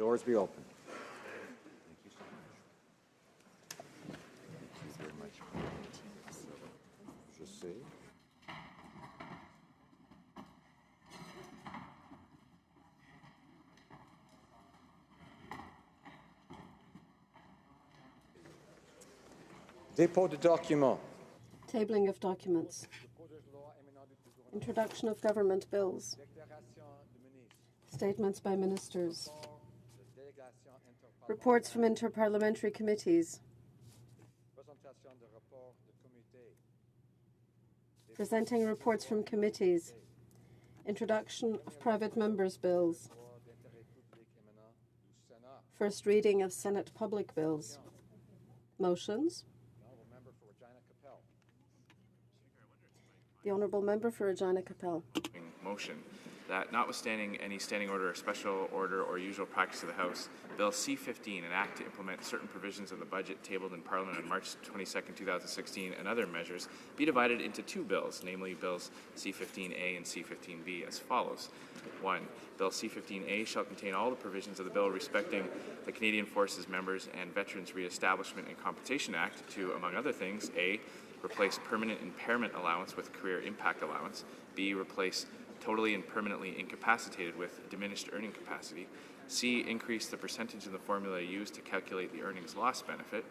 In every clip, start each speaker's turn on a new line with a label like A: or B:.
A: Floors be open. Thank you so much. Thank you very much. Je sais. Dépôt de documents.
B: Tabling of documents. Introduction of government bills. Statements by ministers. Reports from interparliamentary committees. Presenting reports from committees. Introduction of private members' bills. First reading of Senate public bills. Motions. The Honourable Member for Regina Capel.
C: Motion that, notwithstanding any standing order or special order or usual practice of the House, Bill C-15, an act to implement certain provisions of the budget tabled in Parliament on March 22, 2016, and other measures, be divided into two bills, namely Bills C-15A and C-15B, as follows. 1. Bill C-15A shall contain all the provisions of the bill respecting the Canadian Forces Members and Veterans Re-establishment and Compensation Act to, among other things, A. Replace permanent impairment allowance with career impact allowance. B. Replace totally and permanently incapacitated with diminished earning capacity. C. Increase the percentage of the formula used to calculate the earnings loss benefit.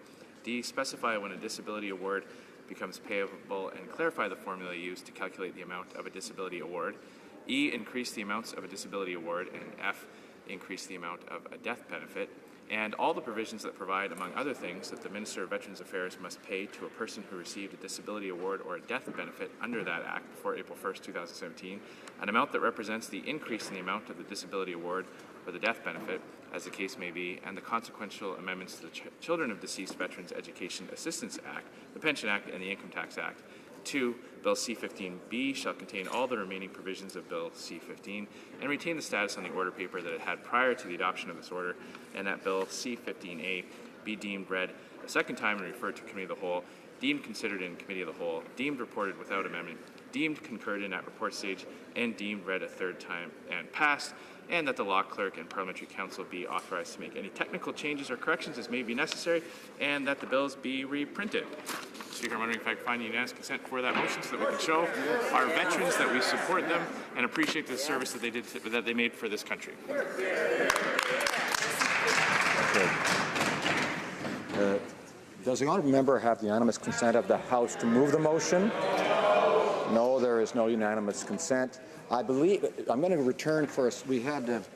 C: D. Specify when a disability award becomes payable and clarify the formula used to calculate the amount of a disability award. E. Increase the amounts of a disability award. And F. Increase the amount of a death benefit. And all the provisions that provide, among other things, that the Minister of Veterans Affairs must pay to a person who received a disability award or a death benefit under that Act before April 1, 2017, an amount that represents the increase in the amount of the disability award or the death benefit, as the case may be, and the consequential amendments to the Children of Deceased Veterans Education Assistance Act, the Pension Act, and the Income Tax Act. 2. Bill C-15B shall contain all the remaining provisions of Bill C-15 and retain the status on the order paper that it had prior to the adoption of this order, and that Bill C-15A be deemed read a second time and referred to Committee of the Whole, deemed considered in Committee of the Whole, deemed reported without amendment, deemed concurred in at report stage, and deemed read a third time and passed, and that the Law Clerk and Parliamentary Council be authorized to make any technical changes or corrections as may be necessary, and that the bills be reprinted. Speaker, I'm wondering if I can find unanimous consent for that motion so that we can show our veterans that we support them and appreciate the service that they made for this country.
A: Does the honourable member have the unanimous consent of the House to move the motion? No, there is no unanimous consent. I believe I'm going to return first. We had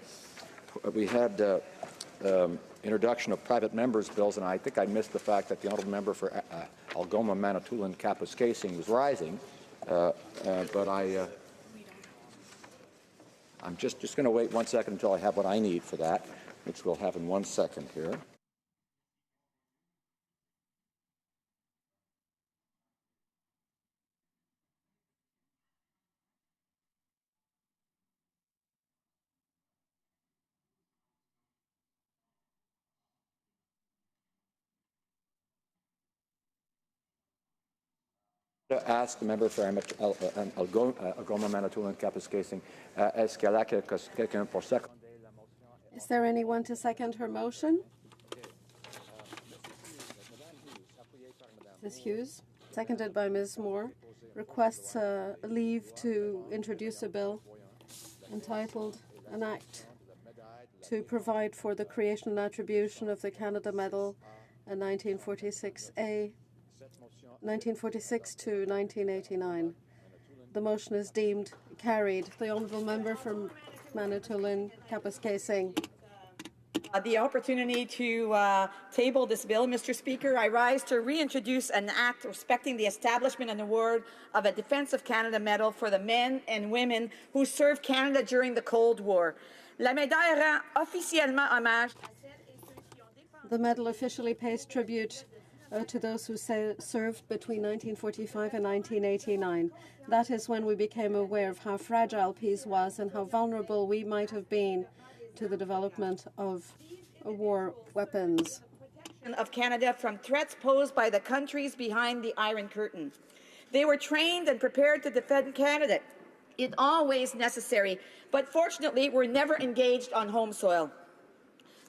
A: introduction of private members' bills, and I think I missed the fact that the honourable member for Algoma, Manitoulin, Kapuskasing was rising. But I'm just going to wait 1 second until I have what I need for that, which we'll have in 1 second here. To ask the member for Algoma, Manitoulin, Kapuskasing, est-ce qu'il y a quelqu'un pour seconder la motion?
B: Is there anyone to second her motion? Ms. Hughes, seconded by Ms. Moore, requests leave to introduce a bill entitled An Act to provide for the creation and attribution of the Canada Medal in 1946A 1946 to 1989. The motion is deemed carried. The honourable member from Manitoulin, Kapuskasing.
D: The opportunity to table this bill. Mr. Speaker, I rise to reintroduce an act respecting the establishment and award of a Defence of Canada Medal for the men and women who served Canada during the Cold War. La médaille rend officiellement hommage.
B: The medal officially pays tribute to those who served between 1945 and 1989. That is when we became aware of how fragile peace was and how vulnerable we might have been to the development of war weapons.
D: Of Canada from threats posed by the countries behind the Iron Curtain. They were trained and prepared to defend Canada in all ways necessary, but fortunately were never engaged on home soil.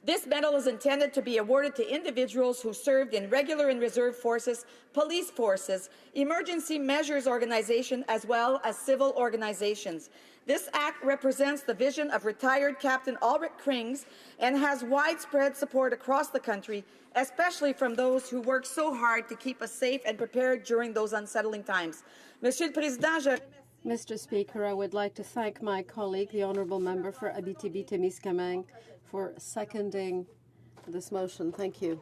D: This medal is intended to be awarded to individuals who served in regular and reserve forces, police forces, emergency measures organization, as well as civil organizations. This act represents the vision of retired Captain Ulrich Krings and has widespread support across the country, especially from those who work so hard to keep us safe and prepared during those unsettling times. Monsieur le Président,
B: Mr. Speaker, I would like to thank my colleague, the honourable member for Abitibi-Témiscamingue, for seconding this motion. Thank you.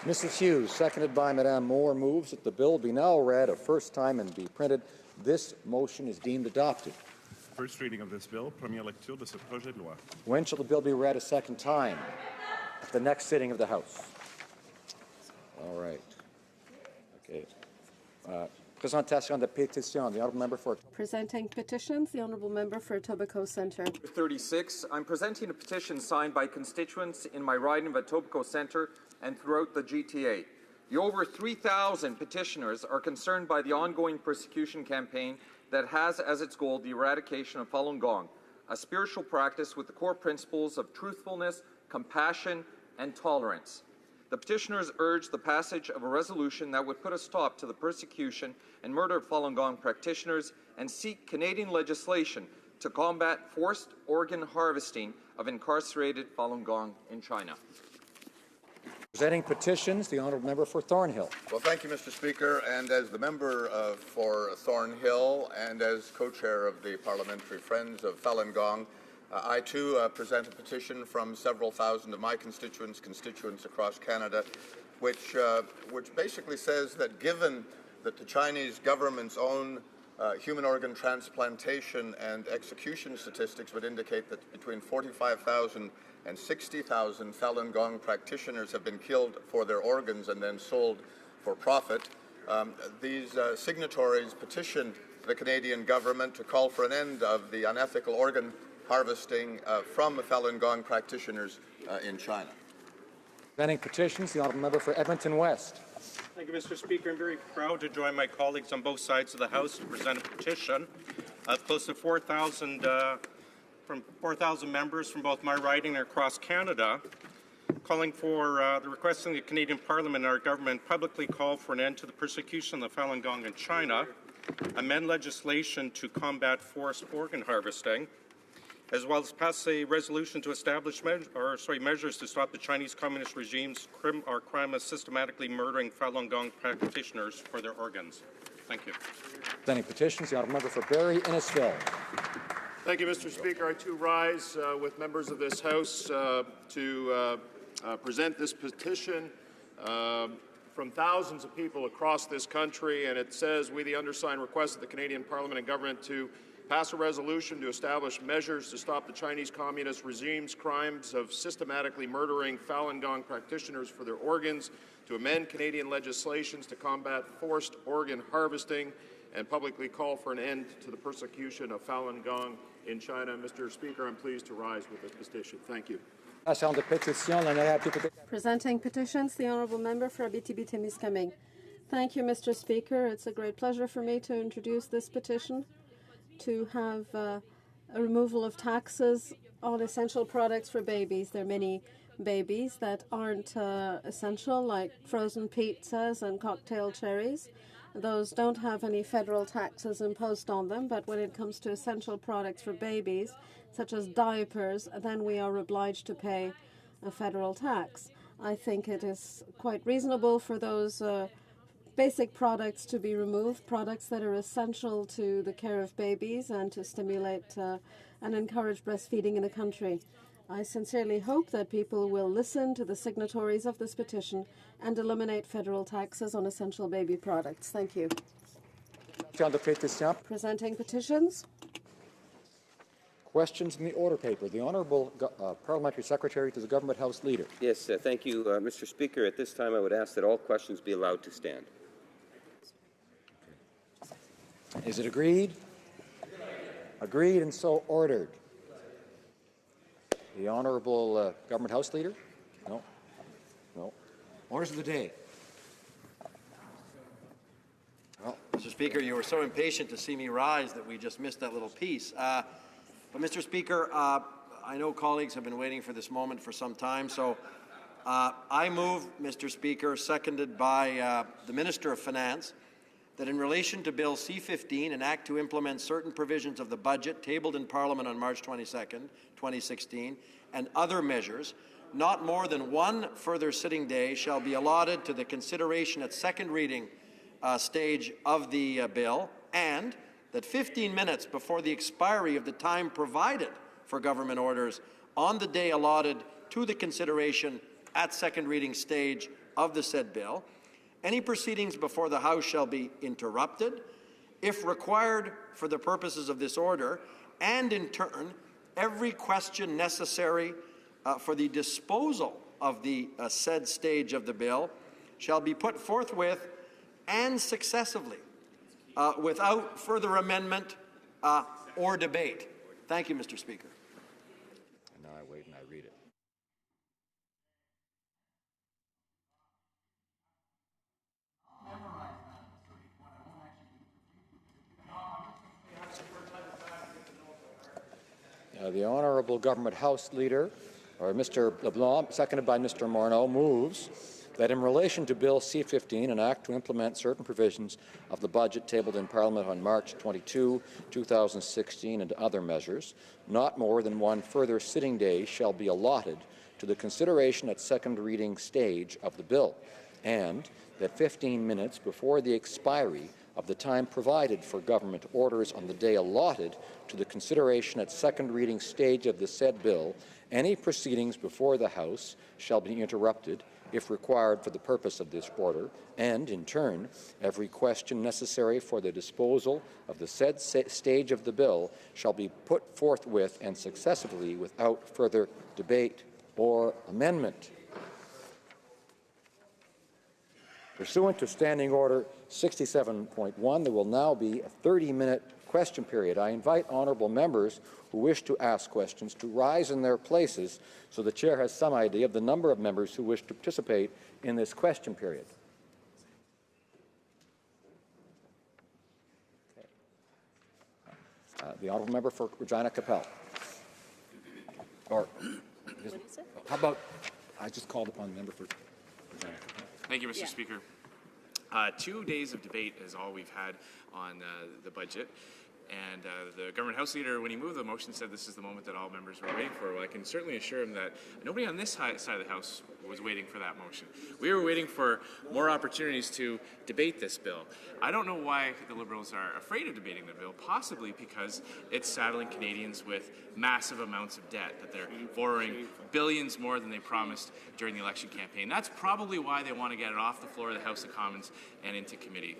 A: Mrs. Hughes, seconded by Madame Moore, moves that the bill be now read a first time and be printed. This motion is deemed adopted.
E: First reading of this bill, première lecture de ce projet de loi.
A: When shall the bill be read a second time? At the next sitting of the House. All right. Okay. Présentation de pétition. The honourable member for.
B: Presenting petitions, the honourable member for Etobicoke Centre.
F: 36. I'm presenting a petition signed by constituents in my riding of Etobicoke Centre and throughout the GTA. The over 3,000 petitioners are concerned by the ongoing persecution campaign that has as its goal the eradication of Falun Gong, a spiritual practice with the core principles of truthfulness, compassion, and tolerance. The petitioners urge the passage of a resolution that would put a stop to the persecution and murder of Falun Gong practitioners and seek Canadian legislation to combat forced organ harvesting of incarcerated Falun Gong in China.
A: Presenting petitions, the honourable member for Thornhill.
G: Well, thank you, Mr. Speaker. And as the member for Thornhill and as co-chair of the Parliamentary Friends of Falun Gong, I too present a petition from several thousand of my constituents across Canada, which basically says that given that the Chinese government's own human organ transplantation and execution statistics would indicate that between 45,000 and 60,000 Falun Gong practitioners have been killed for their organs and then sold for profit, these signatories petitioned the Canadian government to call for an end of the unethical organ harvesting from Falun Gong practitioners in China.
A: Presenting petitions, the honourable member for Edmonton West.
H: Thank you, Mr. Speaker. I'm very proud to join my colleagues on both sides of the House to present a petition of close to 4,000 members from both my riding and across Canada, calling for requesting the Canadian Parliament and our government publicly call for an end to the persecution of the Falun Gong in China, amend legislation to combat forced organ harvesting, as well as pass a resolution to establish measures to stop the Chinese Communist regime's crime of systematically murdering Falun Gong practitioners for their organs. Thank you.
A: Presenting petitions, the honourable member for Barrie Innisfil.
I: Thank you, Mr. Speaker. I too rise with members of this House to present this petition from thousands of people across this country, and it says, we the undersigned request the Canadian Parliament and Government to pass a resolution to establish measures to stop the Chinese Communist regime's crimes of systematically murdering Falun Gong practitioners for their organs, to amend Canadian legislations to combat forced organ harvesting, and publicly call for an end to the persecution of Falun Gong in China. Mr. Speaker, I'm pleased to rise with this petition. Thank you.
B: Presenting petitions, the honourable member for Abitibi-Témiscamingue. Thank you, Mr. Speaker. It's a great pleasure for me to introduce this petition to have a removal of taxes on essential products for babies. There are many babies that aren't essential, like frozen pizzas and cocktail cherries. Those don't have any federal taxes imposed on them, but when it comes to essential products for babies, such as diapers, then we are obliged to pay a federal tax. I think it is quite reasonable for those basic products to be removed, products that are essential to the care of babies and to stimulate and encourage breastfeeding in the country. I sincerely hope that people will listen to the signatories of this petition and eliminate federal taxes on essential baby products. Thank you. Presenting petitions.
A: Questions in the order paper. The Honourable Parliamentary Secretary to the Government House Leader.
J: Yes, thank you, Mr. Speaker. At this time, I would ask that all questions be allowed to stand.
A: Is it agreed? Agreed and so ordered. The Honourable Government House Leader? No. No. Orders of the day.
K: Well, Mr. Speaker, you were so impatient to see me rise that we just missed that little piece. But, Mr. Speaker, I know colleagues have been waiting for this moment for some time, so I move, Mr. Speaker, seconded by the Minister of Finance, that in relation to Bill C-15, an act to implement certain provisions of the budget tabled in Parliament on March 22nd, 2016, and other measures, not more than one further sitting day shall be allotted to the consideration at second reading stage of the bill, and that 15 minutes before the expiry of the time provided for government orders on the day allotted to the consideration at second reading stage of the said bill, any proceedings before the House shall be interrupted, if required for the purposes of this order, and in turn, every question necessary for the disposal of the said stage of the bill shall be put forthwith and successively without further amendment or debate. Thank you, Mr. Speaker.
A: And now I wait and I read it. The Honourable Government House Leader, or Mr. LeBlanc, seconded by Mr. Morneau, moves that in relation to Bill C-15, an act to implement certain provisions of the budget tabled in Parliament on March 22, 2016, and other measures, not more than one further sitting day shall be allotted to the consideration at second reading stage of the bill, and that 15 minutes before the expiry of the time provided for government orders on the day allotted to the consideration at second reading stage of the said bill, any proceedings before the House shall be interrupted if required for the purpose of this order, and, in turn, every question necessary for the disposal of the said stage of the bill shall be put forthwith and successively without further debate or amendment. Pursuant to Standing Order 67.1, there will now be a 30-minute question period. I invite honourable members who wish to ask questions to rise in their places so the chair has some idea of the number of members who wish to participate in this question period. Okay. The honourable member for Regina Capel. Or, how about, I just called upon the member for Regina Capel.
C: Thank you, Mr. Speaker. 2 days of debate is all we've had on the budget. And the Government House Leader, when he moved the motion, said this is the moment that all members were waiting for. Well, I can certainly assure him that nobody on this side of the House was waiting for that motion. We were waiting for more opportunities to debate this bill. I don't know why the Liberals are afraid of debating the bill, possibly because it's saddling Canadians with massive amounts of debt, that they're borrowing billions more than they promised during the election campaign. That's probably why they want to get it off the floor of the House of Commons and into committee.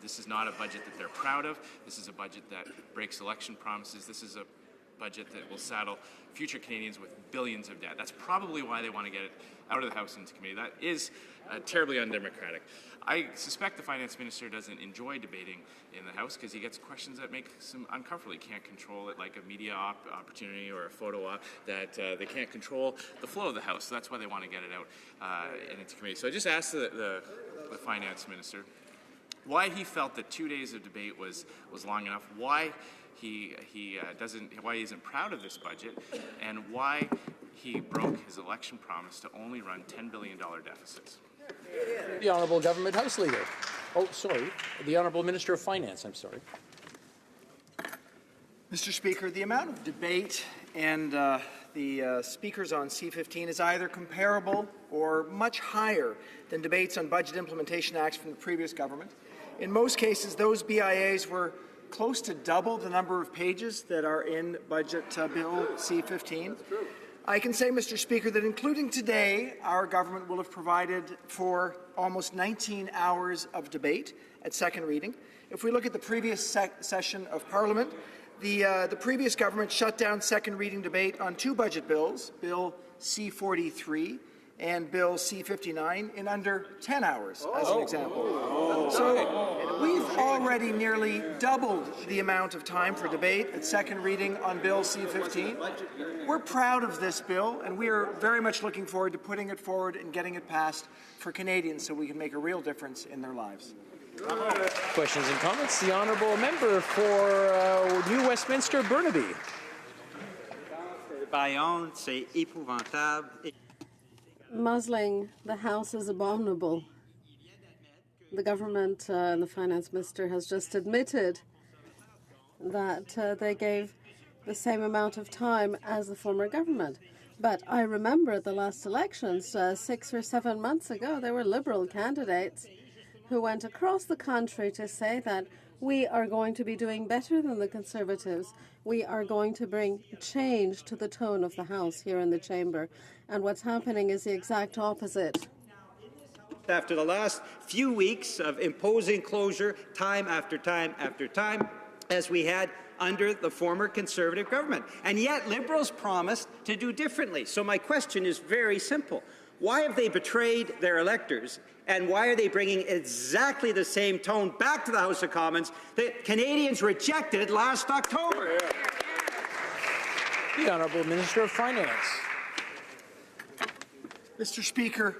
C: This is not a budget that they're proud of. This is a budget that breaks election promises. This is a budget that will saddle future Canadians with billions of debt. That's probably why they want to get it out of the House into committee. That is terribly undemocratic. I suspect the Finance Minister doesn't enjoy debating in the House because he gets questions that make him uncomfortable. He can't control it like a media opportunity or a photo op, that they can't control the flow of the House. So that's why they want to get it out and into committee. So I just asked the Finance Minister why he felt that 2 days of debate was long enough, why he isn't proud of this budget, and why he broke his election promise to only run $10 billion deficits.
L: The Honourable Government House Leader. Oh, sorry. The Honourable Minister of Finance, I'm sorry.
M: Mr. Speaker, the amount of debate and the speakers on C-15 is either comparable or much higher than debates on budget implementation acts from the previous government. In most cases, those BIAs were close to double the number of pages that are in Budget Bill C-15. I can say, Mr. Speaker, that including today, our government will have provided for almost 19 hours of debate at second reading. If we look at the previous session of Parliament, the previous government shut down second reading debate on two budget bills, Bill C-43 and Bill C-59, in under 10 hours, as an example. So we've already nearly doubled the amount of time for debate at second reading on Bill C-15. We're proud of this bill, and we are very much looking forward to putting it forward and getting it passed for Canadians so we can make a real difference in their lives.
L: Questions and comments? The Honourable Member for New Westminster, Burnaby.
N: Bayonne, c'est épouvantable.
B: Muzzling the House is abominable. The government and the finance minister has just admitted that they gave the same amount of time as the former government. But I remember at the last elections, 6 or 7 months ago, there were Liberal candidates who went across the country to say that we are going to be doing better than the Conservatives. We are going to bring change to the tone of the House here in the chamber. And what's happening is the exact opposite.
N: After the last few weeks of imposing closure time after time after time, as we had under the former Conservative government. And yet Liberals promised to do differently. So my question is very simple. Why have they betrayed their electors, and why are they bringing exactly the same tone back to the House of Commons that Canadians rejected last October?
L: The Honourable Minister of Finance.
M: Mr. Speaker,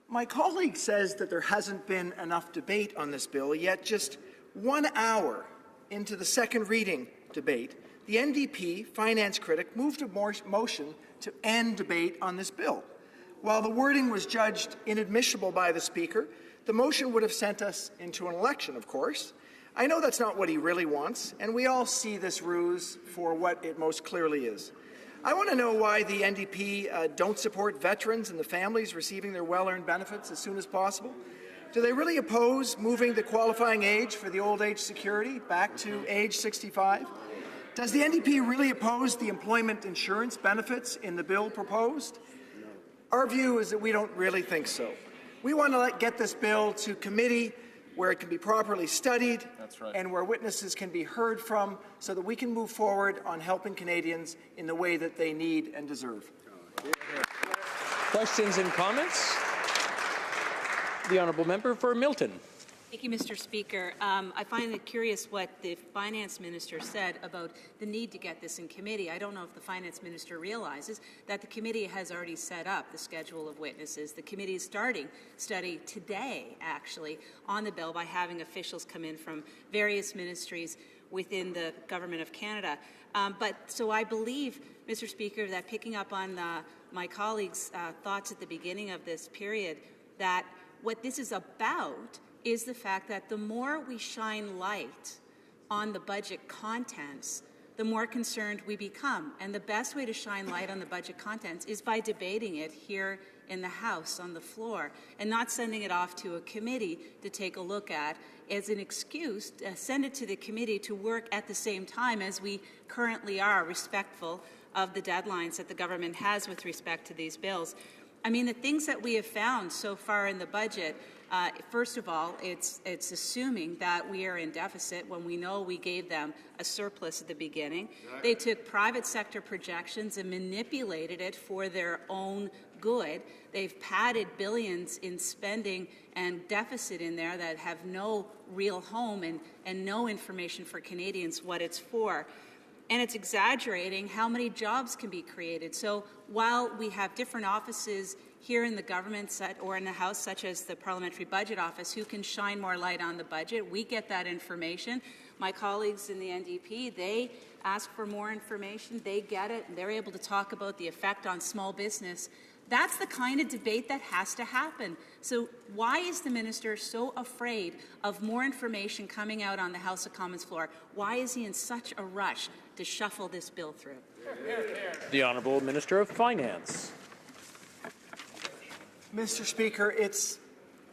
M: my colleague says that there hasn't been enough debate on this bill, yet just 1 hour into the second reading debate, the NDP finance critic moved a motion to end debate on this bill. While the wording was judged inadmissible by the Speaker, the motion would have sent us into an election, of course. I know that's not what he really wants, and we all see this ruse for what it most clearly is. I want to know why the NDP don't support veterans and the families receiving their well-earned benefits as soon as possible. Do they really oppose moving the qualifying age for the old age security back to age 65? Does the NDP really oppose the employment insurance benefits in the bill proposed? Our view is that we don't really think so. We want to get this bill to committee where it can be properly studied and where witnesses can be heard from so that we can move forward on helping Canadians in the way that they need and deserve.
L: Questions and comments? The Honourable Member for Milton.
O: Thank you, Mr. Speaker. I find it curious what the Finance Minister said about the need to get this in committee. I don't know if the Finance Minister realizes that the committee has already set up the schedule of witnesses. The committee is starting study today, actually, on the bill by having officials come in from various ministries within the Government of Canada. So I believe, Mr. Speaker, that picking up on my colleague's thoughts at the beginning of this period, that what this is about is the fact that the more we shine light on the budget contents, the more concerned we become. And the best way to shine light on the budget contents is by debating it here in the House on the floor and not sending it off to a committee to take a look at as an excuse. Send it to the committee to work at the same time as we currently are, respectful of the deadlines that the government has with respect to these bills. I mean, the things that we have found so far in the budget, first of all, it's assuming that we are in deficit when we know we gave them a surplus at the beginning. They took private sector projections and manipulated it for their own good. They've padded billions in spending and deficit in there that have no real home and no information for Canadians what it's for. And it's exaggerating how many jobs can be created. So while we have different offices here in the government or in the House, such as the Parliamentary Budget Office, who can shine more light on the budget, we get that information. My colleagues in the NDP, they ask for more information, they get it, and they're able to talk about the effect on small business. That's the kind of debate that has to happen. So why is the minister so afraid of more information coming out on the House of Commons floor? Why is he in such a rush to shuffle this bill through?
L: The Honourable Minister of Finance.
M: Mr. Speaker, it's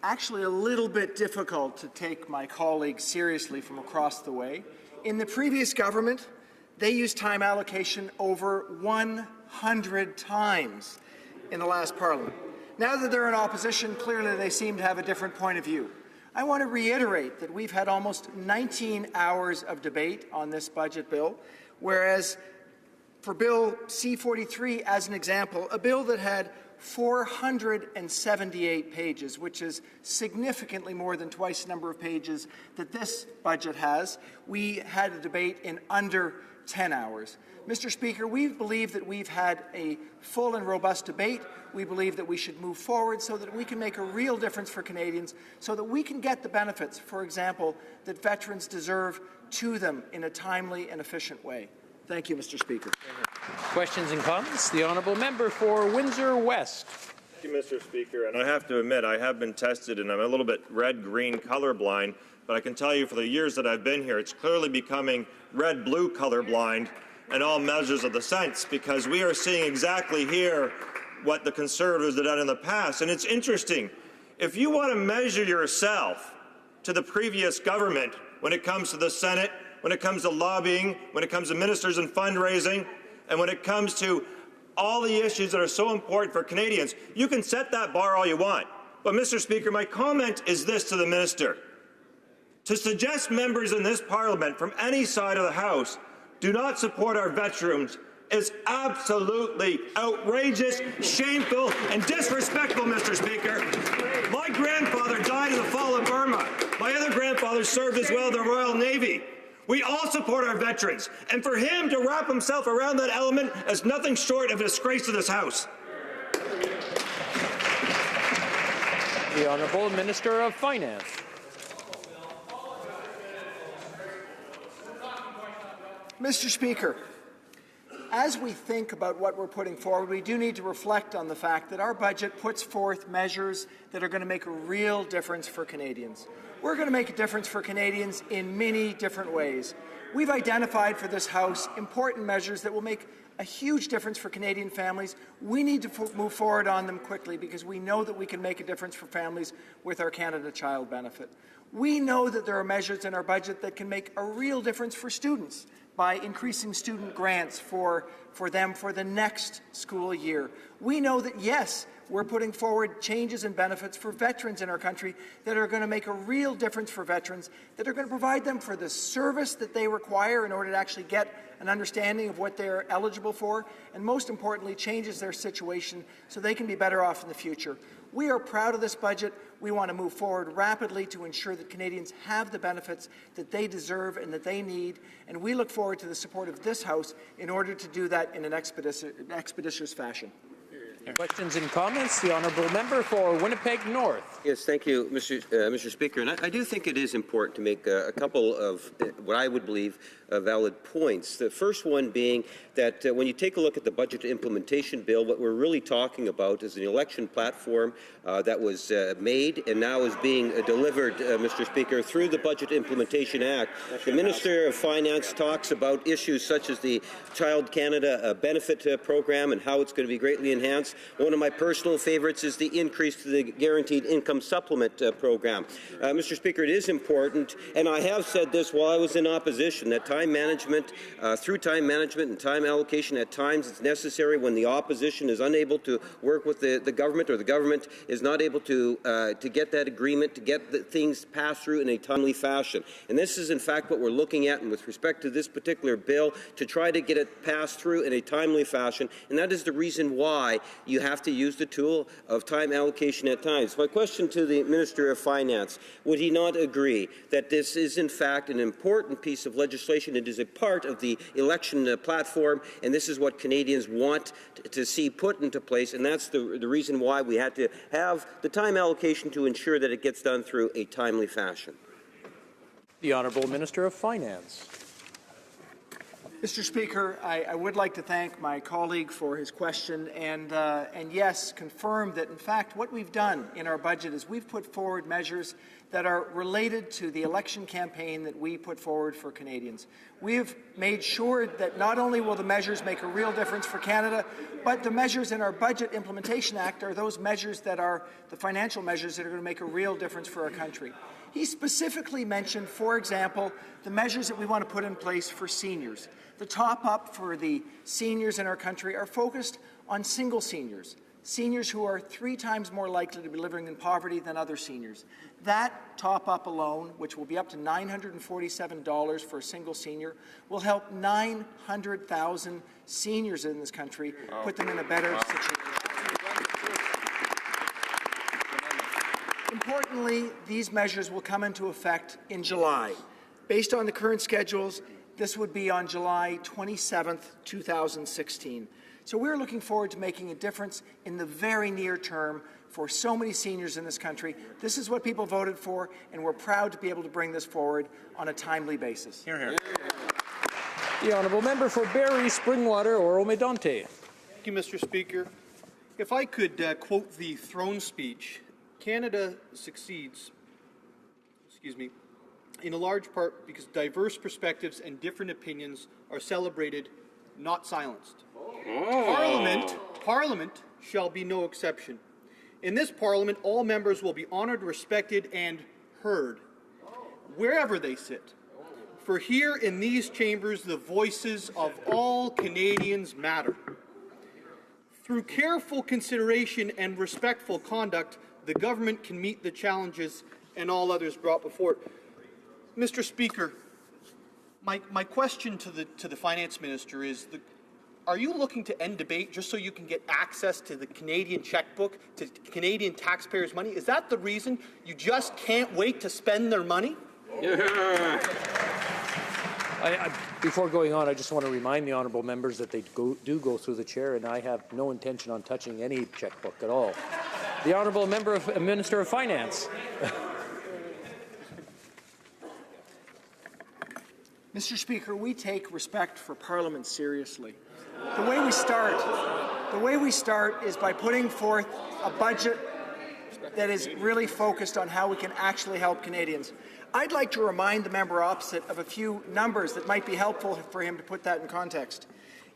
M: actually a little bit difficult to take my colleagues seriously from across the way. In the previous government, they used time allocation over 100 times in the last Parliament. Now that they're in opposition, clearly they seem to have a different point of view. I want to reiterate that we've had almost 19 hours of debate on this budget bill, whereas for Bill C-43, as an example, a bill that had 478 pages, which is significantly more than twice the number of pages that this budget has, we had a debate in under 10 hours. Mr. Speaker, we believe that we've had a full and robust debate. We believe that we should move forward so that we can make a real difference for Canadians, so that we can get the benefits, for example, that veterans deserve to them in a timely and efficient way. Thank you, Mr. Speaker.
L: Questions and comments? The honourable member for Windsor West.
P: Thank you, Mr. Speaker. And I have to admit, I have been tested, and I'm a little bit red-green colorblind. But I can tell you, for the years that I've been here, it's clearly becoming red-blue colorblind in all measures of the sense, because we are seeing exactly here what the Conservatives have done in the past. And it's interesting. If you want to measure yourself to the previous government when it comes to the Senate, when it comes to lobbying, when it comes to ministers and fundraising, and when it comes to all the issues that are so important for Canadians, you can set that bar all you want. But, Mr. Speaker, my comment is this to the minister. To suggest members in this Parliament from any side of the House do not support our veterans is absolutely outrageous, shameful, and disrespectful, Mr. Speaker. My grandfather died in the fall of Burma. My other grandfather served as well in the Royal Navy. We all support our veterans, and for him to wrap himself around that element is nothing short of a disgrace to this House.
L: The Honourable Minister of Finance.
M: Mr. Speaker, as we think about what we're putting forward, we do need to reflect on the fact that our budget puts forth measures that are going to make a real difference for Canadians. We're going to make a difference for Canadians in many different ways. We've identified for this House important measures that will make a huge difference for Canadian families. We need to move forward on them quickly because we know that we can make a difference for families with our Canada Child Benefit. We know that there are measures in our budget that can make a real difference for students by increasing student grants for them for the next school year. We know that, yes, we're putting forward changes and benefits for veterans in our country that are going to make a real difference for veterans, that are going to provide them for the service that they require in order to actually get an understanding of what they're eligible for, and most importantly, changes their situation so they can be better off in the future. We are proud of this budget. We want to move forward rapidly to ensure that Canadians have the benefits that they deserve and that they need, and we look forward to the support of this House in order to do that in an expeditious fashion.
L: Questions and comments? The honourable member for Winnipeg North.
J: Yes, thank you, Mr. Speaker. And I do think it is important to make a couple of what I would believe valid points. The first one being that when you take a look at the budget implementation bill, what we're really talking about is an election platform that was made and now is being delivered, Mr. Speaker, through the Budget Implementation Act. The Minister of Finance talks about issues such as the Child Canada Benefit Program and how it's going to be greatly enhanced. One of my personal favorites is the increase to the Guaranteed Income Supplement Program. Mr. Speaker, it is important, and I have said this while I was in opposition, that time management, through time management and time allocation, at times it's necessary when the opposition is unable to work with the government, or the government is not able to get that agreement, to get the things passed through in a timely fashion. And this is in fact what we're looking at, and with respect to this particular bill, to try to get it passed through in a timely fashion, and that is the reason why you have to use the tool of time allocation at times. My question to the Minister of Finance, would he not agree that this is in fact an important piece of legislation? It is a part of the election platform, and this is what Canadians want to see put into place, and that's the reason why we had to have the time allocation to ensure that it gets done through a timely fashion.
L: The Honourable Minister of Finance.
M: Mr. Speaker, I would like to thank my colleague for his question and yes, confirm that in fact what we've done in our budget is we've put forward measures that are related to the election campaign that we put forward for Canadians. We've made sure that not only will the measures make a real difference for Canada, but the measures in our Budget Implementation Act are those measures that are the financial measures that are going to make a real difference for our country. He specifically mentioned, for example, the measures that we want to put in place for seniors. The top-up for the seniors in our country are focused on single seniors, seniors who are 3 times more likely to be living in poverty than other seniors. That top-up alone, which will be up to $947 for a single senior, will help 900,000 seniors in this country, put them in a better situation. Importantly, these measures will come into effect in July. Based on the current schedules, this would be on July 27th, 2016. So we're looking forward to making a difference in the very near term for so many seniors in this country. This is what people voted for, and we're proud to be able to bring this forward on a timely basis.
L: Hear, hear.
A: The honourable member for Barrie, Springwater, Oro-Medonte.
Q: Thank you, Mr. Speaker. If I could quote the throne speech, Canada succeeds, in a large part because diverse perspectives and different opinions are celebrated, not silenced. Parliament shall be no exception. In this Parliament, all members will be honoured, respected, and heard, wherever they sit. For here in these chambers, the voices of all Canadians matter. Through careful consideration and respectful conduct, the government can meet the challenges and all others brought before it. Mr. Speaker, my question to the Finance Minister is, are you looking to end debate just so you can get access to the Canadian checkbook, to Canadian taxpayers' money? Is that the reason you just can't wait to spend their money?
A: Before going on, I just want to remind the honourable members that they do go through the chair, and I have no intention on touching any checkbook at all. The honourable member of Minister of Finance.
M: Mr. Speaker, we take respect for Parliament seriously. The way we start is by putting forth a budget that is really focused on how we can actually help Canadians. I'd like to remind the member opposite of a few numbers that might be helpful for him to put that in context.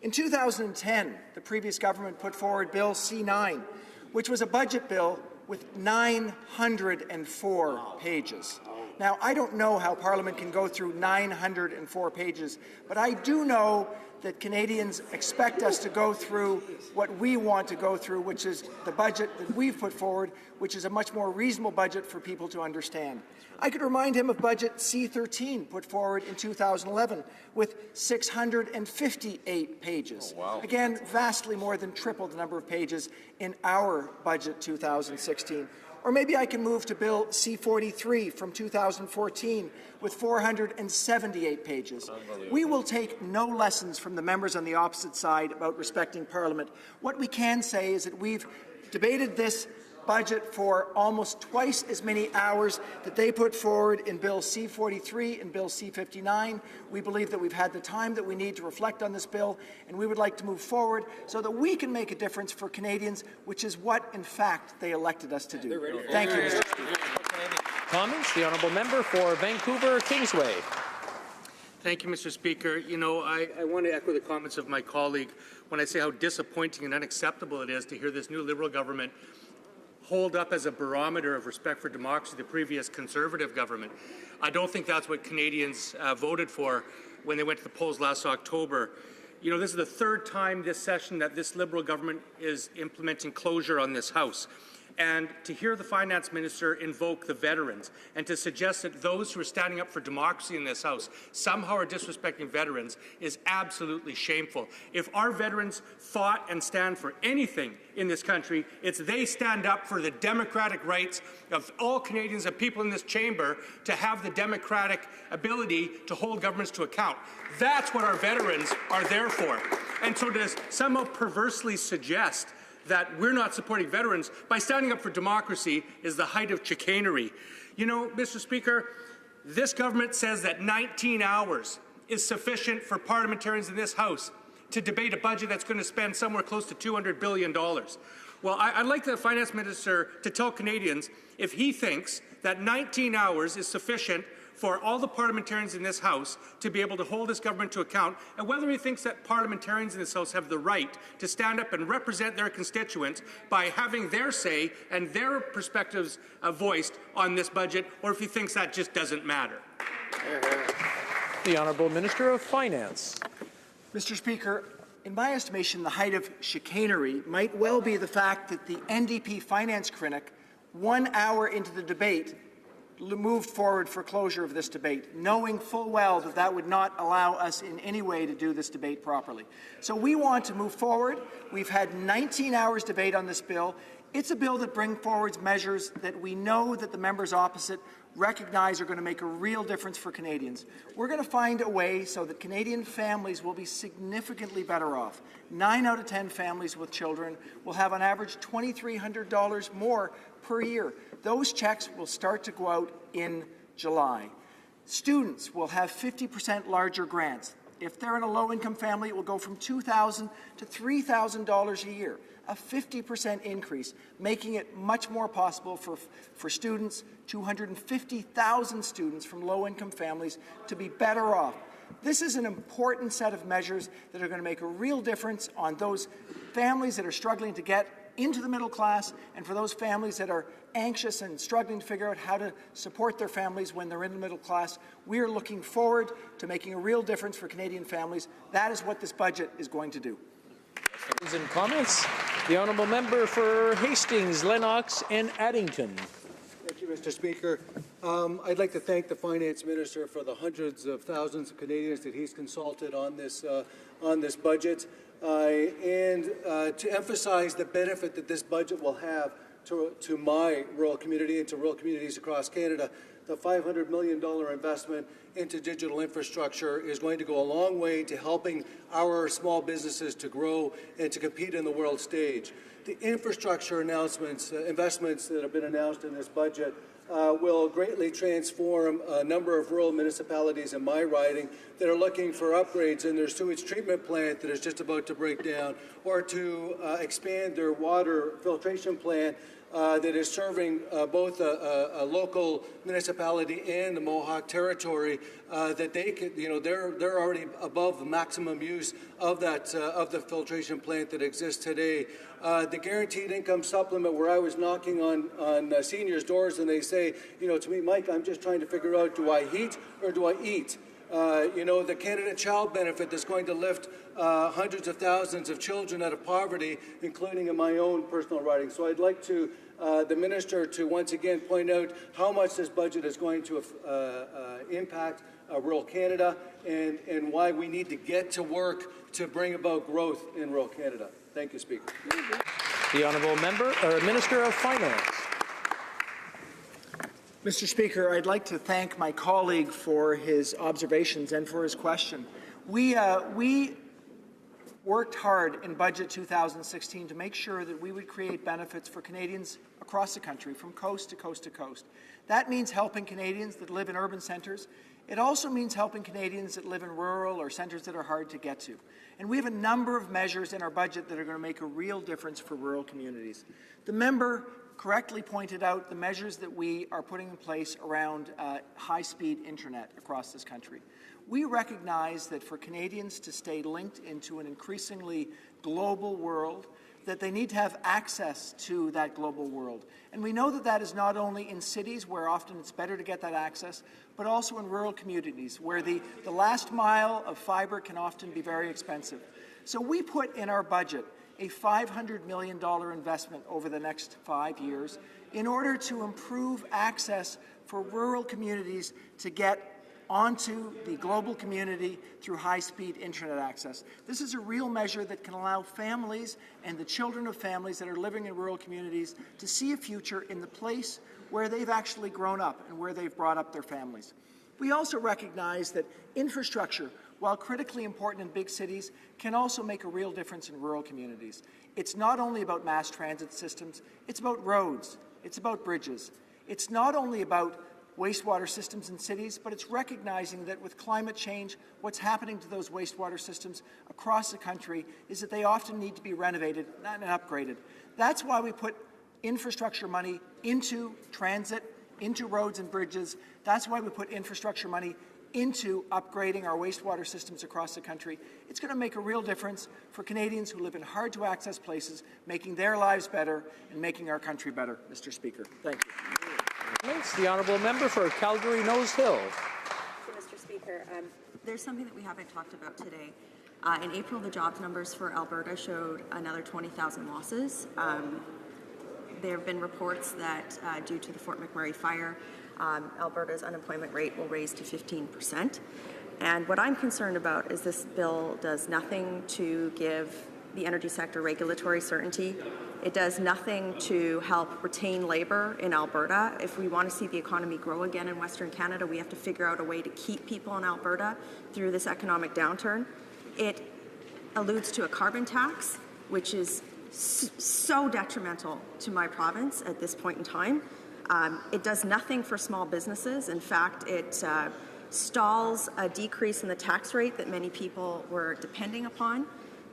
M: In 2010, the previous government put forward Bill C-9, which was a budget bill with 904 pages. Now, I don't know how Parliament can go through 904 pages, but I do know that Canadians expect us to go through what we want to go through, which is the budget that we've put forward, which is a much more reasonable budget for people to understand. I could remind him of Budget C-13 put forward in 2011 with 658 pages. Oh, wow. Again, vastly more than triple the number of pages in our Budget 2016. Or maybe I can move to Bill C-43 from 2014 with 478 pages. We will take no lessons from the members on the opposite side about respecting Parliament. What we can say is that we've debated this budget for almost twice as many hours that they put forward in Bill C-43 and Bill C-59. We believe that we've had the time that we need to reflect on this bill, and we would like to move forward so that we can make a difference for Canadians, which is what, in fact, they elected us to do. Thank you, Mr. Speaker.
A: Comments? The honourable member for Vancouver Kingsway.
R: Thank you, Mr. Speaker. You know, I want to echo the comments of my colleague when I say how disappointing and unacceptable it is to hear this new Liberal government hold up as a barometer of respect for democracy the previous Conservative government. I don't think that's what Canadians voted for when they went to the polls last October. You know, this is the third time this session that this Liberal government is implementing closure on this House. And to hear the Finance Minister invoke the veterans and to suggest that those who are standing up for democracy in this House somehow are disrespecting veterans is absolutely shameful. If our veterans fought and stand for anything in this country, it's they stand up for the democratic rights of all Canadians and people in this chamber to have the democratic ability to hold governments to account. That's what our veterans are there for. And so to somehow perversely suggest that we're not supporting veterans by standing up for democracy is the height of chicanery. You know, Mr. Speaker, this government says that 19 hours is sufficient for parliamentarians in this House to debate a budget that's going to spend somewhere close to $200 billion. Well, I'd like the Finance Minister to tell Canadians if he thinks that 19 hours is sufficient for all the parliamentarians in this House to be able to hold this government to account, and whether he thinks that parliamentarians in this House have the right to stand up and represent their constituents by having their say and their perspectives voiced on this budget, or if he thinks that just doesn't matter.
A: The Honourable Minister of Finance.
M: Mr. Speaker, in my estimation, the height of chicanery might well be the fact that the NDP finance critic, 1 hour into the debate, moved forward for closure of this debate, knowing full well that that would not allow us in any way to do this debate properly. So we want to move forward. We've had 19 hours debate on this bill. It's a bill that brings forward measures that we know that the members opposite recognize are going to make a real difference for Canadians. We're going to find a way so that Canadian families will be significantly better off. 9 out of 10 families with children will have on average $2,300 more per year. Those checks will start to go out in July. Students will have 50% larger grants. If they're in a low-income family, it will go from $2,000 to $3,000 a year, a 50% increase, making it much more possible for students, 250,000 students from low-income families, to be better off. This is an important set of measures that are going to make a real difference on those families that are struggling to get into the middle class, and for those families that are anxious and struggling to figure out how to support their families when they're in the middle class. We are looking forward to making a real difference for Canadian families. That is what this budget is going to do.
L: Questions and comments? The honourable member for Hastings, Lennox and Addington.
S: Thank you, Mr. Speaker. I'd like to thank the Finance Minister for the hundreds of thousands of Canadians that he's consulted on this budget, and to emphasize the benefit that this budget will have to my rural community and to rural communities across Canada. The $500 million investment into digital infrastructure is going to go a long way to helping our small businesses to grow and to compete in the world stage. The infrastructure investments that have been announced in this budget will greatly transform a number of rural municipalities in my riding that are looking for upgrades in their sewage treatment plant that is just about to break down, or to expand their water filtration plant that is serving both a local municipality and the Mohawk Territory. That they could, they're already above the maximum use of that of the filtration plant that exists today. The guaranteed income supplement, where I was knocking on seniors' doors and they say, to me, Mike, I'm just trying to figure out, do I heat or do I eat? The Canada Child Benefit that's going to lift hundreds of thousands of children out of poverty, including in my own personal riding. So I'd like to the Minister to once again point out how much this budget is going to impact rural Canada, and why we need to get to work to bring about growth in rural Canada. Thank you, Speaker.
L: The honourable Minister of Finance.
M: Mr. Speaker, I'd like to thank my colleague for his observations and for his question. We worked hard in Budget 2016 to make sure that we would create benefits for Canadians across the country, from coast to coast to coast. That means helping Canadians that live in urban centres. It also means helping Canadians that live in rural or centres that are hard to get to. And we have a number of measures in our budget that are going to make a real difference for rural communities. The member correctly pointed out the measures that we are putting in place around high-speed internet across this country. We recognize that for Canadians to stay linked into an increasingly global world, that they need to have access to that global world. And we know that that is not only in cities, where often it's better to get that access, but also in rural communities, where the last mile of fibre can often be very expensive. So we put in our budget a $500 million investment over the next 5 years in order to improve access for rural communities to get onto the global community through high-speed internet access. This is a real measure that can allow families and the children of families that are living in rural communities to see a future in the place where they've actually grown up and where they've brought up their families. We also recognize that infrastructure, while critically important in big cities, can also make a real difference in rural communities. It's not only about mass transit systems, it's about roads, it's about bridges. It's not only about wastewater systems in cities, but it's recognizing that with climate change, what's happening to those wastewater systems across the country is that they often need to be renovated and upgraded. That's why we put infrastructure money into transit, into roads and bridges. That's why we put infrastructure money into upgrading our wastewater systems across the country. It's going to make a real difference for Canadians who live in hard-to-access places, making their lives better and making our country better, Mr. Speaker. Thank you.
L: The honourable member for Calgary Nose Hill.
T: Thank you, Mr. Speaker. There's something that we haven't talked about today. In April, the jobs numbers for Alberta showed another 20,000 losses. There have been reports that due to the Fort McMurray fire, Alberta's unemployment rate will raise to 15%. And what I'm concerned about is this bill does nothing to give the energy sector regulatory certainty. It does nothing to help retain labour in Alberta. If we want to see the economy grow again in Western Canada, we have to figure out a way to keep people in Alberta through this economic downturn. It alludes to a carbon tax, which is so detrimental to my province at this point in time. It does nothing for small businesses. In fact, it stalls a decrease in the tax rate that many people were depending upon.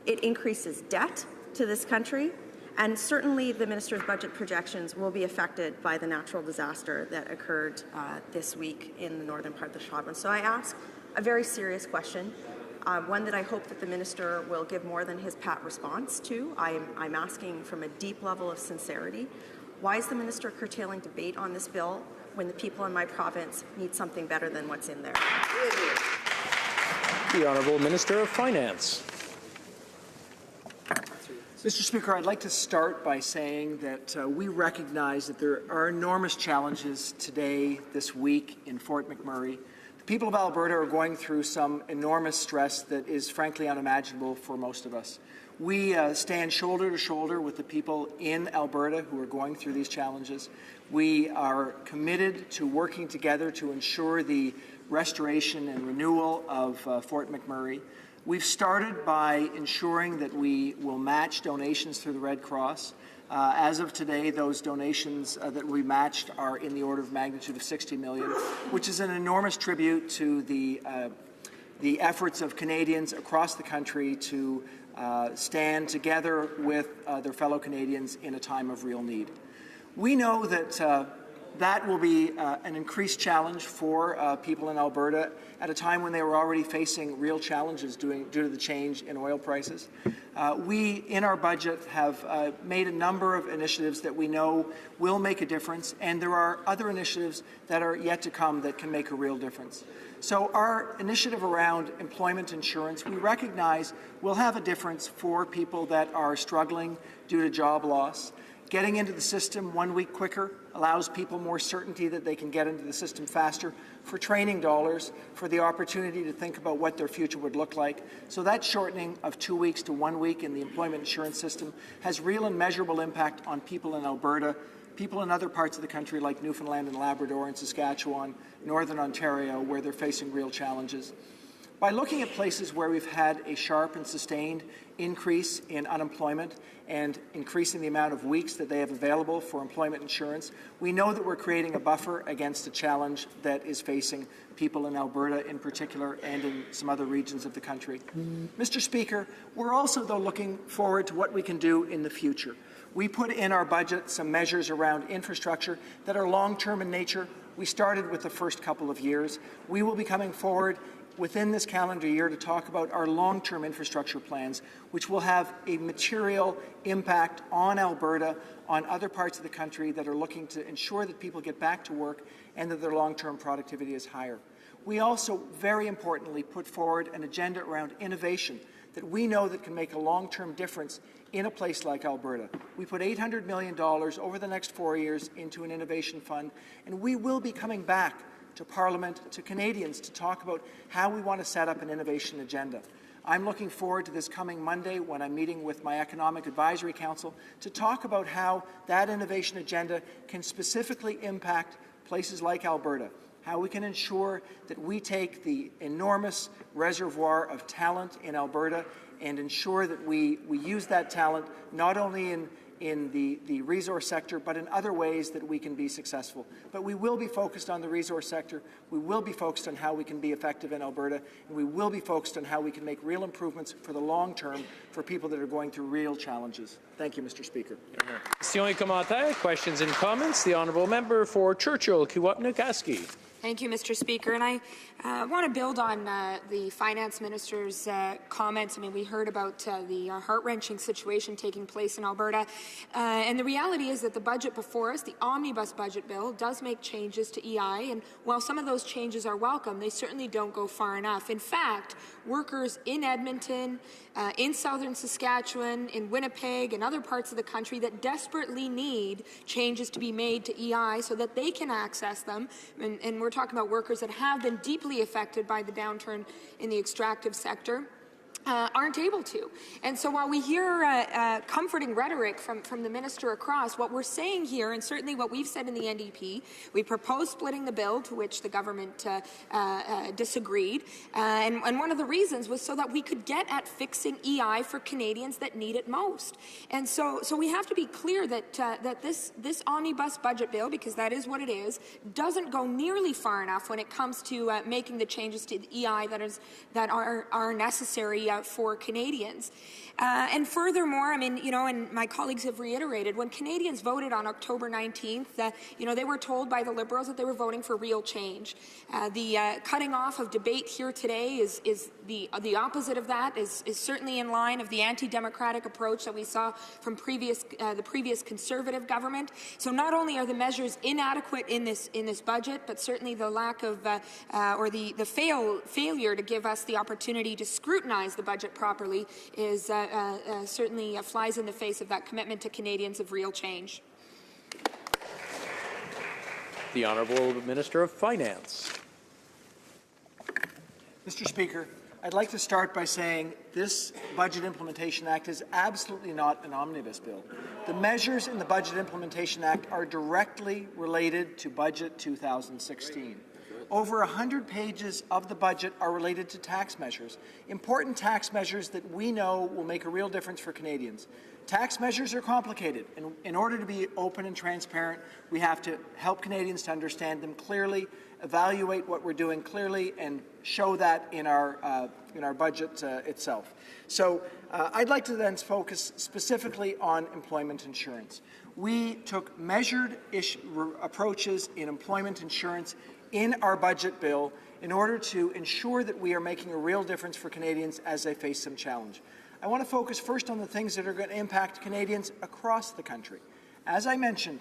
T: It increases debt to this country. And certainly the Minister's budget projections will be affected by the natural disaster that occurred this week in the northern part of the province. So I ask a very serious question, one that I hope that the Minister will give more than his pat response to. I'm asking from a deep level of sincerity. Why is the Minister curtailing debate on this bill when the people in my province need something better than what's in there?
L: The Honourable Minister of Finance.
M: Mr. Speaker, I'd like to start by saying that we recognize that there are enormous challenges today, this week, in Fort McMurray. The people of Alberta are going through some enormous stress that is frankly unimaginable for most of us. We stand shoulder to shoulder with the people in Alberta who are going through these challenges. We are committed to working together to ensure the restoration and renewal of Fort McMurray. We've started by ensuring that we will match donations through the Red Cross. As of today, those donations that we matched are in the order of magnitude of $60 million, which is an enormous tribute to the efforts of Canadians across the country to stand together with their fellow Canadians in a time of real need. We know that that will be an increased challenge for people in Alberta at a time when they were already facing real challenges due to the change in oil prices. We, in our budget, have made a number of initiatives that we know will make a difference, and there are other initiatives that are yet to come that can make a real difference. So our initiative around employment insurance, we recognize will have a difference for people that are struggling due to job loss. Getting into the system 1 week quicker allows people more certainty that they can get into the system faster, for training dollars, for the opportunity to think about what their future would look like. So that shortening of 2 weeks to 1 week in the employment insurance system has real and measurable impact on people in Alberta, people in other parts of the country like Newfoundland and Labrador and Saskatchewan, Northern Ontario, where they're facing real challenges. By looking at places where we've had a sharp and sustained increase in unemployment and increasing the amount of weeks that they have available for employment insurance, we know that we're creating a buffer against a challenge that is facing people in Alberta in particular and in some other regions of the country. Mr. Speaker, we're also, though, looking forward to what we can do in the future. We put in our budget some measures around infrastructure that are long-term in nature. We started with the first couple of years. We will be coming forward within this calendar year to talk about our long-term infrastructure plans, which will have a material impact on Alberta, on other parts of the country that are looking to ensure that people get back to work and that their long-term productivity is higher. We also, very importantly, put forward an agenda around innovation that we know that can make a long-term difference in a place like Alberta. We put $800 million over the next 4 years into an innovation fund, and we will be coming back to Parliament, to Canadians, to talk about how we want to set up an innovation agenda. I'm looking forward to this coming Monday when I'm meeting with my Economic Advisory Council to talk about how that innovation agenda can specifically impact places like Alberta, how we can ensure that we take the enormous reservoir of talent in Alberta and ensure that we use that talent not only in the resource sector, but in other ways that we can be successful. But we will be focused on the resource sector, we will be focused on how we can be effective in Alberta, and we will be focused on how we can make real improvements for the long term for people that are going through real challenges. Thank you, Mr. Speaker.
L: Questions and comments. The Honourable Member for Churchill, Kiwapnakaski.
U: Thank you, Mr. Speaker. And I want to build on the Finance Minister's comments. I mean, we heard about the heart-wrenching situation taking place in Alberta. And the reality is that the budget before us, the Omnibus Budget Bill, does make changes to EI. And while some of those changes are welcome, they certainly don't go far enough. In fact, workers in Edmonton, in southern Saskatchewan, in Winnipeg, and other parts of the country that desperately need changes to be made to EI so that they can access them. And we're talking about workers that have been deeply affected by the downturn in the extractive sector. aren't able to. And so while we hear comforting rhetoric from the minister across, what we're saying here, and certainly what we've said in the NDP, we proposed splitting the bill, to which the government disagreed, and one of the reasons was so that we could get at fixing EI for Canadians that need it most. And so we have to be clear that that this omnibus budget bill, because that is what it is, doesn't go nearly far enough when it comes to making the changes to the EI that are necessary for Canadians. And furthermore, I mean, and my colleagues have reiterated, when Canadians voted on October 19th, they were told by the Liberals that they were voting for real change. The cutting off of debate here today is the opposite of that, is certainly in line of the anti-democratic approach that we saw from the previous Conservative government. So not only are the measures inadequate in this budget, but certainly the lack of or the failure to give us the opportunity to scrutinize the budget properly is certainly flies in the face of that commitment to Canadians of real change.
L: The Honourable Minister of Finance.
M: Mr. Speaker, I'd like to start by saying this Budget Implementation Act is absolutely not an omnibus bill. The measures in the Budget Implementation Act are directly related to Budget 2016. Over 100 pages of the budget are related to tax measures, important tax measures that we know will make a real difference for Canadians. Tax measures are complicated, and in order to be open and transparent, we have to help Canadians to understand them clearly, evaluate what we're doing clearly, and show that in our budget itself. So I'd like to then focus specifically on employment insurance. We took measured approaches in employment insurance in our budget bill in order to ensure that we are making a real difference for Canadians as they face some challenge. I want to focus first on the things that are going to impact Canadians across the country. As I mentioned,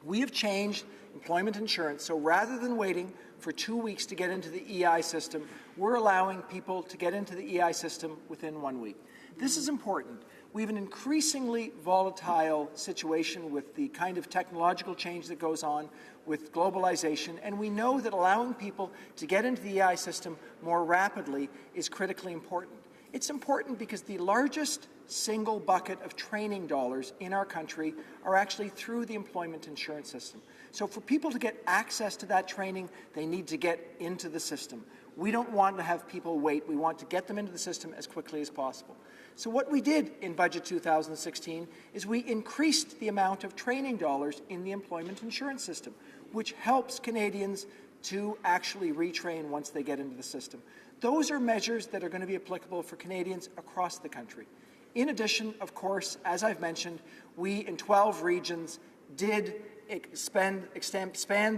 M: we have changed employment insurance, so rather than waiting for 2 weeks to get into the EI system, we're allowing people to get into the EI system within 1 week. This is important. We have an increasingly volatile situation with the kind of technological change that goes on with globalization, and we know that allowing people to get into the EI system more rapidly is critically important. It's important because the largest single bucket of training dollars in our country are actually through the employment insurance system. So for people to get access to that training, they need to get into the system. We don't want to have people wait. We want to get them into the system as quickly as possible. So what we did in Budget 2016 is we increased the amount of training dollars in the employment insurance system, which helps Canadians to actually retrain once they get into the system. Those are measures that are going to be applicable for Canadians across the country. In addition, of course, as I've mentioned, we in 12 regions did expand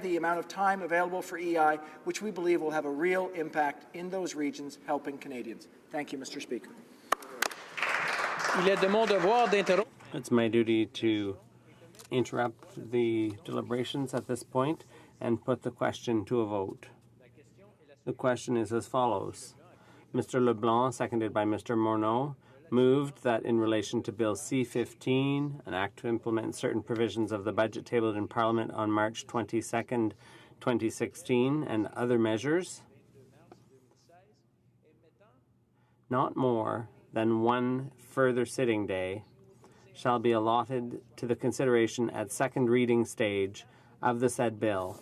M: the amount of time available for EI, which we believe will have a real impact in those regions, helping Canadians. Thank you, Mr. Speaker.
D: It's my duty to interrupt the deliberations at this point and put the question to a vote. The question is as follows. Mr. LeBlanc, seconded by Mr. Morneau, moved that in relation to Bill C-15, an act to implement certain provisions of the budget tabled in Parliament on March 22nd, 2016, and other measures, not more than one further sitting day shall be allotted to the consideration at second reading stage of the said bill.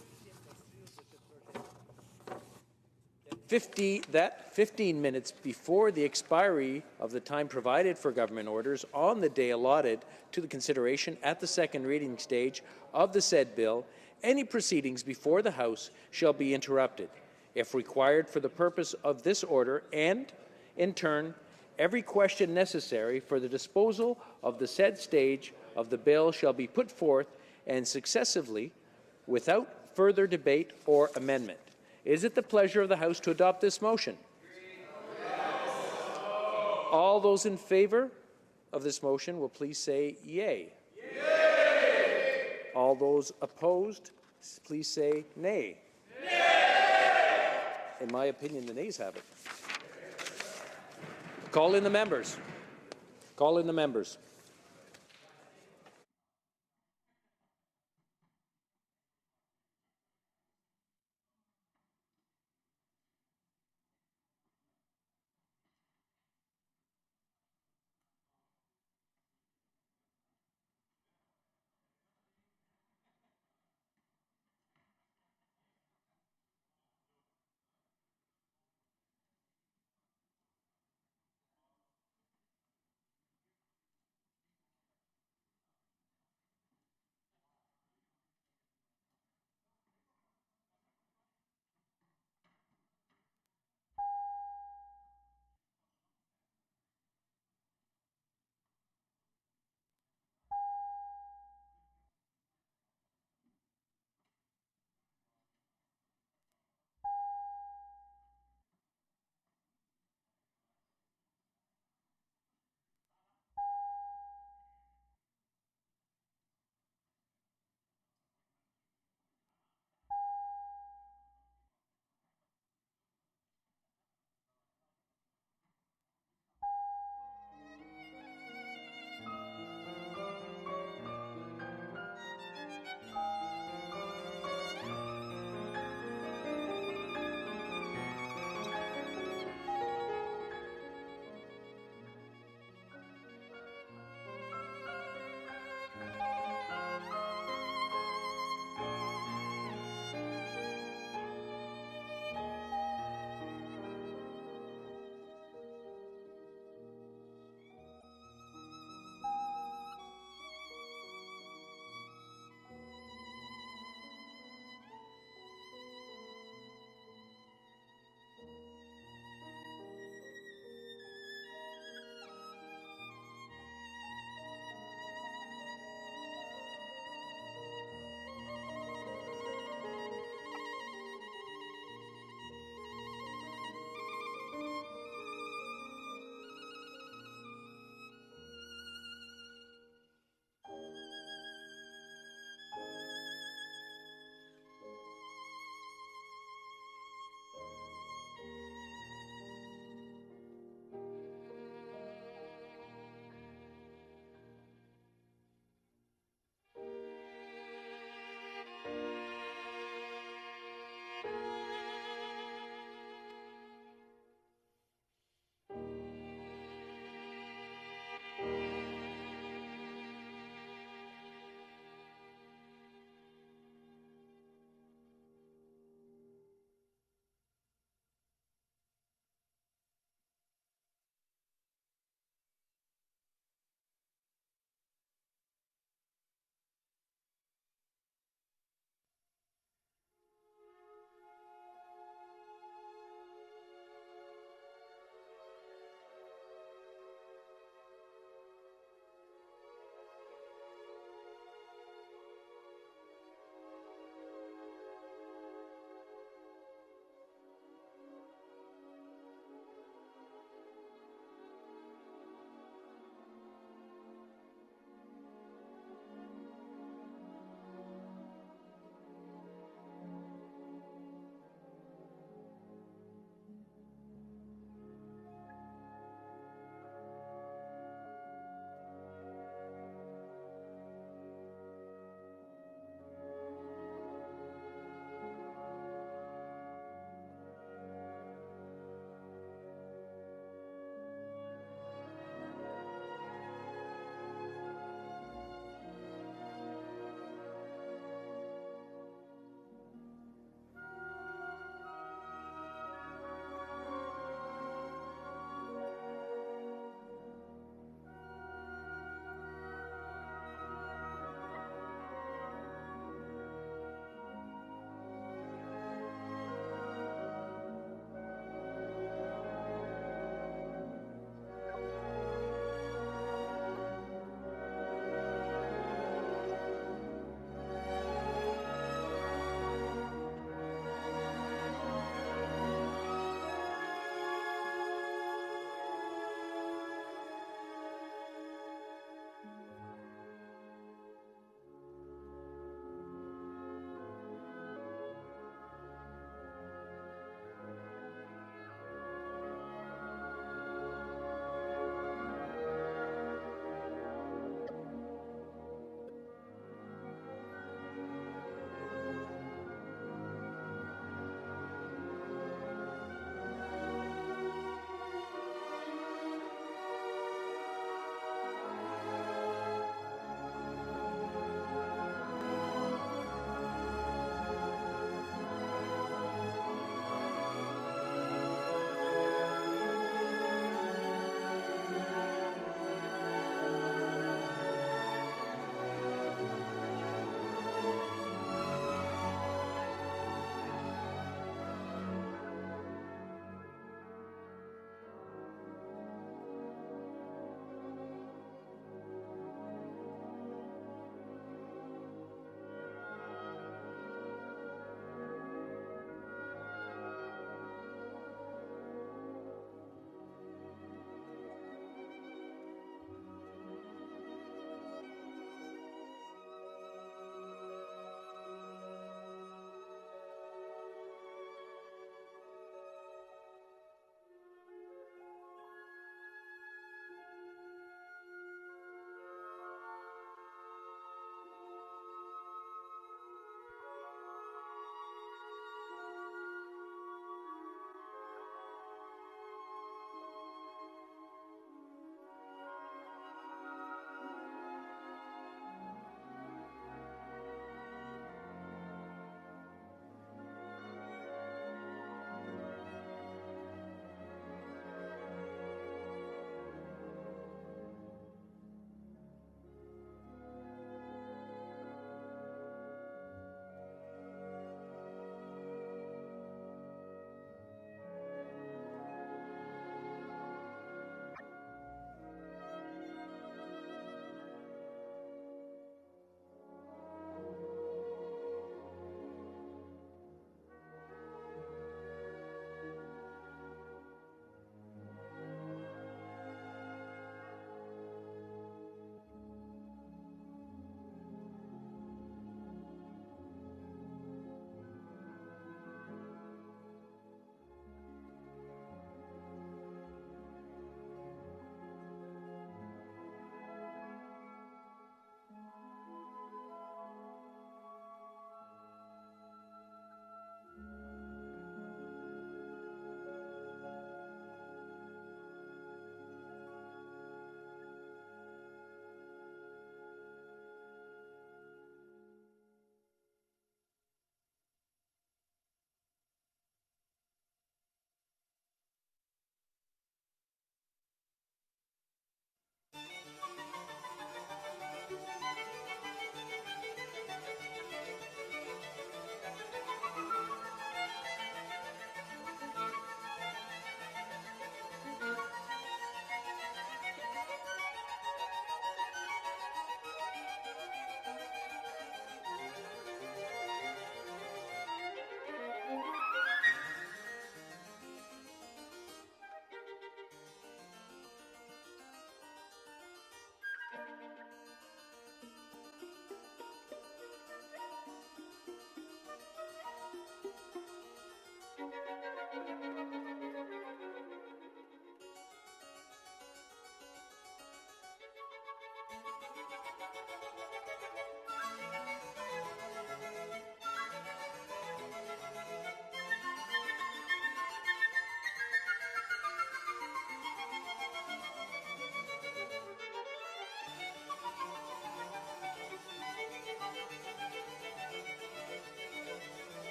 L: 15 minutes before the expiry of the time provided for government orders on the day allotted to the consideration at the second reading stage of the said bill, any proceedings before the House shall be interrupted, if required for the purpose of this order, and, in turn, every question necessary for the disposal of the said stage of the bill shall be put forth and successively without further debate or amendment. Is it the pleasure of the House to adopt this motion? Yes. All those in favour of this motion will please say yea. Yay. All those opposed, please say nay. Nay. In my opinion, the nays have it. Call in the members. Call in the members.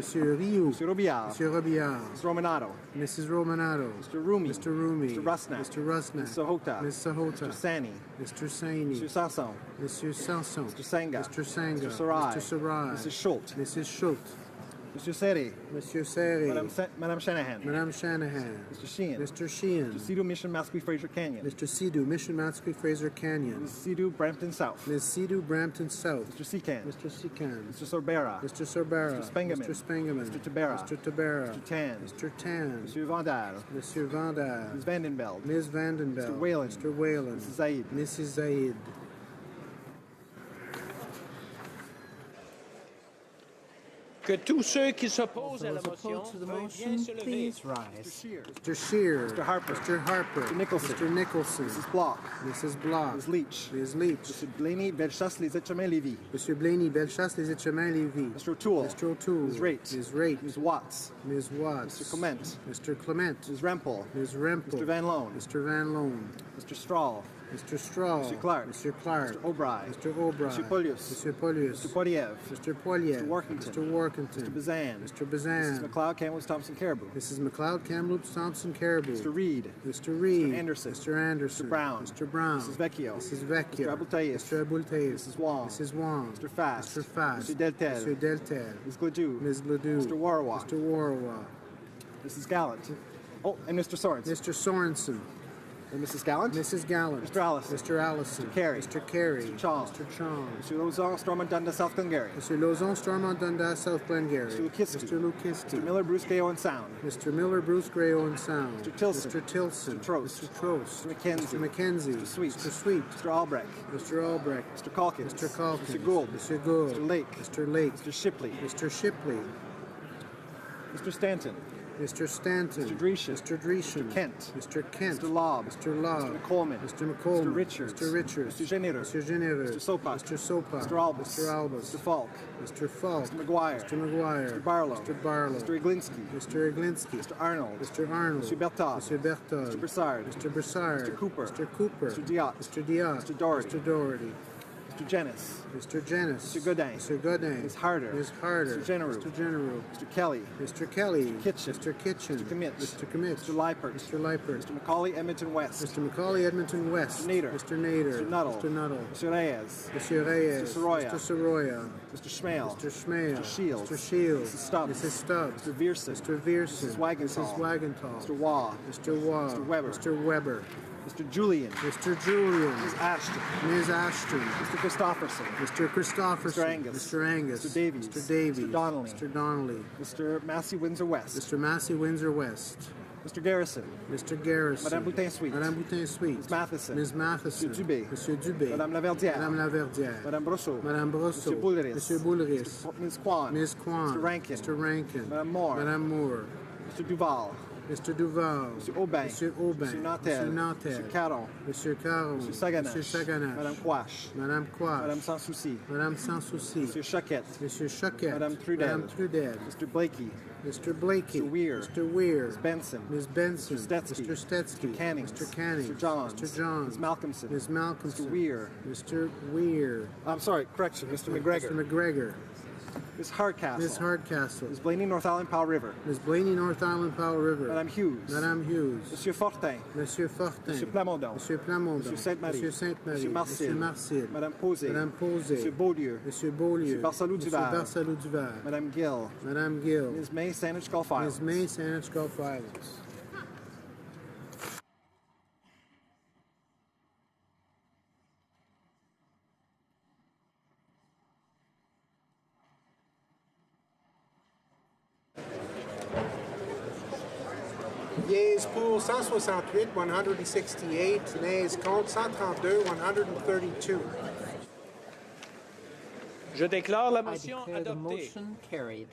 V: Monsieur Rioux.
E: Monsieur Robillard.
V: Monsieur Robillard.
E: Mrs. Romanado.
V: Mrs. Romanado.
E: Mr. Rumi.
V: Mr. Rumi.
E: Mr. Rusnak.
V: Mr. Rusnak.
E: Ms. Sahota.
V: Ms. Sahota.
E: Mr. Sani.
V: Mr. Saini.
E: Monsieur Sanson.
V: Monsieur Sanson.
E: Mr. Senga.
V: Mr. Sanga.
E: Mr. Sarai.
V: Mr. Sarai.
E: Mrs. Schultz.
V: Mrs. Schultz.
E: Monsieur Seri.
V: Monsieur Seri.
E: Madame Shanahan.
V: Madame Shanahan.
E: Mr. Sheehan.
V: Mr. Sheehan.
E: Mr. Sidhu Mission Mascui Fraser Canyon.
V: Mr. Sidhu, Mission Matsqui Fraser Canyon.
E: Ms. Sidhu Brampton South.
V: Ms. Sidhu, Brampton South.
E: Mr. Secan.
V: Mr. Secan.
E: Mr. Sorbera.
V: Mr. Sorbera.
E: Mr. Spengeman.
V: Mr. Spengeman.
E: Mr. Tabera.
V: Mr. Tabera.
E: Mr. Tan.
V: Mr. Tan.
E: Monsieur Vandal.
V: Monsieur Vandal.
E: Ms. Vandenbeld.
V: Ms. Vandenbeld.
E: Mr. Whalen.
V: Mr. Whalen.
E: Mrs. Zaid.
V: Mrs. Zaid.
L: Que tous ceux qui s'opposent à
V: Those
L: la motion
V: opposed to the
L: veuillent
V: motion,
L: bien se lever.
V: please rise.
E: Shear.
V: Mr. Shear.
E: Mr. Harper.
V: Mr. Harper.
E: Mr. Nicholson.
V: Mr. Nicholson.
E: Mrs. Block.
V: Mrs. Block.
E: Ms. Leach.
V: Ms. Leach.
E: Mr. Blaney, Bellechasse, Les Etchemins, Lévis.
V: Monsieur Blaney, Bellechasse, Les Etchemins, Lévis.
E: Mr. O'Toole.
V: Mr. O'Toole.
E: Ms. Raitt.
V: Ms. Raitt.
E: Ms. Watts.
V: Ms. Watts.
E: Mr. Clement.
V: Mr. Clement.
E: Ms. Rempel.
V: Ms. Rempel.
E: Mr. Van Loan.
V: Mr. Van Loan.
E: Mr. Strahl.
V: Mr. Straw.
E: Mr. Clark.
V: Mr. Clark.
E: Mr. O'Brien.
V: Mr. O'Brien.
E: Mr. Polius.
V: Mr. Polius.
E: Mr. Poiliev.
V: Mr. Poiliev.
E: Mr. Workington.
V: Mr. Workington.
E: Mr. Bazan.
V: Mr. Bazan.
E: Mrs. McLeod, Kamloops, Thompson, Caribou.
V: Mrs. McLeod, Kamloops, Thompson, Caribou.
E: Mr. Reed.
V: Mr. Reed.
E: Mr. Anderson.
V: Mr. Anderson.
E: Mr. Brown.
V: Mr. Brown.
E: Mrs. Vecchio.
V: Mrs. Vecchio.
E: Mr. Abultaïf.
V: Mr. Abultaïf.
E: Mrs. Wong.
V: Mrs. Wong.
E: Mr. Fast.
V: Mr. Fast.
E: Mr. Deltel.
V: Mr. Deltel.
E: Ms. Gledoux.
V: Ms. Gledoux.
E: Mr. Warwa.
V: Mr. Warwa.
E: Mrs. Gallant. Oh, and Mr. Sorensen.
V: Mr. Sorensen.
E: And Mrs. Gallant.
V: Mrs. Gallant.
E: Mr. Allison.
V: Mr. Allison.
E: Mr. Carey.
V: Mr. Carey.
E: Mr. Chong.
V: Mr. Chong.
E: Mr. Lozon, Stormont, Dundas, South Glengarry.
V: Mr. Lozon, Stormont, Dundas, South Glengarry.
E: Mr. Lukiski.
V: Mr. Lukiski.
E: Mr. Miller, Bruce, Gayo, and Sound.
V: Mr. Miller, Bruce Gray, Owen Sound.
E: Mr. Tilson.
V: Mr. Tilson.
E: Mr. Trost.
V: Mr. Trost.
E: Mr. McKenzie.
V: Mr. McKenzie.
E: Mr. Sweet.
V: Mr. Sweet.
E: Mr. Albrecht.
V: Mr. Albrecht.
E: Mr. Calkins.
V: Mr. Calkins.
E: Mr. Gould.
V: Mr. Gould.
E: Mr. Lake.
V: Mr. Lake.
E: Mr. Shipley.
V: Mr. Shipley.
E: Mr. Stanton.
V: Mr. Stanton.
E: Mr. Dreeshen.
V: Mr. Dreeshen.
E: Mr. Kent.
V: Mr. Kent.
E: Mr. Lobb.
V: Mr. Lobb.
E: Mr. McColman.
V: Mr. McColman.
E: Mr. Richards.
V: Mr. Richards.
E: Mr. Genereux.
V: Mr. Genereux.
E: Mr. Sopak.
V: Mr. Sopak.
E: Mr. Albus.
V: Mr. Albus.
E: Mr. Falk.
V: Mr. Falk.
E: Mr. McGuire.
V: Mr. McGuire.
E: Mr. Barlow.
V: Mr. Barlow.
E: Mr. Iglinski.
V: Mr. Iglinski.
E: Mr. Arnold.
V: Mr. Arnold.
E: Mr. Berthaud.
V: Mr. Berthaud.
E: Mr. Broussard.
V: Mr. Broussard.
E: Mr. Cooper.
V: Mr. Cooper.
E: Mr. Diot.
V: Mr. Diot.
E: Mr. Doherty.
V: Mr. Doherty.
E: Mr. Jennis.
V: Mr. Jennis.
E: Mr. Godin.
V: Mr. Godin.
E: Ms. Harder.
V: Ms. Harder.
E: Mr. Genereux.
V: Mr. Genereux.
E: Mr. Kelly.
V: Mr. Kelly.
E: Mr. Kitchen.
V: Mr. Kitchen.
E: Mr. Commit.
V: Mr. Commit.
E: Mr. Leipert.
V: Mr. Leipert.
E: Mr. Macaulay, Edmonton West.
V: Mr. Macaulay, Edmonton West.
E: Mr. Nader.
V: Mr. Nader.
E: Mr. Nuttall.
V: Mr. Nuttall.
E: Mr. Reyes.
V: Mr. Reyes.
E: Mr. Soroya.
V: Mr. Soroya.
E: Mr. Schmale.
V: Mr. Schmale.
E: Mr. Shields.
V: Mr. Shields.
E: Mrs. Stubbs.
V: Mrs. Stubbs.
E: Mr. Vierson.
V: Mr. Vierson.
E: Mrs. Wagenthal.
V: Mrs. Wagenthal.
E: Mr. Waugh.
V: Mr. Waugh.
E: Mr. Weber.
V: Mr. Weber.
E: Mr. Julian.
V: Mr. Julian.
E: Ms. Ashton.
V: Ms. Ashton.
E: Mr. Christopherson.
V: Mr. Christopherson.
E: Mr. Angus.
V: Mr. Angus.
E: Mr. Davies.
V: Mr. Davies.
E: Mr. Donnelly.
V: Mr. Donnelly.
E: Mr. Massey, Windsor West.
V: Mr. Massey, Windsor West.
E: Mr. Garrison.
V: Mr. Garrison.
E: Madame Boutin-Sweet.
V: Madame Boutin-Sweet.
E: Ms. Matheson.
V: Ms. Matheson.
E: Monsieur Dubé.
V: Monsieur Dubé.
E: Madame Laverdière.
V: Madame Laverdière.
E: Madame Brosseau.
V: Madame Brosseau.
E: Monsieur Boulris.
V: Monsieur Boulris.
E: Ms. Kwan.
V: Ms. Kwan.
E: Mr. Rankin.
V: Mr. Rankin.
E: Madame Moore.
V: Madame Moore.
E: Mr. Duval.
V: Mr. Duval.
E: Monsieur Aubin.
V: Monsieur Aubin.
E: Monsieur Nantel.
V: Monsieur Nantel.
E: Monsieur Caron.
V: Monsieur Caron.
E: Monsieur Saganache.
V: Monsieur Saganache.
E: Madame Quash.
V: Madame Quash.
E: Madame Sans Souci.
V: Madame Sans Souci.
E: Monsieur Choquette.
V: Monsieur Choquette.
E: Madame Trudel.
V: Madame Trudel.
E: Mr. Blakey.
V: Mr. Blakey.
E: Mr. Weir.
V: Mr. Weir.
E: Ms. Benson.
V: Ms. Benson.
E: Mr. Stetsky.
V: Mr. Stetsky.
E: Mr. Canning.
V: Mr. Canning.
E: Mr. Johns.
V: Mr. Johns.
E: Ms. Malcolmson.
V: Ms. Malcolmson.
E: Mr. Weir.
V: Mr. Weir.
E: I'm sorry, correction, Mr. McGregor.
V: Mr. McGregor.
E: Ms. Hardcastle.
V: Ms. Hardcastle.
E: Ms. Blaney, North Island, Powell River.
V: Ms. Blaney, North Island, Powell River.
E: Madame Hughes.
V: Madame Hughes.
E: Monsieur Fortin.
V: Monsieur Fortin.
E: Monsieur Plamondon.
V: Monsieur Plamondon.
E: Monsieur Sainte-Marie.
V: Monsieur Sainte-Marie.
E: Monsieur Marcil.
V: Monsieur Marcil.
E: Madame Posé.
V: Madame Posé.
E: Monsieur Beaulieu.
V: Monsieur Beaulieu.
E: Monsieur Barsalou-Duval.
V: Monsieur Barsalou-Duval.
E: Madame Gill.
V: Madame Gill.
E: Ms. May, Saanich Gulf Islands.
V: Ms. May, Saanich Gulf Islands. Yeas pour 168, 168. Nays contre 132, 132.
L: Je déclare la
F: I
L: motion
F: declare the
L: adoptée.
F: motion carried.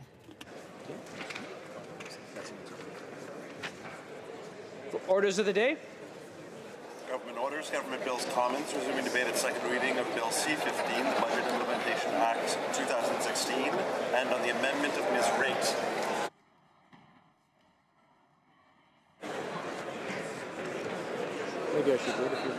L: For orders of the day.
G: Government orders, government bills, comments, resuming debate at second reading of Bill C-15, the Budget Implementation Act 2016, and on the amendment of Ms. Raitt.
A: Maybe I should read a few.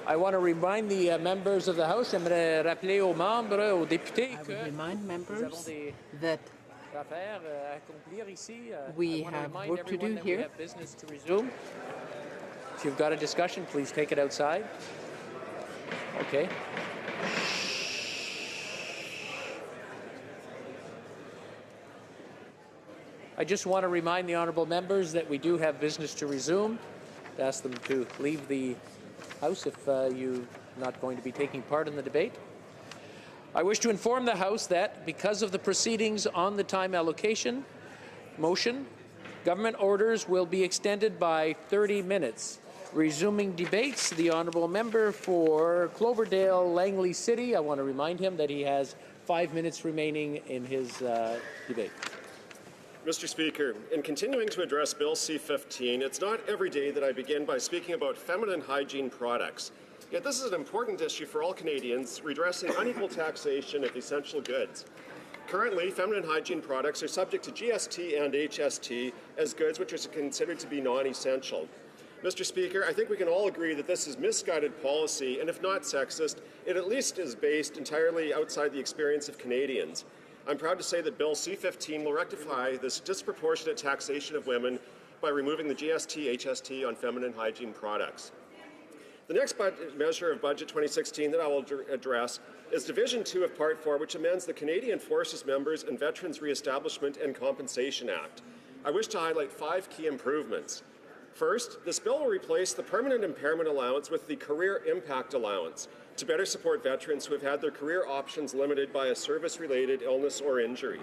L: I want to remind the members of the House, j'aimerais rappeler aux membres, aux députés que
F: remind members
L: nous avons des
F: that
L: affaires à accomplir ici.
F: we
L: I want to
F: have
L: remind
F: work to
L: everyone
F: do
L: that we
F: here.
L: have business to resume. If you've got a discussion, please take it outside. Okay. I just want to remind the honourable members that we do have business to resume. Ask them to leave the House if you're not going to be taking part in the debate. I wish to inform the House that because of the proceedings on the time allocation motion, government orders will be extended by 30 minutes. Resuming debates, the honourable member for Cloverdale Langley City, I want to remind him that he has 5 minutes remaining in his debate.
H: Mr. Speaker, in continuing to address Bill C-15, it's not every day that I begin by speaking about feminine hygiene products. Yet this is an important issue for all Canadians, redressing unequal taxation of essential goods. Currently, feminine hygiene products are subject to GST and HST as goods which are considered to be non-essential. Mr. Speaker, I think we can all agree that this is misguided policy, and if not sexist, it at least is based entirely outside the experience of Canadians. I'm proud to say that Bill C-15 will rectify this disproportionate taxation of women by removing the GST/HST on feminine hygiene products. The next measure of Budget 2016 that I will address is Division 2 of Part 4, which amends the Canadian Forces Members and Veterans Re-establishment and Compensation Act. I wish to highlight 5 key improvements. First, this bill will replace the permanent impairment allowance with the career impact allowance to better support veterans who have had their career options limited by a service-related illness or injury.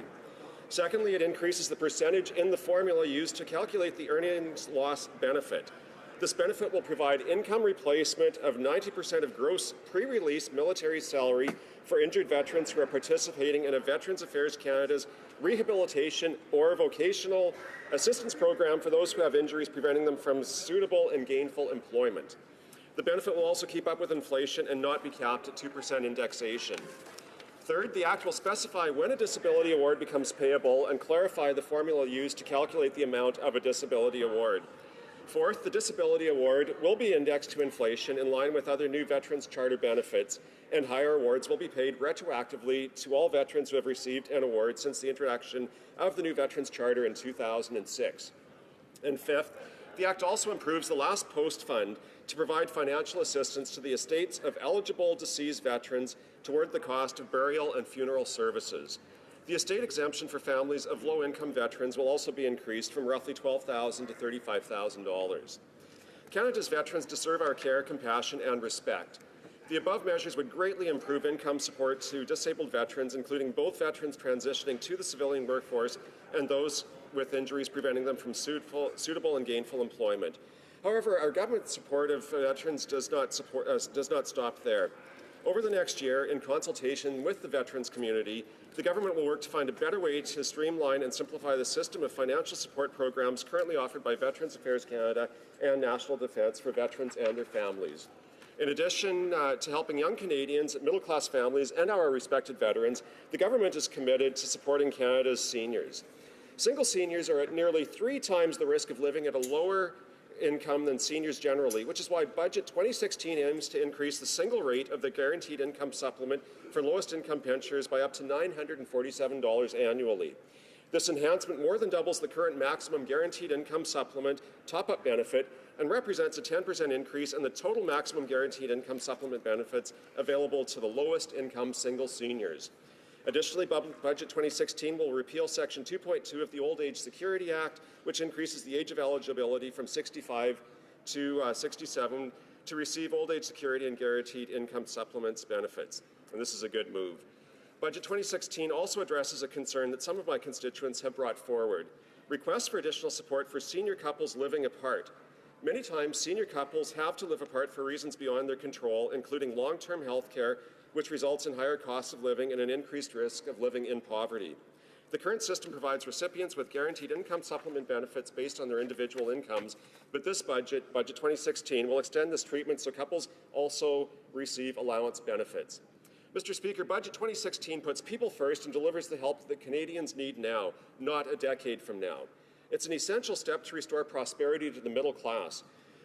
H: Secondly, it increases the percentage in the formula used to calculate the earnings loss benefit. This benefit will provide income replacement of 90% of gross pre-release military salary for injured veterans who are participating in a Veterans Affairs Canada's rehabilitation or vocational assistance program for those who have injuries preventing them from suitable and gainful employment. The benefit will also keep up with inflation and not be capped at 2% indexation. Third, the Act will specify when a disability award becomes payable and clarify the formula used to calculate the amount of a disability award. Fourth, the disability award will be indexed to inflation in line with other new Veterans Charter benefits, and higher awards will be paid retroactively to all veterans who have received an award since the introduction of the new Veterans Charter in 2006. And fifth, the Act also improves the Last Post Fund to provide financial assistance to the estates of eligible deceased veterans toward the cost of burial and funeral services. The estate exemption for families of low-income veterans will also be increased from roughly $12,000 to $35,000. Canada's veterans deserve our care, compassion, and respect. The above measures would greatly improve income support to disabled veterans, including both veterans transitioning to the civilian workforce and those with injuries preventing them from suitable and gainful employment. However, our government support of veterans does not stop there. Over the next year, in consultation with the veterans community, the government will work to find a better way to streamline and simplify the system of financial support programs currently offered by Veterans Affairs Canada and National Defence for veterans and their families. In addition to helping young Canadians, middle-class families, and our respected veterans, the government is committed to supporting Canada's seniors. Single seniors are at nearly 3 times the risk of living at a lower income than seniors generally, which is why Budget 2016 aims to increase the single rate of the guaranteed income supplement for lowest income pensioners by up to $947 annually. This enhancement more than doubles the current maximum guaranteed income supplement top-up benefit and represents a 10% increase in the total maximum guaranteed income supplement benefits available to the lowest income single seniors. Additionally, Budget 2016 will repeal Section 2.2 of the Old Age Security Act, which increases the age of eligibility from 65 to 67 to receive old age security and guaranteed income supplements benefits. And this is a good move. Budget 2016 also addresses a concern that some of my constituents have brought forward: requests for additional support for senior couples living apart. Many times, senior couples have to live apart for reasons beyond their control, including long-term health care, which results in higher costs of living and an increased risk of living in poverty. The current system provides recipients with guaranteed income supplement benefits based on their individual incomes, but this budget, Budget 2016, will extend this treatment so couples also receive allowance benefits. Mr. Speaker, Budget 2016 puts people first and delivers the help that Canadians need now, not a decade from now. It's an essential step to restore prosperity to the middle class.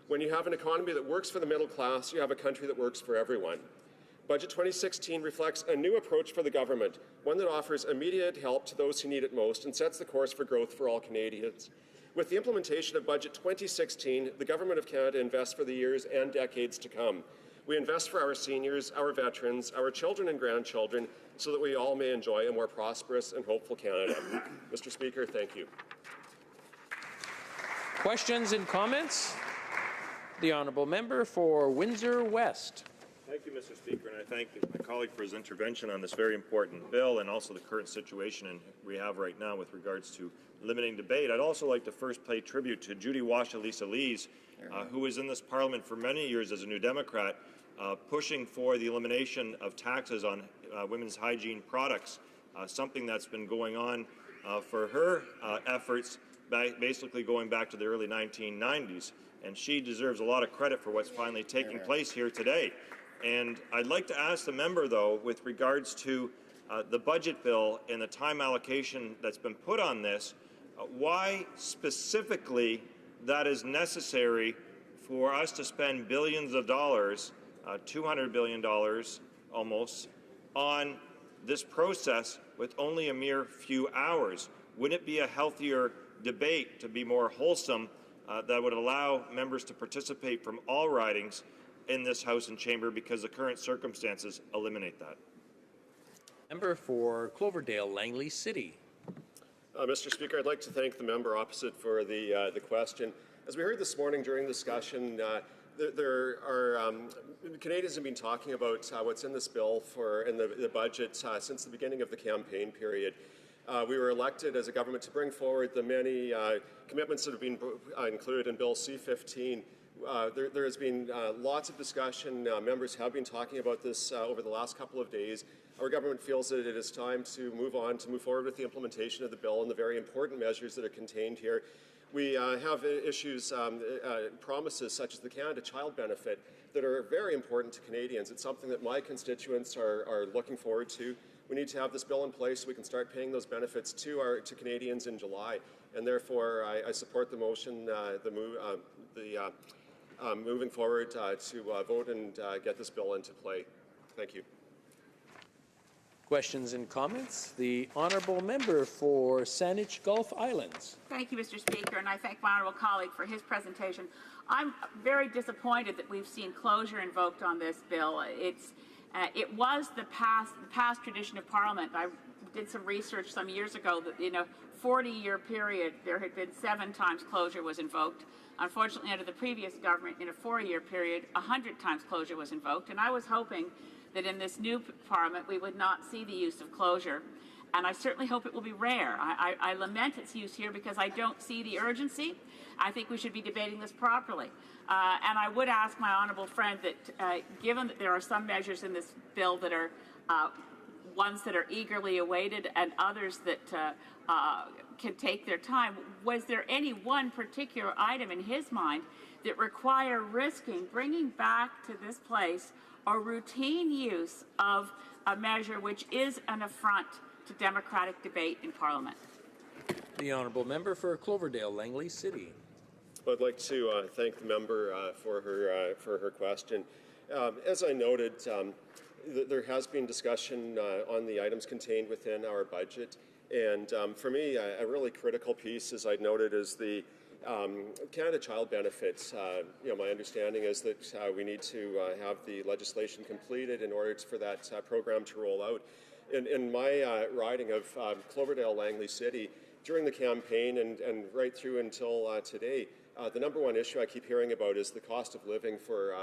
H: When you have an economy that works for the middle class, you have a country that works for everyone. Budget 2016 reflects a new approach for the government, one that offers immediate help to those who need it most and sets the course for growth for all Canadians. With the implementation of Budget 2016, the Government of Canada invests for the years and decades to come. We invest for our seniors, our veterans, our children and grandchildren, so that we all may enjoy a more prosperous and hopeful Canada. Mr. Speaker, thank you.
L: Questions and comments? The honourable member for Windsor West.
P: Thank you, Mr. Speaker, and I thank my colleague for his intervention on this very important bill and also the current situation we have right now with regards to limiting debate. I'd also like to first pay tribute to Judy Washa-Lisa Lees, who was in this Parliament for many years as a New Democrat, pushing for the elimination of taxes on women's hygiene products, something that's been going on for her efforts basically going back to the early 1990s. And she deserves a lot of credit for what's finally taking place here today. And I'd like to ask the member, though, with regards to the budget bill and the time allocation that's been put on this, why specifically that is necessary for us to spend billions of dollars, $200 billion almost, on this process with only a mere few hours? Wouldn't it be a healthier debate, to be more wholesome, that would allow members to participate from all ridings in this House and Chamber, because the current circumstances eliminate that?
L: Member for Cloverdale, Langley City.
H: Mr. Speaker, I'd like to thank the member opposite for the question. As we heard this morning during discussion, Canadians have been talking about what's in this bill in the budget since the beginning of the campaign period. We were elected as a government to bring forward the many commitments that have been included in Bill C-15. There has been lots of discussion. Members have been talking about this over the last couple of days. Our government feels that it is time to move forward with the implementation of the bill and the very important measures that are contained here. We have issues, promises such as the Canada Child Benefit that are very important to Canadians. It's something that my constituents are looking forward to. We need to have this bill in place so we can start paying those benefits to Canadians in July. And therefore, I support the motion, moving forward to vote and get this bill into play. Thank you.
L: Questions and comments? The honourable member for Saanich Gulf Islands.
F: Thank you, Mr. Speaker, and I thank my honourable colleague for his presentation. I'm very disappointed that we've seen closure invoked on this bill. It was the past tradition of Parliament. I did some research some years ago that in a 40-year period, there had been 7 times closure was invoked. Unfortunately, under the previous government, in a 4-year period, 100 times closure was invoked. And I was hoping that in this new Parliament, we would not see the use of closure. And I certainly hope it will be rare. I lament its use here because I don't see the urgency. I think we should be debating this properly. And I would ask my honourable friend that, given that there are some measures in this bill that are ones that are eagerly awaited and others that can take their time, was there any one particular item in his mind that require bringing back to this place a routine use of a measure which is an affront to democratic debate in Parliament?
L: The honourable member for Cloverdale, Langley City.
H: I'd like to thank the member for her question. As I noted, there has been discussion on the items contained within our budget, and for me, a really critical piece, as I noted, is the Canada Child Benefits. My understanding is that we need to have the legislation completed in order for that program to roll out. In my riding of Cloverdale, Langley City, during the campaign and right through until today, the number one issue I keep hearing about is the cost of living for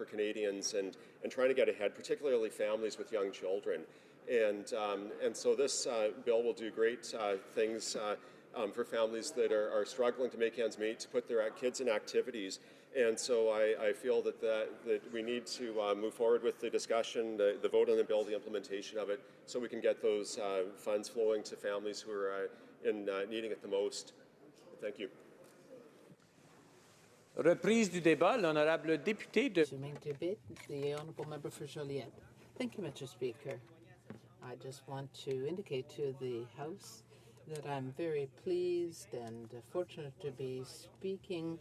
H: Canadians and trying to get ahead, particularly families with young children. And so this bill will do great things for families that are struggling to make ends meet, to put their kids in activities. And so I feel that we need to move forward with the discussion, the vote on the bill, the implementation of it, so we can get those funds flowing to families who are needing it the most. Thank you.
L: Reprise du débat, l'honorable député de...
I: The honourable member for Joliette. Thank you, Mr. Speaker. I just want to indicate to the House that I'm very pleased and fortunate to be speaking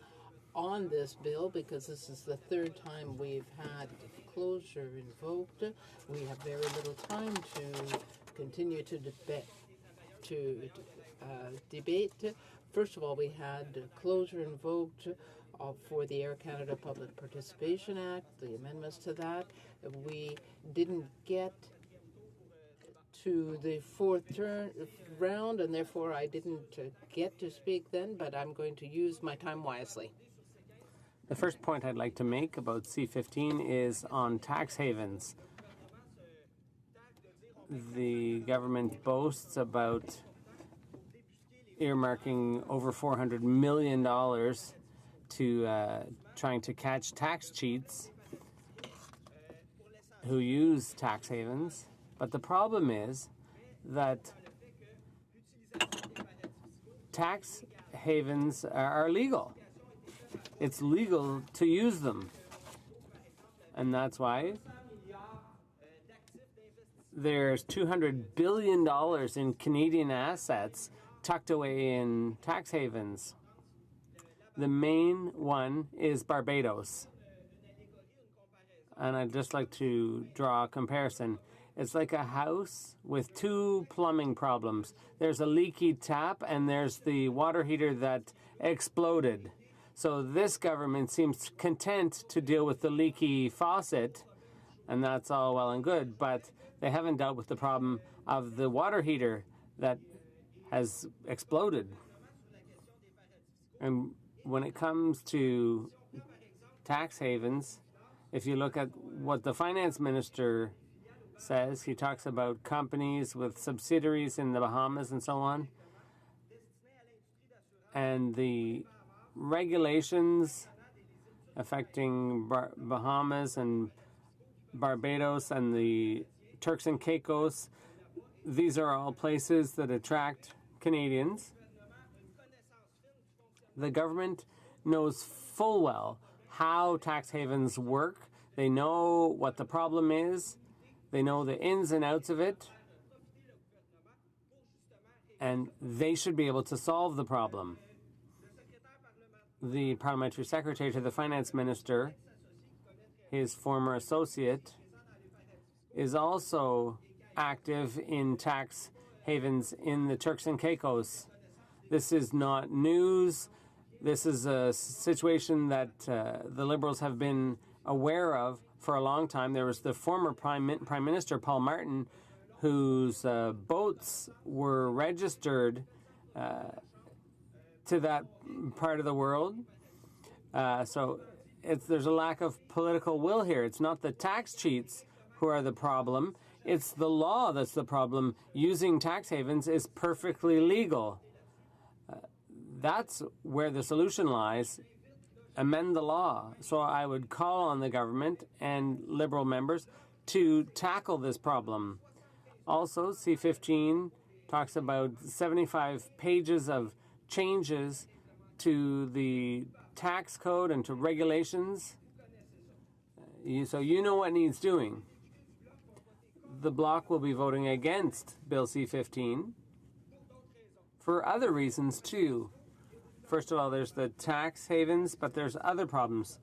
I: on this bill because this is the third time we've had closure invoked. We have very little time to continue to debate. First of all, we had closure invoked for the Air Canada Public Participation Act, the amendments to that. We didn't get to the fourth round, and therefore I didn't get to speak then, but I'm going to use my time wisely.
D: The first point I'd like to make about C-15 is on tax havens. The government boasts about earmarking over $400 million to trying to catch tax cheats who use tax havens. But the problem is that tax havens are legal. It's legal to use them. And that's why there's $200 billion in Canadian assets tucked away in tax havens. The main one is Barbados. And I'd just like to draw a comparison. It's like a house with two plumbing problems. There's a leaky tap and there's the water heater that exploded. So this government seems content to deal with the leaky faucet, and that's all well and good, but they haven't dealt with the problem of the water heater that has exploded. And when it comes to tax havens, if you look at what the finance minister says, he talks about companies with subsidiaries in the Bahamas and so on. And the regulations affecting Bahamas and Barbados and the Turks and Caicos, these are all places that attract Canadians. The government knows full well how tax havens work. They know what the problem is. They know the ins and outs of it. And they should be able to solve the problem. The parliamentary secretary to the finance minister, his former associate, is also active in tax havens in the Turks and Caicos. This is not news. This is a situation that the Liberals have been aware of for a long time. There was the former Prime Minister, Paul Martin, whose boats were registered to that part of the world. So there's a lack of political will here. It's not the tax cheats who are the problem. It's the law that's the problem. Using tax havens is perfectly legal. That's where the solution lies. Amend the law. So I would call on the government and Liberal members to tackle this problem. Also, C-15 talks about 75 pages of changes to the tax code and to regulations. So you know what needs doing. The Bloc will be voting against Bill C-15 for other reasons, too. First of all, there's the tax havens, but there's other problems.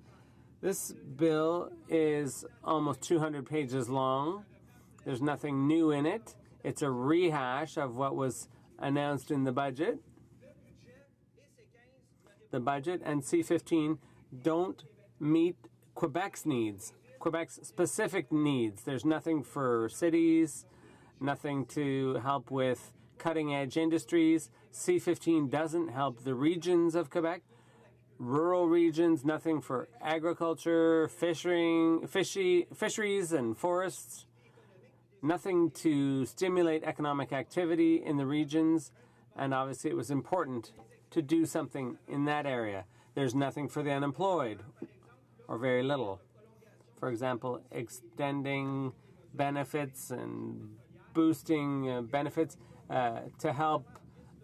D: This bill is almost 200 pages long. There's nothing new in it. It's a rehash of what was announced in the budget. The budget and C-15 don't meet Quebec's needs, Quebec's specific needs. There's nothing for cities, nothing to help with cutting-edge industries. C-15 doesn't help the regions of Quebec, rural regions, nothing for agriculture, fisheries and forests, nothing to stimulate economic activity in the regions, and obviously it was important to do something in that area. There's nothing for the unemployed, or very little. For example, extending benefits and boosting benefits to help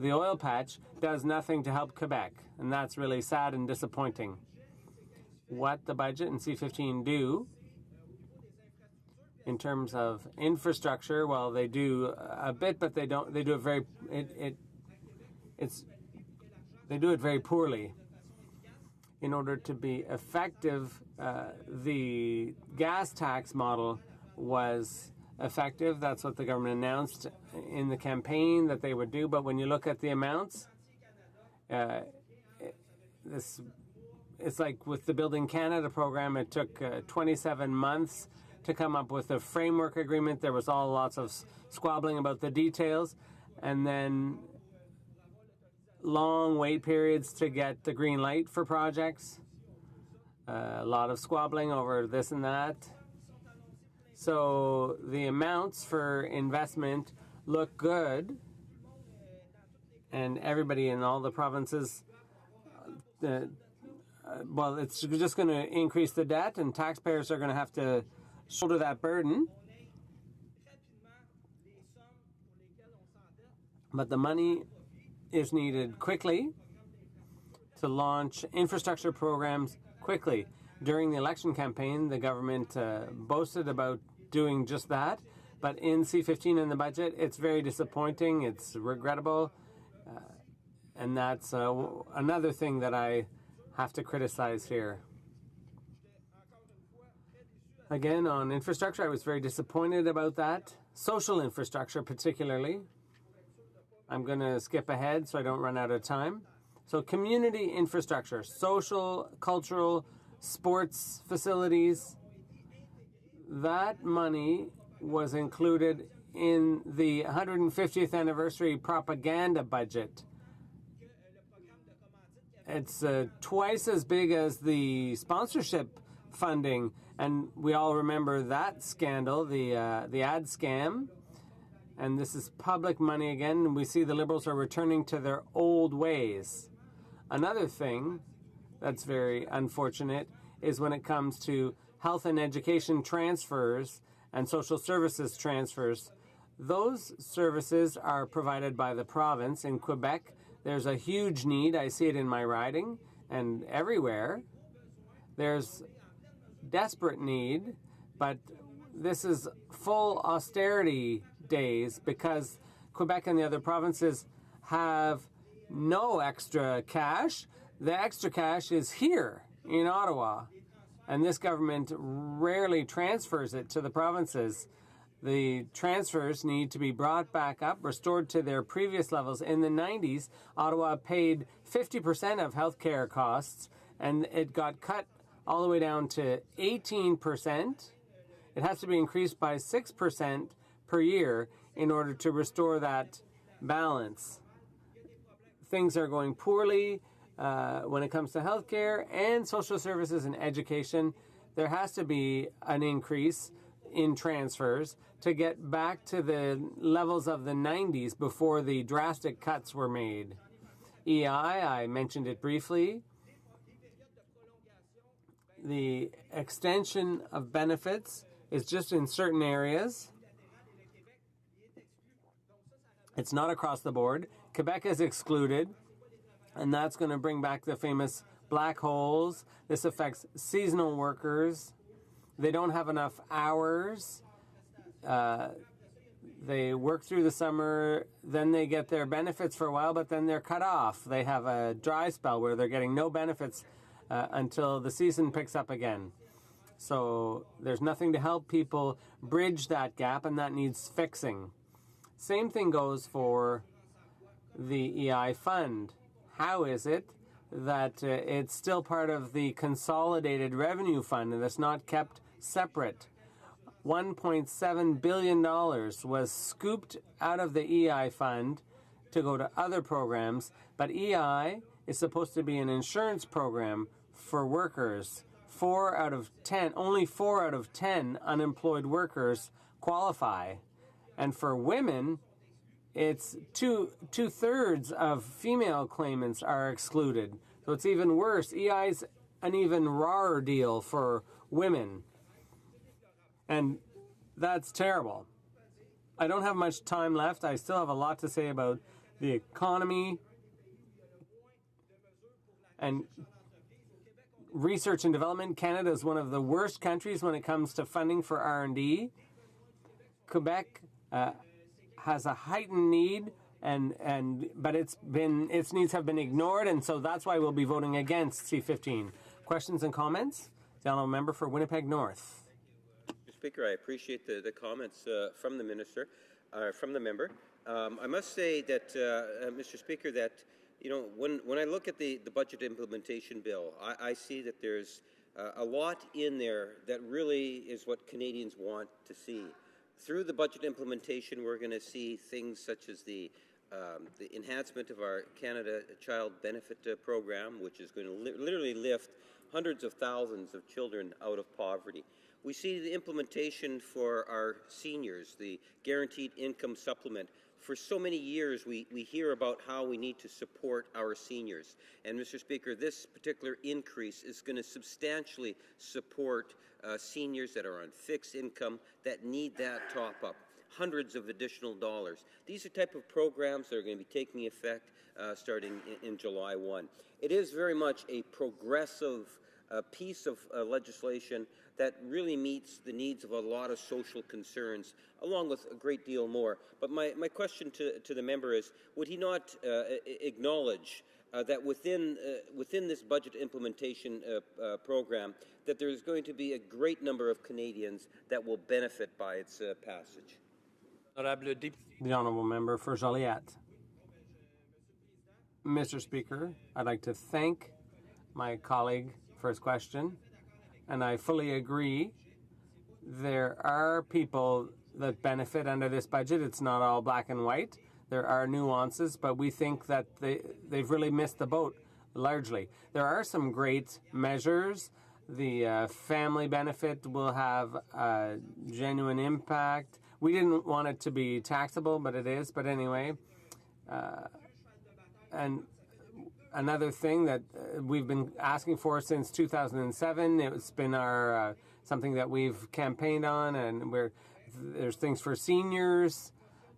D: the oil patch does nothing to help Quebec, and that's really sad and disappointing. What the budget and C-15 do in terms of infrastructure, well, they do a bit, but they don't. They do it very. They do it very poorly. in order to be effective, the gas tax model was effective. That's what the government announced in the campaign that they would do. But when you look at the amounts, it's like with the Building Canada program, it took 27 months to come up with a framework agreement. There was lots of squabbling about the details, and then long wait periods to get the green light for projects. A lot of squabbling over this and that. So the amounts for investment look good, and everybody in all the provinces, well, it's just going to increase the debt, and taxpayers are going to have to shoulder that burden. But the money is needed quickly to launch infrastructure programs quickly. During the election campaign, the government boasted about doing just that. But in C-15 in the budget, it's very disappointing. It's regrettable. And that's another thing that I have to criticize here. Again, on infrastructure, I was very disappointed about that. Social infrastructure, particularly. I'm going to skip ahead so I don't run out of time. So community infrastructure, social, cultural, sports facilities, that money was included in the 150th anniversary propaganda budget. It's twice as big as the sponsorship funding, and we all remember that scandal, the ad scam. And this is public money again, and we see the Liberals are returning to their old ways. Another thing that's very unfortunate is when it comes to health and education transfers and social services transfers. Those services are provided by the province. In Quebec, there's a huge need. I see it in my riding and everywhere. There's desperate need, but this is full austerity days because Quebec and the other provinces have no extra cash. The extra cash is here in Ottawa, and this government rarely transfers it to the provinces. The transfers need to be brought back up, restored to their previous levels. In the 90s, Ottawa paid 50% of healthcare costs, and it got cut all the way down to 18%. It has to be increased by 6% per year in order to restore that balance. Things are going poorly when it comes to healthcare and social services and education. There has to be an increase in transfers to get back to the levels of the 90s before the drastic cuts were made. EI, I mentioned it briefly. The extension of benefits is just in certain areas. It's not across the board. Quebec is excluded, and that's going to bring back the famous black holes. This affects seasonal workers. They don't have enough hours. They work through the summer, then they get their benefits for a while, but then they're cut off. They have a dry spell where they're getting no benefits until the season picks up again. So there's nothing to help people bridge that gap, and that needs fixing. Same thing goes for the EI fund. How is it that it's still part of the consolidated revenue fund and it's not kept separate? $1.7 billion was scooped out of the EI fund to go to other programs, but EI is supposed to be an insurance program for workers. Only 4 out of 10 unemployed workers qualify. And for women, it's two-thirds of female claimants are excluded. So it's even worse. EI's an even rawer deal for women. And that's terrible. I don't have much time left. I still have a lot to say about the economy and research and development. Canada is one of the worst countries when it comes to funding for R&D. Quebec has a heightened need but its needs have been ignored, and so that's why we'll be voting against C-15. Questions and comments? The honourable member for Winnipeg North.
J: Mr. Speaker, I appreciate the comments from the minister, from the member. I must say that, Mr. Speaker, that when I look at the budget implementation bill, I see that there's a lot in there that really is what Canadians want to see. Through the budget implementation, we're going to see things such as the enhancement of our Canada Child Benefit Program, which is going to literally lift hundreds of thousands of children out of poverty. We see the implementation for our seniors, the Guaranteed Income Supplement. For so many years, we hear about how we need to support our seniors. And, Mr. Speaker, this particular increase is going to substantially support seniors that are on fixed income that need that top-up. Hundreds of additional dollars. These are type of programs that are going to be taking effect starting in July 1. It is very much a progressive piece of legislation that really meets the needs of a lot of social concerns, along with a great deal more. But my question to the member is, would he not acknowledge that within this budget implementation program, that there's going to be a great number of Canadians that will benefit by its passage?
D: The honourable member for Joliette. Mr. Speaker, I'd like to thank my colleague for his question, and I fully agree. There are people that benefit under this budget. It's not all black and white. There are nuances, but we think that they've really missed the boat largely. There are some great measures. The family benefit will have a genuine impact. We didn't want it to be taxable, but it is. But anyway, and another thing that we've been asking for since 2007, it's been our something that we've campaigned on, and there's things for seniors.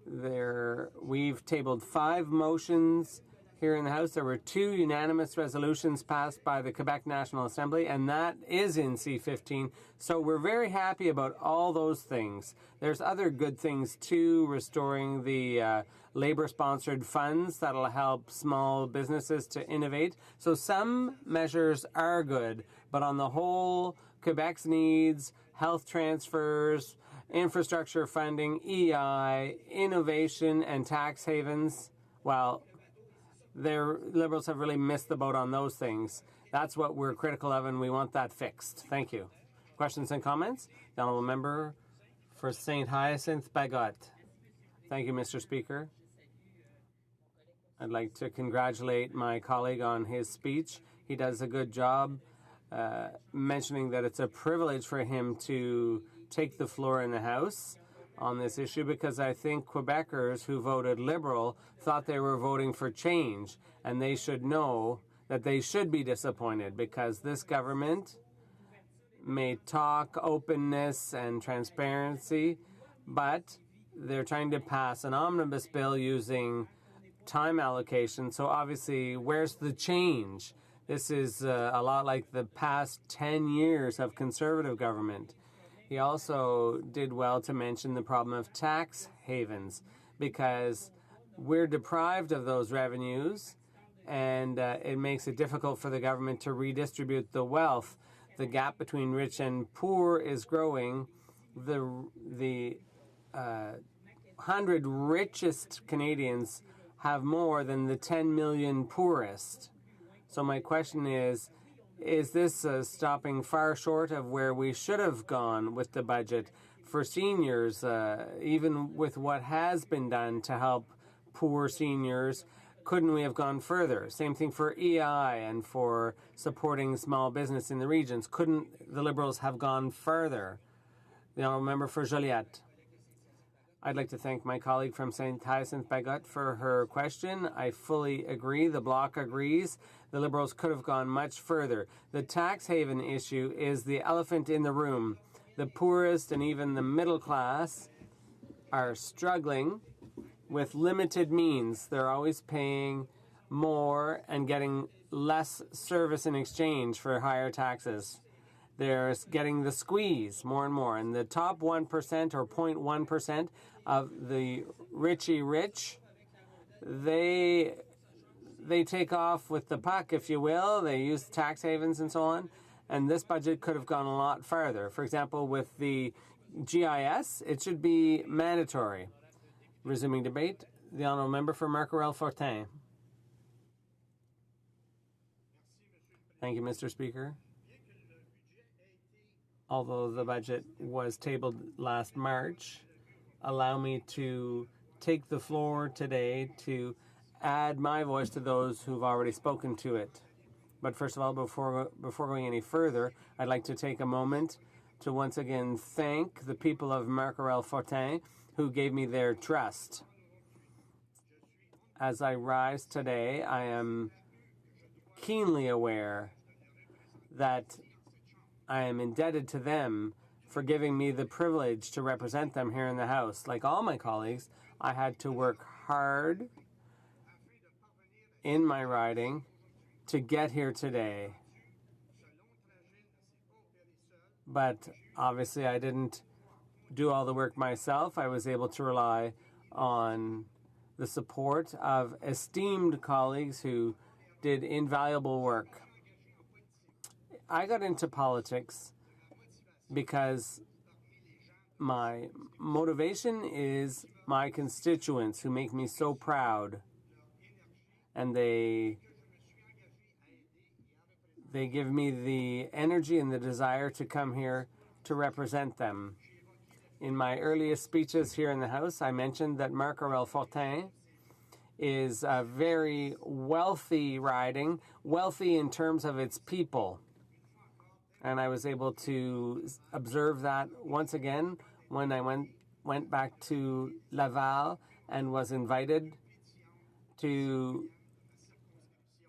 D: We've tabled 5 motions here in the House. There were 2 unanimous resolutions passed by the Quebec National Assembly, and that is in C-15. So we're very happy about all those things. There's other good things too, restoring the labor-sponsored funds that'll help small businesses to innovate. So some measures are good, but on the whole, Quebec's needs, health transfers, infrastructure funding, EI, innovation, and tax havens, well, Liberals have really missed the boat on those things. That's what we're critical of, and we want that fixed. Thank you. Questions and comments? The honourable member for St. Hyacinthe Bagot. Thank you, Mr. Speaker. I'd like to congratulate my colleague on his speech. He does a good job mentioning that it's a privilege for him to take the floor in the House on this issue, because I think Quebecers who voted Liberal thought they were voting for change, and they should know that they should be disappointed, because this government may talk openness and transparency, but they're trying to pass an omnibus bill using time allocation. So obviously, where's the change? This is a lot like the past 10 years of Conservative government. He also did well to mention the problem of tax havens, because we're deprived of those revenues, and it makes it difficult for the government to redistribute the wealth. The gap between rich and poor is growing. The 100 richest Canadians have more than the 10 million poorest. So my question is this stopping far short of where we should have gone with the budget for seniors, even with what has been done to help poor seniors? Couldn't we have gone further? Same thing for EI and for supporting small business in the regions. Couldn't the Liberals have gone further? The honourable member for Joliette. I'd like to thank my colleague from St. Hyacinthe Bagot for her question. I fully agree. The Bloc agrees. The Liberals could have gone much further. The tax haven issue is the elephant in the room. The poorest and even the middle class are struggling with limited means. They're always paying more and getting less service in exchange for higher taxes. They're getting the squeeze more and more. And the top 1% or 0.1% of the richy rich they take off with the puck, if you will. They use tax havens and so on. And this budget could have gone a lot farther. For example, with the GIS, it should be mandatory. Resuming debate, the honourable member for Marc-Aurèle-Fortin. Thank you, Mr. Speaker. Although the budget was tabled last March, allow me to take the floor today to add my voice to those who've already spoken to it. But first of all, before going any further, I'd like to take a moment to once again thank the people of Marc-Aurèle-Fortin who gave me their trust. As I rise today, I am keenly aware that I am indebted to them for giving me the privilege to represent them here in the House. Like all my colleagues, I had to work hard in my riding to get here today. But obviously I didn't do all the work myself. I was able to rely on the support of esteemed colleagues who did invaluable work. I got into politics because my motivation is my constituents who make me so proud. And they give me the energy and the desire to come here to represent them. In my earliest speeches here in the House, I mentioned that Marc-Aurèle-Fortin is a very wealthy riding, wealthy in terms of its people. And I was able to observe that once again when I went back to Laval and was invited to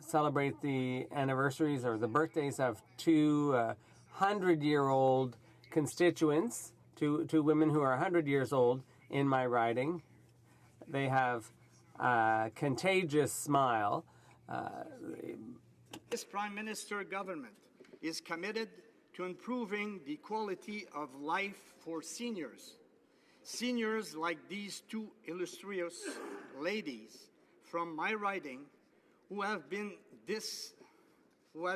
D: celebrate the anniversaries or the birthdays of two 100-year-old constituents, two women who are 100 years old in my riding. They have a contagious smile.
C: This Prime Minister government is committed to improving the quality of life for seniors. Seniors like these two illustrious ladies from my riding who have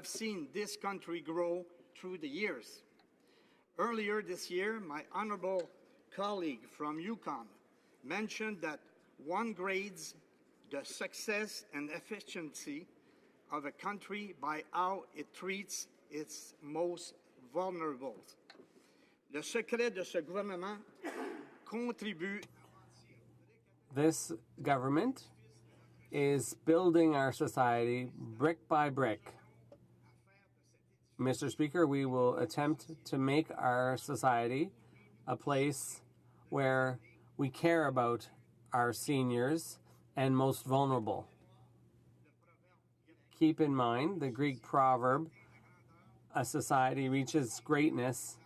C: seen this country grow through the years. Earlier this year, my honorable colleague from Yukon mentioned that one grades the success and efficiency of a country by how it treats its most vulnerable. Le secret de ce gouvernement contribue.
D: This government is building our society brick by brick. Mr. Speaker, we will attempt to make our society a place where we care about our seniors and most vulnerable. Keep in mind the Greek proverb, a society reaches greatness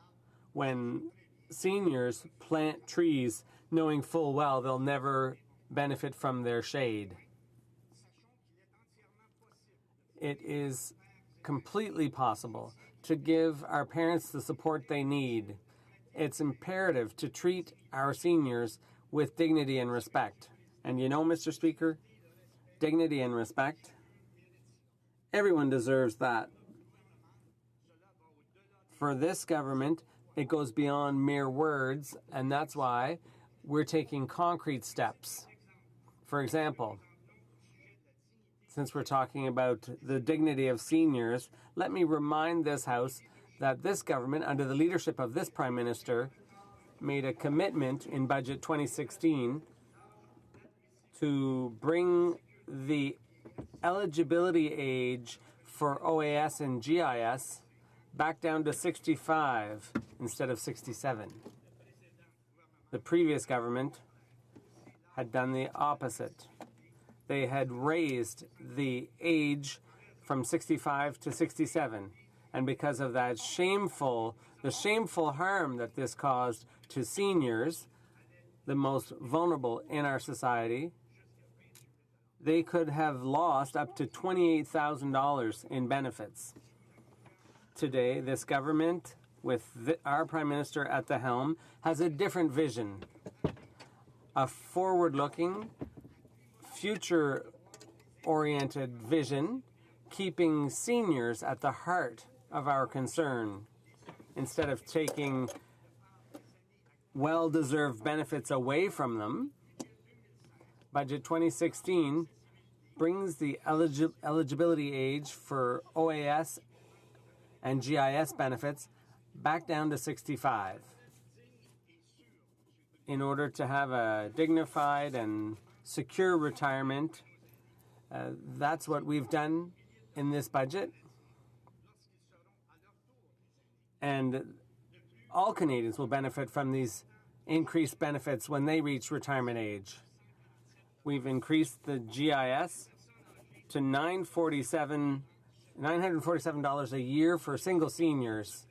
D: when seniors plant trees knowing full well they'll never benefit from their shade. It is completely possible to give our parents the support they need. It's imperative to treat our seniors with dignity and respect. And you know, Mr. Speaker, dignity and respect, everyone deserves that. For this government, it goes beyond mere words, and that's why we're taking concrete steps. For example, since we're talking about the dignity of seniors, let me remind this House that this government, under the leadership of this Prime Minister, made a commitment in Budget 2016 to bring the eligibility age for OAS and GIS back down to 65 instead of 67. The previous government had done the opposite. They had raised the age from 65 to 67. And because of that the shameful harm that this caused to seniors, the most vulnerable in our society, they could have lost up to $28,000 in benefits. Today, this government, with our Prime Minister at the helm, has a different vision, a forward-looking, future-oriented vision, keeping seniors at the heart of our concern, instead of taking well-deserved benefits away from them. Budget 2016 brings the eligibility age for OAS and GIS benefits back down to 65 in order to have a dignified and secure retirement. That's what we've done in this budget. And all Canadians will benefit from these increased benefits when they reach retirement age. We've increased the GIS to $947 a year for single seniors.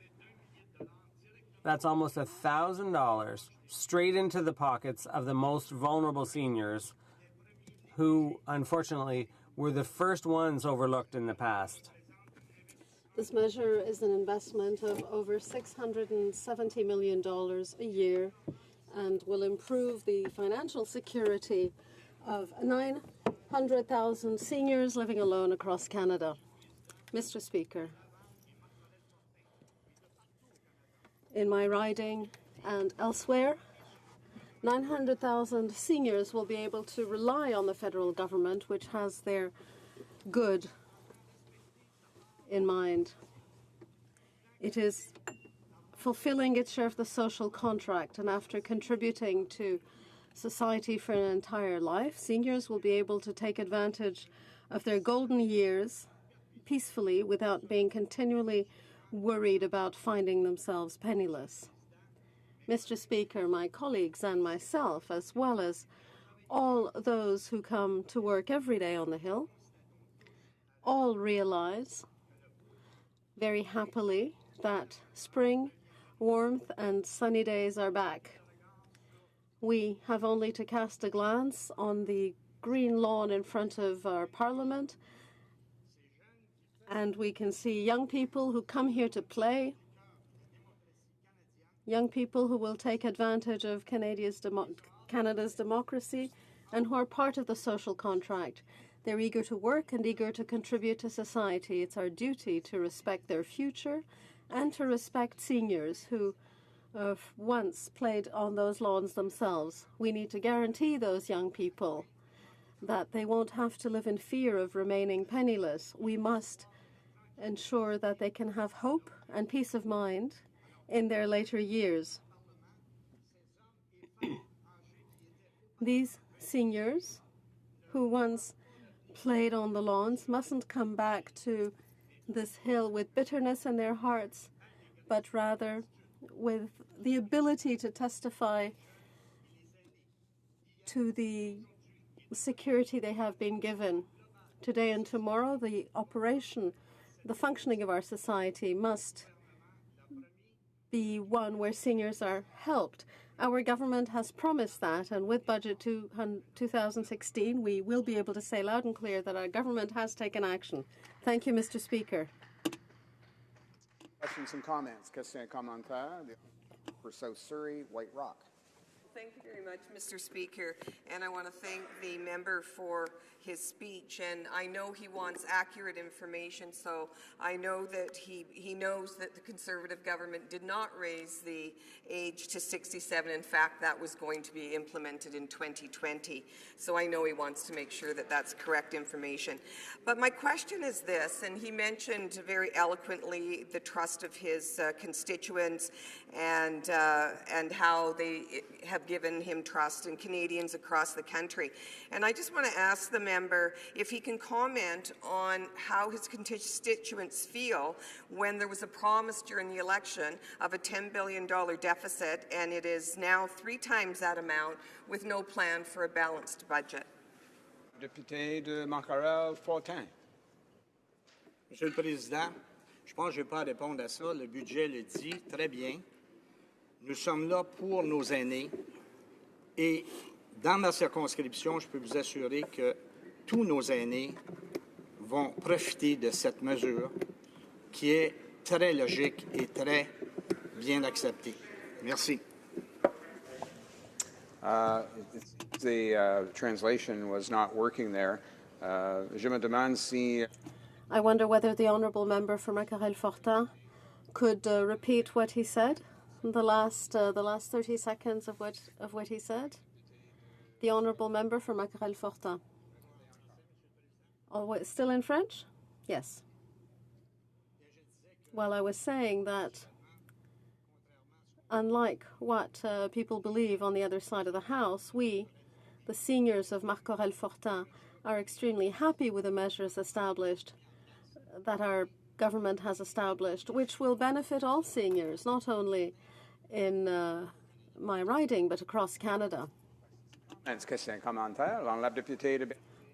D: That's almost $1,000 straight into the pockets of the most vulnerable seniors who, unfortunately, were the first ones overlooked in the past.
B: This measure is an investment of over $670 million a year and will improve the financial security of 900,000 seniors living alone across Canada. Mr. Speaker, in my riding and elsewhere, 900,000 seniors will be able to rely on the federal government, which has their good in mind. It is fulfilling its share of the social contract, and after contributing to society for an entire life, seniors will be able to take advantage of their golden years peacefully without being continually worried about finding themselves penniless. Mr. Speaker, my colleagues and myself, as well as all those who come to work every day on the Hill, all realize very happily that spring, warmth and sunny days are back. We have only to cast a glance on the green lawn in front of our Parliament, and we can see young people who come here to play, young people who will take advantage of Canada's democracy and who are part of the social contract. They're eager to work and eager to contribute to society. It's our duty to respect their future and to respect seniors who once played on those lawns themselves. We need to guarantee those young people that they won't have to live in fear of remaining penniless. We must ensure that they can have hope and peace of mind in their later years. These seniors who once played on the lawns mustn't come back to this hill with bitterness in their hearts, but rather with the ability to testify to the security they have been given. Today and tomorrow, the functioning of our society must be one where seniors are helped. Our government has promised that, and with Budget 2016, we will be able to say loud and clear that our government has taken action. Thank you, Mr. Speaker.
V: Questions and comments. Questions et commentaires for South Surrey, White Rock.
K: Thank you very much, Mr. Speaker, and I want to thank the member for his speech. And I know he wants accurate information, so I know that he knows that the Conservative government did not raise the age to 67. In fact, that was going to be implemented in 2020. So I know he wants to make sure that that's correct information. But my question is this, and he mentioned very eloquently the trust of his constituents and how they have given him trust, and Canadians across the country. And I just want to ask the member if he can comment on how his constituents feel when there was a promise during the election of a $10 billion deficit, and it is now 3 times that amount with no plan for a balanced budget.
V: Député de Montréal-Fortin.
C: Monsieur le Président, je pense que je n'ai pas à répondre à ça. Le budget le dit très bien. Nous sommes là pour nos aînés. Et dans ma circonscription, je peux vous assurer que tous nos aînés vont profiter de cette mesure qui est très logique et très bien acceptée. Merci.
V: The translation was not working there. Je me demande si...
B: I wonder whether the honourable member for Macquarie-Fortin could repeat what he said, the last 30 seconds of what he said. The honourable member for Macquarie-Fortin. Oh, still in French? Yes. Well, I was saying that unlike what people believe on the other side of the House, we, the seniors of Macquarie-Fortin, are extremely happy with the measures established, that our government has established, which will benefit all seniors, not only in my riding, but across Canada.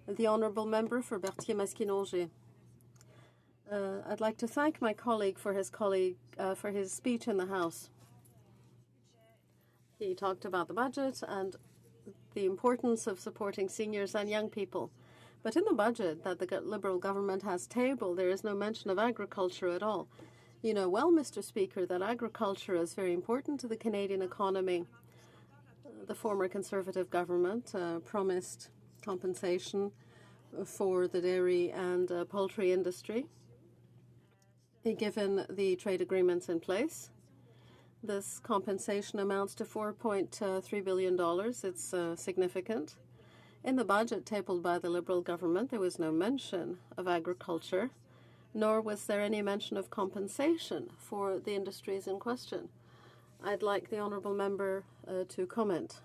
B: The honourable member for Berthier-Masquinongé. I'd like to thank my colleague for his speech in the House. He talked about the budget and the importance of supporting seniors and young people. But in the budget that the Liberal government has tabled, there is no mention of agriculture at all. You know well, Mr. Speaker, that agriculture is very important to the Canadian economy. The former Conservative government promised compensation for the dairy and poultry industry, given the trade agreements in place. This compensation amounts to $4.3 billion. It's significant. In the budget tabled by the Liberal government, there was no mention of agriculture, nor was there any mention of compensation for the industries in question. I'd like the honourable member to comment.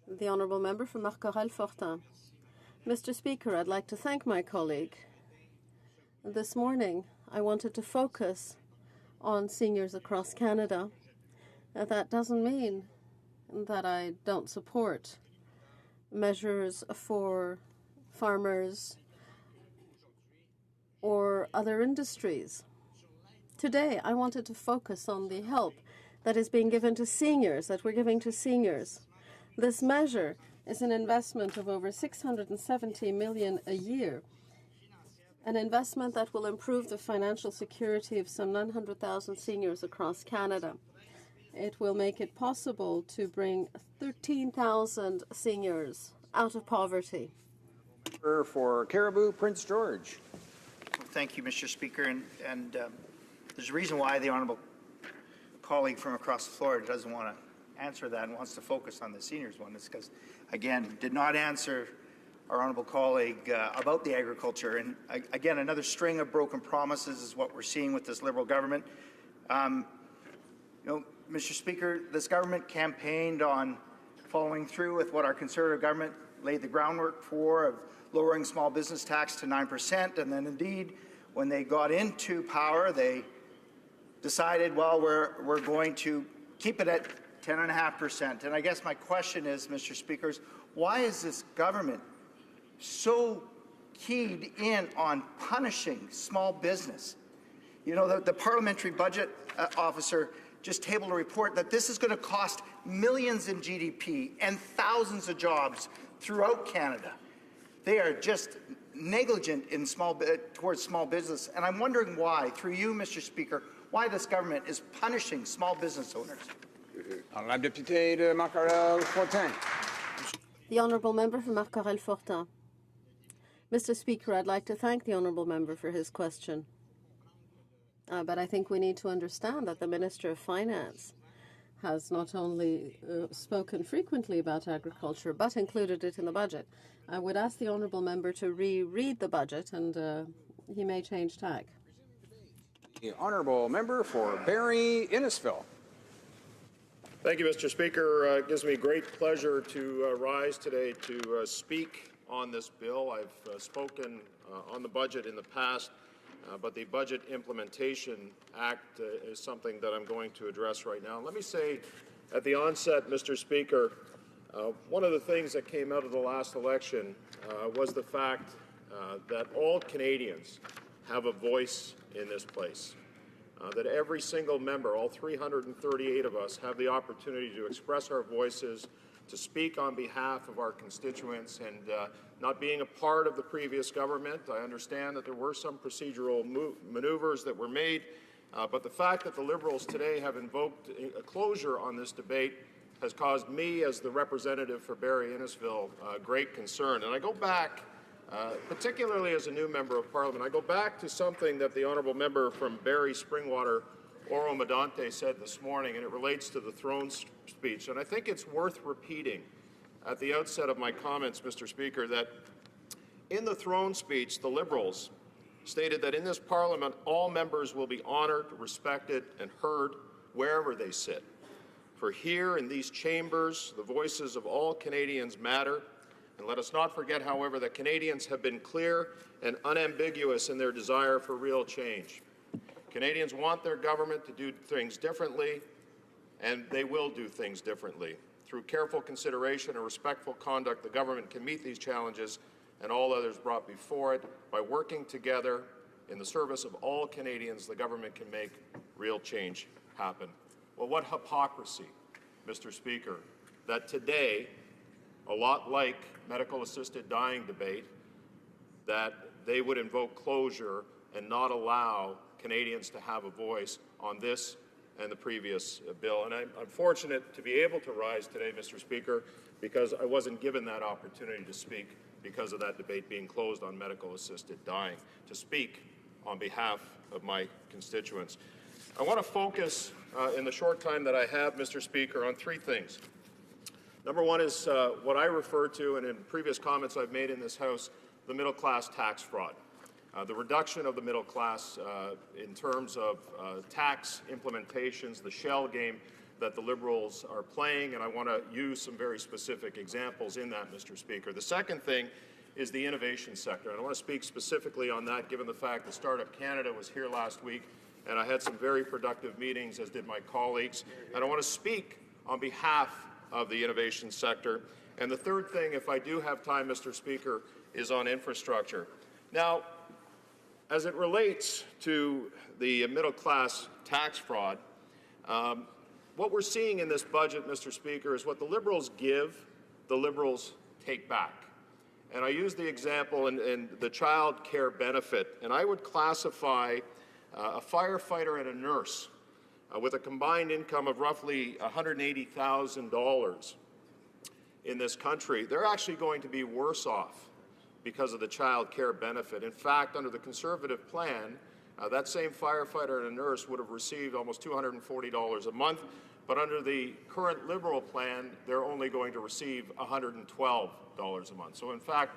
B: The honourable member for Macquarie-Fortin. Mr. Speaker, I'd like to thank my colleague. This morning, I wanted to focus on seniors across Canada. That doesn't mean that I don't support measures for farmers or other industries. Today, I wanted to focus on the help that is being given to seniors, that we're giving to seniors. This measure is an investment of over $670 million a year, an investment that will improve the financial security of some 900,000 seniors across Canada. It will make it possible to bring 13,000 seniors out of poverty.
V: For Cariboo, Prince George.
C: Thank you, Mr. Speaker. And there's a reason why the honourable colleague from across the floor doesn't want to answer that and wants to focus on the seniors one. It's because, again, did not answer our honourable colleague about the agriculture. And again, another string of broken promises is what we're seeing with this Liberal government. Mr. Speaker, this government campaigned on following through with what our Conservative government laid the groundwork for, of lowering small business tax to 9%, and then indeed, when they got into power, they decided, well, we're going to keep it at 10.5%. And I guess my question is, Mr. Speaker, why is this government so keyed in on punishing small business? You know, the parliamentary budget officer just tabled a report that this is going to cost millions in GDP and thousands of jobs throughout Canada. They are just negligent in towards small business. And I'm wondering why, through you, Mr. Speaker, why this government is punishing small business owners.
B: The honourable member for Macquarie-Fortin. Mr. Speaker, I'd like to thank the honourable member for his question. But I think we need to understand that the Minister of Finance has not only spoken frequently about agriculture, but included it in the budget. I would ask the honourable member to reread the budget, and he may change tack.
V: The honourable member for Barrie-Innisfil.
H: Thank you, Mr. Speaker. It gives me great pleasure to rise today to speak on this bill. I've spoken on the budget in the past, but the Budget Implementation Act is something that I'm going to address right now. Let me say at the onset, Mr. Speaker, one of the things that came out of the last election was the fact that all Canadians have a voice in this place, that every single member, all 338 of us, have the opportunity to express our voices, to speak on behalf of our constituents. And not being a part of the previous government, I understand that there were some procedural maneuvers that were made, but the fact that the Liberals today have invoked a closure on this debate has caused me, as the representative for Barrie-Innisfil, great concern. And I go back, particularly as a new member of Parliament, I go back to something that the honourable member from Barrie-Springwater, Oro Medante, said this morning, and it relates to the throne speech. And I think it's worth repeating at the outset of my comments, Mr. Speaker, that in the throne speech, the Liberals stated that in this Parliament, all members will be honoured, respected, and heard wherever they sit. For here in these chambers, the voices of all Canadians matter. And let us not forget, however, that Canadians have been clear and unambiguous in their desire for real change. Canadians want their government to do things differently, and they will do things differently. Through careful consideration and respectful conduct, the government can meet these challenges and all others brought before it. By working together in the service of all Canadians, the government can make real change happen. Well, what hypocrisy, Mr. Speaker, that today, a lot like medical-assisted dying debate, that they would invoke closure and not allow Canadians to have a voice on this and the previous bill. And I'm fortunate to be able to rise today, Mr. Speaker, because I wasn't given that opportunity to speak because of that debate being closed on medical-assisted dying, to speak on behalf of my constituents. I want to focus in the short time that I have, Mr. Speaker, on three things. Number one is what I refer to, and in previous comments I've made in this House, the middle-class tax fraud. The reduction of the middle class in terms of tax implementations, the shell game that the Liberals are playing, and I want to use some very specific examples in that, Mr. Speaker. The second thing is the innovation sector, and I want to speak specifically on that given the fact that Startup Canada was here last week, and I had some very productive meetings, as did my colleagues, and I want to speak on behalf of the innovation sector. And the third thing, if I do have time, Mr. Speaker, is on infrastructure. Now, as it relates to the middle-class tax fraud, what we're seeing in this budget, Mr. Speaker, is what the Liberals give, the Liberals take back. And I use the example in the child care benefit, and I would classify a firefighter and a nurse with a combined income of roughly $180,000 in this country. They're actually going to be worse off because of the child care benefit. In fact, under the Conservative plan, that same firefighter and a nurse would have received almost $240 a month, but under the current Liberal plan, they're only going to receive $112 a month. So in fact,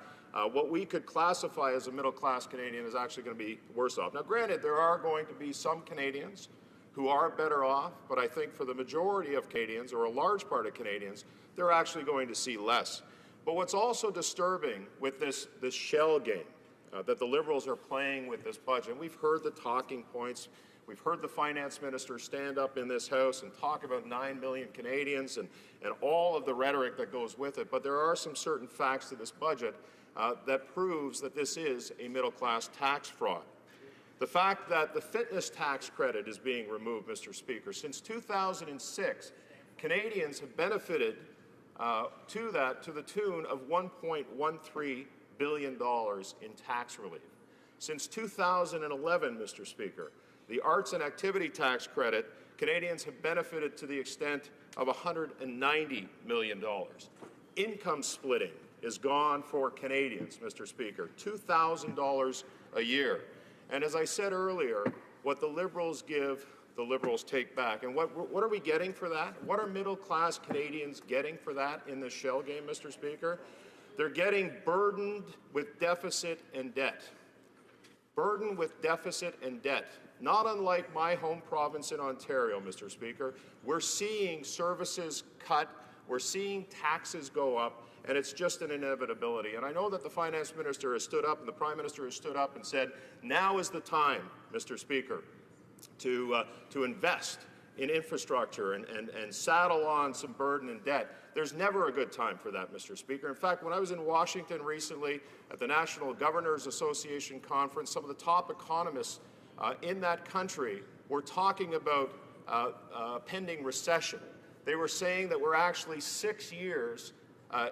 H: what we could classify as a middle-class Canadian is actually going to be worse off. Now granted, there are going to be some Canadians who are better off, but I think for the majority of Canadians, or a large part of Canadians, they're actually going to see less. But what's also disturbing with this shell game that the Liberals are playing with this budget, and we've heard the talking points, we've heard the finance minister stand up in this House and talk about 9 million Canadians and all of the rhetoric that goes with it, but there are some certain facts to this budget that proves that this is a middle-class tax fraud. The fact that the fitness tax credit is being removed, Mr. Speaker, since 2006, Canadians have benefited to the tune of $1.13 billion in tax relief. Since 2011, Mr. Speaker, the arts and activity tax credit, Canadians have benefited to the extent of $190 million. Income splitting is gone for Canadians, Mr. Speaker, $2,000 a year. And as I said earlier, what the Liberals give, the Liberals take back. And what are we getting for that? What are middle-class Canadians getting for that in this shell game, Mr. Speaker? They're getting burdened with deficit and debt. Burdened with deficit and debt. Not unlike my home province in Ontario, Mr. Speaker. We're seeing services cut. We're seeing taxes go up. And it's just an inevitability. And I know that the finance minister has stood up and the prime minister has stood up and said, now is the time, Mr. Speaker, to invest in infrastructure and saddle on some burden and debt. There's never a good time for that, Mr. Speaker. In fact, when I was in Washington recently at the National Governors Association conference, some of the top economists in that country were talking about pending recession. They were saying that we're actually 6 years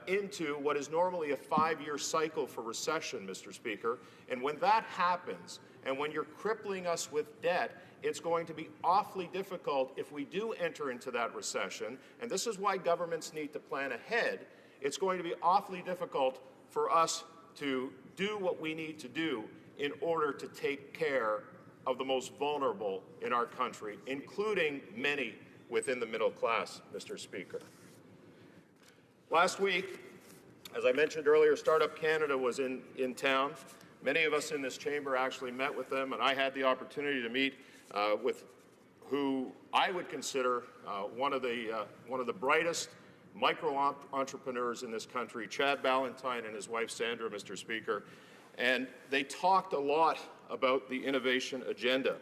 H: into what is normally a 5-year cycle for recession, Mr. Speaker. And when that happens, and when you're crippling us with debt,
N: it's going to be awfully difficult if we do enter into that recession, and this is why governments need to plan ahead. It's going to be awfully difficult for us to do what we need to do in order to take care of the most vulnerable in our country, including many within the middle class, Mr. Speaker. Last week, as I mentioned earlier, Startup Canada was in town. Many of us in this chamber actually met with them, and I had the opportunity to meet with who I would consider one of the brightest micro-entrepreneurs in this country, Chad Ballantyne and his wife Sandra, Mr. Speaker. And they talked a lot about the innovation agenda.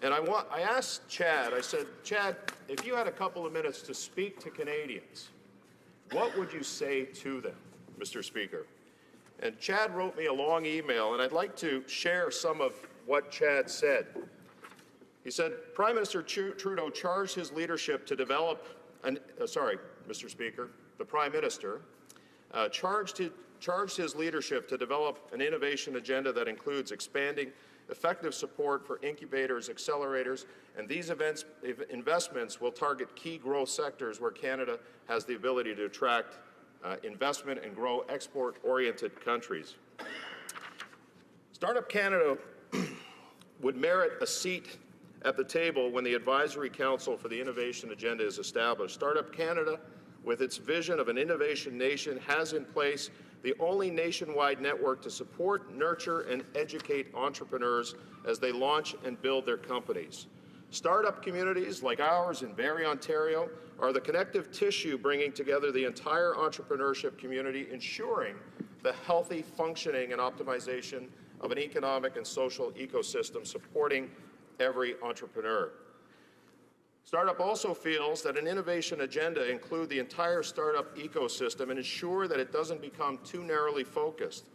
N: And I asked Chad, I said, Chad, if you had a couple of minutes to speak to Canadians, what would you say to them, Mr. Speaker? And Chad wrote me a long email, and I'd like to share some of what Chad said. He said, Prime Minister Trudeau charged his leadership to develop Mr. Speaker, the Prime Minister charged his leadership to develop an innovation agenda that includes expanding effective support for incubators, accelerators, and these investments will target key growth sectors where Canada has the ability to attract investment and grow export-oriented countries. Startup Canada would merit a seat at the table when the Advisory Council for the Innovation Agenda is established. Startup Canada, with its vision of an innovation nation, has in place the only nationwide network to support, nurture, and educate entrepreneurs as they launch and build their companies. Startup communities like ours in Barrie, Ontario, are the connective tissue bringing together the entire entrepreneurship community, ensuring the healthy functioning and optimization of an economic and social ecosystem supporting every entrepreneur. Startup also feels that an innovation agenda include the entire startup ecosystem and ensure that it doesn't become too narrowly focused.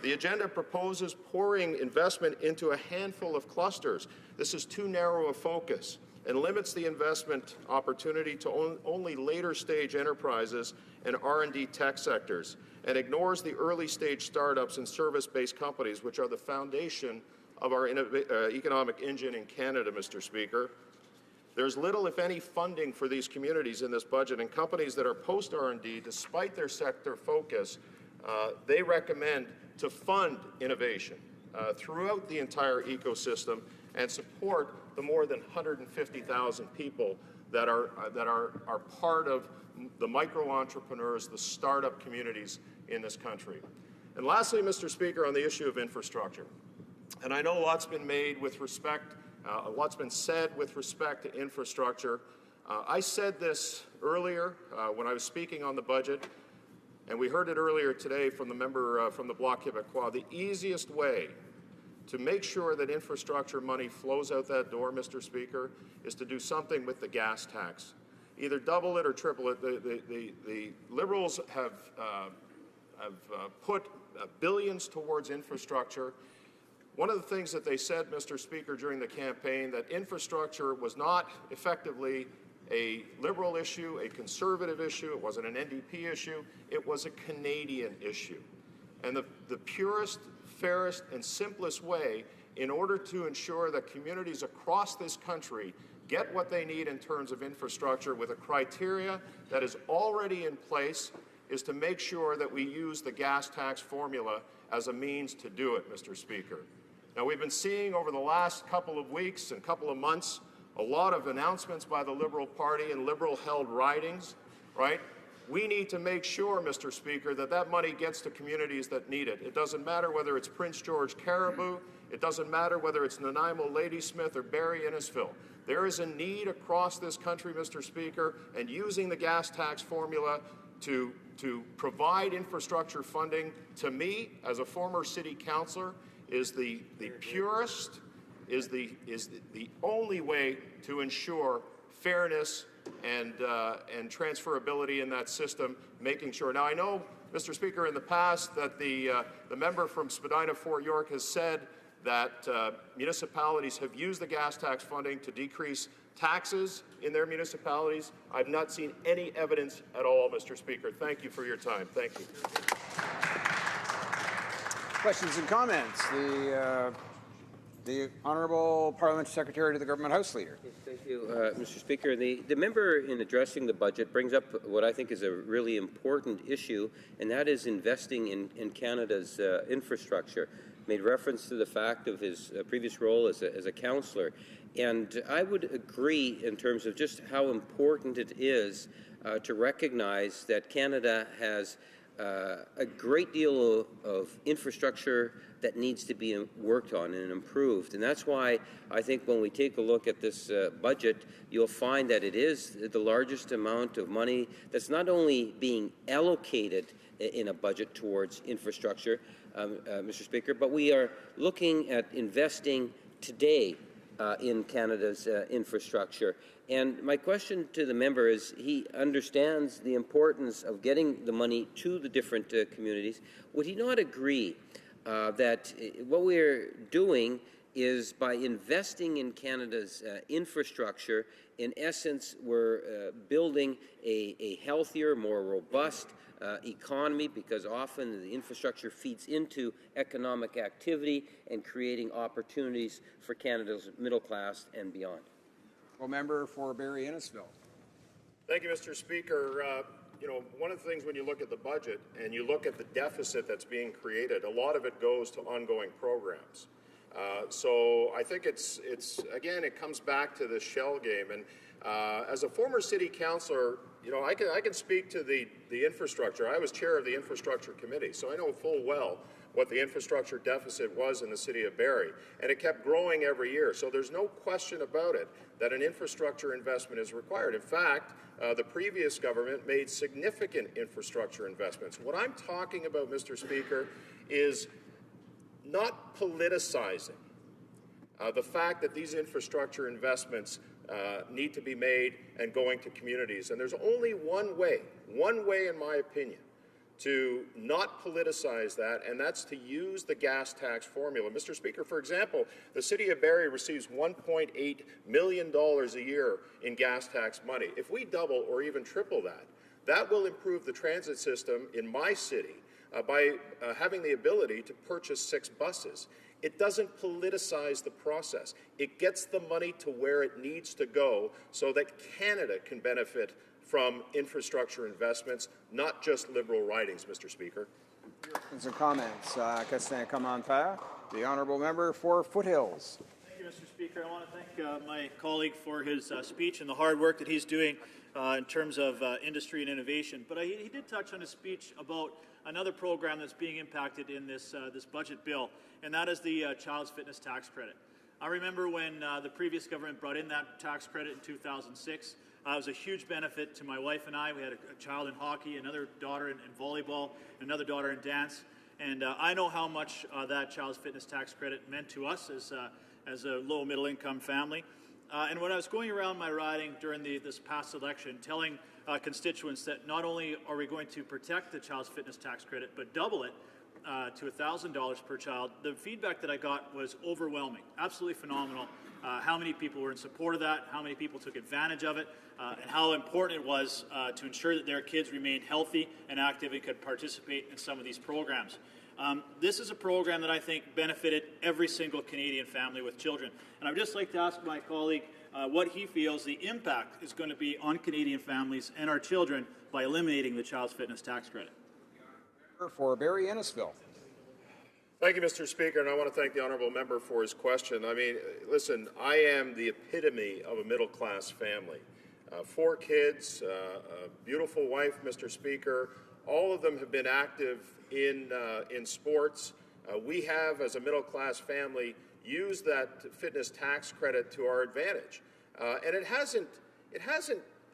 N: The agenda proposes pouring investment into a handful of clusters. This is too narrow a focus and limits the investment opportunity to only later stage enterprises and R&D tech sectors, and ignores the early stage startups and service-based companies, which are the foundation of our economic engine in Canada, Mr. Speaker. There's little, if any, funding for these communities in this budget, and companies that are post-R&D, despite their sector focus, they recommend to fund innovation throughout the entire ecosystem and support the more than 150,000 people that are part of the micro-entrepreneurs, the startup communities in this country. And lastly, Mr. Speaker, on the issue of infrastructure, and I know a lot's been made with respect, a lot's been said with respect to infrastructure. I said this earlier when I was speaking on the budget, and we heard it earlier today from the member from the Bloc Québécois. The easiest way to make sure that infrastructure money flows out that door, Mr. Speaker, is to do something with the gas tax. Either double it or triple it. The Liberals have put billions towards infrastructure. One of the things that they said, Mr. Speaker, during the campaign, that infrastructure was not effectively a Liberal issue, a Conservative issue, it wasn't an NDP issue, it was a Canadian issue. And the purest, fairest, and simplest way in order to ensure that communities across this country get what they need in terms of infrastructure with a criteria that is already in place is to make sure that we use the gas tax formula as a means to do it, Mr. Speaker. Now, we've been seeing over the last couple of weeks and couple of months a lot of announcements by the Liberal Party and Liberal-held ridings, right? We need to make sure, Mr. Speaker, that that money gets to communities that need it. It doesn't matter whether it's Prince George Caribou, it doesn't matter whether it's Nanaimo, Ladysmith, or Barrie Innisfil. There is a need across this country, Mr. Speaker, and using the gas tax formula to provide infrastructure funding, to me, as a former city councillor, is the purest, is the only way to ensure fairness and transferability in that system, making sure. Now, I know, Mr. Speaker, in the past that the member from Spadina-Fort York has said that municipalities have used the gas tax funding to decrease taxes in their municipalities. I've not seen any evidence at all, Mr. Speaker. Thank you for your time. Thank you.
V: Questions and comments. The The Honourable Parliamentary Secretary to the Government House Leader.
J: Thank you, Mr. Speaker. The member in addressing the budget brings up what I think is a really important issue, and that is investing in Canada's infrastructure. Made reference to the fact of his previous role as a councillor. And I would agree in terms of just how important it is to recognize that Canada has a great deal of infrastructure that needs to be worked on and improved. And that's why I think when we take a look at this budget, you'll find that it is the largest amount of money that's not only being allocated in a budget towards infrastructure, Mr. Speaker, but we are looking at investing today in Canada's infrastructure. And my question to the member is, he understands the importance of getting the money to the different communities. Would he not agree that what we're doing is, by investing in Canada's infrastructure, in essence, we're building a healthier, more robust economy, because often the infrastructure feeds into economic activity and creating opportunities for Canada's middle class and beyond.
V: Member for Barrie Innisfil.
N: Thank you, Mr. Speaker. You know, one of the things when you look at the budget and you look at the deficit that's being created, a lot of it goes to ongoing programs. So I think it's again, it comes back to the shell game. And as a former city councillor, you know, I can speak to the infrastructure. I was chair of the infrastructure committee, so I know full well what the infrastructure deficit was in the city of Barrie, and it kept growing every year. So there's no question about it that an infrastructure investment is required. In fact, the previous government made significant infrastructure investments. What I'm talking about, Mr. Speaker, is not politicizing the fact that these infrastructure investments need to be made and going to communities. And there's only one way in my opinion, to not politicize that, and that's to use the gas tax formula. Mr. Speaker, for example, the city of Barrie receives $1.8 million a year in gas tax money. If we double or even triple that, that will improve the transit system in my city by having the ability to purchase 6 buses. It doesn't politicize the process. It gets the money to where it needs to go so that Canada can benefit from infrastructure investments, not just Liberal ridings, Mr. Speaker.
V: Questions and comments. Question commentaire. The Honourable Member for Foothills.
O: Thank you, Mr. Speaker. I want to thank my colleague for his speech and the hard work that he's doing in terms of industry and innovation. But he did touch on his speech about another program that's being impacted in this budget bill, and that is the Child's Fitness Tax Credit. I remember when the previous government brought in that tax credit in 2006. It was a huge benefit to my wife and I. We had a child in hockey, another daughter in volleyball, another daughter in dance. And I know how much that Child's Fitness Tax Credit meant to us as a low middle-income family. And when I was going around my riding during this past election, telling constituents that not only are we going to protect the Child's Fitness Tax Credit, but double it to $1,000 per child, the feedback that I got was overwhelming, absolutely phenomenal. How many people were in support of that, how many people took advantage of it, and how important it was to ensure that their kids remained healthy and active and could participate in some of these programs. This is a program that I think benefited every single Canadian family with children. And I'd just like to ask my colleague what he feels the impact is going to be on Canadian families and our children by eliminating the Child's Fitness Tax Credit.
V: For Barrie Innisfil.
N: Thank you, Mr. Speaker, and I want to thank the honourable member for his question. I mean, listen, I am the epitome of a middle-class family. 4 kids, a beautiful wife, Mr. Speaker. All of them have been active in sports. We have, as a middle-class family, used that fitness tax credit to our advantage. And it hasn't,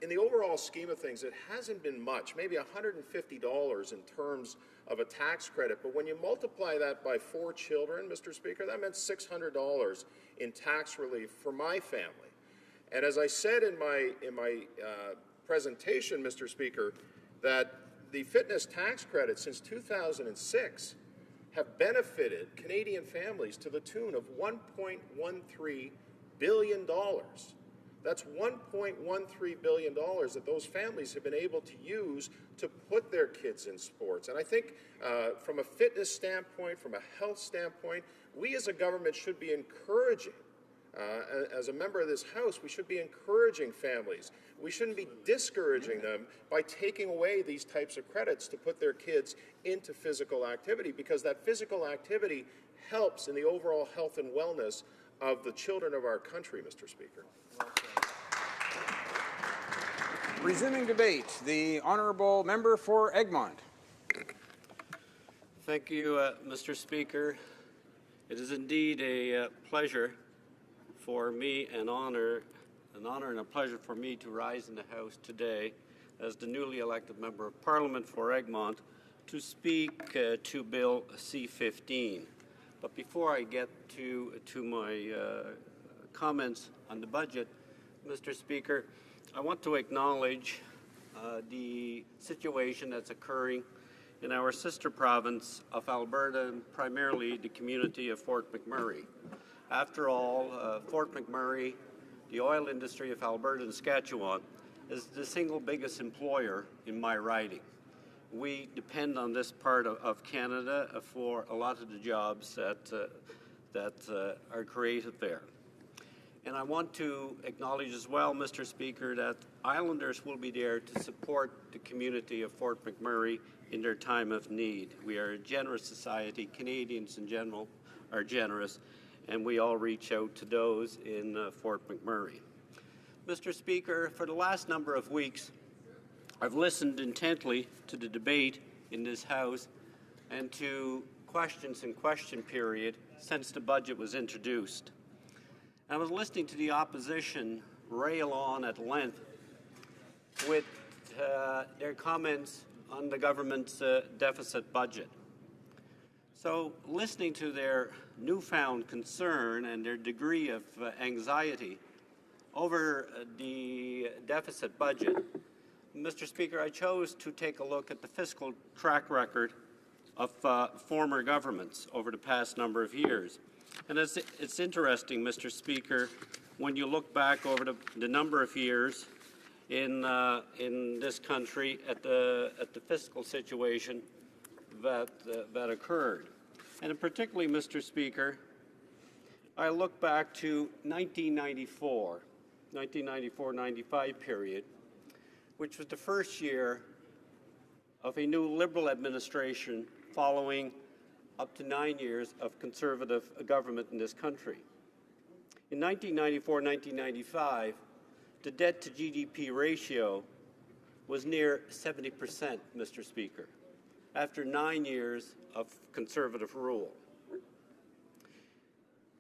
N: in the overall scheme of things, it hasn't been much, maybe $150 in terms of a tax credit. But when you multiply that by 4 children, Mr. Speaker, that meant $600 in tax relief for my family. And as I said in my presentation, Mr. Speaker, that the fitness tax credit since 2006 have benefited Canadian families to the tune of $1.13 billion. That's $1.13 billion that those families have been able to use to put their kids in sports. And I think from a fitness standpoint, from a health standpoint, we as a government should be encouraging, as a member of this House, we should be encouraging families. We shouldn't be discouraging them by taking away these types of credits to put their kids into physical activity, because that physical activity helps in the overall health and wellness of the children of our country, Mr. Speaker.
V: Resuming debate, the honourable member for Egmont.
Q: Thank you, Mr. Speaker. It is indeed a pleasure for me, an honor and a pleasure for me to rise in the House today as the newly elected Member of Parliament for Egmont to speak to Bill C-15. But before I get to my comments on the budget, Mr. Speaker, I want to acknowledge the situation that's occurring in our sister province of Alberta, and primarily the community of Fort McMurray. After all, Fort McMurray, the oil industry of Alberta and Saskatchewan, is the single biggest employer in my riding. We depend on this part of Canada for a lot of the jobs that are created there. And I want to acknowledge as well, Mr. Speaker, that Islanders will be there to support the community of Fort McMurray in their time of need. We are a generous society. Canadians in general are generous, and we all reach out to those in Fort McMurray. Mr. Speaker, for the last number of weeks, I've listened intently to the debate in this House and to questions and question period since the budget was introduced. I was listening to the opposition rail on at length with their comments on the government's deficit budget. So listening to their newfound concern and their degree of anxiety over the deficit budget, Mr. Speaker, I chose to take a look at the fiscal track record of former governments over the past number of years. And it's interesting, Mr. Speaker, when you look back over the number of years in this country at the fiscal situation that occurred. And particularly, Mr. Speaker, I look back to 1994-95 period, which was the first year of a new Liberal administration following up to 9 years of Conservative government in this country. In 1994-1995, the debt-to-GDP ratio was near 70%, Mr. Speaker, after 9 years of Conservative rule.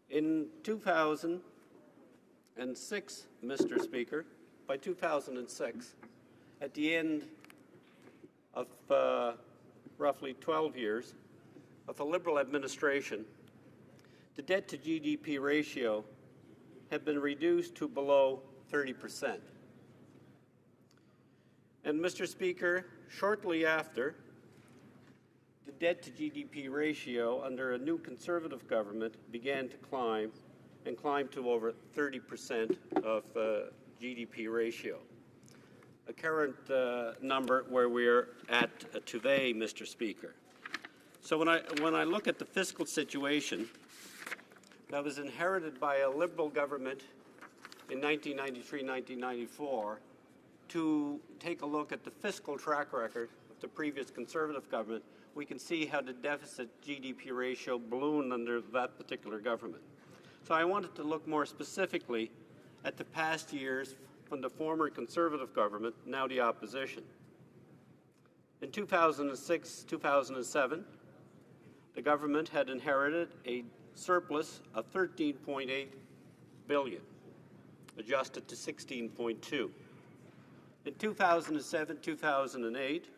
Q: In 2006, Mr. Speaker, by 2006, at the end of roughly 12 years of a Liberal administration, the debt-to-GDP ratio had been reduced to below 30%. And, Mr. Speaker, shortly after, the debt-to-GDP ratio under a new Conservative government began to climb and climbed to over 30% of GDP ratio. A current number where we're at today, Mr. Speaker. So when I look at the fiscal situation that was inherited by a Liberal government in 1993-1994, to take a look at the fiscal track record of the previous Conservative government, we can see how the deficit GDP ratio ballooned under that particular government. So I wanted to look more specifically at the past years from the former Conservative government, now the opposition. In 2006-2007, the government had inherited a surplus of $13.8 billion, adjusted to $16.2. In 2007-2008,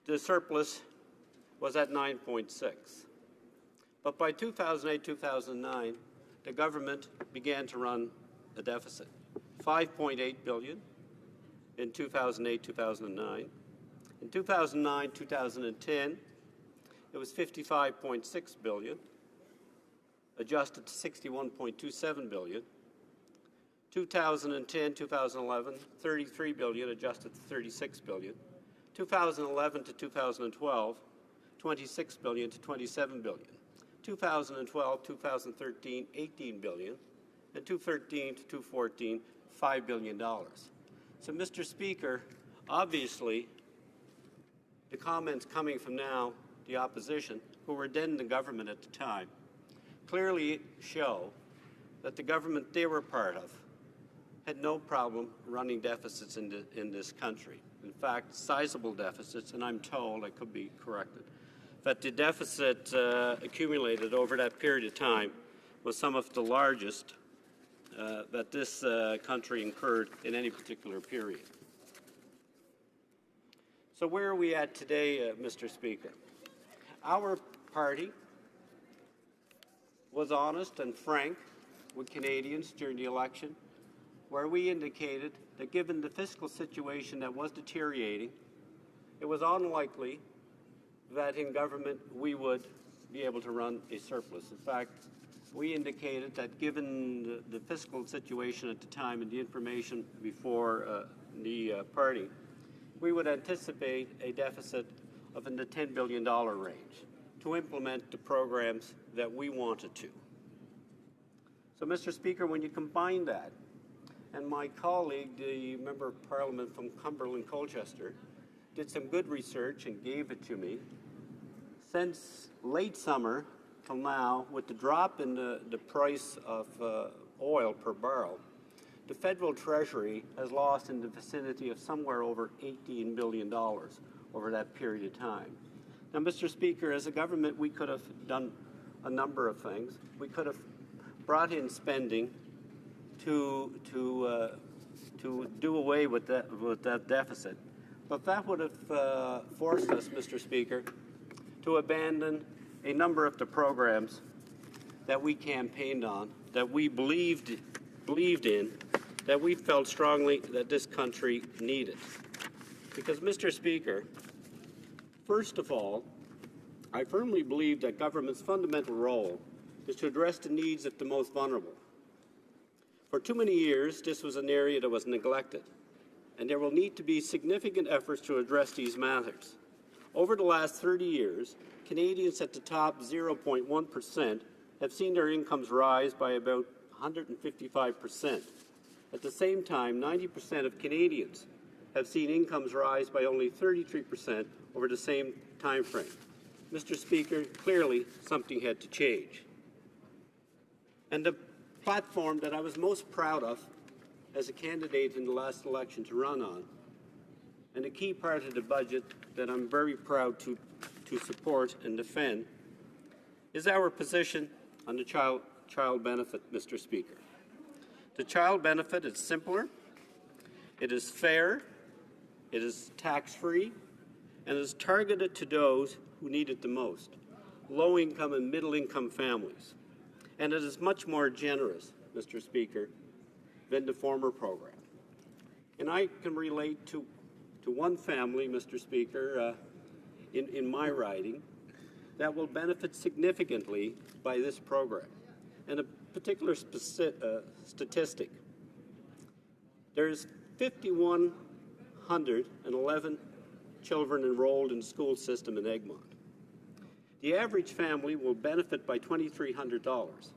Q: the surplus was at 9.6. But by 2008-2009, the government began to run a deficit, $5.8 billion in 2008-2009. In 2009-2010, it was $55.6 billion, adjusted to $61.27 billion. 2010, 2011, 33 billion adjusted to 36 billion. 2011 to 2012, 26 billion to 27 billion. 2012, 2013, 18 billion. And 2013 to 2014, $5 billion. So, Mr. Speaker, obviously, the comments coming from now the opposition, who were then in the government at the time, clearly show that the government they were part of had no problem running deficits in this country. In fact, sizable deficits, and I'm told, I could be corrected, that the deficit accumulated over that period of time was some of the largest that this country incurred in any particular period. So where are we at today, Mr. Speaker? Our party was honest and frank with Canadians during the election, where we indicated that given the fiscal situation that was deteriorating, it was unlikely that in government we would be able to run a surplus. In fact, we indicated that given the fiscal situation at the time and the information before the party, we would anticipate a deficit of in the $10 billion range to implement the programs that we wanted to. So, Mr. Speaker, when you combine that, and my colleague, the Member of Parliament from Cumberland-Colchester, did some good research and gave it to me, since late summer till now, with the drop in the price of oil per barrel, the federal treasury has lost in the vicinity of somewhere over $18 billion over that period of time. Now, Mr. Speaker, as a government, we could have done a number of things. We could have brought in spending to do away with that deficit, but that would have forced us, Mr. Speaker, to abandon a number of the programs that we campaigned on, that we believed in, that we felt strongly that this country needed. Because, Mr. Speaker, first of all, I firmly believe that government's fundamental role is to address the needs of the most vulnerable. For too many years, this was an area that was neglected, and there will need to be significant efforts to address these matters. Over the last 30 years, Canadians at the top 0.1% have seen their incomes rise by about 155%. At the same time, 90% of Canadians have seen incomes rise by only 33% over the same time frame. Mr. Speaker, clearly something had to change. And the platform that I was most proud of as a candidate in the last election to run on, and a key part of the budget that I'm very proud to support and defend, is our position on the child benefit, Mr. Speaker. The child benefit is simpler, it is fair, it is tax-free, and is targeted to those who need it the most, low-income and middle-income families. And it is much more generous, Mr. Speaker, than the former program. And I can relate to one family, Mr. Speaker, in my riding, that will benefit significantly by this program. And a particular statistic, there's 5,111 children enrolled in the school system in Egmont. The average family will benefit by $2,300,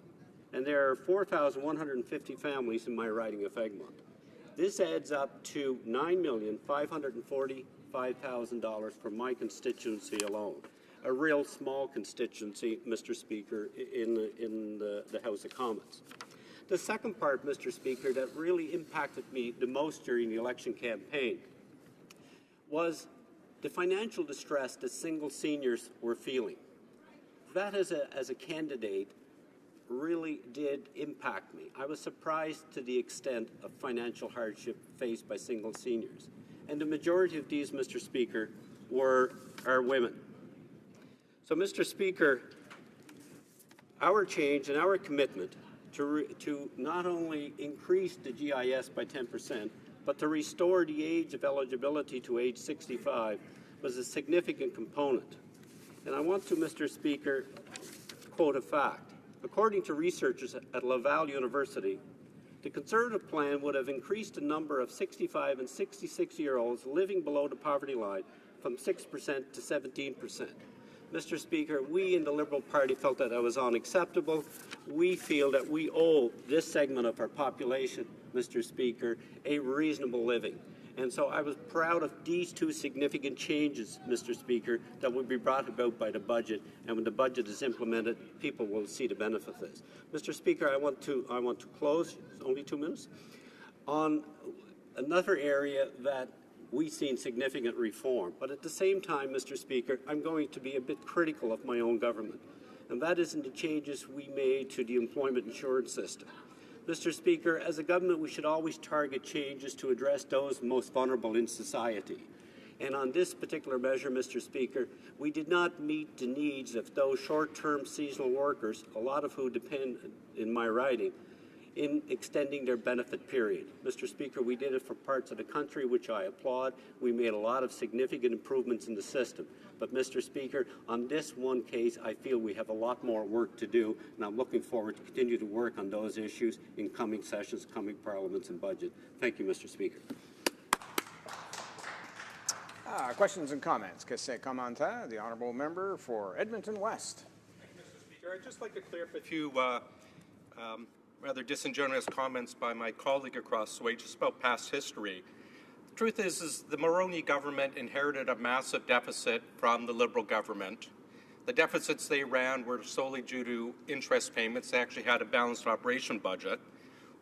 Q: and there are 4,150 families in my riding of Egmont. This adds up to $9,545,000 for my constituency alone, a real small constituency, Mr. Speaker, in the House of Commons. The second part, Mr. Speaker, that really impacted me the most during the election campaign was the financial distress that single seniors were feeling. That, as a candidate, really did impact me. I was surprised to the extent of financial hardship faced by single seniors. And the majority of these, Mr. Speaker, are women. So, Mr. Speaker, our change and our commitment to not only increase the GIS by 10%, but to restore the age of eligibility to age 65 was a significant component. And I want to, Mr. Speaker, quote a fact. According to researchers at Laval University, The Conservative plan would have increased the number of 65 and 66-year-olds living below the poverty line from 6% to 17%. Mr. Speaker, we in the Liberal Party felt that was unacceptable. We feel that we owe this segment of our population, Mr. Speaker, a reasonable living. And so I was proud of these two significant changes, Mr. Speaker, that will be brought about by the budget. And when the budget is implemented, people will see the benefit of this. Mr. Speaker, I want to close, only 2 minutes, on another area that we've seen significant reform. But at the same time, Mr. Speaker, I'm going to be a bit critical of my own government, and that is in the changes we made to the employment insurance system. Mr. Speaker, as a government, we should always target changes to address those most vulnerable in society. And on this particular measure, Mr. Speaker, we did not meet the needs of those short-term seasonal workers, a lot of who depend, in my riding, in extending their benefit period. Mr. Speaker, we did it for parts of the country, which I applaud. We made a lot of significant improvements in the system. But, Mr. Speaker, on this one case, I feel we have a lot more work to do, and I'm looking forward to continue to work on those issues in coming sessions, coming parliaments and budget. Thank you, Mr. Speaker.
V: Questions and comments. Question commentaire. The honourable member for Edmonton West.
R: Thank you, Mr. Speaker. I'd just like to clear up a few rather disingenuous comments by my colleague across the way just about past history. The truth is the Mulroney government inherited a massive deficit from the Liberal government. The deficits they ran were solely due to interest payments. They actually had a balanced operation budget.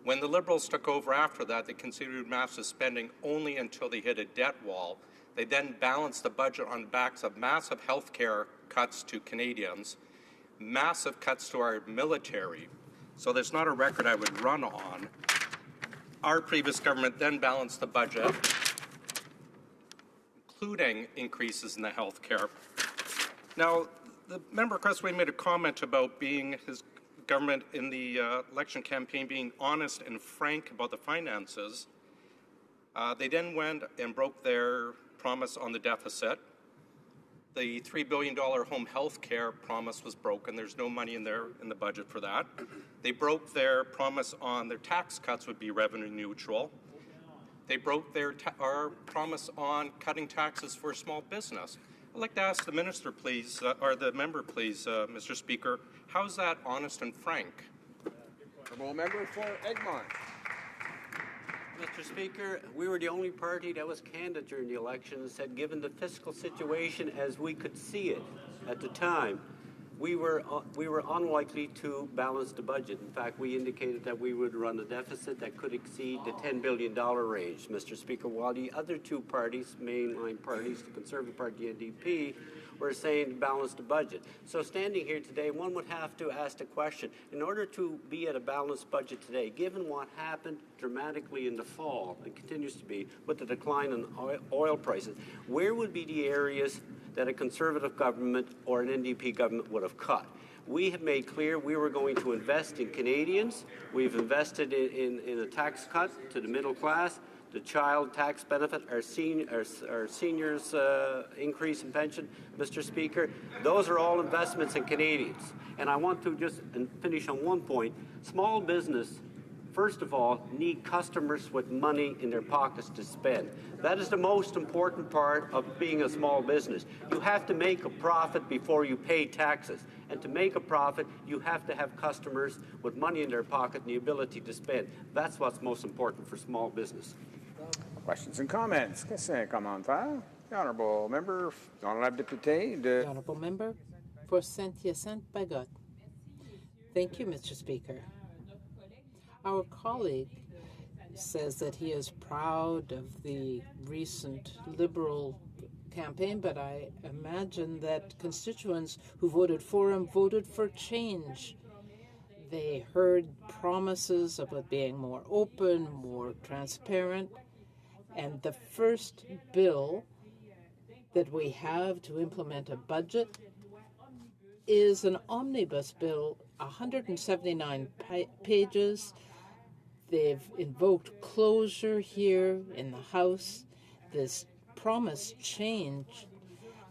R: When the Liberals took over after that, they considered massive spending only until they hit a debt wall. They then balanced the budget on the backs of massive health care cuts to Canadians, massive cuts to our military. So there's not a record I would run on. Our previous government then balanced the budget, including increases in the health care. Now, the member across the way made a comment about being his government in the election campaign being honest and frank about the finances. They then went and broke their promise on the deficit. The $3 billion home health care promise was broken. There's no money in the budget for that. They broke their promise on their tax cuts would be revenue neutral. They broke their promise on cutting taxes for small business. I'd like to ask the minister, please, or the member, please, Mr. Speaker, how's that honest and frank?
V: Honourable member for Egmont.
Q: Mr. Speaker, we were the only party that was candid during the election and said, given the fiscal situation as we could see it at the time, we were unlikely to balance the budget. In fact, we indicated that we would run a deficit that could exceed the $10 billion range, Mr. Speaker, while the other two parties, mainline parties, the Conservative Party and NDP, were saying to balance the budget. So standing here today, one would have to ask the question, in order to be at a balanced budget today, given what happened dramatically in the fall, and continues to be, with the decline in oil prices, where would be the areas that a Conservative government or an NDP government would have cut? We have made clear we were going to invest in Canadians. We've invested in a tax cut to the middle class, the child tax benefit, our seniors' increase in pension, Mr. Speaker. Those are all investments in Canadians. And I want to just finish on one point. Small business, first of all, need customers with money in their pockets to spend. That is the most important part of being a small business. You have to make a profit before you pay taxes. And to make a profit, you have to have customers with money in their pocket and the ability to spend. That's what's most important for small business.
V: Questions and comments. Question commentaire. The honourable member, honourable député de...
I: The honourable member for Saint-Hyacinthe-Bagotte. Thank you, Mr. Speaker. Our colleague says that he is proud of the recent Liberal campaign, but I imagine that constituents who voted for him voted for change. They heard promises about being more open, more transparent, and the first bill that we have to implement a budget is an omnibus bill, 179 pages. They've invoked closure here in the House. This promised change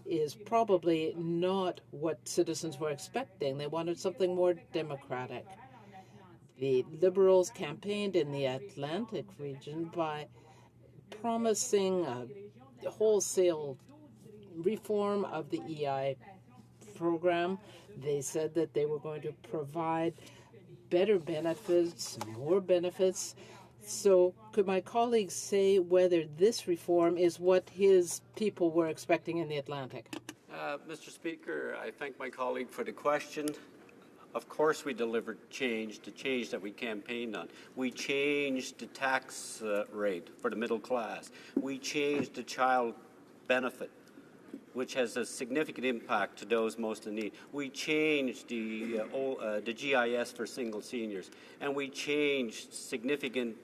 I: is probably not what citizens were expecting. They wanted something more democratic. The Liberals campaigned in the Atlantic region by promising a wholesale reform of the EI program. They said that they were going to provide better benefits, more benefits. So could my colleagues say whether this reform is what his people were expecting in the Atlantic?
Q: Mr. Speaker, I thank my colleague for the question. Of course we delivered change, the change that we campaigned on. We changed the tax rate for the middle class. We changed the child benefit, which has a significant impact to those most in need. We changed the GIS for single seniors, and we changed significant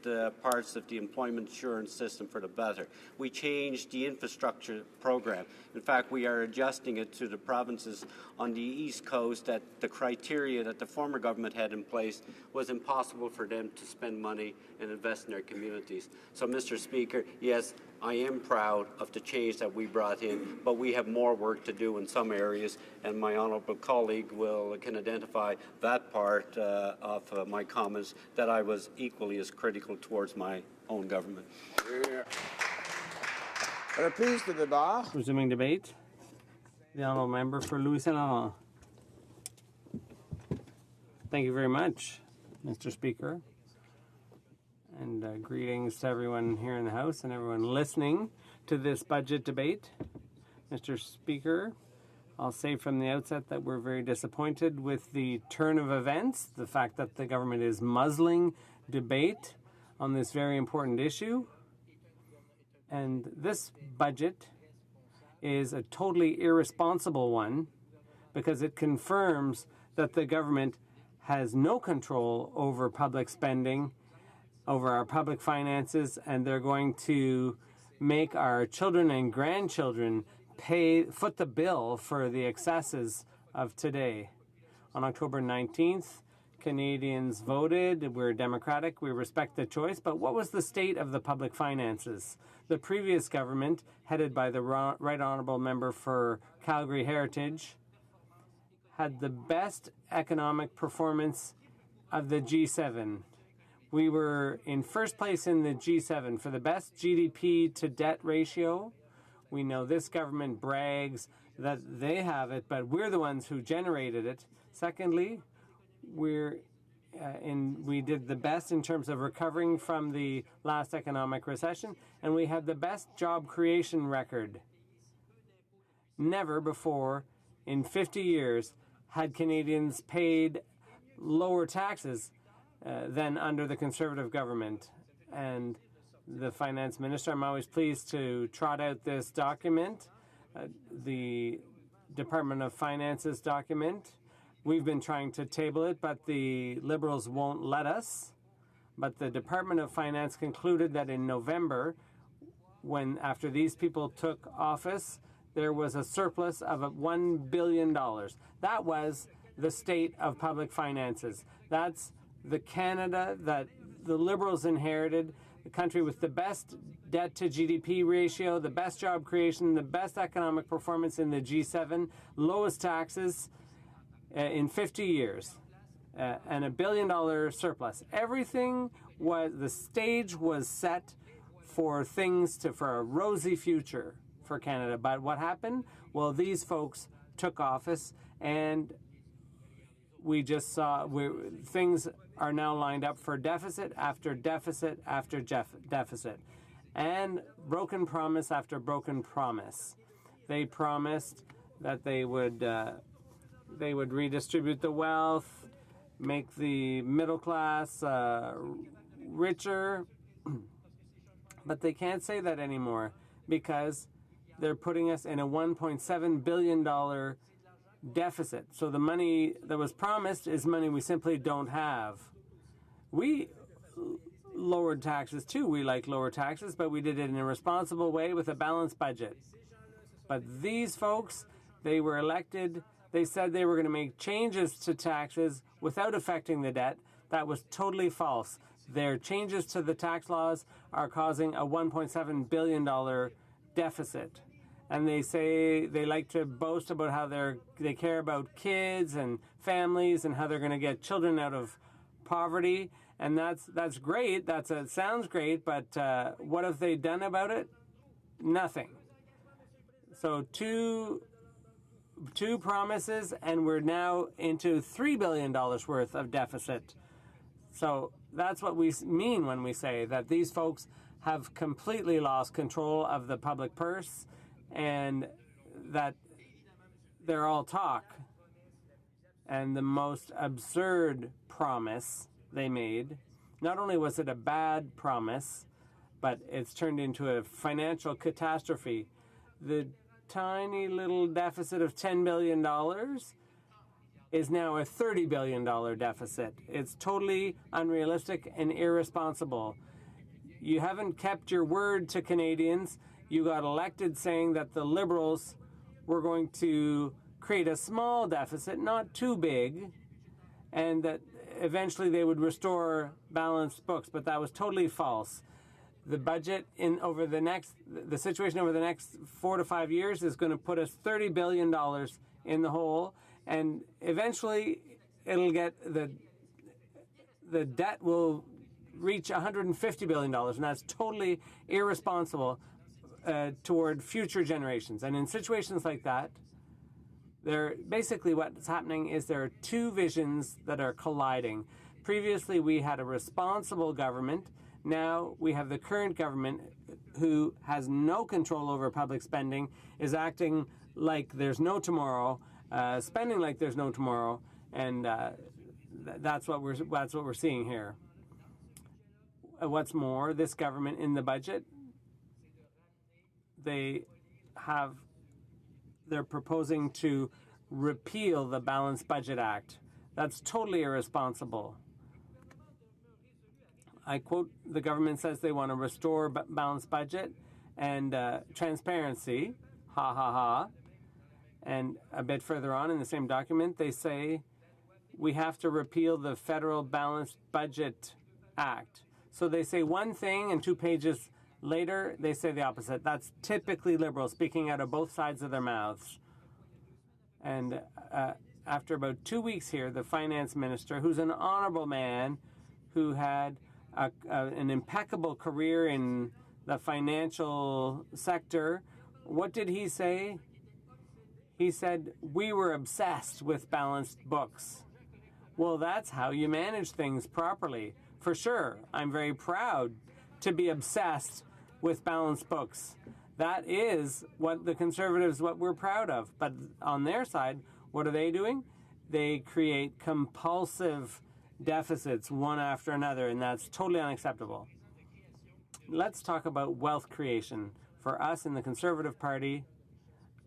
Q: parts of the employment insurance system for the better. We changed the infrastructure program. In fact, we are adjusting it to the provinces on the East Coast that the criteria that the former government had in place was impossible for them to spend money and invest in their communities. So, Mr. Speaker, yes, I am proud of the change that we brought in, but we have more work to do in some areas, and my honourable colleague can identify that part of my comments that I was equally as critical towards my own government.
D: Resuming debate, the honourable member for Louis Saint Laurent. Thank you very much, Mr. Speaker. And greetings to everyone here in the House and everyone listening to this budget debate. Mr. Speaker, I'll say from the outset that we're very disappointed with the turn of events, the fact that the government is muzzling debate on this very important issue. And this budget is a totally irresponsible one because it confirms that the government has no control over public spending, over our public finances, and they're going to make our children and grandchildren foot the bill for the excesses of today. On October 19th, Canadians voted. We're democratic. We respect the choice. But what was the state of the public finances? The previous government, headed by the Right Honourable Member for Calgary Heritage, had the best economic performance of the G7. We were in first place in the G7 for the best GDP to debt ratio. We know this government brags that they have it, but we're the ones who generated it. Secondly, we did the best in terms of recovering from the last economic recession, and we had the best job creation record. Never before in 50 years had Canadians paid lower taxes than under the Conservative government. And the Finance Minister, I'm always pleased to trot out this document, the Department of Finance's document. We've been trying to table it, but the Liberals won't let us. But the Department of Finance concluded that in November, after these people took office, there was a surplus of $1 billion. That was the state of public finances. That's the Canada that the Liberals inherited, the country with the best debt to GDP ratio, the best job creation, the best economic performance in the G7, lowest taxes in 50 years, and $1 billion surplus. The stage was set for for a rosy future for Canada. But what happened? Well, these folks took office, and we just saw things are now lined up for deficit after deficit after deficit, and broken promise after broken promise. They promised that they would redistribute the wealth, make the middle class richer, but they can't say that anymore because they're putting us in a $1.7 billion deficit. So the money that was promised is money we simply don't have. We lowered taxes too. We like lower taxes, but we did it in a responsible way with a balanced budget. But these folks, they were elected. They said they were going to make changes to taxes without affecting the debt. That was totally false. Their changes to the tax laws are causing a $1.7 billion deficit. And they say they like to boast about how they care about kids and families and how they're going to get children out of poverty, and that's great. Sounds great, but what have they done about it? Nothing. So two promises, and we're now into $3 billion worth of deficit. So that's what we mean when we say that these folks have completely lost control of the public purse and that they're all talk. And the most absurd promise they made, not only was it a bad promise, but it's turned into a financial catastrophe. The tiny little deficit of $10 billion is now a $30 billion deficit. It's totally unrealistic and irresponsible. You haven't kept your word to Canadians. You got elected saying that the Liberals were going to create a small deficit, not too big, and that eventually they would restore balanced books, but that was totally false. The budget the situation over the next 4 to 5 years is going to put us $30 billion in the hole, and eventually it'll get the debt will reach $150 billion, and that's totally irresponsible toward future generations. And in situations like that, basically what's happening is there are two visions that are colliding. Previously, we had a responsible government. Now we have the current government who has no control over public spending, is acting like there's no tomorrow, spending like there's no tomorrow, and that's what we're seeing here. What's more, this government in the budget, they're proposing to repeal the Balanced Budget Act. That's totally irresponsible. I quote, the government says they want to restore balanced budget and transparency, ha ha ha. And a bit further on in the same document, they say we have to repeal the Federal Balanced Budget Act. So they say one thing, and 2 pages later, they say the opposite. That's typically Liberals speaking out of both sides of their mouths. And after about 2 weeks here, the finance minister, who's an honorable man, who had an impeccable career in the financial sector, what did he say? He said, we were obsessed with balanced books. Well, that's how you manage things properly. For sure, I'm very proud to be obsessed with balanced books. That is what the Conservatives, what we're proud of. But on their side, what are they doing? They create compulsive deficits one after another, and that's totally unacceptable. Let's talk about wealth creation. For us in the Conservative Party,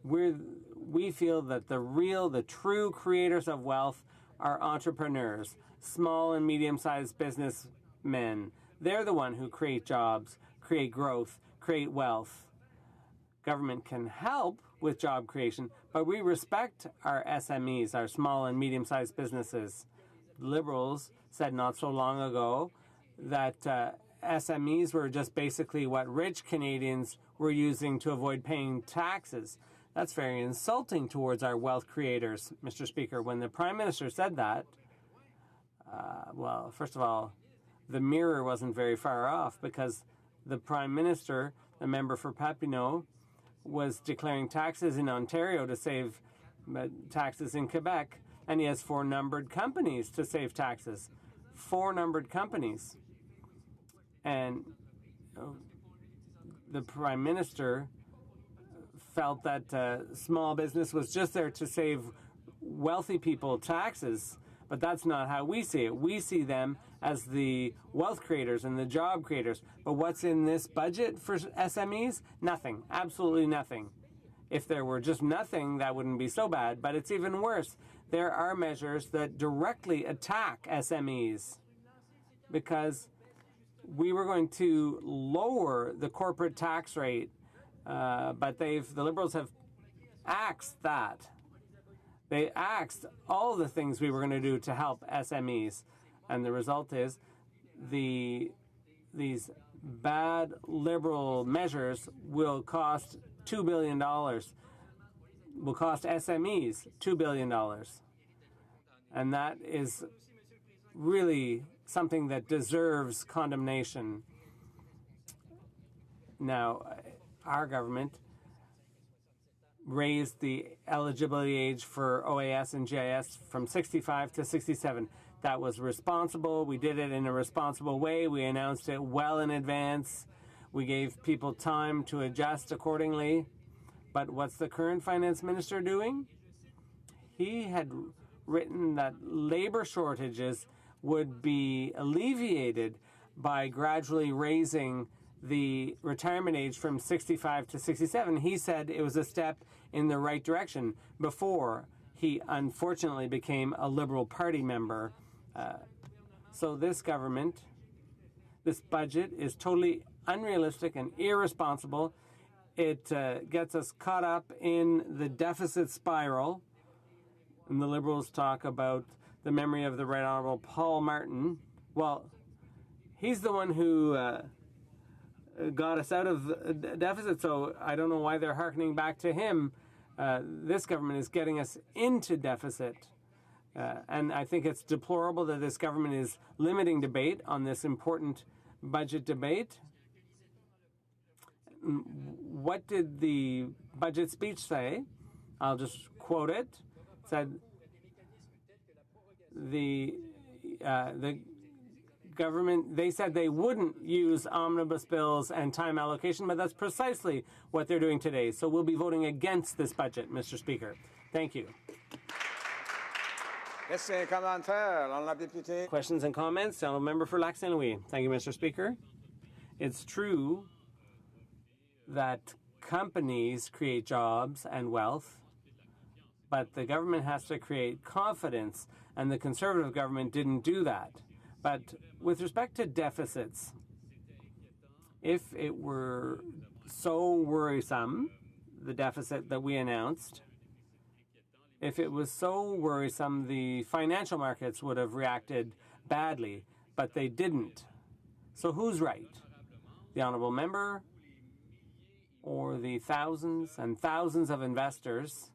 D: we feel that the true creators of wealth are entrepreneurs, small and medium-sized businessmen. They're the one who create jobs, create growth, create wealth. Government can help with job creation, but we respect our SMEs, our small and medium-sized businesses. Liberals said not so long ago that SMEs were just basically what rich Canadians were using to avoid paying taxes. That's very insulting towards our wealth creators, Mr. Speaker. When the Prime Minister said that, well, first of all, the mirror wasn't very far off, because the Prime Minister, the member for Papineau, was declaring taxes in Ontario to save taxes in Quebec, and he has 4 numbered companies to save taxes. 4 numbered companies. And the Prime Minister felt that small business was just there to save wealthy people taxes, but that's not how we see it. We see them as the wealth creators and the job creators. But what's in this budget for SMEs? Nothing. Absolutely nothing. If there were just nothing, that wouldn't be so bad, but it's even worse. There are measures that directly attack SMEs, because we were going to lower the corporate tax rate, but the Liberals have axed that. They axed all the things we were going to do to help SMEs. And the result is these bad Liberal measures will cost $2 billion, will cost SMEs $2 billion. And that is really something that deserves condemnation. Now, our government raised the eligibility age for OAS and GIS from 65 to 67. That was responsible. We did it in a responsible way. We announced it well in advance. We gave people time to adjust accordingly. But what's the current finance minister doing? He had written that labor shortages would be alleviated by gradually raising the retirement age from 65 to 67. He said it was a step in the right direction before he unfortunately became a Liberal Party member. So this government, this budget is totally unrealistic and irresponsible. It gets us caught up in the deficit spiral. And the Liberals talk about the memory of the Right Honourable Paul Martin. Well, he's the one who got us out of deficit, so I don't know why they're hearkening back to him. This government is getting us into deficit. And I think it's deplorable that this government is limiting debate on this important budget debate. What did the budget speech say? I'll just quote it. It said the government, they said they wouldn't use omnibus bills and time allocation, but that's precisely what they're doing today. So we'll be voting against this budget, Mr. Speaker. Thank you. Questions and comments? Gentleman member for Lac Saint Louis. Thank you, Mr. Speaker. It's true that companies create jobs and wealth, but the government has to create confidence, and the Conservative government didn't do that. But with respect to deficits, if it were so worrisome, the deficit that we announced, if it was so worrisome, the financial markets would have reacted badly, but they didn't. So who's right? The honourable member or the thousands and thousands of investors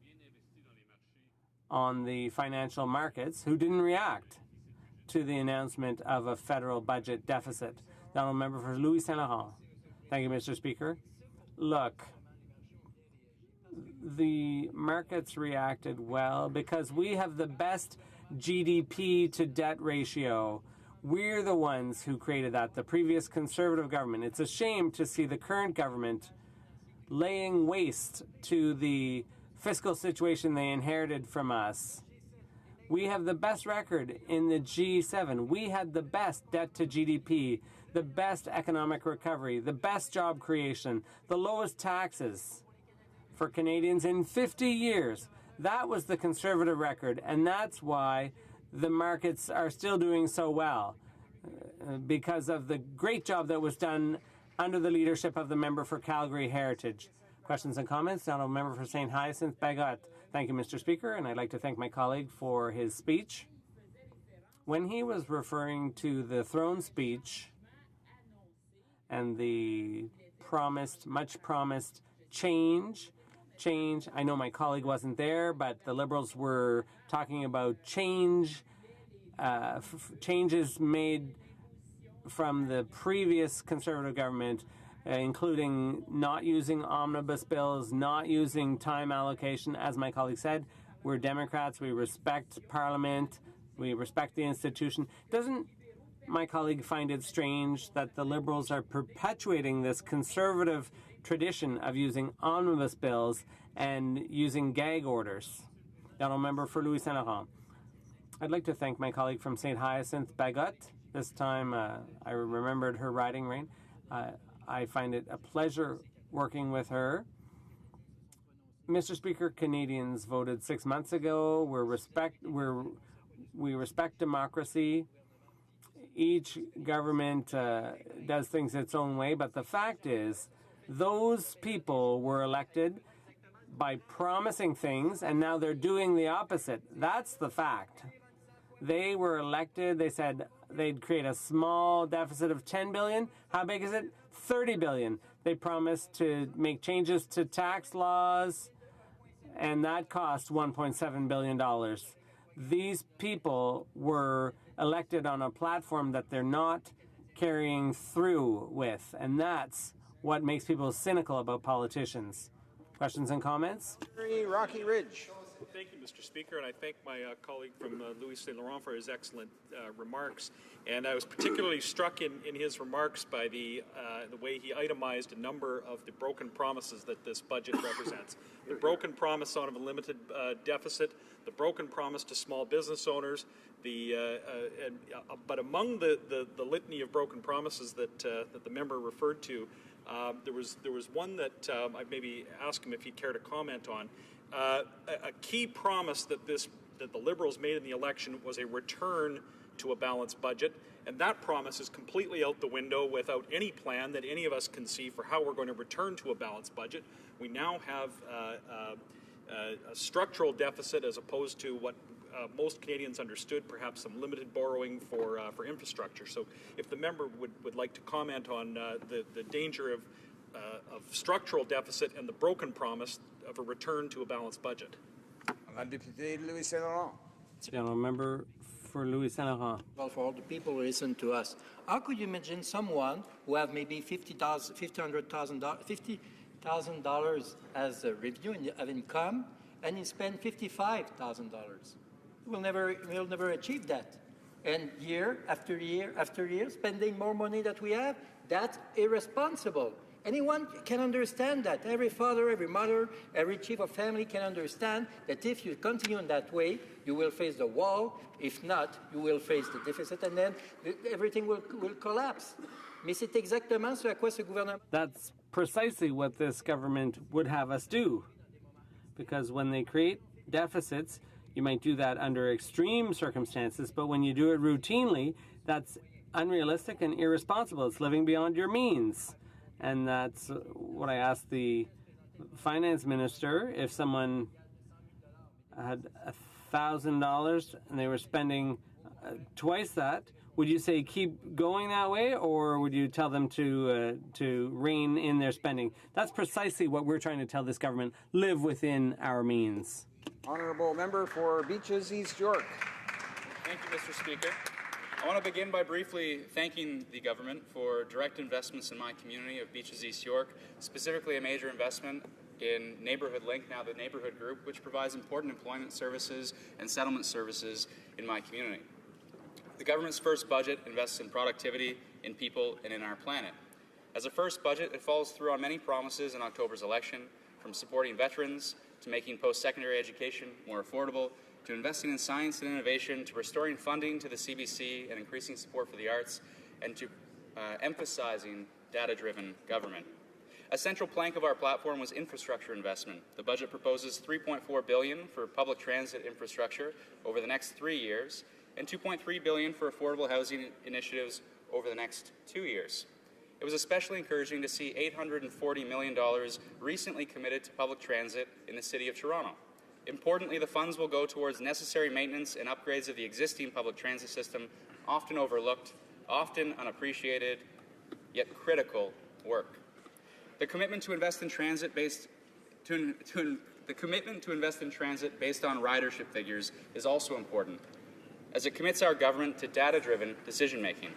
D: on the financial markets who didn't react to the announcement of a federal budget deficit? The honourable member for Louis Saint Laurent. Thank you, Mr. Speaker. Look, the markets reacted well because we have the best GDP to debt ratio. We're the ones who created that, the previous Conservative government. It's a shame to see the current government laying waste to the fiscal situation they inherited from us. We have the best record in the G7. We had the best debt to GDP, the best economic recovery, the best job creation, the lowest taxes for Canadians in 50 years. That was the Conservative record, and that's why the markets are still doing so well, because of the great job that was done under the leadership of the member for Calgary Heritage. Questions and comments? The honourable member for St. Hyacinthe Bagot. Thank you, Mr. Speaker, and I'd like to thank my colleague for his speech. When he was referring to the throne speech and the much promised change, I know my colleague wasn't there, but the Liberals were talking about changes made from the previous Conservative government, including not using omnibus bills, not using time allocation. As my colleague said, we're Democrats, we respect Parliament, we respect the institution. Doesn't my colleague find it strange that the Liberals are perpetuating this Conservative tradition of using omnibus bills and using gag orders? The honourable member for Louis Saint Laurent. I'd like to thank my colleague from St. Hyacinthe Bagot. This time I remembered her riding rein. I find it a pleasure working with her. Mr. Speaker, Canadians voted 6 months ago. We respect democracy. Each government does things its own way, but the fact is, those people were elected by promising things, and now they're doing the opposite. That's the fact. They were elected, they said they'd create a small deficit of $10 billion. How big is it? $30 billion. They promised to make changes to tax laws, and that cost $1.7 billion. These people were elected on a platform that they're not carrying through with. And that's what makes people cynical about politicians. Questions and comments?
V: Rocky Ridge.
O: Thank you, Mr. Speaker, and I thank my colleague from Louis Saint Laurent for his excellent remarks. And I was particularly struck in his remarks by the way he itemized a number of the broken promises that this budget represents. The broken promise on a limited deficit, the broken promise to small business owners, but among the litany of broken promises that the member referred to, there was one that I'd maybe ask him if he'd care to comment on. A key promise that the Liberals made in the election was a return to a balanced budget, and that promise is completely out the window without any plan that any of us can see for how we're going to return to a balanced budget. We now have a structural deficit as opposed to what most Canadians understood, perhaps some limited borrowing for infrastructure. So if the member would like to comment on the danger of structural deficit and the broken promise of a return to a balanced budget.
V: Député Louis Saint Laurent.
D: General Member for Louis Saint Laurent.
S: Well, for all the people who listen to us, how could you imagine someone who have maybe $50,000 as a revenue of income and he spend $55,000? We'll never achieve that. And year after year after year, spending more money that we have, that's irresponsible. Anyone can understand that. Every father, every mother, every chief of family can understand that if you continue in that way, you will face the wall. If not, you will face the deficit, and then everything will collapse. Mais c'est exactement ce à quoi ce gouvernement...
D: That's precisely what this government would have us do. Because when they create deficits, you might do that under extreme circumstances, but when you do it routinely, that's unrealistic and irresponsible. It's living beyond your means. And that's what I asked the finance minister. If someone had $1,000 and they were spending twice that, would you say keep going that way, or would you tell them to rein in their spending? That's precisely what we're trying to tell this government: live within our means.
V: Honourable Member for Beaches East York.
T: Thank you, Mr. Speaker. I want to begin by briefly thanking the government for direct investments in my community of Beaches East York, specifically a major investment in Neighbourhood Link, now the Neighbourhood Group, which provides important employment services and settlement services in my community. The government's first budget invests in productivity, in people, and in our planet. As a first budget, it follows through on many promises in October's election, from supporting veterans to making post-secondary education more affordable, to investing in science and innovation, to restoring funding to the CBC and increasing support for the arts, and to emphasizing data-driven government. A central plank of our platform was infrastructure investment. The budget proposes $3.4 billion for public transit infrastructure over the next 3 years and $2.3 billion for affordable housing initiatives over the next 2 years. It was especially encouraging to see $840 million recently committed to public transit in the City of Toronto. Importantly, the funds will go towards necessary maintenance and upgrades of the existing public transit system, often overlooked, often unappreciated, yet critical work. The commitment to invest in transit based on ridership figures is also important, as it commits our government to data-driven decision-making.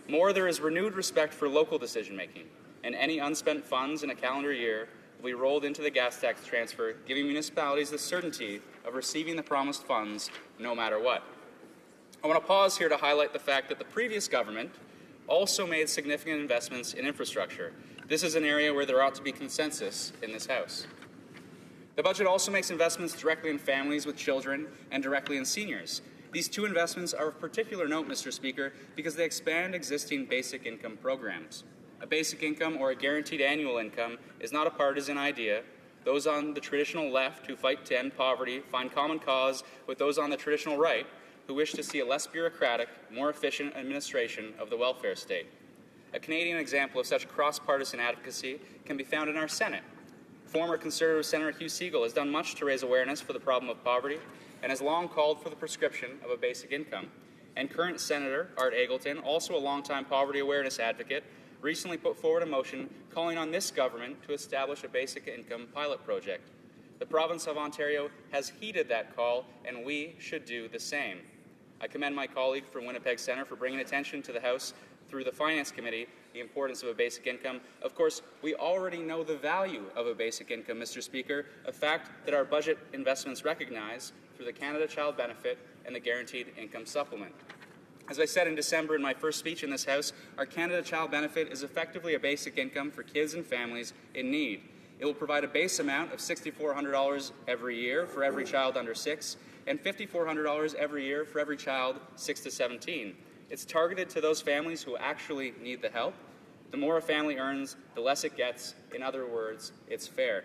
T: More, there is renewed respect for local decision-making, and any unspent funds in a calendar year will be rolled into the gas tax transfer, giving municipalities the certainty of receiving the promised funds no matter what. I want to pause here to highlight the fact that the previous government also made significant investments in infrastructure. This is an area where there ought to be consensus in this House. The budget also makes investments directly in families with children and directly in seniors. These two investments are of particular note, Mr. Speaker, because they expand existing basic income programs. A basic income or a guaranteed annual income is not a partisan idea. Those on the traditional left who fight to end poverty find common cause with those on the traditional right who wish to see a less bureaucratic, more efficient administration of the welfare state. A Canadian example of such cross-partisan advocacy can be found in our Senate. Former Conservative Senator Hugh Segal has done much to raise awareness for the problem of poverty and has long called for the prescription of a basic income. And current Senator Art Eggleton, also a longtime poverty awareness advocate, recently put forward a motion calling on this government to establish a basic income pilot project. The province of Ontario has heeded that call, and we should do the same. I commend my colleague from Winnipeg Centre for bringing attention to the House through the Finance Committee the importance of a basic income. Of course, we already know the value of a basic income, Mr. Speaker, a fact that our budget investments recognize through the Canada Child Benefit and the Guaranteed Income Supplement. As I said in December in my first speech in this House, our Canada Child Benefit is effectively a basic income for kids and families in need. It will provide a base amount of $6,400 every year for every child under 6 and $5,400 every year for every child 6 to 17. It's targeted to those families who actually need the help. The more a family earns, the less it gets. In other words, it's fair.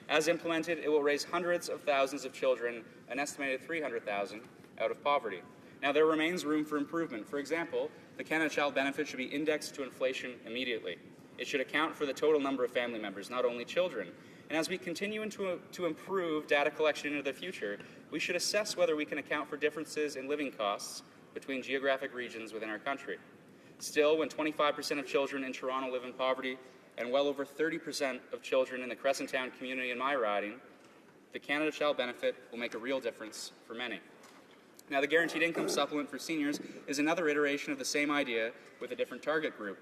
T: As implemented, it will raise hundreds of thousands of children, an estimated 300,000, out of poverty. Now, there remains room for improvement. For example, the Canada Child Benefit should be indexed to inflation immediately. It should account for the total number of family members, not only children. And as we continue to improve data collection into the future, we should assess whether we can account for differences in living costs between geographic regions within our country. Still, when 25% of children in Toronto live in poverty and well over 30% of children in the Crescent Town community in my riding, the Canada Child Benefit will make a real difference for many. Now, the Guaranteed Income Supplement for seniors is another iteration of the same idea with a different target group.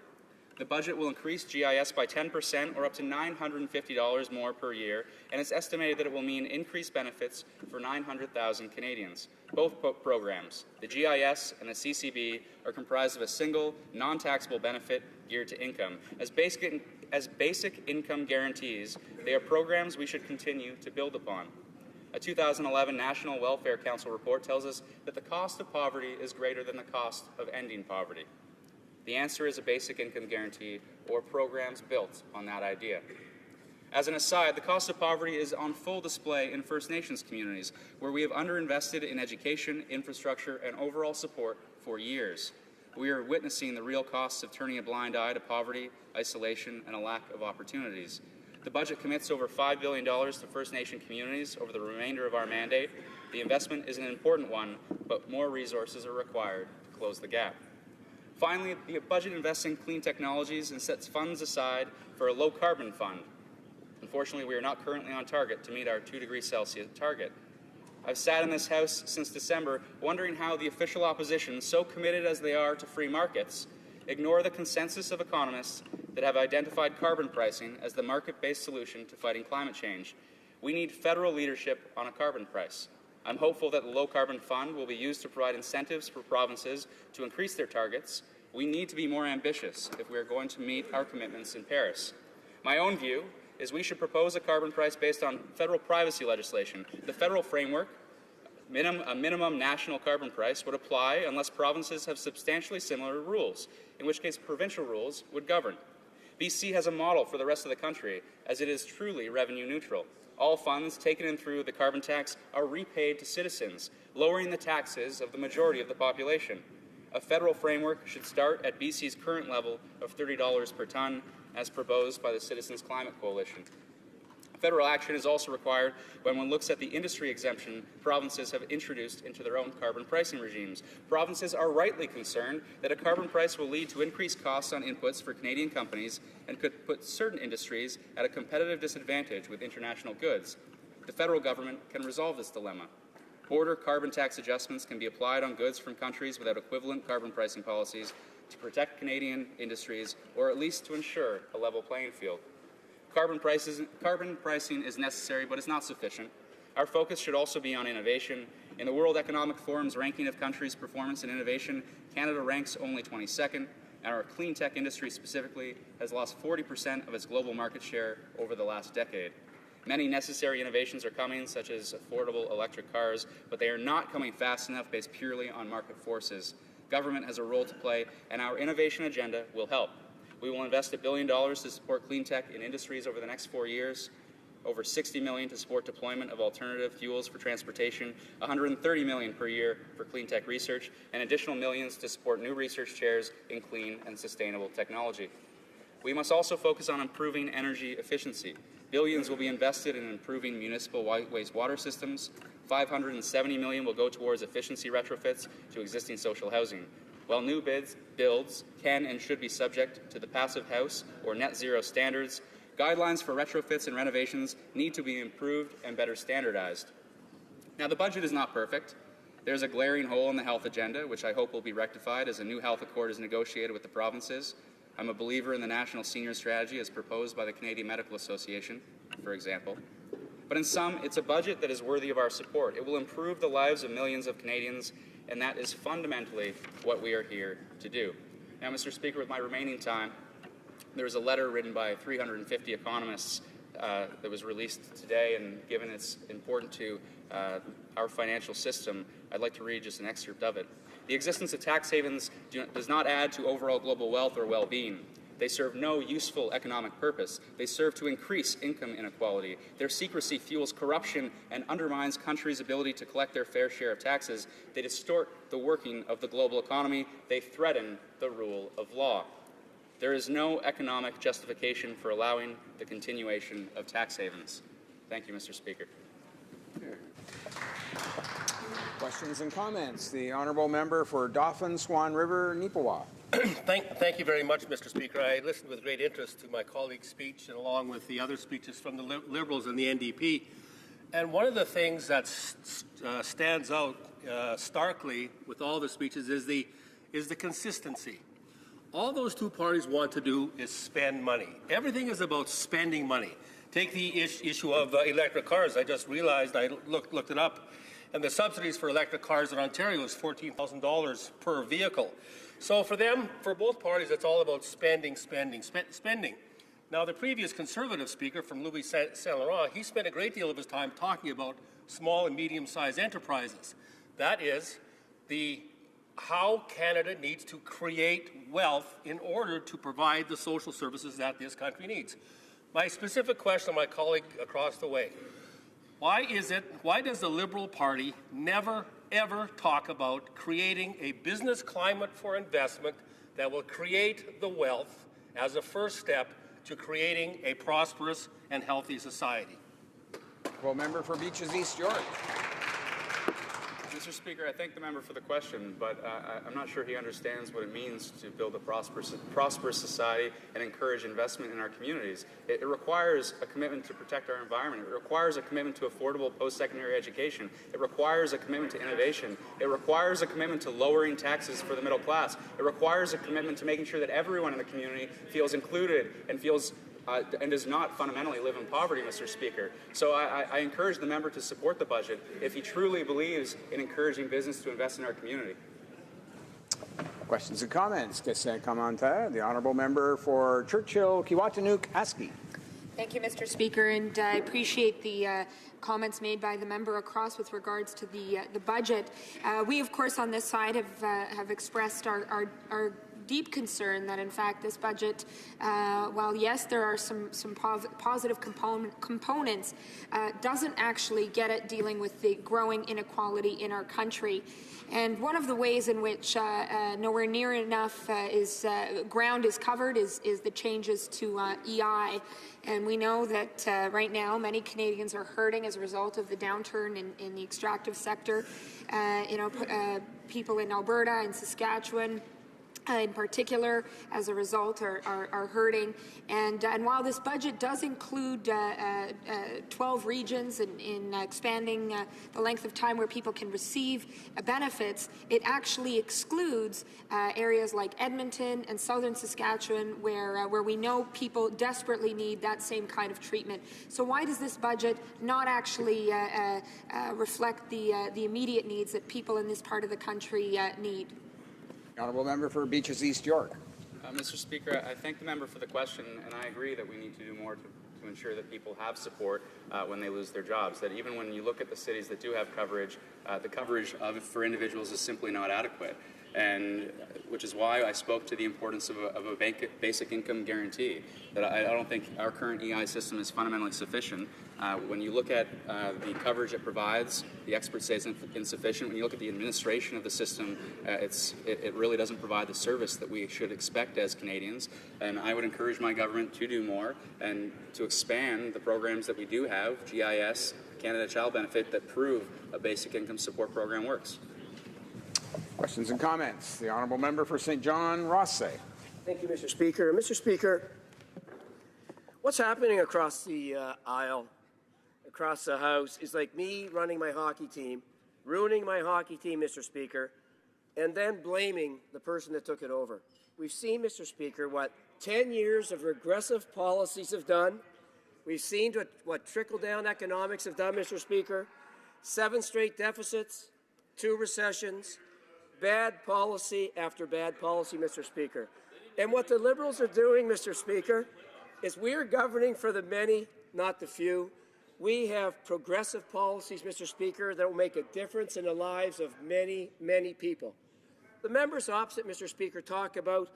T: The budget will increase GIS by 10% or up to $950 more per year, and it's estimated that it will mean increased benefits for 900,000 Canadians. Both programs, the GIS and the CCB, are comprised of a single, non-taxable benefit geared to income. As basic income guarantees, they are programs we should continue to build upon. A 2011 National Welfare Council report tells us that the cost of poverty is greater than the cost of ending poverty. The answer is a basic income guarantee or programs built on that idea. As an aside, the cost of poverty is on full display in First Nations communities, where we have underinvested in education, infrastructure, and overall support for years. We are witnessing the real costs of turning a blind eye to poverty, isolation, and a lack of opportunities. The budget commits over $5 billion to First Nation communities over the remainder of our mandate. The investment is an important one, but more resources are required to close the gap. Finally, the budget invests in clean technologies and sets funds aside for a low-carbon fund. Unfortunately, we are not currently on target to meet our 2 degrees Celsius target. I've sat in this House since December wondering how the official opposition, so committed as they are to free markets, ignore the consensus of economists that have identified carbon pricing as the market-based solution to fighting climate change. We need federal leadership on a carbon price. I'm hopeful that the low-carbon fund will be used to provide incentives for provinces to increase their targets. We need to be more ambitious if we are going to meet our commitments in Paris. My own view is we should propose a carbon price based on federal privacy legislation. The federal framework, a minimum national carbon price, would apply unless provinces have substantially similar rules, in which case provincial rules would govern. BC has a model for the rest of the country, as it is truly revenue neutral. All funds taken in through the carbon tax are repaid to citizens, lowering the taxes of the majority of the population. A federal framework should start at BC's current level of $30 per tonne, as proposed by the Citizens Climate Coalition. Federal action is also required when one looks at the industry exemption provinces have introduced into their own carbon pricing regimes. Provinces are rightly concerned that a carbon price will lead to increased costs on inputs for Canadian companies and could put certain industries at a competitive disadvantage with international goods. The federal government can resolve this dilemma. Border carbon tax adjustments can be applied on goods from countries without equivalent carbon pricing policies to protect Canadian industries, or at least to ensure a level playing field. Carbon pricing is necessary, but it's not sufficient. Our focus should also be on innovation. In the World Economic Forum's ranking of countries' performance and innovation, Canada ranks only 22nd, and our clean tech industry specifically has lost 40% of its global market share over the last decade. Many necessary innovations are coming, such as affordable electric cars, but they are not coming fast enough based purely on market forces. Government has a role to play, and our innovation agenda will help. We will invest $1 billion to support clean tech in industries over the next 4 years, over $60 million to support deployment of alternative fuels for transportation, $130 million per year for clean tech research, and additional millions to support new research chairs in clean and sustainable technology. We must also focus on improving energy efficiency. Billions will be invested in improving municipal wastewater systems. $570 million will go towards efficiency retrofits to existing social housing. While new builds can and should be subject to the Passive House or net zero standards, guidelines for retrofits and renovations need to be improved and better standardized. Now, the budget is not perfect. There's a glaring hole in the health agenda, which I hope will be rectified as a new health accord is negotiated with the provinces. I'm a believer in the National Senior Strategy as proposed by the Canadian Medical Association, for example. But in sum, it's a budget that is worthy of our support. It will improve the lives of millions of Canadians, and that is fundamentally what we are here to do. Now, Mr. Speaker, with my remaining time, there was a letter written by 350 economists that was released today, and given it's important to our financial system, I'd like to read just an excerpt of it. The existence of tax havens does not add to overall global wealth or well-being. They serve no useful economic purpose. They serve to increase income inequality. Their secrecy fuels corruption and undermines countries' ability to collect their fair share of taxes. They distort the working of the global economy. They threaten the rule of law. There is no economic justification for allowing the continuation of tax havens. Thank you, Mr. Speaker.
V: Questions and comments. The honourable member for Dauphin, Swan River, Neepawa.
M: Thank you very much, Mr. Speaker. I listened with great interest to my colleague's speech and along with the other speeches from the Liberals and the NDP. And one of the things that stands out starkly with all the speeches is the consistency. All those two parties want to do is spend money. Everything is about spending money. Take the issue of electric cars. I just realized, I looked it up, and the subsidies for electric cars in Ontario is $14,000 per vehicle. So for them, for both parties, it's all about spending. Now, the previous Conservative speaker from Louis Saint Laurent, he spent a great deal of his time talking about small and medium-sized enterprises. That is how Canada needs to create wealth in order to provide the social services that this country needs. My specific question to my colleague across the way, why does the Liberal Party never, ever talk about creating a business climate for investment that will create the wealth as a first step to creating a prosperous and healthy society?
V: Well, member for Beaches East York.
T: Mr. Speaker, I thank the member for the question, but I'm not sure he understands what it means to build a prosperous society and encourage investment in our communities. It requires a commitment to protect our environment. It requires a commitment to affordable post-secondary education. It requires a commitment to innovation. It requires a commitment to lowering taxes for the middle class. It requires a commitment to making sure that everyone in the community feels included and feels and does not fundamentally live in poverty, Mr. Speaker. So I encourage the member to support the budget if he truly believes in encouraging business to invest in our community.
V: Questions and comments. Question commentaire. The honourable member for Churchill, Kiwatanuk, Aski.
U: Thank you, Mr. Speaker, and I appreciate the comments made by the member across with regards to the budget. We, of course, on this side have expressed our deep concern that, in fact, this budget, while yes, there are some positive components, doesn't actually get at dealing with the growing inequality in our country. And one of the ways in which nowhere near enough ground is covered is the changes to EI. And we know that right now many Canadians are hurting as a result of the downturn in the extractive sector. People in Alberta and Saskatchewan in particular, as a result, are hurting. And while this budget does include 12 regions in expanding the length of time where people can receive benefits, it actually excludes areas like Edmonton and southern Saskatchewan, where we know people desperately need that same kind of treatment. So why does this budget not actually reflect the immediate needs that people in this part of the country need?
V: Honourable member for Beaches East York.
T: Mr. Speaker, I thank the member for the question, and I agree that we need to do more to ensure that people have support when they lose their jobs. That even when you look at the cities that do have coverage, the coverage for individuals is simply not adequate. And which is why I spoke to the importance of a basic income guarantee. That I don't think our current EI system is fundamentally sufficient. When you look at the coverage it provides, the experts say it's insufficient. When you look at the administration of the system, it really doesn't provide the service that we should expect as Canadians. And I would encourage my government to do more and to expand the programs that we do have, GIS, Canada Child Benefit, that prove a basic income support program works.
V: Questions and comments. The honourable member for St. John, Rothsay.
W: Thank you, Mr. Speaker. Mr. Speaker, what's happening across the aisle, across the House, is like me running my hockey team ruining my hockey team, Mr. Speaker, and then blaming the person that took it over. We've seen, Mr. Speaker, what 10 years of regressive policies have done. We've seen what trickle-down economics have done, Mr. Speaker. 7 straight deficits, 2 recessions, bad policy after bad policy, Mr. Speaker. And what the Liberals are doing, Mr. Speaker, is we are governing for the many, not the few. We have progressive policies, Mr. Speaker, that will make a difference in the lives of many, many people. The members opposite, Mr. Speaker, talk about,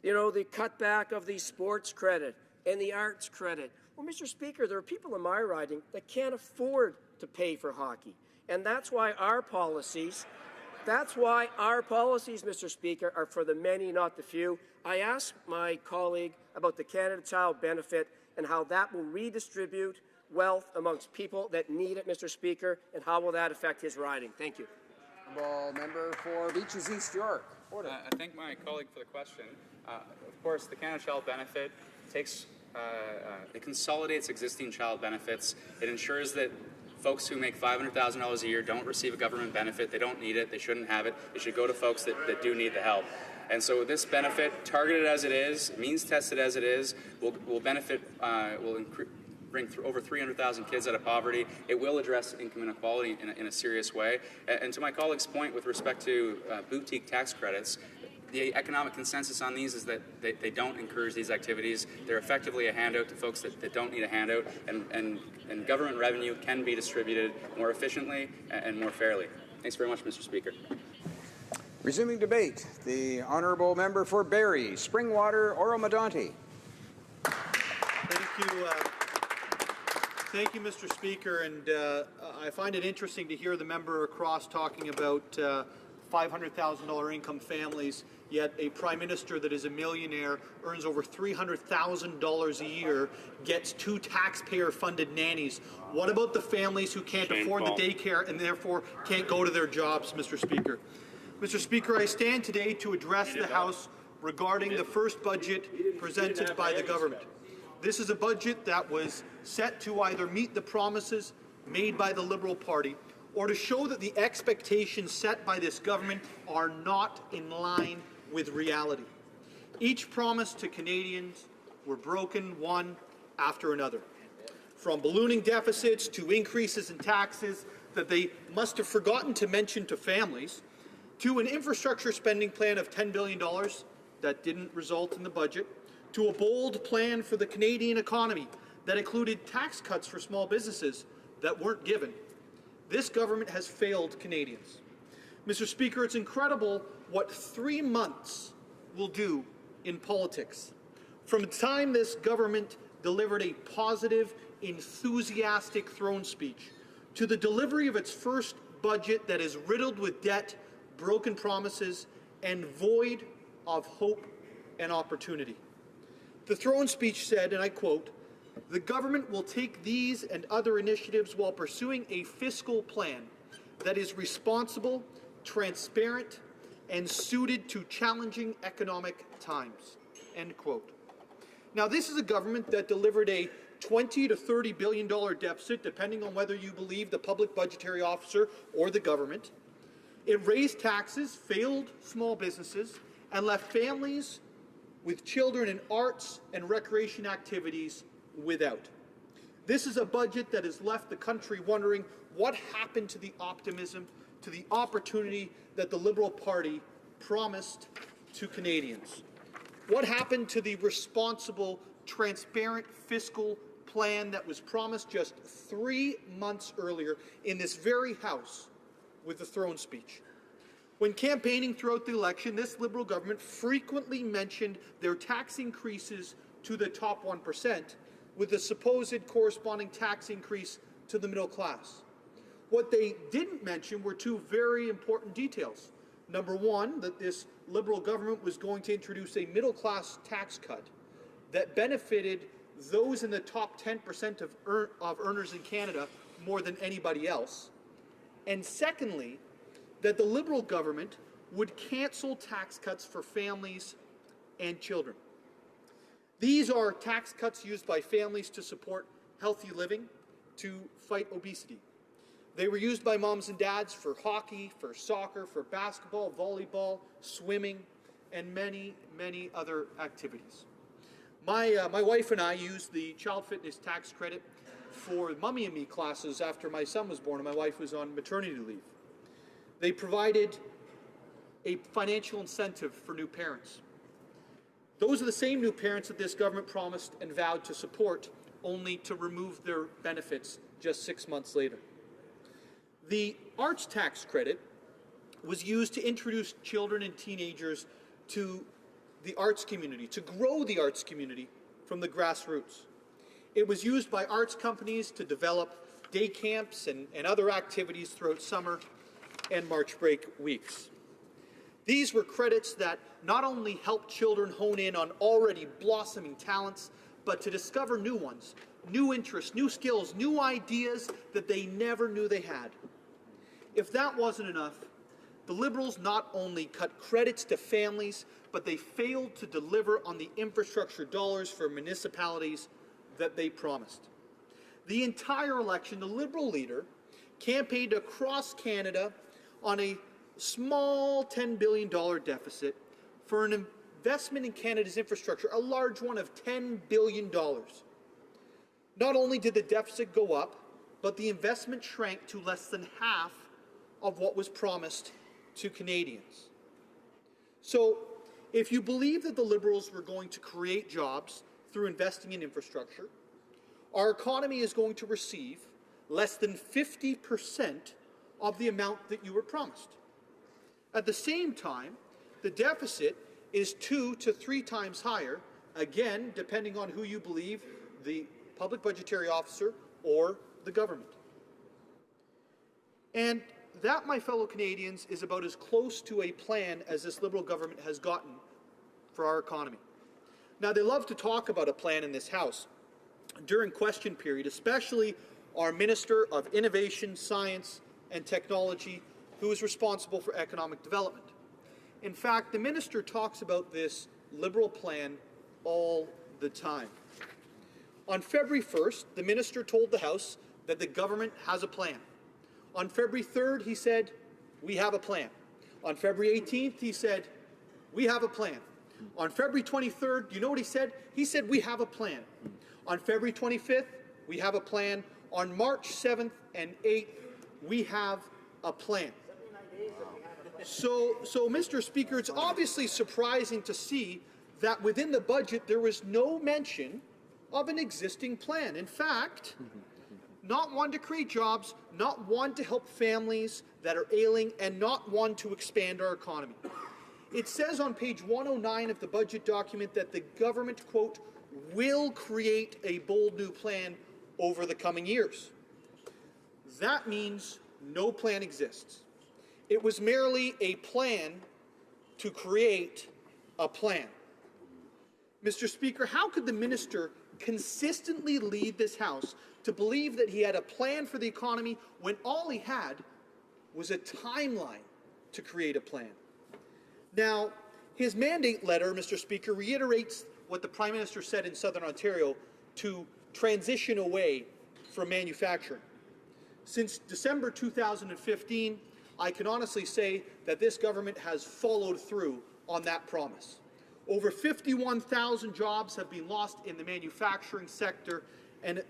W: the cutback of the sports credit and the arts credit. Well, Mr. Speaker, there are people in my riding that can't afford to pay for hockey. And that's why our policies, Mr. Speaker, are for the many, not the few. I asked my colleague about the Canada Child Benefit and how that will redistribute wealth amongst people that need it, Mr. Speaker, and how will that affect his riding? Thank you.
V: Member for Beaches East York. Order.
T: I thank my colleague for the question. Of course, the Canada Child Benefit it consolidates existing child benefits. It ensures that folks who make $500,000 a year don't receive a government benefit. They don't need it. They shouldn't have it. It should go to folks that do need the help. And so this benefit, targeted as it is, means tested as it is, will benefit, bring over 300,000 kids out of poverty. It will address income inequality in a serious way. And to my colleague's point with respect to boutique tax credits, the economic consensus on these is that they don't encourage these activities. They're effectively a handout to folks that don't need a handout, and government revenue can be distributed more efficiently and more fairly. Thanks very much, Mr. Speaker.
V: Resuming debate, the honourable member for Barrie, Springwater, Oro-Medonte.
O: Thank you, Mr. Speaker, and I find it interesting to hear the member across talking about $500,000 income families, yet a Prime Minister that is a millionaire, earns over $300,000 a year, gets 2 taxpayer-funded nannies. What about the families who can't afford the daycare and therefore can't go to their jobs, Mr. Speaker? Mr. Speaker, I stand today to address the House regarding the first budget presented by the government. This is a budget that was set to either meet the promises made by the Liberal Party or to show that the expectations set by this government are not in line with reality. Each promise to Canadians were broken one after another. From ballooning deficits to increases in taxes that they must have forgotten to mention to families, to an infrastructure spending plan of $10 billion that didn't result in the budget, to a bold plan for the Canadian economy that included tax cuts for small businesses that weren't given. This government has failed Canadians. Mr. Speaker, it's incredible what 3 months will do in politics. From the time this government delivered a positive, enthusiastic throne speech to the delivery of its first budget that is riddled with debt, broken promises, and void of hope and opportunity. The throne speech said, and I quote, "The government will take these and other initiatives while pursuing a fiscal plan that is responsible, transparent, and suited to challenging economic times." End quote. Now, this is a government that delivered a $20 to $30 billion deficit, depending on whether you believe the public budgetary officer or the government. It raised taxes, failed small businesses, and left families with children in arts and recreation activities without. This is a budget that has left the country wondering what happened to the optimism, to the opportunity that the Liberal Party promised to Canadians. What happened to the responsible, transparent fiscal plan that was promised just 3 months earlier in this very House with the throne speech? When campaigning throughout the election, this Liberal government frequently mentioned their tax increases to the top 1%, with the supposed corresponding tax increase to the middle class. What they didn't mention were 2 very important details. Number one, that this Liberal government was going to introduce a middle-class tax cut that benefited those in the top 10% of earners in Canada more than anybody else. And secondly, that the Liberal government would cancel tax cuts for families and children. These are tax cuts used by families to support healthy living, to fight obesity.
A: They were used by moms and dads for hockey, for soccer, for basketball, volleyball, swimming, and many, many other activities. My wife and I used the child fitness tax credit for Mummy and Me classes after my son was born and my wife was on maternity leave. They provided a financial incentive for new parents. Those are the same new parents that this government promised and vowed to support, only to remove their benefits just 6 months later. The arts tax credit was used to introduce children and teenagers to the arts community, to grow the arts community from the grassroots. It was used by arts companies to develop day camps and other activities throughout summer and March break weeks. These were credits that not only helped children hone in on already blossoming talents, but to discover new ones, new interests, new skills, new ideas that they never knew they had. If that wasn't enough, the Liberals not only cut credits to families, but they failed to deliver on the infrastructure dollars for municipalities that they promised. The entire election, the Liberal leader campaigned across Canada on a small $10 billion deficit for an investment in Canada's infrastructure, a large one of $10 billion. Not only did the deficit go up, but the investment shrank to less than half of what was promised to Canadians. So, if you believe that the Liberals were going to create jobs through investing in infrastructure, our economy is going to receive less than 50% of the amount that you were promised. At the same time, the deficit is 2 to 3 times higher, again, depending on who you believe, the public budgetary officer or the government. And that, my fellow Canadians, is about as close to a plan as this Liberal government has gotten for our economy. Now, they love to talk about a plan in this House during question period, especially our Minister of Innovation, Science and Technology, who is responsible for economic development. In fact, the Minister talks about this Liberal plan all the time. On February 1st, the Minister told the House that the government has a plan. On February 3rd, he said, we have a plan. On February 18th, he said, we have a plan. On February 23rd, do you know what he said? He said, we have a plan. On February 25th, we have a plan. On March 7th and 8th, we have a plan. So, Mr. Speaker, it's obviously surprising to see that within the budget there was no mention of an existing plan. In fact, not one to create jobs, not one to help families that are ailing, and not one to expand our economy. It says on page 109 of the budget document that the government, quote, will create a bold new plan over the coming years. That means no plan exists. It was merely a plan to create a plan. Mr. Speaker, how could the minister consistently lead this House to believe that he had a plan for the economy when all he had was a timeline to create a plan? Now, his mandate letter, Mr. Speaker, reiterates what the Prime Minister said in Southern Ontario to transition away from manufacturing. Since December 2015, I can honestly say that this government has followed through on that promise. Over 51,000 jobs have been lost in the manufacturing sector, and it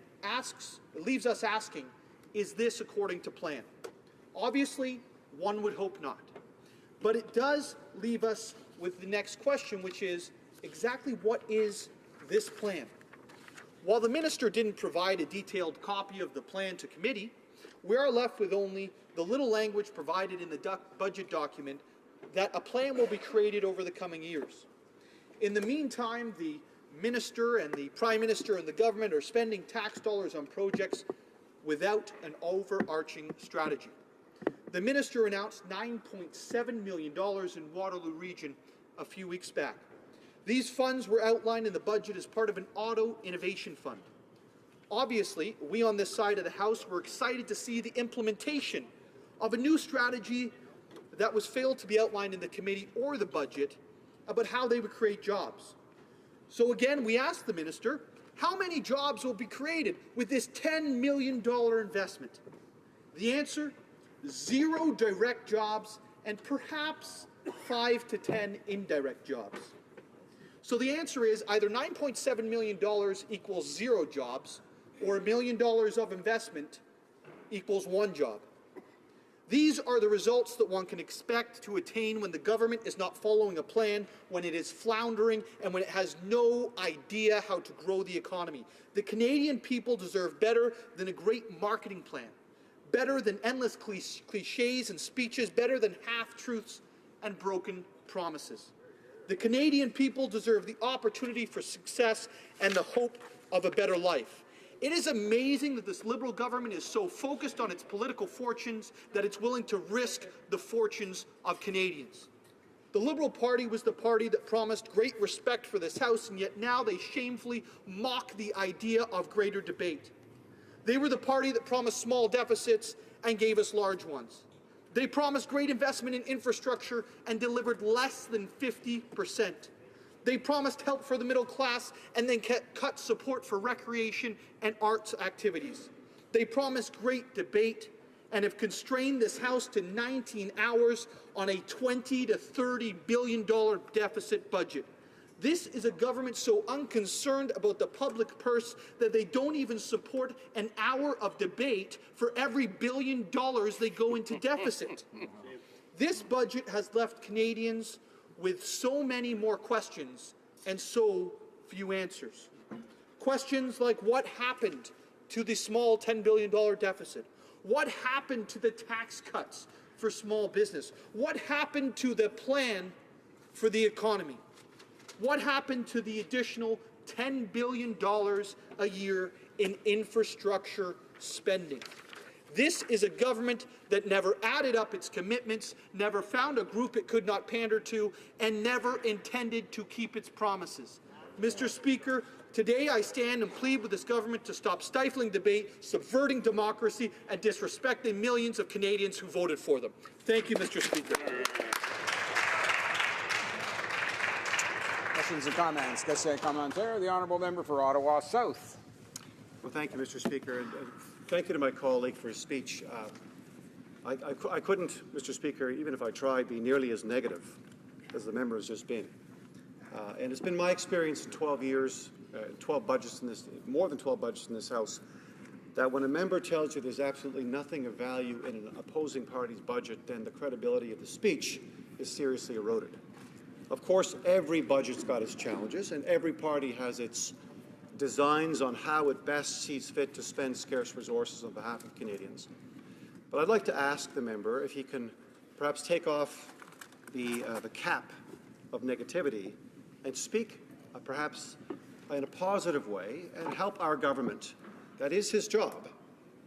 A: leaves us asking, is this according to plan? Obviously, one would hope not. But it does leave us with the next question, which is, exactly what is this plan? While the minister didn't provide a detailed copy of the plan to committee, we are left with only the little language provided in the budget document that a plan will be created over the coming years. In the meantime, the minister and the Prime Minister and the government are spending tax dollars on projects without an overarching strategy. The minister announced $9.7 million in Waterloo Region a few weeks back. These funds were outlined in the budget as part of an auto innovation fund. Obviously, we on this side of the House were excited to see the implementation of a new strategy that was failed to be outlined in the committee or the budget about how they would create jobs. So again, we asked the minister, how many jobs will be created with this $10 million investment? The answer, 0 direct jobs and perhaps 5 to 10 indirect jobs. So the answer is either $9.7 million equals 0 jobs, or $1 million of investment equals 1 job. These are the results that one can expect to attain when the government is not following a plan, when it is floundering, and when it has no idea how to grow the economy. The Canadian people deserve better than a great marketing plan, better than endless cliches and speeches, better than half-truths and broken promises. The Canadian people deserve the opportunity for success and the hope of a better life. It is amazing that this Liberal government is so focused on its political fortunes that it's willing to risk the fortunes of Canadians. The Liberal Party was the party that promised great respect for this House, and yet now they shamefully mock the idea of greater debate. They were the party that promised small deficits and gave us large ones. They promised great investment in infrastructure and delivered less than 50%. They promised help for the middle class and then cut support for recreation and arts activities. They promised great debate and have constrained this House to 19 hours on a $20 to $30 billion deficit budget. This is a government so unconcerned about the public purse that they don't even support an hour of debate for every $1 billion they go into deficit. This budget has left Canadians with so many more questions and so few answers. Questions like what happened to the small $10 billion deficit? What happened to the tax cuts for small business? What happened to the plan for the economy? What happened to the additional $10 billion a year in infrastructure spending? This is a government that never added up its commitments, never found a group it could not pander to, and never intended to keep its promises. Mr. Speaker, today I stand and plead with this government to stop stifling debate, subverting democracy, and disrespecting millions of Canadians who voted for them. Thank you, Mr. Speaker.
V: Questions and comments. Question commentaire. The honourable member for Ottawa South.
E: Well, thank you, Mr. Speaker, and thank you to my colleague for his speech. I couldn't, Mr. Speaker, even if I tried, be nearly as negative as the member has just been. And it's been my experience in 12 years, 12 budgets in this, more than 12 budgets in this House, that when a member tells you there's absolutely nothing of value in an opposing party's budget, then the credibility of the speech is seriously eroded. Of course, every budget's got its challenges, and every party has its designs on how it best sees fit to spend scarce resources on behalf of Canadians. But I'd like to ask the member if he can perhaps take off the cap of negativity and speak perhaps in a positive way and help our government. That is his job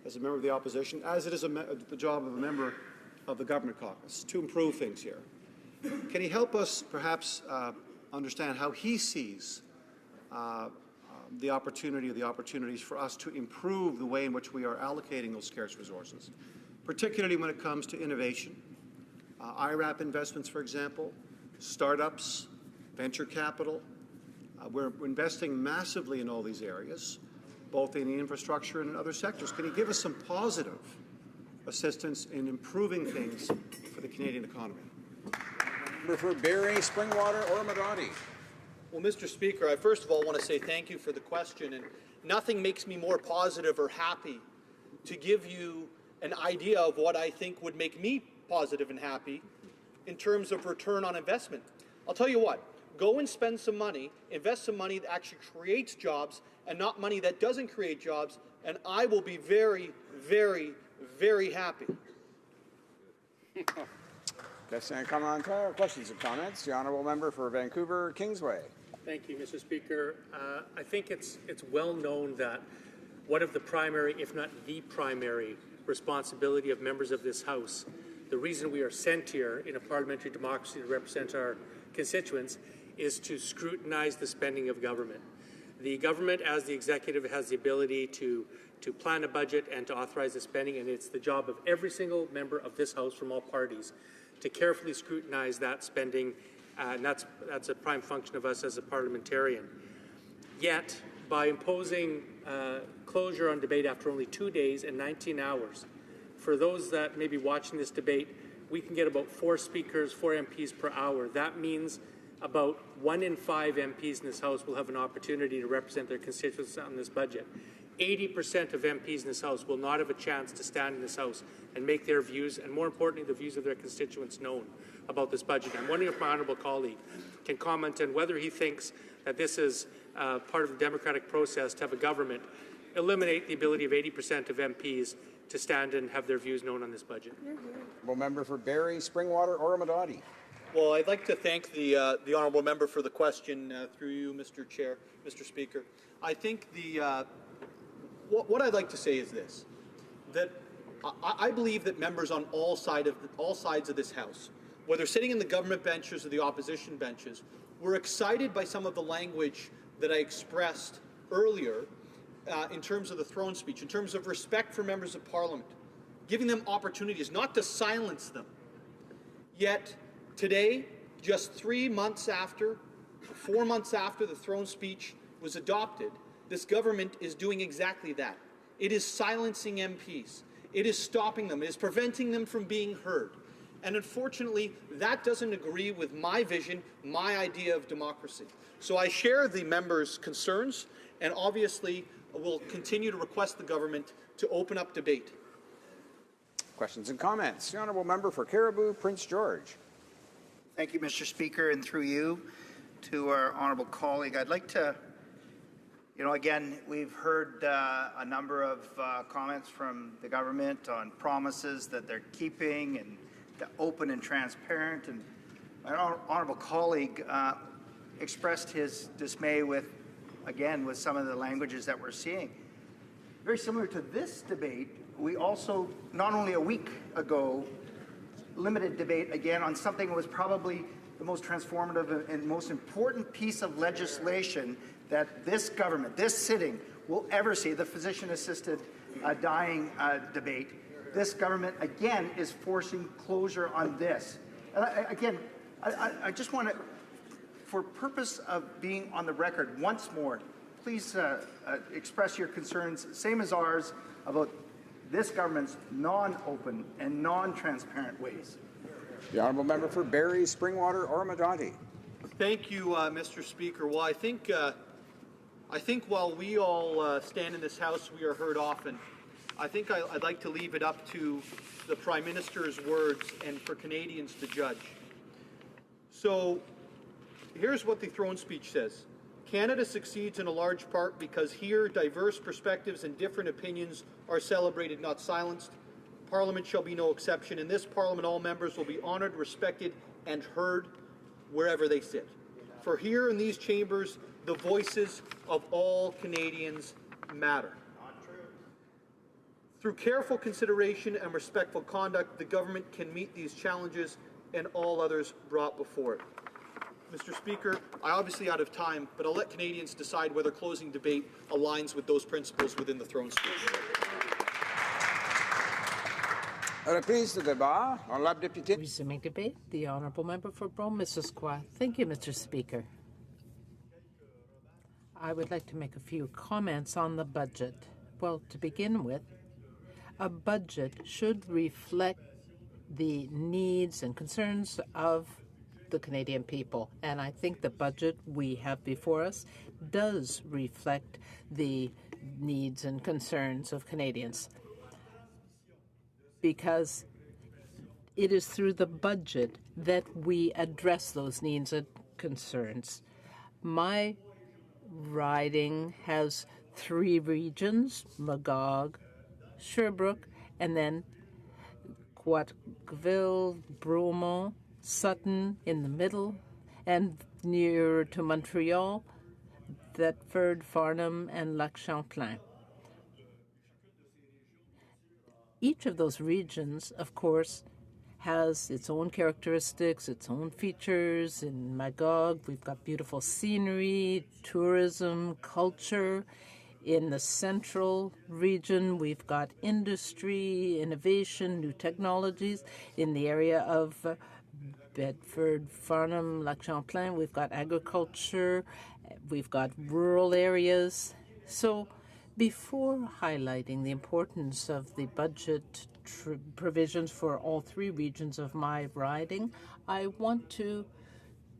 E: as a member of the opposition, as it is the job of a member of the government caucus, to improve things here. Can he help us perhaps understand how he sees the opportunity or the opportunities for us to improve the way in which we are allocating those scarce resources, particularly when it comes to innovation, IRAP investments, for example, startups, venture capital. We're investing massively in all these areas, both in the infrastructure and in other sectors. Can you give us some positive assistance in improving things for the Canadian economy?
V: For Barrie, Springwater, or Madati.
A: Well, Mr. Speaker, I first of all want to say thank you for the question, and nothing makes me more positive or happy to give you an idea of what I think would make me positive and happy in terms of return on investment. I'll tell you what, go and spend some money, invest some money that actually creates jobs and not money that doesn't create jobs, and I will be very, very, very happy.
V: Questions and comments. The honourable member for Vancouver Kingsway.
L: Thank you, Mr. Speaker. I think it's well known that one of the primary, if not the primary, responsibility of members of this House, the reason we are sent here in a parliamentary democracy to represent our constituents, is to scrutinize the spending of government. The government, as the executive, has the ability to plan a budget and to authorize the spending, and it's the job of every single member of this House from all parties to carefully scrutinize that spending, and that's a prime function of us as a parliamentarian. Yet, by imposing closure on debate after only 2 days and 19 hours
F: for those that may be watching this debate, we can get about 4 speakers, 4 MPs per hour. That means about 1 in 5 MPs in this House will have an opportunity to represent their constituents on this budget. 80% of MPs in this House will not have a chance to stand in this House and make their views, and more importantly, the views of their constituents known about this budget. I'm wondering if my honourable colleague can comment on whether he thinks that this is part of the democratic process to have a government eliminate the ability of 80% of MPs to stand and have their views known on this budget.
V: Member for Barrie, Springwater, Oromadati.
A: Well, I'd like to thank the honourable member for the question through you, Mr. Chair, Mr. Speaker. I think what I'd like to say is this, that I believe that members on all sides of this House, whether sitting in the government benches or the opposition benches, were excited by some of the language that I expressed earlier in terms of the throne speech, in terms of respect for members of Parliament, giving them opportunities, not to silence them. Yet today, just 4 months after the throne speech was adopted, this government is doing exactly that. It is silencing MPs. It is stopping them. It is preventing them from being heard. And unfortunately, that doesn't agree with my vision, my idea of democracy. So I share the members' concerns, and obviously will continue to request the government to open up debate.
V: Questions and comments. The honourable member for Caribou, Prince George.
G: Thank you, Mr. Speaker, and through you to our honourable colleague. I'd like to, again, we've heard a number of comments from the government on promises that they're keeping and open and transparent. And my honourable colleague expressed his dismay with some of the languages that we're seeing. Very similar to this debate, we also, not only a week ago, limited debate again on something that was probably the most transformative and most important piece of legislation that this government, this sitting, will ever see, the physician-assisted dying debate. This government, again, is forcing closure on this. And I just want to, for purpose of being on the record once more, please express your concerns, same as ours, about this government's non-open and non-transparent ways.
V: The honourable member for Barrie, Springwater, Oromadati.
A: Thank you, Mr. Speaker. Well, I think while we all stand in this House, we are heard often. I think I'd like to leave it up to the Prime Minister's words and for Canadians to judge. So here's what the throne speech says. Canada succeeds in a large part because here diverse perspectives and different opinions are celebrated, not silenced. Parliament shall be no exception. In this Parliament, all members will be honoured, respected, and heard wherever they sit. For here in these chambers, the voices of all Canadians matter. Through careful consideration and respectful conduct, the government can meet these challenges and all others brought before it. Mr. Speaker, I'm obviously out of time, but I'll let Canadians decide whether closing debate aligns with those principles within the throne speech.
I: Resuming debate, the honourable member for Brome-Missisquoi. Thank you, Mr. Speaker. I would like to make a few comments on the budget. Well, to begin with, a budget should reflect the needs and concerns of the Canadian people. And I think the budget we have before us does reflect the needs and concerns of Canadians, because it is through the budget that we address those needs and concerns. My riding has 3 regions, Magog, Sherbrooke, and then Quatqueville, Bromont, Sutton in the middle, and near to Montreal, Thetford, Farnham, and Lac Champlain. Each of those regions, of course, has its own characteristics, its own features. In Magog, we've got beautiful scenery, tourism, culture. In the central region, we've got industry, innovation, new technologies. In the area of Bedford, Farnham, Lac Champlain, we've got agriculture, we've got rural areas. So before highlighting the importance of the budget provisions for all three regions of my riding. I want to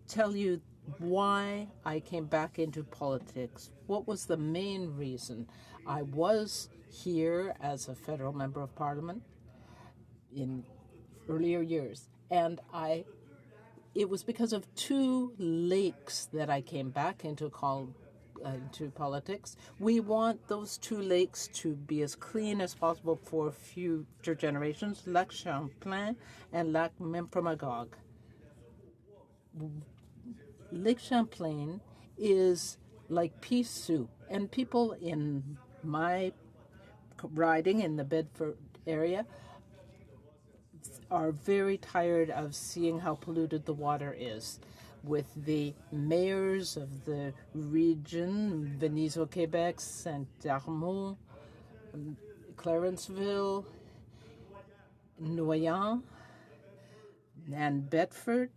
I: tell you why I came back into politics. What was the main reason? I was here as a federal member of parliament in earlier years, and it was because of two lakes that I came back into politics. We want those two lakes to be as clean as possible for future generations, Lac Champlain and Lac Memphremagog. Lake Champlain is like pea soup, and people in my riding in the Bedford area are very tired of seeing how polluted the water is. With the mayors of the region, Venise au Québec, Saint-Armand, Clarenceville, Noyant, and Bedford,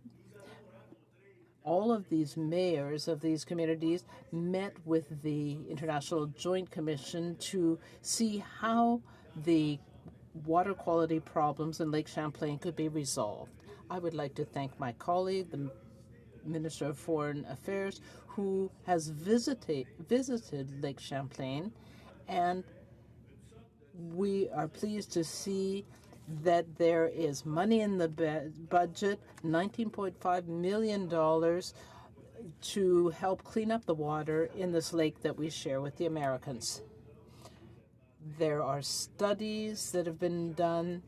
I: all of these mayors of these communities met with the International Joint Commission to see how the water quality problems in Lake Champlain could be resolved. I would like to thank my colleague, the Minister of Foreign Affairs, who has visited Lake Champlain, and we are pleased to see that there is money in the budget, $19.5 million, to help clean up the water in this lake that we share with the Americans. There are studies that have been done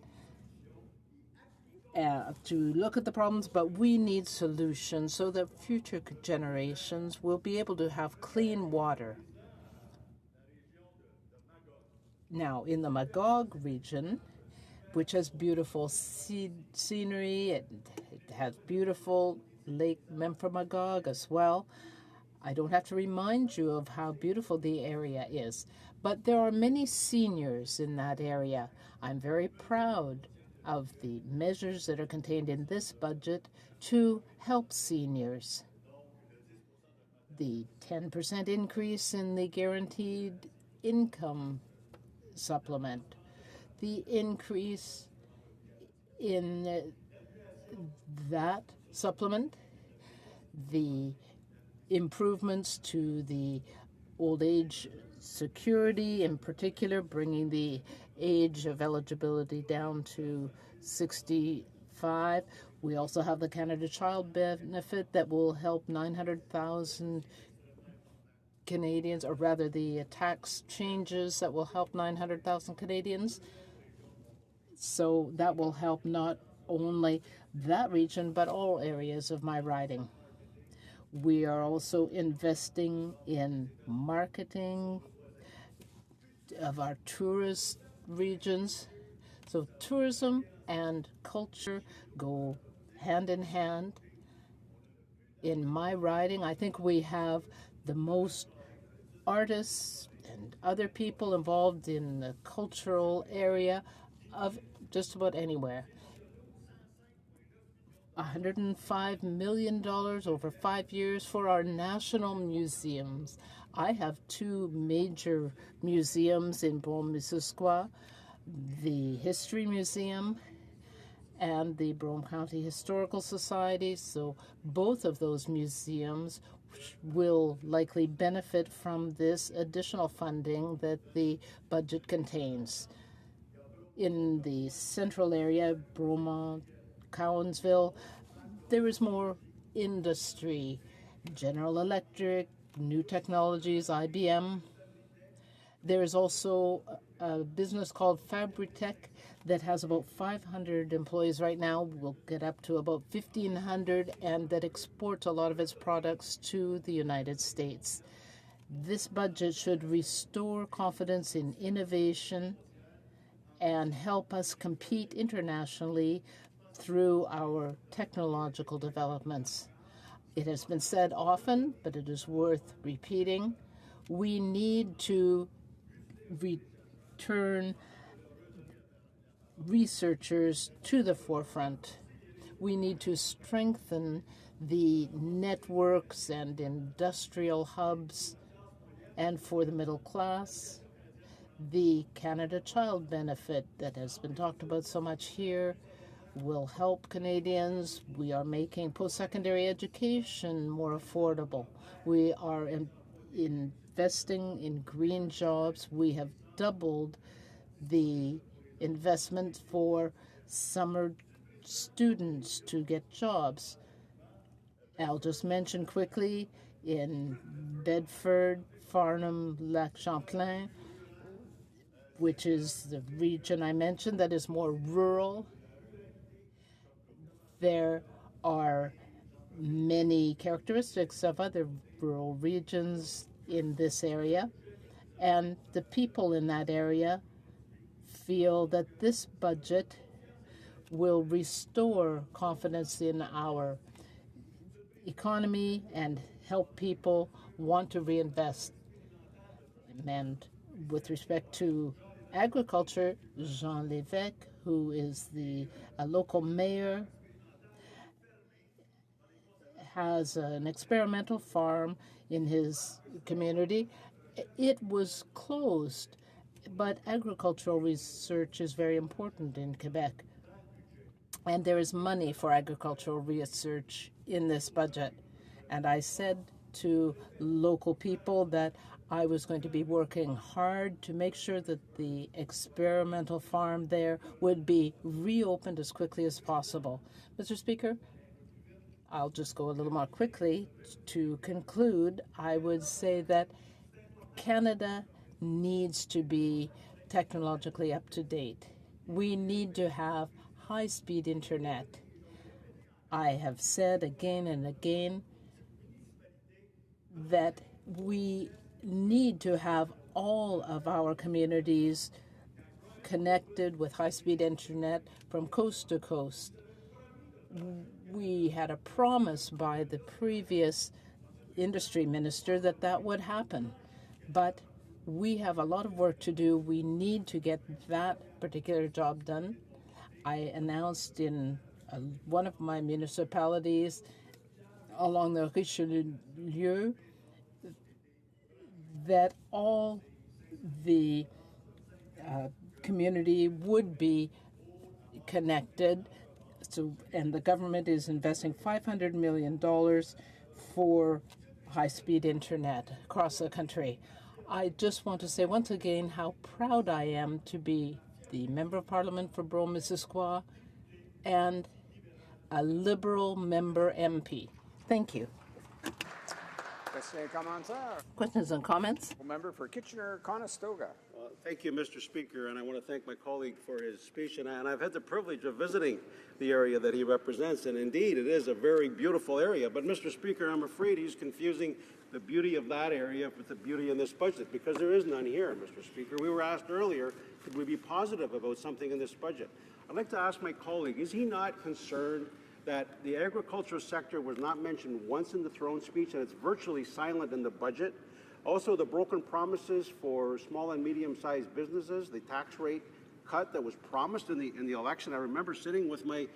I: to look at the problems, but we need solutions so that future generations will be able to have clean water. Now, in the Magog region, which has beautiful scenery, it has beautiful Lake Memphremagog as well. I don't have to remind you of how beautiful the area is, but there are many seniors in that area. I'm very proud of the measures that are contained in this budget to help seniors. The 10% increase in the guaranteed income supplement, the increase in that supplement, the improvements to the old age security, in particular, bringing the age of eligibility down to 65. We also have the Canada Child Benefit that will help 900,000 Canadians, or rather the tax changes that will help 900,000 Canadians. So that will help not only that region, but all areas of my riding. We are also investing in marketing of our tourist regions. So tourism and culture go hand in hand. In my riding, I think we have the most artists and other people involved in the cultural area of just about anywhere. $105 million over 5 years for our national museums. I have two major museums in Brome-Missisquoi, the History Museum and the Brome County Historical Society. So both of those museums will likely benefit from this additional funding that the budget contains. In the central area, Bromont, Cowansville, there is more industry, General Electric, new technologies, IBM. There is also a business called Fabritech that has about 500 employees right now, will get up to about 1,500, and that exports a lot of its products to the United States. This budget should restore confidence in innovation and help us compete internationally through our technological developments. It has been said often, but it is worth repeating. We need to return researchers to the forefront. We need to strengthen the networks and industrial hubs, and for the middle class, The Canada Child Benefit that has been talked about so much here will help Canadians. We are making post-secondary education more affordable. We are investing in green jobs. We have doubled the investment for summer students to get jobs. I'll just mention quickly in Bedford, Farnham, Lac Champlain, which is the region I mentioned that is more rural. There are many characteristics of other rural regions in this area, and the people in that area feel that this budget will restore confidence in our economy and help people want to reinvest. And with respect to agriculture, Jean Lévesque, who is the local mayor, has an experimental farm in his community. It was closed, but agricultural research is very important in Quebec. And there is money for agricultural research in this budget. And I said to local people that I was going to be working hard to make sure that the experimental farm there would be reopened as quickly as possible. Mr. Speaker, I'll just go a little more quickly. To conclude, I would say that Canada needs to be technologically up to date. We need to have high-speed internet. I have said again and again that we need to have all of our communities connected with high-speed internet from coast to coast. We had a promise by the previous industry minister that that would happen, but we have a lot of work to do. We need to get that particular job done. I announced in one of my municipalities along the Richelieu that all the community would be connected. So, and the government is investing $500 million for high-speed internet across the country. I just want to say once again how proud I am to be the Member of Parliament for Brome-Missisquoi and a Liberal member MP. Thank you. Questions and comments?
V: Member for Kitchener-Conestoga.
C: Thank you, Mr. Speaker, and I want to thank my colleague for his speech. And I've had the privilege of visiting the area that he represents, and indeed, it is a very beautiful area. But, Mr. Speaker, I'm afraid he's confusing the beauty of that area with the beauty in this budget, because there is none here, Mr. Speaker. We were asked earlier, could we be positive about something in this budget? I'd like to ask my colleague, is he not concerned that the agricultural sector was not mentioned once in the throne speech, and it's virtually silent in the budget? Also, the broken promises for small and medium-sized businesses, the tax rate cut that was promised in the election. I remember sitting with my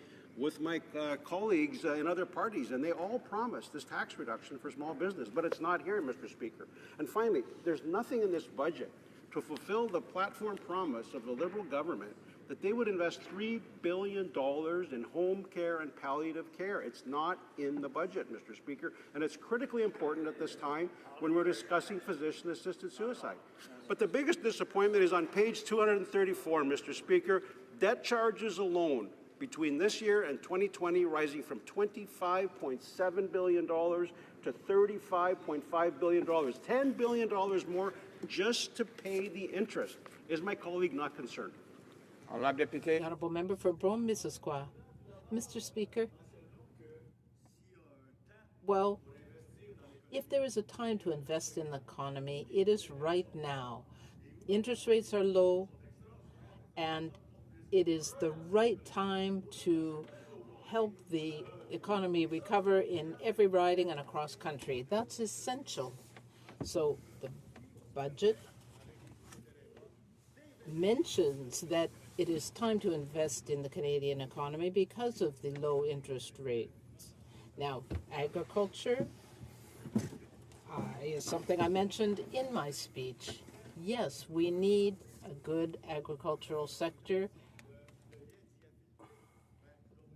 C: colleagues in other parties, and they all promised this tax reduction for small business, but it's not here, Mr. Speaker. And finally, there's nothing in this budget to fulfill the platform promise of the Liberal government that they would invest $3 billion in home care and palliative care. It's not in the budget, Mr. Speaker, and it's critically important at this time when we're discussing physician-assisted suicide. But the biggest disappointment is on page 234, Mr. Speaker. Debt charges alone between this year and 2020 rising from $25.7 billion to $35.5 billion, $10 billion more just to pay the interest. Is my colleague not concerned?
I: The Honourable Member for Brome-Missisquoi. Mr. Speaker, well, if there is a time to invest in the economy, it is right now. Interest rates are low, and it is the right time to help the economy recover in every riding and across country. That's essential. So the budget mentions that it is time to invest in the Canadian economy because of the low interest rates. Now, agriculture is something I mentioned in my speech. Yes, we need a good agricultural sector.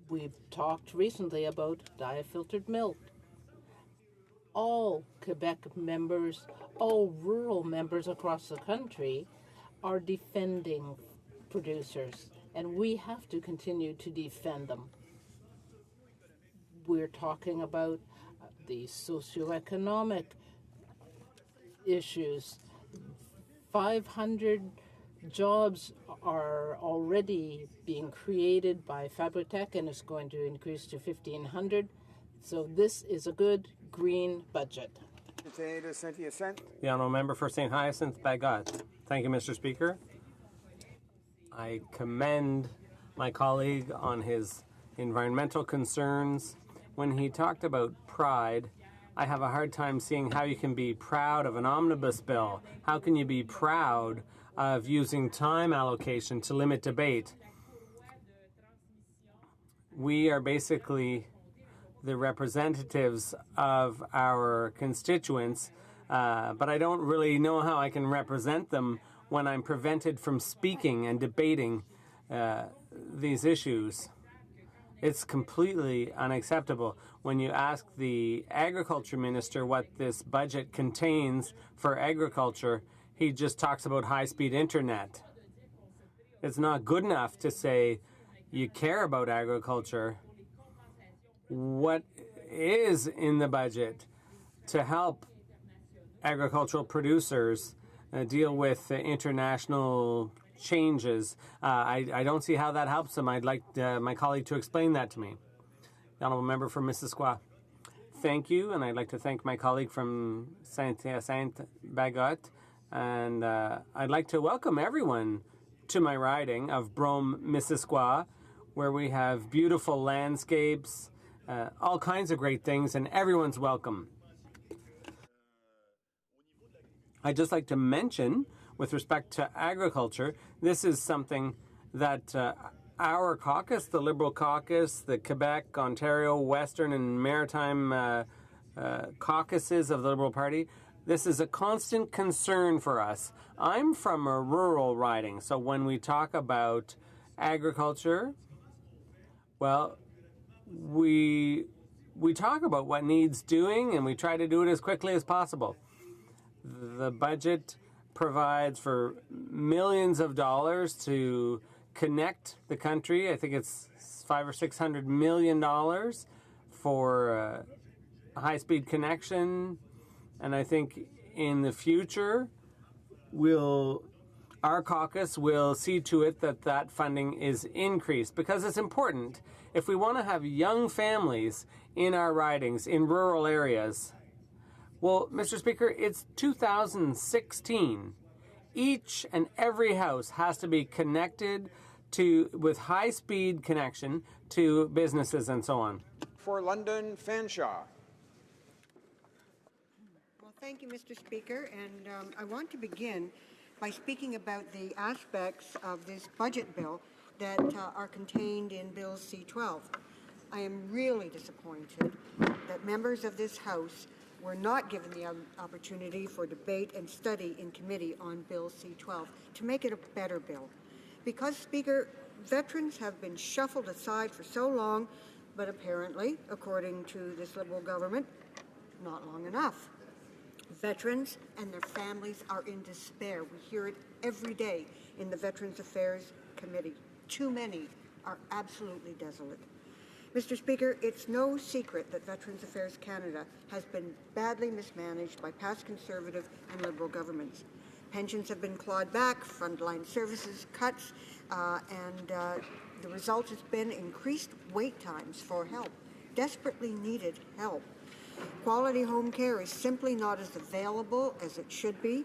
I: We've talked recently about diafiltered milk. All Quebec members, all rural members across the country are defending producers, and we have to continue to defend them. We're talking about the socioeconomic issues. 500 jobs are already being created by Fabritech, and it's going to increase to 1,500. So this is a good green budget.
D: The honourable member for St. Hyacinthe Bagot. Thank you, Mr. Speaker. I commend my colleague on his environmental concerns. When he talked about pride, I have a hard time seeing how you can be proud of an omnibus bill. How can you be proud of using time allocation to limit debate? We are basically the representatives of our constituents, but I don't really know how I can represent them when I'm prevented from speaking and debating these issues. It's completely unacceptable. When you ask the agriculture minister what this budget contains for agriculture, he just talks about high-speed internet. It's not good enough to say you care about agriculture. What is in the budget to help agricultural producers deal with international changes? I don't see how that helps them. I'd like my colleague to explain that to me. The honourable member for Missisquoi. Thank you, and I'd like to thank my colleague from Saint-Hyacinthe Bagot. And I'd like to welcome everyone to my riding of Brome, Missisquoi, where we have beautiful landscapes, all kinds of great things, and everyone's welcome. I'd just like to mention, with respect to agriculture, this is something that our caucus, the Liberal caucus, the Quebec, Ontario, Western and Maritime caucuses of the Liberal Party, this is a constant concern for us. I'm from a rural riding, so when we talk about agriculture, well, we talk about what needs doing, and we try to do it as quickly as possible. The budget provides for millions of dollars to connect the country. I think it's $500 or $600 million for high-speed connection. And I think in the future, our caucus will see to it that that funding is increased, because it's important. If we want to have young families in our ridings, in rural areas, well, Mr. Speaker, it's 2016. Each and every house has to be connected with high-speed connection to businesses and so on.
V: For London, Fanshawe.
B: Well, thank you, Mr. Speaker, and I want to begin by speaking about the aspects of this budget bill that are contained in Bill C-12. I am really disappointed that members of this House were not given the opportunity for debate and study in committee on Bill C-12 to make it a better bill. Because, Speaker, veterans have been shuffled aside for so long, but apparently, according to this Liberal government, not long enough. Veterans and their families are in despair. We hear it every day in the Veterans Affairs Committee. Too many are absolutely desolate. Mr. Speaker, it's no secret that Veterans Affairs Canada has been badly mismanaged by past Conservative and Liberal governments. Pensions have been clawed back, frontline services cuts, and the result has been increased wait times for help, desperately needed help. Quality home care is simply not as available as it should be,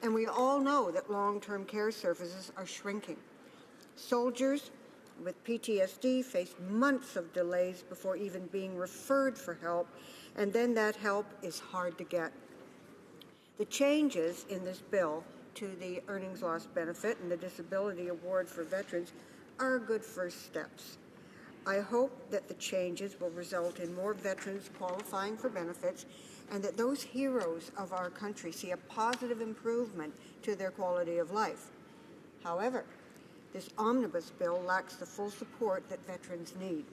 B: and we all know that long-term care services are shrinking. Soldiers with PTSD face months of delays before even being referred for help, and then that help is hard to get. The changes in this bill to the earnings loss benefit and the disability award for veterans are good first steps. I hope that the changes will result in more veterans qualifying for benefits, and that those heroes of our country see a positive improvement to their quality of life. However, this omnibus bill lacks the full support that veterans need.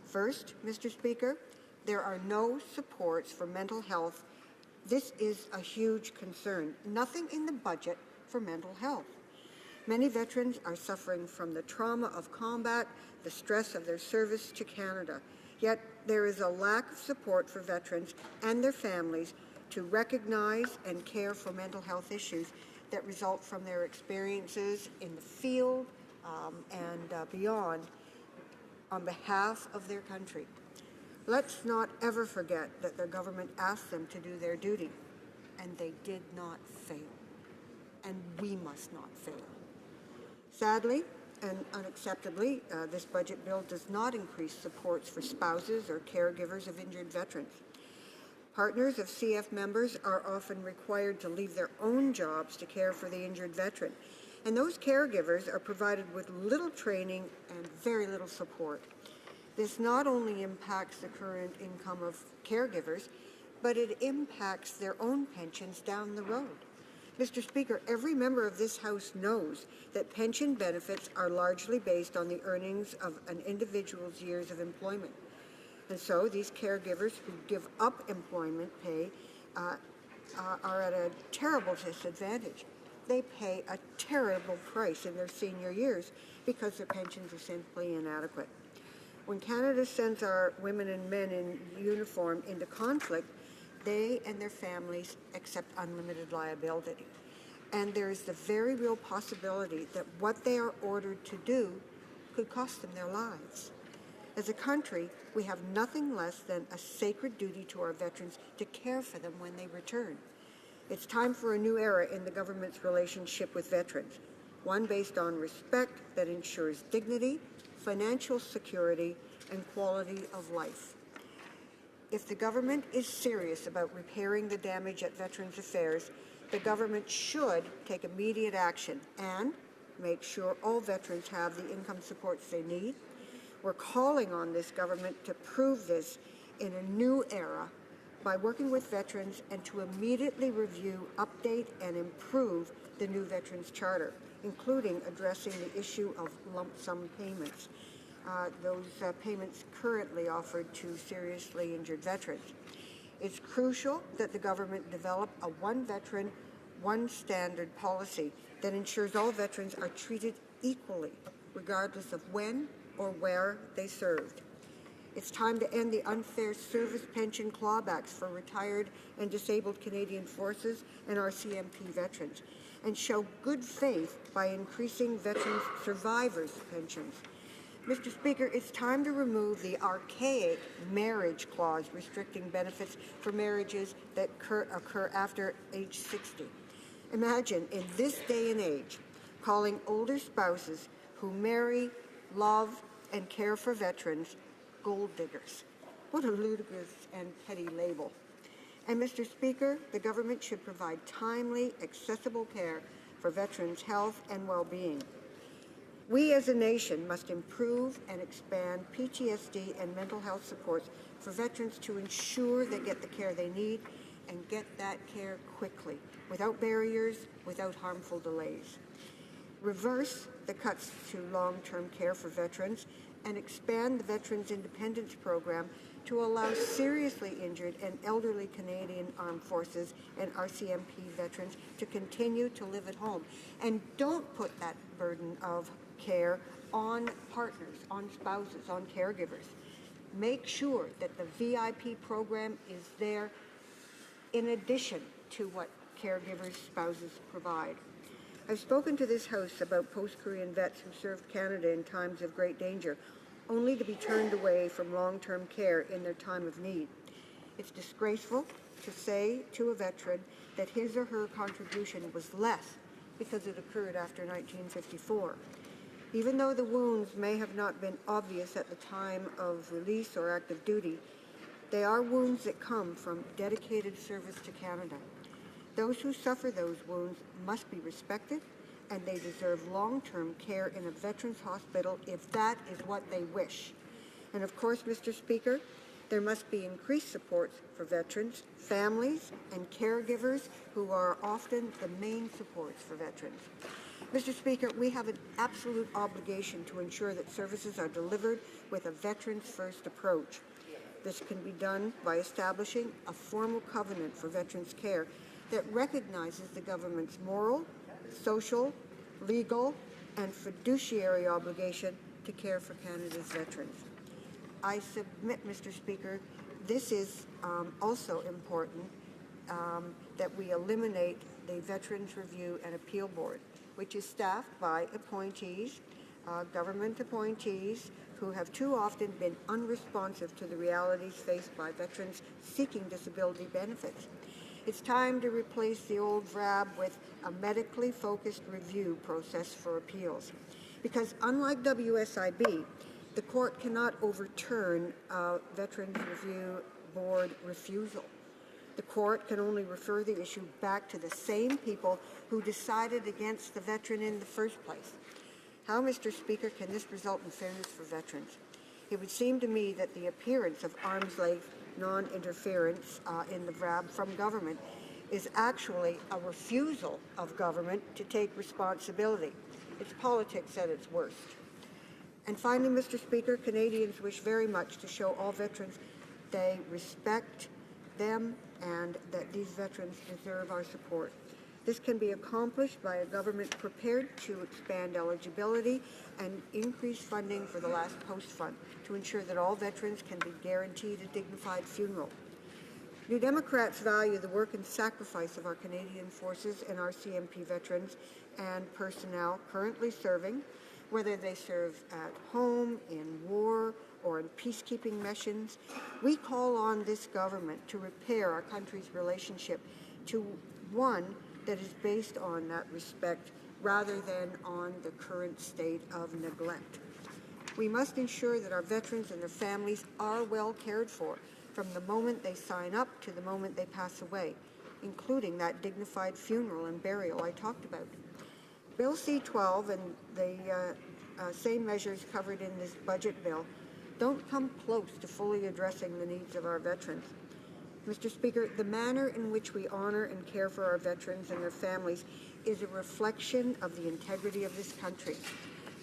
B: First, Mr. Speaker, there are no supports for mental health. This is a huge concern. Nothing in the budget for mental health. Many veterans are suffering from the trauma of combat, the stress of their service to Canada. Yet there is a lack of support for veterans and their families to recognize and care for mental health issues that result from their experiences in the field and beyond on behalf of their country. Let's not ever forget that their government asked them to do their duty, and they did not fail. And we must not fail. Sadly and unacceptably, this budget bill does not increase supports for spouses or caregivers of injured veterans. Partners of CF members are often required to leave their own jobs to care for the injured veteran, and those caregivers are provided with little training and very little support. This not only impacts the current income of caregivers, but it impacts their own pensions down the road. Mr. Speaker, every member of this House knows that pension benefits are largely based on the earnings of an individual's years of employment. And so these caregivers who give up employment pay are at a terrible disadvantage. They pay a terrible price in their senior years because their pensions are simply inadequate. When Canada sends our women and men in uniform into conflict, they and their families accept unlimited liability. And there is the very real possibility that what they are ordered to do could cost them their lives. As a country, we have nothing less than a sacred duty to our veterans to care for them when they return. It's time for a new era in the government's relationship with veterans, one based on respect that ensures dignity, financial security, and quality of life. If the government is serious about repairing the damage at Veterans Affairs, the government should take immediate action and make sure all veterans have the income supports they need. We're calling on this government to prove this in a new era by working with veterans and to immediately review, update, and improve the new Veterans Charter, including addressing the issue of lump sum payments. Those payments currently offered to seriously injured veterans. It's crucial that the government develop a one veteran, one standard policy that ensures all veterans are treated equally, regardless of when or where they served. It's time to end the unfair service pension clawbacks for retired and disabled Canadian Forces and RCMP veterans, and show good faith by increasing veterans' survivors' pensions. Mr. Speaker, it's time to remove the archaic marriage clause restricting benefits for marriages that occur after age 60. Imagine, in this day and age, calling older spouses who marry, love, and care for veterans gold diggers. What a ludicrous and petty label. And Mr. Speaker, the government should provide timely, accessible care for veterans' health and well-being. We as a nation must improve and expand PTSD and mental health supports for veterans to ensure they get the care they need and get that care quickly, without barriers, without harmful delays. Reverse the cuts to long-term care for veterans and expand the Veterans Independence Program to allow seriously injured and elderly Canadian Armed Forces and RCMP veterans to continue to live at home. And don't put that burden of care on partners, on spouses, on caregivers. Make sure that the VIP program is there in addition to what caregivers' spouses provide. I've spoken to this House about post-Korean vets who served Canada in times of great danger, only to be turned away from long-term care in their time of need. It's disgraceful to say to a veteran that his or her contribution was less because it occurred after 1954. Even though the wounds may have not been obvious at the time of release or active duty, they are wounds that come from dedicated service to Canada. Those who suffer those wounds must be respected, and they deserve long-term care in a veterans hospital if that is what they wish. And of course, Mr. Speaker, there must be increased support for veterans, families, and caregivers who are often the main supports for veterans. Mr. Speaker, we have an absolute obligation to ensure that services are delivered with a veterans-first approach. This can be done by establishing a formal covenant for veterans' care that recognizes the government's moral, social, legal, and fiduciary obligation to care for Canada's veterans. I submit, Mr. Speaker, this is also important that we eliminate the Veterans Review and Appeal Board, which is staffed by appointees, government appointees, who have too often been unresponsive to the realities faced by veterans seeking disability benefits. It's time to replace the old VRAB with a medically focused review process for appeals. Because unlike WSIB, the court cannot overturn a Veterans Review Board refusal. The court can only refer the issue back to the same people who decided against the veteran in the first place. How, Mr. Speaker, can this result in fairness for veterans? It would seem to me that the appearance of arm's-length non-interference in the VRAB from government is actually a refusal of government to take responsibility. It's politics at its worst. And finally, Mr. Speaker, Canadians wish very much to show all veterans they respect them and that these veterans deserve our support. This can be accomplished by a government prepared to expand eligibility and increase funding for the Last Post Fund to ensure that all veterans can be guaranteed a dignified funeral. New Democrats value the work and sacrifice of our Canadian forces and our CMP veterans and personnel currently serving, whether they serve at home, in war, or in peacekeeping missions. We call on this government to repair our country's relationship to one that is based on that respect rather than on the current state of neglect. We must ensure that our veterans and their families are well cared for from the moment they sign up to the moment they pass away, including that dignified funeral and burial I talked about. Bill C-12 and the same measures covered in this budget bill don't come close to fully addressing the needs of our veterans. Mr. Speaker, the manner in which we honor and care for our veterans and their families is a reflection of the integrity of this country.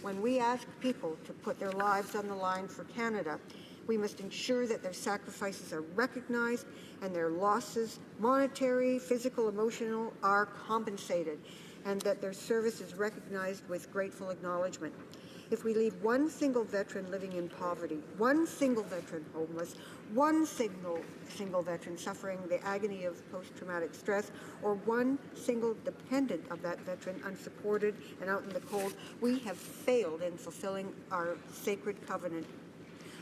B: When we ask people to put their lives on the line for Canada, we must ensure that their sacrifices are recognized and their losses, monetary, physical, emotional, are compensated, and that their service is recognized with grateful acknowledgement. If we leave one single veteran living in poverty, one single veteran homeless, one single veteran suffering the agony of post-traumatic stress, or one single dependent of that veteran unsupported and out in the cold, we have failed in fulfilling our sacred covenant.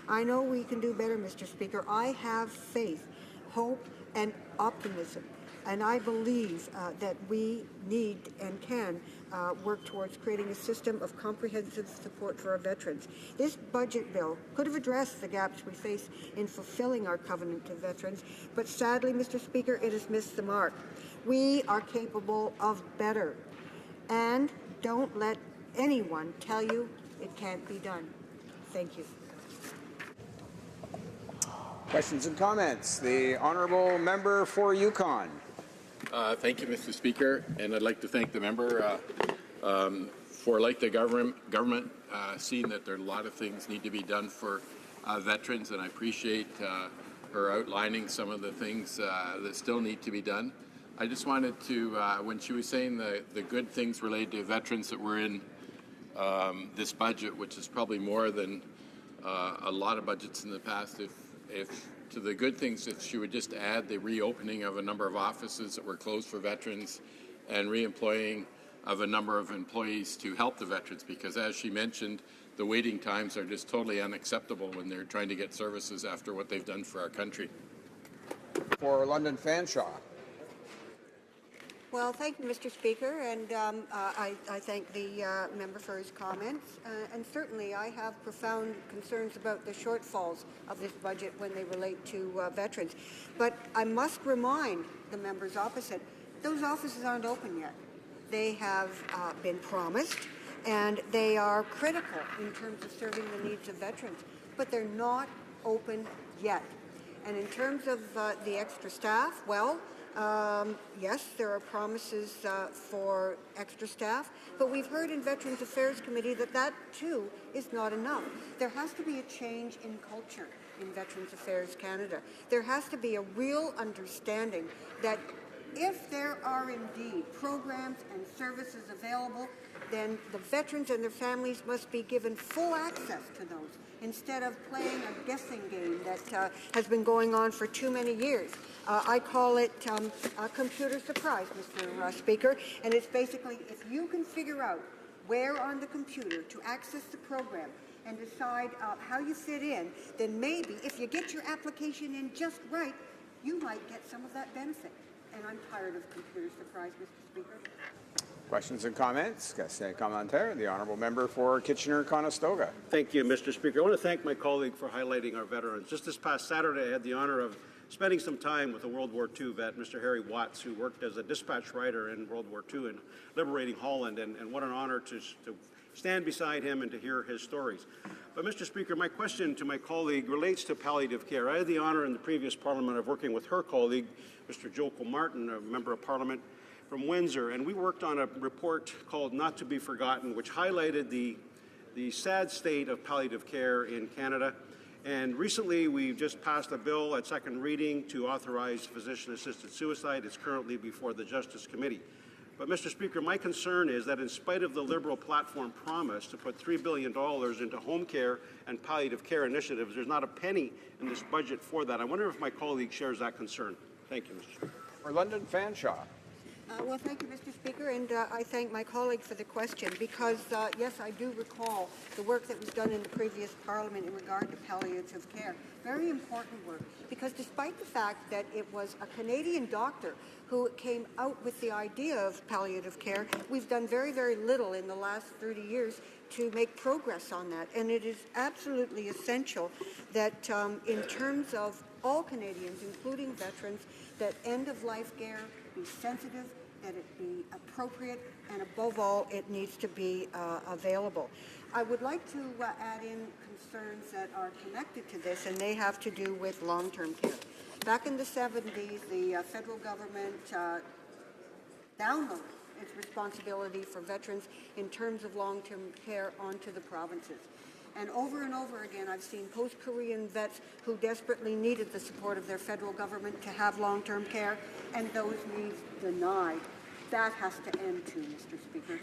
B: I know we can do better, Mr. Speaker. I have faith, hope, and optimism. And I believe that we need and can work towards creating a system of comprehensive support for our veterans. This budget bill could have addressed the gaps we face in fulfilling our covenant to veterans, but sadly, Mr. Speaker, it has missed the mark. We are capable of better. And don't let anyone tell you it can't be done. Thank you.
V: Questions and comments? The honourable member for Yukon.
H: Thank you, Mr. Speaker, and I'd like to thank the member for, like the government, seeing that there are a lot of things need to be done for veterans, and I appreciate her outlining some of the things that still need to be done. I just wanted to, when she was saying the good things related to veterans that were in this budget, which is probably more than a lot of budgets in the past, if to the good things, if she would just add the reopening of a number of offices that were closed for veterans and reemploying of a number of employees to help the veterans, because as she mentioned, the waiting times are just totally unacceptable when they're trying to get services after what they've done for our country.
V: For London Fanshawe.
B: Well, thank you, Mr. Speaker, and I thank the member for his comments. And certainly I have profound concerns about the shortfalls of this budget when they relate to veterans. But I must remind the members opposite, those offices aren't open yet. They have been promised, and they are critical in terms of serving the needs of veterans, but they're not open yet. And in terms of the extra staff, well, Yes, there are promises for extra staff, but we've heard in Veterans Affairs Committee that that too is not enough. There has to be a change in culture in Veterans Affairs Canada. There has to be a real understanding that if there are indeed programs and services available, then the veterans and their families must be given full access to those instead of playing a guessing game that has been going on for too many years. I call it a computer surprise, Mr. Speaker, and it's basically if you can figure out where on the computer to access the program and decide how you fit in, then maybe if you get your application in just right, you might get some of that benefit. And I'm tired of computer surprise, Mr. Speaker.
V: Questions and comments? Question commentaire. The honourable member for Kitchener-Conestoga.
C: Thank you, Mr. Speaker. I want to thank my colleague for highlighting our veterans. Just this past Saturday, I had the honour of spending some time with a World War II vet, Mr. Harry Watts, who worked as a dispatch rider in World War II and liberating Holland, and what an honour to stand beside him and to hear his stories. But, Mr. Speaker, my question to my colleague relates to palliative care. I had the honour in the previous Parliament of working with her colleague, Mr. Joe Martin, a Member of Parliament from Windsor, and we worked on a report called Not to be Forgotten, which highlighted the sad state of palliative care in Canada. And recently, we've just passed a bill at second reading to authorize physician-assisted suicide. It's currently before the Justice Committee. But, Mr. Speaker, my concern is that in spite of the Liberal platform promise to put $3 billion into home care and palliative care initiatives, there's not a penny in this budget for that. I wonder if my colleague shares that concern. Thank you, Mr. Speaker.
V: For London Fanshawe.
B: Well, thank you, Mr. Speaker, and I thank my colleague for the question because, yes, I do recall the work that was done in the previous Parliament in regard to palliative care. Very important work because despite the fact that it was a Canadian doctor who came out with the idea of palliative care, we've done very, very little in the last 30 years to make progress on that. And it is absolutely essential that in terms of all Canadians, including veterans, that end-of-life care be sensitive, that it be appropriate, and above all, it needs to be available. I would like to add in concerns that are connected to this, and they have to do with long-term care. Back in the 70s, the federal government downloaded its responsibility for veterans in terms of long-term care onto the provinces. And over again, I've seen post-Korean vets who desperately needed the support of their federal government to have long-term care, and those needs denied. That has to end too, Mr. Speaker.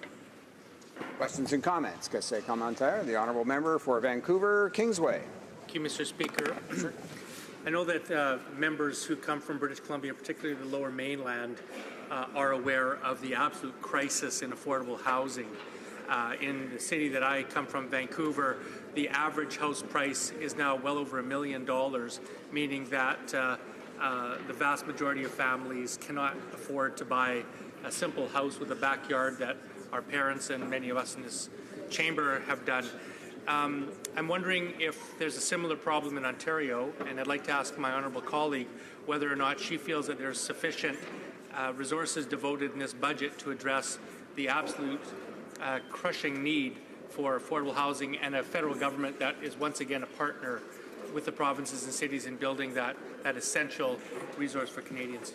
V: Questions and comments? Question commentaire. The honourable member for Vancouver, Kingsway.
F: Thank you, Mr. Speaker. I know that members who come from British Columbia, particularly the Lower Mainland, are aware of the absolute crisis in affordable housing. In the city that I come from, Vancouver, the average house price is now well over $1 million, meaning that the vast majority of families cannot afford to buy a simple house with a backyard that our parents and many of us in this chamber have done. I'm wondering if there's a similar problem in Ontario, and I'd like to ask my honourable colleague whether or not she feels that there's sufficient resources devoted in this budget to address the absolute crushing need for affordable housing and a federal government that is once again a partner with the provinces and cities in building that essential resource for Canadians.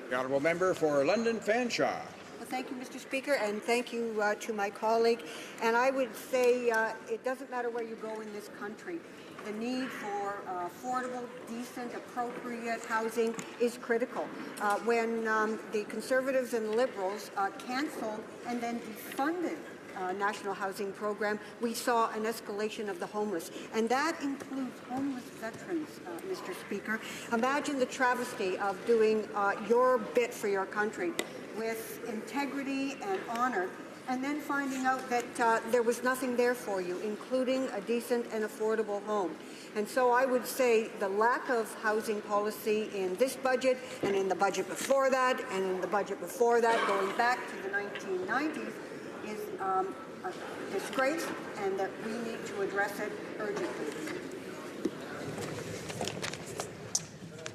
V: The honourable member for London Fanshawe.
B: Well, thank you, Mr. Speaker, and thank you to my colleague. And I would say it doesn't matter where you go in this country. The need for affordable, decent, appropriate housing is critical. When the Conservatives and Liberals canceled and then defunded National Housing Program, we saw an escalation of the homeless, and that includes homeless veterans, Mr. Speaker. Imagine the travesty of doing your bit for your country with integrity and honor, and then finding out that there was nothing there for you, including a decent and affordable home. And so I would say the lack of housing policy in this budget and in the budget before that and in the budget before that, going back to the 1990s, is a disgrace, and that we need to address it urgently.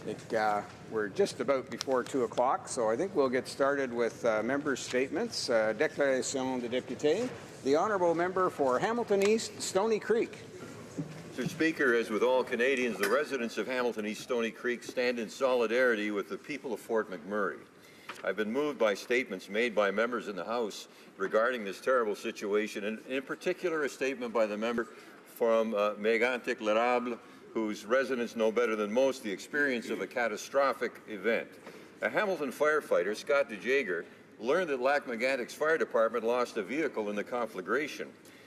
V: I think we're just about before 2 o'clock, so I think we'll get started with member statements. Déclaration de député. The honourable member for Hamilton East, Stony Creek.
J: Mr. Speaker, as with all Canadians, the residents of Hamilton East Stony Creek stand in solidarity with the people of Fort McMurray. I've been moved by statements made by members in the House regarding this terrible situation, and in particular a statement by the member from Mégantic L'Érable, whose residents know better than most the experience of a catastrophic event. A Hamilton firefighter, Scott DeJager, learned that Lac-Mégantic's fire department lost a vehicle in the conflagration,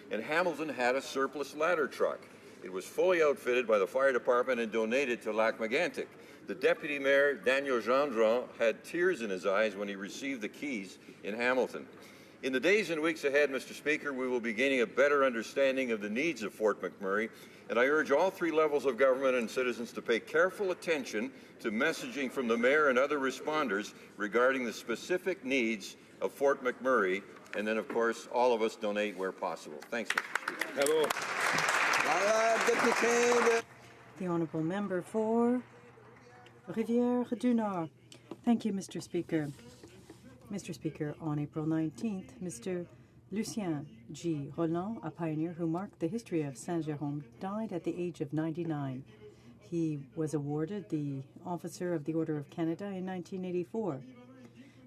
J: and Hamilton had a surplus ladder truck. It was fully outfitted by the fire department and donated to Lac-Mégantic. The deputy mayor, Daniel Gendron, had tears in his eyes when he received the keys in Hamilton. In the days and weeks ahead, Mr. Speaker, we will be gaining a better understanding of the needs of Fort McMurray, and I urge all three levels of government and citizens to pay careful attention to messaging from the mayor and other responders regarding the specific needs of Fort McMurray, and then, of course, all of us donate where possible. Thanks, Mr. Speaker.
K: The Honourable Member for Rivière-du-Nord. Thank you, Mr. Speaker. Mr. Speaker, on April 19th, Mr. Lucien G. Roland, a pioneer who marked the history of Saint-Jérôme, died at the age of 99. He was awarded the Officer of the Order of Canada in 1984.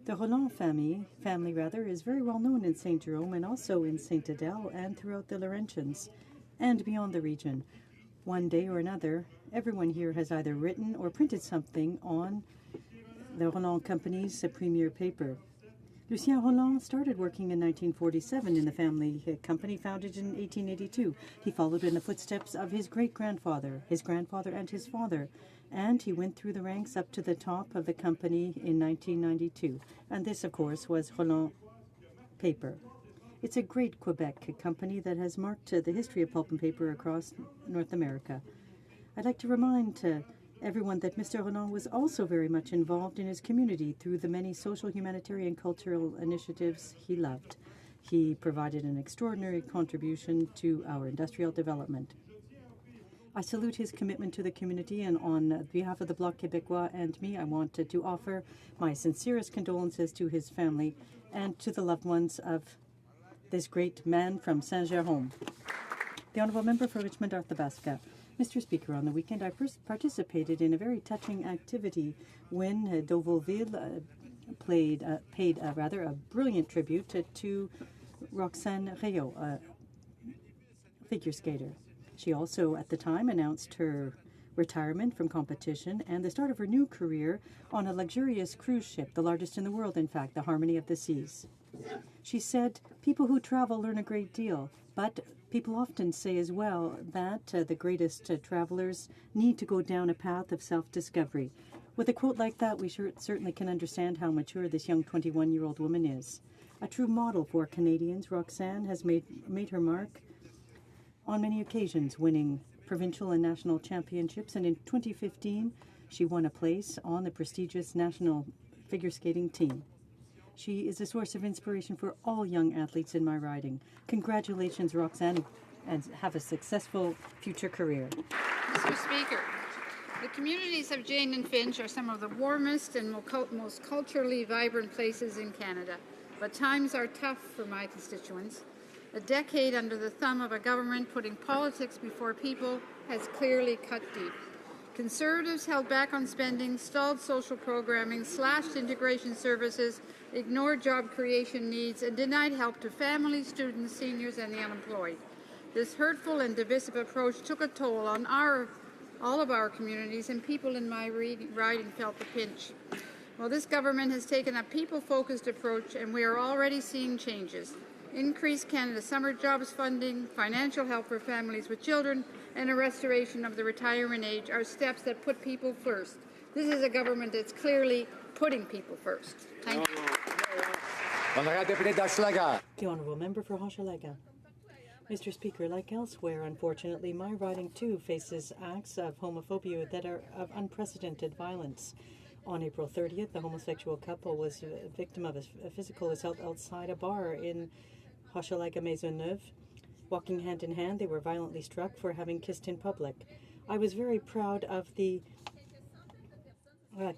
K: The Roland family is very well known in Saint-Jérôme and also in Saint-Adèle and throughout the Laurentians and beyond the region. One day or another, everyone here has either written or printed something on the Roland Company's premier paper. Lucien Roland started working in 1947 in the family company founded in 1882. He followed in the footsteps of his great-grandfather, his grandfather, and his father, and he went through the ranks up to the top of the company in 1992. And this, of course, was Roland Paper. It's a great Quebec company that has marked the history of pulp and paper across North America. I'd like to remind everyone that Mr. Roland was also very much involved in his community through the many social, humanitarian, cultural initiatives he loved. He provided an extraordinary contribution to our industrial development. I salute his commitment to the community, and on behalf of the Bloc Québécois and me, I wanted to offer my sincerest condolences to his family and to the loved ones of this great man from Saint-Jérôme. The Honourable Member for Richmond-Arthabasca. Mr. Speaker, on the weekend I participated in a very touching activity when Deauville paid a brilliant tribute to Roxane Rayo, a figure skater. She also, at the time, announced her retirement from competition and the start of her new career on a luxurious cruise ship, the largest in the world, in fact, the Harmony of the Seas. She said, "People who travel learn a great deal, but people often say as well that the greatest travelers need to go down a path of self-discovery." With a quote like that, we certainly can understand how mature this young 21-year-old woman is. A true model for Canadians, Roxane has made her mark on many occasions, winning provincial and national championships, and in 2015, she won a place on the prestigious national figure skating team. She is a source of inspiration for all young athletes in my riding. Congratulations, Roxane, and have a successful future career.
P: Mr. Speaker, the communities of Jane and Finch are some of the warmest and most culturally vibrant places in Canada. But times are tough for my constituents. A decade under the thumb of a government putting politics before people has clearly cut deep. Conservatives held back on spending, stalled social programming, slashed integration services, ignored job creation needs, and denied help to families, students, seniors, and the unemployed. This hurtful and divisive approach took a toll on all of our communities, and people in my riding felt the pinch. Well, this government has taken a people-focused approach, and we are already seeing changes. Increased Canada Summer Jobs funding, financial help for families with children, and a restoration of the retirement age are steps that put people first. This is a government that's clearly putting people first. Thank you.
K: The Honourable Member for Hochelaga. Mr. Speaker, like elsewhere, unfortunately, my riding too faces acts of homophobia that are of unprecedented violence. On April 30th, the homosexual couple was a victim of a physical assault outside a bar in Hochelaga Maisonneuve. Walking hand in hand, they were violently struck for having kissed in public. I was very proud of the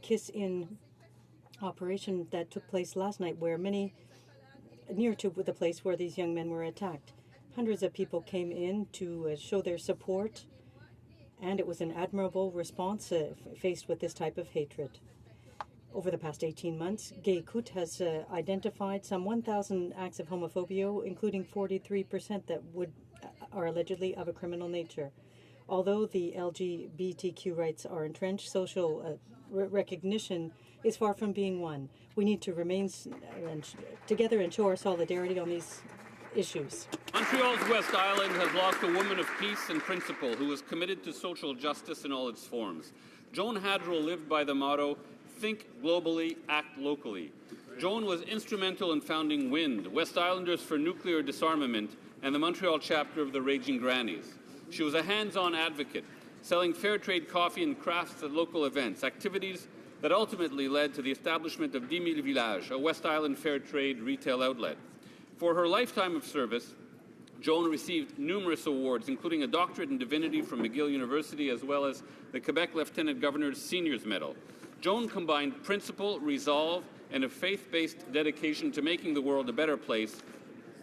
K: kiss-in operation that took place last night, where near to the place where these young men were attacked. Hundreds of people came in to show their support and it was an admirable response faced with this type of hatred. Over the past 18 months, Gay Kut has identified some 1,000 acts of homophobia, including 43% that are allegedly of a criminal nature. Although the LGBTQ rights are entrenched, social recognition is far from being one. We need to remain together and show our solidarity on these issues.
N: Montreal's West Island has lost a woman of peace and principle who was committed to social justice in all its forms. Joan Hadrill lived by the motto, "Think globally, act locally." Joan was instrumental in founding WIND, West Islanders for Nuclear Disarmament, and the Montreal chapter of the Raging Grannies. She was a hands-on advocate, selling fair trade coffee and crafts at local events, activities that ultimately led to the establishment of 10 000 Village, a West Island fair trade retail outlet. For her lifetime of service, Joan received numerous awards, including a doctorate in divinity from McGill University, as well as the Quebec Lieutenant Governor's Seniors Medal. Joan combined principle, resolve, and a faith-based dedication to making the world a better place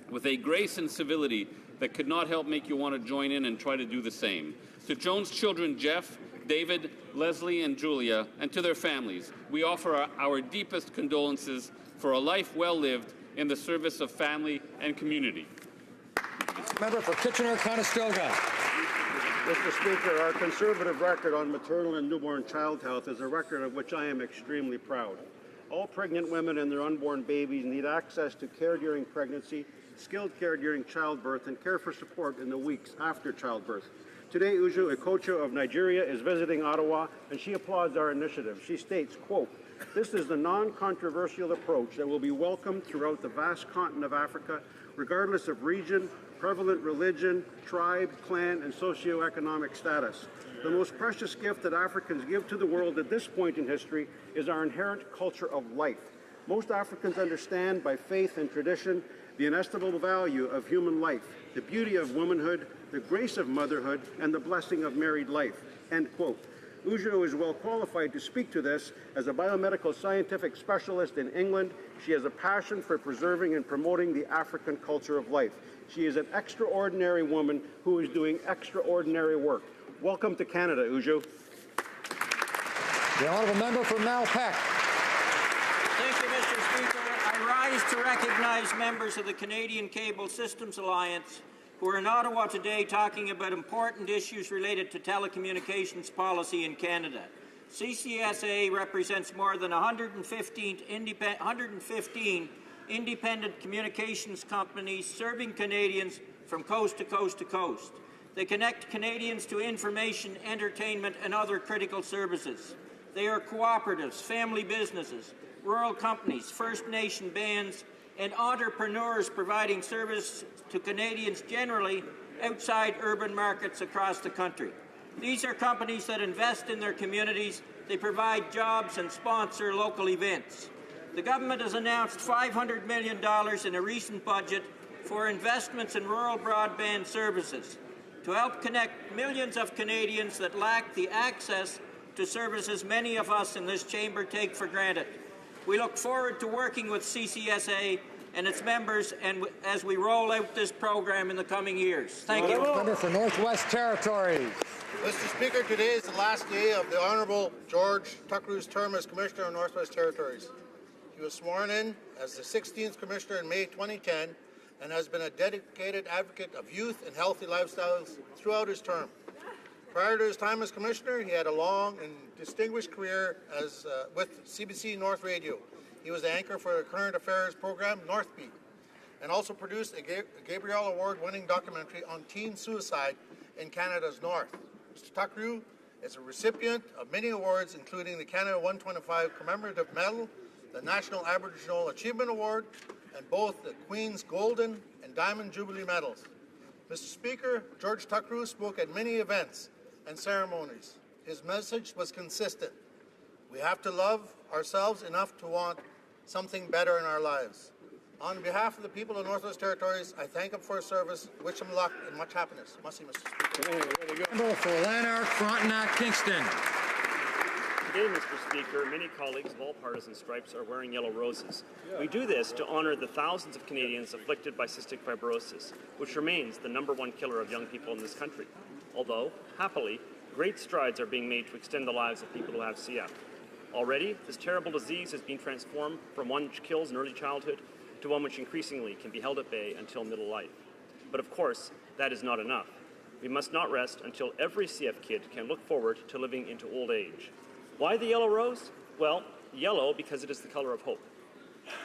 N: with a grace and civility that could not help make you want to join in and try to do the same. To Joan's children, Jeff, David, Leslie, and Julia, and to their families, we offer our deepest condolences for a life well lived in the service of family and community.
Q: Member for Kitchener-Conestoga.
C: Mr. Speaker, our conservative record on maternal and newborn child health is a record of which I am extremely proud. All pregnant women and their unborn babies need access to care during pregnancy, skilled care during childbirth, and care for support in the weeks after childbirth. Today, Uju Ekocho of Nigeria is visiting Ottawa, and she applauds our initiative. She states, quote, "This is the non-controversial approach that will be welcomed throughout the vast continent of Africa, regardless of region, prevalent religion, tribe, clan, and socioeconomic status. The most precious gift that Africans give to the world at this point in history is our inherent culture of life. Most Africans understand by faith and tradition the inestimable value of human life, the beauty of womanhood, the grace of motherhood, and the blessing of married life." End quote. Uju is well qualified to speak to this. As a biomedical scientific specialist in England, she has a passion for preserving and promoting the African culture of life. She is an extraordinary woman who is doing extraordinary work. Welcome to Canada, Uju.
Q: The honourable member for Malpeque.
R: Thank you, Mr. Speaker. I rise to recognize members of the Canadian Cable Systems Alliance who are in Ottawa today talking about important issues related to telecommunications policy in Canada. CCSA represents more than 115 independent communications companies serving Canadians from coast to coast to coast. They connect Canadians to information, entertainment, and other critical services. They are cooperatives, family businesses, rural companies, First Nation bands, and entrepreneurs providing service to Canadians generally outside urban markets across the country. These are companies that invest in their communities, they provide jobs and sponsor local events. The government has announced $500 million in a recent budget for investments in rural broadband services to help connect millions of Canadians that lack the access to services many of us in this chamber take for granted. We look forward to working with CCSA and its members and as we roll out this program in the coming years. Thank you.
Q: Member for Northwest Territories.
X: Mr. Speaker, today is the last day of the Honourable George Tuckru's term as Commissioner of Northwest Territories. He was sworn in as the 16th Commissioner in May 2010 and has been a dedicated advocate of youth and healthy lifestyles throughout his term. Prior to his time as Commissioner, he had a long and distinguished career with CBC North Radio. He was the anchor for the current affairs program, Northbeat, and also produced a Gabriel Award-winning documentary on teen suicide in Canada's North. Mr. Tuckru is a recipient of many awards, including the Canada 125 Commemorative Medal, the National Aboriginal Achievement Award, and both the Queen's Golden and Diamond Jubilee Medals. Mr. Speaker, George Tuckru spoke at many events and ceremonies. His message was consistent. We have to love ourselves enough to want something better in our lives. On behalf of the people of Northwest Territories, I thank him for his service, wish him luck and much happiness. Merci, Mr. Speaker.
Q: Member for Lanark, Frontenac, Kingston.
Y: Today, Mr. Speaker, many colleagues of all partisan stripes are wearing yellow roses. We do this to honor the thousands of Canadians afflicted by cystic fibrosis, which remains the #1 killer of young people in this country. Although, happily, great strides are being made to extend the lives of people who have CF. Already, this terrible disease has been transformed from one which kills in early childhood to one which increasingly can be held at bay until middle life. But of course, that is not enough. We must not rest until every CF kid can look forward to living into old age. Why the yellow rose? Well, yellow because it is the color of hope.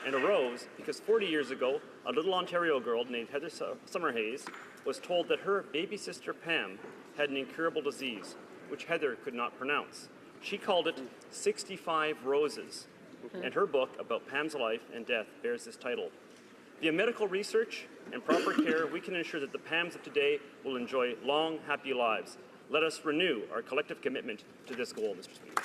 Y: And a rose because 40 years ago, a little Ontario girl named Heather Summerhays was told that her baby sister Pam had an incurable disease, which Heather could not pronounce. She called it 65 Roses, and her book about Pam's life and death bears this title. Via medical research and proper care, we can ensure that the Pams of today will enjoy long, happy lives. Let us renew our collective commitment to this goal, Mr. Speaker.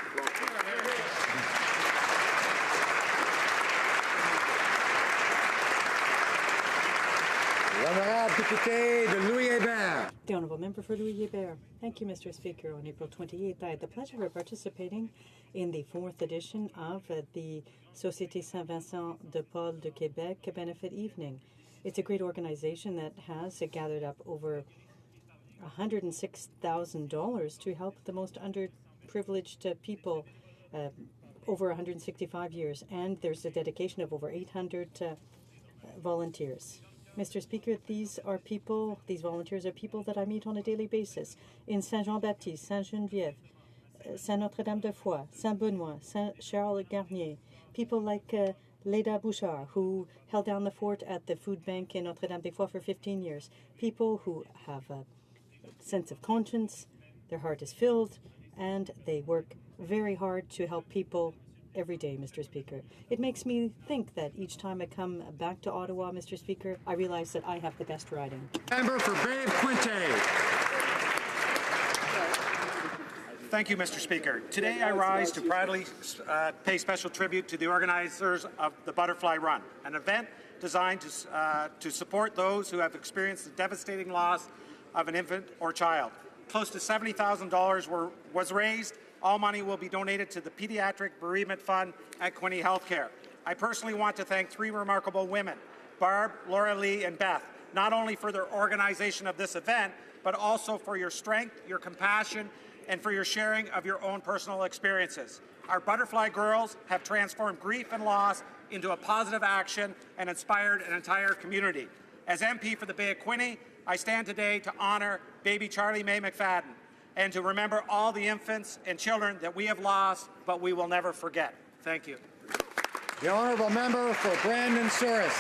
K: The Honourable Member for Louis-Hébert. Thank you, Mr. Speaker. On April 28th, I had the pleasure of participating in the 4th edition of the Société Saint-Vincent de Paul de Québec Benefit Evening. It's a great organization that has gathered up over $106,000 to help the most underprivileged people over 165 years, and there's a dedication of over 800 volunteers. Mr. Speaker, these volunteers are people that I meet on a daily basis in Saint-Jean-Baptiste, Saint-Geneviève, Saint-Notre-Dame-de-Foy, Saint-Benoît, Saint-Charles-Garnier, people like Leda Bouchard, who held down the fort at the food bank in Notre-Dame-des-Foy for 15 years, people who have a sense of conscience, their heart is filled, and they work very hard to help people every day, Mr. Speaker. It makes me think that each time I come back to Ottawa, Mr. Speaker, I realize that I have the best riding.
Q: Member for Bay-Quinte.
E: Thank you, Mr. Speaker. Today I rise to proudly pay special tribute to the organizers of the Butterfly Run, an event designed to support those who have experienced the devastating loss of an infant or child. Close to $70,000 was raised. All money will be donated to the Pediatric Bereavement Fund at Quinte Healthcare. I personally want to thank three remarkable women, Barb, Laura Lee, and Beth, not only for their organization of this event, but also for your strength, your compassion, and for your sharing of your own personal experiences. Our Butterfly Girls have transformed grief and loss into a positive action and inspired an entire community. As MP for the Bay of Quinte, I stand today to honor baby Charlie Mae McFadden and to remember all the infants and children that we have lost, but we will never forget. Thank you.
Q: The Honourable Member for Brandon Souris.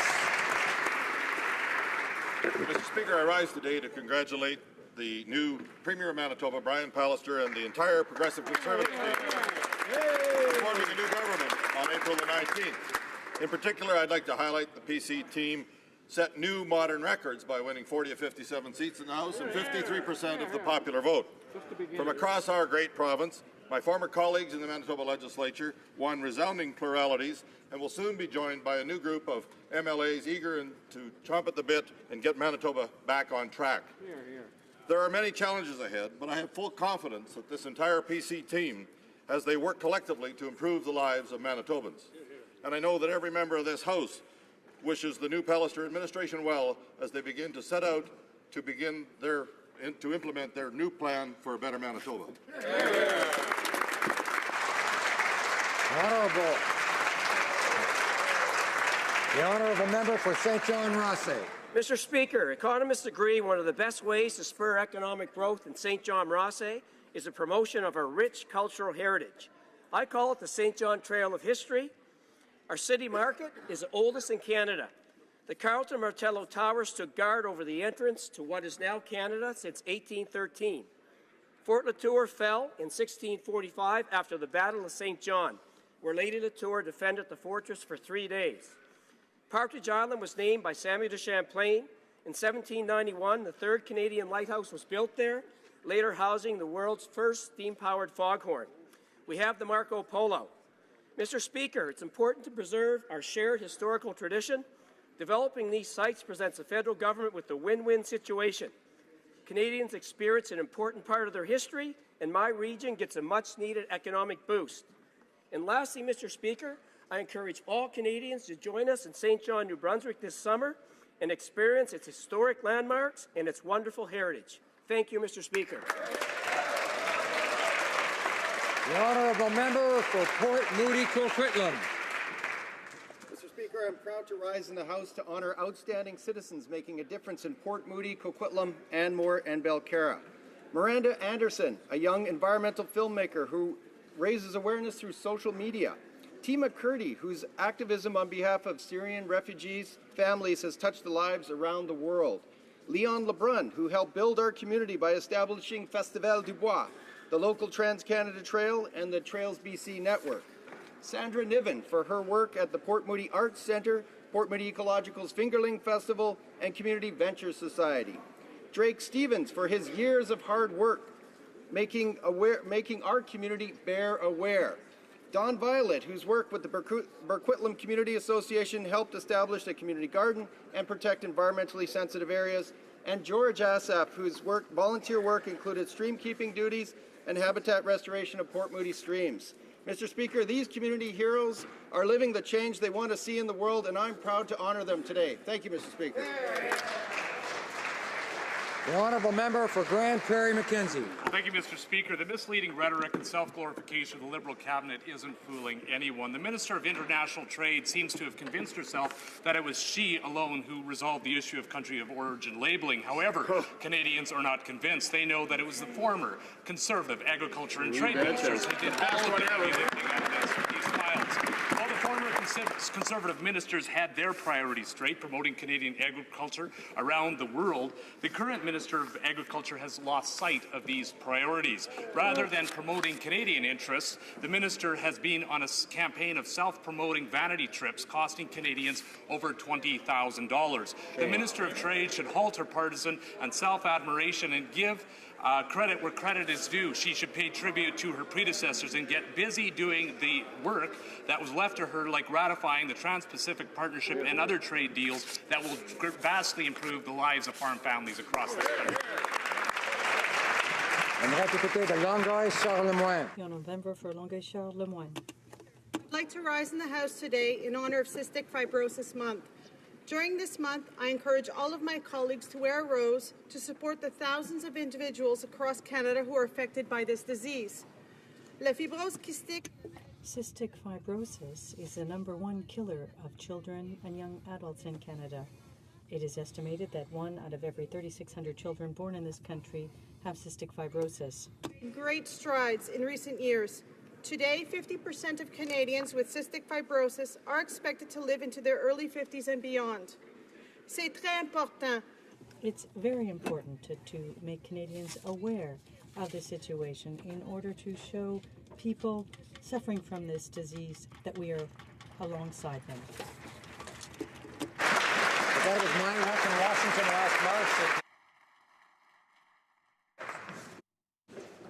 M: Mr. Speaker, I rise today to congratulate the new Premier of Manitoba, Brian Pallister, and the entire Progressive Conservative team forming a new government on April the 19th. In particular, I'd like to highlight the PC team set new modern records by winning 40 of 57 seats in the House and 53% of the popular vote. From across our great province, my former colleagues in the Manitoba Legislature won resounding pluralities and will soon be joined by a new group of MLAs eager to chomp at the bit and get Manitoba back on track. There are many challenges ahead, but I have full confidence that this entire PC team, as they work collectively to improve the lives of Manitobans. And I know that every member of this House wishes the new Pallister administration well as they begin to set out to to implement their new plan for a better Manitoba.
Q: The Honourable Member for St. John Rothsay.
S: Mr. Speaker, economists agree one of the best ways to spur economic growth in St. John Rothsay is the promotion of our rich cultural heritage. I call it the St. John Trail of History. Our city market is the oldest in Canada. The Carlton Martello Tower stood guard over the entrance to what is now Canada since 1813. Fort Latour fell in 1645 after the Battle of St. John, where Lady Latour defended the fortress for 3 days. Partridge Island was named by Samuel de Champlain. In 1791, the third Canadian lighthouse was built there, later housing the world's first steam-powered foghorn. We have the Marco Polo. Mr. Speaker, it's important to preserve our shared historical tradition. Developing these sites presents the federal government with a win-win situation. Canadians experience an important part of their history, and my region gets a much-needed economic boost. And lastly, Mr. Speaker, I encourage all Canadians to join us in St. John, New Brunswick this summer and experience its historic landmarks and its wonderful heritage. Thank you, Mr. Speaker.
Q: The honourable member for Port Moody Coquitlam.
L: Mr. Speaker, I'm proud to rise in the House to honour outstanding citizens making a difference in Port Moody, Coquitlam, Anmore, and Belcarra. Miranda Anderson, a young environmental filmmaker who raises awareness through social media. Tima Kurdi, whose activism on behalf of Syrian refugees' families has touched the lives around the world. Leon Lebrun, who helped build our community by establishing Festival du Bois, the local Trans-Canada Trail, and the Trails BC network. Sandra Niven for her work at the Port Moody Arts Centre, Port Moody Ecological's Fingerling Festival, and Community Venture Society. Drake Stevens for his years of hard work, making our community bear aware. Don Violet, whose work with the Burquitlam Community Association helped establish a community garden and protect environmentally sensitive areas. And George Asaf, whose volunteer work included stream keeping duties and habitat restoration of Port Moody streams. Mr. Speaker, these community heroes are living the change they want to see in the world, and I'm proud to honour them today. Thank you, Mr. Speaker.
Q: The honourable member for Grand Prairie Mackenzie.
O: Thank you, Mr. Speaker. The misleading rhetoric and self-glorification of the Liberal cabinet isn't fooling anyone. The Minister of International Trade seems to have convinced herself that it was she alone who resolved the issue of country of origin labeling. However, Canadians are not convinced. They know that it was the former Conservative Agriculture and Trade Ministers who did all of the heavy lifting on these files. While the former Conservative ministers had their priorities straight, promoting Canadian agriculture around the world, the current Minister of Agriculture has lost sight of these priorities. Rather than promoting Canadian interests, the minister has been on a campaign of self-promoting vanity trips costing Canadians over $20,000. The Minister of Trade should halt her partisan and self-admiration and give credit where credit is due. She should pay tribute to her predecessors and get busy doing the work that was left to her, like ratifying the Trans-Pacific Partnership and other trade deals that will vastly improve the lives of farm families across the country.
K: The honourable member for Longueuil-Charles-Lemoine.
T: I'd like to rise in the House today in honour of Cystic Fibrosis Month. During this month, I encourage all of my colleagues to wear a rose to support the thousands of individuals across Canada who are affected by this disease. La fibrose kystique.
K: Cystic fibrosis is the #1 killer of children and young adults in Canada. It is estimated that 1 out of every 3,600 children born in this country have cystic fibrosis.
T: Great strides in recent years. Today, 50% of Canadians with cystic fibrosis are expected to live into their early 50s and beyond. C'est très important.
K: It's very important to make Canadians aware of the situation in order to show people suffering from this disease that we are alongside them.
Q: That was my work in Washington last March.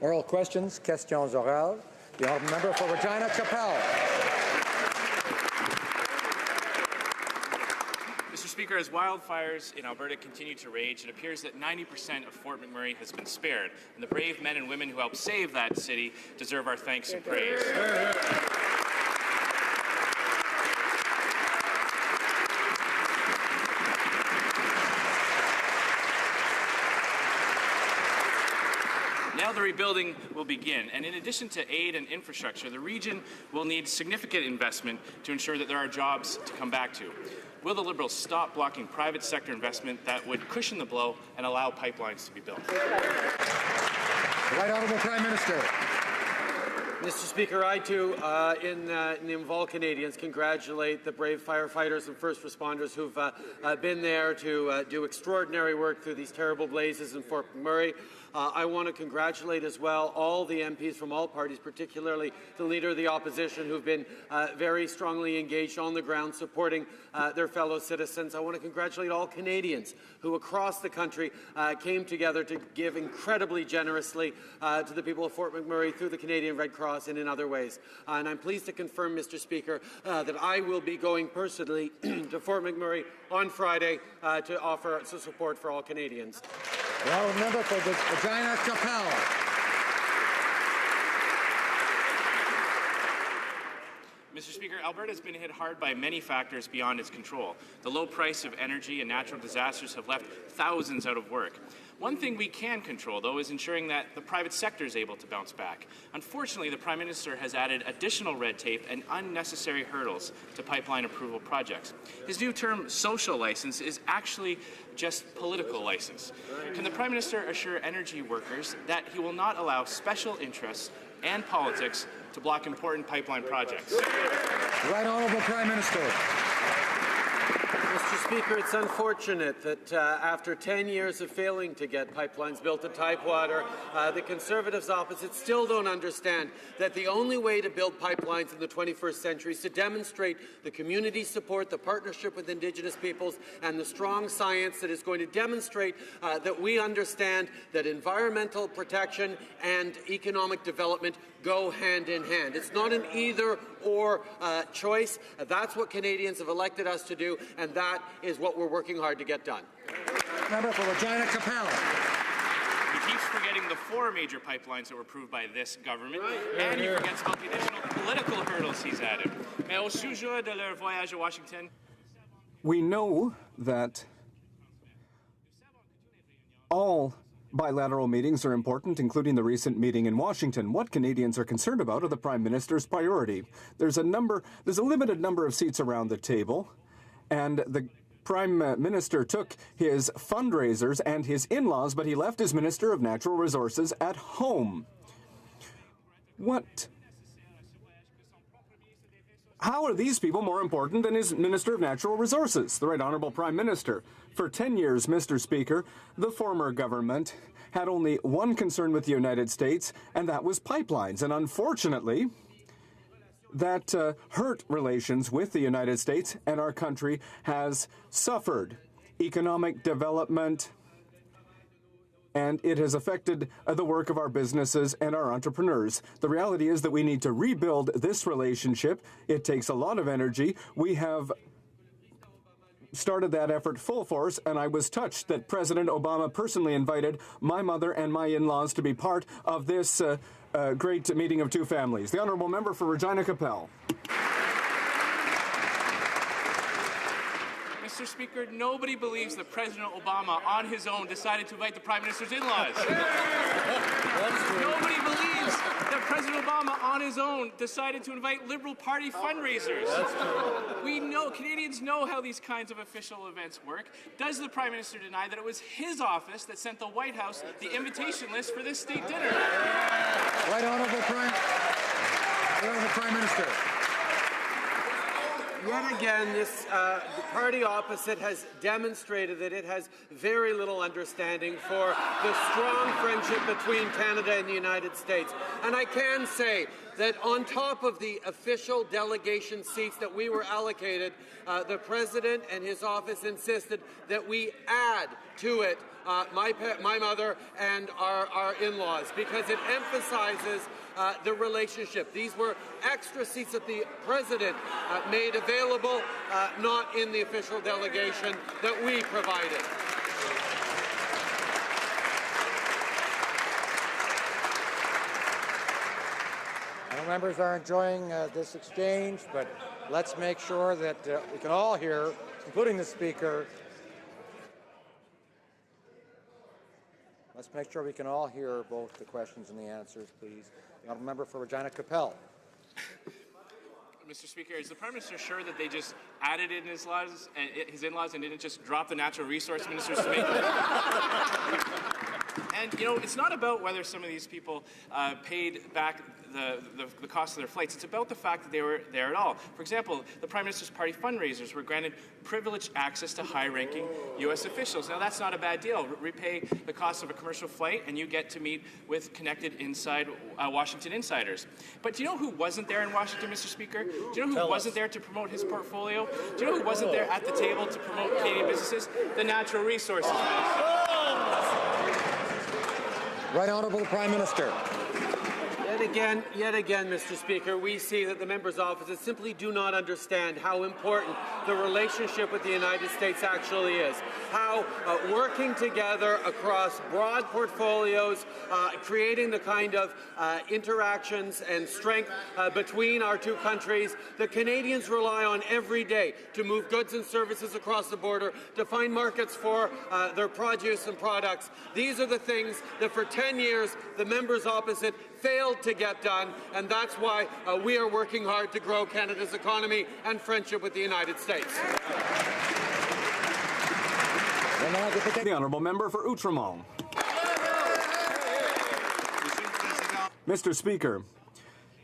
Q: Oral questions, questions orales. The honourable member for Regina Capel.
U: Mr. Speaker, as wildfires in Alberta continue to rage, it appears that 90% of Fort McMurray has been spared, and the brave men and women who helped save that city deserve our thanks and praise. Now the rebuilding will begin, and in addition to aid and infrastructure, the region will need significant investment to ensure that there are jobs to come back to. Will the Liberals stop blocking private sector investment that would cushion the blow and allow pipelines to be built?
Q: The Right Honourable Prime Minister.
W: Mr. Speaker, I too, in the name of all Canadians, congratulate the brave firefighters and first responders who've been there to do extraordinary work through these terrible blazes in Fort McMurray. I want to congratulate as well all the MPs from all parties, particularly the Leader of the Opposition, who've been very strongly engaged on the ground supporting their fellow citizens. I want to congratulate all Canadians who across the country came together to give incredibly generously to the people of Fort McMurray through the Canadian Red Cross and in other ways. And I'm pleased to confirm, Mr. Speaker, that I will be going personally to Fort McMurray on Friday to offer support for all Canadians.
Q: The honourable member for Regina Capel.
U: Mr. Speaker, Alberta has been hit hard by many factors beyond its control. The low price of energy and natural disasters have left thousands out of work. One thing we can control, though, is ensuring that the private sector is able to bounce back. Unfortunately, the Prime Minister has added additional red tape and unnecessary hurdles to pipeline approval projects. His new term, social license, is actually just political license. Can the Prime Minister assure energy workers that he will not allow special interests and politics to block important pipeline projects?
Q: Right Honourable Prime Minister.
W: Mr. Speaker, it's unfortunate that after 10 years of failing to get pipelines built at Tidewater, the Conservatives opposite still don't understand that the only way to build pipelines in the 21st century is to demonstrate the community support, the partnership with Indigenous peoples, and the strong science that is going to demonstrate that we understand that environmental protection and economic development go hand in hand. It's not an either-or choice. That's what Canadians have elected us to do, and that is what we're working hard to get done.
Q: Member for Regina Capella.
U: He keeps forgetting the 4 major pipelines that were approved by this government, and he forgets about the additional political hurdles he's added. Mais au sujet de leur voyage à Washington,
A: we know that all bilateral meetings are important, including the recent meeting in Washington. What Canadians are concerned about are the Prime Minister's priority. There's a limited number of seats around the table, and the Prime Minister took his fundraisers and his in-laws, but he left his Minister of Natural Resources at home. How are these people more important than his Minister of Natural Resources, the Right Honourable Prime Minister? For 10 years, Mr. Speaker, the former government had only one concern with the United States, and that was pipelines. And unfortunately, that hurt relations with the United States, and our country has suffered economic development, and it has affected the work of our businesses and our entrepreneurs. The reality is that we need to rebuild this relationship. It takes a lot of energy. We have started that effort full force, and I was touched that President Obama personally invited my mother and my in-laws to be part of this great meeting of two families. The Honourable Member for Regina Capel.
U: Mr. Speaker, nobody believes that President Obama, on his own, decided to invite the Prime Minister's in-laws. Nobody believes that President Obama, on his own, decided to invite Liberal Party fundraisers. We know, Canadians know how these kinds of official events work. Does the Prime Minister deny that it was his office that sent the White House the invitation list for this state dinner?
Q: Right Honourable Prime Minister.
W: Yet again, this the party opposite has demonstrated that it has very little understanding for the strong friendship between Canada and the United States. And I can say that on top of the official delegation seats that we were allocated, the President and his office insisted that we add to it my mother and our in-laws, because it emphasizes the relationship. These were extra seats that the President made available, not in the official delegation that we provided.
Q: Members are enjoying this exchange, but let's make sure that we can all hear, including the Speaker. Let's make sure we can all hear both the questions and the answers, please. The Honourable Member for Regina Capel.
U: Mr. Speaker, is the Prime Minister sure that they just added in his in-laws and didn't just drop the natural resource ministers to make them? And, you know, it's not about whether some of these people paid back the cost of their flights. It's about the fact that they were there at all. For example, the Prime Minister's party fundraisers were granted privileged access to high-ranking U.S. officials. Now, that's not a bad deal. Repay the cost of a commercial flight, and you get to meet with connected Washington insiders. But do you know who wasn't there in Washington, Mr. Speaker? Do you know who wasn't there to promote his portfolio? Do you know who wasn't there at the table to promote Canadian businesses? The Natural Resources Minister.
Q: Right Honourable Prime Minister.
W: Yet Yet again, Mr. Speaker, we see that the members' offices simply do not understand how important the relationship with the United States actually is. How working together across broad portfolios, creating the kind of interactions and strength between our two countries that Canadians rely on every day to move goods and services across the border, to find markets for their produce and products. These are the things that for 10 years the members opposite failed to get done, and that's why we are working hard to grow Canada's economy and friendship with the United States.
A: The honourable member for Outremont. Mr. Speaker,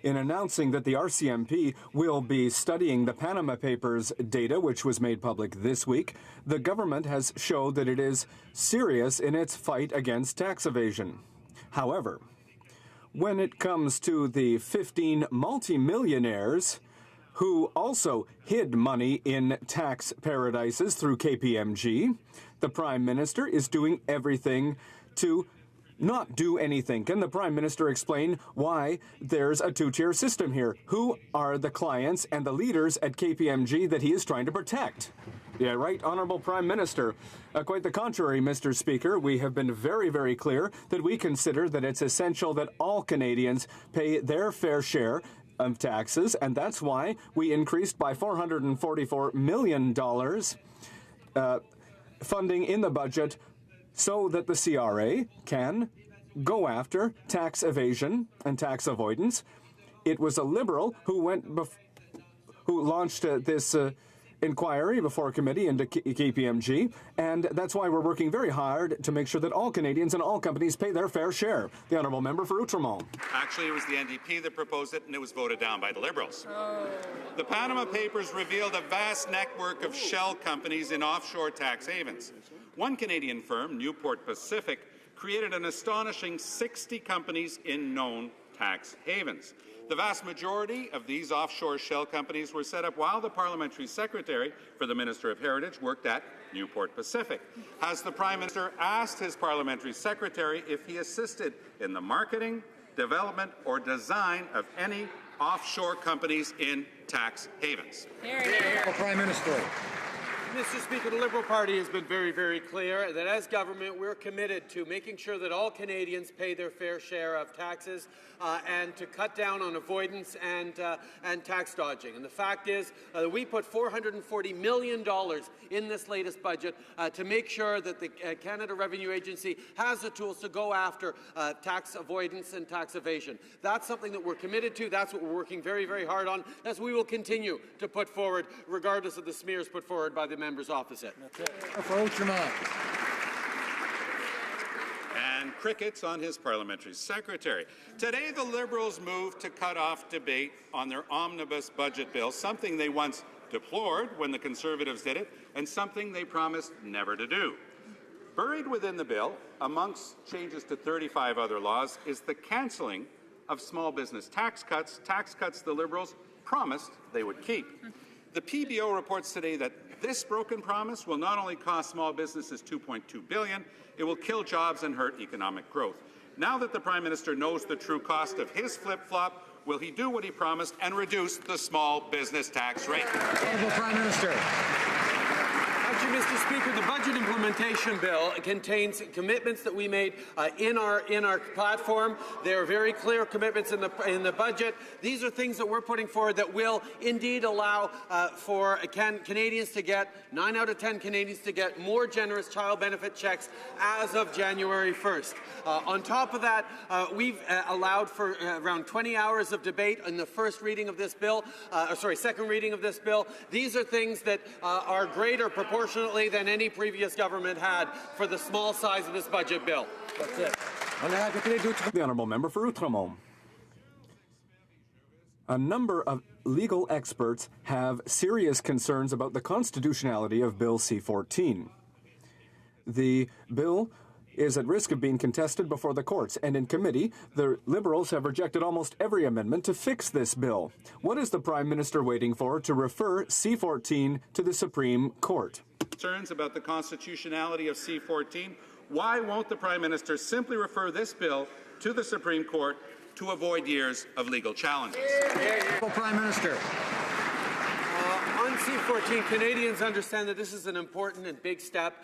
A: in announcing that the RCMP will be studying the Panama Papers data, which was made public this week, the government has showed that it is serious in its fight against tax evasion. However, when it comes to the 15 multimillionaires who also hid money in tax paradises through KPMG, the Prime Minister is doing everything to not do anything. Can the Prime Minister explain why there's a two-tier system here? Who are the clients and the leaders at KPMG that he is trying to protect? Yeah, right, Honourable Prime Minister. Quite the contrary, Mr. Speaker. We have been very, very clear that we consider that it's essential that all Canadians pay their fair share of taxes, and that's why we increased by $444 million funding in the budget so that the CRA can go after tax evasion and tax avoidance. It was a Liberal who launched this inquiry before committee into KPMG, and that's why we're working very hard to make sure that all Canadians and all companies pay their fair share. The honourable member for Outremont.
D: Actually, it was the NDP that proposed it, and it was voted down by the Liberals. The Panama Papers revealed a vast network of shell companies in offshore tax havens. One Canadian firm, Newport Pacific, created an astonishing 60 companies in known tax havens. The vast majority of these offshore shell companies were set up while the Parliamentary Secretary for the Minister of Heritage worked at Newport Pacific. Has the Prime Minister asked his Parliamentary Secretary if he assisted in the marketing, development or design of any offshore companies in tax havens?
Q: Prime Minister.
W: Mr. Speaker, the Liberal Party has been very, very clear that as government we're committed to making sure that all Canadians pay their fair share of taxes and to cut down on avoidance and tax dodging. And the fact is that we put $440 million in this latest budget to make sure that the Canada Revenue Agency has the tools to go after tax avoidance and tax evasion. That's something that we're committed to. That's what we're working very, very hard on. That's what we will continue to put forward, regardless of the smears put forward by the members opposite.
Q: For Outremont.
D: And crickets on his Parliamentary Secretary. Today, the Liberals moved to cut off debate on their omnibus budget bill, something they once deplored when the Conservatives did it, and something they promised never to do. Buried within the bill, amongst changes to 35 other laws, is the cancelling of small business tax cuts the Liberals promised they would keep. The PBO reports today that this broken promise will not only cost small businesses $2.2 billion, it will kill jobs and hurt economic growth. Now that the Prime Minister knows the true cost of his flip-flop, will he do what he promised and reduce the small business tax rate?
Q: Honourable Prime Minister.
W: Thank you, Mr. Speaker. The budget implementation bill contains commitments that we made in our platform. There are very clear commitments in the budget. These are things that we're putting forward that will indeed allow for Canadians to get 9 out of 10 Canadians to get more generous child benefit checks as of January 1st. On top of that, we've allowed for around 20 hours of debate in the first reading of this bill. Second reading of this bill. These are things that are greater proportionately than any previous government had for the small size of this budget bill.
Q: That's it.
A: The honourable member for Outremont. A number of legal experts have serious concerns about the constitutionality of Bill C-14. The bill is at risk of being contested before the courts, and in committee, the Liberals have rejected almost every amendment to fix this bill. What is the Prime Minister waiting for to refer C-14 to the Supreme Court?
D: Concerns about the constitutionality of C-14. Why won't the Prime Minister simply refer this bill to the Supreme Court to avoid years of legal challenges.
Q: Prime Minister.
W: On C-14, Canadians understand that this is an important and big step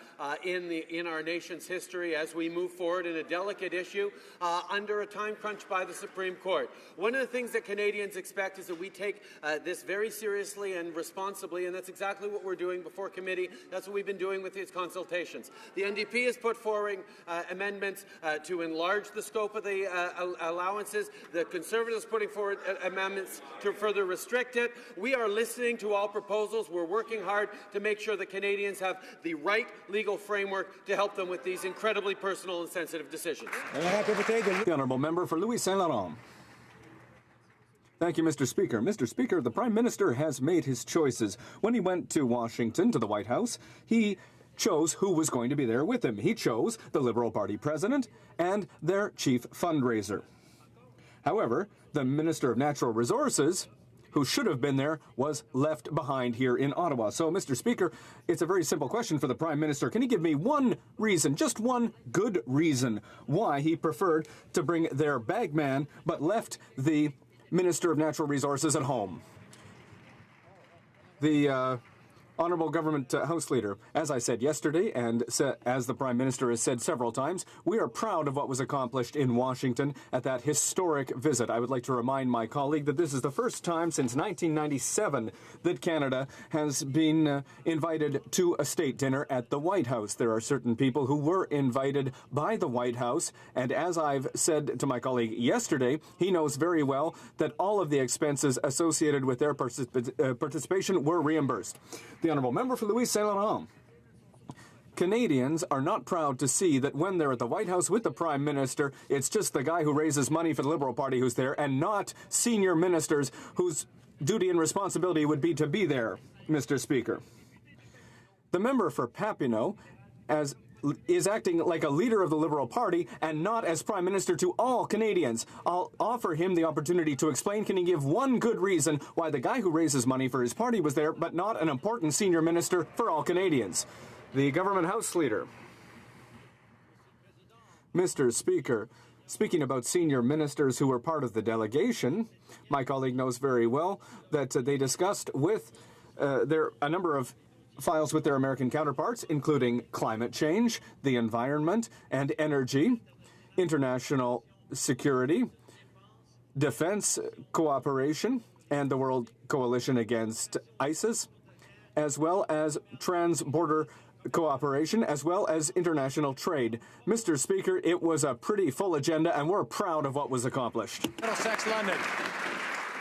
W: in our nation's history as we move forward in a delicate issue under a time crunch by the Supreme Court. One of the things that Canadians expect is that we take this very seriously and responsibly, and that's exactly what we're doing before committee. That's what we've been doing with these consultations. The NDP has put forward amendments to enlarge the scope of the allowances. The Conservatives putting forward amendments to further restrict it. We are listening to all proposals. We're working hard to make sure that Canadians have the right legal framework to help them with these incredibly personal and sensitive decisions.
A: The Honourable Member for Louis Saint Laurent. Thank you, Mr. Speaker. Mr. Speaker, the Prime Minister has made his choices. When he went to Washington, to the White House, he chose who was going to be there with him. He chose the Liberal Party president and their chief fundraiser. However, the Minister of Natural Resources, who should have been there, was left behind here in Ottawa. So, Mr. Speaker, it's a very simple question for the Prime Minister. Can he give me one reason, just one good reason, why he preferred to bring their bagman but left the Minister of Natural Resources at home? The Honourable Government House Leader, as I said yesterday, and as the Prime Minister has said several times, we are proud of what was accomplished in Washington at that historic visit. I would like to remind my colleague that this is the first time since 1997 that Canada has been invited to a state dinner at the White House. There are certain people who were invited by the White House, and as I've said to my colleague yesterday, he knows very well that all of the expenses associated with their participation were reimbursed. The Honourable Member for Louis Saint Laurent. Canadians are not proud to see that when they're at the White House with the Prime Minister, it's just the guy who raises money for the Liberal Party who's there and not senior ministers whose duty and responsibility would be to be there, Mr. Speaker. The member for Papineau is acting like a leader of the Liberal Party and not as Prime Minister to all Canadians. I'll offer him the opportunity to explain. Can he give one good reason why the guy who raises money for his party was there, but not an important senior minister for all Canadians? The Government House Leader. Mr. Speaker, speaking about senior ministers who were part of the delegation, my colleague knows very well that they discussed with a number of files with their American counterparts, including climate change, the environment and energy, international security, defense cooperation, and the World Coalition Against ISIS, as well as trans-border cooperation, as well as international trade. Mr. Speaker, it was a pretty full agenda, and we're proud of what was accomplished.
B: Middlesex, London.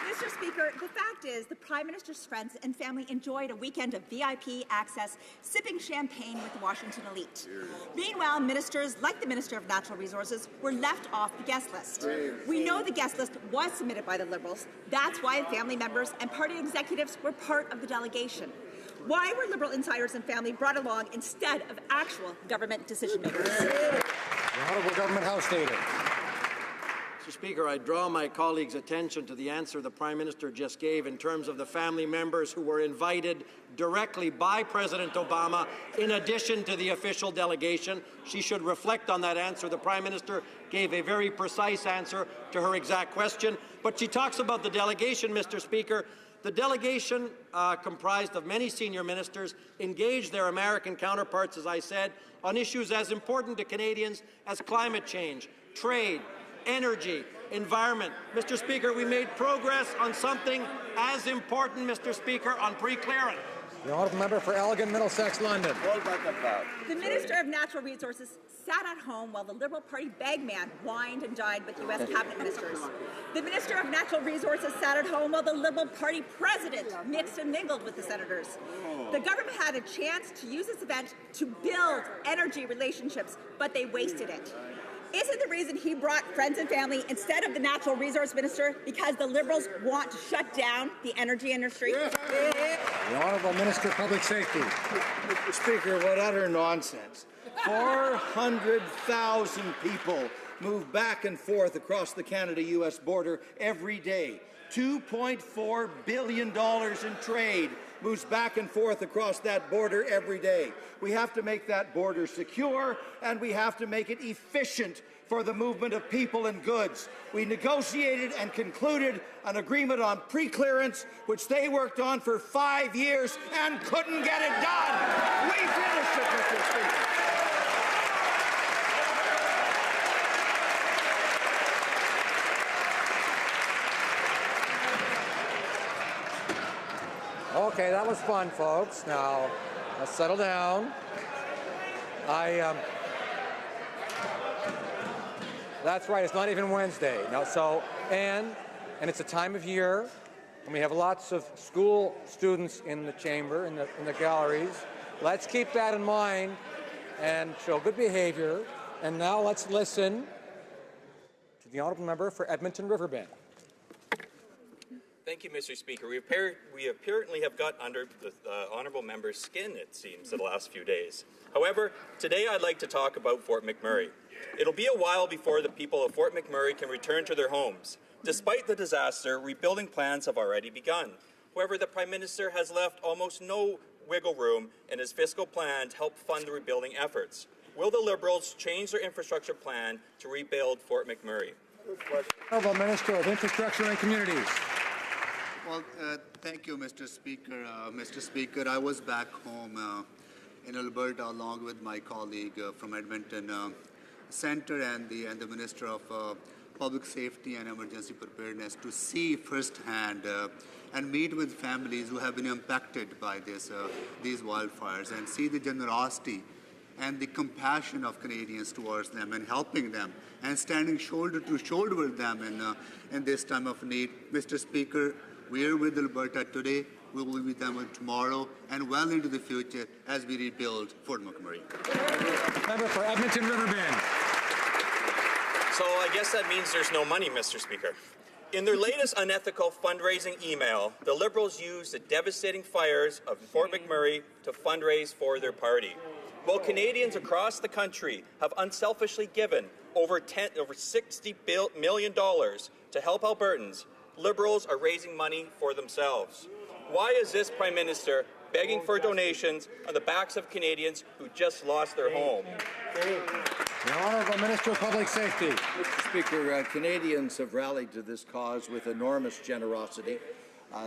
B: Mr. Speaker, the fact is the Prime Minister's friends and family enjoyed a weekend of VIP access, sipping champagne with the Washington elite. Meanwhile, ministers like the Minister of Natural Resources were left off the guest list. We know the guest list was submitted by the Liberals. That's why family members and party executives were part of the delegation. Why were Liberal insiders and family brought along instead of actual government decision makers?
Q: The Honourable Government House Leader.
L: Mr. Speaker, I draw my colleagues' attention to the answer the Prime Minister just gave in terms of the family members who were invited directly by President Obama in addition to the official delegation. She should reflect on that answer. The Prime Minister gave a very precise answer to her exact question, but she talks about the delegation, Mr. Speaker. The delegation, comprised of many senior ministers, engaged their American counterparts, as I said, on issues as important to Canadians as climate change, trade, energy, environment. Mr. Speaker, we made progress on something as important, Mr. Speaker, on pre-clearance.
Q: The Honourable Member for Elgin, Middlesex, London.
B: The Minister of Natural Resources sat at home while the Liberal Party bagman wined and dined with U.S. cabinet ministers. The Minister of Natural Resources sat at home while the Liberal Party president mixed and mingled with the senators. The government had a chance to use this event to build energy relationships, but they wasted it. Isn't the reason he brought friends and family instead of the Natural Resource Minister because the Liberals want to shut down the energy industry?
Q: The Honourable Minister of Public Safety.
X: Mr. Speaker, what utter nonsense. 400,000 people move back and forth across the Canada-U.S. border every day.
F: $2.4 billion in trade moves back and forth across that border every day. We have to make that border secure, and we have to make it efficient for the movement of people and goods. We negotiated and concluded an agreement on pre-clearance, which they worked on for 5 years and couldn't get it done. We finished it, Mr. Speaker.
Q: Okay, that was fun, folks. Now, let's settle down. That's right, it's not even Wednesday. No, and it's a time of year, and we have lots of school students in the chamber, in the galleries. Let's keep that in mind and show good behavior. And now let's listen to the honourable member for Edmonton Riverbend.
G: Thank you, Mr. Speaker. We apparently have got under the honourable member's skin, it seems, the last few days. However, today I'd like to talk about Fort McMurray. It'll be a while before the people of Fort McMurray can return to their homes. Despite the disaster, rebuilding plans have already begun. However, the Prime Minister has left almost no wiggle room in his fiscal plan to help fund the rebuilding efforts. Will the Liberals change their infrastructure plan to rebuild Fort McMurray?
Q: Honourable Minister of Infrastructure and Communities.
H: Well, thank you, Mr. Speaker. Mr. Speaker, I was back home in Alberta along with my colleague from Edmonton Centre and the Minister of Public Safety and Emergency Preparedness to see firsthand and meet with families who have been impacted by these wildfires and see the generosity and the compassion of Canadians towards them and helping them and standing shoulder to shoulder with them in this time of need. Mr. Speaker, we are with Alberta today, we will be with them tomorrow and well into the future as we rebuild Fort McMurray.
Q: Member for Edmonton Riverbend.
G: So I guess that means there's no money, Mr. Speaker. In their latest unethical fundraising email, the Liberals used the devastating fires of Fort McMurray to fundraise for their party. While Canadians across the country have unselfishly given over $60 million to help Albertans, Liberals are raising money for themselves. Why is this Prime Minister begging for donations on the backs of Canadians who just lost their home?
Q: The Honourable Minister of Public Safety.
I: Mr. Speaker, Canadians have rallied to this cause with enormous generosity.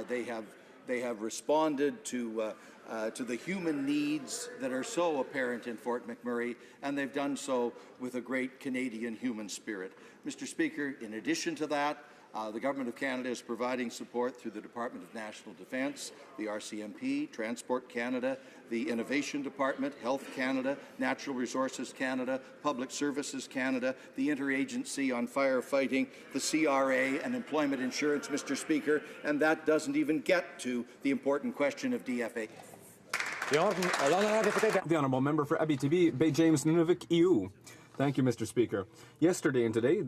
I: They have responded to the human needs that are so apparent in Fort McMurray, and they've done so with a great Canadian human spirit. Mr. Speaker, in addition to that, the Government of Canada is providing support through the Department of National Defence, the RCMP, Transport Canada, the Innovation Department, Health Canada, Natural Resources Canada, Public Services Canada, the Interagency on Firefighting, the CRA, and Employment Insurance, Mr. Speaker, and that doesn't even get to the important question of DFA.
A: The Honourable Member for Abitibi, Bay James Nunavik, EU. Thank you, Mr. Speaker. Yesterday and today,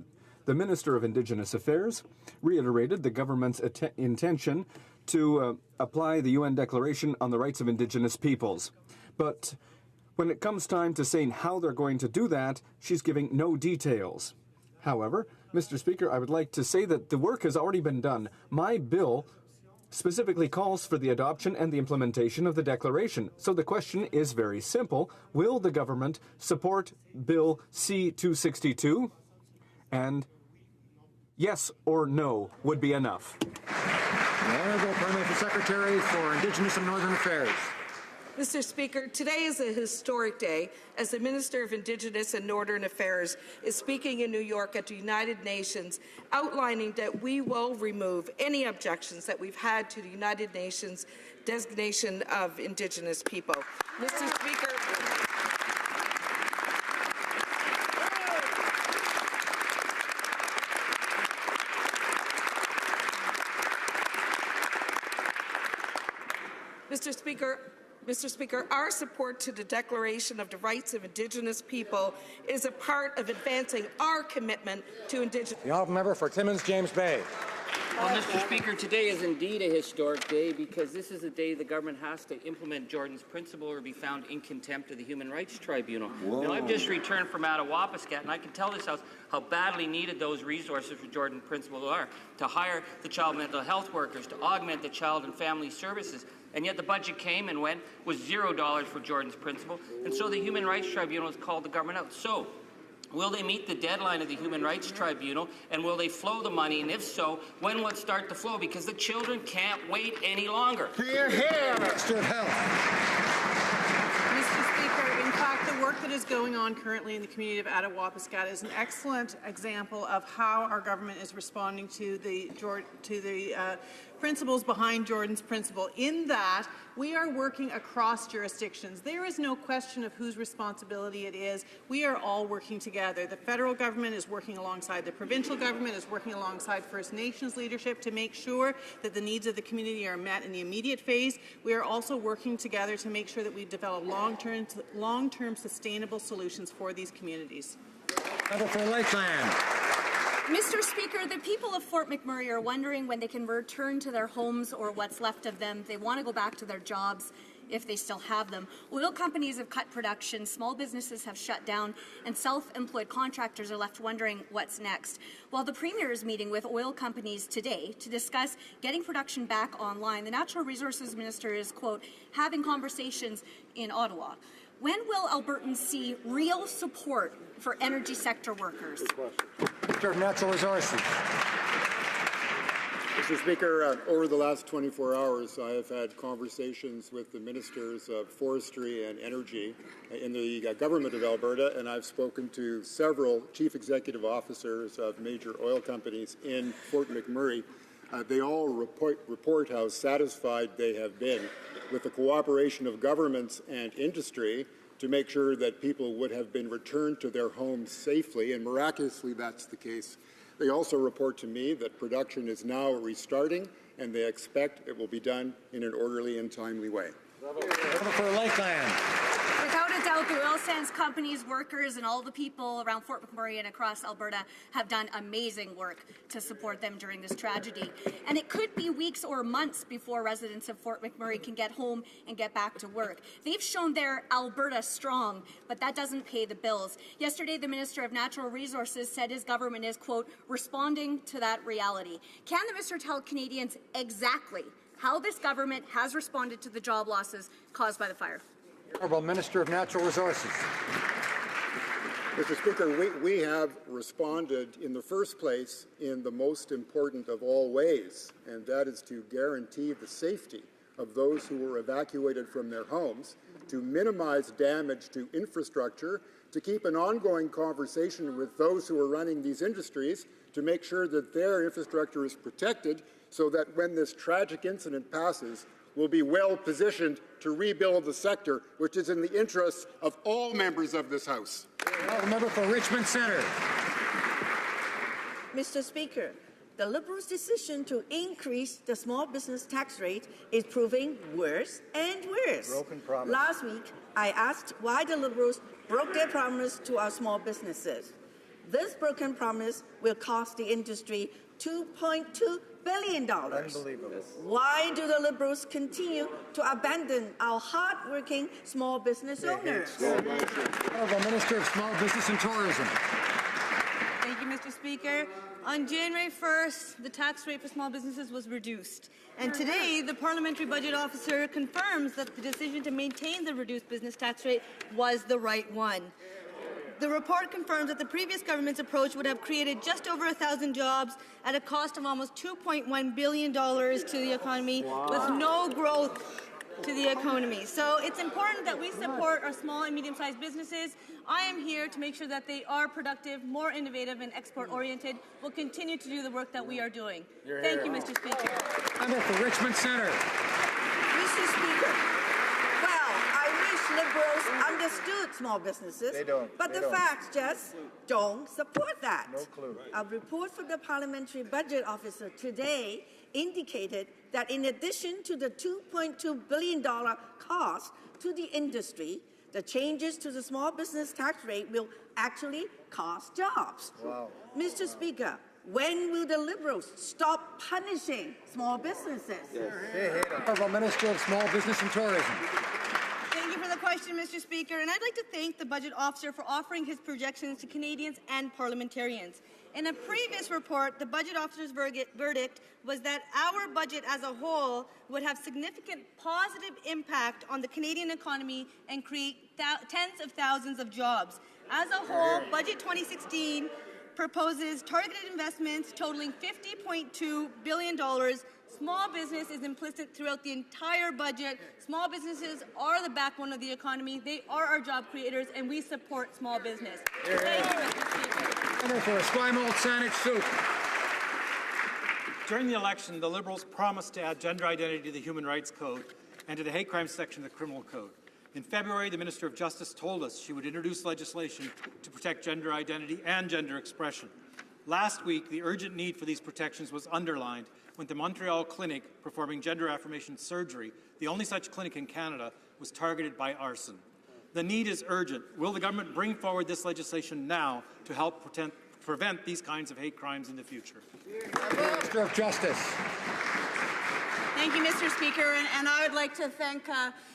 A: the Minister of Indigenous Affairs reiterated the government's intention to apply the UN Declaration on the Rights of Indigenous Peoples. But when it comes time to saying how they're going to do that, she's giving no details. However, Mr. Speaker, I would like to say that the work has already been done. My bill specifically calls for the adoption and the implementation of the declaration. So the question is very simple. Will the government support Bill C-262? And yes or no would be enough.
Q: The Honourable Parliamentary Secretary for Indigenous and Northern Affairs.
V: Mr. Speaker, today is a historic day as the Minister of Indigenous and Northern Affairs is speaking in New York at the United Nations, outlining that we will remove any objections that we've had to the United Nations designation of Indigenous people. Mr. Speaker, Mr. Speaker, our support to the Declaration of the Rights of Indigenous People is a part of advancing our commitment to Indigenous...
Q: The Honourable Member for Timmins James Bay.
C: Well, Mr. Speaker, today is indeed a historic day because this is the day the government has to implement Jordan's principle or be found in contempt of the Human Rights Tribunal. Now, I've just returned from Attawapiskat, and I can tell this House how badly needed those resources for Jordan principle are, to hire the child mental health workers, to augment the child and family services. And yet the budget came and went with $0 for Jordan's principle, and so the Human Rights Tribunal has called the government out. So, will they meet the deadline of the Human Rights Tribunal, and will they flow the money? And if so, when will it start to flow? Because the children can't wait any longer.
X: Hear, hear.
J: Minister of Health.
T: Mr. Speaker, in fact, the work that is going on currently in the community of Attawapiskat is an excellent example of how our government is responding to the principles behind Jordan's principle, in that we are working across jurisdictions. There is no question of whose responsibility it is. We are all working together. The federal government is working alongside the provincial government, is working alongside First Nations leadership to make sure that the needs of the community are met in the immediate phase. We are also working together to make sure that we develop long-term sustainable solutions for these communities.
J: Member for Lakeland.
N: Mr. Speaker, the people of Fort McMurray are wondering when they can return to their homes or what's left of them. They want to go back to their jobs if they still have them. Oil companies have cut production, small businesses have shut down, and self-employed contractors are left wondering what's next. While the Premier is meeting with oil companies today to discuss getting production back online, the Natural Resources Minister is, quote, having conversations in Ottawa. When will Albertans see real support for energy sector workers?
J: Minister of Natural Resources.
P: Mr. Speaker, over the last 24 hours, I have had conversations with the ministers of forestry and energy in the government of Alberta, and I've spoken to several chief executive officers of major oil companies in Fort McMurray. They all report how satisfied they have been with the cooperation of governments and industry to make sure that people would have been returned to their homes safely, and miraculously that's the case. They also report to me that production is now restarting, and they expect it will be done in an orderly and timely way.
J: For Lakeland.
N: Without a doubt, the oil sands companies, workers, and all the people around Fort McMurray and across Alberta have done amazing work to support them during this tragedy. And it could be weeks or months before residents of Fort McMurray can get home and get back to work. They've shown they're Alberta strong, but that doesn't pay the bills. Yesterday, the Minister of Natural Resources said his government is, quote, responding to that reality. Can the Minister tell Canadians exactly how this government has responded to the job losses caused by the fire?
J: Honourable Minister of Natural Resources.
P: Mr. Speaker, we have responded in the first place in the most important of all ways, and that is to guarantee the safety of those who were evacuated from their homes, to minimize damage to infrastructure, to keep an ongoing conversation with those who are running these industries to make sure that their infrastructure is protected so that when this tragic incident passes, we'll be well positioned to rebuild the sector, which is in the interests of all members of this House.
J: The member for Richmond Centre.
R: Mr. Speaker, the Liberals' decision to increase the small business tax rate is proving worse and worse.
P: Broken promise.
R: Last week, I asked why the Liberals broke their promise to our small businesses. This broken promise will cost the industry $2.2 billion.
P: Unbelievable.
R: Why do the Liberals continue to abandon our hard-working small business owners?
J: Honourable Minister of Small Business and Tourism.
Z: Thank you, Mr. Speaker. On January 1st, the tax rate for small businesses was reduced. And today, the Parliamentary Budget Officer confirms that the decision to maintain the reduced business tax rate was the right one. The report confirms that the previous government's approach would have created just over 1,000 jobs at a cost of almost $2.1 billion to the economy, with no growth to the economy. So it's important that we support our small and medium-sized businesses. I am here to make sure that they are productive, more innovative, and export-oriented. We'll continue to do the work that we are doing. Thank you, Mr. Speaker.
J: Member for Richmond Centre.
R: Mr. Speaker, well, I wish Liberals understood small businesses.
P: They don't.
R: But
P: They
R: the
P: don't.
R: facts just don't support that.
P: No clue.
R: A report from the Parliamentary Budget Officer today indicated that in addition to the $2.2 billion cost to the industry, the changes to the small business tax rate will actually cost jobs.
P: Wow.
R: Mr. Speaker, When will the Liberals stop punishing small businesses?
J: Honourable Minister of Small Business and Tourism.
Z: Thank you for the question, Mr. Speaker, and I'd like to thank the Budget Officer for offering his projections to Canadians and parliamentarians. In a previous report, the Budget Officer's verdict was that our budget as a whole would have significant positive impact on the Canadian economy and create tens of thousands of jobs. As a whole, Budget 2016 proposes targeted investments totaling $50.2 billion. Small business is implicit throughout the entire budget. Small businesses are the backbone of the economy. They are our job creators, and we support small business. Thank you, Mr. Speaker.
J: For Esquimalt Saanich Soup.
E: During the election, the Liberals promised to add gender identity to the Human Rights Code and to the hate crimes section of the Criminal Code. In February, the Minister of Justice told us she would introduce legislation to protect gender identity and gender expression. Last week, the urgent need for these protections was underlined when the Montreal clinic performing gender affirmation surgery, the only such clinic in Canada, was targeted by arson. The need is urgent. Will the government bring forward this legislation now to help prevent these kinds of hate crimes in the future?
J: Minister of Justice.
B: Thank you, Mr. Speaker, and I would like to thank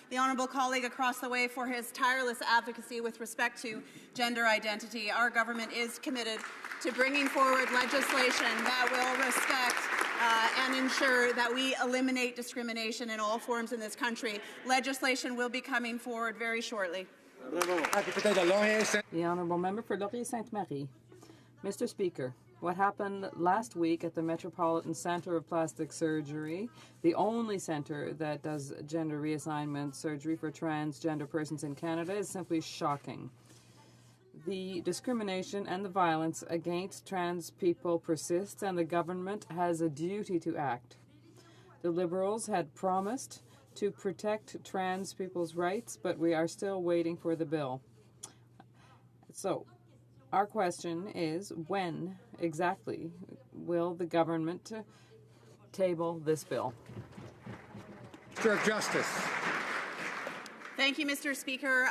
B: the honourable colleague across the way for his tireless advocacy with respect to gender identity. Our government is committed to bringing forward legislation that will respect and ensure that we eliminate discrimination in all forms in this country. Legislation will be coming forward very shortly.
K: The Honourable Member for Laurier-Sainte-Marie. Mr. Speaker, what happened last week at the Metropolitan Centre of Plastic Surgery, the only centre that does gender reassignment surgery for transgender persons in Canada, is simply shocking. The discrimination and the violence against trans people persists, and the government has a duty to act. The Liberals had promised to protect trans people's rights, but we are still waiting for the bill. So, our question is, when exactly will the government table this bill?
J: Minister of Justice.
B: Thank you, Mr. Speaker.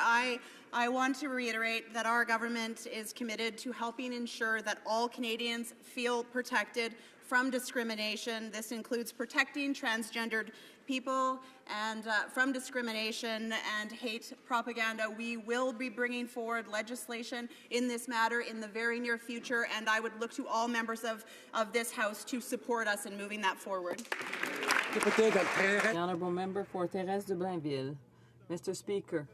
B: I want to reiterate that our government is committed to helping ensure that all Canadians feel protected from discrimination. This includes protecting transgendered people and from discrimination and hate propaganda. We will be bringing forward legislation in this matter in the very near future, and I would look to all members of this House to support us in moving that forward.
K: The Honourable Member for Thérèse de Blainville. Mr. Speaker,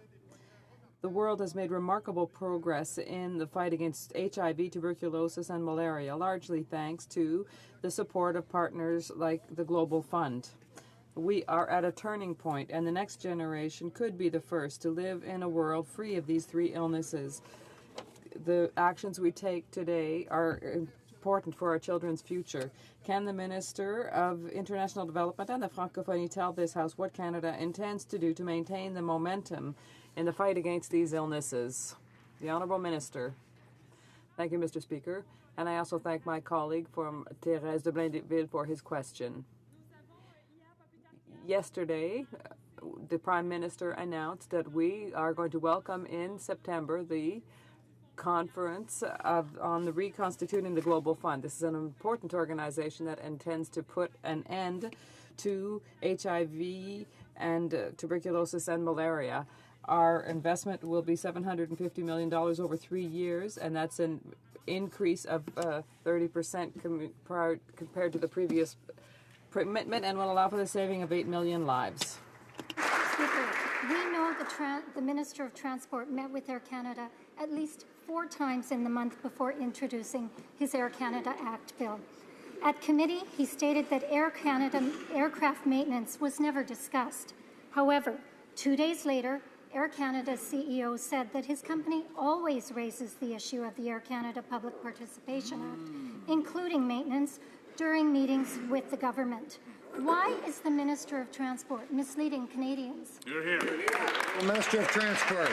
K: the world has made remarkable progress in the fight against HIV, tuberculosis, and malaria, largely thanks to the support of partners like the Global Fund. We are at a turning point, and the next generation could be the first to live in a world free of these three illnesses. The actions we take today are important for our children's future. Can the Minister of International Development and the Francophonie tell this House what Canada intends to do to maintain the momentum in the fight against these illnesses? The Honourable Minister. Thank you, Mr. Speaker. And I also thank my colleague from Thérèse de Blainville for his question. Yesterday, the Prime Minister announced that we are going to welcome in September the conference on the reconstituting the Global Fund. This is an important organization that intends to put an end to HIV and tuberculosis and malaria. Our investment will be $750 million over 3 years, and that's an increase of 30% compared to the previous commitment, and will allow for the saving of 8 million lives.
M: Speaker, we know the Minister of Transport met with Air Canada at least 4 times in the month before introducing his Air Canada Act bill. At committee, he stated that Air Canada aircraft maintenance was never discussed. However, 2 days later, Air Canada's CEO said that his company always raises the issue of the Air Canada Public Participation Act, including maintenance, during meetings with the government. Why is the Minister of Transport misleading Canadians?
O: You're here.
J: Minister of Transport.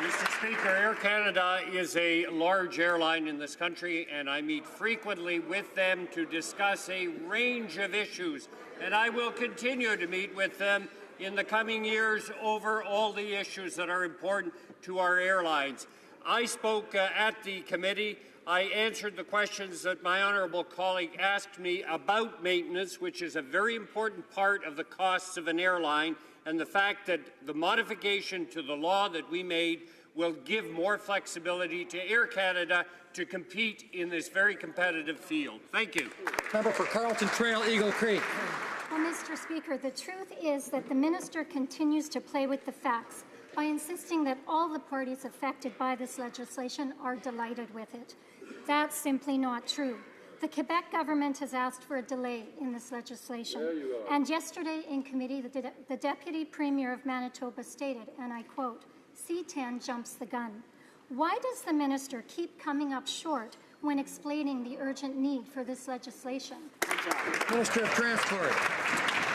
O: Mr. Speaker, Air Canada is a large airline in this country, and I meet frequently with them to discuss a range of issues, and I will continue to meet with them in the coming years over all the issues that are important to our airlines. I spoke at the committee. I answered the questions that my honourable colleague asked me about maintenance, which is a very important part of the costs of an airline, and the fact that the modification to the law that we made will give more flexibility to Air Canada to compete in this very competitive field. Thank you.
J: Member for Carlton Trail, Eagle Creek.
M: Well, Mr. Speaker, the truth is that the minister continues to play with the facts by insisting that all the parties affected by this legislation are delighted with it. That's simply not true. The Quebec government has asked for a delay in this legislation. And yesterday in committee, the Deputy Premier of Manitoba stated, and I quote, C-10 jumps the gun. Why does the minister keep coming up short when explaining the urgent need for this legislation?
J: Minister of Transport.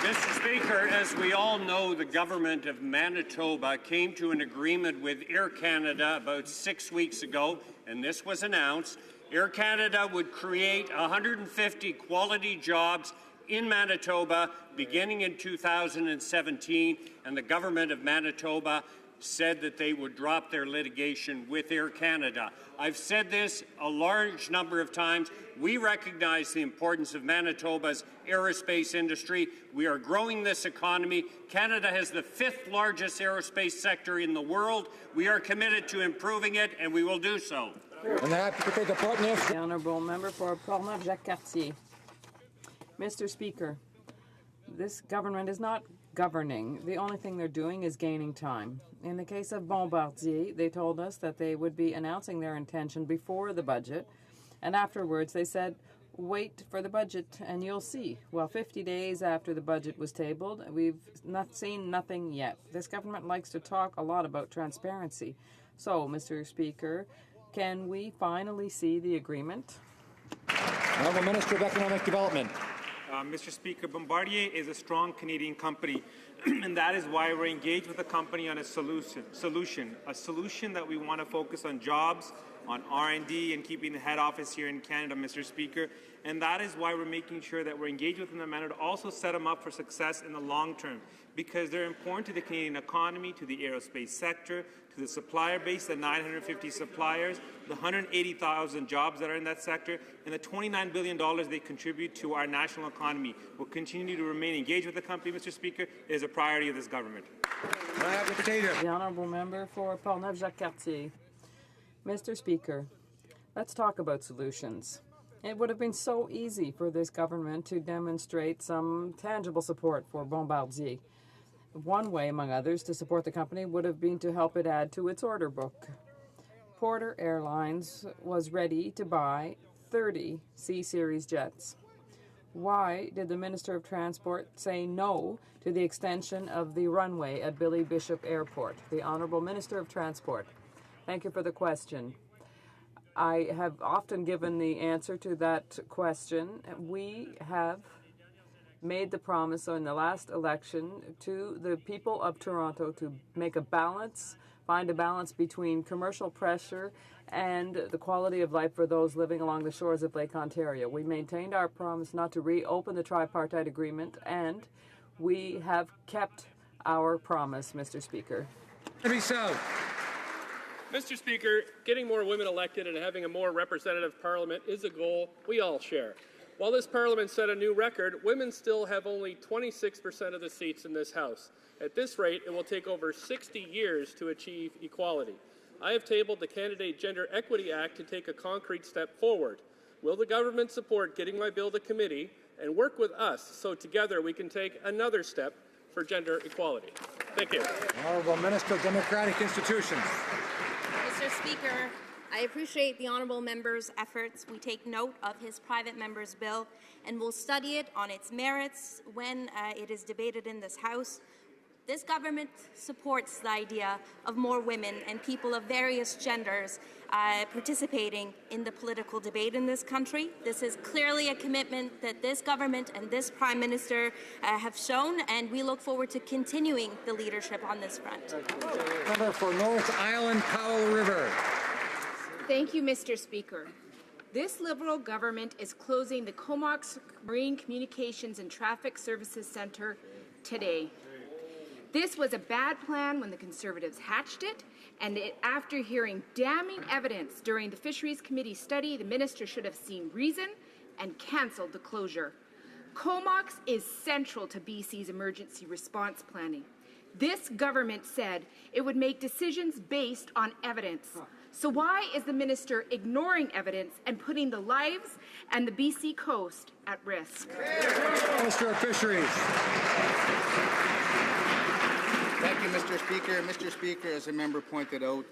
O: Mr. Speaker, as we all know, the government of Manitoba came to an agreement with Air Canada about 6 weeks ago, and this was announced. Air Canada would create 150 quality jobs in Manitoba beginning in 2017, and the government of Manitoba said that they would drop their litigation with Air Canada. I've said this a large number of times. We recognize the importance of Manitoba's aerospace industry. We are growing this economy. Canada has the 5th largest aerospace sector in the world. We are committed to improving it, and we will do so.
K: The honourable member for Portneuf-Jacques-Cartier. Mr. Speaker, this government is not governing. The only thing they're doing is gaining time. In the case of Bombardier, they told us that they would be announcing their intention before the budget, and afterwards they said, wait for the budget and you'll see. Well, 50 days after the budget was tabled, we've not seen nothing yet. This government likes to talk a lot about transparency. So, Mr. Speaker, can we finally see the agreement?
J: Honourable Minister of Economic Development.
D: Mr. Speaker, Bombardier is a strong Canadian company, and that is why we're engaged with the company on a solution that we want to focus on jobs, on R&D, and keeping the head office here in Canada, Mr. Speaker. And that is why we're making sure that we're engaged with them in a manner to also set them up for success in the long term, because they're important to the Canadian economy, to the aerospace sector, to the supplier base, the 950 suppliers, the 180,000 jobs that are in that sector, and the $29 billion they contribute to our national economy. We'll continue to remain engaged with the company, Mr. Speaker. It is a priority of this government.
K: The honourable member for Portneuf-Jacques-Cartier. Mr. Speaker, let's talk about solutions. It would have been so easy for this government to demonstrate some tangible support for Bombardier. One way, among others, to support the company would have been to help it add to its order book. Porter Airlines was ready to buy 30 C-Series jets. Why did the Minister of Transport say no to the extension of the runway at Billy Bishop Airport? The Honourable Minister of Transport. Thank you for the question. I have often given the answer to that question. We have made the promise in the last election to the people of Toronto to make a balance, find a balance between commercial pressure and the quality of life for those living along the shores of Lake Ontario. We maintained our promise not to reopen the tripartite agreement, and we have kept our promise, Mr. Speaker.
L: Mr. Speaker, getting more women elected and having a more representative parliament is a goal we all share. While this parliament set a new record, women still have only 26% of the seats in this House. At this rate, it will take over 60 years to achieve equality. I have tabled the Candidate Gender Equity Act to take a concrete step forward. Will the government support getting my bill to committee and work with us so together we can take another step for gender equality? Thank you.
J: Honourable Minister of Democratic Institutions.
S: Mr. Speaker, I appreciate the honourable member's efforts. We take note of his private member's bill and will study it on its merits when it is debated in this House. This government supports the idea of more women and people of various genders participating in the political debate in this country. This is clearly a commitment that this government and this Prime Minister have shown, and we look forward to continuing the leadership on this front.
J: Member for North Island, Powell River.
U: Thank you, Mr. Speaker. This Liberal government is closing the Comox Marine Communications and Traffic Services Centre today. This was a bad plan when the Conservatives hatched it, and after hearing damning evidence during the Fisheries Committee study, the minister should have seen reason and cancelled the closure. Comox is central to BC's emergency response planning. This government said it would make decisions based on evidence. So why is the minister ignoring evidence and putting the lives and the BC coast at risk?
J: Minister of Fisheries.
F: Thank you, Mr. Speaker. Mr. Speaker, as a member pointed out,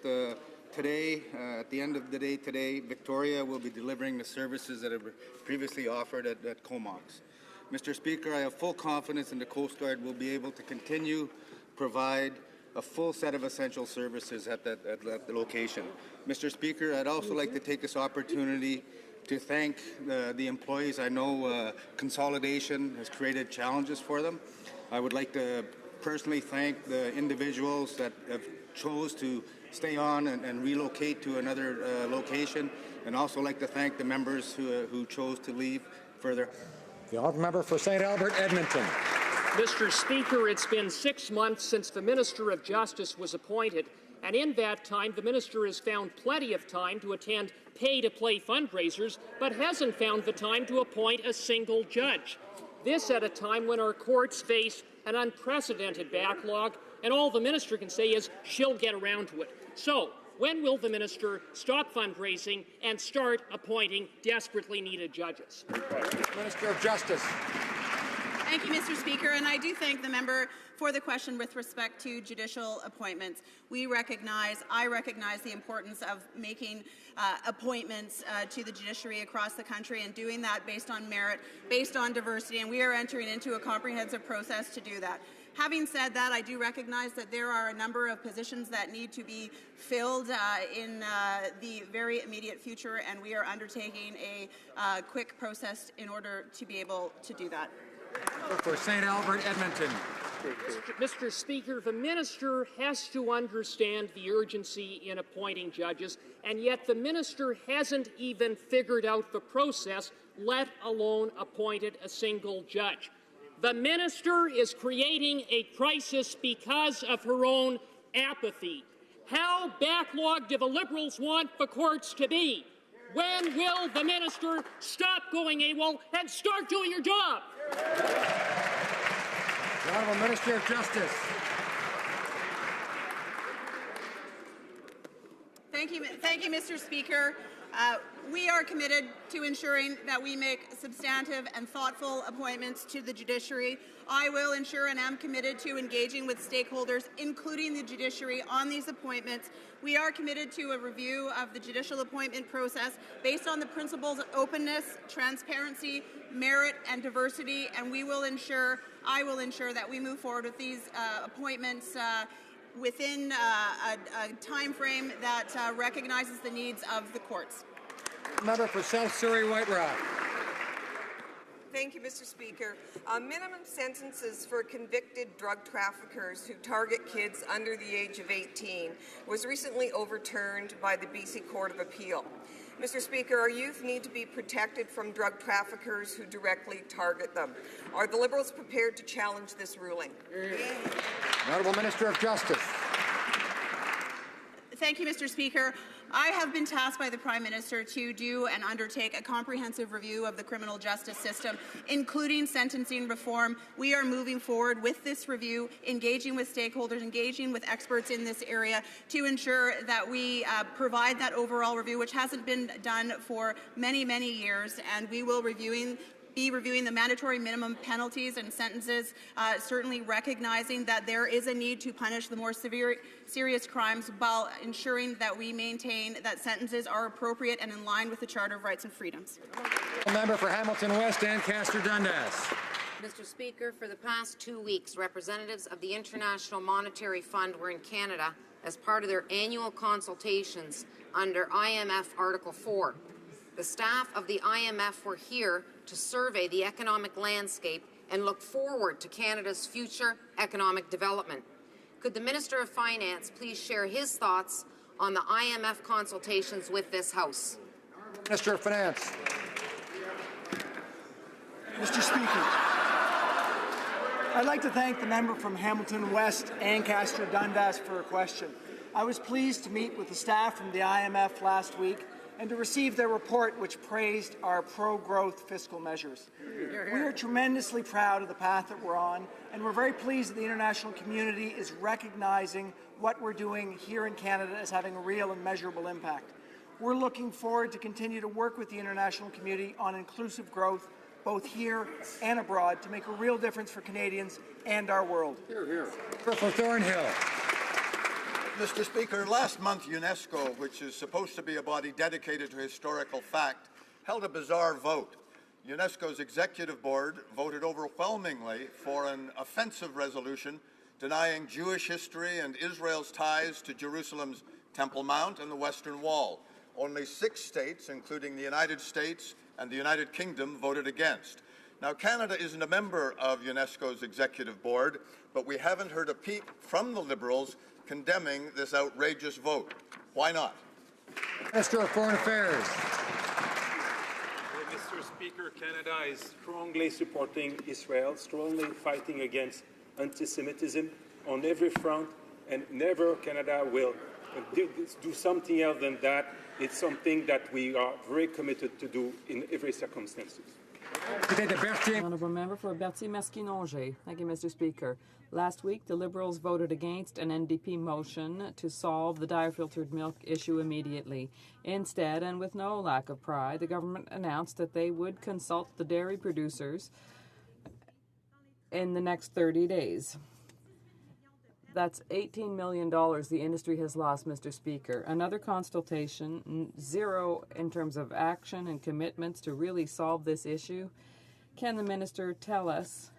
F: today, at the end of the day today, Victoria will be delivering the services that were previously offered at Comox. Mr. Speaker, I have full confidence in the Coast Guard will be able to continue provide a full set of essential services at the location. Mr. Speaker, I'd also like to take this opportunity to thank the employees. I know consolidation has created challenges for them. I would like to personally thank the individuals that have chose to stay on and relocate to another location, and also like to thank the members who chose to leave further.
J: The honourable member for St. Albert, Edmonton.
G: Mr. Speaker, it's been 6 months since the Minister of Justice was appointed, and in that time, the Minister has found plenty of time to attend pay-to-play fundraisers, but hasn't found the time to appoint a single judge. This at a time when our courts face an unprecedented backlog, and all the Minister can say is she'll get around to it. So, when will the Minister stop fundraising and start appointing desperately needed judges?
J: Minister of Justice.
B: Thank you, Mr. Speaker, and I do thank the member for the question with respect to judicial appointments. I recognize the importance of making appointments to the judiciary across the country and doing that based on merit, based on diversity, and we are entering into a comprehensive process to do that. Having said that, I do recognize that there are a number of positions that need to be filled in the very immediate future, and we are undertaking a quick process in order to be able to do that.
J: For St. Albert, Edmonton.
G: Mr. Speaker, the Minister has to understand the urgency in appointing judges, and yet the Minister hasn't even figured out the process, let alone appointed a single judge. The Minister is creating a crisis because of her own apathy. How backlogged do the Liberals want the courts to be? When will the Minister stop going AWOL and start doing her job?
J: The Honourable Minister of Justice.
B: Thank you, Mr. Speaker. We are committed to ensuring that we make substantive and thoughtful appointments to the judiciary. I will ensure and am committed to engaging with stakeholders, including the judiciary, on these appointments. We are committed to a review of the judicial appointment process based on the principles of openness, transparency, merit, and diversity, and I will ensure that we move forward with these appointments within a time frame that recognizes the needs of the courts.
J: Member for South Surrey White Rock.
H: Thank you, Mr. Speaker. Minimum sentences for convicted drug traffickers who target kids under the age of 18 was recently overturned by the BC Court of Appeal. Mr. Speaker, our youth need to be protected from drug traffickers who directly target them. Are the Liberals prepared to challenge this ruling?
J: Honourable Minister of Justice.
B: Thank you, Mr. Speaker. I have been tasked by the Prime Minister to do and undertake a comprehensive review of the criminal justice system, including sentencing reform. We are moving forward with this review, engaging with stakeholders, engaging with experts in this area to ensure that we provide that overall review, which hasn't been done for many, many years, and we will be reviewing the mandatory minimum penalties and sentences, certainly recognizing that there is a need to punish the more serious crimes while ensuring that we maintain that sentences are appropriate and in line with the Charter of Rights and Freedoms.
J: Member for Hamilton West, Ancaster Dundas.
I: Mr. Speaker, for the past 2 weeks, representatives of the International Monetary Fund were in Canada as part of their annual consultations under IMF Article 4. The staff of the IMF were here to survey the economic landscape and look forward to Canada's future economic development. Could the Minister of Finance please share his thoughts on the IMF consultations with this House?
J: Minister of Finance.
W: Mr. Speaker,
A: I'd like to thank the member from Hamilton West, Ancaster Dundas, for her question. I was pleased to meet with the staff from the IMF last week and to receive their report, which praised our pro-growth fiscal measures. We are tremendously proud of the path that we're on, and we're very pleased that the international community is recognizing what we're doing here in Canada as having a real and measurable impact. We're looking forward to continue to work with the international community on inclusive growth, both here and abroad, to make a real difference for Canadians and our world.
J: Hear, hear. For Thornhill.
C: Mr. Speaker, last month UNESCO, which is supposed to be a body dedicated to historical fact, held a bizarre vote. UNESCO's executive board voted overwhelmingly for an offensive resolution denying Jewish history and Israel's ties to Jerusalem's Temple Mount and the Western Wall. Only 6 states, including the United States and the United Kingdom, voted against. Now, Canada isn't a member of UNESCO's executive board, but we haven't heard a peep from the Liberals condemning this outrageous vote. Why not?
J: Minister of Foreign Affairs.
Q: Mr. Speaker, Canada is strongly supporting Israel, strongly fighting against anti-Semitism on every front, and never Canada will do something else than that. It's something that we are very committed to do in every circumstance.
K: Honourable Member for Berthier-Maskinongé. Thank you, Mr. Speaker. Last week, the Liberals voted against an NDP motion to solve the dye-filtered milk issue immediately. Instead, and with no lack of pride, the government announced that they would consult the dairy producers in the next 30 days. That's $18 million the industry has lost, Mr. Speaker. Another consultation, zero in terms of action and commitments to really solve this issue. Can the minister tell us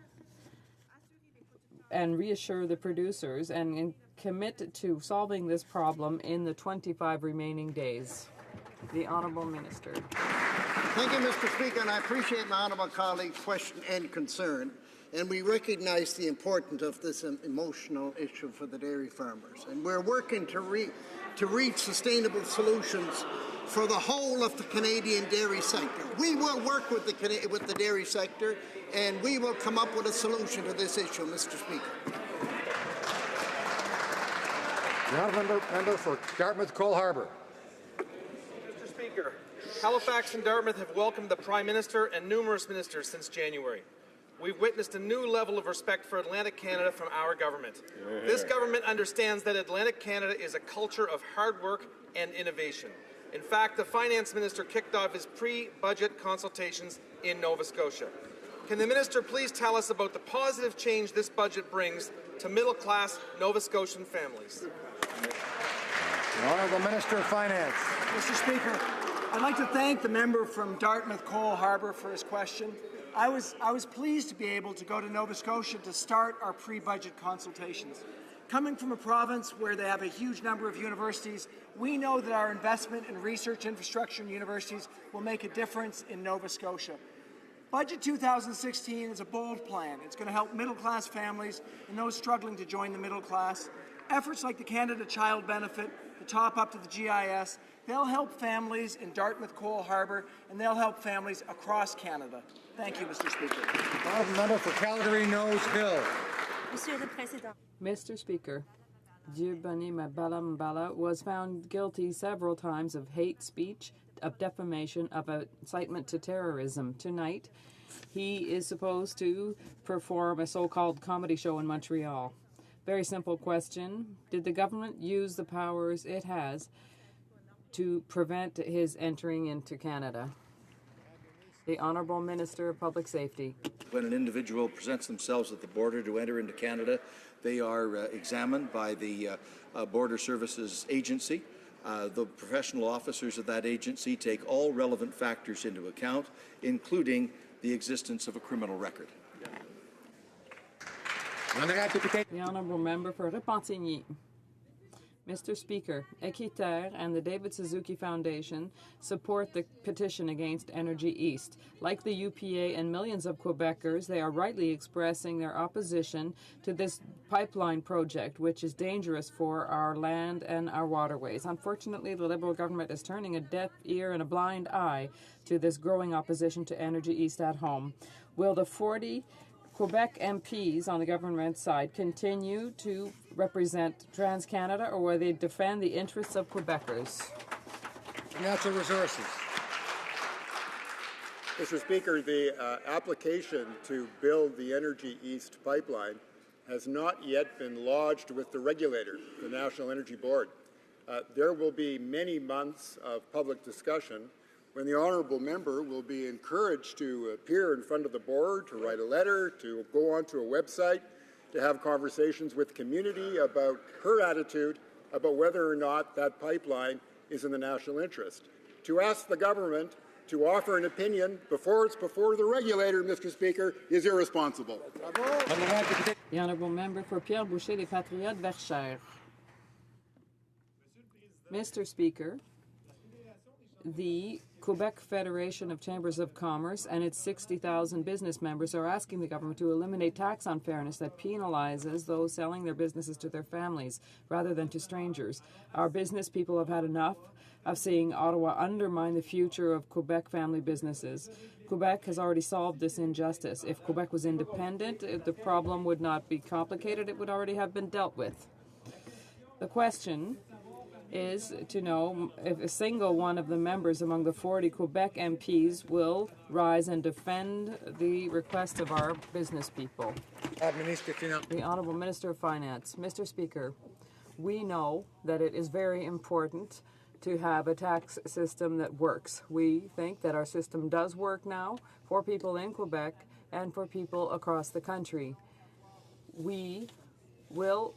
K: and reassure the producers and commit to solving this problem in the 25 remaining days? The Honourable Minister.
V: Thank you, Mr. Speaker, and I appreciate my honourable colleague's question and concern. And we recognise the importance of this emotional issue for the dairy farmers. And we're working to reach sustainable solutions for the whole of the Canadian dairy sector. We will work with the dairy sector, and we will come up with a solution to this issue, Mr. Speaker.
J: The honourable member for Dartmouth Cole Harbour.
W: Mr. Speaker, Halifax and Dartmouth have welcomed the Prime Minister and numerous ministers since January. We've witnessed a new level of respect for Atlantic Canada from our government. This government understands that Atlantic Canada is a culture of hard work and innovation. In fact, the Finance Minister kicked off his pre-budget consultations in Nova Scotia. Can the Minister please tell us about the positive change this budget brings to middle-class Nova Scotian families?
J: The Honourable Minister of Finance.
A: Mr. Speaker, I'd like to thank the member from Dartmouth Cole Harbour for his question. I was pleased to be able to go to Nova Scotia to start our pre-budget consultations. Coming from a province where they have a huge number of universities, we know that our investment in research infrastructure and universities will make a difference in Nova Scotia. Budget 2016 is a bold plan. It's going to help middle-class families and those struggling to join the middle class. Efforts like the Canada Child Benefit, the top-up to the GIS, they'll help families in Dartmouth Cole Harbour, and they'll help families across Canada. Thank you, Mr. Speaker.
J: Honourable member for Calgary-Nose Hill.
K: Mr. Speaker, Dieudonné Mbala Mbala was found guilty several times of hate speech, of defamation, of incitement to terrorism. Tonight, he is supposed to perform a so-called comedy show in Montreal. Very simple question. Did the government use the powers it has to prevent his entering into Canada? The Honourable Minister of Public Safety.
Y: When an individual presents themselves at the border to enter into Canada, they are examined by the Border Services Agency. The professional officers of that agency take all relevant factors into account, including the existence of a criminal record.
K: The Honourable Member for Repentigny. Mr. Speaker, Équiterre and the David Suzuki Foundation support the petition against Energy East. Like the UPA and millions of Quebecers, they are rightly expressing their opposition to this pipeline project, which is dangerous for our land and our waterways. Unfortunately, the Liberal government is turning a deaf ear and a blind eye to this growing opposition to Energy East at home. Will the Quebec MPs on the government side continue to represent TransCanada, or will they defend the interests of Quebecers?
J: Natural Resources.
N: Mr. Speaker, the application to build the Energy East pipeline has not yet been lodged with the regulator, the National Energy Board. There will be many months of public discussion when the honourable member will be encouraged to appear in front of the board, to write a letter, to go onto a website, to have conversations with the community about her attitude about whether or not that pipeline is in the national interest. To ask the government to offer an opinion before it's before the regulator, Mr. Speaker, is irresponsible.
K: The honourable member for Pierre Boucher, les Patriotes, Verchères. Mr. Speaker, the Quebec Federation of Chambers of Commerce and its 60,000 business members are asking the government to eliminate tax unfairness that penalizes those selling their businesses to their families rather than to strangers. Our business people have had enough of seeing Ottawa undermine the future of Quebec family businesses. Quebec has already solved this injustice. If Quebec was independent, the problem would not be complicated. It would already have been dealt with. The question is to know if a single one of the members among the 40 Quebec MPs will rise and defend the request of our business people. The Honourable Minister of Finance. Mr. Speaker, we know that it is very important to have a tax system that works. We think that our system does work now for people in Quebec and for people across the country. We will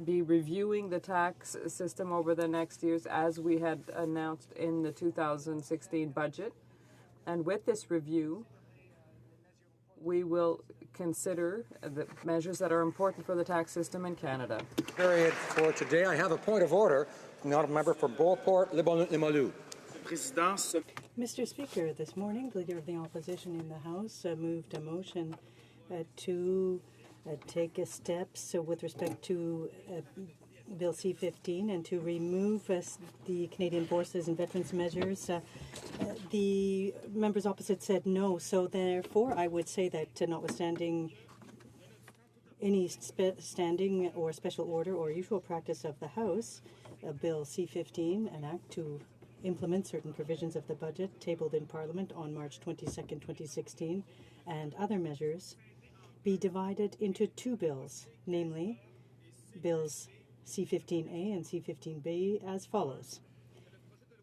K: be reviewing the tax system over the next years as we had announced in the 2016 budget. And with this review, we will consider the measures that are important for the tax system in Canada.
J: Period for today. I have a point of order. The honourable member for Beauport, Limoilou.
P: Mr. Speaker, this morning, the Leader of the Opposition in the House moved a motion to take steps with respect to Bill C-15 and to remove the Canadian Forces and Veterans measures. The members opposite said no, so therefore I would say that notwithstanding any standing or special order or usual practice of the House, Bill C-15, an act to implement certain provisions of the budget tabled in Parliament on March 22nd, 2016, and other measures, be divided into two bills, namely Bills C-15A and C-15B as follows.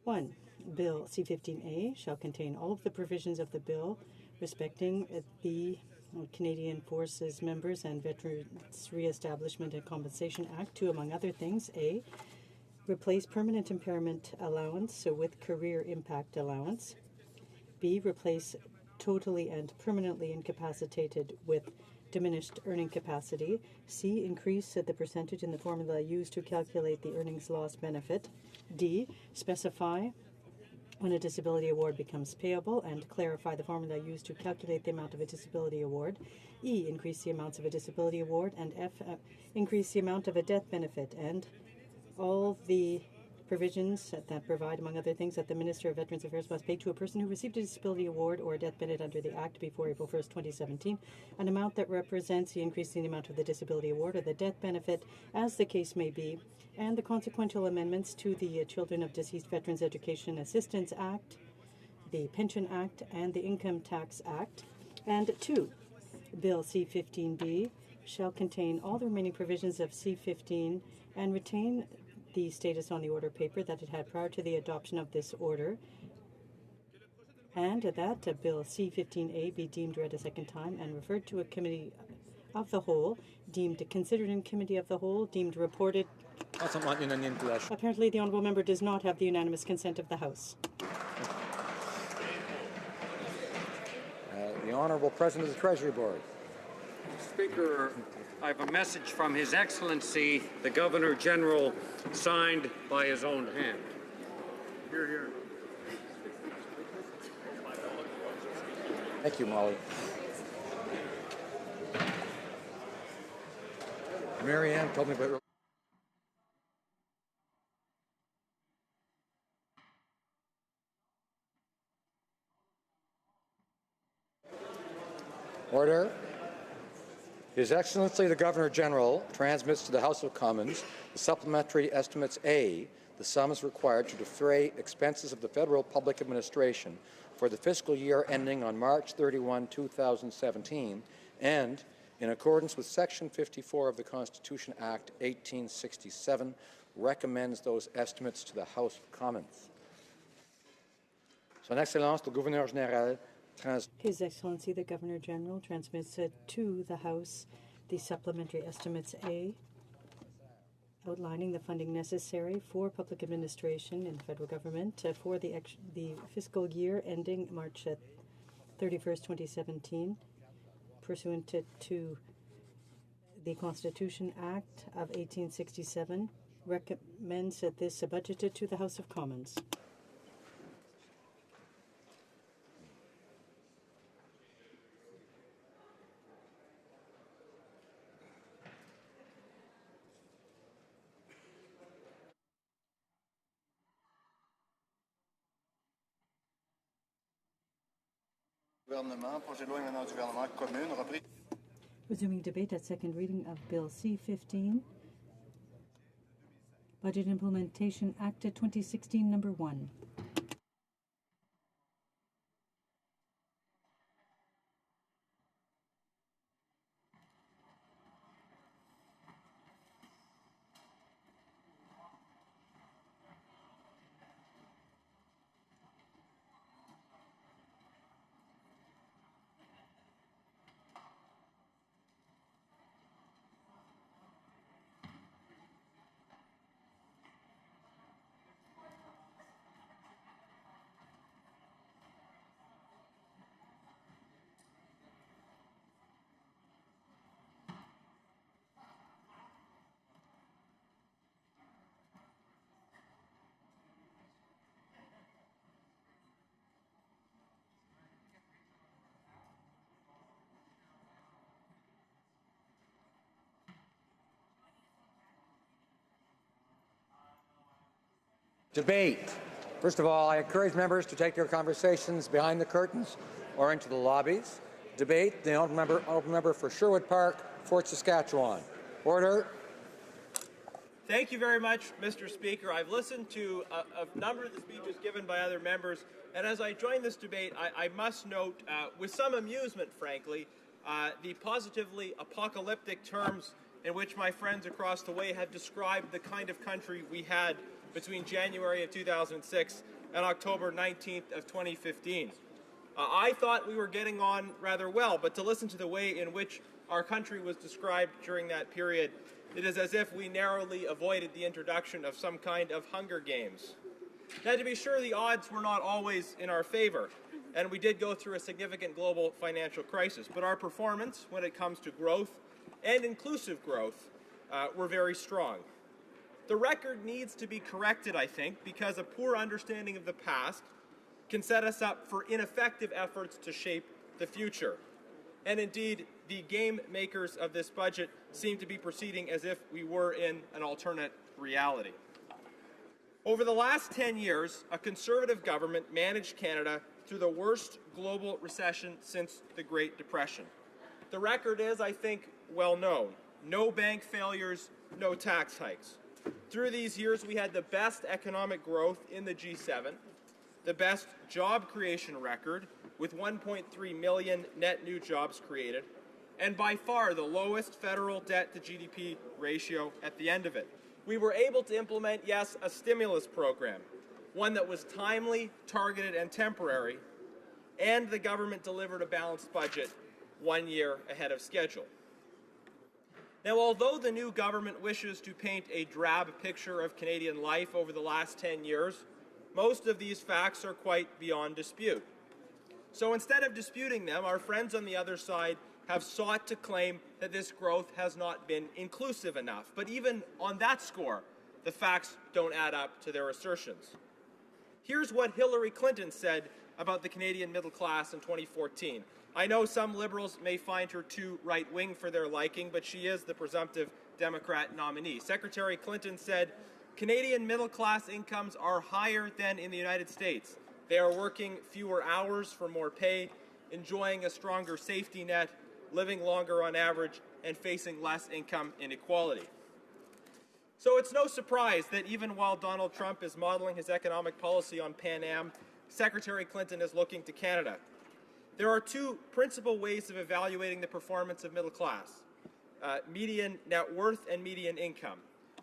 P: 1. Bill C-15A shall contain all of the provisions of the bill respecting the Canadian Forces Members and Veterans Re-establishment and Compensation Act to, among other things, A, replace permanent impairment allowance with career impact allowance, B, replace totally and permanently incapacitated with diminished earning capacity, C, increase the percentage in the formula used to calculate the earnings loss benefit, D, specify when a disability award becomes payable and clarify the formula used to calculate the amount of a disability award, E, increase the amounts of a disability award, and F, increase the amount of a death benefit, and all the provisions that provide, among other things, that the Minister of Veterans Affairs must pay to a person who received a disability award or a death benefit under the Act before April 1st, 2017, an amount that represents the increase in the amount of the disability award or the death benefit, as the case may be, and the consequential amendments to the Children of Deceased Veterans Education Assistance Act, the Pension Act, and the Income Tax Act. And 2, Bill C-15B shall contain all the remaining provisions of C-15 and retain the status on the order paper that it had prior to the adoption of this order, and that Bill C-15A be deemed read a second time and referred to a committee of the whole, deemed considered in committee of the whole, deemed reported. Apparently the honourable member does not have the unanimous consent of the House.
J: The Honourable President of the Treasury Board.
O: Speaker, I have a message from His Excellency, the Governor General, signed by his own hand.
W: Here, here.
J: Thank you, Molly. Mary Ann told me about. Order. His Excellency the Governor-General transmits to the House of Commons the Supplementary Estimates A, the sums required to defray expenses of the federal public administration for the fiscal year ending on March 31, 2017, and, in accordance with Section 54 of the Constitution Act 1867, recommends those estimates to the House of Commons. Son Excellence le Gouverneur Général
P: His Excellency the Governor-General transmits to the House the Supplementary Estimates A, outlining the funding necessary for public administration in the federal government for the fiscal year ending March 31st, 2017, pursuant to the Constitution Act of 1867, recommends that this budgeted to the House of Commons. Resuming debate at second reading of Bill C-15, Budget Implementation Act 2016, Number 1.
J: Debate. First of all, I encourage members to take their conversations behind the curtains or into the lobbies. Debate. The honourable member for Sherwood Park, Fort Saskatchewan. Order.
W: Thank you very much, Mr. Speaker. I've listened to a number of the speeches given by other members, and as I join this debate, I must note, with some amusement, frankly, the positively apocalyptic terms in which my friends across the way have described the kind of country we had between January of 2006 and October 19th of 2015. I thought we were getting on rather well, but to listen to the way in which our country was described during that period, it is as if we narrowly avoided the introduction of some kind of Hunger Games. Now, to be sure, the odds were not always in our favor, and we did go through a significant global financial crisis, but our performance when it comes to growth and inclusive growth were very strong. The record needs to be corrected, I think, because a poor understanding of the past can set us up for ineffective efforts to shape the future. And indeed, the game makers of this budget seem to be proceeding as if we were in an alternate reality. Over the last 10 years, a Conservative government managed Canada through the worst global recession since the Great Depression. The record is, I think, well known. No bank failures, no tax hikes. Through these years, we had the best economic growth in the G7, the best job creation record, with 1.3 million net new jobs created, and by far the lowest federal debt to GDP ratio at the end of it. We were able to implement, yes, a stimulus program, one that was timely, targeted, and temporary, and the government delivered a balanced budget 1 year ahead of schedule. Now, although the new government wishes to paint a drab picture of Canadian life over the last 10 years, most of these facts are quite beyond dispute. So instead of disputing them, our friends on the other side have sought to claim that this growth has not been inclusive enough. But even on that score, the facts don't add up to their assertions. Here's what Hillary Clinton said about the Canadian middle class in 2014. I know some Liberals may find her too right-wing for their liking, but she is the presumptive Democrat nominee. Secretary Clinton said, Canadian middle-class incomes are higher than in the United States. They are working fewer hours for more pay, enjoying a stronger safety net, living longer on average,
E: and facing less income inequality. So it's no surprise that even while Donald Trump is modeling his economic policy on Pan Am, Secretary Clinton is looking to Canada. There are two principal ways of evaluating the performance of middle class, median net worth and median income.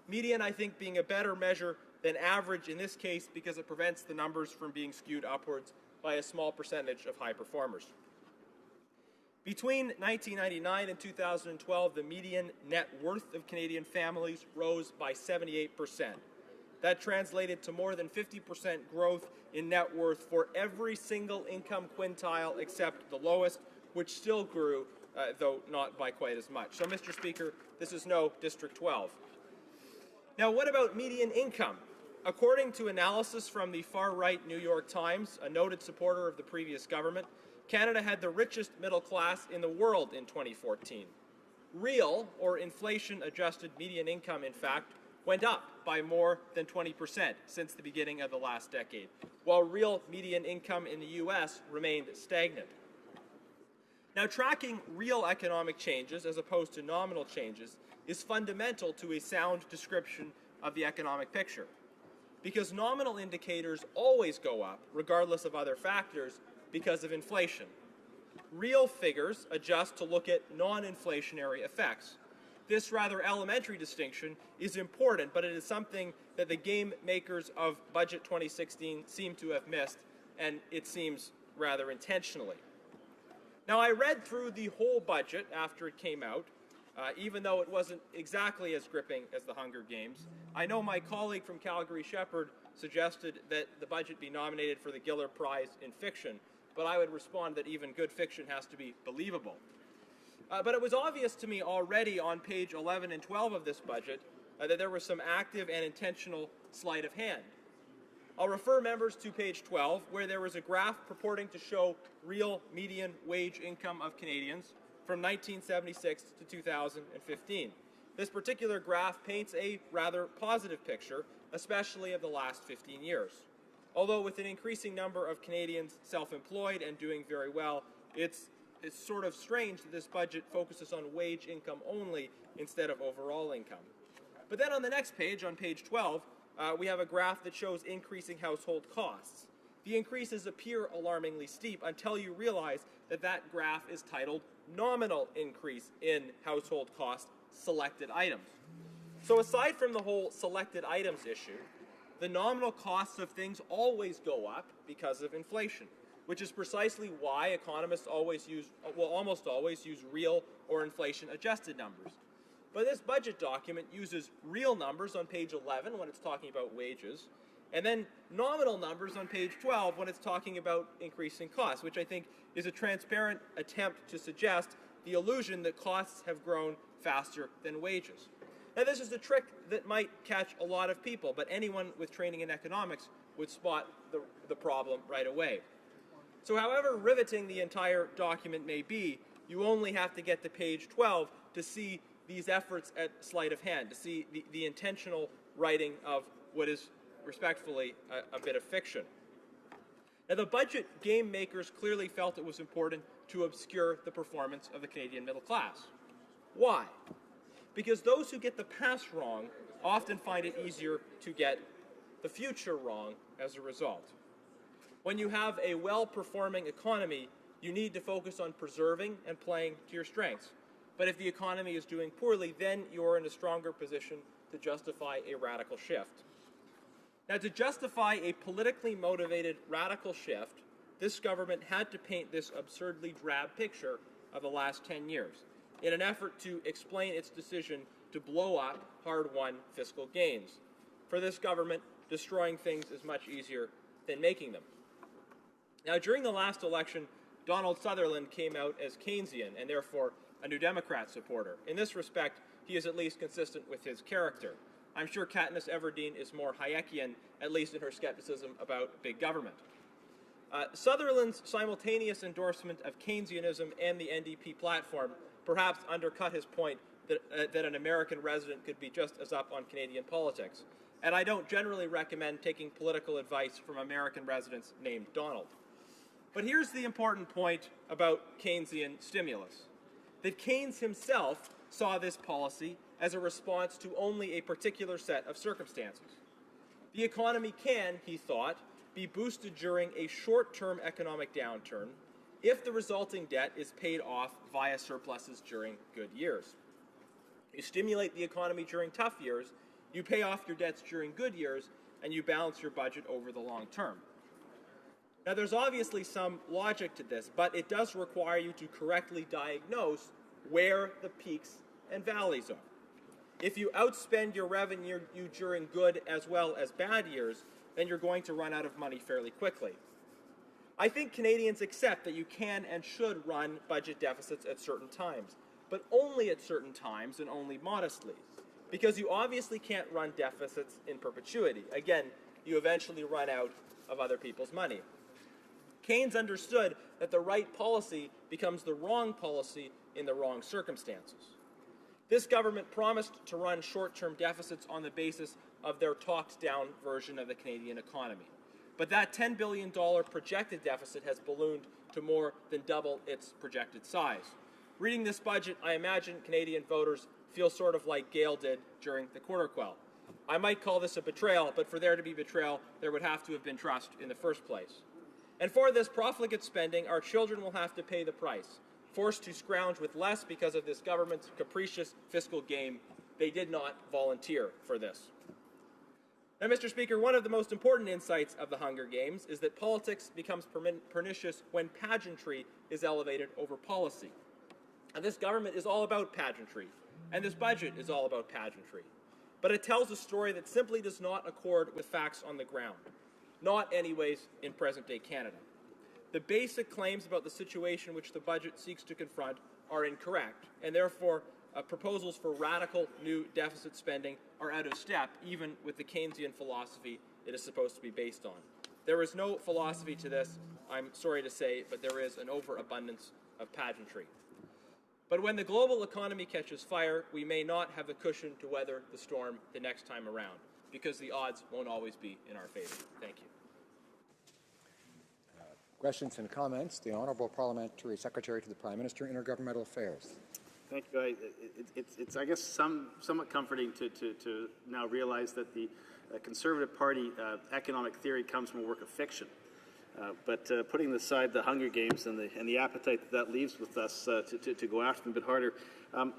E: Median, I think, being a better measure than average in this case because it prevents the numbers from being skewed upwards by a small percentage of high performers. Between 1999 and 2012, the median net worth of Canadian families rose by 78%. That translated to more than 50% growth in net worth for every single income quintile except the lowest, which still grew, though not by quite as much. So, Mr. Speaker, this is no District 12. Now, what about median income? According to analysis from the far-right New York Times, a noted supporter of the previous government, Canada had the richest middle class in the world in 2014. Real, or inflation-adjusted median income, in fact, went up by more than 20% since the beginning of the last decade, while real median income in the U.S. remained stagnant. Now, tracking real economic changes as opposed to nominal changes is fundamental to a sound description of the economic picture, because nominal indicators always go up, regardless of other factors, because of inflation. Real figures adjust to look at non-inflationary effects. This rather elementary distinction is important, but it is something that the game makers of Budget 2016 seem to have missed, and it seems rather intentionally. Now, I read through the whole budget after it came out, even though it wasn't exactly as gripping as the Hunger Games. I know my colleague from Calgary Shepherd suggested that the budget be nominated for the Giller Prize in fiction, but I would respond that even good fiction has to be believable. But it was obvious to me already on page 11 and 12 of this budget that there was some active and intentional sleight of hand. I'll refer members to page 12, where there was a graph purporting to show real median wage income of Canadians from 1976 to 2015. This particular graph paints a rather positive picture, especially of the last 15 years. Although with an increasing number of Canadians self-employed and doing very well, it's sort of strange that this budget focuses on wage income only instead of overall income. But then on the next page, on page 12, we have a graph that shows increasing household costs. The increases appear alarmingly steep until you realize that that graph is titled Nominal Increase in Household Cost Selected Items. So aside from the whole selected items issue, the nominal costs of things always go up because of inflation, which is precisely why economists almost always use real or inflation-adjusted numbers. But this budget document uses real numbers on page 11 when it's talking about wages, and then nominal numbers on page 12 when it's talking about increasing costs, which I think is a transparent attempt to suggest the illusion that costs have grown faster than wages. Now, this is a trick that might catch a lot of people, but anyone with training in economics would spot the problem right away. So however riveting the entire document may be, you only have to get to page 12 to see these efforts at sleight of hand, to see the intentional writing of what is respectfully a bit of fiction. Now, the budget game makers clearly felt it was important to obscure the performance of the Canadian middle class. Why? Because those who get the past wrong often find it easier to get the future wrong as a result. When you have a well-performing economy, you need to focus on preserving and playing to your strengths. But if the economy is doing poorly, then you're in a stronger position to justify a radical shift. Now, to justify a politically motivated radical shift, this government had to paint this absurdly drab picture of the last 10 years in an effort to explain its decision to blow up hard-won fiscal gains. For this government, destroying things is much easier than making them. Now, during the last election, Donald Sutherland came out as Keynesian and therefore a New Democrat supporter. In this respect, he is at least consistent with his character. I'm sure Katniss Everdeen is more Hayekian, at least in her skepticism about big government. Sutherland's simultaneous endorsement of Keynesianism and the NDP platform perhaps undercut his point that an American resident could be just as up on Canadian politics. And I don't generally recommend taking political advice from American residents named Donald. But here's the important point about Keynesian stimulus, that Keynes himself saw this policy as a response to only a particular set of circumstances. The economy can, he thought, be boosted during a short-term economic downturn if the resulting debt is paid off via surpluses during good years. You stimulate the economy during tough years, you pay off your debts during good years, and you balance your budget over the long term. Now, there's obviously some logic to this, but it does require you to correctly diagnose where the peaks and valleys are. If you outspend your revenue during good as well as bad years, then you're going to run out of money fairly quickly. I think Canadians accept that you can and should run budget deficits at certain times, but only at certain times and only modestly, because you obviously can't run deficits in perpetuity. Again, you eventually run out of other people's money. Keynes understood that the right policy becomes the wrong policy in the wrong circumstances. This government promised to run short-term deficits on the basis of their talked-down version of the Canadian economy. But that $10 billion projected deficit has ballooned to more than double its projected size. Reading this budget, I imagine Canadian voters feel sort of like Gale did during the Quarter Quell. I might call this a betrayal, but for there to be betrayal, there would have to have been trust in the first place. And for this profligate spending, our children will have to pay the price, forced to scrounge with less because of this government's capricious fiscal game. They did not volunteer for this. Now, Mr. Speaker, one of the most important insights of the Hunger Games is that politics becomes pernicious when pageantry is elevated over policy. And this government is all about pageantry, and this budget is all about pageantry. But it tells a story that simply does not accord with facts on the ground. Not anyways in present-day Canada. The basic claims about the situation which the budget seeks to confront are incorrect, and therefore proposals for radical new deficit spending are out of step, even with the Keynesian philosophy it is supposed to be based on. There is no philosophy to this, I'm sorry to say, but there is an overabundance of pageantry. But when the global economy catches fire, we may not have the cushion to weather the storm the next time around, because the odds won't always be in our favor. Thank you.
J: Questions and comments. The Honourable Parliamentary Secretary to the Prime Minister, Intergovernmental Affairs.
D: Thank you. It's I guess, somewhat comforting to now realize that the Conservative Party economic theory comes from a work of fiction. But putting aside the Hunger Games and the appetite that leaves with us to go after them a bit harder, I'm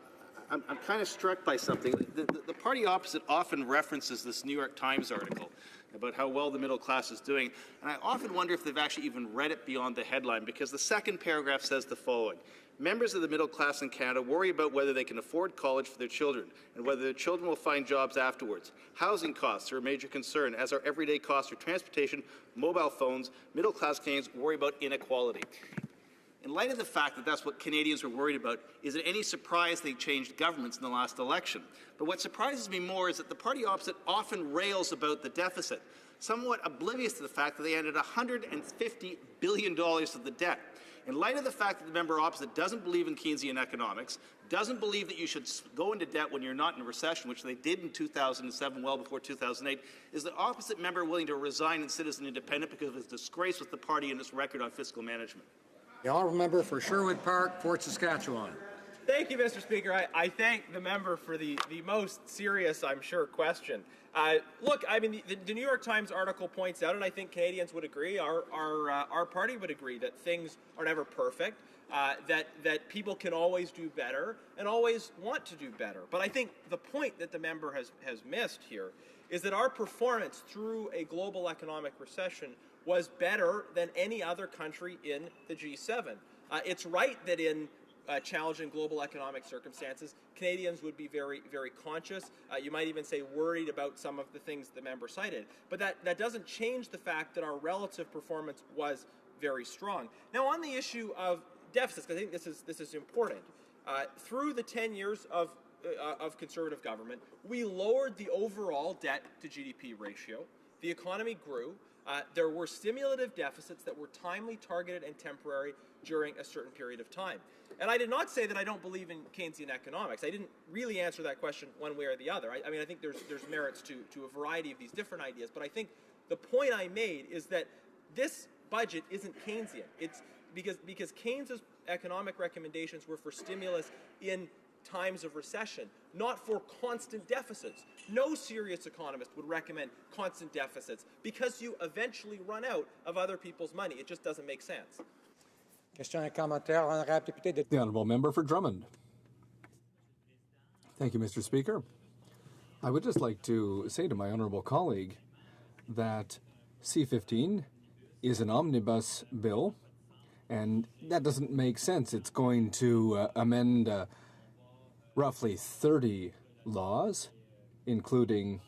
D: kind of struck by something. The party opposite often references this New York Times article about how well the middle class is doing, and I often wonder if they've actually even read it beyond the headline, because the second paragraph says the following: members of the middle class in Canada worry about whether they can afford college for their children and whether their children will find jobs afterwards. Housing costs are a major concern, as are everyday costs for transportation, mobile phones. Middle class Canadians worry about inequality. In light of the fact that that's what Canadians were worried about, is it any surprise they changed governments in the last election? But what surprises me more is that the party opposite often rails about the deficit, somewhat oblivious to the fact that they added $150 billion of the debt. In light of the fact that the member opposite doesn't believe in Keynesian economics, doesn't believe that you should go into debt when you're not in a recession, which they did in 2007, well before 2008, is the opposite member willing to resign and sit as an independent because of his disgrace with the party and its record on fiscal management?
J: The Honourable Member for Sherwood Park, Fort Saskatchewan.
E: Thank you, Mr. Speaker. I thank the member for the most serious, I'm sure, question. Look, I mean, the New York Times article points out, and I think Canadians would agree, our party would agree, that things are never perfect, that people can always do better and always want to do better. But I think the point that the member has missed here is that our performance through a global economic recession was better than any other country in the G7. It's right that in challenging global economic circumstances, Canadians would be very, very conscious. You might even say worried about some of the things the member cited. But that doesn't change the fact that our relative performance was very strong. Now, on the issue of deficits, I think this is important. Through the 10 years of Conservative government, we lowered the overall debt to GDP ratio. The economy grew. There were stimulative deficits that were timely, targeted, and temporary during a certain period of time. And I did not say that I don't believe in Keynesian economics. I didn't really answer that question one way or the other. I mean, I think there's merits to a variety of these different ideas, but I think the point I made is that this budget isn't Keynesian. It's because Keynes's economic recommendations were for stimulus in times of recession, not for constant deficits. No serious economist would recommend constant deficits because you eventually run out of other people's money. It just doesn't make sense.
J: Question et commentaire, honorable député de...
L: The honourable member for Drummond. Thank you, Mr. Speaker. I would just like to say to my honourable colleague that C-15 is an omnibus bill, and that doesn't make sense. It's going to amend roughly 30 laws, including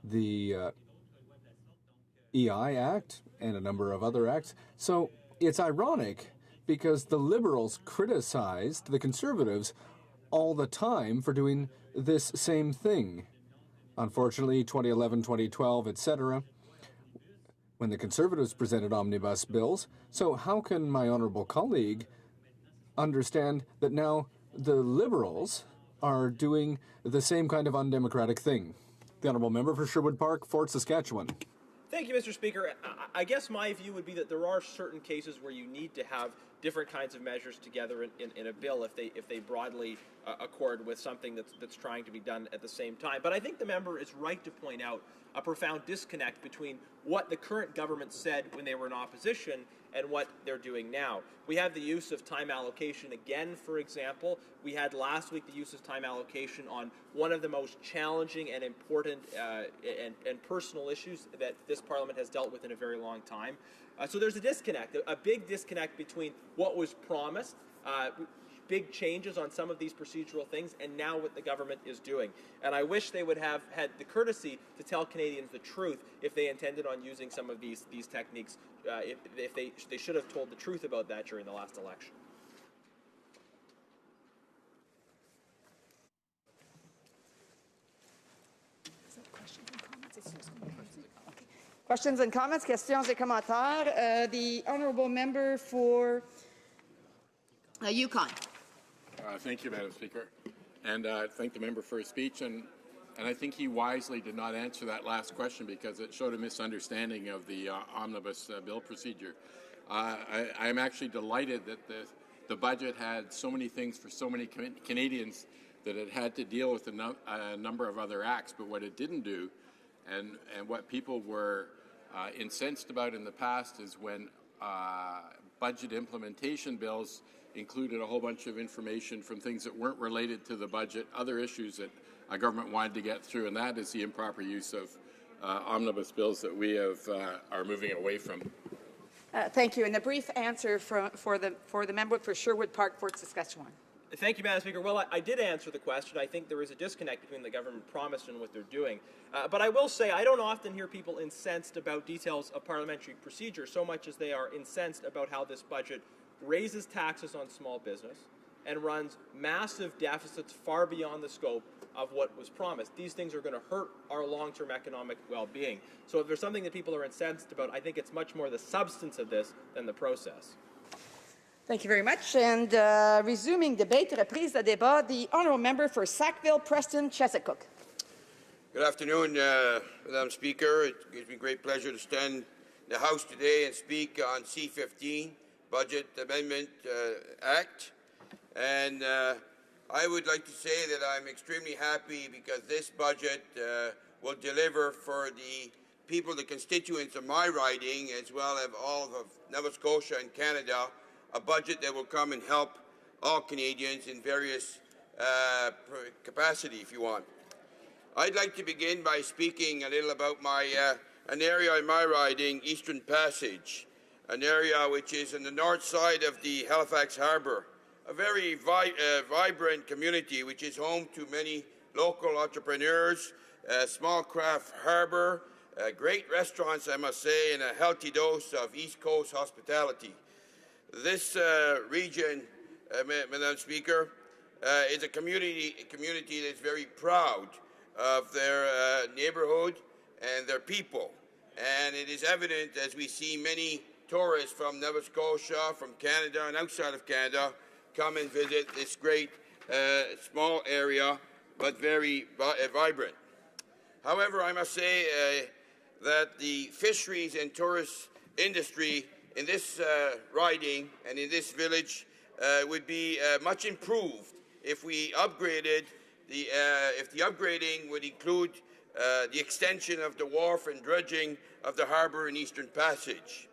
L: the EI Act and a number of other acts. So it's ironic because the Liberals criticized the Conservatives all the time for doing this same thing. Unfortunately, 2011, 2012, etc., when the Conservatives presented omnibus bills. So how can my honourable colleague understand that now the Liberals are doing the same kind of undemocratic thing? The honourable member for Sherwood Park, Fort Saskatchewan.
E: Thank you, Mr. Speaker. I guess my view would be that there are certain cases where you need to have different kinds of measures together in a bill if they broadly accord with something that's trying to be done at the same time. But I think the member is right to point out a profound disconnect between what the current government said when they were in opposition and what they're doing now. We have the use of time allocation again, for example. We had last week the use of time allocation on one of the most challenging and important and personal issues that this Parliament has dealt with in a very long time. So there's a disconnect, a big disconnect between what was promised, big changes on some of these procedural things, and now what the government is doing. And I wish they would have had the courtesy to tell Canadians the truth if they intended on using some of these techniques. If they should have told the truth about that during the last election.
M: Questions and comments, questions et commentaires. The honourable member for Yukon.
R: Thank you, Madam Speaker. And thank the member for his speech. And I think he wisely did not answer that last question because it showed a misunderstanding of the omnibus bill procedure. I am actually delighted that the budget had so many things for so many Canadians that it had to deal with a number of other acts. But what it didn't do, and what people were incensed about in the past, is when budget implementation bills included a whole bunch of information from things that weren't related to the budget, other issues that a government wanted to get through, and that is the improper use of omnibus bills that we are moving away from.
M: Thank you. And a brief answer for the member for Sherwood Park, Fort Saskatchewan.
E: Thank you, Madam Speaker. Well, I did answer the question. I think there is a disconnect between the government promise and what they're doing. But I will say I don't often hear people incensed about details of parliamentary procedure so much as they are incensed about how this budget raises taxes on small business and runs massive deficits far beyond the scope of what was promised. These things are going to hurt our long-term economic well-being. So if there's something that people are incensed about, I think it's much more the substance of this than the process.
M: Thank you very much. And resuming debate, reprise de débat, the honourable member for Sackville, Preston, Chesapeake.
T: Good afternoon, Madam Speaker. It gives me great pleasure to stand in the House today and speak on C-15, Budget Amendment Act. And I would like to say that I'm extremely happy because this budget will deliver for the people, the constituents of my riding, as well as all of Nova Scotia and Canada, a budget that will come and help all Canadians in various capacity, if you want. I'd like to begin by speaking a little about an area in my riding, Eastern Passage, an area which is on the north side of the Halifax Harbour, a very vibrant community which is home to many local entrepreneurs, a small craft harbour, great restaurants, I must say, and a healthy dose of East Coast hospitality. This region, Madam Speaker, is a community that's very proud of their neighbourhood and their people. And it is evident as we see many tourists from Nova Scotia, from Canada and outside of Canada come and visit this great small area, but very vibrant. However, I must say that the fisheries and tourist industry in this riding and in this village would be much improved if we upgraded if the upgrading would include the extension of the wharf and dredging of the harbour in Eastern Passage.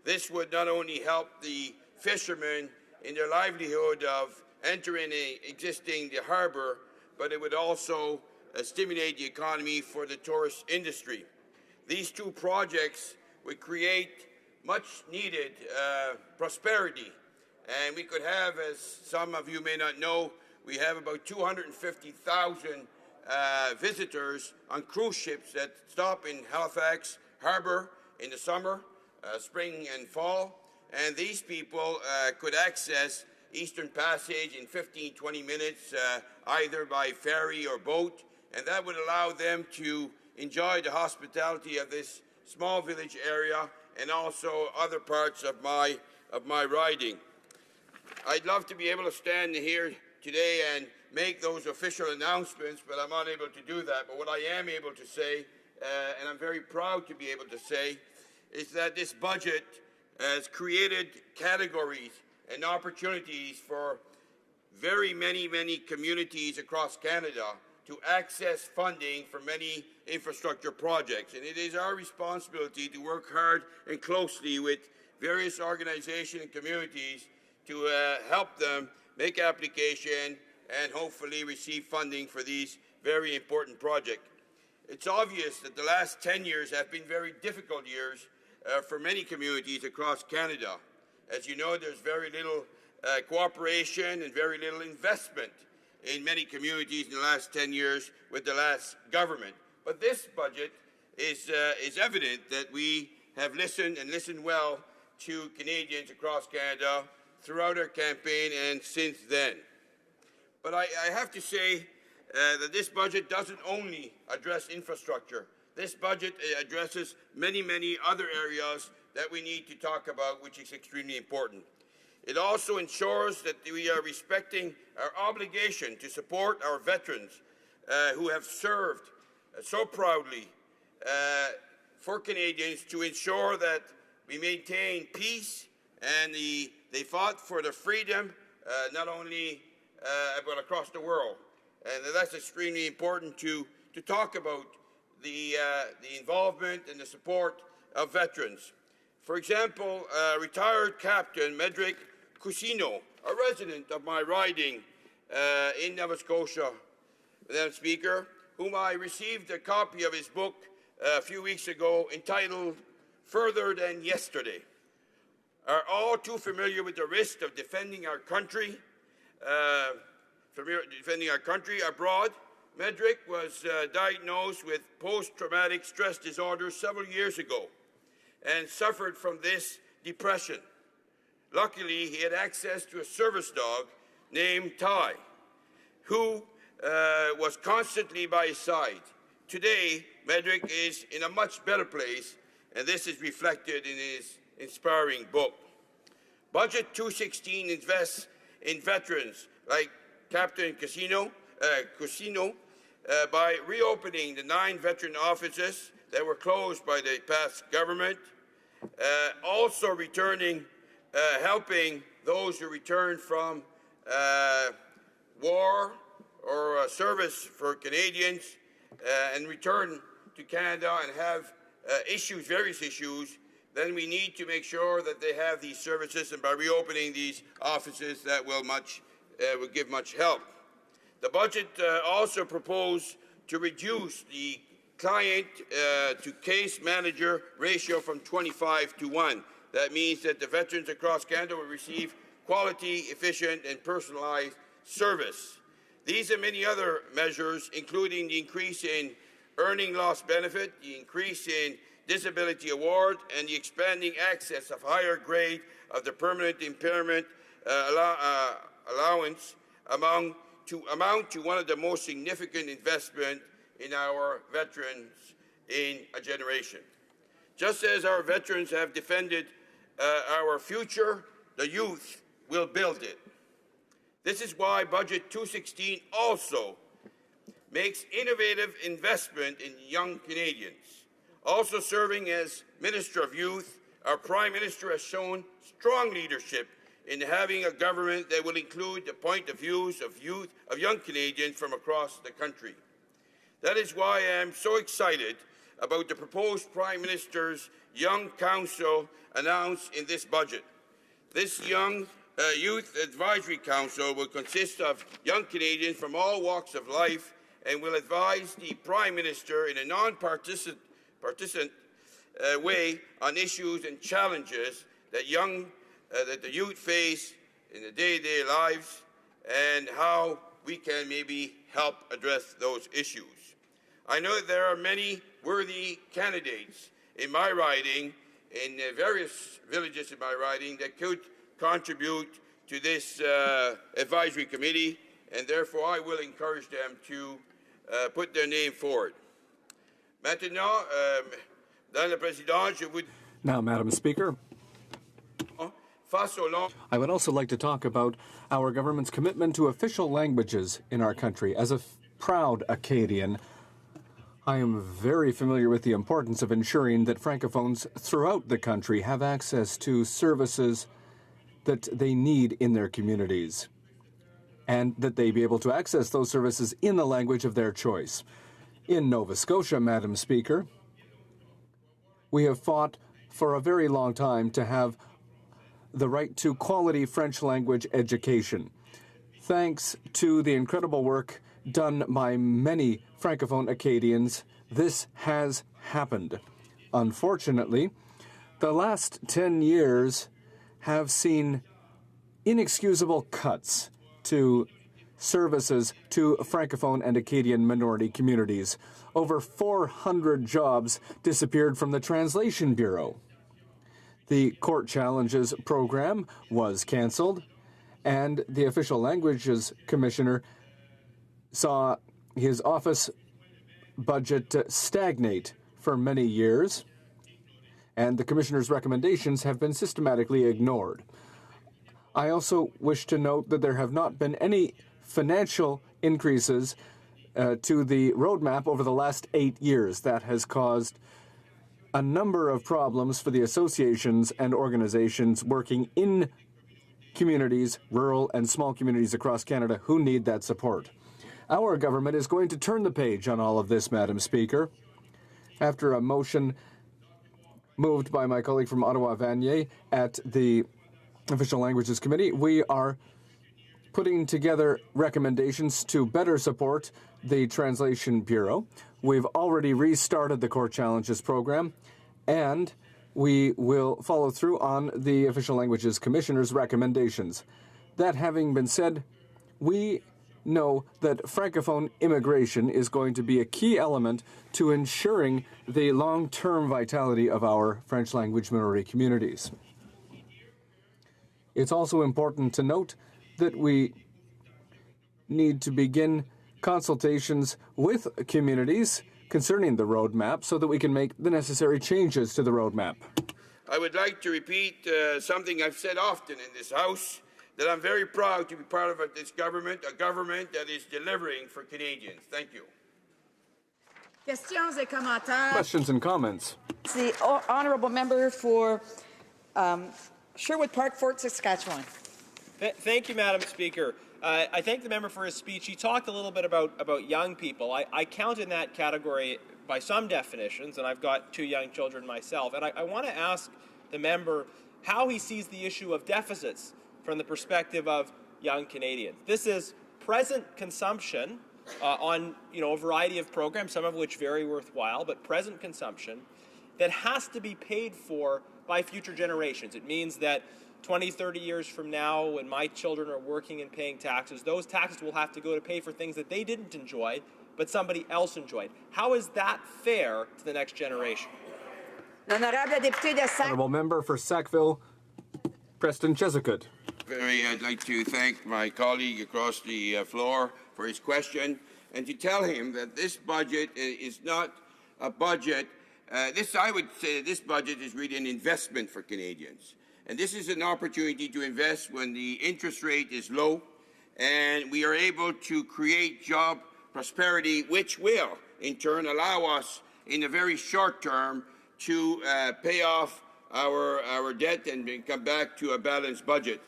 T: This would not only help the fishermen in their livelihood of entering the harbour, but it would also stimulate the economy for the tourist industry. These two projects would create much needed prosperity, and we could have, as some of you may not know, we have about 250,000 visitors on cruise ships that stop in Halifax Harbour in the summer, spring and fall, and these people could access Eastern Passage in 15-20 minutes, either by ferry or boat, and that would allow them to enjoy the hospitality of this small village area and also other parts of my riding. I'd love to be able to stand here today and make those official announcements, but I'm unable to do that. But what I am able to say, and I'm very proud to be able to say, is that this budget has created categories and opportunities for very many communities across Canada to access funding for many infrastructure projects. And it is our responsibility to work hard and closely with various organizations and communities to help them make application and hopefully receive funding for these very important projects. It's obvious that the last 10 years have been very difficult years for many communities across Canada. As you know, there's very little cooperation and very little investment in many communities in the last 10 years with the last government. But this budget is evident that we have listened and listened well to Canadians across Canada throughout our campaign and since then. But I have to say that this budget doesn't only address infrastructure. This budget addresses many other areas that we need to talk about, which is extremely important. It also ensures that we are respecting our obligation to support our veterans who have served so proudly for Canadians, to ensure that we maintain peace and they fought for their freedom not only but across the world. And that's extremely important to talk about the involvement and the support of veterans. For example, retired Captain Medrick Cusino, a resident of my riding in Nova Scotia, Madam Speaker, whom I received a copy of his book a few weeks ago entitled Further Than Yesterday, are all too familiar with the risk of defending our country abroad. Medrick was diagnosed with post-traumatic stress disorder several years ago and suffered from this depression. Luckily, he had access to a service dog named Ty, who was constantly by his side. Today, Medrick is in a much better place, and this is reflected in his inspiring book. Budget 216 invests in veterans like Captain Cusino by reopening the 9 veteran offices that were closed by the past government, also returning, helping those who return from war or service for Canadians and return to Canada and have various issues. Then we need to make sure that they have these services, and by reopening these offices, that will give much help. The budget also proposed to reduce the client to case manager ratio from 25 to 1. That means that the veterans across Canada will receive quality, efficient, and personalized service. These and many other measures, including the increase in earning loss benefit, the increase in disability award, and the expanding access of higher grade of the permanent impairment allowance, amount to one of the most significant investment in our veterans in a generation. Just as our veterans have defended our future, the youth will build it. This is why Budget 216 also makes innovative investment in young Canadians. Also serving as Minister of Youth, our Prime Minister has shown strong leadership in having a government that will include the point of views of young Canadians from across the country. That is why I am so excited about the proposed Prime Minister's Young Council announced in this budget. This Youth Advisory Council will consist of young Canadians from all walks of life and will advise the Prime Minister in a non-partisan way on issues and challenges that the youth face in their day-to-day lives and how we can maybe help address those issues. I know that there are many worthy candidates in my riding, in various villages in my riding, that could contribute to this advisory committee, and therefore I will encourage them to put their name forward. Maintenant, Madame la Présidente, je would...
L: Now, Madam Speaker, I would also like to talk about our government's commitment to official languages in our country. As a proud Acadian, I am very familiar with the importance of ensuring that Francophones throughout the country have access to services that they need in their communities, and that they be able to access those services in the language of their choice. In Nova Scotia, Madam Speaker, we have fought for a very long time to have the right to quality French language education. Thanks to the incredible work done by many Francophone Acadians, this has happened. Unfortunately, the last 10 years have seen inexcusable cuts to services to Francophone and Acadian minority communities. Over 400 jobs disappeared from the Translation Bureau. The Court Challenges program was cancelled, and the Official Languages Commissioner saw his office budget stagnate for many years, and the Commissioner's recommendations have been systematically ignored. I also wish to note that there have not been any financial increases to the roadmap over the last 8 years. That has caused a number of problems for the associations and organizations working in communities, rural and small communities across Canada, who need that support. Our government is going to turn the page on all of this, Madam Speaker. After a motion moved by my colleague from Ottawa, Vanier, at the Official Languages Committee, we are putting together recommendations to better support the Translation Bureau. We've already restarted the Court Challenges program, and we will follow through on the Official Languages Commissioner's recommendations. That having been said, we know that Francophone immigration is going to be a key element to ensuring the long-term vitality of our French language minority communities. It's also important to note that we need to begin consultations with communities concerning the roadmap so that we can make the necessary changes to the roadmap.
T: I would like to repeat something I've said often in this House, that I'm very proud to be part of this government, a government that is delivering for Canadians. Thank you.
M: Questions et commentaires.
L: Questions and comments.
M: The honourable member for Sherwood Park, Fort Saskatchewan.
E: Thank you, Madam Speaker. I thank the member for his speech. He talked a little bit about young people. I count in that category by some definitions, and I've got 2 young children myself. And I want to ask the member how he sees the issue of deficits from the perspective of young Canadians. This is present consumption on a variety of programs, some of which very worthwhile, but present consumption that has to be paid for by future generations. It means that 20, 30 years from now, when my children are working and paying taxes, those taxes will have to go to pay for things that they didn't enjoy, but somebody else enjoyed. How is that fair to the next generation?
L: Honourable member for Sackville, Preston Chesapeake.
T: I'd like to thank my colleague across the floor for his question and to tell him that this budget is not a budget. I would say this budget is really an investment for Canadians. And this is an opportunity to invest when the interest rate is low and we are able to create job prosperity, which will, in turn, allow us in the very short term to pay off our debt and come back to a balanced budget.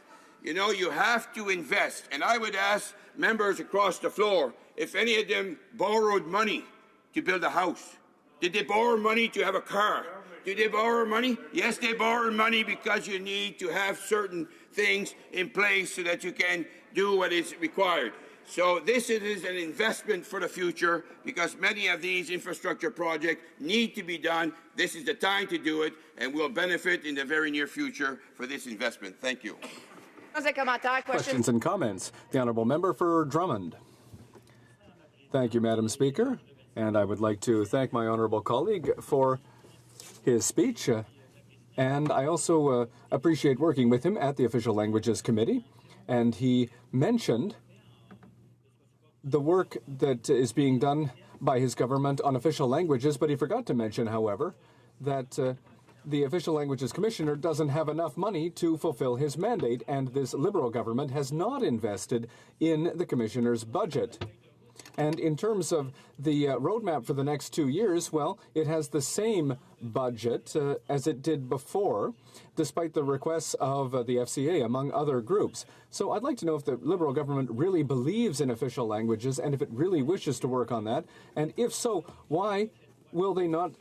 T: You know, you have to invest. And I would ask members across the floor if any of them borrowed money to build a house. Did they borrow money to have a car? Did they borrow money? Yes, they borrowed money because you need to have certain things in place so that you can do what is required. So this is an investment for the future because many of these infrastructure projects need to be done. This is the time to do it, and we'll benefit in the very near future for this investment. Thank you.
L: Questions and comments. The Honourable Member for Drummond. Thank you, Madam Speaker. And I would like to thank my honourable colleague for his speech. And I also appreciate working with him at the Official Languages Committee. And he mentioned the work that is being done by his government on official languages, but he forgot to mention, however, that the Official Languages Commissioner doesn't have enough money to fulfill his mandate, and this Liberal government has not invested in the Commissioner's budget. And in terms of the roadmap for the next 2 years, well, it has the same budget as it did before, despite the requests of the FCA, among other groups. So I'd like to know if the Liberal government really believes in official languages and if it really wishes to work on that. And if so, why will they not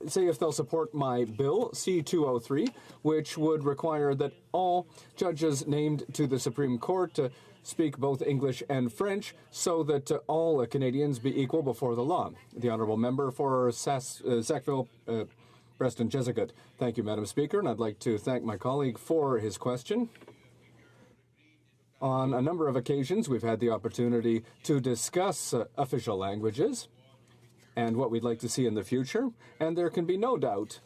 L: say if they'll support my bill, C-203, which would require that all judges named to the Supreme Court speak both English and French so that all Canadians be equal before the law. The Honourable Member for Sackville, Preston Chesapeake. Thank you, Madam Speaker, and I'd like to thank my colleague for his question. On a number of occasions, we've had the opportunity to discuss official languages and what we'd like to see in the future, and there can be no doubt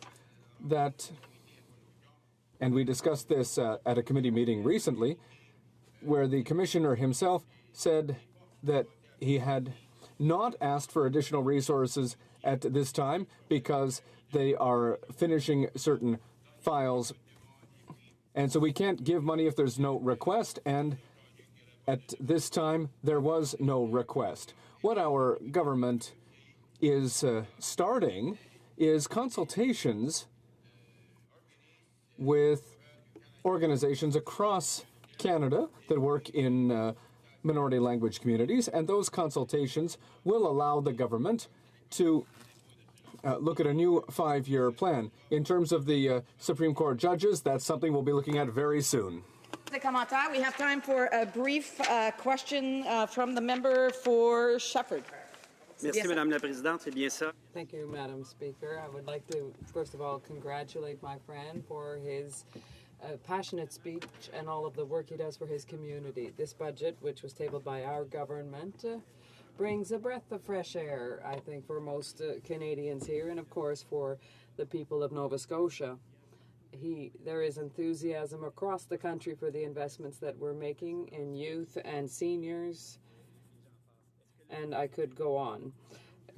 L: that, and we discussed this at a committee meeting recently, where the Commissioner himself said that he had not asked for additional resources at this time because they are finishing certain files. And so we can't give money if there's no request, and at this time there was no request. What our government is starting is consultations with organizations across Canada that work in minority language communities, and those consultations will allow the government to look at a new 5-year plan. In terms of the Supreme Court judges, that's something we'll be looking at very soon.
M: We have time for a brief question from the member for Shepherd.
F: Merci, Madame la Présidente. C'est bien ça.
K: Thank you, Madam Speaker. I would like to, first of all, congratulate my friend for his passionate speech and all of the work he does for his community. This budget, which was tabled by our government, brings a breath of fresh air, I think, for most Canadians here, and of course for the people of Nova Scotia. There is enthusiasm across the country for the investments that we're making in youth and seniors, and I could go on.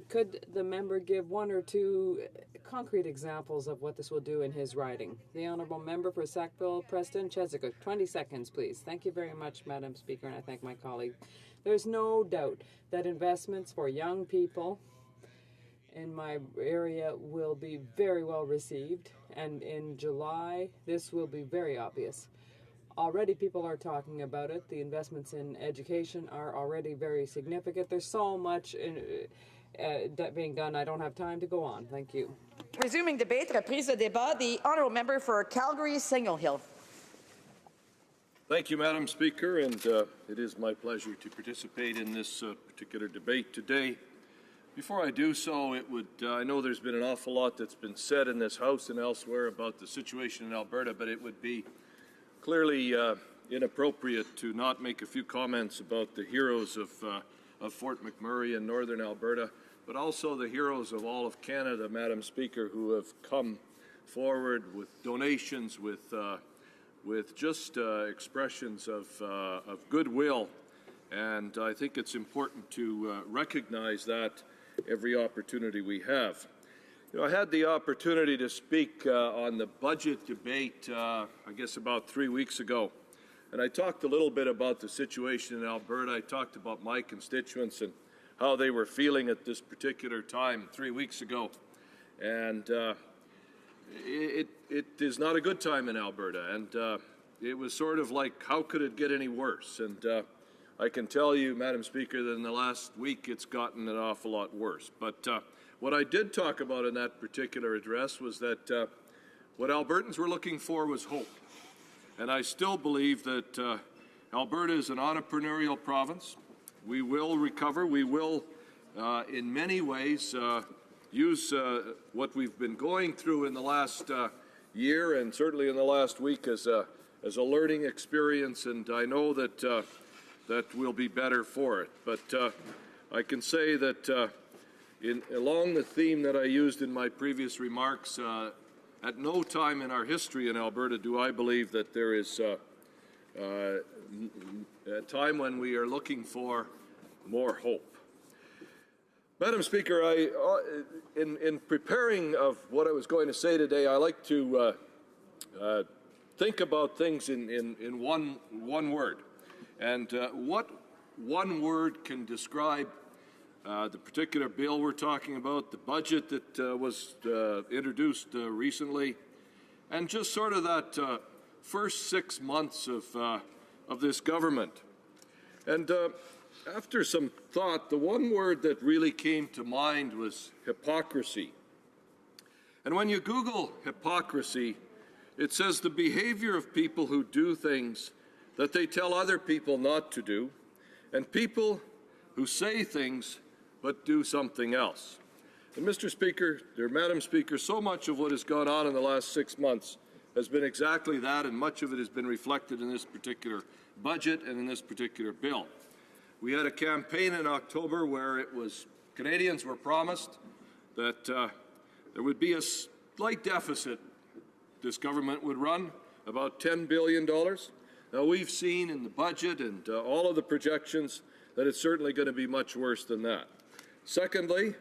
K: Could the member give one or two concrete examples of what this will do in his riding? The Honourable Member for Sackville, Preston, Chesapeake. 20 seconds, please. Thank you very much, Madam Speaker, and I thank my colleague. There's no doubt that investments for young people in my area will be very well received, and in July, this will be very obvious. Already people are talking about it. The investments in education are already very significant. There's so much being done. I don't have time to go on. Thank you.
M: Resuming debate, reprise de débat, the Honourable Member for Calgary-Signal Hill.
G: Thank you, Madam Speaker, and it is my pleasure to participate in this particular debate today. Before I do so, I know there's been an awful lot that's been said in this House and elsewhere about the situation in Alberta, but it would be clearly inappropriate to not make a few comments about the heroes of Fort McMurray in northern Alberta, but also the heroes of all of Canada, Madam Speaker, who have come forward with donations, with just expressions of goodwill. And I think it's important to recognize that every opportunity we have. You know, I had the opportunity to speak on the budget debate, I guess about 3 weeks ago. And I talked a little bit about the situation in Alberta. I talked about my constituents and how they were feeling at this particular time 3 weeks ago. And it is not a good time in Alberta. And it was sort of like, how could it get any worse? And I can tell you, Madam Speaker, that in the last week it's gotten an awful lot worse. But what I did talk about in that particular address was that what Albertans were looking for was hope. And I still believe that Alberta is an entrepreneurial province. We will recover. We will, in many ways, use what we've been going through in the last year and certainly in the last week as a learning experience. And I know that that we'll be better for it. But I can say that along the theme that I used in my previous remarks, at no time in our history in Alberta do I believe that there is a time when we are looking for more hope. Madam Speaker, in preparing of what I was going to say today, I like to think about things in one word. And what one word can describe the particular bill we're talking about, the budget that was introduced recently, and just sort of that first 6 months of this government. And after some thought, the one word that really came to mind was hypocrisy. And when you Google hypocrisy, it says the behavior of people who do things that they tell other people not to do, and people who say things but do something else. And Mr. Speaker, or Madam Speaker, so much of what has gone on in the last 6 months has been exactly that, and much of it has been reflected in this particular budget and in this particular bill. We had a campaign in October where Canadians were promised that there would be a slight deficit this government would run, about $10 billion. Now, we've seen in the budget and all of the projections that it's certainly going to be much worse than that. Secondly,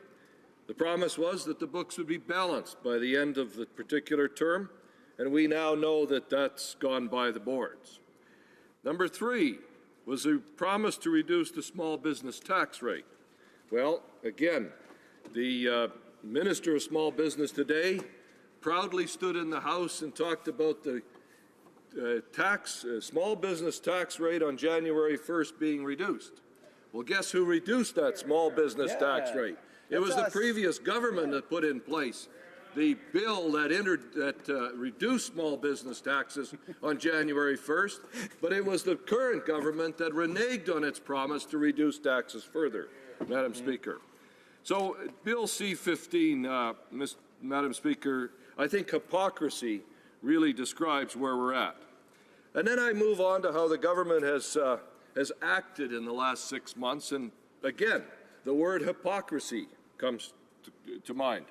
G: the promise was that the books would be balanced by the end of the particular term, and we now know that that's gone by the boards. Number 3 was a promise to reduce the small business tax rate. Well, again, the Minister of Small Business today proudly stood in the House and talked about the small business tax rate on January 1st being reduced. Well, guess who reduced that small business tax rate? It was the previous government that put in place the bill that reduced small business taxes on January 1st, but it was the current government that reneged on its promise to reduce taxes further, Madam Speaker. So, Bill C-15, Madam Speaker, I think hypocrisy really describes where we're at. And then I move on to how the government has acted in the last 6 months, and again, the word hypocrisy comes to mind.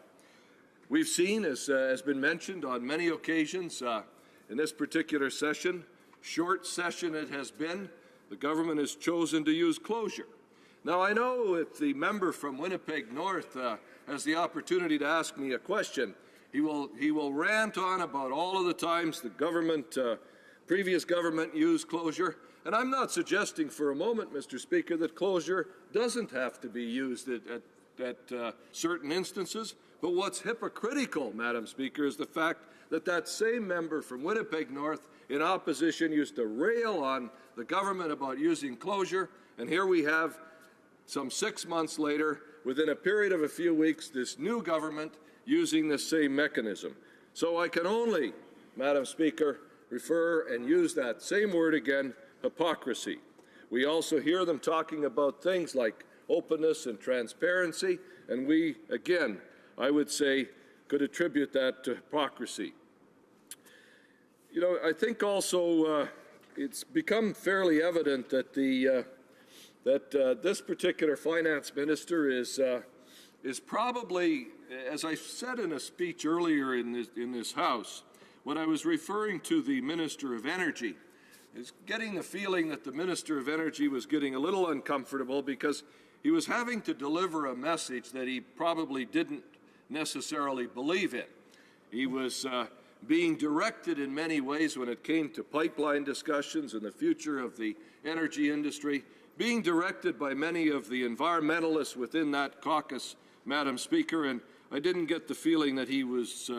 G: We've seen, as has been mentioned on many occasions in this particular session, short session it has been, the government has chosen to use closure. Now, I know if the member from Winnipeg North has the opportunity to ask me a question, he will rant on about all of the times the previous government used closure. And I'm not suggesting for a moment, Mr. Speaker, that closure doesn't have to be used at certain instances. But what's hypocritical, Madam Speaker, is the fact that that same member from Winnipeg North in opposition used to rail on the government about using closure. And here we have, some 6 months later, within a period of a few weeks, this new government using the same mechanism. So I can only, Madam Speaker, refer and use that same word again, hypocrisy. We also hear them talking about things like openness and transparency, and we, again, I would say, could attribute that to hypocrisy. You know, I think also it's become fairly evident that this particular finance minister is probably, as I said in a speech earlier in this House, when I was referring to the Minister of Energy, is getting the feeling that the Minister of Energy was getting a little uncomfortable because he was having to deliver a message that he probably didn't necessarily believe in. He was being directed in many ways when it came to pipeline discussions and the future of the energy industry, being directed by many of the environmentalists within that caucus, Madam Speaker, and I didn't get the feeling that he was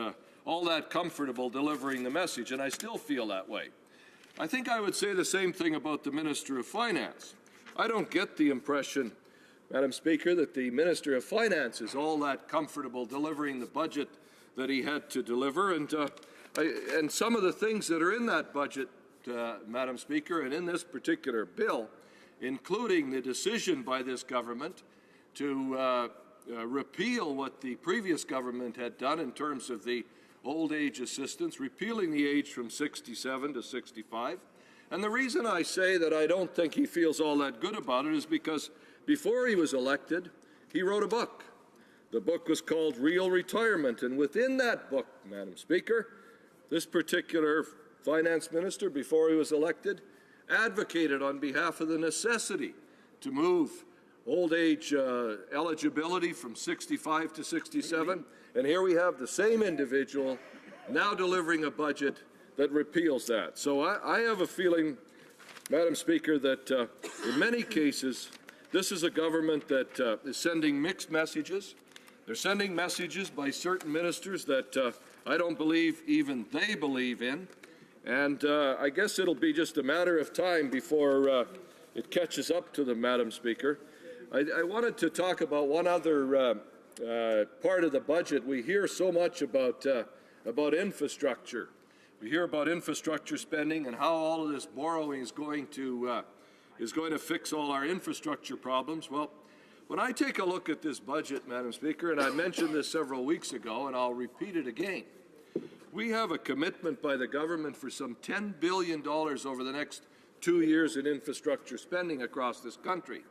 G: all that comfortable delivering the message, and I still feel that way. I think I would say the same thing about the Minister of Finance. I don't get the impression, Madam Speaker, that the Minister of Finance is all that comfortable delivering the budget that he had to deliver. And some of the things that are in that budget, Madam Speaker, and in this particular bill, including the decision by this government to repeal what the previous government had done in terms of the old age assistance, repealing the age from 67 to 65. And the reason I say that I don't think he feels all that good about it is because before he was elected, he wrote a book. The book was called Real Retirement, and within that book, Madam Speaker, this particular finance minister, before he was elected, advocated on behalf of the necessity to move old age eligibility from 65 to 67. And here we have the same individual now delivering a budget that repeals that. So I have a feeling, Madam Speaker, that in many cases, this is a government that is sending mixed messages. They're sending messages by certain ministers that I don't believe even they believe in. And I guess it'll be just a matter of time before it catches up to them, Madam Speaker. I wanted to talk about one other part of the budget. We hear so much about infrastructure. We hear about infrastructure spending and how all of this borrowing is going to fix all our infrastructure problems. Well, when I take a look at this budget, Madam Speaker, and I mentioned this several weeks ago, and I'll repeat it again, we have a commitment by the government for some $10 billion over the next 2 years in infrastructure spending across this country.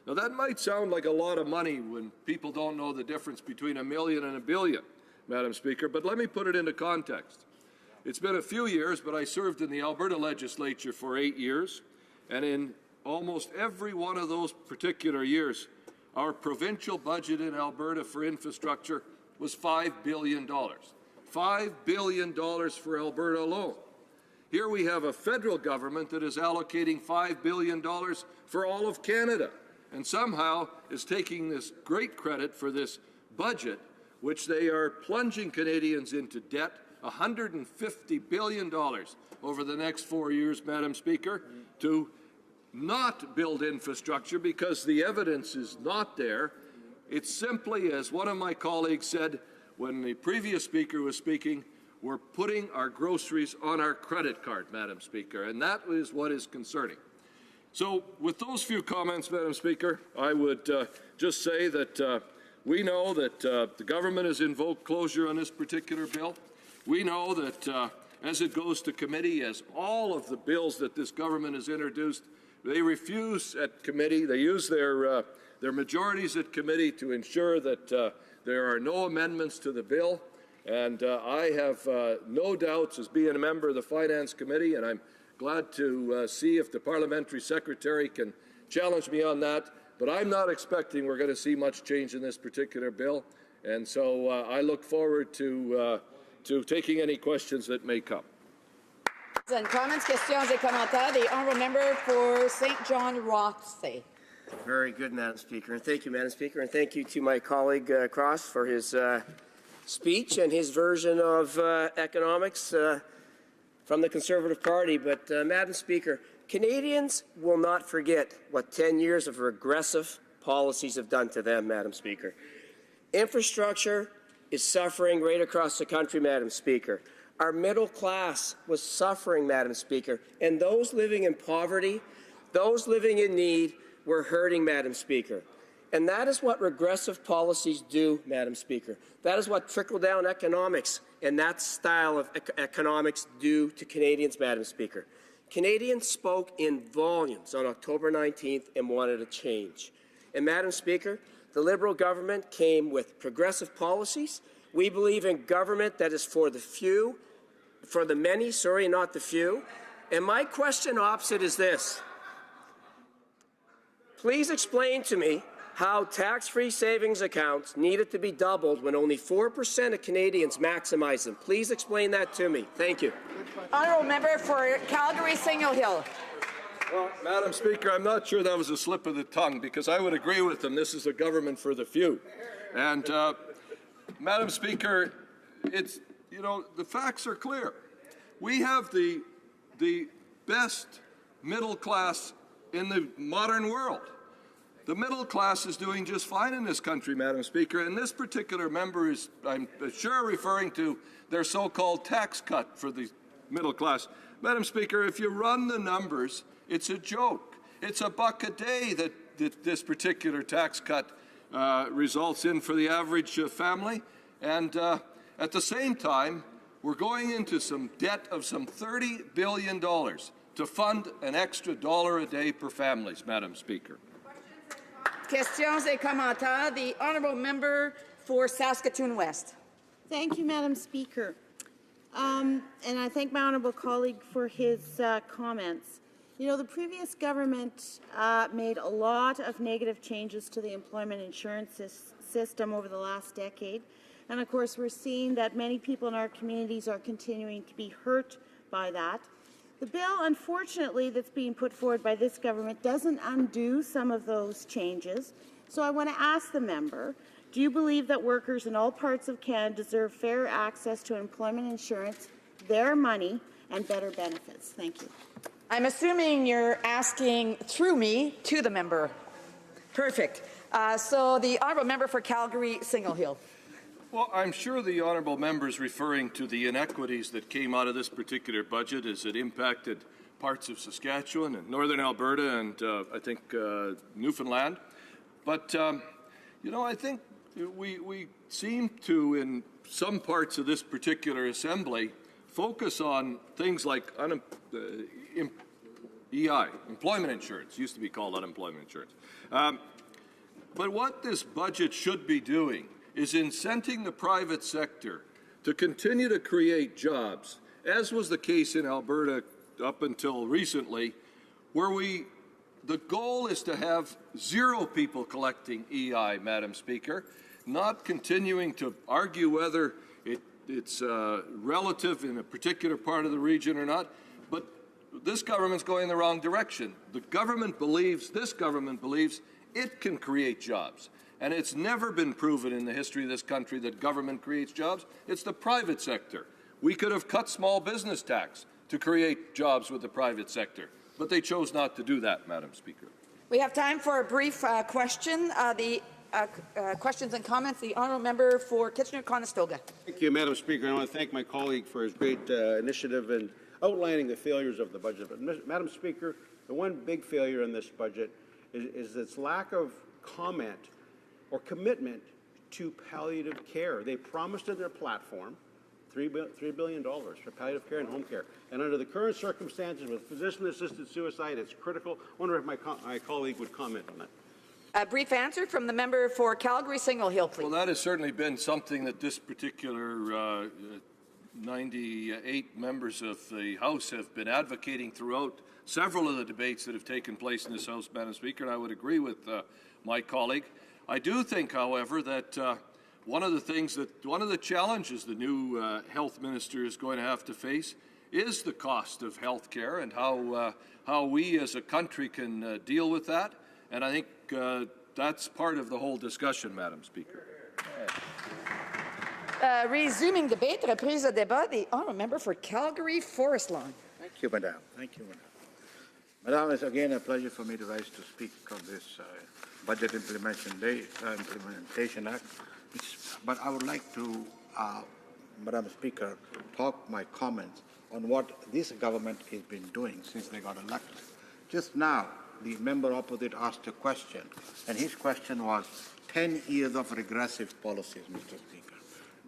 G: Now, that might sound like a lot of money when people don't know the difference between $1 million and $1 billion, Madam Speaker, but let me put it into context. It's been a few years, but I served in the Alberta legislature for 8 years, and in almost every one of those particular years, our provincial budget in Alberta for infrastructure was $5 billion. $5 billion for Alberta alone. Here we have a federal government that is allocating $5 billion for all of Canada, and somehow is taking this great credit for this budget, which they are plunging Canadians into debt, $150 billion over the next 4 years, Madam Speaker, to not build infrastructure because the evidence is not there. It's simply, as one of my colleagues said when the previous speaker was speaking, we're putting our groceries on our credit card, Madam Speaker, and that is what is concerning. So with those few comments, Madam Speaker, I would just say that we know that the government has invoked closure on this particular bill. We know that as it goes to committee, as all of the bills that this government has introduced, they refuse at committee. They use their majorities at committee to ensure that there are no amendments to the bill. And I have no doubts, as being a member of the Finance Committee, and I'm glad to see if the parliamentary secretary can challenge me on that. But I'm not expecting we're going to see much change in this particular bill. And so I look forward to taking any questions that may come.
M: And comments, questions et commentaires. The honourable member for St. John Rothsay.
B: Very good, Madam Speaker. And thank you, Madam Speaker. And thank you to my colleague Cross for his speech and his version of economics from the Conservative Party. But, Madam Speaker, Canadians will not forget what 10 years of regressive policies have done to them, Madam Speaker. Infrastructure is suffering right across the country, Madam Speaker. Our middle class was suffering, Madam Speaker, and those living in poverty, those living in need, were hurting, Madam Speaker. And that is what regressive policies do, Madam Speaker. That is what trickle-down economics and that style of economics do to Canadians, Madam Speaker. Canadians spoke in volumes on October 19th and wanted a change. And, Madam Speaker, the Liberal government came with progressive policies. We believe in government that is for the few, for the many, sorry, not the few. And my question opposite is this. Please explain to me how tax-free savings accounts needed to be doubled when only 4% of Canadians maximize them. Please explain that to me. Thank you.
M: Honourable member for Calgary-Signal Hill.
G: Well, Madam Speaker, I'm not sure that was a slip of the tongue, because I would agree with them. This is a government for the few. And, Madam Speaker, it's, the facts are clear. We have the best middle class in the modern world. The middle class is doing just fine in this country, Madam Speaker, and this particular member is, I'm sure, referring to their so-called tax cut for the middle class. Madam Speaker, if you run the numbers, it's a joke. It's $1 a day that this particular tax cut results in for the average family, and at the same time, we're going into some debt of some $30 billion to fund an extra $1 a day per families, Madam Speaker.
M: Questions et commentaires. The honourable member for Saskatoon West.
H: Thank you, Madam Speaker. And I thank my honourable colleague for his comments. You know, the previous government made a lot of negative changes to the employment insurance system over the last decade. And of course, we're seeing that many people in our communities are continuing to be hurt by that. The bill, unfortunately, that's being put forward by this government doesn't undo some of those changes. So I want to ask the member, do you believe that workers in all parts of Canada deserve fair access to employment insurance, their money, and better benefits? Thank you.
M: I'm assuming you're asking through me to the member. Perfect. So the honourable member for Calgary Single Hill.
G: Well, I'm sure the honourable member is referring to the inequities that came out of this particular budget as it impacted parts of Saskatchewan and northern Alberta and I think Newfoundland. But, you know, I think we seem to, in some parts of this particular assembly, focus on things like EI, employment insurance, used to be called unemployment insurance. But what this budget should be doing is incenting the private sector to continue to create jobs, as was the case in Alberta up until recently, where the goal is to have 0 people collecting EI, Madam Speaker, not continuing to argue whether it's relative in a particular part of the region or not, but this government's going the wrong direction. This government believes it can create jobs. And it's never been proven in the history of this country that government creates jobs. It's the private sector. We could have cut small business tax to create jobs with the private sector, but they chose not to do that, Madam Speaker.
M: We have time for a brief question. Questions and comments. The honourable member for Kitchener-Conestoga.
I: Thank you, Madam Speaker. I want to thank my colleague for his great initiative in outlining the failures of the budget. But, Madam Speaker, the one big failure in this budget is its lack of comment or commitment to palliative care. They promised in their platform $3 billion for palliative care and home care. And under the current circumstances with physician-assisted suicide, it's critical. I wonder if my colleague would comment on that.
M: A brief answer from the member for Calgary Single Hill, please.
G: Well, that has certainly been something that this particular 98 members of the House have been advocating throughout several of the debates that have taken place in this House, Madam Speaker, and I would agree with my colleague. I do think, however, that one of the challenges the new health minister is going to have to face is the cost of health care and how we as a country can deal with that. And I think that's part of the whole discussion, Madam Speaker.
M: Resuming debate, reprise de débat, the honourable member for Calgary Forest Lawn.
S: Thank you, Madam. Thank you, Madam. Madam, it's again a pleasure for me to rise to speak on this Budget Implementation Act. But I would like to, Madam Speaker, talk my comments on what this government has been doing since they got elected. Just now, the member opposite asked a question, and his question was 10 years of regressive policies, Mr. Speaker.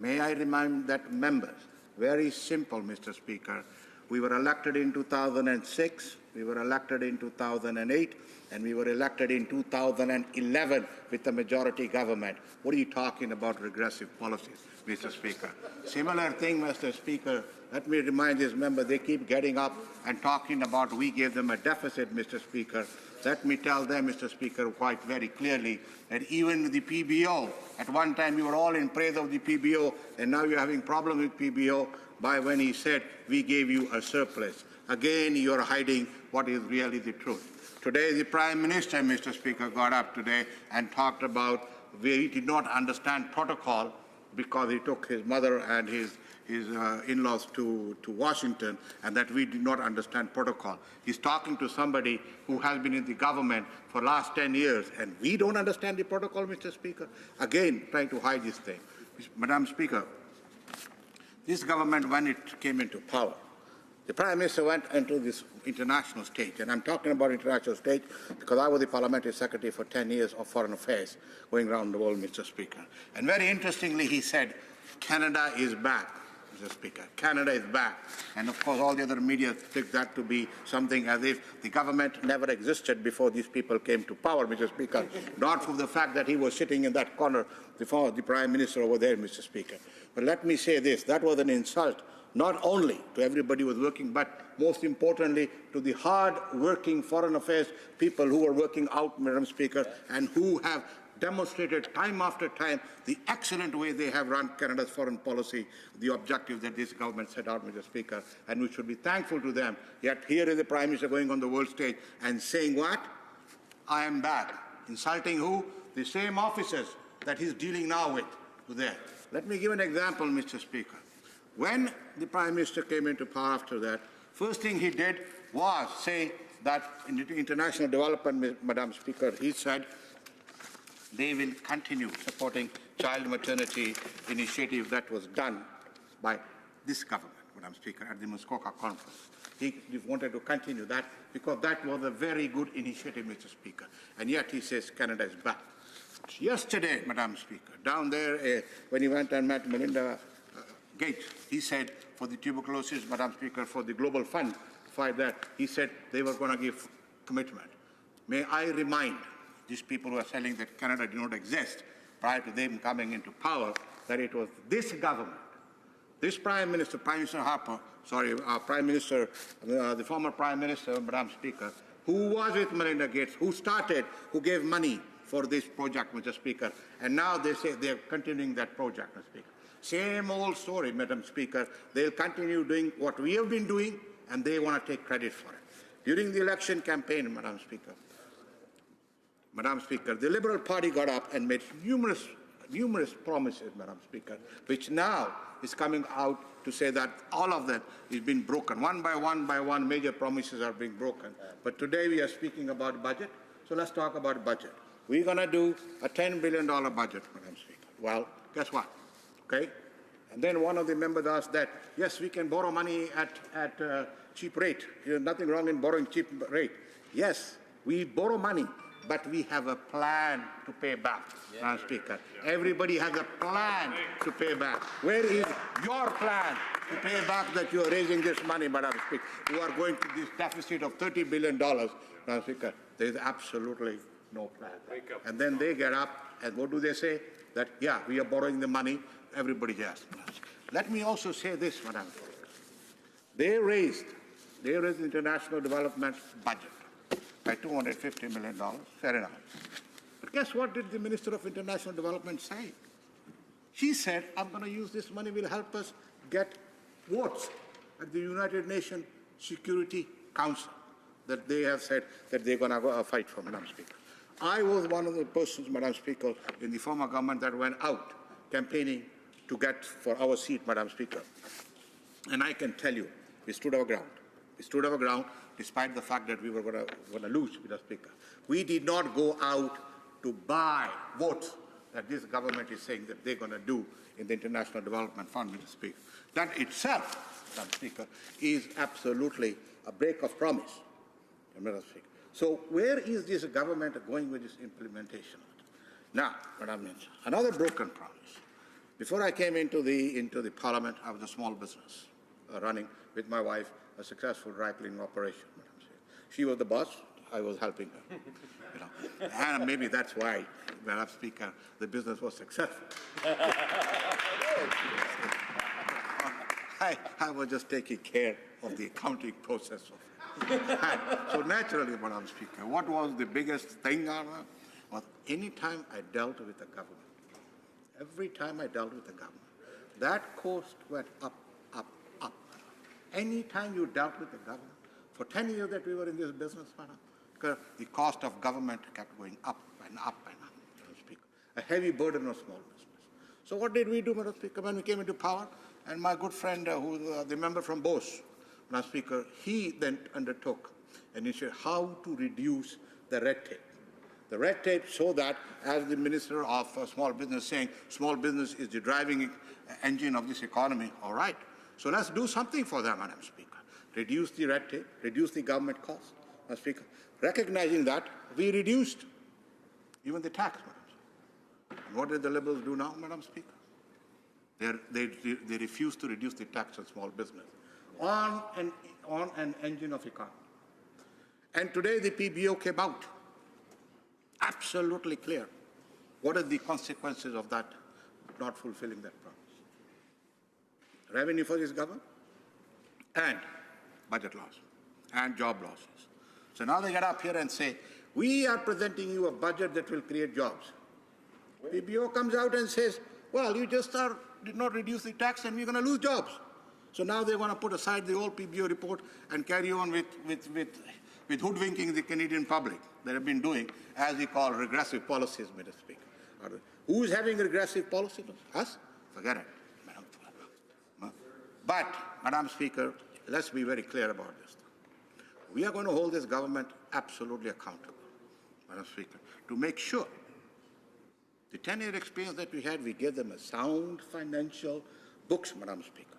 S: May I remind that members, very simple, Mr. Speaker, we were elected in 2006, we were elected in 2008, and we were elected in 2011 with the majority government. What are you talking about regressive policies, Mr. Speaker? Similar thing, Mr. Speaker, let me remind this member, they keep getting up and talking about we gave them a deficit, Mr. Speaker. Let me tell them, Mr. Speaker, quite very clearly that even the PBO, at one time you were all in praise of the PBO, and now you're having problems with PBO by when he said we gave you a surplus. Again, you're hiding what is really the truth. Today, the Prime Minister, Mr. Speaker, got up today and talked about we did not understand protocol because he took his mother and his in-laws to Washington, and that we did not understand protocol. He's talking to somebody who has been in the government for the last 10 years, and we don't understand the protocol, Mr. Speaker? Again, trying to hide this thing. Madam Speaker, this government, when it came into power, the Prime Minister went into this international stage, and I'm talking about international stage because I was the Parliamentary Secretary for 10 years of Foreign Affairs, going around the world, Mr. Speaker. And very interestingly, he said, Canada is back, Mr. Speaker. Canada is back. And of course, all the other media took that to be something as if the government never existed before these people came to power, Mr. Speaker. Not for the fact that he was sitting in that corner before the Prime Minister over there, Mr. Speaker. But let me say this, that was an insult not only to everybody who was working, but most importantly to the hard-working foreign affairs people who are working out, Madam Speaker, and who have demonstrated time after time the excellent way they have run Canada's foreign policy, the objective that this government set out, Mr. Speaker, and we should be thankful to them. Yet here is the Prime Minister going on the world stage and saying what? I am back. Insulting who? The same officers that he's dealing now with there. Let me give an example, Mr. Speaker. When the Prime Minister came into power after that, first thing he did was say that in international development, Madam Speaker, he said they will continue supporting child maternity initiative that was done by this government, Madam Speaker, at the Muskoka conference. He wanted to continue that because that was a very good initiative, Mr. Speaker. And yet he says Canada is back. Yesterday, Madam Speaker, down there when he went and met Melinda Gates, he said for the tuberculosis, Madam Speaker, for the Global Fund, fight that, he said they were going to give commitment. May I remind these people who are saying that Canada did not exist prior to them coming into power, that it was this government, this Prime Minister, Prime Minister Harper, Prime Minister, the former Prime Minister, Madam Speaker, who was with Melinda Gates, who started, who gave money for this project, Mr. Speaker, and now they say they're continuing that project, Mr. Speaker. Same old story, Madam Speaker. They'll continue doing what we have been doing, and they want to take credit for it. During the election campaign, Madam Speaker, the Liberal Party got up and made numerous promises, Madam Speaker, which now is coming out to say that all of them is being broken. One by one, major promises are being broken. But today we are speaking about budget, so let's talk about budget. We're going to do a $10 billion budget, Madam Speaker. Well, guess what? Okay? And then one of the members asked that, yes, we can borrow money at cheap rate. There's nothing wrong in borrowing cheap rate. Yes, we borrow money, but we have a plan to pay back, Madam Speaker. Everybody has a plan to pay back. Where is your plan to pay back that you are raising this money, Madam Speaker? You are going to this deficit of $30 billion, Madam Speaker. There is absolutely no plan. And then they get up, and what do they say? That, yeah, we are borrowing the money. Everybody just. Let me also say this, Madam Speaker. They raised the international development budget by $250 million. Fair enough. But guess what did the Minister of International Development say? She said, I'm going to use this money, will help us get votes at the United Nations Security Council that they have said that they're going to go fight for, Madam Speaker. I was one of the persons, Madam Speaker, in the former government that went out campaigning to get for our seat, Madam Speaker. And I can tell you, we stood our ground. We stood our ground despite the fact that we were going to lose, Mr. Speaker. We did not go out to buy votes that this government is saying that they're going to do in the International Development Fund, Mr. Speaker. That itself, Madam Speaker, is absolutely a break of promise, Madam Speaker. So where is this government going with this implementation? Now, Madam Minister, another broken promise. Before I came into the Parliament, I was a small business running with my wife a successful dry cleaning operation, Madam Speaker. She was the boss, I was helping her. And maybe that's why, Madam Speaker, the business was successful. I was just taking care of the accounting process. So naturally, Madam Speaker, what was the biggest thing was any time I dealt with the government, every time I dealt with the government, that cost went up, up, up. Any time you dealt with the government, for 10 years that we were in this business, Madam, the cost of government kept going up and up and up, Madam Speaker. A heavy burden on small business. So what did we do, Madam Speaker, when we came into power? And my good friend, the member from Bose, Madam Speaker, he then undertook an issue how to reduce the red tape. The red tape so that, as the Minister of Small Business saying, small business is the driving engine of this economy. All right. So let's do something for them, Madam Speaker. Reduce the red tape, reduce the government costs, Madam Speaker. Recognizing that, we reduced even the tax, Madam Speaker. And what did the Liberals do now, Madam Speaker? They refuse to reduce the tax on small business on an engine of economy. And today the PBO came out absolutely clear. What are the consequences of that not fulfilling that promise? Revenue for this government and budget loss and job losses. So now they get up here and say, we are presenting you a budget that will create jobs. PBO comes out and says, well, you just did not reduce the tax and we're going to lose jobs. So now they want to put aside the old PBO report and carry on with hoodwinking the Canadian public that have been doing, as we call regressive policies, Mr. Speaker. Who is having regressive policies? Us? Forget it. But, Madam Speaker, let's be very clear about this. We are going to hold this government absolutely accountable, Madam Speaker, to make sure the 10-year experience that we had, we gave them a sound financial books, Madam Speaker.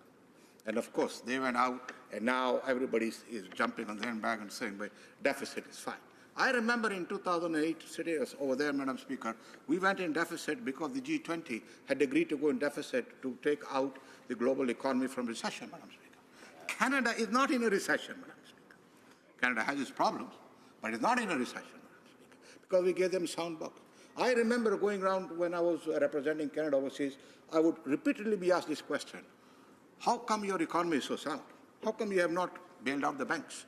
S: And of course, they went out, and now everybody is jumping on their bag and saying, "But deficit is fine." I remember in 2008, sitting over there, Madam Speaker, we went in deficit because the G20 had agreed to go in deficit to take out the global economy from recession, Madam Speaker. Canada is not in a recession, Madam Speaker. Canada has its problems, but it's not in a recession, Madam Speaker, because we gave them sound books. I remember going around when I was representing Canada overseas, I would repeatedly be asked this question: how come your economy is so sound? How come you have not bailed out the banks,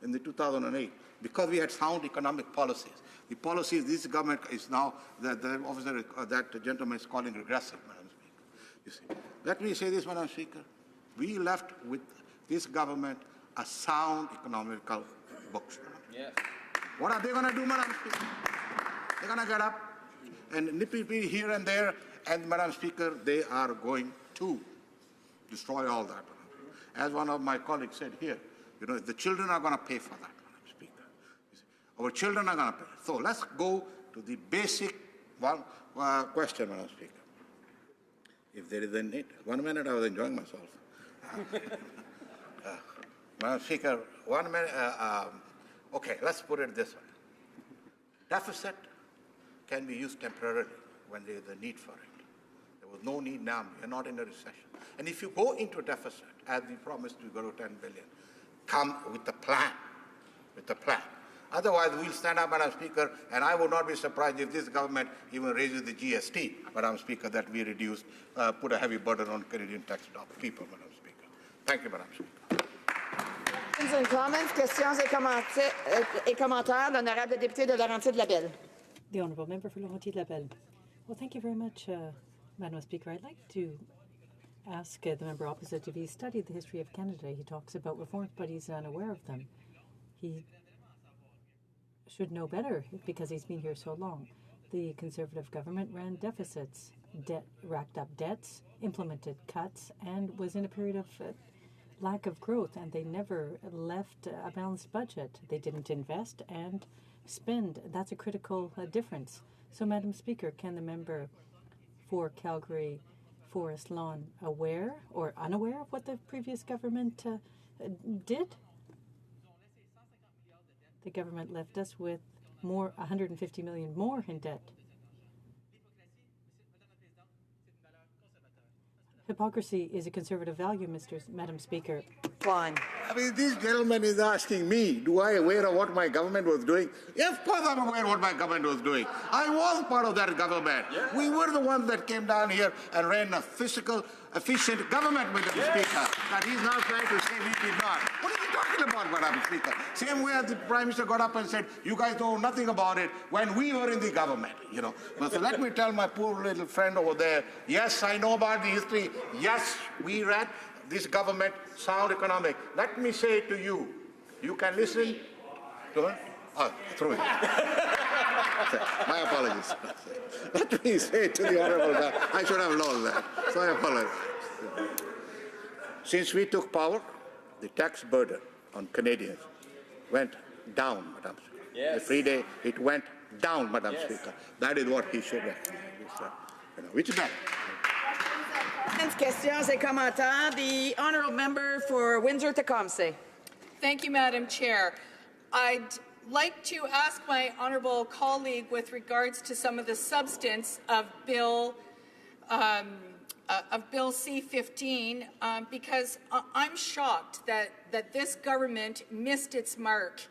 S: in the 2008? Because we had sound economic policies. The policies this government is now, the officer, that gentleman is calling regressive, Madam Speaker. You see, let me say this, Madam Speaker. We left with this government a sound economical books. Yes. What are they going to do, Madam Speaker? They're going to get up and nip-nip here and there, and, Madam Speaker, they are going to destroy all that. As one of my colleagues said here, the children are going to pay for that, Madam Speaker. Our children are going to pay. So let's go to the basic question, Madam Speaker. If there is a need, 1 minute, I was enjoying myself. Madam Speaker, 1 minute. Okay, let's put it this way. Deficit can be used temporarily when there is a need for it. There was no need now. We are not in a recession. And if you go into a deficit, as we promised to go to 10 billion, come with a plan, Otherwise, we'll stand up, Madam Speaker, and I would not be surprised if this government even raises the GST, Madam Speaker, that we reduce, put a heavy burden on Canadian tax people, Madam Speaker. Thank you, Madam Speaker.
M: Questions and comments, questions et commentaires, l'honorable député de Laurentides-Labelle.
P: The Honourable Member for Laurentides-Labelle. Well, thank you very much, Madam Speaker. I'd like to ask the member opposite if he studied the history of Canada. He talks about reforms, but he's unaware of them. He should know better because he's been here so long. The Conservative government ran deficits, racked up debts, implemented cuts, and was in a period of lack of growth, and they never left a balanced budget. They didn't invest and spend. That's a critical difference. So, Madam Speaker, can the member for Calgary Forest Lawn aware or unaware of what the previous government did? The government left us with 150 million more in debt. Hypocrisy is a conservative value, Madam Speaker.
M: Fine.
S: I mean, this gentleman is asking me, do I aware of what my government was doing? Yeah, of course I'm aware of what my government was doing. I was part of that government. Yeah. We were the ones that came down here and ran a fiscal, efficient government, Madam Speaker. That he's now trying to say we did not. What are you talking about, Madam Speaker? Same way as the Prime Minister got up and said, you guys know nothing about it when we were in the government, But so let me tell my poor little friend over there, yes, I know about the history. Yes, we ran this government, sound economic. Let me say to you, you can listen to her. Oh, through it. My apologies. Let me say to the Honourable Member, I should have known that, so I apologize. Since we took power, the tax burden on Canadians went down, Madam Speaker.
B: Yes.
S: Every day it went down, Madam Speaker. That is what he should recognize. Which is that?
M: Questions et commentaires. The honourable member for Windsor-Tecumseh.
C: Thank you, Madam Chair. I'd like to ask my honourable colleague with regards to some of the substance of Bill C-15 because I'm shocked that this government missed its mark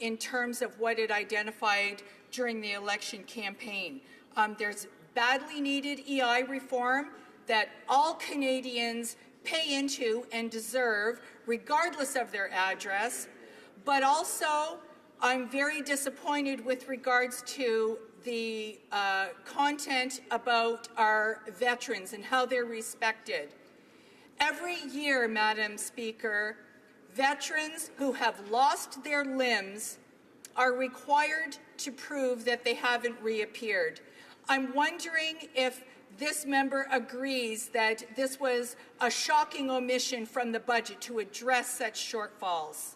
C: in terms of what it identified during the election campaign. There's badly needed EI reform that all Canadians pay into and deserve, regardless of their address, but also I'm very disappointed with regards to the content about our veterans and how they're respected. Every year, Madam Speaker, veterans who have lost their limbs are required to prove that they haven't reappeared. I'm wondering if this member agrees that this was a shocking omission from the budget to address such shortfalls.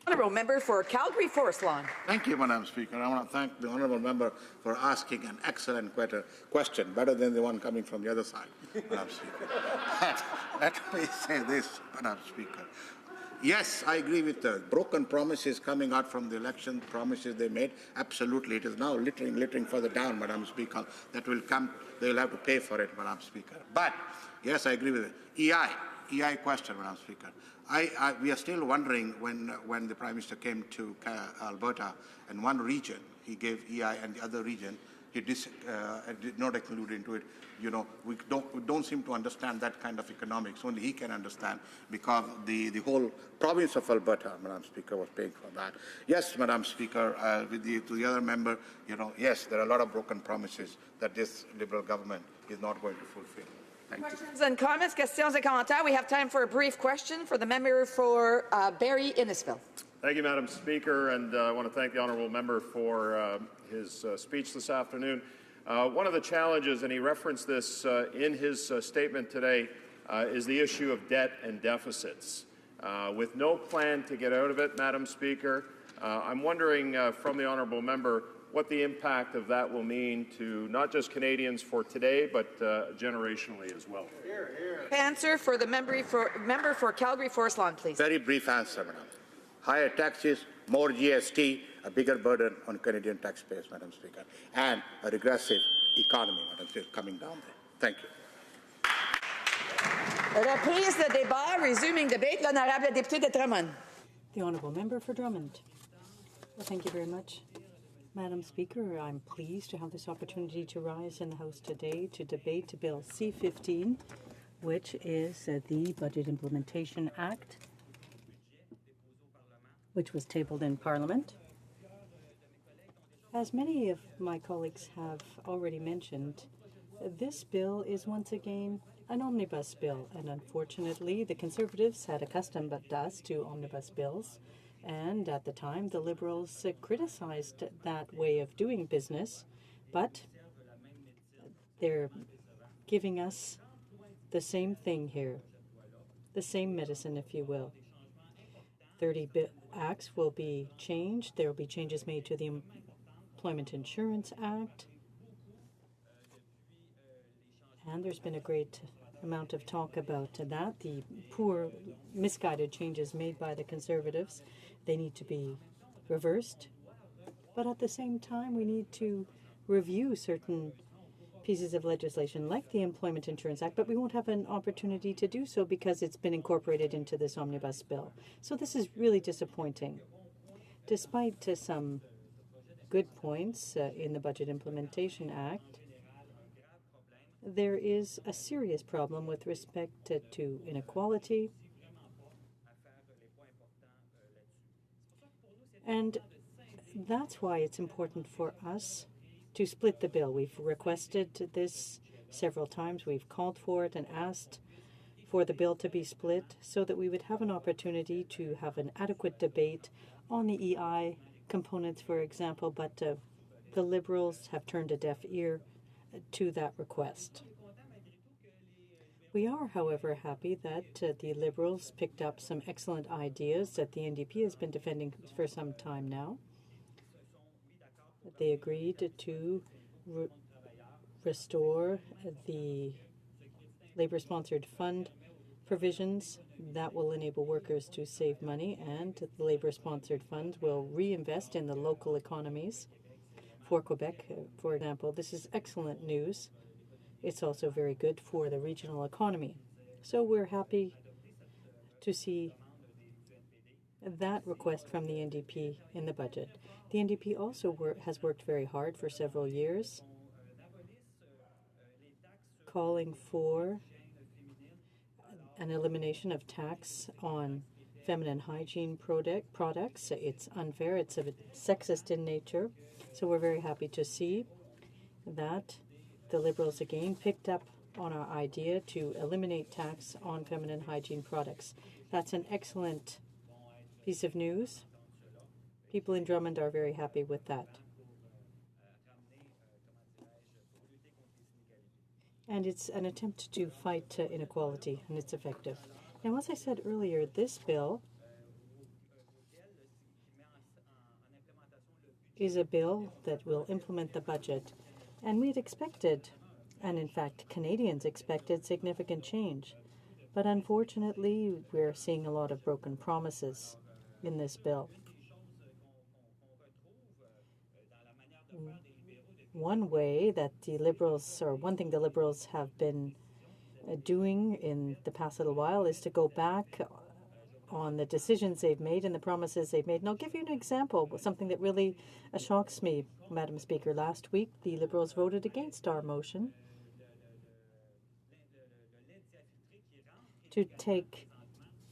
M: Honourable member for Calgary-Forest Lawn.
S: Thank you, Madam Speaker. I want to thank the Honourable Member for asking an excellent question, better than the one coming from the other side, Madam Speaker. Let me say this, Madam Speaker. Yes, I agree with the broken promises coming out from the election, promises they made. Absolutely. It is now littering further down, Madam Speaker. That will come, they will have to pay for it, Madam Speaker. But, yes, I agree with it. EI question, Madam Speaker. We are still wondering when the Prime Minister came to Alberta, and one region, he gave EI, and the other region, he did not include into it. You know, we don't seem to understand that kind of economics. Only he can understand, because the whole province of Alberta, Madam Speaker, was paying for that. Yes, Madam Speaker, to the other member, you know, yes, there are a lot of broken promises that this Liberal government is not going to fulfill. Thank you.
M: Questions and comments, questions et commentaires. We have time for a brief question for the member for Barrie-Innisfil.
Q: Thank you, Madam Speaker, and I want to thank the honourable member for his speech this afternoon. One of the challenges, and he referenced this in his statement today, is the issue of debt and deficits. With no plan to get out of it, Madam Speaker, I'm wondering from the honourable member what the impact of that will mean to not just Canadians for today, but generationally as well.
M: Answer for the member for Calgary-Forest Lawn, please.
S: Very brief answer, Madam. Higher taxes, more GST, a bigger burden on Canadian taxpayers, Madam Speaker, and a regressive economy, Madam Speaker, coming down there. Thank you.
M: Reprise de débat, resuming debate, l'honorable député de Drummond.
P: The honourable member for Drummond. Well, thank you very much. Madam Speaker, I'm pleased to have this opportunity to rise in the House today to debate Bill C-15, which is the Budget Implementation Act, which was tabled in Parliament. As many of my colleagues have already mentioned, this bill is once again an omnibus bill, and unfortunately the Conservatives had accustomed us to omnibus bills, and at the time the Liberals criticized that way of doing business, but they're giving us the same thing here, the same medicine, if you will. 30 acts will be changed. There will be changes made to the Employment Insurance Act. And there's been a great amount of talk about that. The poor, misguided changes made by the Conservatives, they need to be reversed. But at the same time, we need to review certain pieces of legislation like the Employment Insurance Act, but we won't have an opportunity to do so because it's been incorporated into this omnibus bill. So this is really disappointing. Despite some good points in the Budget Implementation Act, there is a serious problem with respect to inequality. And that's why it's important for us to split the bill. We've requested this several times. We've called for it and asked for the bill to be split so that we would have an opportunity to have an adequate debate on the EI components, for example, but the Liberals have turned a deaf ear to that request. We are, however, happy that the Liberals picked up some excellent ideas that the NDP has been defending for some time now. They agreed to restore the Labour-sponsored fund provisions that will enable workers to save money, and the Labour-sponsored funds will reinvest in the local economies. For Quebec, for example, this is excellent news. It's also very good for the regional economy. So we're happy to see that request from the NDP in the budget. The NDP also has worked very hard for several years, calling for an elimination of tax on feminine hygiene products. It's unfair. It's a bit sexist in nature. So we're very happy to see that the Liberals again picked up on our idea to eliminate tax on feminine hygiene products. That's an excellent piece of news. People in Drummond are very happy with that. And it's an attempt to fight inequality, and it's effective. Now, as I said earlier, this bill is a bill that will implement the budget. And we'd expected, and in fact Canadians expected, significant change. But unfortunately, we're seeing a lot of broken promises in this bill. One way that the Liberals, or one thing the Liberals have been doing in the past little while, is to go back on the decisions they've made and the promises they've made. And I'll give you an example, something that really shocks me, Madam Speaker. Last week, the Liberals voted against our motion to take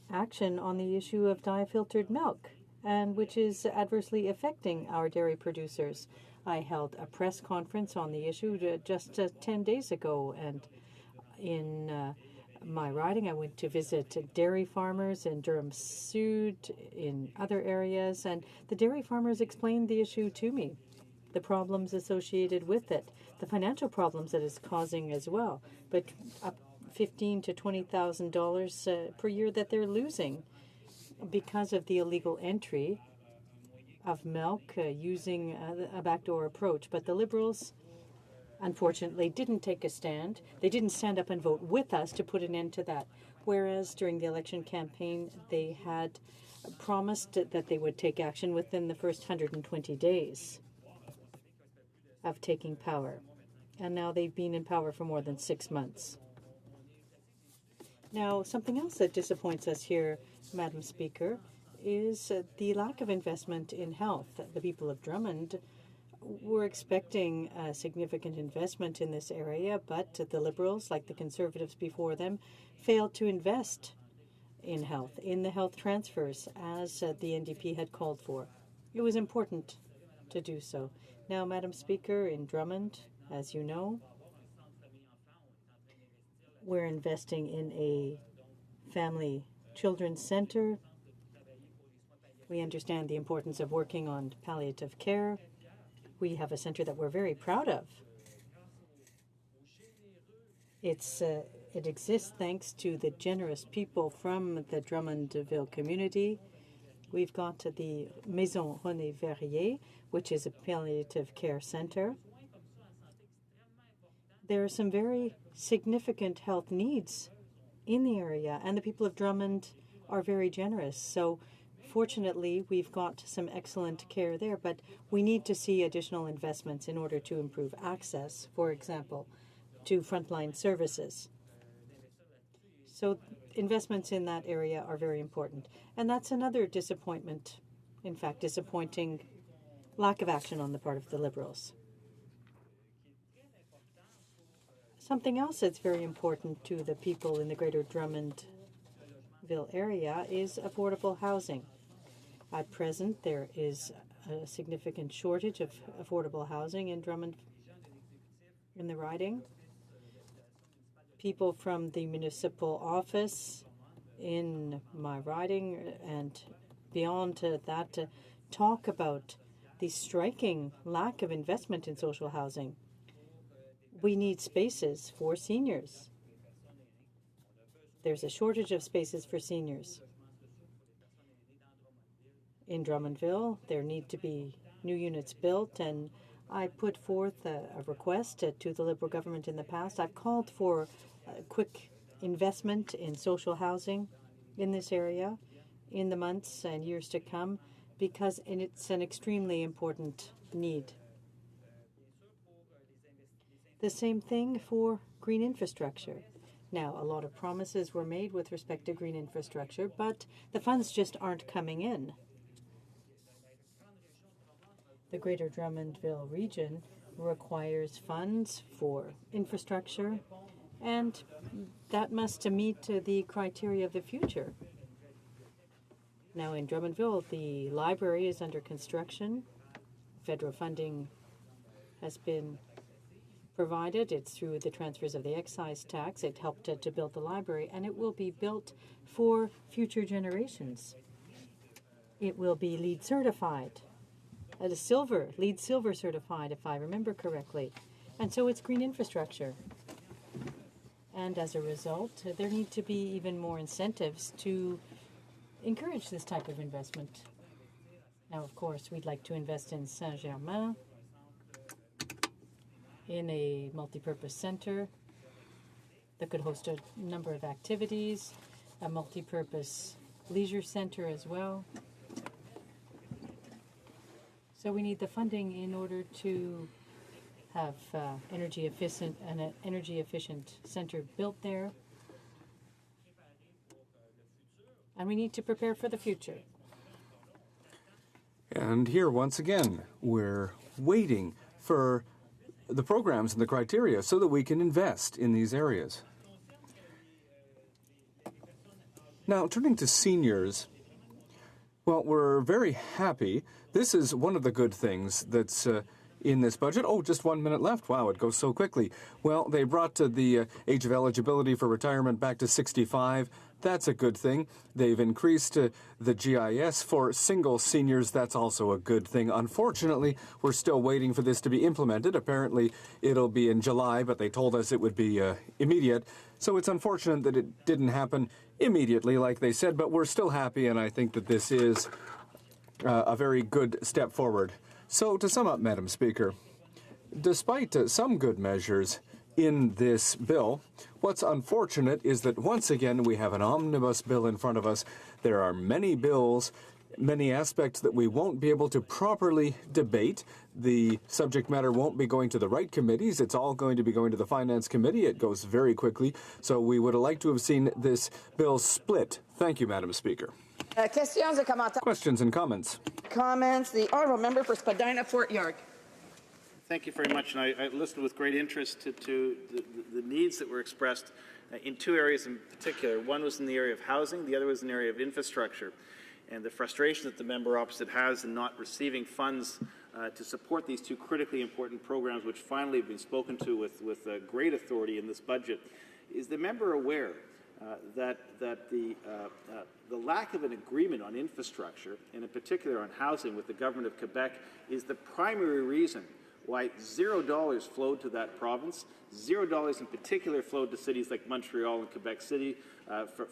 P: action on the issue of dye-filtered milk, and which is adversely affecting our dairy producers. I held a press conference on the issue just 10 days ago, and in my riding, I went to visit dairy farmers in Durham Sud, in other areas, and the dairy farmers explained the issue to me, the problems associated with it, the financial problems that it's causing as well, but up $15,000 to $20,000 per year that they're losing because of the illegal entry of milk using a backdoor approach. But the Liberals, unfortunately, didn't take a stand. They didn't stand up and vote with us to put an end to that, whereas during the election campaign, they had promised that they would take action within the first 120 days of taking power. And now they've been in power for more than 6 months. Now, something else that disappoints us here, Madam Speaker, is the lack of investment in health. The people of Drummond were expecting a significant investment in this area, but the Liberals, like the Conservatives before them, failed to invest in health, in the health transfers, as the NDP had called for. It was important to do so. Now, Madam Speaker, in Drummond, as you know, we're investing in a family children's center. We understand the importance of working on palliative care. We have a center that we're very proud of. It exists thanks to the generous people from the Drummondville community. We've got the Maison René Verrier, which is a palliative care center. There are some very significant health needs in the area, and the people of Drummond are very generous. So fortunately, we've got some excellent care there, but we need to see additional investments in order to improve access, for example, to frontline services. So investments in that area are very important. And that's another disappointment, in fact, disappointing lack of action on the part of the Liberals. Something else that's very important to the people in the greater Drummondville area is affordable housing. At present, there is a significant shortage of affordable housing in Drummond, in the riding. People from the municipal office in my riding and beyond that talk about the striking lack of investment in social housing. We need spaces for seniors. There's a shortage of spaces for seniors. In Drummondville, there need to be new units built, and I put forth a request to the Liberal government in the past. I've called for quick investment in social housing in this area in the months and years to come, because it's an extremely important need. The same thing for green infrastructure. Now, a lot of promises were made with respect to green infrastructure, but the funds just aren't coming in. The Greater Drummondville region requires funds for infrastructure, and that must meet the criteria of the future. Now, in Drummondville, the library is under construction. Federal funding has been provided. It's through the transfers of the excise tax. It helped to build the library, and it will be built for future generations. It will be LEED certified, LEED Silver certified, if I remember correctly. And so it's green infrastructure. And as a result, there need to be even more incentives to encourage this type of investment. Now, of course, we'd like to invest in Saint-Germain, in a multipurpose center that could host a number of activities, a multipurpose leisure center as well. So we need the funding in order to have an energy efficient center built there. And we need to prepare for the future.
L: And here, once again, we're waiting for the programs and the criteria so that we can invest in these areas. Now, turning to seniors, well, we're very happy. This is one of the good things that's in this budget. Oh, just 1 minute left. Wow, it goes so quickly. Well, they brought the age of eligibility for retirement back to 65. That's a good thing. They've increased the GIS for single seniors. That's also a good thing. Unfortunately, we're still waiting for this to be implemented. Apparently, it'll be in July, but they told us it would be immediate. So it's unfortunate that it didn't happen immediately, like they said, but we're still happy, and I think that this is a very good step forward. So to sum up, Madam Speaker, despite some good measures in this bill, what's unfortunate is that once again we have an omnibus bill in front of us. There are many bills, many aspects that we won't be able to properly debate. The subject matter won't be going to the right committees. It's all going to be going to the Finance Committee. It goes very quickly. So we would have liked to have seen this bill split. Thank you, Madam Speaker. Questions and comments?
M: Comments. The honourable member for Spadina Fort York.
D: Thank you very much. And I listened with great interest to the needs that were expressed in two areas in particular. One was in the area of housing. The other was in the area of infrastructure. And the frustration that the member opposite has in not receiving funds to support these two critically important programs, which finally have been spoken to with great authority in this budget. Is the member aware that the lack of an agreement on infrastructure, and in particular on housing with the government of Quebec, is the primary reason why $0 flowed to that province? $0 in particular flowed to cities like Montreal and Quebec City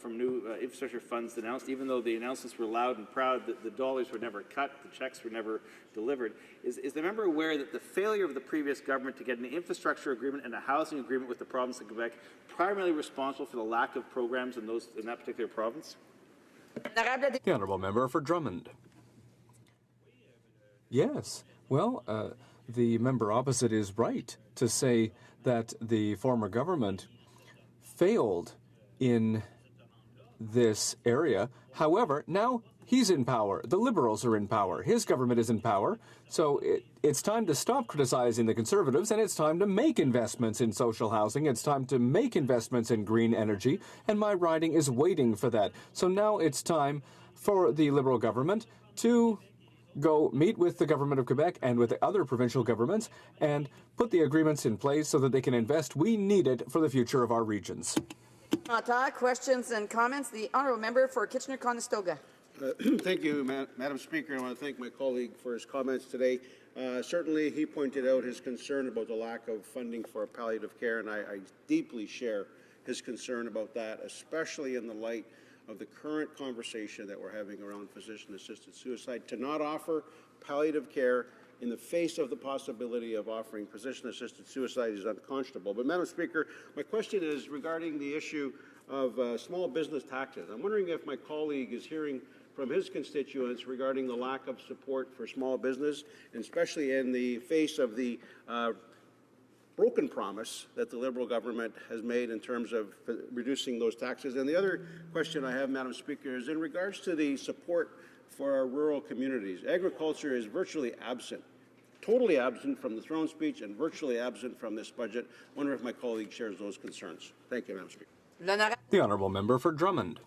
D: from new infrastructure funds announced, even though the announcements were loud and proud that the dollars were never cut, the checks were never delivered. Is the member aware that the failure of the previous government to get an infrastructure agreement and a housing agreement with the province of Quebec primarily responsible for the lack of programs in that particular province?
L: The honourable member for Drummond. Yes. Well, the member opposite is right to say that the former government failed in this area. However, now he's in power. The Liberals are in power. His government is in power. So it's time to stop criticizing the Conservatives, and it's time to make investments in social housing. It's time to make investments in green energy, and my riding is waiting for that. So now it's time for the Liberal government to go meet with the government of Quebec and with the other provincial governments and put the agreements in place so that they can invest. We need it for the future of our regions.
M: Questions and comments. The honourable member for Kitchener-Conestoga.
I: Thank you, Madam Speaker. I want to thank my colleague for his comments today. Certainly, he pointed out his concern about the lack of funding for palliative care, and I deeply share his concern about that, especially in the light of the current conversation that we're having around physician-assisted suicide. To not offer palliative care in the face of the possibility of offering physician-assisted suicide is unconscionable. But, Madam Speaker, my question is regarding the issue of small business taxes. I'm wondering if my colleague is hearing from his constituents regarding the lack of support for small business, and especially in the face of the broken promise that the Liberal government has made in terms of reducing those taxes. And the other question I have, Madam Speaker, is in regards to the support for our rural communities. Agriculture is virtually absent, totally absent from the throne speech and virtually absent from this budget. I wonder if my colleague shares those concerns. Thank you, Madam Speaker.
L: The honourable member for Drummond.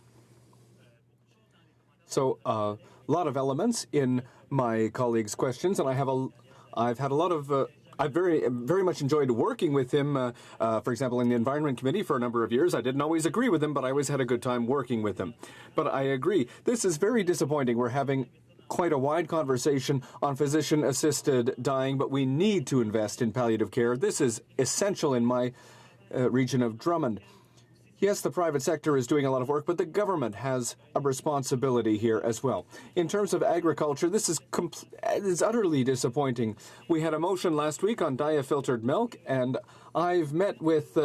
L: So a lot of elements in my colleague's questions, and I've had a lot of. I've very much enjoyed working with him. For example, in the Environment Committee for a number of years. I didn't always agree with him, but I always had a good time working with him. But I agree. This is very disappointing. We're having quite a wide conversation on physician-assisted dying, but we need to invest in palliative care. This is essential in my region of Drummond. Yes, the private sector is doing a lot of work, but the government has a responsibility here as well. In terms of agriculture, this is utterly disappointing. We had a motion last week on diafiltered milk, and I've met with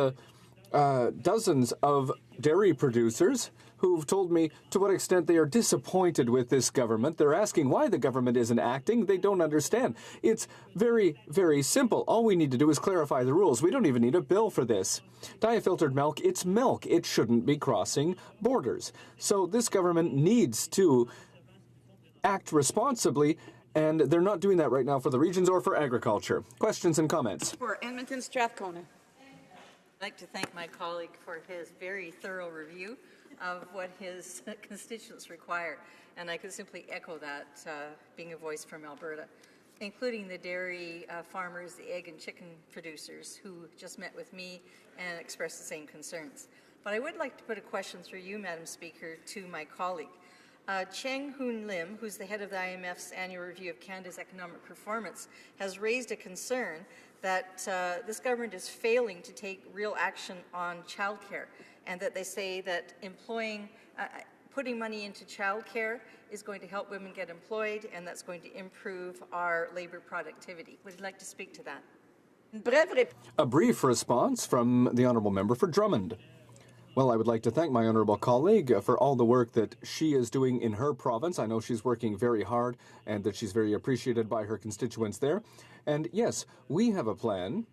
L: dozens of dairy producers who've told me to what extent they are disappointed with this government. They're asking why the government isn't acting. They don't understand. It's very, very simple. All we need to do is clarify the rules. We don't even need a bill for this. Diafiltered milk, it's milk. It shouldn't be crossing borders. So this government needs to act responsibly, and they're not doing that right now for the regions or for agriculture. Questions and comments?
M: For Edmonton Strathcona.
A: I'd like to thank my colleague for his very thorough review of what his constituents require. And I could simply echo that, being a voice from Alberta, including the dairy farmers, the egg and chicken producers who just met with me and expressed the same concerns. But I would like to put a question through you, Madam Speaker, to my colleague. Cheng Hoon Lim, who's the head of the IMF's annual review of Canada's economic performance, has raised a concern that this government is failing to take real action on childcare, and that they say that putting money into childcare is going to help women get employed, and that's going to improve our labour productivity. Would you like to speak to that?
L: A brief response from the honourable member for Drummond. Well, I would like to thank my honourable colleague for all the work that she is doing in her province. I know she's working very hard and that she's very appreciated by her constituents there. And yes, we have a plan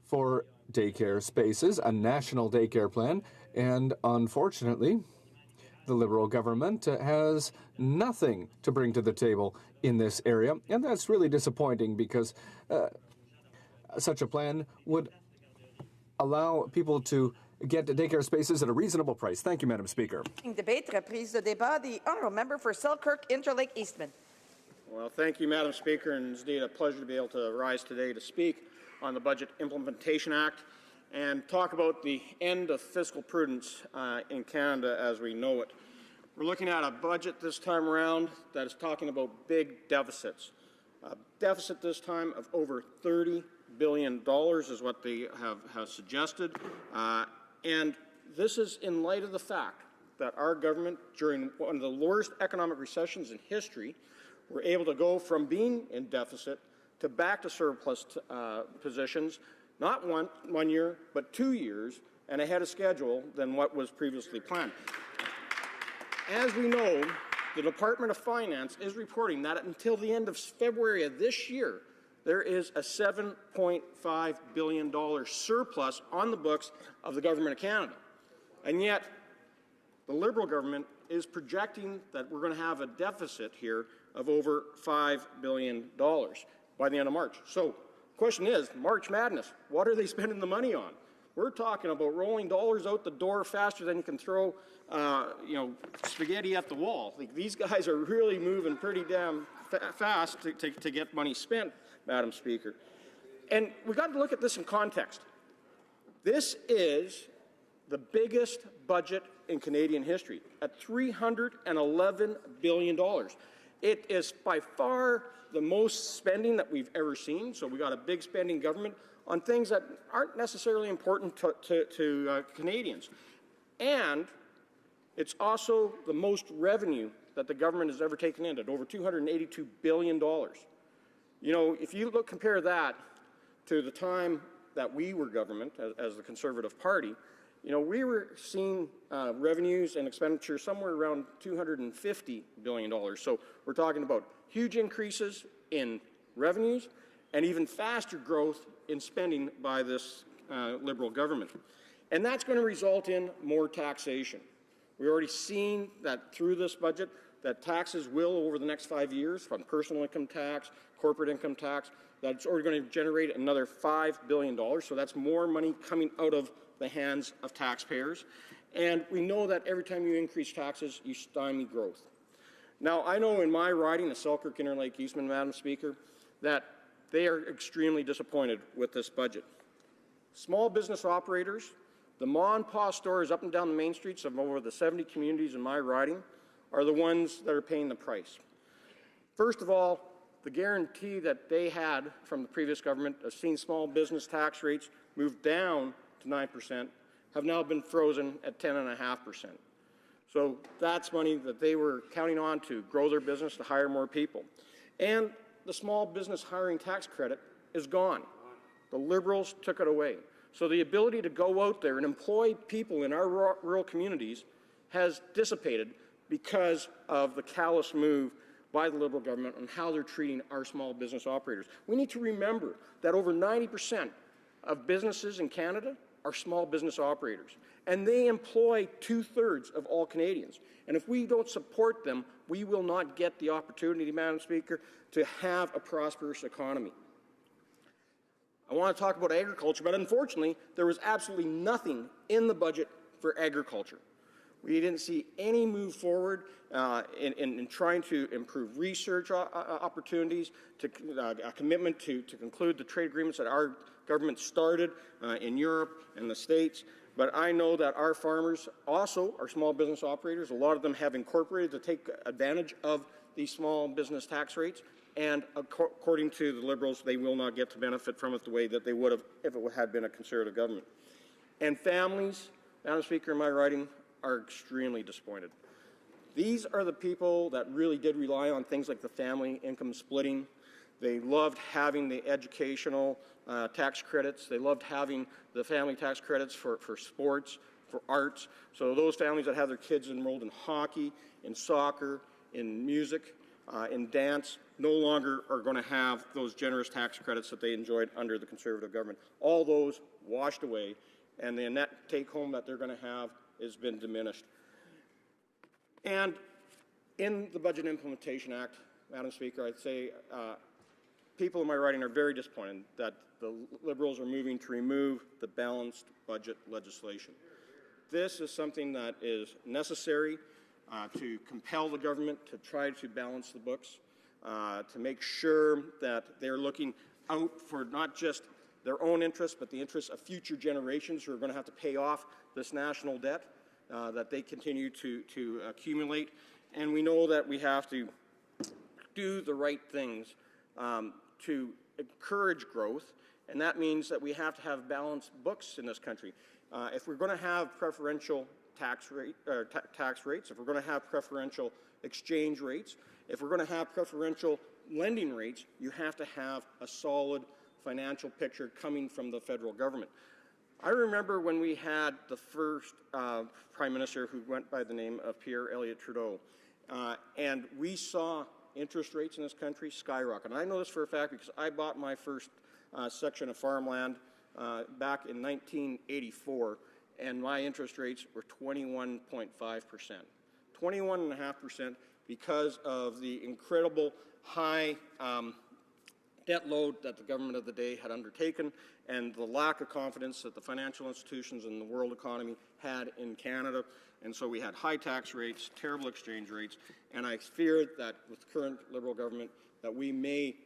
L: for daycare spaces, a national daycare plan, and unfortunately, the Liberal government has nothing to bring to the table in this area, and that's really disappointing because such a plan would allow people to get daycare spaces at a reasonable price. Thank you, Madam Speaker.
M: Debate, reprise de débat. The honourable member for Selkirk, Interlake, Eastman.
U: Well, thank you, Madam Speaker, and it's indeed a pleasure to be able to rise today to speak on the Budget Implementation Act and talk about the end of fiscal prudence in Canada as we know it. We're looking at a budget this time around that is talking about big deficits. A deficit this time of over $30 billion is what they have suggested. And this is in light of the fact that our government, during one of the worst economic recessions in history, were able to go from being in deficit to back to surplus positions, not one year, but 2 years, and ahead of schedule than what was previously planned. As we know, the Department of Finance is reporting that until the end of February of this year, there is a $7.5 billion surplus on the books of the Government of Canada. And yet, the Liberal government is projecting that we're going to have a deficit here of over $5 billion by the end of March. So the question is, March Madness, what are they spending the money on? We're talking about rolling dollars out the door faster than you can throw, spaghetti at the wall. Like, these guys are really moving pretty damn fast to get money spent, Madam Speaker. And we've got to look at this in context. This is the biggest budget in Canadian history at $311 billion. It is by far the most spending that we've ever seen. So we got a big spending government on things that aren't necessarily important to Canadians. And it's also the most revenue that the government has ever taken in at over $282 billion. You know, if you compare that to the time that we were government as the Conservative Party, you know, we were seeing revenues and expenditures somewhere around $250 billion. So we're talking about huge increases in revenues and even faster growth in spending by this Liberal government. And that's going to result in more taxation. We've already seen that through this budget that taxes will, over the next 5 years, from personal income tax, corporate income tax, that's already going to generate another $5 billion. So that's more money coming out of the hands of taxpayers. And we know that every time you increase taxes, you stymie growth. Now, I know in my riding, the Selkirk Interlake Eastman, Madam Speaker, that they are extremely disappointed with this budget. Small business operators, the ma and pa stores up and down the main streets of over the 70 communities in my riding are the ones that are paying the price. First of all, the guarantee that they had from the previous government of seeing small business tax rates move down to 9% have now been frozen at 10.5%. So that's money that they were counting on to grow their business, to hire more people. And the small business hiring tax credit is gone. The Liberals took it away. So the ability to go out there and employ people in our rural communities has dissipated because of the callous move by the Liberal government on how they're treating our small business operators. We need to remember that over 90% of businesses in Canada are small business operators, and they employ 2/3 of all Canadians. And if we don't support them, we will not get the opportunity, Madam Speaker, to have a prosperous economy. I want to talk about agriculture, but unfortunately, there was absolutely nothing in the budget for agriculture. We didn't see any move forward in trying to improve research opportunities, a commitment to conclude the trade agreements that our government started in Europe and the States. But I know that our farmers also are small business operators. A lot of them have incorporated to take advantage of these small business tax rates. And according to the Liberals, they will not get to benefit from it the way that they would have if it had been a Conservative government. And families, Madam Speaker, in my riding, are extremely disappointed. These are the people that really did rely on things like the family income splitting. They loved having the educational tax credits. They loved having the family tax credits for sports, for arts. So those families that have their kids enrolled in hockey, in soccer, in music, in dance, no longer are going to have those generous tax credits that they enjoyed under the Conservative government. All those washed away, and the net take-home that they're going to have has been diminished. And in the Budget Implementation Act, Madam Speaker, I'd say people in my riding are very disappointed that the Liberals are moving to remove the balanced budget legislation. This is something that is necessary to compel the government to try to balance the books, to make sure that they're looking out for not just their own interests, but the interests of future generations who are going to have to pay off this national debt that they continue to accumulate. And we know that we have to do the right things to encourage growth, and that means that we have to have balanced books in this country. If we're going to have preferential tax rates, if we're going to have preferential exchange rates, if we're going to have preferential lending rates, you have to have a solid financial picture coming from the federal government. I remember when we had the first Prime Minister who went by the name of Pierre Elliott Trudeau, and we saw interest rates in this country skyrocket. And I know this for a fact because I bought my first section of farmland back in 1984, and my interest rates were 21.5%. 21.5% because of the incredible high debt load that the government of the day had undertaken and the lack of confidence that the financial institutions and the world economy had in Canada. And so we had high tax rates, terrible exchange rates, and I fear that with the current Liberal government that we may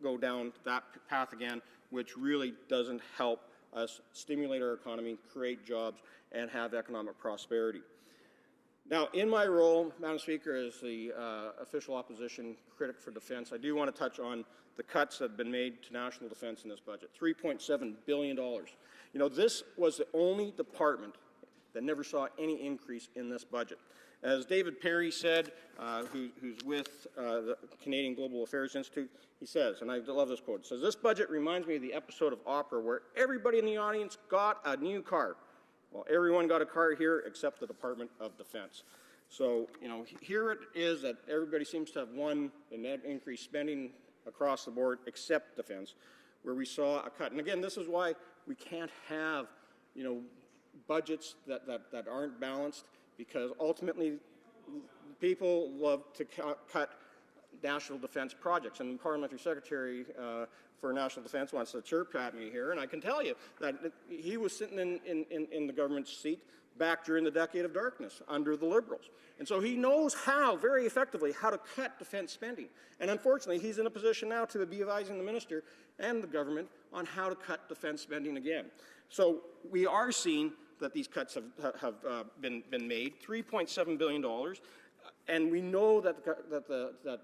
U: go down that path again, which really doesn't help us stimulate our economy, create jobs, and have economic prosperity. Now, in my role, Madam Speaker, as the official opposition critic for defence, I do want to touch on the cuts that have been made to national defence in this budget, $3.7 billion. You know, this was the only department that never saw any increase in this budget. As David Perry said, who's with the Canadian Global Affairs Institute, he says, and I love this quote, says, "This budget reminds me of the episode of Opera where everybody in the audience got a new car. Well, everyone got a car here except the Department of Defense." So, you know, here it is that everybody seems to have won in net increased spending across the board except defense, where we saw a cut. And again, this is why we can't have, you know, budgets that aren't balanced, because ultimately people love to cut national defense projects. And the Parliamentary Secretary for National Defense wants to chirp at me here, and I can tell you that he was sitting in the government's seat back during the decade of darkness under the Liberals. And so he knows how, very effectively, how to cut defense spending. And unfortunately, he's in a position now to be advising the minister and the government on how to cut defense spending again. So we are seeing that these cuts have been made, $3.7 billion, and we know that the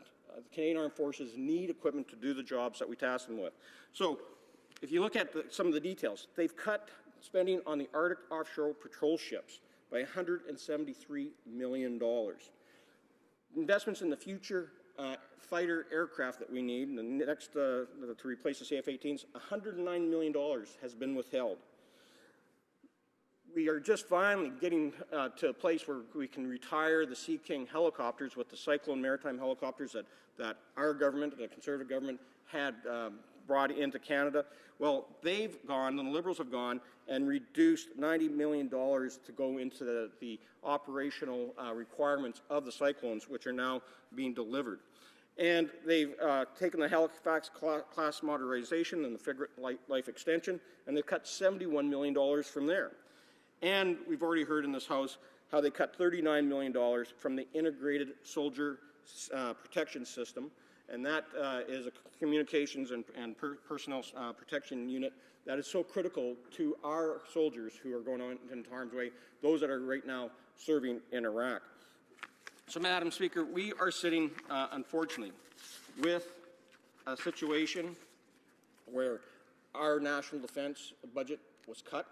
U: Canadian Armed Forces need equipment to do the jobs that we task them with. So if you look at some of the details, they've cut spending on the Arctic offshore patrol ships by $173 million. Investments in the future fighter aircraft that we need, and the next to replace the CF-18s, $109 million has been withheld. We are just finally getting to a place where we can retire the Sea King helicopters with the Cyclone maritime helicopters that our government, the Conservative government, had brought into Canada. Well, they've gone, and the Liberals have gone, and reduced $90 million to go into the operational requirements of the Cyclones, which are now being delivered. And they've taken the Halifax class modernization and the frigate life extension, and they've cut $71 million from there. And we've already heard in this House how they cut $39 million from the Integrated Soldier Protection System, and that is a communications and personnel protection unit that is so critical to our soldiers who are going on into harm's way, those that are right now serving in Iraq. So, Madam Speaker, we are sitting, unfortunately, with a situation where our national defense budget was cut.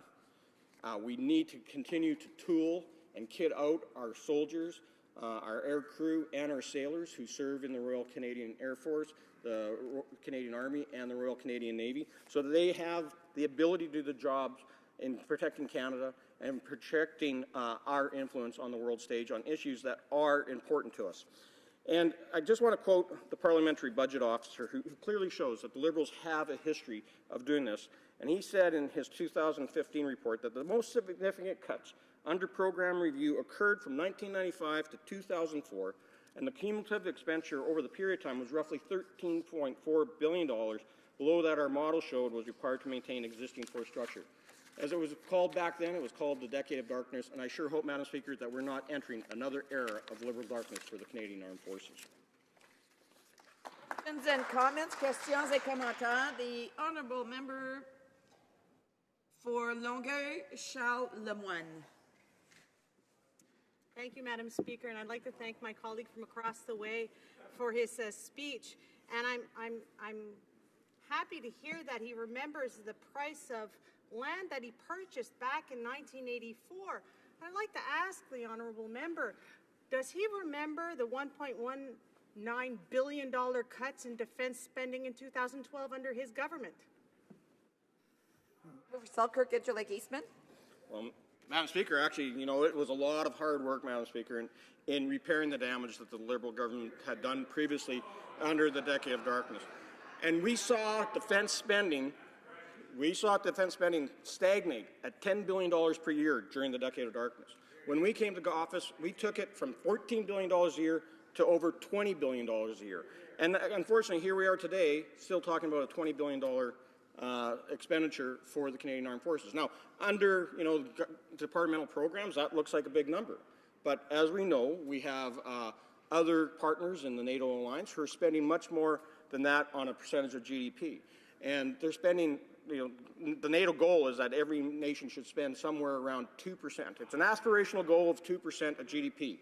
U: We need to continue to tool and kit out our soldiers, our air crew, and our sailors who serve in the Royal Canadian Air Force, the Canadian Army, and the Royal Canadian Navy, so that they have the ability to do the jobs in protecting Canada and protecting our influence on the world stage on issues that are important to us. And I just want to quote the Parliamentary Budget Officer, who clearly shows that the Liberals have a history of doing this. And he said in his 2015 report that the most significant cuts under program review occurred from 1995 to 2004, and the cumulative expenditure over the period of time was roughly $13.4 billion, below that our model showed was required to maintain existing force structure. As it was called back then, it was called the Decade of Darkness, and I sure hope, Madam Speaker, that we're not entering another era of liberal darkness for the Canadian Armed Forces.
M: Questions and comments, questions et commentaires. The honourable member for Longueuil, Charles Lemoine.
N: Thank you, Madam Speaker, and I'd like to thank my colleague from across the way for his speech. And I'm happy to hear that he remembers the price of land that he purchased back in 1984. I'd like to ask the honourable member, does he remember the $1.19 billion cuts in defence spending in 2012 under his government?
M: Selkirk, Interlake, Eastman.
U: Well, Madam Speaker, actually, you know, it was a lot of hard work, Madam Speaker, in repairing the damage that the Liberal government had done previously under the Decade of Darkness. And we saw defence spending stagnate at $10 billion per year during the Decade of Darkness. When we came to office, we took it from $14 billion a year to over $20 billion a year. And unfortunately, here we are today, still talking about a $20 billion expenditure for the Canadian Armed Forces. Now, under departmental programs, that looks like a big number. But as we know, we have other partners in the NATO alliance who are spending much more than that on a percentage of GDP. And they're spending the NATO goal is that every nation should spend somewhere around 2%. It's an aspirational goal of 2% of GDP.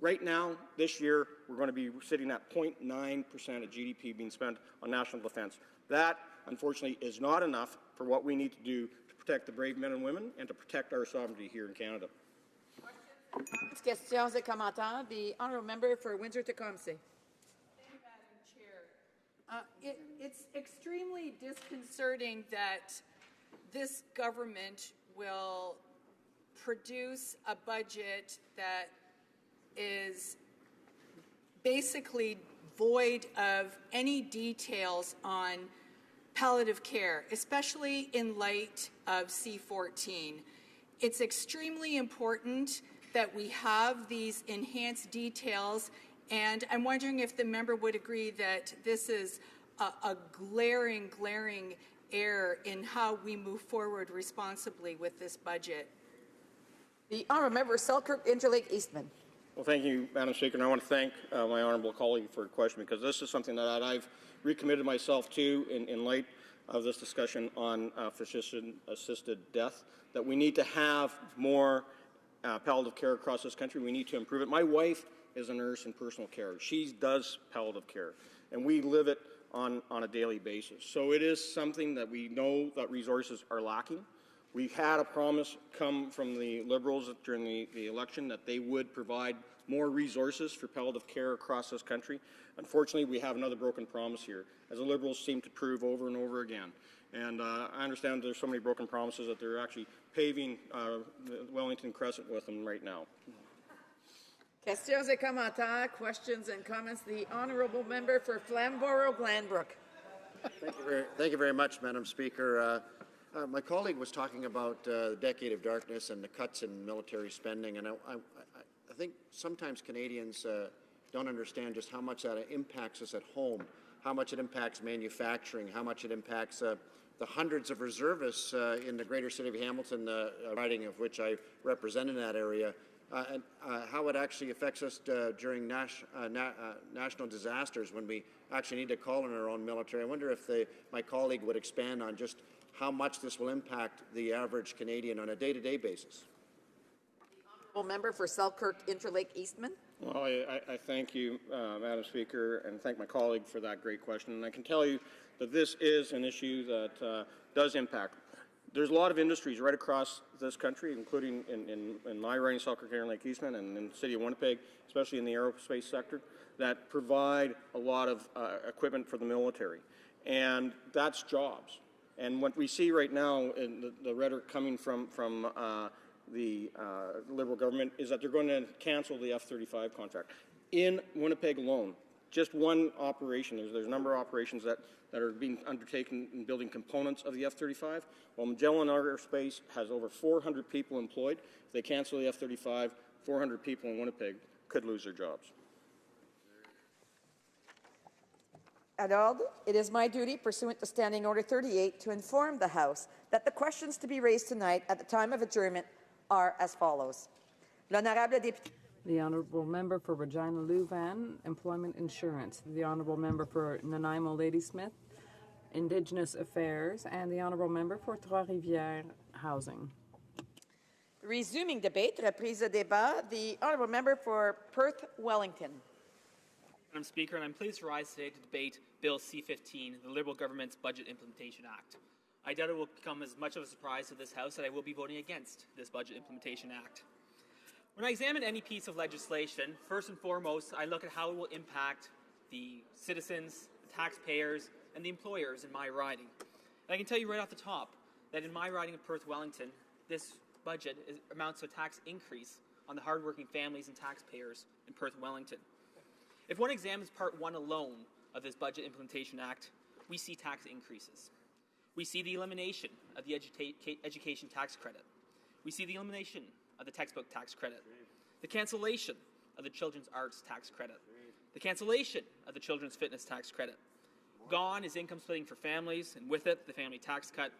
U: Right now, this year, we're going to be sitting at 0.9% of GDP being spent on national defense. That, unfortunately, is not enough for what we need to do to protect the brave men and women and to protect our sovereignty here in Canada.
M: Questions et commentaires. The honourable member for Windsor-Tecumseh.
C: It's extremely disconcerting that this government will produce a budget that is basically void of any details on palliative care, especially in light of C-14. It's extremely important that we have these enhanced details, and I'm wondering if the member would agree that this is a glaring error in how we move forward responsibly with this budget.
M: The honourable member Selkirk-Interlake Eastman.
U: Well, thank you, Madam Speaker, and I want to thank my honourable colleague for a question, because this is something that I've recommitted myself to in light of this discussion on physician-assisted death, that we need to have more palliative care across this country. We need to improve it. My wife is a nurse in personal care. She does palliative care, and we live it on a daily basis. So it is something that we know that resources are lacking. We had a promise come from the Liberals during the election that they would provide more resources for palliative care across this country. Unfortunately, we have another broken promise here, as the Liberals seem to prove over and over again. And I understand there's so many broken promises that they're actually paving the Wellington Crescent with them right now.
M: Questions et commentaires. Questions and comments. The honourable member for Flamborough-Glanbrook.
O: Thank you very much, Madam Speaker. My colleague was talking about the decade of darkness and the cuts in military spending, and I think sometimes Canadians don't understand just how much that impacts us at home, how much it impacts manufacturing, how much it impacts the hundreds of reservists in the greater city of Hamilton, the riding of which I represent in that area, and how it actually affects us during national disasters when we actually need to call on our own military. I wonder if my colleague would expand on just how much this will impact the average Canadian on a day-to-day basis.
M: The honourable member for Selkirk-Interlake Eastman.
U: Well, I thank you, Madam Speaker, and thank my colleague for that great question. And I can tell you that this is an issue that does impact. There's a lot of industries right across this country, including in my riding, Selkirk-Interlake Eastman, and in the city of Winnipeg, especially in the aerospace sector, that provide a lot of equipment for the military. And that's jobs. And what we see right now in the rhetoric coming from the Liberal government is that they're going to cancel the F-35 contract. In Winnipeg alone, just one operation, there's a number of operations that are being undertaken in building components of the F-35. Well, Magellan Aerospace has over 400 people employed. If they cancel the F-35, 400 people in Winnipeg could lose their jobs.
M: Alors, it is my duty, pursuant to Standing Order 38, to inform the House that the questions to be raised tonight at the time of adjournment are as follows. L'honorable député.
K: The honourable member for Regina Louvain, Employment Insurance. The honourable member for Nanaimo Ladysmith, Indigenous Affairs, and the honourable member for Trois-Rivières, Housing.
M: Resuming debate, reprise de débat, the honourable member for Perth Wellington.
V: Madam Speaker, and I'm pleased to rise today to debate Bill C-15, the Liberal Government's Budget Implementation Act. I doubt it will become as much of a surprise to this House that I will be voting against this Budget Implementation Act. When I examine any piece of legislation, first and foremost, I look at how it will impact the citizens, the taxpayers, and the employers in my riding. And I can tell you right off the top that in my riding of Perth Wellington, this budget amounts to a tax increase on the hardworking families and taxpayers in Perth Wellington. If one examines Part 1 alone of this Budget Implementation Act, we see tax increases. We see the elimination of the education tax credit. We see the elimination of the textbook tax credit, the cancellation of the children's arts tax credit, the cancellation of the children's fitness tax credit. Gone is income splitting for families, and with it, the family tax cut.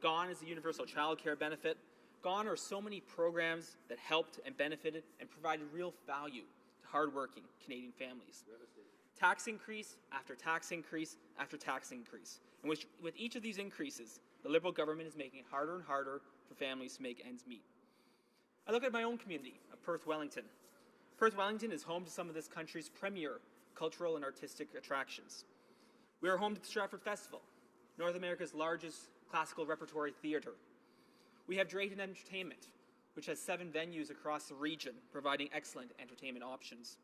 V: Gone is the universal child care benefit. Gone are so many programs that helped and benefited and provided real value to hardworking Canadian families. Tax increase after tax increase after tax increase. And with each of these increases, the Liberal government is making it harder and harder for families to make ends meet. I look at my own community of Perth Wellington. Perth Wellington is home to some of this country's premier cultural and artistic attractions. We are home to the Stratford Festival, North America's largest classical repertory theatre. We have Drayton Entertainment, which has 7 venues across the region, providing excellent entertainment options.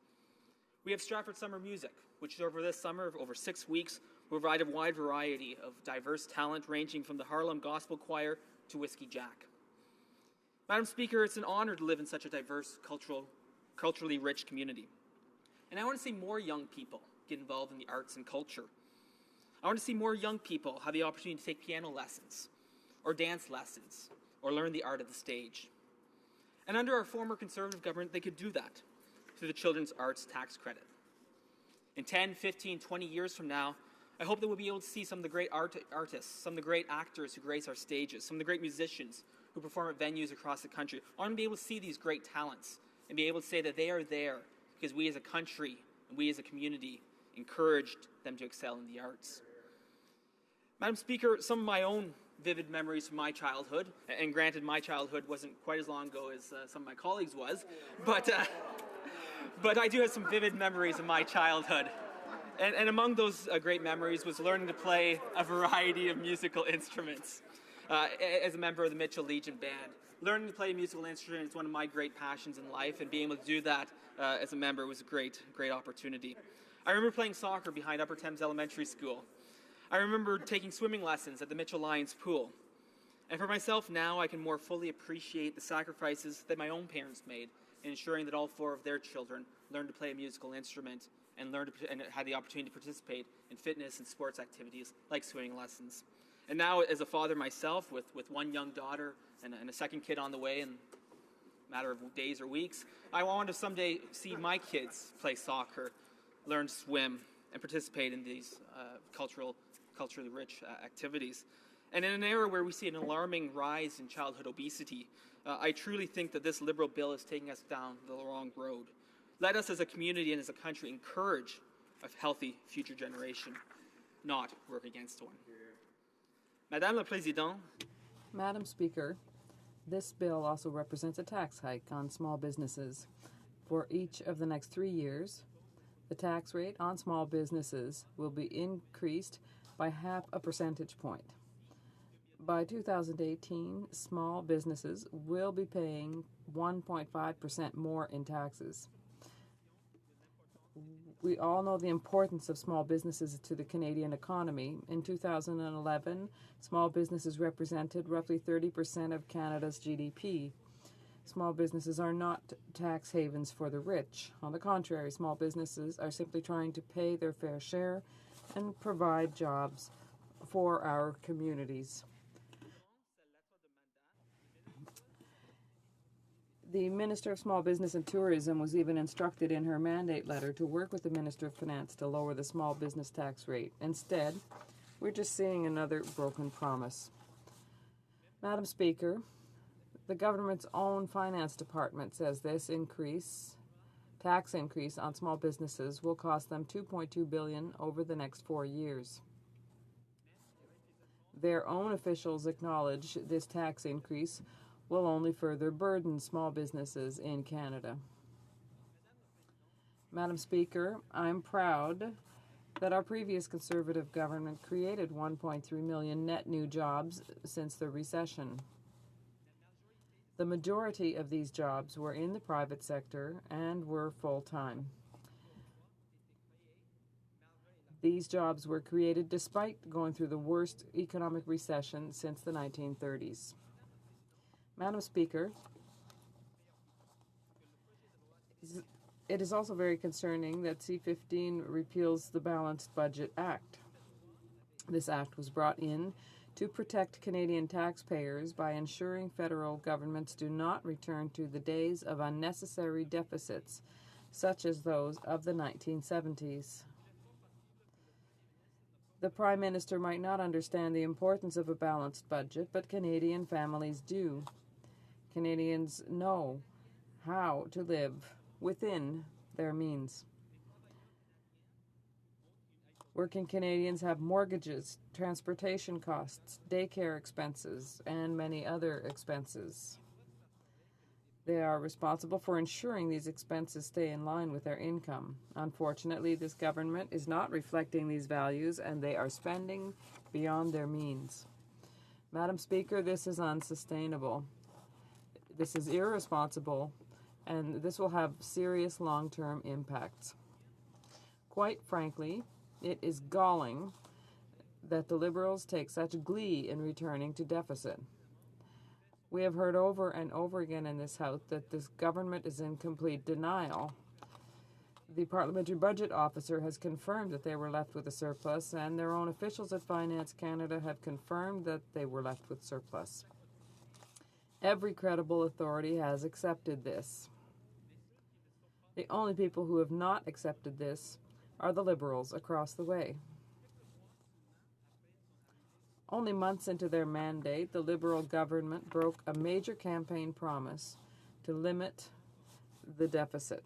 V: We have Stratford Summer Music, which over this summer, over 6 weeks, will provide a wide variety of diverse talent ranging from the Harlem Gospel Choir to Whiskey Jack. Madam Speaker, it's an honor to live in such a diverse, culturally rich community. And I want to see more young people get involved in the arts and culture. I want to see more young people have the opportunity to take piano lessons, or dance lessons, or learn the art of the stage. And under our former Conservative government, they could do that through the Children's Arts Tax Credit. In 10, 15, 20 years from now, I hope that we'll be able to see some of the great artists, some of the great actors who grace our stages, some of the great musicians who perform at venues across the country. I want to be able to see these great talents and be able to say that they are there because we as a country and we as a community encouraged them to excel in the arts. Madam Speaker, some of my own vivid memories from my childhood, and granted my childhood wasn't quite as long ago as some of my colleagues was, but I do have some vivid memories of my childhood. And among those great memories was learning to play a variety of musical instruments as a member of the Mitchell Legion Band. Learning to play a musical instrument is one of my great passions in life, and being able to do that as a member was a great opportunity. I remember playing soccer behind Upper Thames Elementary School. I remember taking swimming lessons at the Mitchell Lions Pool. And for myself now, I can more fully appreciate the sacrifices that my own parents made in ensuring that all 4 of their children learned to play a musical instrument and had the opportunity to participate in fitness and sports activities like swimming lessons. And now, as a father myself, with 1 young daughter and a second kid on the way in a matter of days or weeks, I want to someday see my kids play soccer, learn to swim, and participate in these culturally rich activities. And in an era where we see an alarming rise in childhood obesity, I truly think that this Liberal bill is taking us down the wrong road. Let us as a community and as a country encourage a healthy future generation, not work against one. Madame la Présidente.
K: Madam Speaker, this bill also represents a tax hike on small businesses. For each of the next 3 years, the tax rate on small businesses will be increased by 0.5 percentage point. By 2018, small businesses will be paying 1.5% more in taxes. We all know the importance of small businesses to the Canadian economy. In 2011, small businesses represented roughly 30% of Canada's GDP. Small businesses are not tax havens for the rich. On the contrary, small businesses are simply trying to pay their fair share and provide jobs for our communities. The Minister of Small Business and Tourism was even instructed in her mandate letter to work with the Minister of Finance to lower the small business tax rate. Instead, we're just seeing another broken promise. Madam Speaker, the government's own finance department says this tax increase on small businesses will cost them $2.2 billion over the next 4 years. Their own officials acknowledge this tax increase will only further burden small businesses in Canada. Madam Speaker, I'm proud that our previous Conservative government created 1.3 million net new jobs since the recession. The majority of these jobs were in the private sector and were full-time. These jobs were created despite going through the worst economic recession since the 1930s. Madam Speaker, it is also very concerning that C-15 repeals the Balanced Budget Act. This act was brought in to protect Canadian taxpayers by ensuring federal governments do not return to the days of unnecessary deficits, such as those of the 1970s. The Prime Minister might not understand the importance of a balanced budget, but Canadian families do. Canadians know how to live within their means. Working Canadians have mortgages, transportation costs, daycare expenses, and many other expenses. They are responsible for ensuring these expenses stay in line with their income. Unfortunately, this government is not reflecting these values, and they are spending beyond their means. Madam Speaker, this is unsustainable. This is irresponsible, and this will have serious long-term impacts. Quite frankly, it is galling that the Liberals take such glee in returning to deficit. We have heard over and over again in this House that this government is in complete denial. The Parliamentary Budget Officer has confirmed that they were left with a surplus, and their own officials at Finance Canada have confirmed that they were left with surplus. Every credible authority has accepted this. The only people who have not accepted this are the Liberals across the way. Only months into their mandate, the Liberal government broke a major campaign promise to limit the deficit.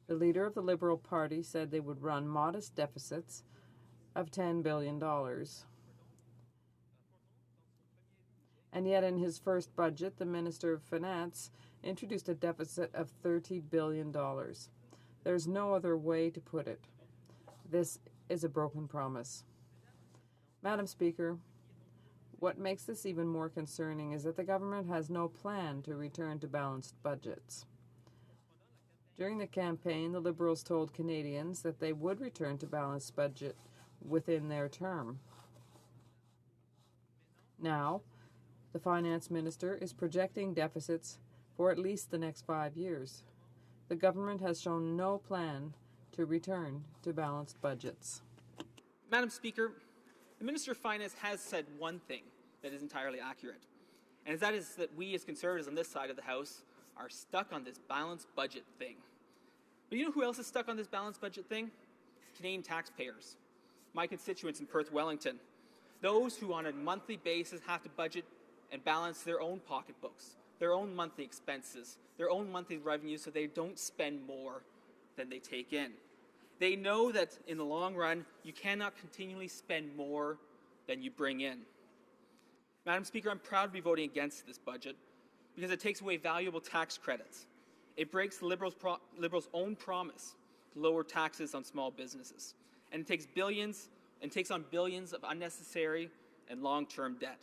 K: The leader of the Liberal Party said they would run modest deficits of $10 billion. And yet in his first budget, the Minister of Finance introduced a deficit of $30 billion. There's no other way to put it. This is a broken promise. Madam Speaker, what makes this even more concerning is that the government has no plan to return to balanced budgets. During the campaign, the Liberals told Canadians that they would return to balanced budget within their term. Now, the Finance Minister is projecting deficits for at least the next 5 years. The government has shown no plan to return to balanced budgets.
V: Madam Speaker, the Minister of Finance has said one thing that is entirely accurate, and that is that we as Conservatives on this side of the House are stuck on this balanced budget thing. But you know who else is stuck on this balanced budget thing? Canadian taxpayers. My constituents in Perth Wellington. Those who on a monthly basis have to budget and balance their own pocketbooks, their own monthly expenses, their own monthly revenue so they don't spend more than they take in. They know that in the long run, you cannot continually spend more than you bring in. Madam Speaker, I'm proud to be voting against this budget because it takes away valuable tax credits. It breaks the Liberals' own promise to lower taxes on small businesses. And it takes on billions of unnecessary and long-term debt.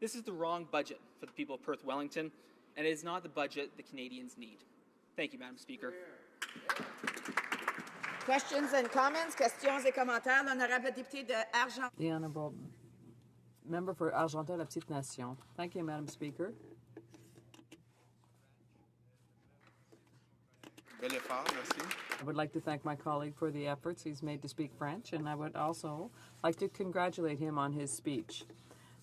V: This is the wrong budget for the people of Perth Wellington, and it is not the budget the Canadians need. Thank you, Madam Speaker.
M: Questions and comments? Questions et commentaires. L'honorable député de Argentan.
K: The Honourable Member for Argentan-La-Petite-Nation. Thank you, Madam Speaker. I would like to thank my colleague for the efforts he's made to speak French, and I would also like to congratulate him on his speech.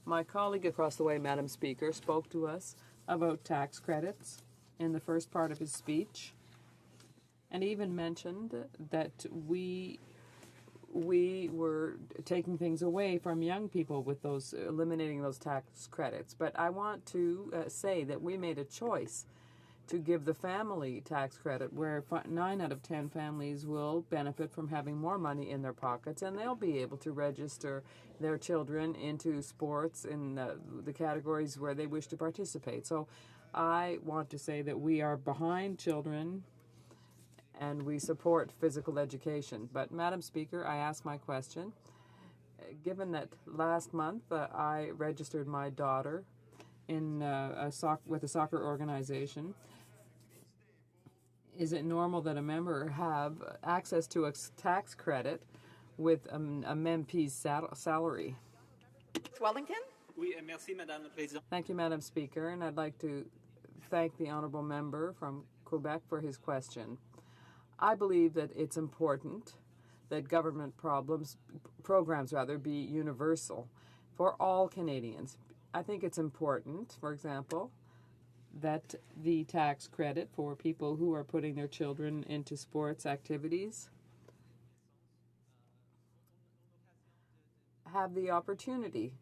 K: My colleague across the way, Madam Speaker, spoke to us about tax credits in the first part of his speech, and even mentioned that we were taking things away from young people with those, eliminating those tax credits. But I want to say that we made a choice to give the family tax credit, where 9 out of 10 families will benefit from having more money in their pockets, and they'll be able to register their children into sports in the categories where they wish to participate. So I want to say that we are behind children and we support physical education. But Madam Speaker, I ask my question. Given that last month I registered my daughter in with a soccer organization, is it normal that a member have access to a tax credit with a MP's salary?
M: Wellington?
V: Oui, merci, Madame la Présidente.
K: Thank you, Madam Speaker, and I'd like to thank the honourable member from Quebec for his question. I believe that it's important that government programs be universal for all Canadians. I think it's important, for example, that the tax credit for people who are putting their children into sports activities have the opportunity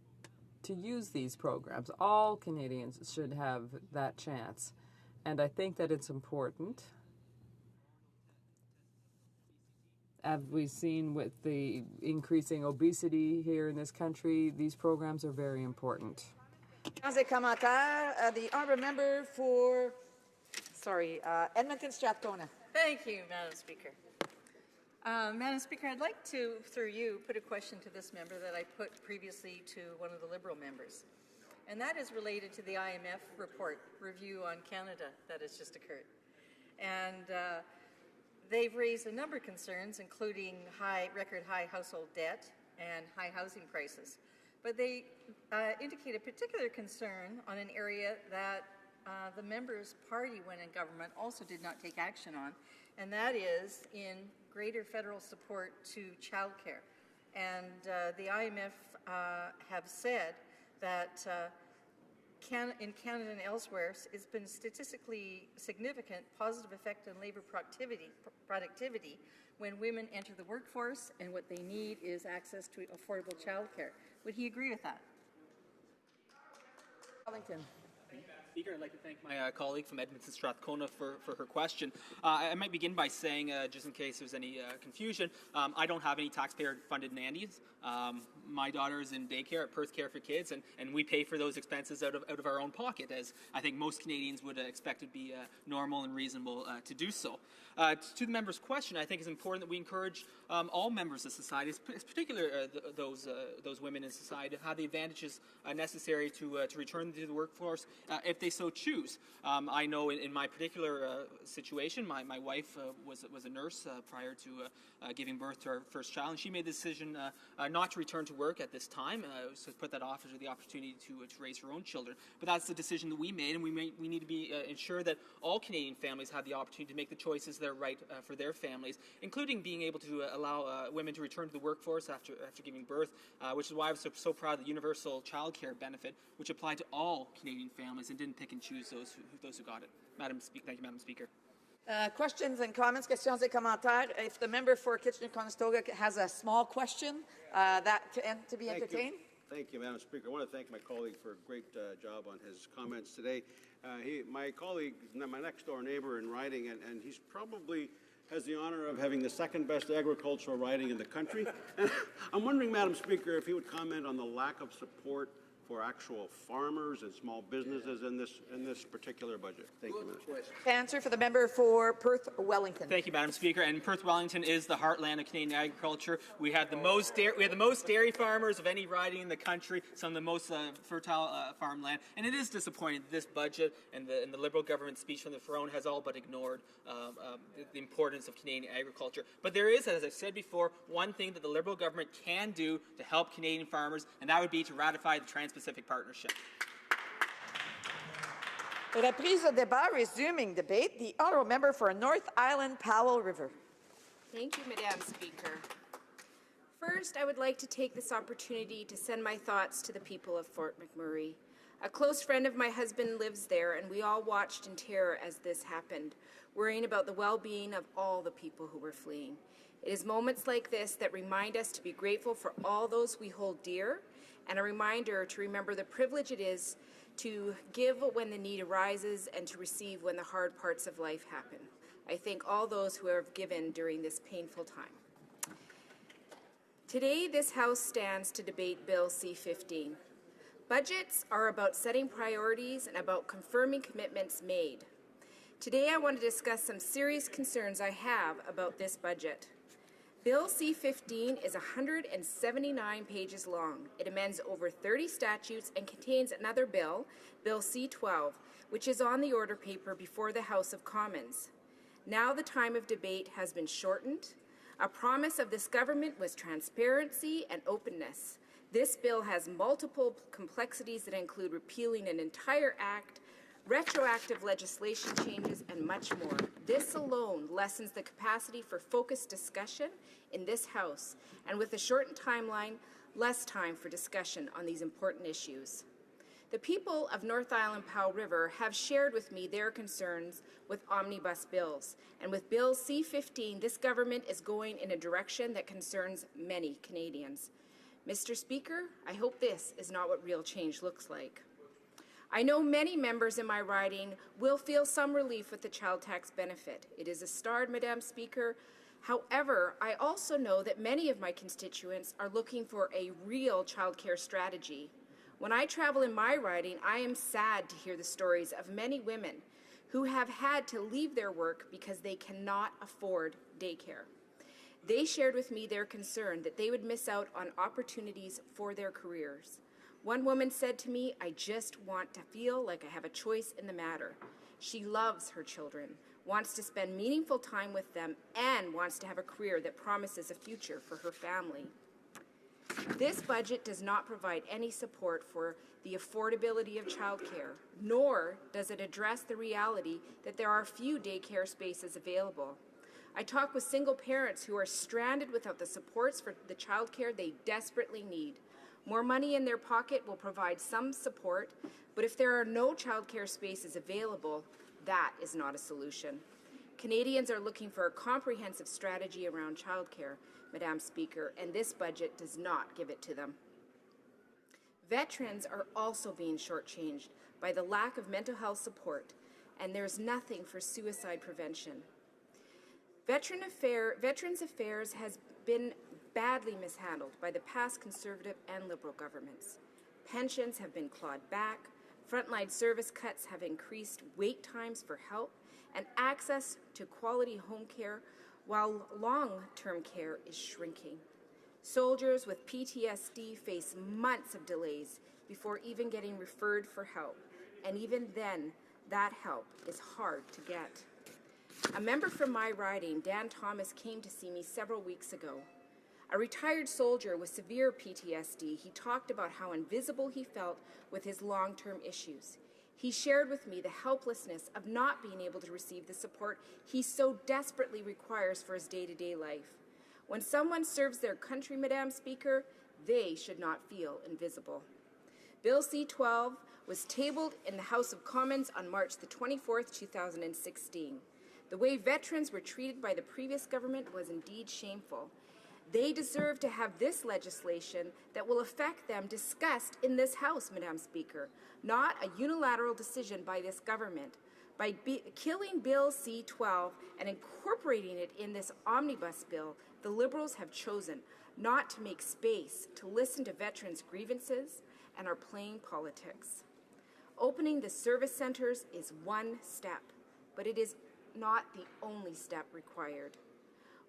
K: to use these programs. All Canadians should have that chance. And I think that it's important, as we've seen with the increasing obesity here in this country, these programs are very important.
M: The honourable member for, Edmonton Strathcona.
A: Thank you, Madam Speaker. Madam Speaker, I'd like to, through you, put a question to this member that I put previously to one of the Liberal members. And that is related to the IMF report review on Canada that has just occurred. And they've raised a number of concerns, including record high household debt and high housing prices. But they indicate a particular concern on an area that the member's party, when in government, also did not take action on, and that is in greater federal support to childcare. And the IMF have said that in Canada and elsewhere, it's been statistically significant positive effect on labor productivity when women enter the workforce, and what they need is access to affordable childcare. Would he agree with that?
M: Wellington.
V: Speaker, I'd like to thank my colleague from Edmonton Strathcona for her question. I might begin by saying, just in case there's any confusion, I don't have any taxpayer-funded nannies. My daughter is in daycare at Perth Care for Kids, and we pay for those expenses out of our own pocket, as I think most Canadians would expect it to be normal and reasonable to do so. To the member's question, I think it's important that we encourage all members of society, particularly those women in society, to have the advantages necessary to return to the workforce if they so choose. I know in my particular situation, my wife was a nurse prior to giving birth to our first child, and she made the decision not to return to work at this time, so put that off to the opportunity to raise her own children. But that's the decision that we made, and we need to ensure that all Canadian families have the opportunity to make the choices that are right for their families, including being able to allow women to return to the workforce after giving birth, which is why I was so proud of the universal child care benefit, which applied to all Canadian families and didn't pick and choose those who got it. Thank you, Madam Speaker.
M: Questions and comments, questions et commentaires. If the member for Kitchener-Conestoga has a small question to be entertained.
I: Thank you, Madam Speaker. I want to thank my colleague for a great job on his comments today. My colleague is my next-door neighbor in riding, and he's probably has the honor of having the second best agricultural riding in the country. I'm wondering, Madam Speaker, if he would comment on the lack of support for actual farmers and small businesses in this particular budget. Thank you, Madam Speaker.
M: Answer for the member for Perth Wellington.
V: Thank you, Madam Speaker. And Perth Wellington is the heartland of Canadian agriculture. We have the most dairy farmers of any riding in the country, some of the most fertile farmland. And it is disappointing that this budget and the Liberal government speech from the throne has all but ignored the importance of Canadian agriculture. But there is, as I've said before, one thing that the Liberal government can do to help Canadian farmers, and that would be to ratify the Trans-Pacific Partnership.
M: Reprise de débat, resuming debate. The honourable member for North Island Powell River.
J: Thank you, Madam Speaker. First, I would like to take this opportunity to send my thoughts to the people of Fort McMurray. A close friend of my husband lives there, and we all watched in terror as this happened, worrying about the well-being of all the people who were fleeing. It is moments like this that remind us to be grateful for all those we hold dear, and a reminder to remember the privilege it is to give when the need arises and to receive when the hard parts of life happen. I thank all those who have given during this painful time. Today, this House stands to debate Bill C-15. Budgets are about setting priorities and about confirming commitments made. Today, I want to discuss some serious concerns I have about this budget. Bill C-15 is 179 pages long. It amends over 30 statutes and contains another bill, Bill C-12, which is on the order paper before the House of Commons. Now the time of debate has been shortened. A promise of this government was transparency and openness. This bill has multiple complexities that include repealing an entire act, retroactive legislation changes, and much more. This alone lessens the capacity for focused discussion in this House, and with a shortened timeline, less time for discussion on these important issues. The people of North Island Powell River have shared with me their concerns with omnibus bills, and with Bill C-15, this government is going in a direction that concerns many Canadians. Mr. Speaker, I hope this is not what real change looks like. I know many members in my riding will feel some relief with the child tax benefit. It is a start, Madam Speaker, However, I also know that many of my constituents are looking for a real childcare strategy. When I travel in my riding, I am sad to hear the stories of many women who have had to leave their work because they cannot afford daycare. They shared with me their concern that they would miss out on opportunities for their careers. One woman said to me, "I just want to feel like I have a choice in the matter." She loves her children, wants to spend meaningful time with them, and wants to have a career that promises a future for her family. This budget does not provide any support for the affordability of childcare, nor does it address the reality that there are few daycare spaces available. I talk with single parents who are stranded without the supports for the childcare they desperately need. More money in their pocket will provide some support, but if there are no childcare spaces available, that is not a solution. Canadians are looking for a comprehensive strategy around childcare, Madam Speaker, and this budget does not give it to them. Veterans are also being shortchanged by the lack of mental health support, and there's nothing for suicide prevention. Veterans Affairs has been badly mishandled by the past Conservative and Liberal governments. Pensions have been clawed back, frontline service cuts have increased wait times for help and access to quality home care, while long-term care is shrinking. Soldiers with PTSD face months of delays before even getting referred for help, and even then, that help is hard to get. A member from my riding, Dan Thomas, came to see me several weeks ago. A retired soldier with severe PTSD, he talked about how invisible he felt with his long-term issues. He shared with me the helplessness of not being able to receive the support he so desperately requires for his day-to-day life. When someone serves their country, Madam Speaker, they should not feel invisible. Bill C-12 was tabled in the House of Commons on March the 24th, 2016. The way veterans were treated by the previous government was indeed shameful. They deserve to have this legislation that will affect them discussed in this House, Madam Speaker, not a unilateral decision by this government. By killing Bill C-12 and incorporating it in this omnibus bill, the Liberals have chosen not to make space to listen to veterans' grievances and are playing politics. Opening the service centers is one step, but it is not the only step required.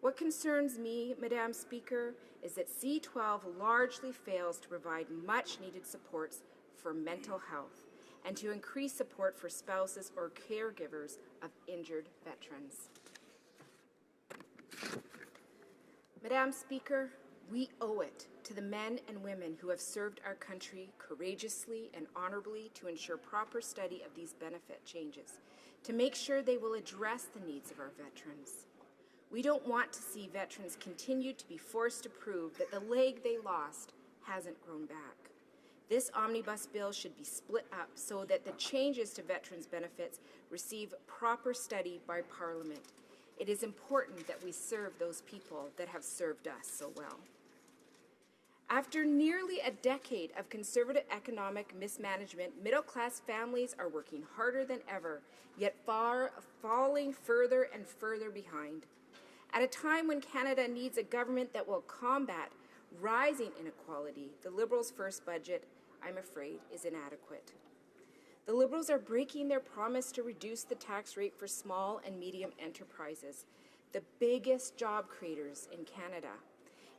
J: What concerns me, Madam Speaker, is that C-12 largely fails to provide much-needed supports for mental health and to increase support for spouses or caregivers of injured veterans. Madam Speaker, we owe it to the men and women who have served our country courageously and honorably to ensure proper study of these benefit changes, to make sure they will address the needs of our veterans. We don't want to see veterans continue to be forced to prove that the leg they lost hasn't grown back. This omnibus bill should be split up so that the changes to veterans' benefits receive proper study by Parliament. It is important that we serve those people that have served us so well. After nearly a decade of Conservative economic mismanagement, middle-class families are working harder than ever, yet falling further and further behind. At a time when Canada needs a government that will combat rising inequality, the Liberals' first budget, I'm afraid, is inadequate. The Liberals are breaking their promise to reduce the tax rate for small and medium enterprises, the biggest job creators in Canada,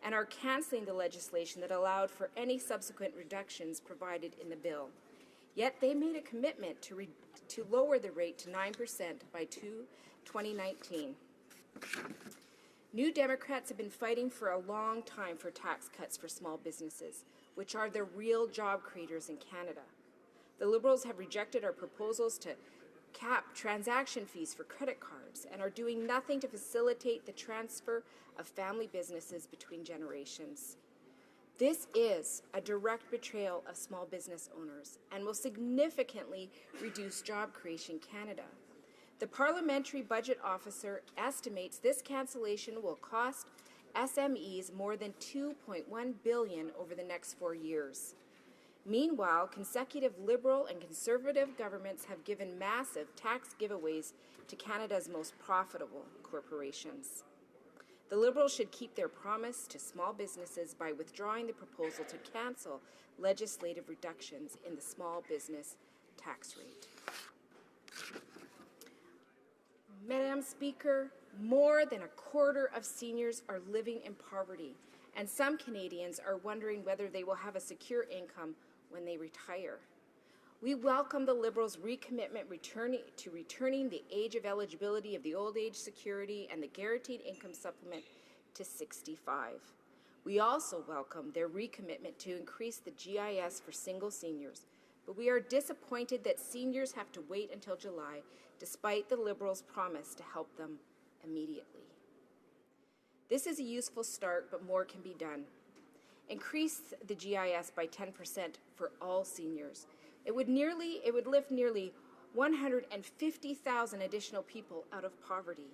J: and are cancelling the legislation that allowed for any subsequent reductions provided in the bill. Yet they made a commitment to lower the rate to 9% by 2019. New Democrats have been fighting for a long time for tax cuts for small businesses, which are the real job creators in Canada. The Liberals have rejected our proposals to cap transaction fees for credit cards and are doing nothing to facilitate the transfer of family businesses between generations. This is a direct betrayal of small business owners and will significantly reduce job creation in Canada. The Parliamentary Budget Officer estimates this cancellation will cost SMEs more than $2.1 billion over the next 4 years. Meanwhile, consecutive Liberal and Conservative governments have given massive tax giveaways to Canada's most profitable corporations. The Liberals should keep their promise to small businesses by withdrawing the proposal to cancel legislative reductions in the small business tax rate. Madam Speaker, more than a quarter of seniors are living in poverty, and some Canadians are wondering whether they will have a secure income when they retire. We welcome the Liberals' recommitment to returning the age of eligibility of the Old Age Security and the Guaranteed Income Supplement to 65. We also welcome their recommitment to increase the GIS for single seniors, but we are disappointed that seniors have to wait until July, despite the Liberals' promise to help them immediately. This is a useful start, but more can be done. Increase the GIS by 10% for all seniors. It would lift nearly 150,000 additional people out of poverty.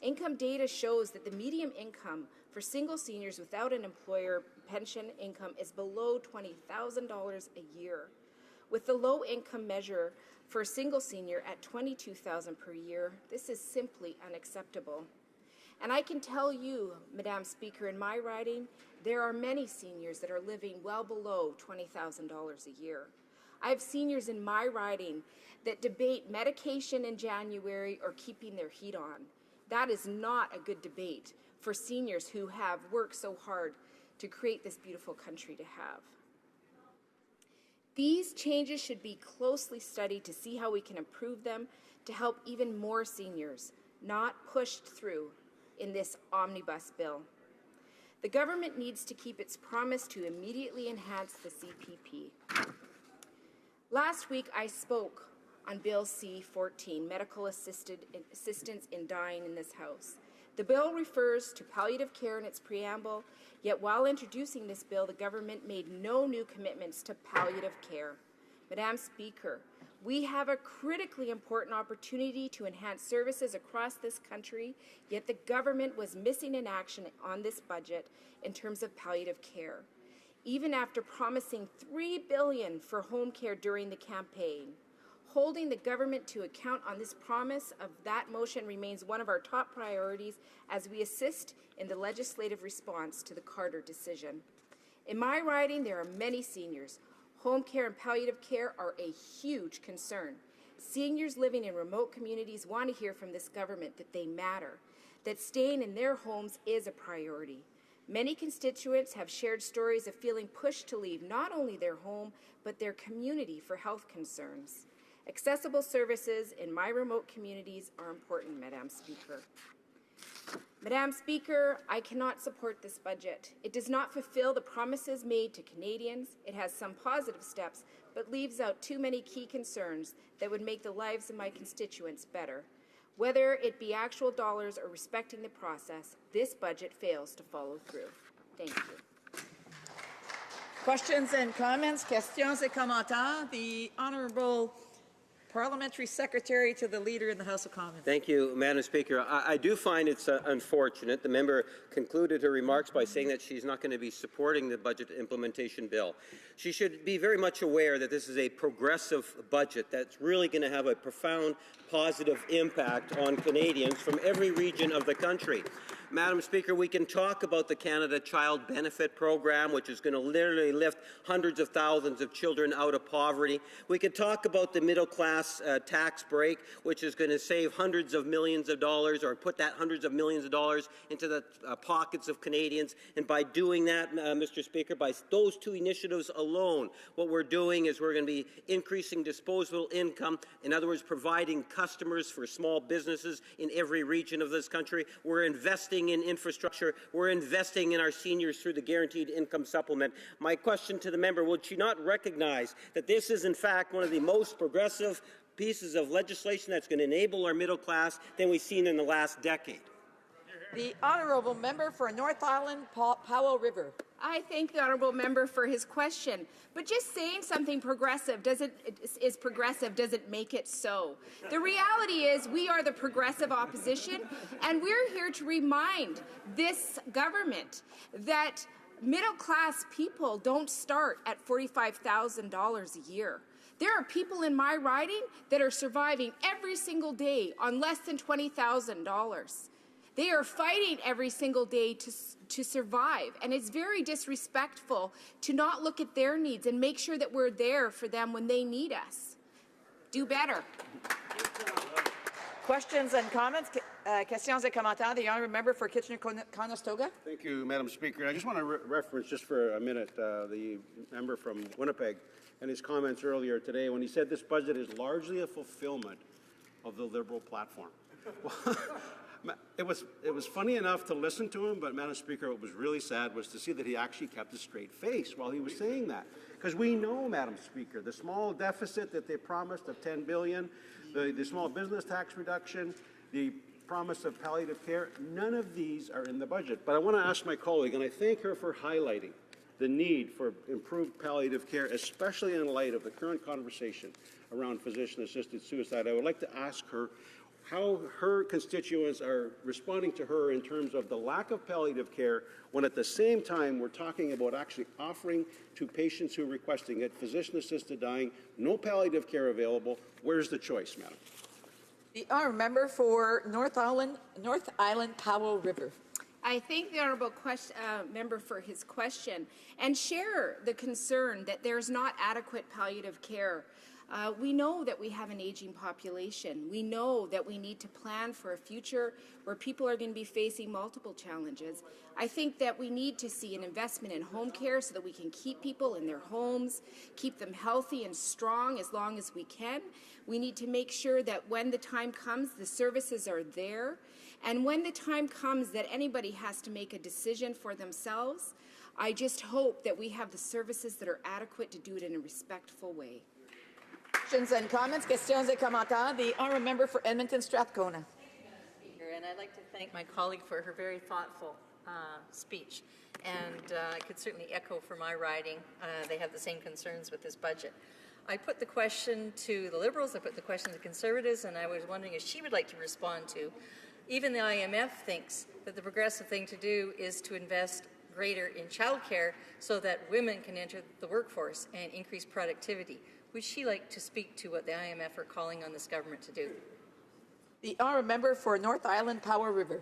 J: Income data shows that the median income for single seniors without an employer pension income is below $20,000 a year. With the low income measure for a single senior at $22,000 per year, this is simply unacceptable. And I can tell you, Madam Speaker, in my riding, there are many seniors that are living well below $20,000 a year. I have seniors in my riding that debate medication in January or keeping their heat on. That is not a good debate for seniors who have worked so hard to create this beautiful country to have. These changes should be closely studied to see how we can improve them to help even more seniors, not pushed through in this omnibus bill. The government needs to keep its promise to immediately enhance the CPP. Last week, I spoke on Bill C-14, Medical Assistance in Dying in this House. The bill refers to palliative care in its preamble, yet while introducing this bill, the government made no new commitments to palliative care. Madam Speaker, we have a critically important opportunity to enhance services across this country, yet the government was missing in action on this budget in terms of palliative care. Even after promising $3 billion for home care during the campaign, holding the government to account on this promise of that motion remains one of our top priorities as we assist in the legislative response to the Carter decision. In my riding, there are many seniors. Home care and palliative care are a huge concern. Seniors living in remote communities want to hear from this government that they matter, that staying in their homes is a priority. Many constituents have shared stories of feeling pushed to leave not only their home, but their community for health concerns. Accessible services in my remote communities are important, Madam Speaker. Madam Speaker, I cannot support this budget. It does not fulfill the promises made to Canadians. It has some positive steps, but leaves out too many key concerns that would make the lives of my constituents better. Whether it be actual dollars or respecting the process, this budget fails to follow through. Thank you.
E: Questions and comments, questions et commentaires. The Honourable Parliamentary Secretary to the Leader in the House of Commons.
F: Thank you, Madam Speaker. I do find it's unfortunate. The member concluded her remarks by saying that she's not going to be supporting the budget implementation bill. She should be very much aware that this is a progressive budget that's really going to have a profound positive impact on Canadians from every region of the country. Madam Speaker, we can talk about the Canada Child Benefit Program, which is going to literally lift hundreds of thousands of children out of poverty. We can talk about the middle class tax break, which is going to save hundreds of millions of dollars, or put that hundreds of millions of dollars into the pockets of Canadians. And by doing that, Mr. Speaker, by those two initiatives alone, what we're doing is we're going to be increasing disposable income. In other words, providing customers for small businesses in every region of this country. We're investing in infrastructure. We're investing in our seniors through the Guaranteed Income Supplement. My question to the member, would she not recognize that this is, in fact, one of the most progressive pieces of legislation that's going to enable our middle class than we've seen in the last decade?
M: The Honourable Member for North Island, Powell River.
J: I thank the Honourable Member for his question. But just saying something progressive is progressive doesn't make it so. The reality is we are the progressive opposition, and we're here to remind this government that middle-class people don't start at $45,000 a year. There are people in my riding that are surviving every single day on less than $20,000. They are fighting every single day to survive, and it's very disrespectful to not look at their needs and make sure that we're there for them when they need us. Do better.
M: Questions and comments? Questions et commentaires. The honourable member for Kitchener-Conestoga.
I: Thank you, Madam Speaker. I just want to reference just for a minute the member from Winnipeg and his comments earlier today when he said this budget is largely a fulfillment of the Liberal platform. It was funny enough to listen to him, but Madam Speaker, what was really sad was to see that he actually kept a straight face while he was saying that. Because we know, Madam Speaker, the small deficit that they promised of $10 billion, the small business tax reduction, the promise of palliative care, none of these are in the budget. But I want to ask my colleague, and I thank her for highlighting the need for improved palliative care, especially in light of the current conversation around physician-assisted suicide. I would like to ask her how her constituents are responding to her in terms of the lack of palliative care when at the same time we're talking about actually offering to patients who are requesting it physician-assisted dying, no palliative care available. Where's the choice, Madam?
M: The honourable member for North Island Powell River.
J: I thank the honourable member for his question and share the concern that there's not adequate palliative care. We know that we have an aging population. We know that we need to plan for a future where people are going to be facing multiple challenges. I think that we need to see an investment in home care so that we can keep people in their homes, keep them healthy and strong as long as we can. We need to make sure that when the time comes, the services are there. And when the time comes that anybody has to make a decision for themselves, I just hope that we have the services that are adequate to do it in a respectful way.
M: Questions and comments? Questions et commentaires. The honourable member for Edmonton Strathcona.
A: And I'd like to thank my colleague for her very thoughtful speech. And I could certainly echo for my riding. They have the same concerns with this budget. I put the question to the Liberals, I put the question to the Conservatives, and I was wondering if she would like to respond to. Even the IMF thinks that the progressive thing to do is to invest greater in childcare so that women can enter the workforce and increase productivity. Would she like to speak to what the IMF are calling on this government to do?
M: The honourable member for North Island Powell River.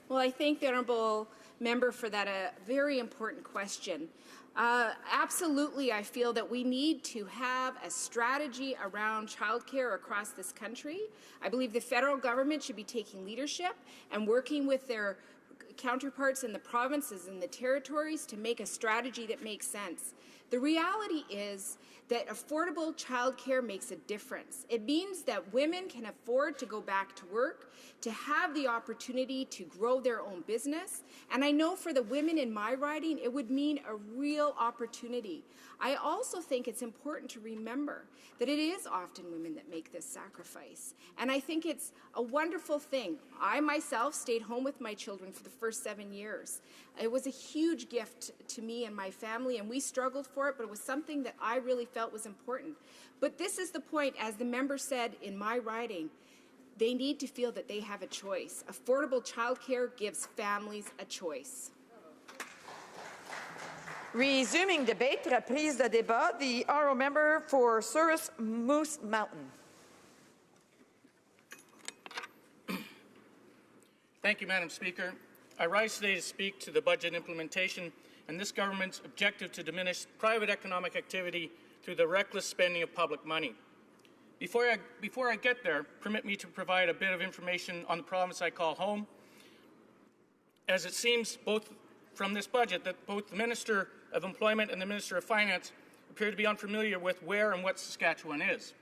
J: Well, I thank the honourable member for that very important question. Absolutely, I feel that we need to have a strategy around childcare across this country. I believe the federal government should be taking leadership and working with their counterparts in the provinces and the territories to make a strategy that makes sense. The reality is that affordable childcare makes a difference. It means that women can afford to go back to work, to have the opportunity to grow their own business. And I know for the women in my riding, it would mean a real opportunity. I also think it's important to remember that it is often women that make this sacrifice. And I think it's a wonderful thing. I myself stayed home with my children for the first 7 years. It was a huge gift to me and my family, and we struggled for it, but it was something that I really felt was important. But this is the point, as the member said in my riding, they need to feel that they have a choice. Affordable childcare gives families a choice.
M: Resuming debate, reprise de débat. The honourable member for Souris Moose Mountain.
R: Thank you, Madam Speaker. I rise today to speak to the budget implementation and this government's objective to diminish private economic activity through the reckless spending of public money. Before I get there, permit me to provide a bit of information on the province I call home, as it seems both from this budget that both the Minister of Employment and the Minister of Finance appear to be unfamiliar with where and what Saskatchewan is.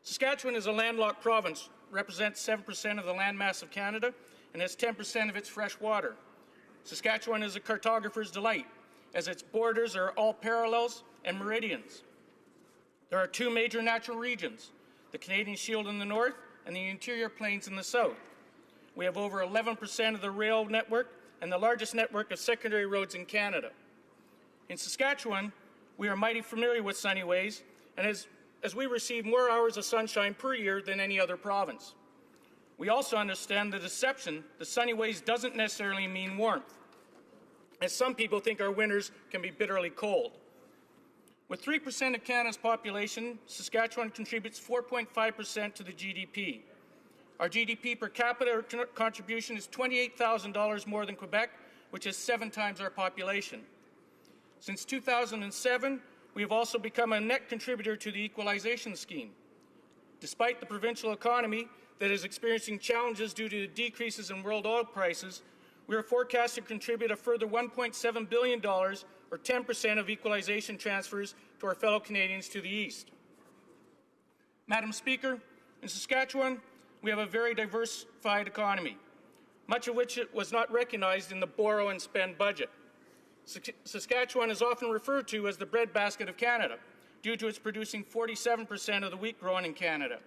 R: Saskatchewan is a landlocked province, represents 7% of the landmass of Canada, and has 10% of its fresh water. Saskatchewan is a cartographer's delight, as its borders are all parallels and meridians. There are two major natural regions, the Canadian Shield in the north and the Interior Plains in the south. We have over 11% of the rail network and the largest network of secondary roads in Canada. In Saskatchewan, we are mighty familiar with sunny ways, and as we receive more hours of sunshine per year than any other province. We also understand the deception that sunny ways doesn't necessarily mean warmth, as some people think our winters can be bitterly cold. With 3% of Canada's population, Saskatchewan contributes 4.5% to the GDP. Our GDP per capita contribution is $28,000 more than Quebec, which is 7 times our population. Since 2007, we have also become a net contributor to the equalization scheme. Despite the provincial economy that is experiencing challenges due to the decreases in world oil prices, we are forecast to contribute a further $1.7 billion, or 10% of equalization transfers to our fellow Canadians to the east. Madam Speaker, in Saskatchewan, we have a very diversified economy, much of which was not recognized in the borrow and spend budget. Saskatchewan is often referred to as the breadbasket of Canada, due to its producing 47% of the wheat grown in Canada.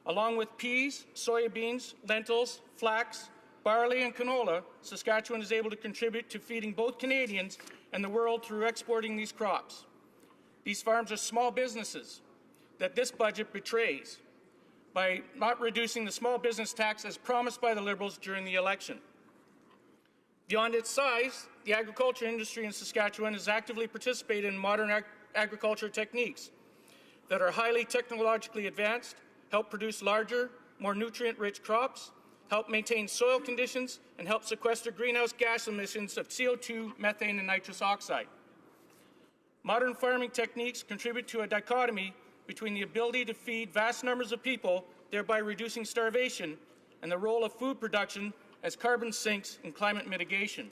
R: Along with peas, soybeans, lentils, flax, barley, and canola, Saskatchewan is able to contribute to feeding both Canadians and the world through exporting these crops. These farms are small businesses that this budget betrays by not reducing the small business tax as promised by the Liberals during the election. Beyond its size, the agriculture industry in Saskatchewan has actively participated in modern agriculture techniques that are highly technologically advanced, help produce larger, more nutrient-rich crops, help maintain soil conditions, and help sequester greenhouse gas emissions of CO2, methane, and nitrous oxide. Modern farming techniques contribute to a dichotomy between the ability to feed vast numbers of people, thereby reducing starvation, and the role of food production as carbon sinks in climate mitigation.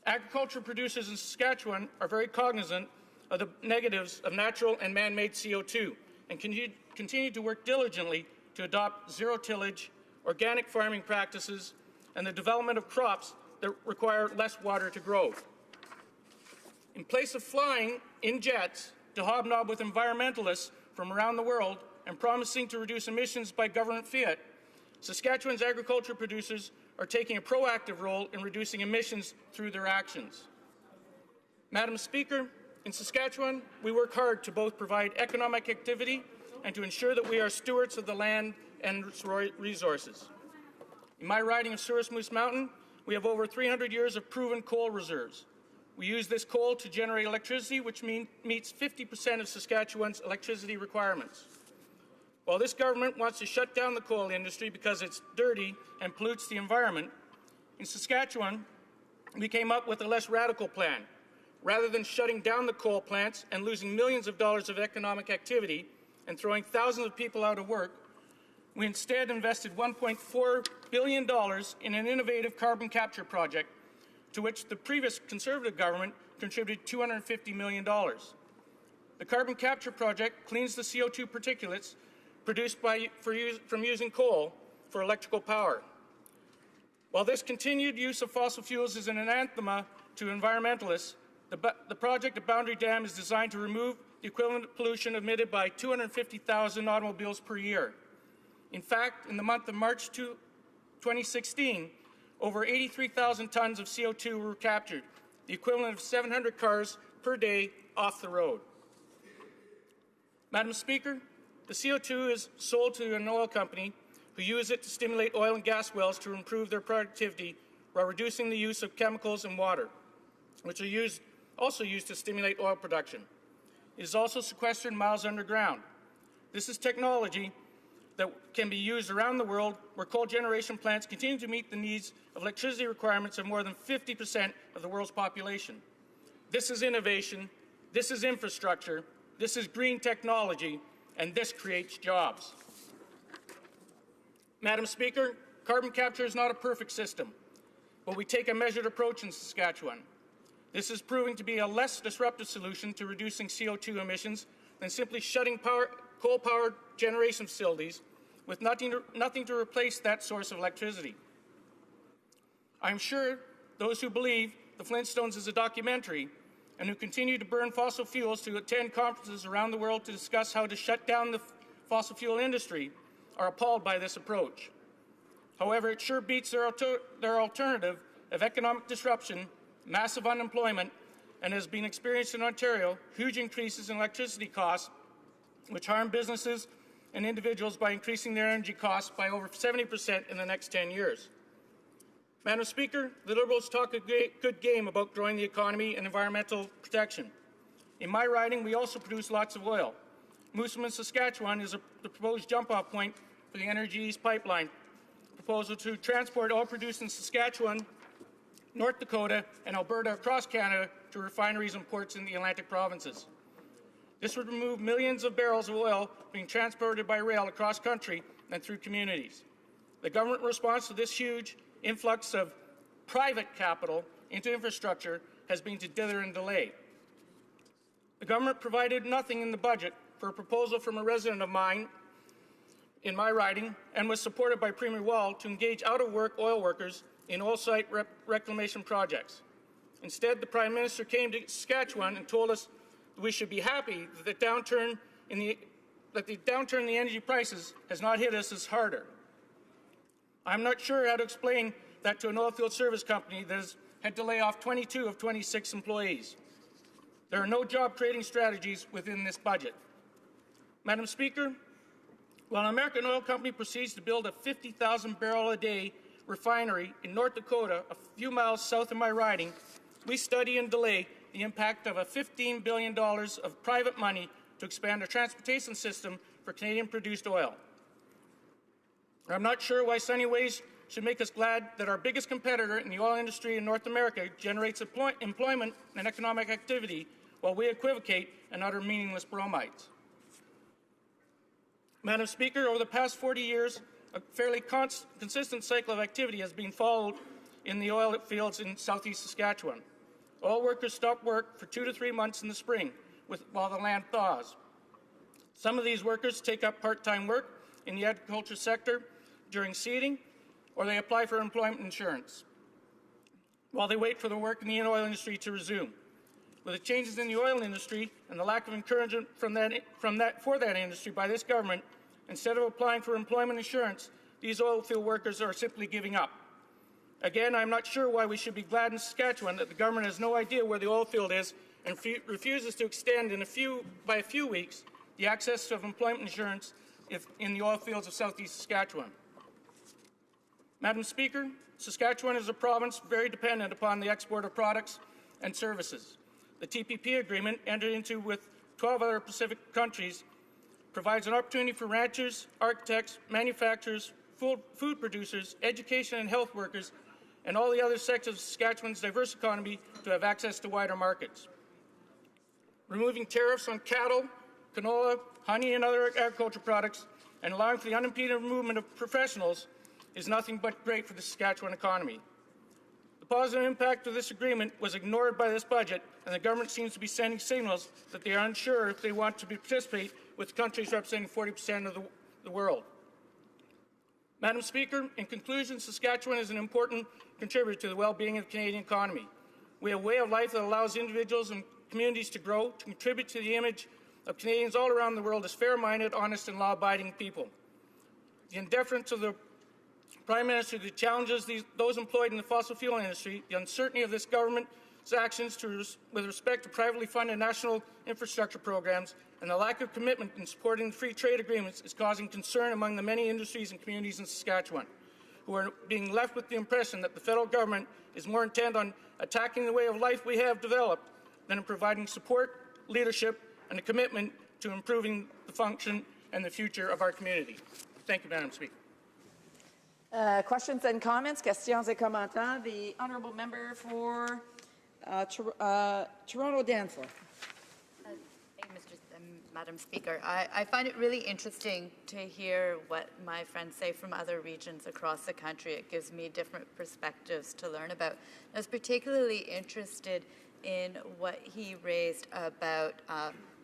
R: Agriculture producers in Saskatchewan are very cognizant of the negatives of natural and man-made CO2 and continue to work diligently to adopt zero-tillage, organic farming practices, and the development of crops that require less water to grow. In place of flying in jets to hobnob with environmentalists from around the world and promising to reduce emissions by government fiat, Saskatchewan's agriculture producers are taking a proactive role in reducing emissions through their actions. Madam Speaker, in Saskatchewan, we work hard to both provide economic activity and to ensure that we are stewards of the land and its resources. In my riding of Souris Moose Mountain, we have over 300 years of proven coal reserves. We use this coal to generate electricity, which meets 50% of Saskatchewan's electricity requirements. While this government wants to shut down the coal industry because it's dirty and pollutes the environment, in Saskatchewan, we came up with a less radical plan. Rather than shutting down the coal plants and losing millions of dollars of economic activity and throwing thousands of people out of work, we instead invested $1.4 billion in an innovative carbon capture project, to which the previous Conservative government contributed $250 million. The carbon capture project cleans the CO2 particulates produced from using coal for electrical power. While this continued use of fossil fuels is an anathema to environmentalists, the project at Boundary Dam is designed to remove the equivalent pollution emitted by 250,000 automobiles per year. In fact, in the month of March 2016, over 83,000 tons of CO2 were captured, the equivalent of 700 cars per day off the road. Madam Speaker, the CO2 is sold to an oil company who use it to stimulate oil and gas wells to improve their productivity while reducing the use of chemicals and water, which are also used to stimulate oil production. It is also sequestered miles underground. This is technology that can be used around the world where coal generation plants continue to meet the needs of electricity requirements of more than 50% of the world's population. This is innovation, this is infrastructure, this is green technology, and this creates jobs. Madam Speaker, carbon capture is not a perfect system, but we take a measured approach in Saskatchewan. This is proving to be a less disruptive solution to reducing CO2 emissions than simply shutting coal-powered generation facilities with nothing to replace that source of electricity. I'm sure those who believe The Flintstones is a documentary and who continue to burn fossil fuels to attend conferences around the world to discuss how to shut down the fossil fuel industry are appalled by this approach. However, it sure beats their alternative of economic disruption, massive unemployment, and has been experienced in Ontario, huge increases in electricity costs, which harm businesses and individuals by increasing their energy costs by over 70% in the next 10 years. Madam Speaker, the Liberals talk a good game about growing the economy and environmental protection. In my riding, we also produce lots of oil. Moosomin, Saskatchewan is the proposed jump-off point for the Energy East pipeline proposal to transport oil produced in Saskatchewan, North Dakota, and Alberta across Canada to refineries and ports in the Atlantic provinces. This would remove millions of barrels of oil being transported by rail across country and through communities. The government response to this huge influx of private capital into infrastructure has been to dither and delay. The government provided nothing in the budget for a proposal from a resident of mine in my riding and was supported by Premier Wall to engage out-of-work oil workers in oil site reclamation projects. Instead, the Prime Minister came to Saskatchewan and told us that we should be happy that the downturn in the energy prices has not hit us as harder. I'm not sure how to explain that to an oilfield service company that has had to lay off 22 of 26 employees. There are no job-creating strategies within this budget. Madam Speaker, while an American oil company proceeds to build a 50,000-barrel-a-day refinery in North Dakota, a few miles south of my riding, we study and delay the impact of $15 billion of private money to expand a transportation system for Canadian-produced oil. I'm not sure why Sunny Ways should make us glad that our biggest competitor in the oil industry in North America generates employment and economic activity while we equivocate and utter meaningless bromides. Madam Speaker, over the past 40 years, a fairly consistent cycle of activity has been followed in the oil fields in southeast Saskatchewan. Oil workers stop work for 2 to 3 months in the spring while the land thaws. Some of these workers take up part-time work in the agriculture sector during seeding, or they apply for employment insurance while they wait for the work in the oil industry to resume. With the changes in the oil industry and the lack of encouragement for that industry by this government, instead of applying for employment insurance, these oil field workers are simply giving up. Again, I'm not sure why we should be glad in Saskatchewan that the government has no idea where the oil field is and refuses to extend by a few weeks the access to employment insurance in the oil fields of southeast Saskatchewan. Madam Speaker, Saskatchewan is a province very dependent upon the export of products and services. The TPP agreement, entered into with 12 other Pacific countries, provides an opportunity for ranchers, architects, manufacturers, food producers, education and health workers, and all the other sectors of Saskatchewan's diverse economy to have access to wider markets. Removing tariffs on cattle, canola, honey, and other agricultural products, and allowing for the unimpeded movement of professionals is nothing but great for the Saskatchewan economy. The positive impact of this agreement was ignored by this budget, and the government seems to be sending signals that they are unsure if they want to participate with countries representing 40% of the world. Madam Speaker, in conclusion, Saskatchewan is an important contributor to the well-being of the Canadian economy. We have a way of life that allows individuals and communities to grow, to contribute to the image of Canadians all around the world as fair-minded, honest, and law-abiding people. The indifference of the Prime Minister to the challenges those employed in the fossil fuel industry, the uncertainty of this government's actions with respect to privately funded national infrastructure programs, and the lack of commitment in supporting the free trade agreements is causing concern among the many industries and communities in Saskatchewan, who are being left with the impression that the federal government is more intent on attacking the way of life we have developed than in providing support, leadership, and a commitment to improving the function and the future of our community. Thank you, Madam Speaker.
E: Questions and comments, questions et commentaires. The honourable member for Toronto Danforth.
H: Madam Speaker, I find it really interesting to hear what my friends say from other regions across the country. It gives me different perspectives to learn about. I was particularly interested in what he raised about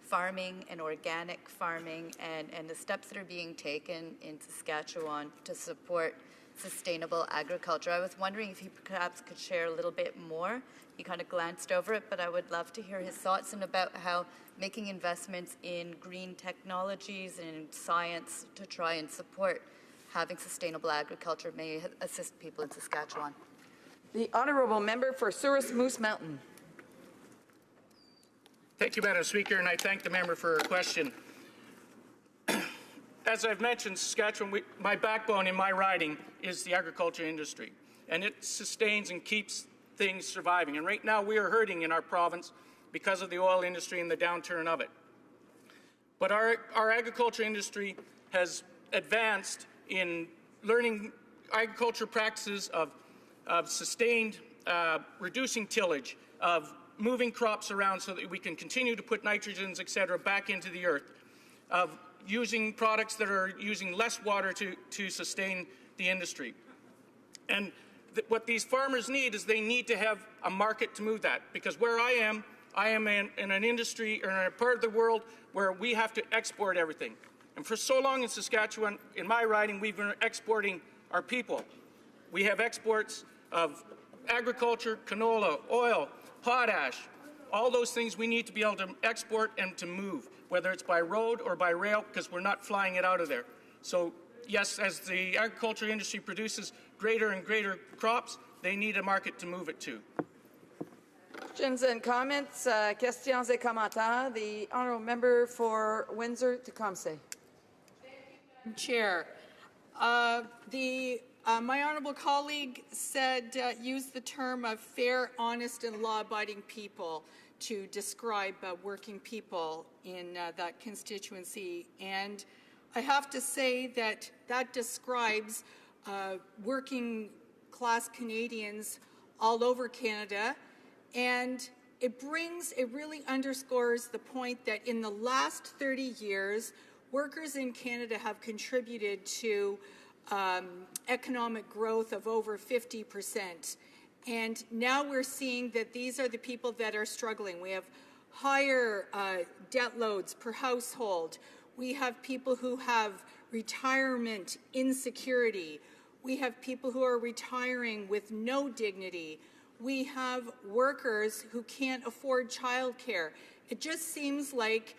H: farming and organic farming and the steps that are being taken in Saskatchewan to support sustainable agriculture. I was wondering if he perhaps could share a little bit more. He kind of glanced over it, but I would love to hear his thoughts and about how making investments in green technologies and in science to try and support having sustainable agriculture may assist people in Saskatchewan.
E: The honourable member for Souris Moose Mountain.
R: Thank you, Madam Speaker, and I thank the member for her question. As I've mentioned, Saskatchewan, my backbone in my riding is the agriculture industry, and it sustains and keeps things surviving. And right now we are hurting in our province because of the oil industry and the downturn of it. But our agriculture industry has advanced in learning agriculture practices of sustained reducing tillage, of moving crops around so that we can continue to put nitrogens, et cetera, back into the earth, of using products that are using less water to sustain the industry. And what these farmers need is they need to have a market to move that, because where I am in an industry or in a part of the world where we have to export everything. And for so long in Saskatchewan, in my riding, we've been exporting our people. We have exports of agriculture, canola, oil, potash, all those things we need to be able to export and to move, whether it's by road or by rail, because we're not flying it out of there. So yes, as the agriculture industry produces greater and greater crops, they need a market to move it to.
M: Questions and comments, questions et commentaires. The honourable member for Windsor-Tecumseh.
C: Chair, my honourable colleague said used the term of fair, honest, and law-abiding people to describe working people in that constituency, and I have to say that that describes working class Canadians all over Canada, and it really underscores the point that in the last 30 years, workers in Canada have contributed to economic growth of over 50%. And now we're seeing that these are the people that are struggling. We have higher debt loads per household. We have people who have retirement insecurity. We have people who are retiring with no dignity. We have workers who can't afford childcare. It just seems like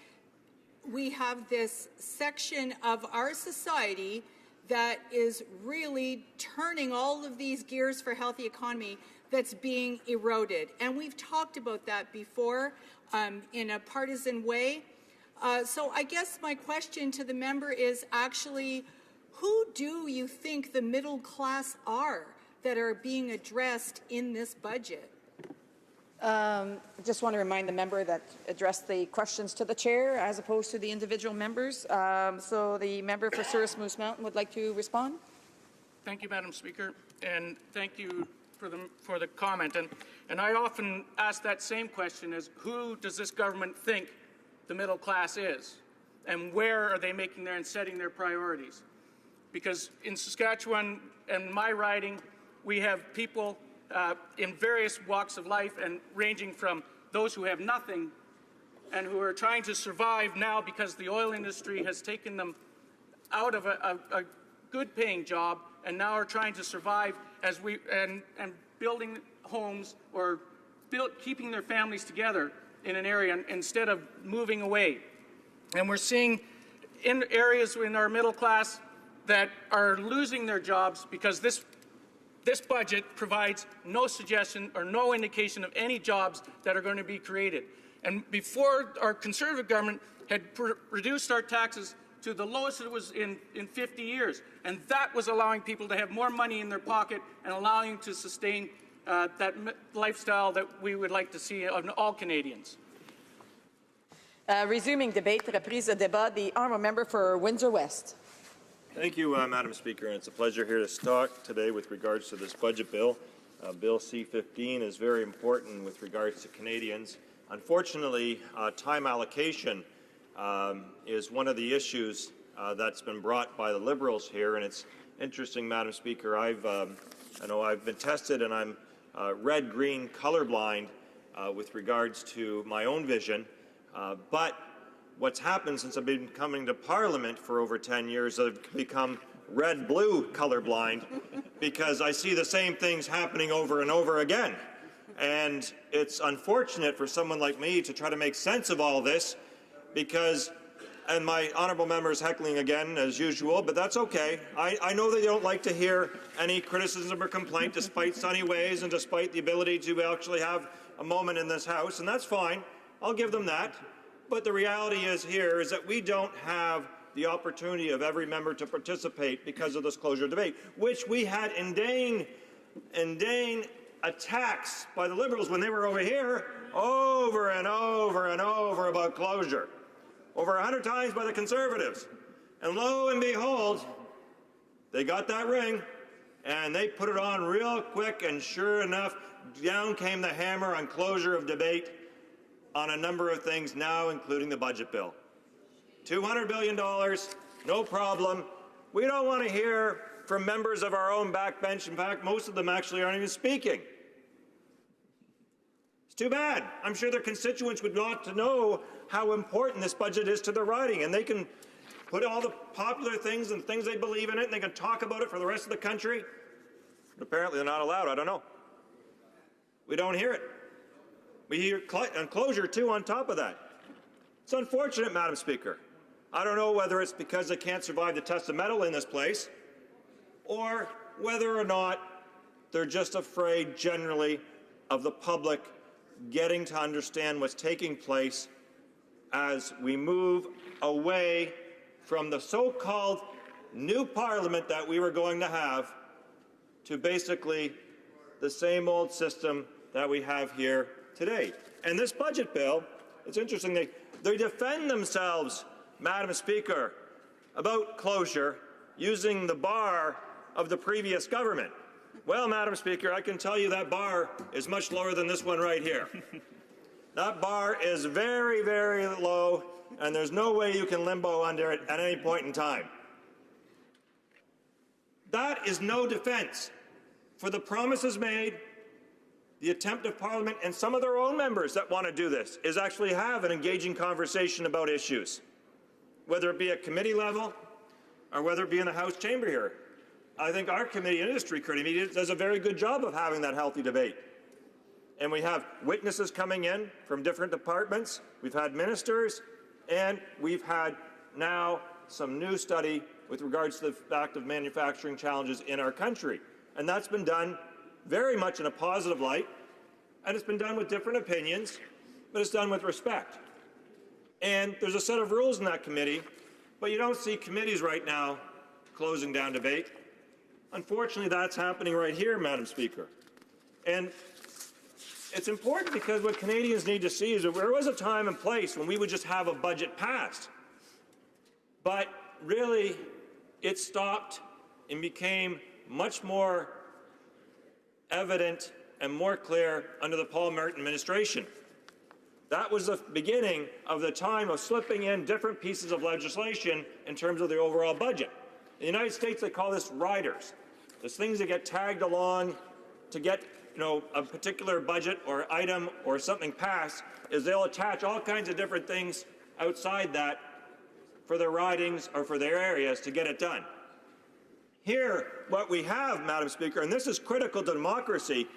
C: we have this section of our society that is really turning all of these gears for healthy economy that's being eroded. And we've talked about that before in a partisan way. So I guess my question to the member is actually, who do you think the middle class are that are being addressed in this budget?
M: I just want to remind the member that address the questions to the chair as opposed to the individual members. So the member for Souris Moose Mountain would like to respond.
R: Thank you, Madam Speaker, and thank you for the comment. And I often ask that same question: is who does this government think the middle class is, and where are they making their and setting their priorities? Because in Saskatchewan and my riding, we have people in various walks of life, and ranging from those who have nothing and who are trying to survive now because the oil industry has taken them out of a good-paying job, and now are trying to survive as and building homes or keeping their families together in an area instead of moving away. And we're seeing in areas in our middle class that are losing their jobs because this budget provides no suggestion or no indication of any jobs that are going to be created. And before, our Conservative government had reduced our taxes to the lowest it was in 50 years. And that was allowing people to have more money in their pocket and allowing them to sustain that lifestyle that we would like to see of all Canadians.
M: Resuming debate, reprise de débat, the honourable member for Windsor West.
G: Thank you, Madam Speaker, and it's a pleasure here to talk today with regards to this budget bill. Bill C-15 is very important with regards to Canadians. Unfortunately, time allocation is one of the issues that's been brought by the Liberals here, and it's interesting, Madam Speaker. I know I've been tested, and I'm red-green colorblind with regards to my own vision, but what's happened since I've been coming to Parliament for over 10 years, I've become red-blue colorblind because I see the same things happening over and over again. And it's unfortunate for someone like me to try to make sense of all this because, and my honourable member is heckling again as usual, but that's okay. I know that you don't like to hear any criticism or complaint despite sunny ways and despite the ability to actually have a moment in this House, and that's fine. I'll give them that. But the reality is here is that we don't have the opportunity of every member to participate because of this closure debate, which we had inane attacks by the Liberals when they were over here over and over and over about closure, over 100 times by the Conservatives. And lo and behold, They got that ring, and they put it on real quick, and sure enough, down came the hammer on closure of debate on a number of things now, including the budget bill. $200 billion, no problem. We don't want to hear from members of our own backbench. In fact, most of them actually aren't even speaking. It's too bad. I'm sure their constituents would want to know how important this budget is to their riding, and they can put all the popular things and things they believe in it, and they can talk about it for the rest of the country. But apparently they're not allowed. I don't know. We don't hear it. We hear closure, too, on top of that. It's unfortunate, Madam Speaker. I don't know whether it's because they can't survive the test of metal in this place, or whether or not they're just afraid generally of the public getting to understand what's taking place as we move away from the so-called new parliament that we were going to have to basically the same old system that we have here today. And this budget bill, it's interesting, they defend themselves, Madam Speaker, about closure using the bar of the previous government. Well, Madam Speaker, I can tell you that bar is much lower than this one right here. That bar is very, very low, and there's no way you can limbo under it at any point in time. That is no defense for the promises made, the attempt of Parliament, and some of their own members that want to do this, is actually have an engaging conversation about issues, whether it be at committee level or whether it be in the House chamber here. I think our committee, Industry Committee, does a very good job of having that healthy debate. And we have witnesses coming in from different departments. We've had ministers, and we've had now some new study with regards to the fact of manufacturing challenges in our country. And that's been done very much in a positive light, and it's been done with different opinions, but it's done with respect. And there's a set of rules in that committee, but you don't see committees right now closing down debate. Unfortunately, that's happening right here, Madam Speaker. And it's important because what Canadians need to see is that there was a time and place when we would just have a budget passed. But really, it stopped and became much more evident and more clear under the Paul Martin administration. That was the beginning of the time of slipping in different pieces of legislation in terms of the overall budget. In the United States, they call this riders. There's things that get tagged along to get a particular budget or item or something passed, is they'll attach all kinds of different things outside that for their ridings or for their areas to get it done. Here, what we have, Madam Speaker, and this is critical to democracy,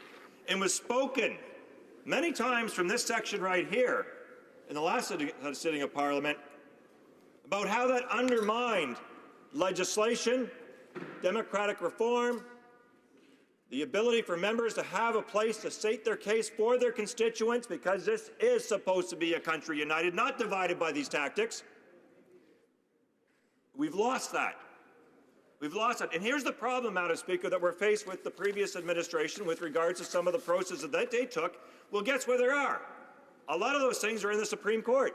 G: and was spoken many times from this section right here in the last sitting of Parliament, about how that undermined legislation, democratic reform, the ability for members to have a place to state their case for their constituents, because this is supposed to be a country united, not divided by these tactics. We've lost that. We've lost it. And here's the problem, Madam Speaker, that we're faced with the previous administration with regards to some of the processes that they took. Well, guess where they are? A lot of those things are in the Supreme Court.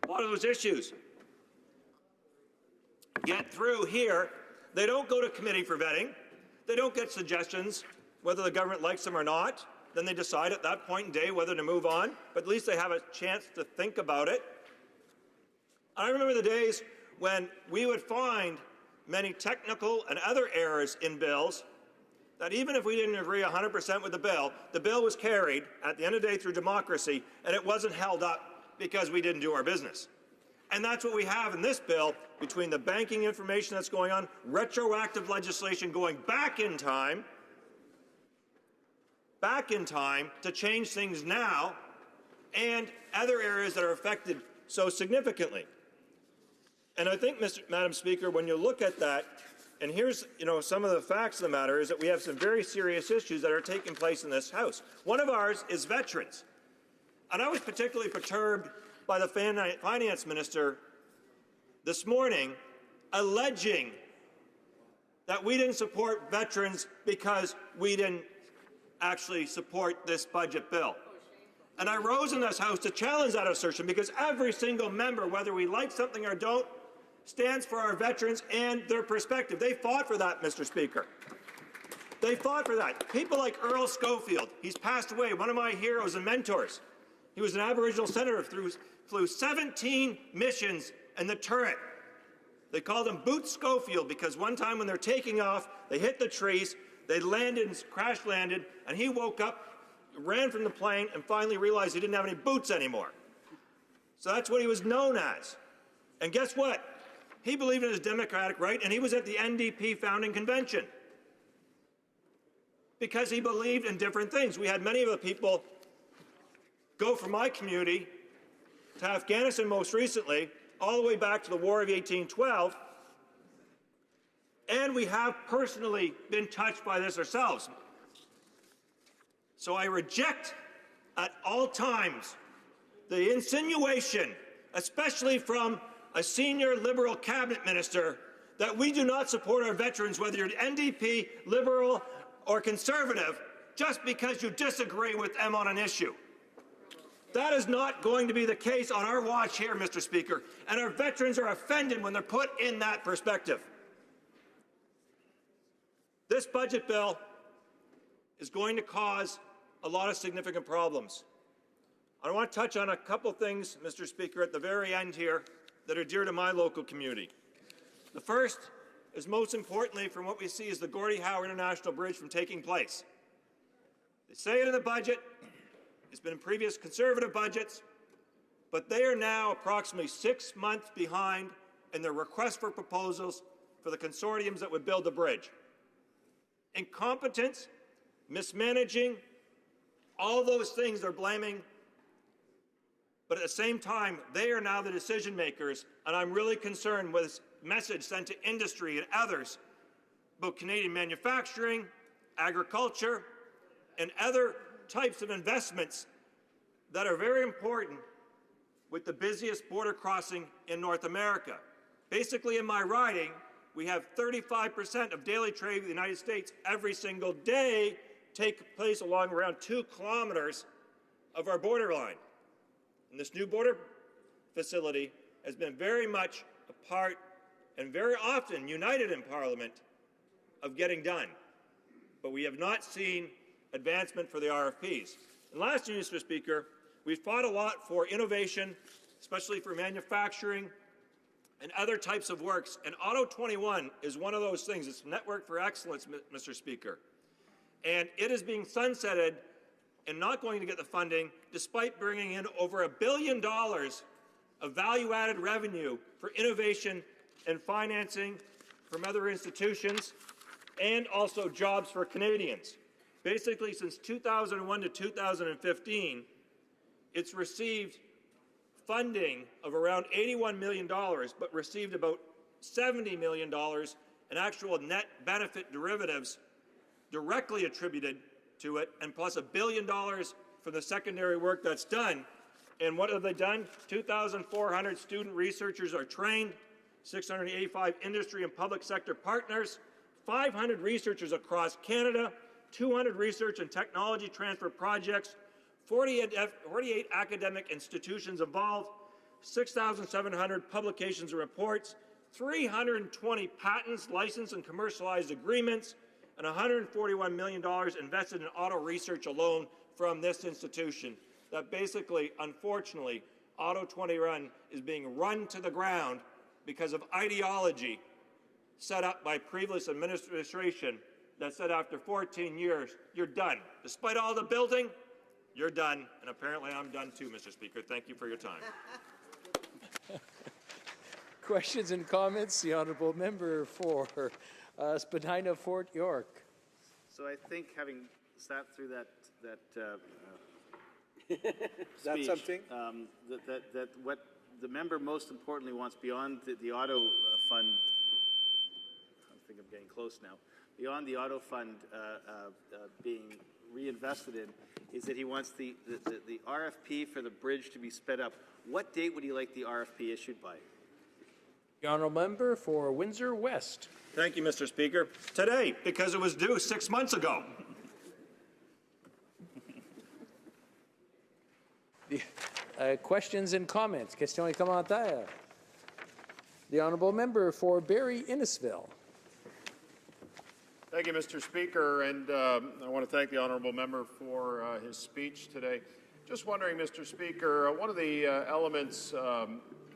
G: A lot of those issues get through here. They don't go to committee for vetting. They don't get suggestions whether the government likes them or not. Then they decide at that point in day whether to move on, but at least they have a chance to think about it. I remember the days when we would find many technical and other errors in bills that even if we didn't agree 100% with the bill was carried at the end of the day through democracy, and it wasn't held up because we didn't do our business. And that's what we have in this bill, between the banking information that's going on, retroactive legislation going back in time to change things now, and other areas that are affected so significantly. And I think, Madam Speaker, when you look at that, and here's some of the facts of the matter, is that we have some very serious issues that are taking place in this House. One of ours is veterans. And I was particularly perturbed by the Finance Minister this morning alleging that we didn't support veterans because we didn't actually support this budget bill. And I rose in this House to challenge that assertion, because every single member, whether we like something or don't, stands for our veterans and their perspective. They fought for that, Mr. Speaker. They fought for that. People like Earl Schofield, he's passed away, one of my heroes and mentors. He was an Aboriginal senator, flew 17 missions in the turret. They called him Boot Schofield because one time when they're taking off, they hit the trees, they landed, crash landed, and he woke up, ran from the plane, and finally realized he didn't have any boots anymore. So that's what he was known as. And guess what? He believed in his democratic right, and he was at the NDP founding convention because he believed in different things. We had many of the people go from my community to Afghanistan most recently, all the way back to the War of 1812, and we have personally been touched by this ourselves. So I reject at all times the insinuation, especially from a senior Liberal cabinet minister, that we do not support our veterans, whether you're NDP, Liberal, or Conservative, just because you disagree with them on an issue. That is not going to be the case on our watch here, Mr. Speaker, and our veterans are offended when they're put in that perspective. This budget bill is going to cause a lot of significant problems. I want to touch on a couple things, Mr. Speaker, at the very end here that are dear to my local community. The first is, most importantly, from what we see, is the Gordie Howe International Bridge from taking place. They say it in the budget, it's been in previous Conservative budgets, but they are now approximately 6 months behind in their request for proposals for the consortiums that would build the bridge. Incompetence, mismanaging, all those things they're blaming, but at the same time, they are now the decision makers, and I'm really concerned with this message sent to industry and others about Canadian manufacturing, agriculture, and other types of investments that are very important with the busiest border crossing in North America. Basically, in my riding, we have 35% of daily trade with the United States every single day take place along around 2 kilometers of our borderline. And this new border facility has been very much a part and very often united in Parliament of getting done. But we have not seen advancement for the RFPs. And lastly, Mr. Speaker, we've fought a lot for innovation, especially for manufacturing and other types of works. And Auto 21 is one of those things. It's Network for Excellence, Mr. Speaker. And it is being sunsetted and not going to get the funding, despite bringing in over $1 billion of value-added revenue for innovation and financing from other institutions, and also jobs for Canadians. Basically, since 2001 to 2015, it's received funding of around $81 million, but received about $70 million in actual net benefit derivatives directly attributed to it, and plus $1 billion for the secondary work that's done. And what have they done? 2,400 student researchers are trained, 685 industry and public sector partners, 500 researchers across Canada, 200 research and technology transfer projects, 48 academic institutions involved, 6,700 publications and reports, 320 patents, licensed and commercialized agreements, and $141 million invested in auto research alone from this institution. That basically, unfortunately, Auto 21 is being run to the ground because of ideology set up by previous administration that said after 14 years, you're done. Despite all the building, you're done. And apparently I'm done too, Mr. Speaker. Thank you for your time.
B: Questions and comments? The honourable member for Spadina, Fort York.
D: So I think, having sat through that
B: That's
D: speech,
B: something?
D: that what the member most importantly wants beyond the auto fund, I think I'm getting close now, beyond the auto fund being reinvested in, is that he wants the RFP for the bridge to be sped up. What date would he like the RFP issued by?
B: The honourable member for Windsor West.
G: Thank you, Mr. Speaker. Today, because it was due 6 months ago.
B: Questions and comments? Questions et commentaires? The honourable member for Barrie Innisfil.
G: Thank you, Mr. Speaker, and I want to thank the honourable member for his speech today. Just wondering, Mr. Speaker, one of the elements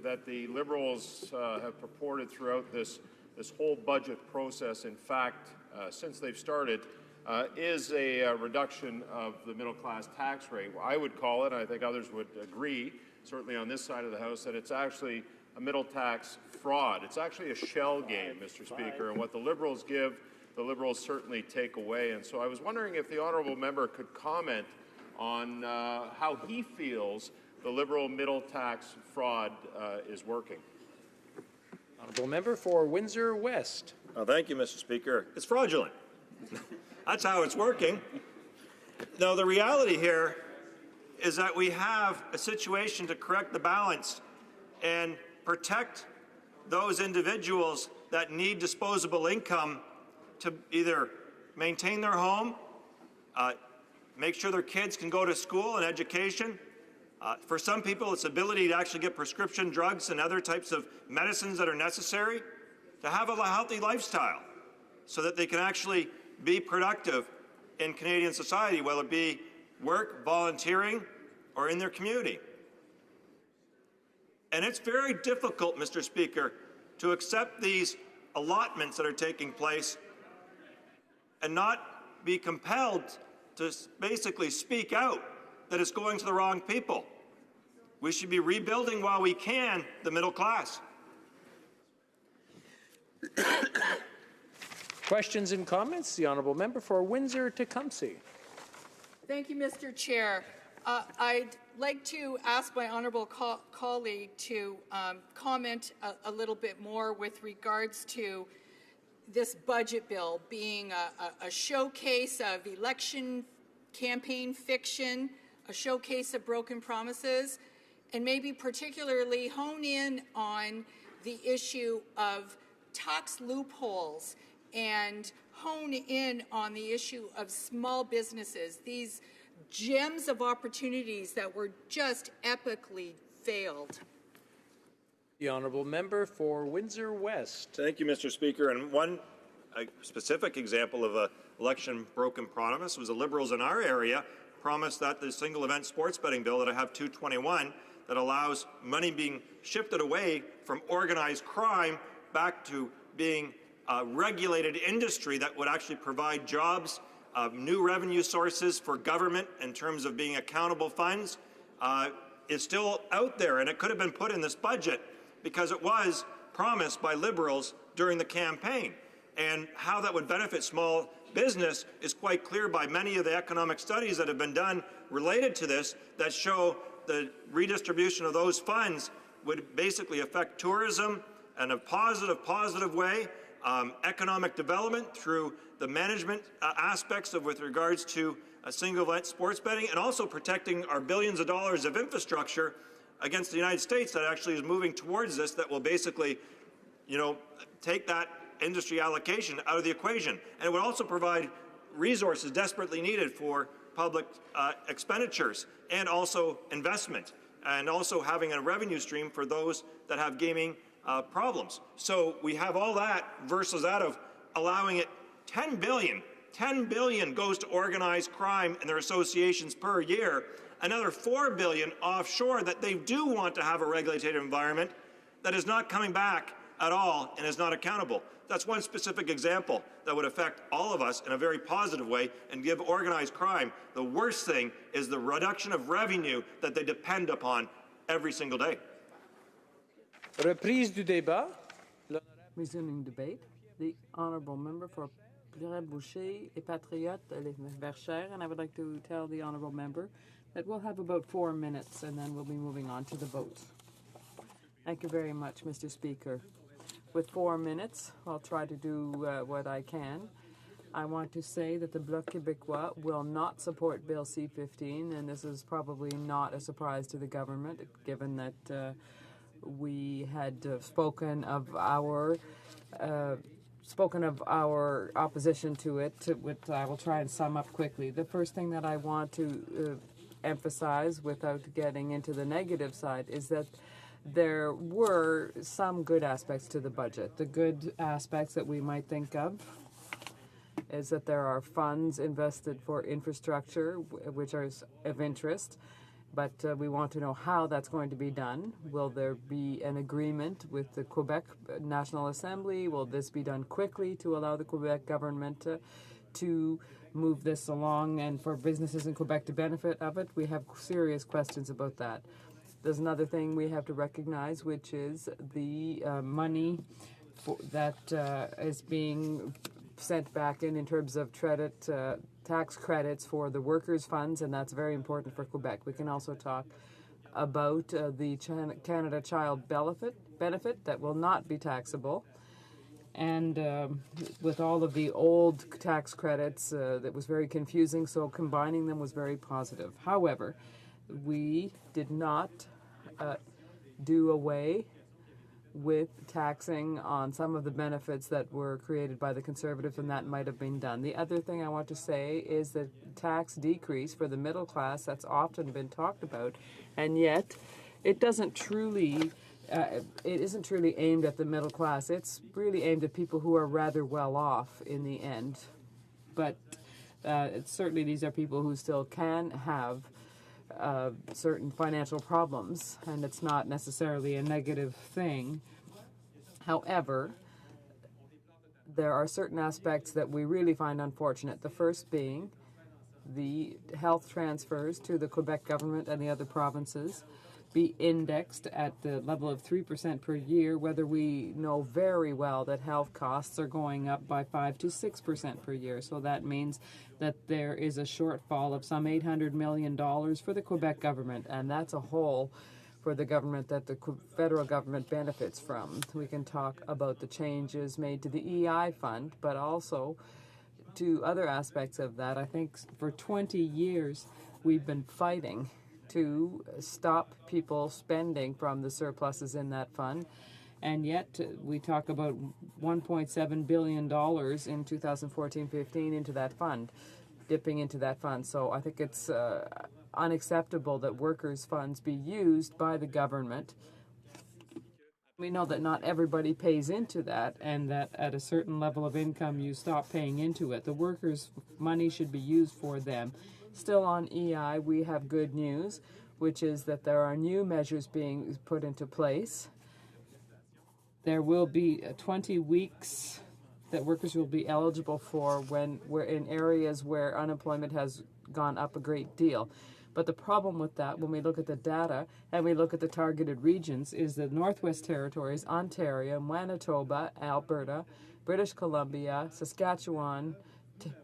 G: that the Liberals have purported throughout this whole budget process, in fact, since they've started, is a reduction of the middle-class tax rate. I would call it, and I think others would agree, certainly on this side of the House, that it's actually a middle tax fraud. It's actually a shell game, Mr. Speaker, and what the Liberals give, the Liberals certainly take away. And so I was wondering if the honourable member could comment on how he feels the Liberal middle tax fraud is working.
B: Honourable member for Windsor West.
G: Thank you, Mr. Speaker. It's fraudulent. That's how it's working. Now, the reality here is that we have a situation to correct the balance and protect those individuals that need disposable income to either maintain their home, make sure their kids can go to school and education. For some people, it's ability to actually get prescription drugs and other types of medicines that are necessary to have a healthy lifestyle so that they can actually be productive in Canadian society, whether it be work, volunteering, or in their community. And it's very difficult, Mr. Speaker, to accept these allotments that are taking place and not be compelled to basically speak out that it's going to the wrong people. We should be rebuilding while we can the middle class.
B: Questions and comments? The honourable member for Windsor-Tecumseh.
C: Thank you, Mr. Chair. I'd like to ask my honourable colleague to comment a little bit more with regards to this budget bill being a showcase of election campaign fiction, a showcase of broken promises, and maybe particularly hone in on the issue of tax loopholes and hone in on the issue of small businesses, these gems of opportunities that were just epically failed.
B: The honourable member for Windsor West.
G: Thank you, Mr. Speaker. And one specific example of an election broken promise was the Liberals in our area promised that the single event sports betting bill that I have 221 that allows money being shifted away from organized crime back to being a regulated industry that would actually provide jobs, new revenue sources for government in terms of being accountable funds, is still out there, and it could have been put in this budget because it was promised by Liberals during the campaign. And how that would benefit small business is quite clear by many of the economic studies that have been done related to this that show the redistribution of those funds would basically affect tourism in a positive way, economic development through the management aspects of with regards to a single event sports betting, and also protecting our billions of dollars of infrastructure against the United States that actually is moving towards this, that will basically, take that industry allocation out of the equation. And it would also provide resources desperately needed for public expenditures and also investment, and also having a revenue stream for those that have gaming problems. So we have all that versus that of allowing it $10 billion goes to organized crime and their associations per year, another $4 billion offshore that they do want to have a regulated environment that is not coming back at all and is not accountable. That's one specific example that would affect all of us in a very positive way and give organized crime. The worst thing is the reduction of revenue that they depend upon every single day.
B: Reprise du débat.
K: Resuming debate, the honourable member for Pierre-Boucher et Patriote Les Verchères, and I would like to tell the honourable member that we'll have about 4 minutes and then we'll be moving on to the vote. Thank you very much, Mr. Speaker. With 4 minutes, I'll try to do what I can. I want to say that the Bloc Québécois will not support Bill C-15, and this is probably not a surprise to the government, given that we had spoken of our opposition to it, which I will try and sum up quickly. The first thing that I want to emphasize, without getting into the negative side, is that there were some good aspects to the budget. The good aspects that we might think of is that there are funds invested for infrastructure, which are of interest, but we want to know how that's going to be done. Will there be an agreement with the Quebec National Assembly? Will this be done quickly to allow the Quebec government to move this along and for businesses in Quebec to benefit of it? We have serious questions about that. There's another thing we have to recognize, which is the money that is being sent back in terms of tax credits for the workers' funds, and that's very important for Quebec. We can also talk about the Canada Child benefit that will not be taxable. And with all of the old tax credits, that was very confusing, so combining them was very positive. However, we did not do away with taxing on some of the benefits that were created by the Conservatives, and that might have been done. The other thing I want to say is that tax decrease for the middle class, that's often been talked about, and yet it doesn't truly, it isn't truly aimed at the middle class. It's really aimed at people who are rather well off in the end. But certainly these are people who still can have certain financial problems, and it's not necessarily a negative thing. However, there are certain aspects that we really find unfortunate. The first being the health transfers to the Quebec government and the other provinces be indexed at the level of 3% per year, whether we know very well that health costs are going up by 5 to 6% per year. So that means that there is a shortfall of some $800 million for the Quebec government, and that's a hole for the government that the federal government benefits from. We can talk about the changes made to the EI fund, but also to other aspects of that. I think for 20 years we've been fighting to stop people spending from the surpluses in that fund. And yet we talk about $1.7 billion in 2014-15 into that fund, dipping into that fund. So I think it's unacceptable that workers' funds be used by the government. We know that not everybody pays into that, and that at a certain level of income you stop paying into it. The workers' money should be used for them. Still on EI, we have good news, which is that there are new measures being put into place. There will be 20 weeks that workers will be eligible for when we're in areas where unemployment has gone up a great deal. But the problem with that, when we look at the data and we look at the targeted regions, is the Northwest Territories, Ontario, Manitoba, Alberta, British Columbia, Saskatchewan,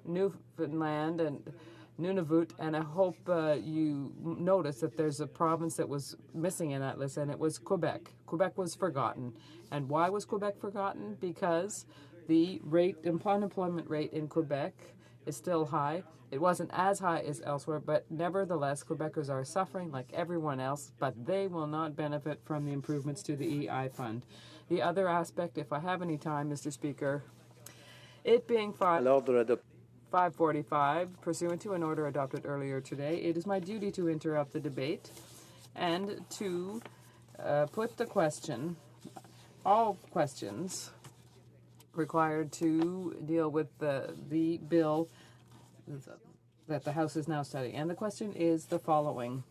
K: Newfoundland, and Nunavut, and I hope you notice that there's a province that was missing in that list, and it was Quebec. Quebec was forgotten. And why was Quebec forgotten? Because the unemployment rate in Quebec is still high. It wasn't as high as elsewhere, but nevertheless, Quebecers are suffering like everyone else, but they will not benefit from the improvements to the EI fund. The other aspect, if I have any time, Mr. Speaker, it being 5:45, pursuant to an order adopted earlier today, it is my duty to interrupt the debate and to put the question, all questions required to deal with the bill that the House is now studying. And the question is the following.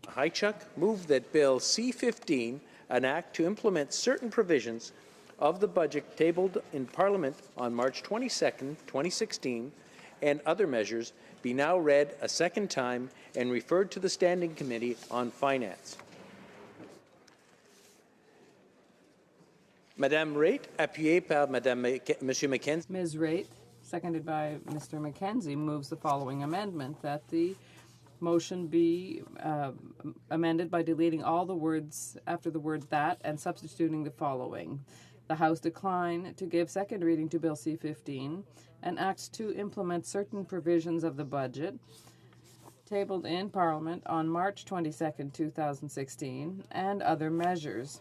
B: Hychuk move that Bill C-15, an act to implement certain provisions of the budget tabled in Parliament on March 22nd, 2016, and other measures, be now read a second time and referred to the Standing Committee on Finance. Madame Raitt, appuyée par Monsieur Mackenzie.
K: Ms. Raitt, seconded by Mr. Mackenzie, moves the following amendment, that the motion be amended by deleting all the words after the word that and substituting the following. The House decline to give second reading to Bill C-15, an act to implement certain provisions of the budget tabled in Parliament on March 22, 2016, and other measures.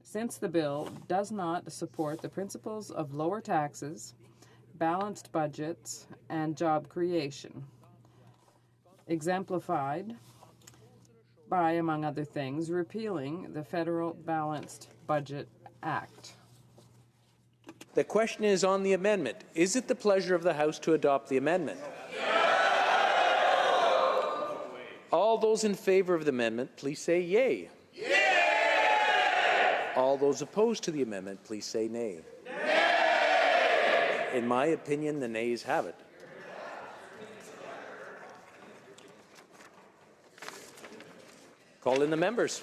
K: Since the bill does not support the principles of lower taxes, balanced budgets, and job creation, exemplified by, among other things, repealing the Federal Balanced Budget Act.
B: The question is on the amendment. Is it the pleasure of the House to adopt the amendment? All those in favour of the amendment, please say yea. Yay! All those opposed to the amendment, please say nay. Nay! In my opinion, the nays have it. Call in the members.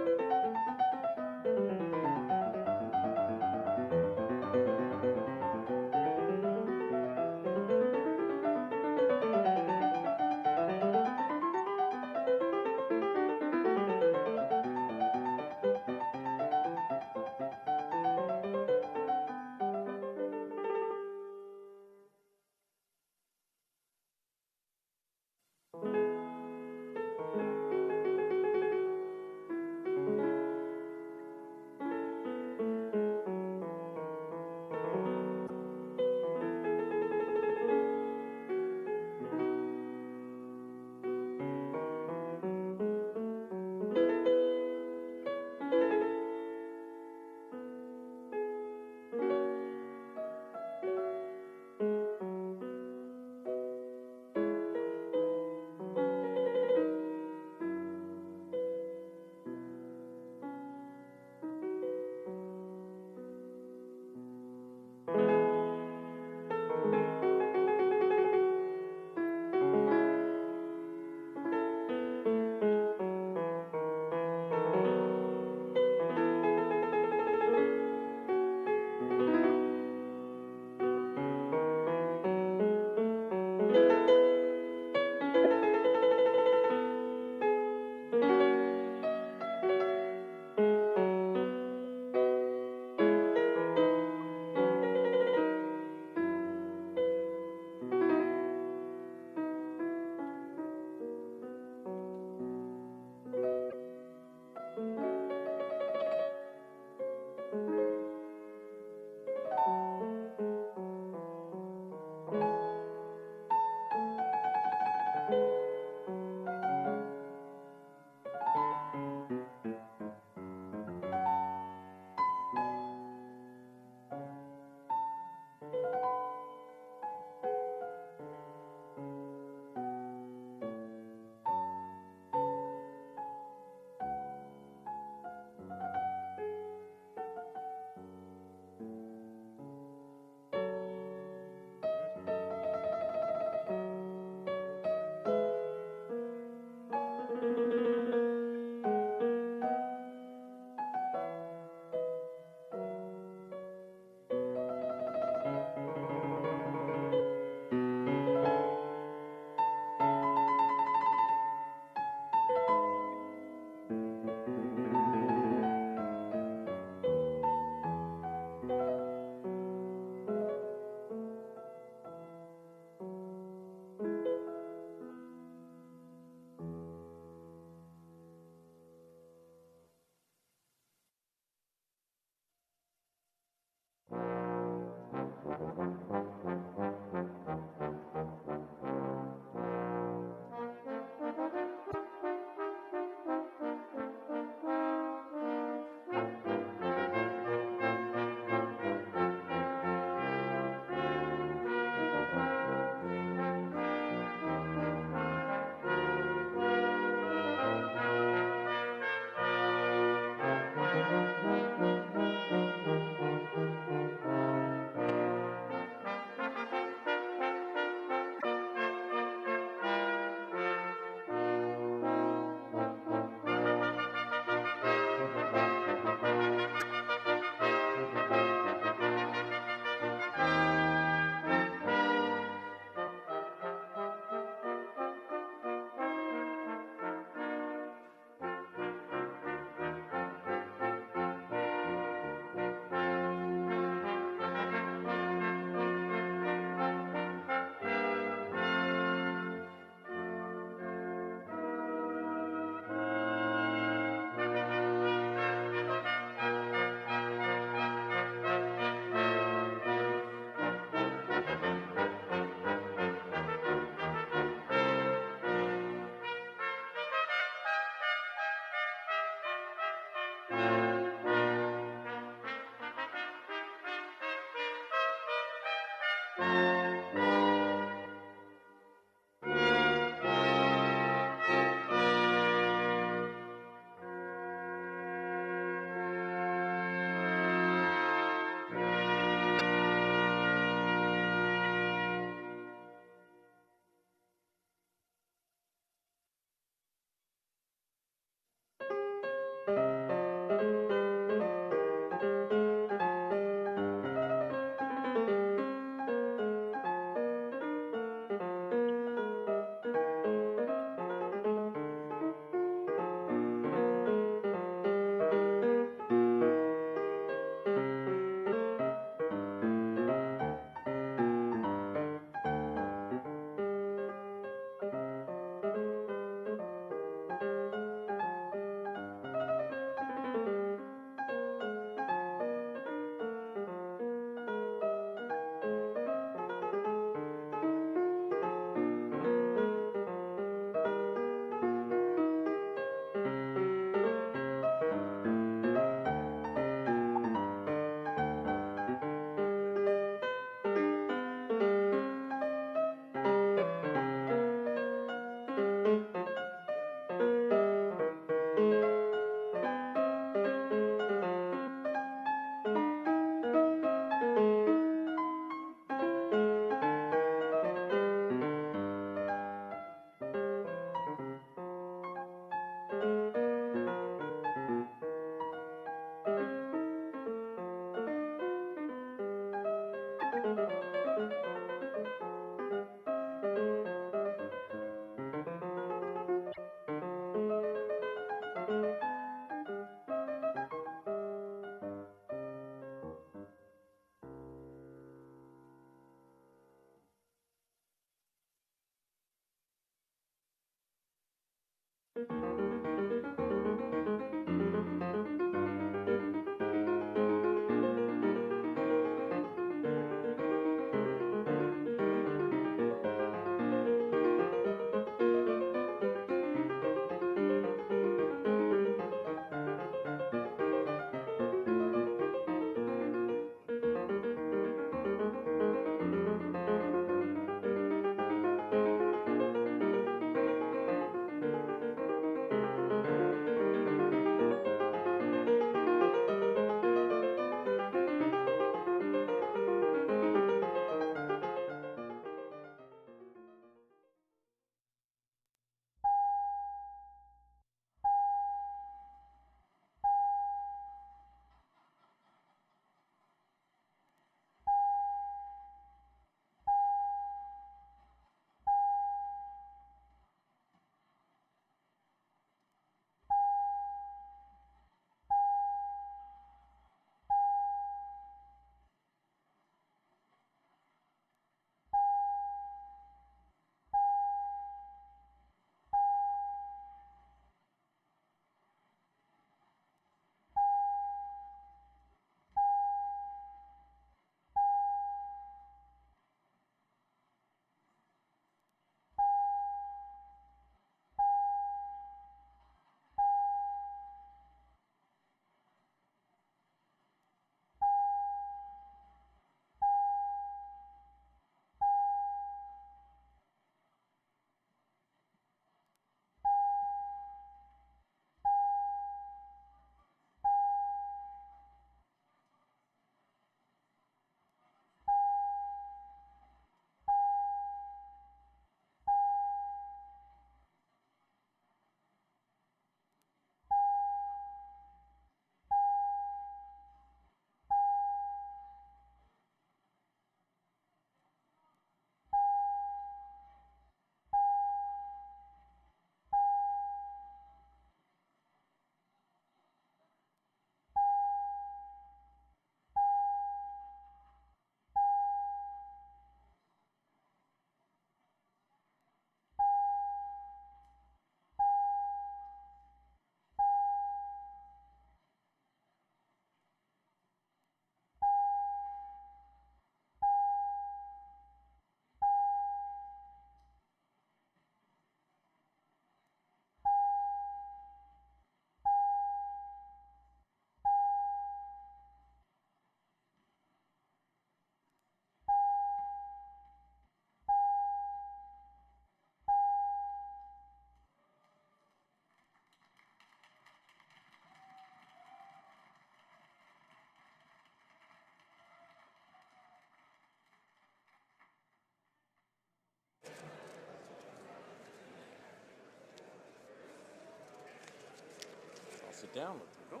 B: sit down with them. Go.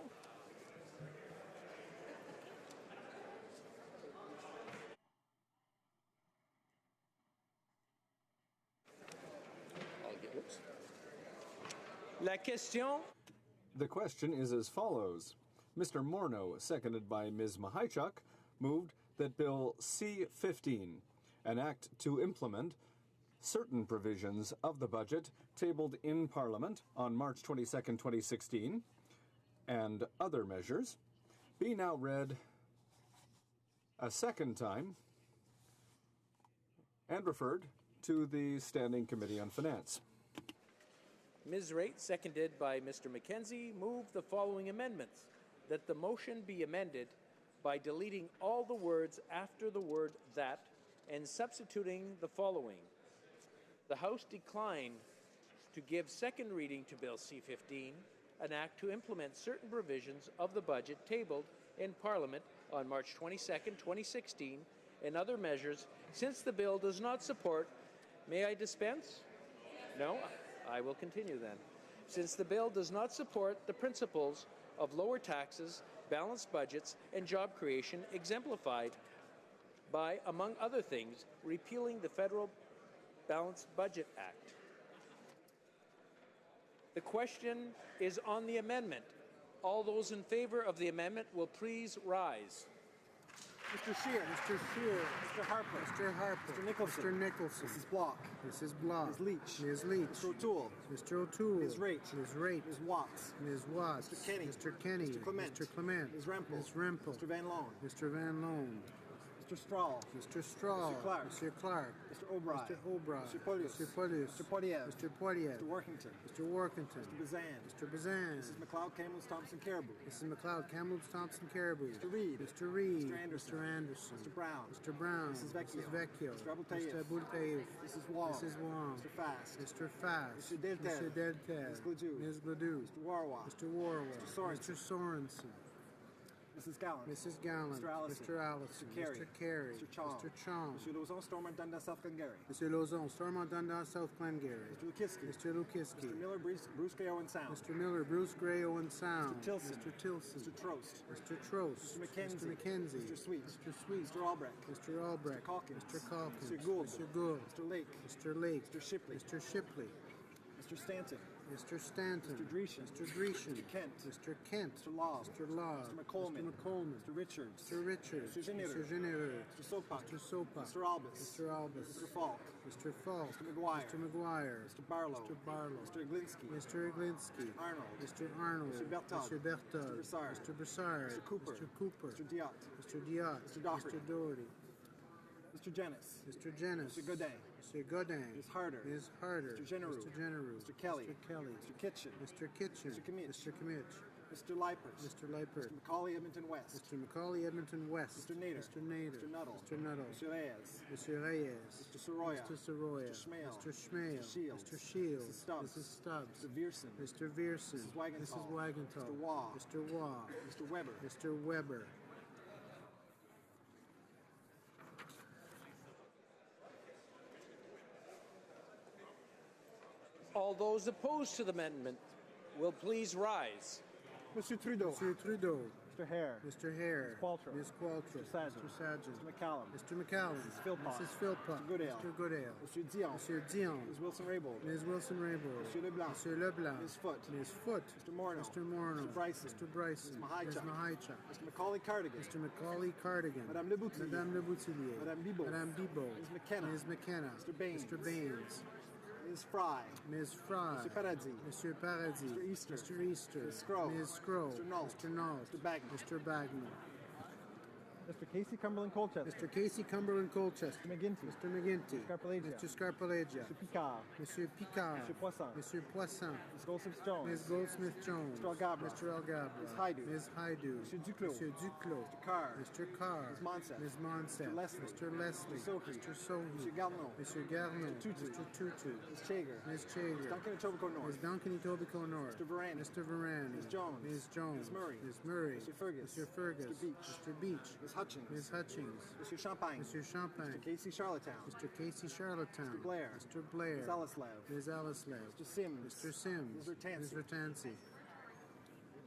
B: La question.
L: The question is as follows. Mr. Morneau, seconded by Ms. Mahaichuk, moved that Bill C-15, an act to implement certain provisions of the budget tabled in Parliament on March 22, 2016, and other measures, be now read a second time and referred to the Standing Committee on Finance.
B: Ms. Raitt, seconded by Mr. McKenzie, moved the following amendments: that the motion be amended by deleting all the words after the word that and substituting the following. The House declined to give second reading to Bill C-15, an act to implement certain provisions of the budget tabled in Parliament on March 22, 2016, and other measures, since the bill does not support. May I dispense? No? I will continue then. Since the bill does not support the principles of lower taxes, balanced budgets, and job creation exemplified by, among other things, repealing the Federal Balanced Budget Act. The question is on the amendment. All those in favor of the amendment will please rise.
Q: Mr. Scheer. Mr. Scheer. Mr. Harper. Mr. Harper. Mr. Nicholson. Mr. Nicholson. Mrs. Block. Mrs. Block. Ms. Leach. Ms. Leach. Mr. O'Toole. Mr. O'Toole. Ms. Raitt. Ms. Raitt. Ms. Watts. Ms. Watts. Mr. Kenny. Mr. Kenny. Mr. Clement. Mr. Clement. Ms. Rempel. Ms. Rempel. Mr. Van Loan. Mr. Van Loan. Mr. Strahl. Mr. Strahl. Mr. Clark. Mr. Clark. Mr. O'Brien. Mr. O'Brien. Mr. Polius. Mr. Polius. Mr. Poilievre. Mr. Poilievre. Mr. Workington. Mr. Workington. Mr. Bazan. Mr. Bazan. Mrs. McLeod, Camels, Thompson, Caribou. Mrs. McLeod, Camels, Thompson, Caribou. Mr. Reid. Mr. Reid. Mr. Anderson. Mr. Anderson. Mr. Brown. Mr. Brown. Mrs. Vecchio. Mrs. Vecchio. Mr. Abultayev. Mr. Abultayev. Mrs. Wong. Mrs. Wong. Mr. Fast. Mr. Fast. Mr. Deltel. Mr. Deltel. Ms. Gladue. Ms. Gladue. Mr. Warwa. Mr. Warwa. Mr. Sorensen. Mr. Sorensen. Mrs. Gallant. Mrs. Gallant. Mr. Allison. Mr. Allison. Mr. Carey. Mr. Carey. Mr. Chong. Mr. Chong. Mr. Lauzon, Stormont, Dundas, South Glengarry. Mr. Lauzon, Stormont, Dundas, South Glengarry. Mr. Lukiski. Mr. Lukiski. Mr. Miller, Bruce Gray, Owen Sound. Mr. Miller, Bruce Gray, Owen Sound. Mr. Tilson. Mr. Tilson. Mr. Trost. Mr. Trost. Mr. McKenzie. Mr. McKenzie. Mr. Sweet. Mr. Sweet. Mr. Albrecht. Mr. Albrecht. Mr. Calkins. Mr. Calkins. Mr. Gould. Mr. Gould. Mr. Lake. Mr. Lake. Mr. Shipley. Mr. Shipley. Mr. Stanton. Mr. Stanton. Mr. Dreeshen. Mr. Dreeshen. Mr. Kent. Mr. Kent. Mr. Law. Mr. Law. Mr. McColman. Mr. McColman. Mr. Richards. Mr. Richards. Mr. Genereux. Mr. Genereux. Mr. Sopak. Mr. Sopak. Mr. Albus. Mr. Albus. Mr. Falk. Mr. Falk. Mr. McGuire. Mr. McGuire. Mr. Barlow. Mr. Barlow. Mr. Iglinsky. Mr. Iglinsky. Mr. Arnold. Mr. Arnold. Mr. Berthold. Mr. Berthold. Mr. Broussard. Mr. Broussard. Mr. Cooper. Mr. Cooper. Mr. Diot. Mr. Diot. Mr. Doherty. Mr. Doherty. Mr. Jennings. Mr. Jennings. Mr. Godin. Mr. Godin. Ms. Harder. Ms. Harder. Mr. Genereux. Mr. Genereux. Mr. Kelly. Mr. Kelly. Mr. Kitchen. Mr. Kitchen. Mr. Kimmich. Mr. Kimmich. Mr. Leipert. Mr. Leipert. Mr. Macaulay, Edmonton West. Mr. Macaulay, Edmonton West. Mr. Nader. Mr. Nader. Mr. Nuttall. Mr. Nuttall. Mr. Reyes. Mr. Reyes. Mr. Soroya. Mr. Soroya. Mr. Schmale. Mr. Schmale. Mr. Shields. Mr. Shields. Mrs. Stubbs. Mrs. Stubbs. Mr. Vierson. Mr. Vierson. Mrs. Wagenthal. Mrs. Wagenthal. Mr. Waugh. Mr. Waugh. Mr. Weber. Mr. Weber.
B: All those opposed to the amendment will please rise.
Q: Mr. Trudeau. Mr. Trudeau. Mr. Hare. Mr. Hare. Ms. Qualtrough. Ms. Qualtrough. Mr. Sargent. Mr. Sargent. Mr. McCallum. Mr. McCallum. Mrs. Philpott. Mrs. Philpott. Mr. Goodale. Mr. Goodale. Mr. Dion. Mr. Dion. Ms. Wilson-Raybould. Ms. Wilson-Raybould. Mr. Leblanc. Mr. Leblanc. Ms. Foote. Ms. Foote. Mr. Morneau. Mr. Morneau. Mr. Bryson. Mr. Bryson. Ms. Mahaichuk. Ms. Mahaichuk. Mr. Macaulay Cardigan. Mr. Macaulay Cardigan. Madame Leboutillier. Madame Leboutillier. Madame Bibeau. Madame Bibeau. Ms. McKenna. Ms. McKenna. Mr. Baines. Mr. Baines. Ms. Fry. Ms. Fry. Mr. Paradis. Mr. Paradis. Mr. Easter. Mr. Easter. Ms. Scrow. Ms. Scrow. Mr. Nault. Mr. Nault. Mr. Bagnall. Mr. Bagnall. Mr. Casey Cumberland Colchester. Mr. Casey Cumberland Colchester. Mr. McGinty. Mr. McGinty. Mr. Scarpalegia. Mr. Scarpalegia. Mr. Picard. Mr. Picard. Mr. Poisson. Mr. Poisson. Ms. Goldsmith-Jones. Ms. Goldsmith-Jones. Mr. Algabra. Mr. Algabra. Ms. Haidu. Ms. Haidu. Mr. Duclos. Mr. Duclos. Mr. Carr. Mr. Carr. Ms. Monsef. Ms. Monsef. Mr. Leslie. Mr. Leslie. Mr. Sohi. Mr. Sohi. Mr. Garneau. Mr. Garneau. Mr. Tutu. Mr. Tutu. Ms. Chager. Ms. Chager. Ms. Duncan Etobicoke North. Ms. Duncan Etobicoke North. Mr. Varane. Mr. Varane. Ms. Jones. Ms. Jones. Ms. Murray. Ms. Murray. Mr. Fergus. Mr. Fergus. Mr. Beach. Mr. Beach. Ms. Hutchins. Ms. Hutchins. Mr. Champagne. Mr. Champagne. Mr. Casey Charlottetown. Mr. Casey Charlottetown. Mr. Blair. Mr. Blair. Ms. Ellislev. Ms. Ellislev. Mr. Sims. Mr. Sims. Ms. Vertancy. Ms. Vertancy.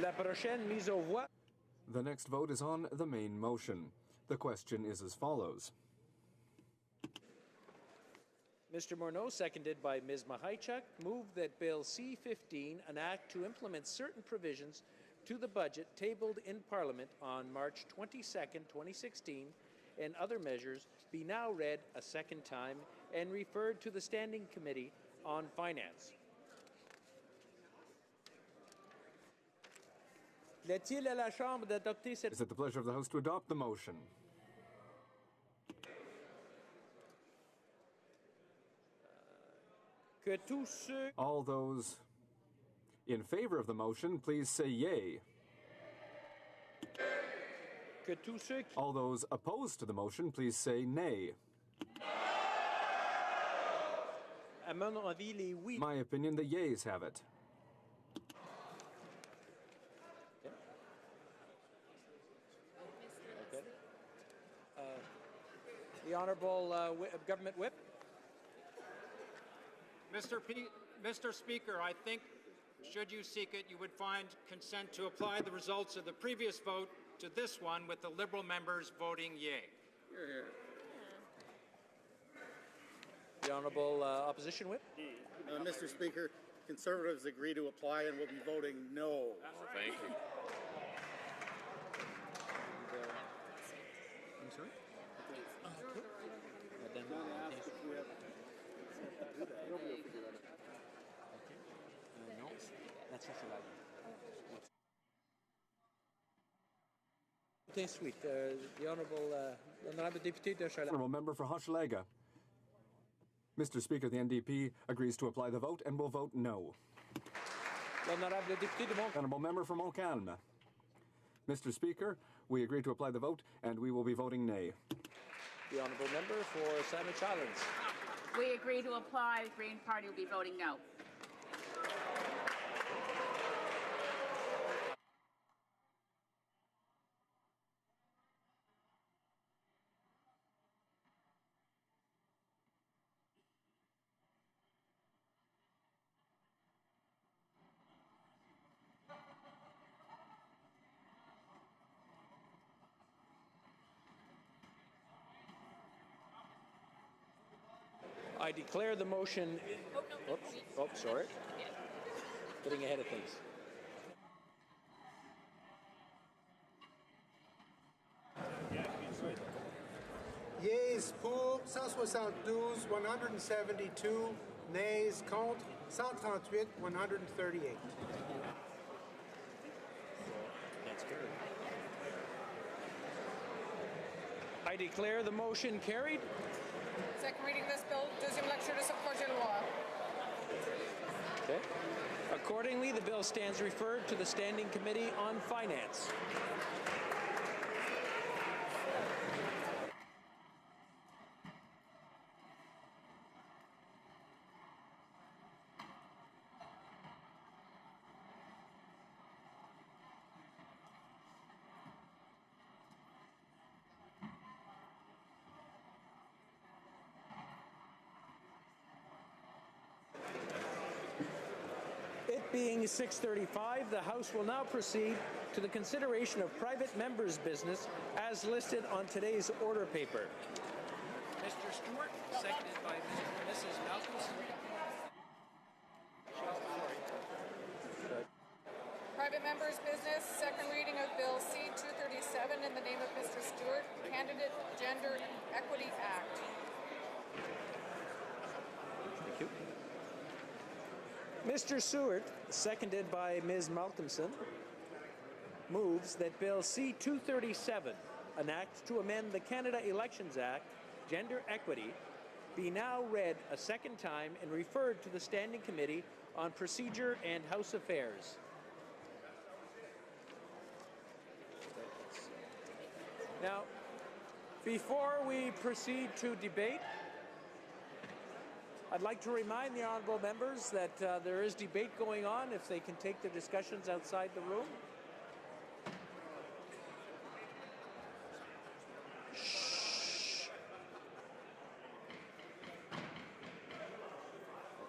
B: La prochaine mise aux voix.
L: The next vote is on the main motion. The question is as follows.
B: Mr. Morneau, seconded by Ms. Mahaichuk, moved that Bill C-15, an act to implement certain provisions to the budget tabled in Parliament on March 22, 2016, and other measures, be now read a second time and referred to the Standing Committee on Finance.
L: Is it the pleasure of the House to adopt the motion? All those in favor of the motion, please say yea. All those opposed to the motion, please say nay. My opinion, the yeas have it.
B: Okay. The Honourable Government Whip.
S: Mr. Speaker, I think, should you seek it, you would find consent to apply the results of the previous vote to this one, with the Liberal members voting yea.
B: The Honourable Opposition Whip.
T: Mr. Speaker, Conservatives agree to apply and will be voting no.
S: Thank you.
B: I'm sorry? No, that's just allowed. Sweet. The Honourable Deputy de Charlotte.
L: Honourable Member for Hochelaga. Mr. Speaker, the NDP agrees to apply the vote and will vote no. Honourable Member for Montcalm. Mr. Speaker, we agree to apply the vote and we will be voting nay.
B: The Honourable Member for Sandwich Islands.
W: We agree to apply. The Green Party will be voting no.
B: I declare the motion. Oops. Oh, sorry. Getting ahead of things.
Q: Yeas pour 172, 172. Nays contre 138, 138.
B: That's carried. I declare the motion carried.
C: Second reading of this bill, deuxième lecture de ce projet de loi.
B: Okay. Accordingly, the bill stands referred to the Standing Committee on Finance. Being 6:35, the House will now proceed to the consideration of private members' business as listed on today's order paper.
R: Mr. Stewart, seconded by Mrs. Malcolmson.
C: Private members' business, second reading of Bill C-237 in the name of Mr. Stewart, Candidate Gender Equity Act.
B: Thank you. Mr. Seward, seconded by Ms. Malcolmson, moves that Bill C-237, an act to amend the Canada Elections Act, Gender Equity, be now read a second time and referred to the Standing Committee on Procedure and House Affairs. Now, before we proceed to debate, I'd like to remind the honourable members that there is debate going on, if they can take their discussions outside the room. Shh.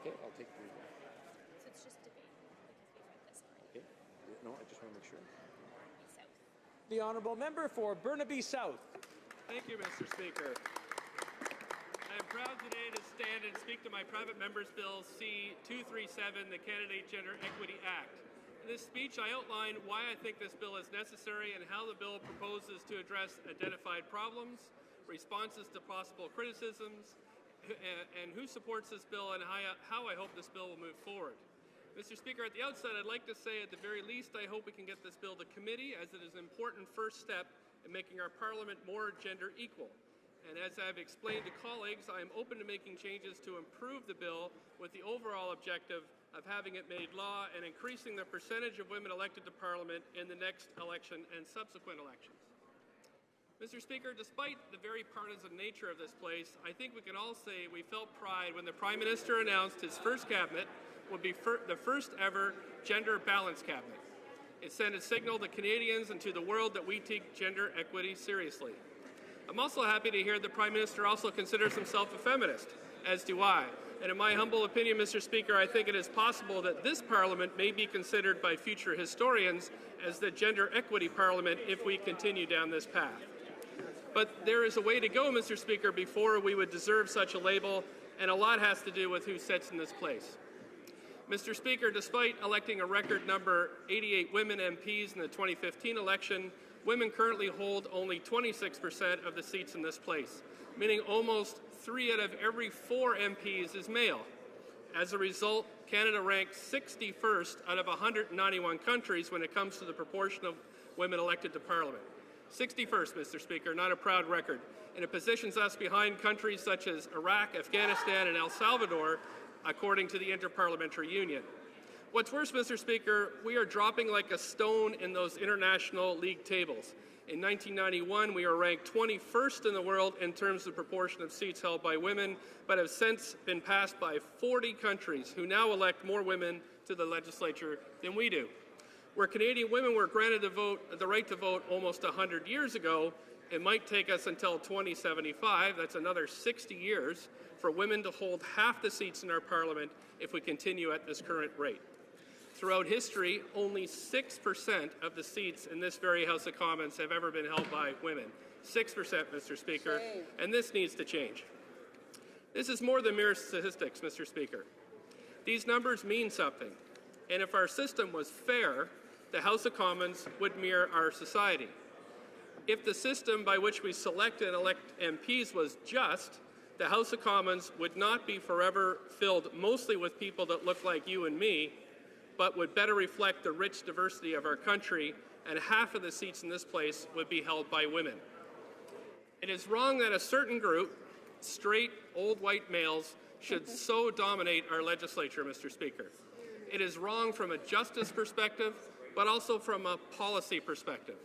B: Okay, I'll take the...
X: So it's just debate, because we've read this already.
B: Okay, no, I just want to make sure.
X: South.
B: The honourable member for Burnaby South.
N: Thank you, Mr. Speaker. I am proud today to stand and speak to my private member's bill C-237, the Candidate Gender Equity Act. In this speech, I outline why I think this bill is necessary and how the bill proposes to address identified problems, responses to possible criticisms, and who supports this bill and how I hope this bill will move forward. Mr. Speaker, at the outset, I'd like to say at the very least I hope we can get this bill to committee, as it is an important first step in making our Parliament more gender equal. And as I've explained to colleagues, I am open to making changes to improve the bill with the overall objective of having it made law and increasing the percentage of women elected to Parliament in the next election and subsequent elections. Mr. Speaker, despite the very partisan nature of this place, I think we can all say we felt pride when the Prime Minister announced his first cabinet would be the first ever gender balance cabinet. It sent a signal to Canadians and to the world that we take gender equity seriously. I'm also happy to hear the Prime Minister also considers himself a feminist, as do I. And in my humble opinion, Mr. Speaker, I think it is possible that this Parliament may be considered by future historians as the gender equity Parliament if we continue down this path. But there is a way to go, Mr. Speaker, before we would deserve such a label, and a lot has to do with who sits in this place. Mr. Speaker, despite electing a record number 88 women MPs in the 2015 election, women currently hold only 26% of the seats in this place, meaning almost 3 out of every 4 MPs is male. As a result, Canada ranks 61st out of 191 countries when it comes to the proportion of women elected to Parliament. 61st, Mr. Speaker, not a proud record, and it positions us behind countries such as Iraq, Afghanistan, and El Salvador, according to the Interparliamentary Union. What's worse, Mr. Speaker, we are dropping like a stone in those international league tables. In 1991, we were ranked 21st in the world in terms of proportion of seats held by women, but have since been passed by 40 countries who now elect more women to the legislature than we do. Where Canadian women were granted the right to vote almost 100 years ago, it might take us until 2075, that's another 60 years, for women to hold half the seats in our Parliament if we continue at this current rate. Throughout history, only 6% of the seats in this very House of Commons have ever been held by women. 6%, Mr. Speaker, and this needs to change. This is more than mere statistics, Mr. Speaker. These numbers mean something, and if our system was fair, the House of Commons would mirror our society. If the system by which we select and elect MPs was just, the House of Commons would not be forever filled mostly with people that look like you and me, but would better reflect the rich diversity of our country, and half of the seats in this place would be held by women. It is wrong that a certain group, straight, old white males, should so dominate our legislature, Mr. Speaker. It is wrong from a justice perspective, but also from a policy perspective.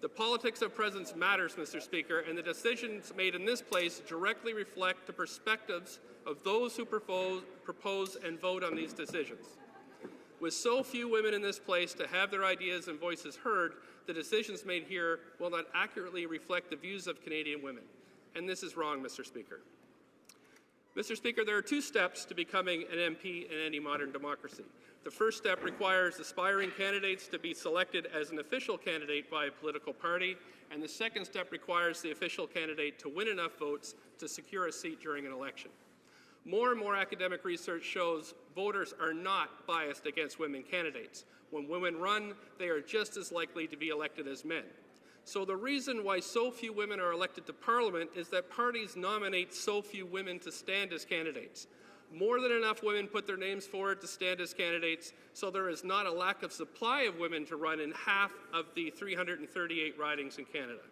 N: The politics of presence matters, Mr. Speaker, and the decisions made in this place directly reflect the perspectives of those who propose and vote on these decisions. With so few women in this place to have their ideas and voices heard, the decisions made here will not accurately reflect the views of Canadian women. And this is wrong, Mr. Speaker. Mr. Speaker, there are 2 steps to becoming an MP in any modern democracy. The first step requires aspiring candidates to be selected as an official candidate by a political party, and the second step requires the official candidate to win enough votes to secure a seat during an election. More and more academic research shows voters are not biased against women candidates. When women run, they are just as likely to be elected as men. So the reason why so few women are elected to Parliament is that parties nominate so few women to stand as candidates. More than enough women put their names forward to stand as candidates, so there is not a lack of supply of women to run in half of the 338 ridings in Canada.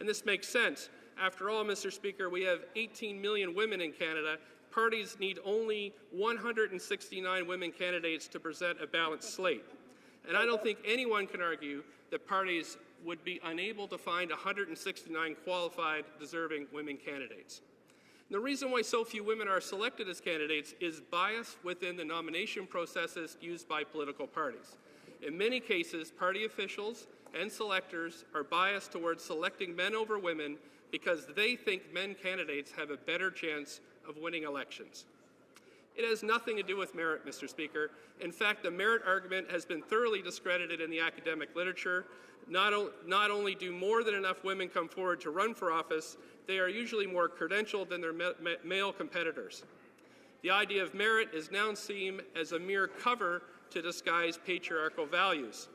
N: And this makes sense. After all, Mr. Speaker, we have 18 million women in Canada. Parties need only 169 women candidates to present a balanced slate. And I don't think anyone can argue that parties would be unable to find 169 qualified, deserving women candidates. And the reason why so few women are selected as candidates is bias within the nomination processes used by political parties. In many cases, party officials and selectors are biased towards selecting men over women because they think men candidates have a better chance of winning elections. It has nothing to do with merit, Mr. Speaker. In fact, the merit argument has been thoroughly discredited in the academic literature. Not only do more than enough women come forward to run for office, they are usually more credentialed than their male competitors. The idea of merit is now seen as a mere cover to disguise patriarchal values.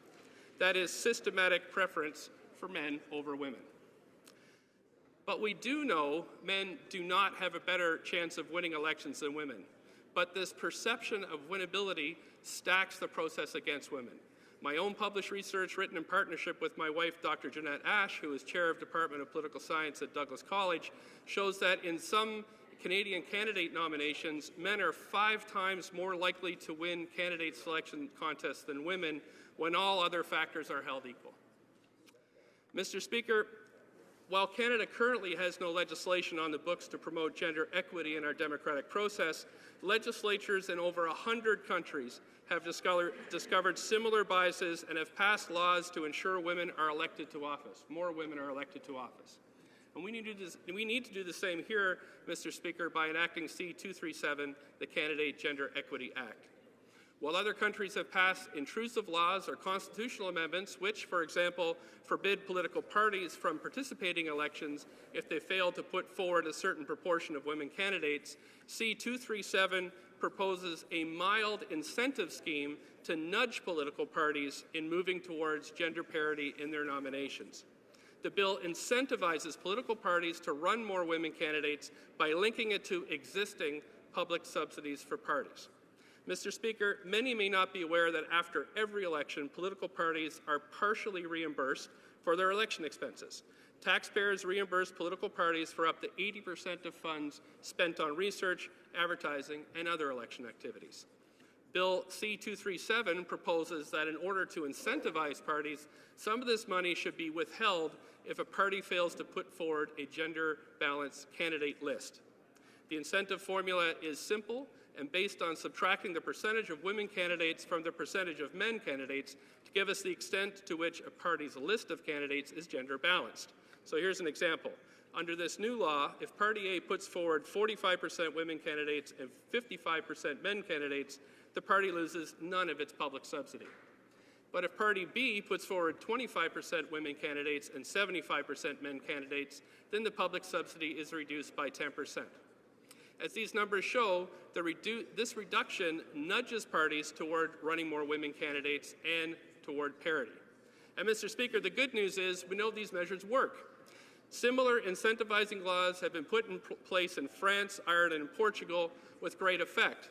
N: That is systematic preference for men over women. But we do know men do not have a better chance of winning elections than women. But this perception of winnability stacks the process against women. My own published research, written in partnership with my wife, Dr. Jeanette Ash, who is chair of Department of Political Science at Douglas College, shows that in some Canadian candidate nominations, men are 5 times more likely to win candidate selection contests than women when all other factors are held equal. Mr. Speaker, while Canada currently has no legislation on the books to promote gender equity in our democratic process, legislatures in over 100 countries have discovered similar biases and have passed laws to ensure women are elected to office. More women are elected to office. And we need to do the same here, Mr. Speaker, by enacting C-237, the Candidate Gender Equity Act. While other countries have passed intrusive laws or constitutional amendments which, for example, forbid political parties from participating in elections if they fail to put forward a certain proportion of women candidates, C-237 proposes a mild incentive scheme to nudge political parties in moving towards gender parity in their nominations. The bill incentivizes political parties to run more women candidates by linking it to existing public subsidies for parties. Mr. Speaker, many may not be aware that after every election, political parties are partially reimbursed for their election expenses. Taxpayers reimburse political parties for up to 80% of funds spent on research, advertising, and other election activities. Bill C-237 proposes that in order to incentivize parties, some of this money should be withheld if a party fails to put forward a gender-balanced candidate list. The incentive formula is simple and based on subtracting the percentage of women candidates from the percentage of men candidates to give us the extent to which a party's list of candidates is gender balanced. So here's an example. Under this new law, if Party A puts forward 45% women candidates and 55% men candidates, the party loses none of its public subsidy. But if Party B puts forward 25% women candidates and 75% men candidates, then the public subsidy is reduced by 10%. As these numbers show, this reduction nudges parties toward running more women candidates and toward parity. And Mr. Speaker, the good news is we know these measures work. Similar incentivizing laws have been put in place in France, Ireland, and Portugal with great effect.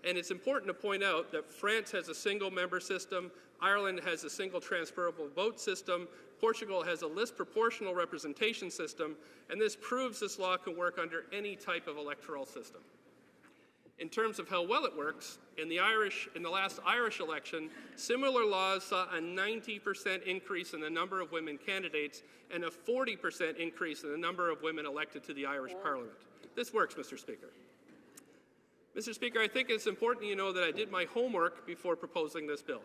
N: And it's important to point out that France has a single member system, Ireland has a single transferable vote system, Portugal has a list proportional representation system, and this proves this law can work under any type of electoral system. In terms of how well it works, in the last Irish election, similar laws saw a 90% increase in the number of women candidates and a 40% increase in the number of women elected to the Irish Parliament. This works, Mr. Speaker. Mr. Speaker, I think it's important you know that I did my homework before proposing this bill.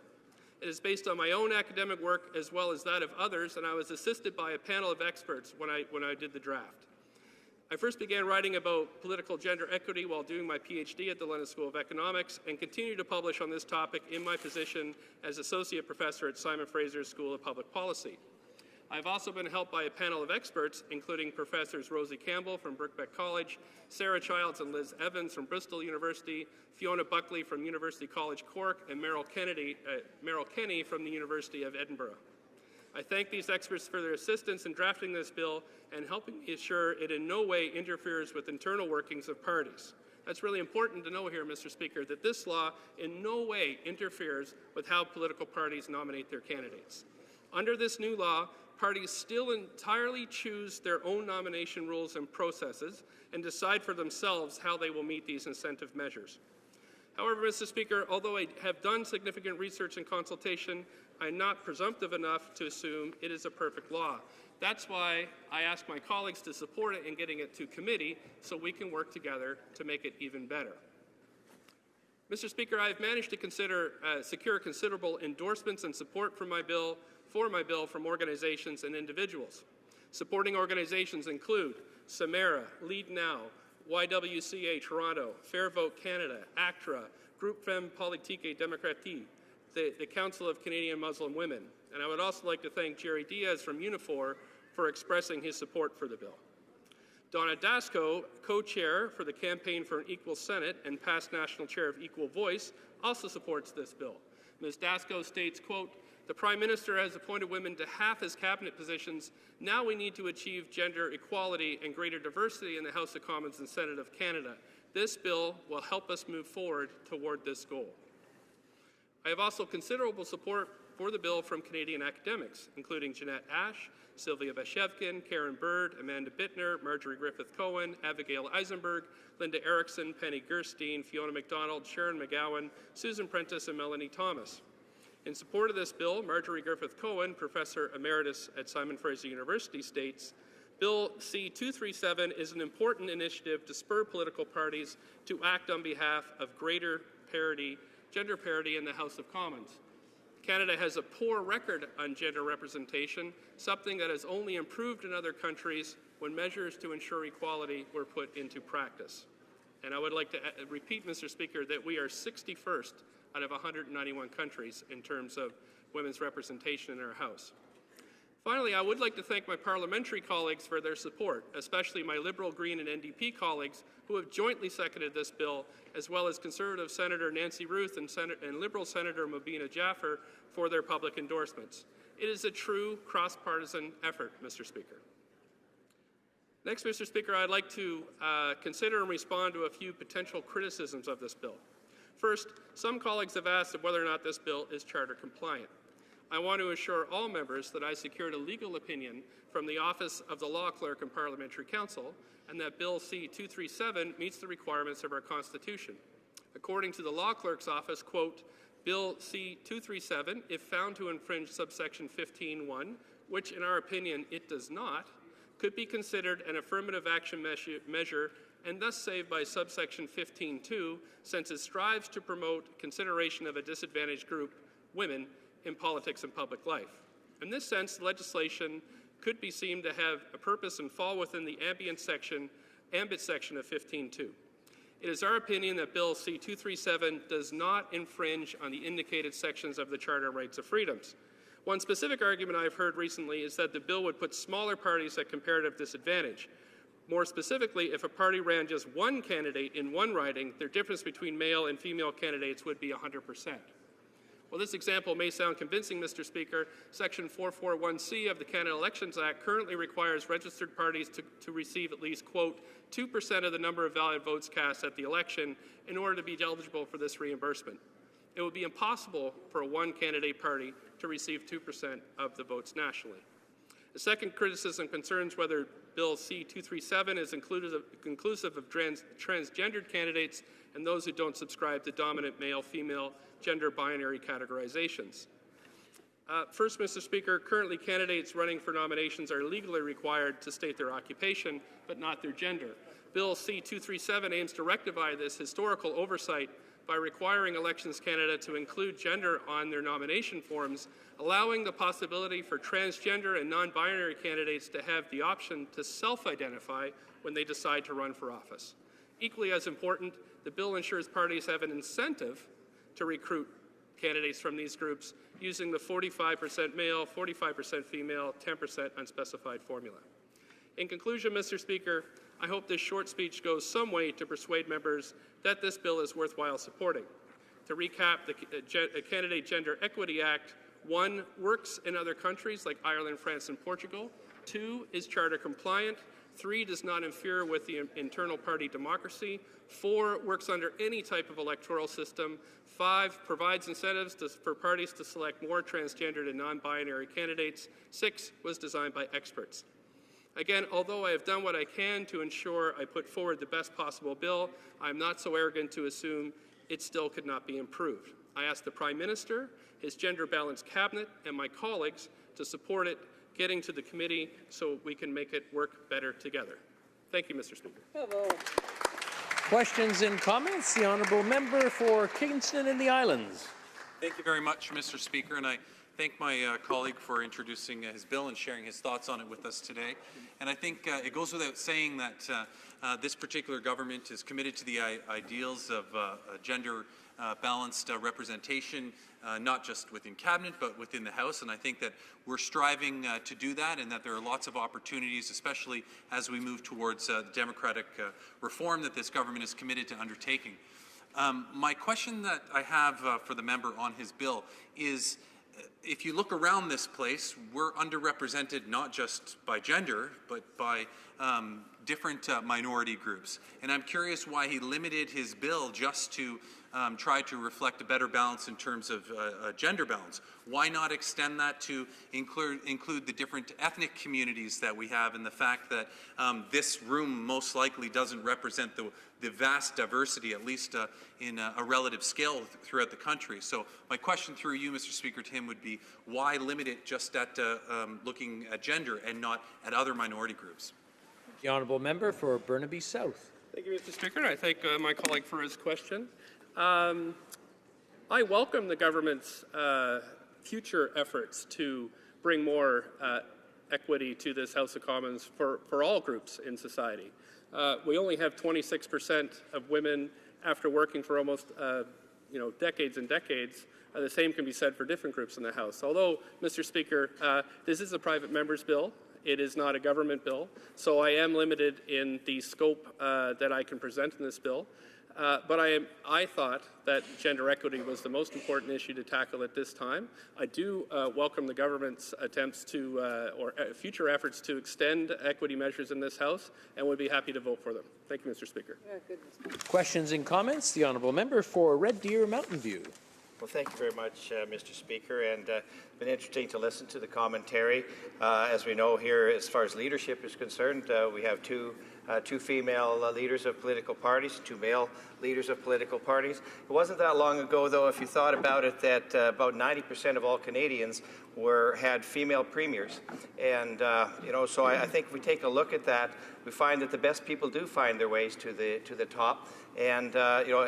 N: It is based on my own academic work as well as that of others, and I was assisted by a panel of experts when I did the draft. I first began writing about political gender equity while doing my PhD at the London School of Economics and continue to publish on this topic in my position as Associate Professor at Simon Fraser's School of Public Policy. I've also been helped by a panel of experts, including Professors Rosie Campbell from Birkbeck College, Sarah Childs and Liz Evans from Bristol University, Fiona Buckley from University College Cork, and Meryl Kenny from the University of Edinburgh. I thank these experts for their assistance in drafting this bill and helping me ensure it in no way interferes with internal workings of parties. That's really important to know here, Mr. Speaker, that this law in no way interferes with how political parties nominate their candidates. Under this new law, parties still entirely choose their own nomination rules and processes and decide for themselves how they will meet these incentive measures. However, Mr. Speaker, although I have done significant research and consultation, I'm not presumptive enough to assume it is a perfect law. That's why I ask my colleagues to support it in getting it to committee so we can work together to make it even better. Mr. Speaker, I have managed to secure considerable endorsements and support for my bill from organizations and individuals. Supporting organizations include Samara, Lead Now, YWCA Toronto, Fair Vote Canada, ACTRA, Groupe Femme Politique Démocratique, the Council of Canadian Muslim Women. And I would also like to thank Jerry Diaz from Unifor for expressing his support for the bill. Donna Dasko, co-chair for the Campaign for an Equal Senate and past national chair of Equal Voice, also supports this bill. Ms. Dasko states, quote, "The Prime Minister has appointed women to half his cabinet positions. Now we need to achieve gender equality and greater diversity in the House of Commons and Senate of Canada. This bill will help us move forward toward this goal." I have also considerable support for the bill from Canadian academics, including Jeanette Ash, Sylvia Bashevkin, Karen Bird, Amanda Bittner, Marjorie Griffith-Cohen, Abigail Eisenberg, Linda Erickson, Penny Gerstein, Fiona MacDonald, Sharon McGowan, Susan Prentice, and Melanie Thomas. In support of this bill, Marjorie Griffith-Cohen, Professor Emeritus at Simon Fraser University, states, Bill C-237 is an important initiative to spur political parties to act on behalf of greater parity, gender parity in the House of Commons. Canada has a poor record on gender representation, something that has only improved in other countries when measures to ensure equality were put into practice. And I would like to repeat, Mr. Speaker, that we are 61st out of 191 countries in terms of women's representation in our House. Finally, I would like to thank my parliamentary colleagues for their support, especially my Liberal, Green, and NDP colleagues who have jointly seconded this bill, as well as Conservative Senator Nancy Ruth and Liberal Senator Mobina Jaffer for their public endorsements. It is a true cross-partisan effort, Mr. Speaker. Next, Mr. Speaker, I'd like to consider and respond to a few potential criticisms of this bill. First, some colleagues have asked whether or not this bill is charter compliant. I want to assure all members that I secured a legal opinion from the Office of the Law Clerk and Parliamentary Counsel, and that Bill C-237 meets the requirements of our Constitution. According to the Law Clerk's Office, quote, Bill C-237, if found to infringe subsection 15.1, which in our opinion it does not, could be considered an affirmative action measure and thus saved by subsection 15.2, since it strives to promote consideration of a disadvantaged group, women, in politics and public life. In this sense, legislation could be seen to have a purpose and fall within the ambit section of 15.2. It is our opinion that Bill C-237 does not infringe on the indicated sections of the Charter of Rights and Freedoms. One specific argument I've heard recently is that the bill would put smaller parties at comparative disadvantage. More specifically, if a party ran just one candidate in one riding, their difference between male and female candidates would be 100%. While this example may sound convincing, Mr. Speaker, Section 441C of the Canada Elections Act currently requires registered parties to receive at least, quote, 2% of the number of valid votes cast at the election in order to be eligible for this reimbursement. It would be impossible for a one-candidate party to receive 2% of the votes nationally. The second criticism concerns whether Bill C-237 is inclusive of transgendered candidates and those who don't subscribe to dominant male-female gender binary categorizations. First, Mr. Speaker, currently candidates running for nominations are legally required to state their occupation, but not their gender. Bill C-237 aims to rectify this historical oversight by requiring Elections Canada to include gender on their nomination forms, allowing the possibility for transgender and non-binary candidates to have the option to self-identify when they decide to run for office. Equally as important, the bill ensures parties have an incentive to recruit candidates from these groups using the 45% male, 45% female, 10% unspecified formula. In conclusion, Mr. Speaker, I hope this short speech goes some way to persuade members that this bill is worthwhile supporting. To recap, the Candidate Gender Equity Act, 1, works in other countries like Ireland, France, and Portugal. 2, is charter compliant. 3, does not interfere with the internal party democracy. 4, works under any type of electoral system. 5, provides incentives for parties to select more transgendered and non-binary candidates. 6, was designed by experts. Again, although I have done what I can to ensure I put forward the best possible bill, I am not so arrogant to assume it still could not be improved. I ask the Prime Minister, his gender-balanced cabinet, and my colleagues to support it getting to the committee so we can make it work better together. Thank you, Mr. Speaker.
B: Questions and comments? The Honourable Member for Kingston and the Islands.
O: Thank you very much, Mr. Speaker, and I thank my colleague for introducing his bill and sharing his thoughts on it with us today. And I think it goes without saying that this particular government is committed to the ideals of gender balanced representation, not just within cabinet, but within the House. And I think that we're striving to do that, and that there are lots of opportunities, especially as we move towards the democratic reform that this government is committed to undertaking. My question that I have for the member on his bill is, if you look around this place, we're underrepresented not just by gender, but by different minority groups. And I'm curious why he limited his bill just to try to reflect a better balance in terms of gender balance. Why not extend that to include the different ethnic communities that we have, and the fact that this room most likely doesn't represent the vast diversity, at least in a relative scale throughout the country. So my question through you, Mr. Speaker, to him would be, why limit it just at looking at gender and not at other minority groups?
B: The honourable member for Burnaby South.
N: Thank you, Mr. Speaker. I thank my colleague for his question. I welcome the government's future efforts to bring more equity to this House of Commons for all groups in society. We only have 26% of women after working for almost decades and decades. The same can be said for different groups in the House. Although, Mr. Speaker, this is a private member's bill. It is not a government bill, so I am limited in the scope that I can present in this bill. But I thought that gender equity was the most important issue to tackle at this time. I do welcome the government's attempts to, or future efforts to extend equity measures in this House, and would be happy to vote for them. Thank you, Mr. Speaker.
B: Questions and comments? The honourable member for Red Deer Mountain View.
P: Well, thank you very much, Mr. Speaker, and been interesting to listen to the commentary. As we know here, as far as leadership is concerned, we have two female leaders of political parties, two male leaders of political parties. It wasn't that long ago, though, if you thought about it, that about 90% of all Canadians had female premiers, and so I think if we take a look at that, we find that the best people do find their ways to the top, and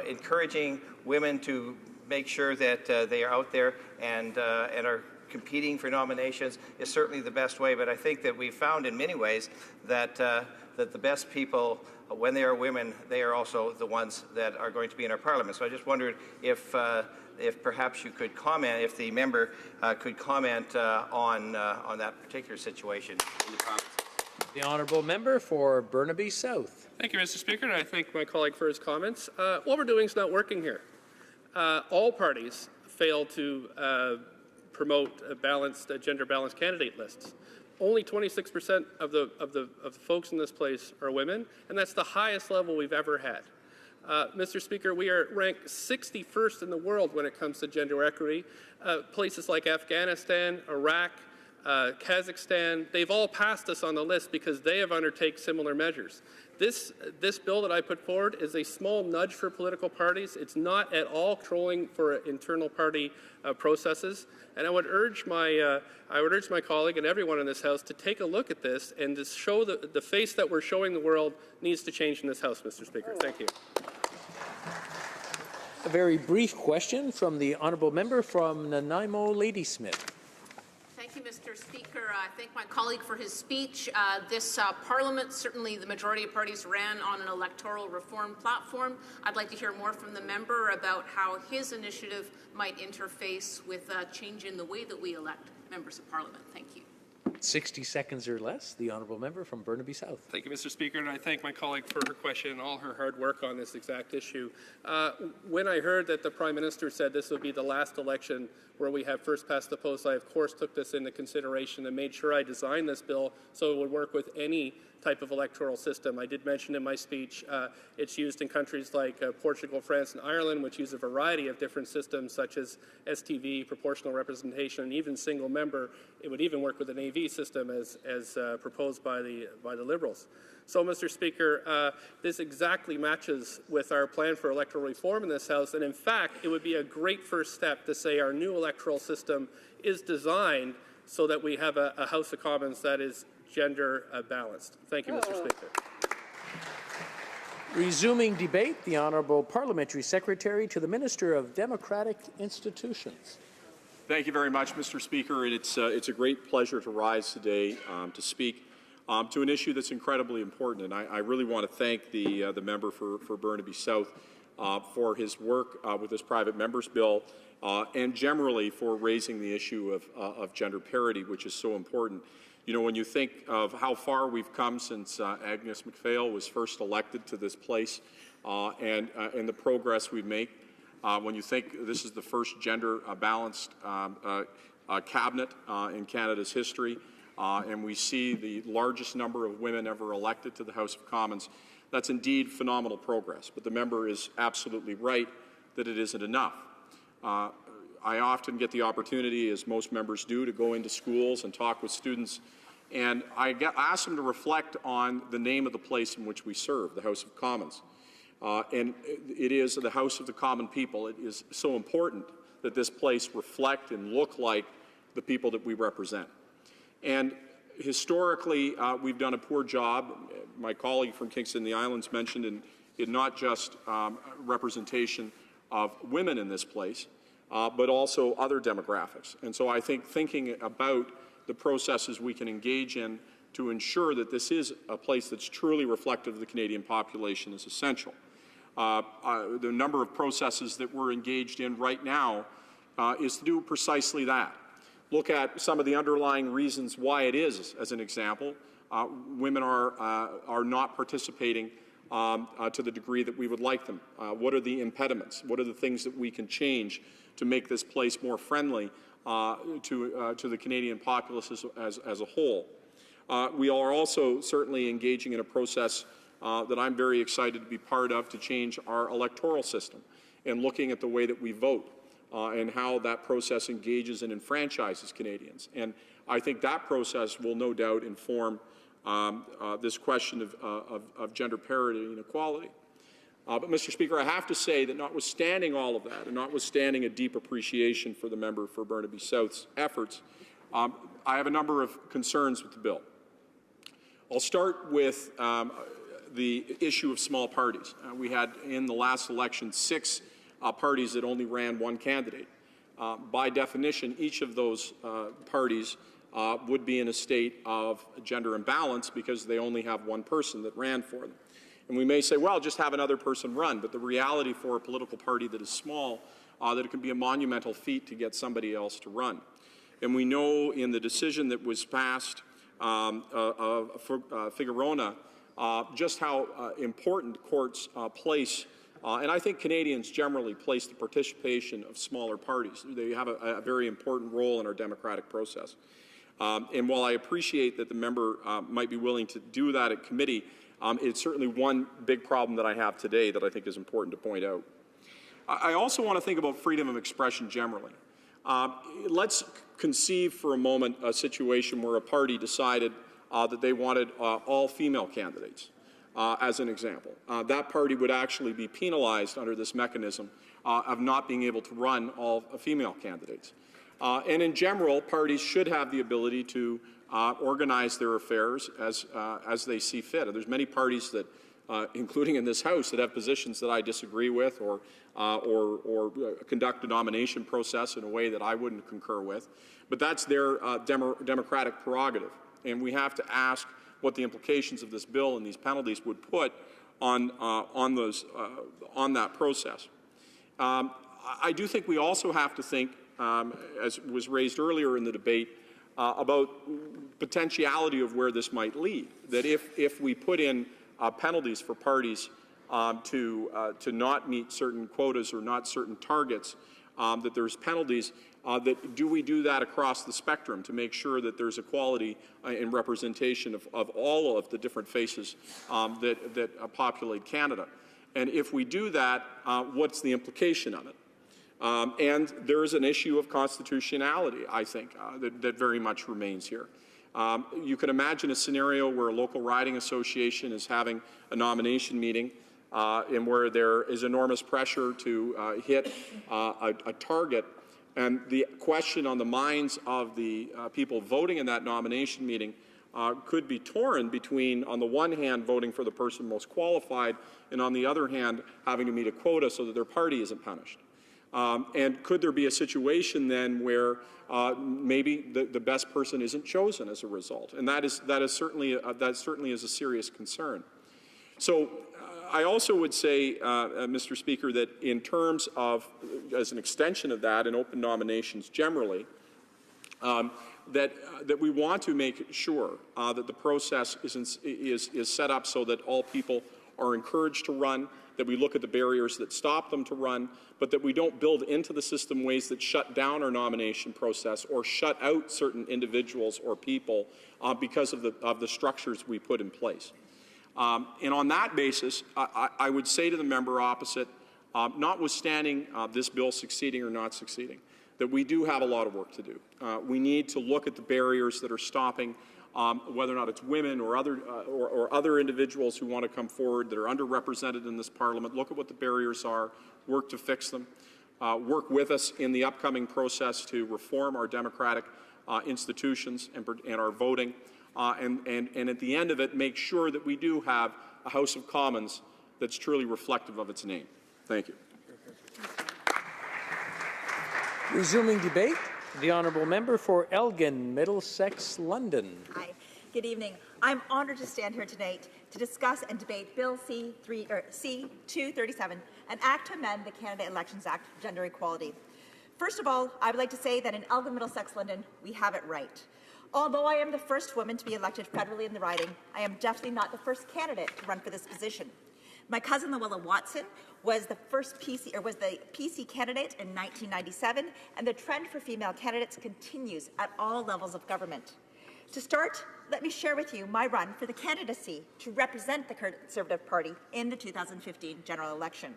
P: encouraging women to make sure that they are out there and are competing for nominations is certainly the best way. But I think that we've found in many ways that the best people, when they are women, they are also the ones that are going to be in our Parliament. So I just wondered if perhaps you could comment, if the member could comment on that particular situation in the province.
B: The honourable member for Burnaby South.
N: Thank you, Mr. Speaker, and I thank my colleague for his comments. What we're doing is not working here. All parties fail to promote gender-balanced candidate lists. Only 26% of the folks in this place are women, and that's the highest level we've ever had. Mr. Speaker, we are ranked 61st in the world when it comes to gender equity. Places like Afghanistan, Iraq, Kazakhstan, they've all passed us on the list because they have undertaken similar measures. This bill that I put forward is a small nudge for political parties. It's not at all trolling for internal party processes. And I would urge my colleague and everyone in this House to take a look at this and to show the face that we're showing the world needs to change in this House, Mr. Speaker. Thank you.
B: A very brief question from the honourable member from Nanaimo Ladysmith.
W: Thank you, Mr. Speaker. I thank my colleague for his speech. This Parliament, certainly the majority of parties ran on an electoral reform platform. I'd like to hear more from the member about how his initiative might interface with a change in the way that we elect members of Parliament. Thank you.
B: 60 seconds or less, the honourable member from Burnaby South.
N: Thank you, Mr. Speaker, and I thank my colleague for her question and all her hard work on this exact issue. When I heard that the Prime Minister said this would be the last election where we have first past the post, I of course took this into consideration and made sure I designed this bill so it would work with any type of electoral system. I did mention in my speech it's used in countries like Portugal, France, and Ireland, which use a variety of different systems such as STV, proportional representation, and even single member. It would even work with an AV system as proposed by the Liberals. So, Mr. Speaker, this exactly matches with our plan for electoral reform in this House, and in fact, it would be a great first step to say our new electoral system is designed so that we have a House of Commons that is gender balanced. Thank you, Mr. Speaker.
B: Resuming debate, the Honourable Parliamentary Secretary to the Minister of Democratic Institutions.
F: Thank you very much, Mr. Speaker. And it's a great pleasure to rise today to speak to an issue that's incredibly important. And I really want to thank the member for Burnaby South for his work with this private member's bill and generally for raising the issue of gender parity, which is so important. You know, when you think of how far we've come since Agnes MacPhail was first elected to this place and the progress we've made, when you think this is the first gender-balanced cabinet in Canada's history, and we see the largest number of women ever elected to the House of Commons, that's indeed phenomenal progress. But the member is absolutely right that it isn't enough. I often get the opportunity, as most members do, to go into schools and talk with students, and I ask them to reflect on the name of the place in which we serve, the House of Commons. And it is the House of the Common People. It is so important that this place reflect and look like the people that we represent. And historically, we've done a poor job. My colleague from Kingston and the Islands mentioned in not just representation of women in this place, but also other demographics. And so I think thinking about the processes we can engage in to ensure that this is a place that's truly reflective of the Canadian population is essential. The number of processes that we're engaged in right now is to do precisely that. Look at some of the underlying reasons why it is, as an example. Women are not participating to the degree that we would like them. What are the impediments? What are the things that we can change to make this place more friendly to the Canadian populace as a whole? We are also certainly engaging in a process that I'm very excited to be part of to change our electoral system and looking at the way that we vote and how that process engages and enfranchises Canadians. And I think that process will no doubt inform this question of gender parity and equality. But, Mr. Speaker, I have to say that notwithstanding all of that and notwithstanding a deep appreciation for the member for Burnaby South's efforts, I have a number of concerns with the bill. I'll start with the issue of small parties. We had in the last election 6 parties that only ran one candidate. By definition, each of those parties would be in a state of gender imbalance because they only have one person that ran for them. And we may say, well, just have another person run, but the reality for a political party that is small, that it can be a monumental feat to get somebody else to run. And we know in the decision that was passed for Figarona just how important courts place, and I think Canadians generally place the participation of smaller parties. They have a very important role in our democratic process. And while I appreciate that the member might be willing to do that at committee, it's certainly one big problem that I have today that I think is important to point out. I also want to think about freedom of expression generally. Let's conceive for a moment a situation where a party decided that they wanted all female candidates, as an example. That party would actually be penalized under this mechanism of not being able to run all female candidates. And in general, parties should have the ability to organize their affairs as they see fit. And there's many parties that, including in this House, that have positions that I disagree with or conduct a nomination process in a way that I wouldn't concur with. But that's their democratic prerogative. And we have to ask what the implications of this bill and these penalties would put on that process. I do think we also have to think, as was raised earlier in the debate, about potentiality of where this might lead. That if we put in penalties for parties to not meet certain quotas or not certain targets, that there's penalties, that do we do that across the spectrum to make sure that there's equality in representation of all of the different faces that populate Canada? And if we do that, what's the implication of it? And there is an issue of constitutionality, I think, that very much remains here. You can imagine a scenario where a local riding association is having a nomination meeting and where there is enormous pressure to hit a target, and the question on the minds of the people voting in that nomination meeting could be torn between, on the one hand, voting for the person most qualified, and on the other hand, having to meet a quota so that their party isn't punished. And could there be a situation then where maybe the best person isn't chosen as a result? And that certainly is a serious concern. So I also would say, Mr. Speaker, that in terms of, as an extension of that, and open nominations generally, that we want to make sure that the process is set up so that all people are encouraged to run, that we look at the barriers that stop them to run, but that we don't build into the system ways that shut down our nomination process or shut out certain individuals or people because of the structures we put in place. And on that basis, I would say to the member opposite, notwithstanding this bill succeeding or not succeeding, that we do have a lot of work to do. We need to look at the barriers that are stopping whether or not it's women or other individuals who want to come forward that are underrepresented in this Parliament. Look at what the barriers are, work to fix them, work with us in the upcoming process to reform our democratic institutions and our voting, and at the end of it, make sure that we do have a House of Commons that's truly reflective of its name. Thank you.
B: Resuming debate, the honourable member for Elgin, Middlesex, London.
A: Hi, good evening. I'm honoured to stand here tonight to discuss and debate Bill C-237, an act to amend the Canada Elections Act for gender equality. First of all, I would like to say that in Elgin, Middlesex, London, we have it right. Although I am the first woman to be elected federally in the riding, I am definitely not the first candidate to run for this position. My cousin, Luella Watson, was the PC candidate in 1997, and the trend for female candidates continues at all levels of government. To start, let me share with you my run for the candidacy to represent the Conservative Party in the 2015 general election.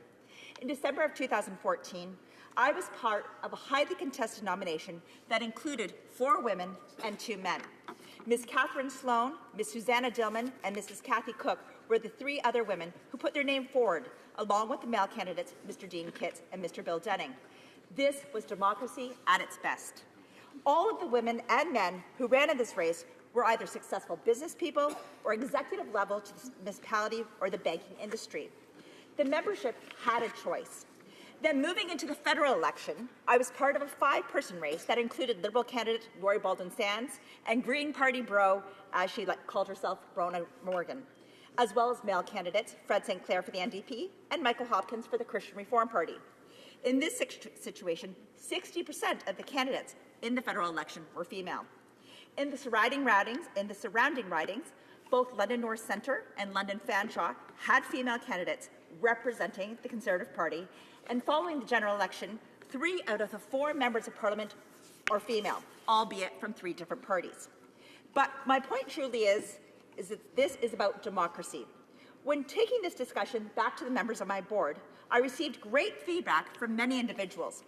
A: In December of 2014, I was part of a highly contested nomination that included 4 women and 2 men. Ms. Catherine Sloan, Ms. Susanna Dillman, and Mrs. Kathy Cook were the 3 other women who put their name forward, along with the male candidates, Mr. Dean Kitts and Mr. Bill Denning. This was democracy at its best. All of the women and men who ran in this race were either successful business people or executive level to the municipality or the banking industry. The membership had a choice. Then moving into the federal election, I was part of a 5-person race that included Liberal candidate Lori Baldwin-Sands and Green Party bro, as she called herself, Rona Morgan, as well as male candidates Fred St. Clair for the NDP and Michael Hopkins for the Christian Reform Party. In this situation, 60% of the candidates in the federal election were female. In the surrounding ridings, both London North Centre and London Fanshawe had female candidates representing the Conservative Party, and following the general election, 3 out of the 4 members of Parliament are female, albeit from 3 different parties. But my point truly is that this is about democracy. When taking this discussion back to the members of my board, I received great feedback from many individuals.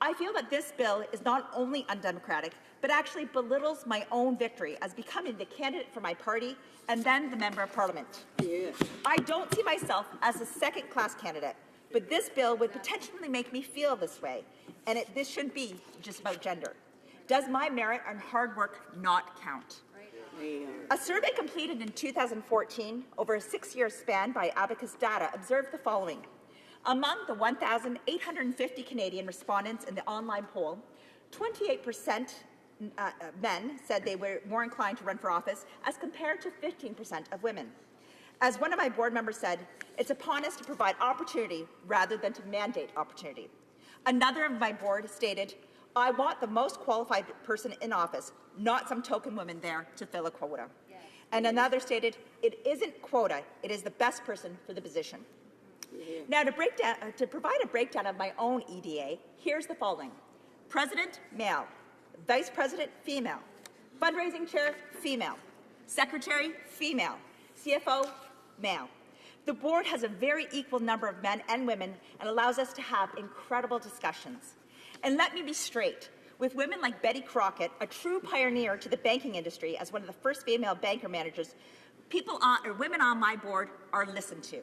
A: I feel that this bill is not only undemocratic, but actually belittles my own victory as becoming the candidate for my party and then the Member of Parliament. Yeah. I don't see myself as a second-class candidate, but this bill would potentially make me feel this way, and this shouldn't be just about gender. Does my merit and hard work not count? A survey completed in 2014 over a 6-year span by Abacus Data observed the following. Among the 1,850 Canadian respondents in the online poll, 28% men said they were more inclined to run for office as compared to 15% of women. As one of my board members said, it's upon us to provide opportunity rather than to mandate opportunity. Another of my board stated, I want the most qualified person in office, not some token woman there to fill a quota. Yes. And another stated, it isn't quota, it is the best person for the position. Yeah. Now, to provide a breakdown of my own EDA, here's the following. President, male. Vice President, female. Fundraising chair, female. Secretary, female. CFO, male. The board has a very equal number of men and women and allows us to have incredible discussions. And let me be straight. With women like Betty Crockett, a true pioneer to the banking industry as one of the first female banker managers, women on my board are listened to.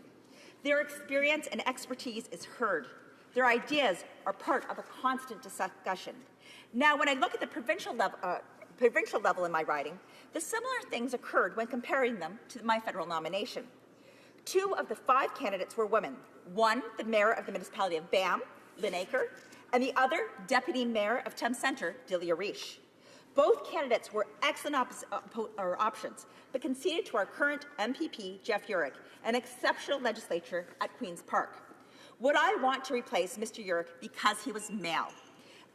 A: Their experience and expertise is heard. Their ideas are part of a constant discussion. Now, when I look at the provincial level in my riding, the similar things occurred when comparing them to my federal nomination. 2 of the 5 candidates were women. 1, the mayor of the municipality of BAM, Lynn Aker, and the other, Deputy Mayor of Thames Centre, Delia Reish. Both candidates were excellent options, but conceded to our current MPP, Jeff Urick, an exceptional legislator at Queen's Park. Would I want to replace Mr. Urick because he was male?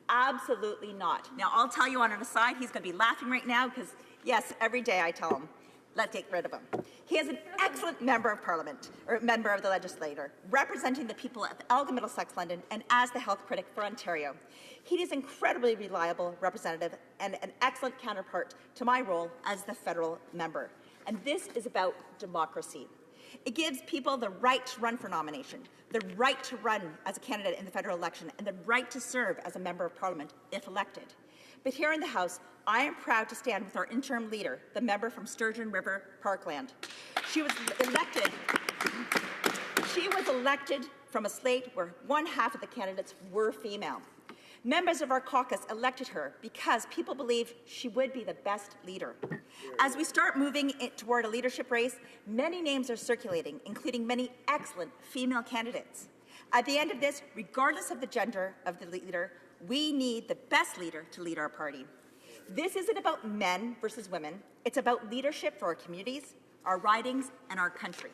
A: Absolutely not. Now, I'll tell you on an aside, he's going to be laughing right now because, yes, every day I tell him, let's get rid of him. He is an excellent member of Parliament, or member of the legislature, representing the people of Elgin Middlesex London and as the health critic for Ontario. He is incredibly reliable representative and an excellent counterpart to my role as the federal member. And this is about democracy. It gives people the right to run for nomination, the right to run as a candidate in the federal election, and the right to serve as a member of Parliament if elected. But here in the House, I am proud to stand with our interim leader, the member from Sturgeon River Parkland. She was elected from a slate where one half of the candidates were female. Members of our caucus elected her because people believe she would be the best leader. As we start moving toward a leadership race, many names are circulating, including many excellent female candidates. At the end of this, regardless of the gender of the leader, we need the best leader to lead our party. This isn't about men versus women. It's about leadership for our communities, our ridings, and our country.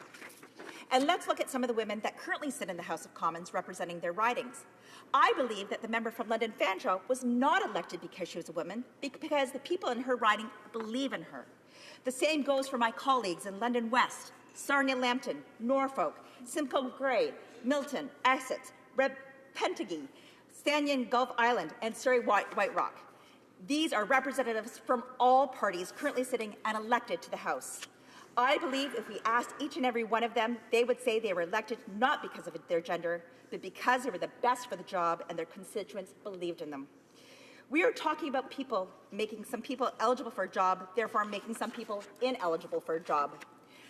A: And let's look at some of the women that currently sit in the House of Commons representing their ridings. I believe that the member from London Fanshawe was not elected because she was a woman, because the people in her riding believe in her. The same goes for my colleagues in London West, Sarnia Lambton, Norfolk, Simcoe Grey, Milton, Essex, Repentigee, Stanton Gulf Island, and Surrey White Rock. These are representatives from all parties currently sitting and elected to the House. I believe if we asked each and every one of them, they would say they were elected not because of their gender, but because they were the best for the job and their constituents believed in them. We are talking about people making some people eligible for a job, therefore making some people ineligible for a job.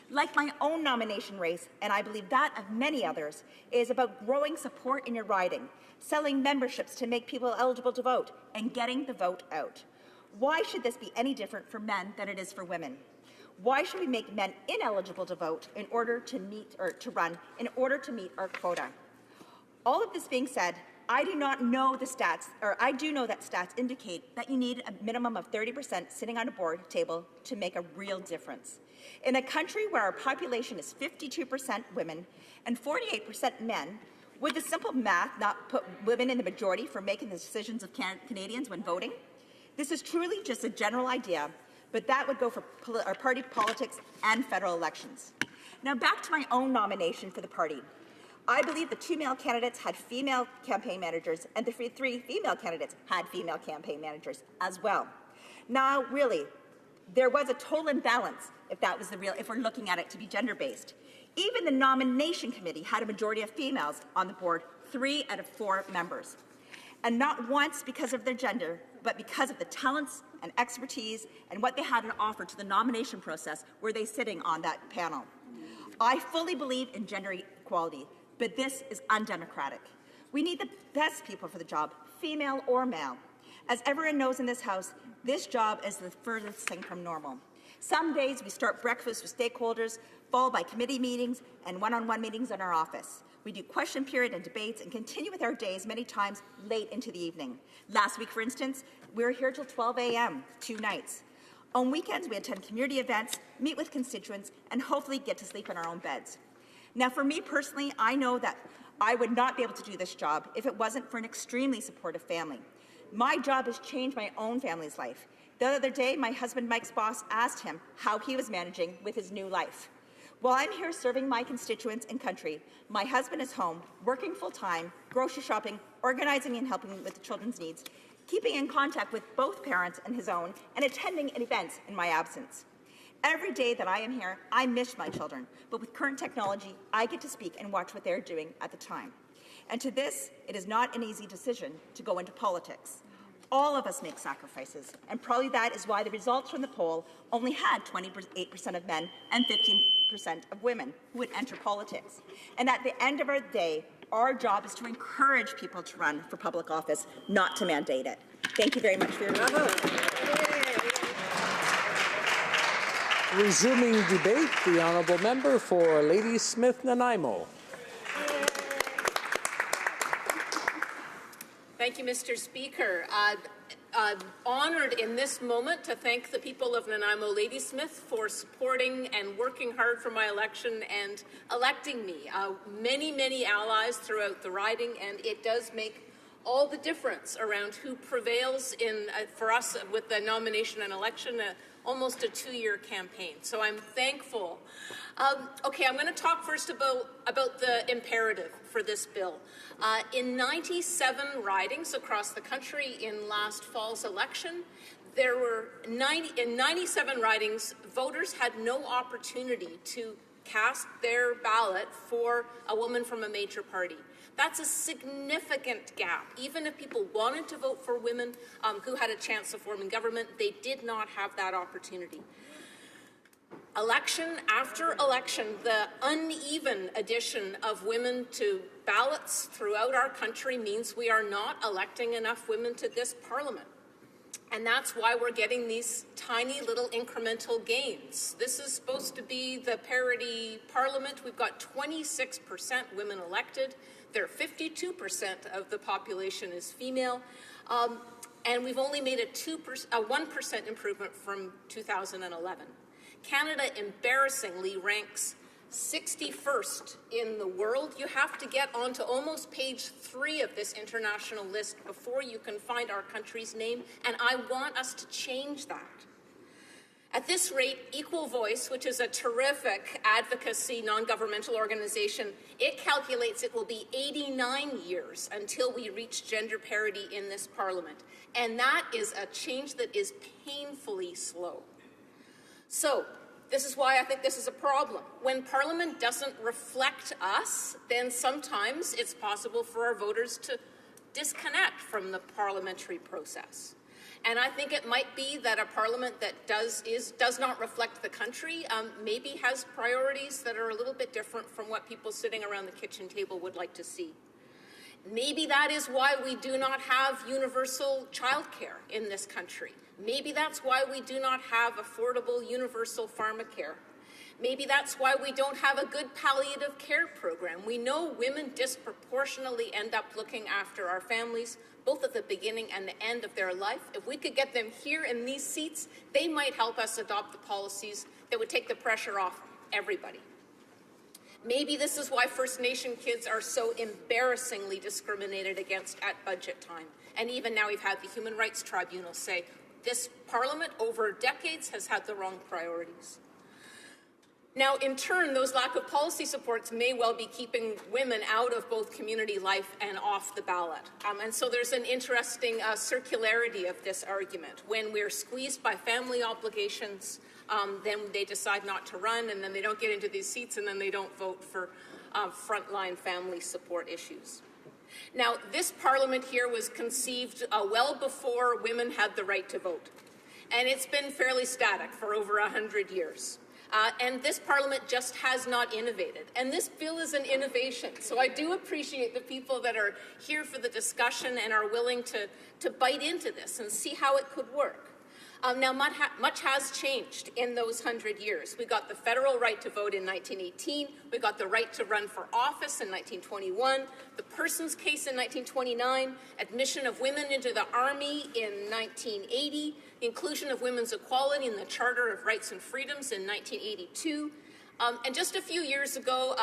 A: Like my own nomination race, and I believe that of many others, is about growing support in your riding, selling memberships to make people eligible to vote, and getting the vote out. Why should this be any different for men than it is for women? Why should we make men ineligible to vote in order to meet our quota? All of this being said, I do not know the stats, or I do know that stats indicate that you need a minimum of 30% sitting on a board table to make a real difference. In a country where our population is 52% women and 48% men, would the simple math not put women in the majority for making the decisions of Canadians when voting? This is truly just a general idea, but that would go for our party politics and federal elections. Now back to my own nomination for the party. I believe the 2 male candidates had female campaign managers, and the 3 female candidates had female campaign managers as well. Now, really, there was a total imbalance if we're looking at it to be gender-based. Even the nomination committee had a majority of females on the board, 3 out of 4 members. And not once because of their gender, but because of the talents and expertise and what they had to offer to the nomination process were they sitting on that panel. I fully believe in gender equality, but this is undemocratic. We need the best people for the job, female or male. As everyone knows in this House, this job is the furthest thing from normal. Some days we start breakfast with stakeholders, followed by committee meetings and one-on-one meetings in our office. We do question period and debates and continue with our days many times late into the evening. Last week, for instance, we were here till 12 a.m., 2 nights. On weekends, we attend community events, meet with constituents, and hopefully get to sleep in our own beds. Now, for me personally, I know that I would not be able to do this job if it wasn't for an extremely supportive family. My job has changed my own family's life. The other day, my husband Mike's boss asked him how he was managing with his new life. While I'm here serving my constituents and country, my husband is home, working full-time, grocery shopping, organizing and helping with the children's needs, keeping in contact with both parents and his own, and attending events in my absence. Every day that I am here, I miss my children, but with current technology, I get to speak and watch what they're doing at the time. And to this, it is not an easy decision to go into politics. All of us make sacrifices, and probably that is why the results from the poll only had 28% of men and 15% of women who would enter politics. And at the end of our day, our job is to encourage people to run for public office, not to mandate it. Thank you very much for your time.
B: Resuming debate, the honourable member for Ladysmith Nanaimo.
W: Thank you, Mr. Speaker. Honored in this moment to thank the people of Nanaimo Ladysmith for supporting and working hard for my election and electing me. Many allies throughout the riding, and it does make all the difference around who prevails in, for us with the nomination and election, almost a 2-year campaign. So I'm thankful. Okay, I'm going to talk first about the imperative for this bill. In 97 ridings across the country in last fall's election, there were 97 ridings, voters had no opportunity to cast their ballot for a woman from a major party. That's a significant gap. Even if people wanted to vote for women who had a chance of forming government, they did not have that opportunity. Election after election, the uneven addition of women to ballots throughout our country means we are not electing enough women to this parliament. And that's why we're getting these tiny little incremental gains. This is supposed to be the parity parliament. We've got 26% women elected. There, 52% of the population is female. And we've only made a 1% improvement from 2011. Canada embarrassingly ranks 61st in the world. You have to get onto almost page 3 of this international list before you can find our country's name, and I want us to change that. At this rate, Equal Voice, which is a terrific advocacy non-governmental organization, it calculates it will be 89 years until we reach gender parity in this parliament. And that is a change that is painfully slow. So, this is why I think this is a problem. When Parliament doesn't reflect us, then sometimes it's possible for our voters to disconnect from the parliamentary process. And I think it might be that a parliament that does not reflect the country maybe has priorities that are a little bit different from what people sitting around the kitchen table would like to see. Maybe that is why we do not have universal childcare in this country. Maybe that's why we do not have affordable universal pharmacare. Maybe that's why we don't have a good palliative care program. We know women disproportionately end up looking after our families, both at the beginning and the end of their life. If we could get them here in these seats, they might help us adopt the policies that would take the pressure off everybody. Maybe this is why First Nation kids are so embarrassingly discriminated against at budget time. And even now we've had the Human Rights Tribunal say, this parliament over decades has had the wrong priorities. Now, in turn, those lack of policy supports may well be keeping women out of both community life and off the ballot. And so there's an interesting circularity of this argument. When we're squeezed by family obligations, then they decide not to run, and then they don't get into these seats, and then they don't vote for frontline family support issues. Now, this parliament here was conceived well before women had the right to vote. And it's been fairly static for over 100 years. And this parliament just has not innovated. And this bill is an innovation. So I do appreciate the people that are here for the discussion and are willing to bite into this and see how it could work. Now, much has changed in those 100 years. We got the federal right to vote in 1918. We got the right to run for office in 1921. The Persons Case in 1929. Admission of women into the Army in 1980. The inclusion of women's equality in the Charter of Rights and Freedoms in 1982. And just a few years ago,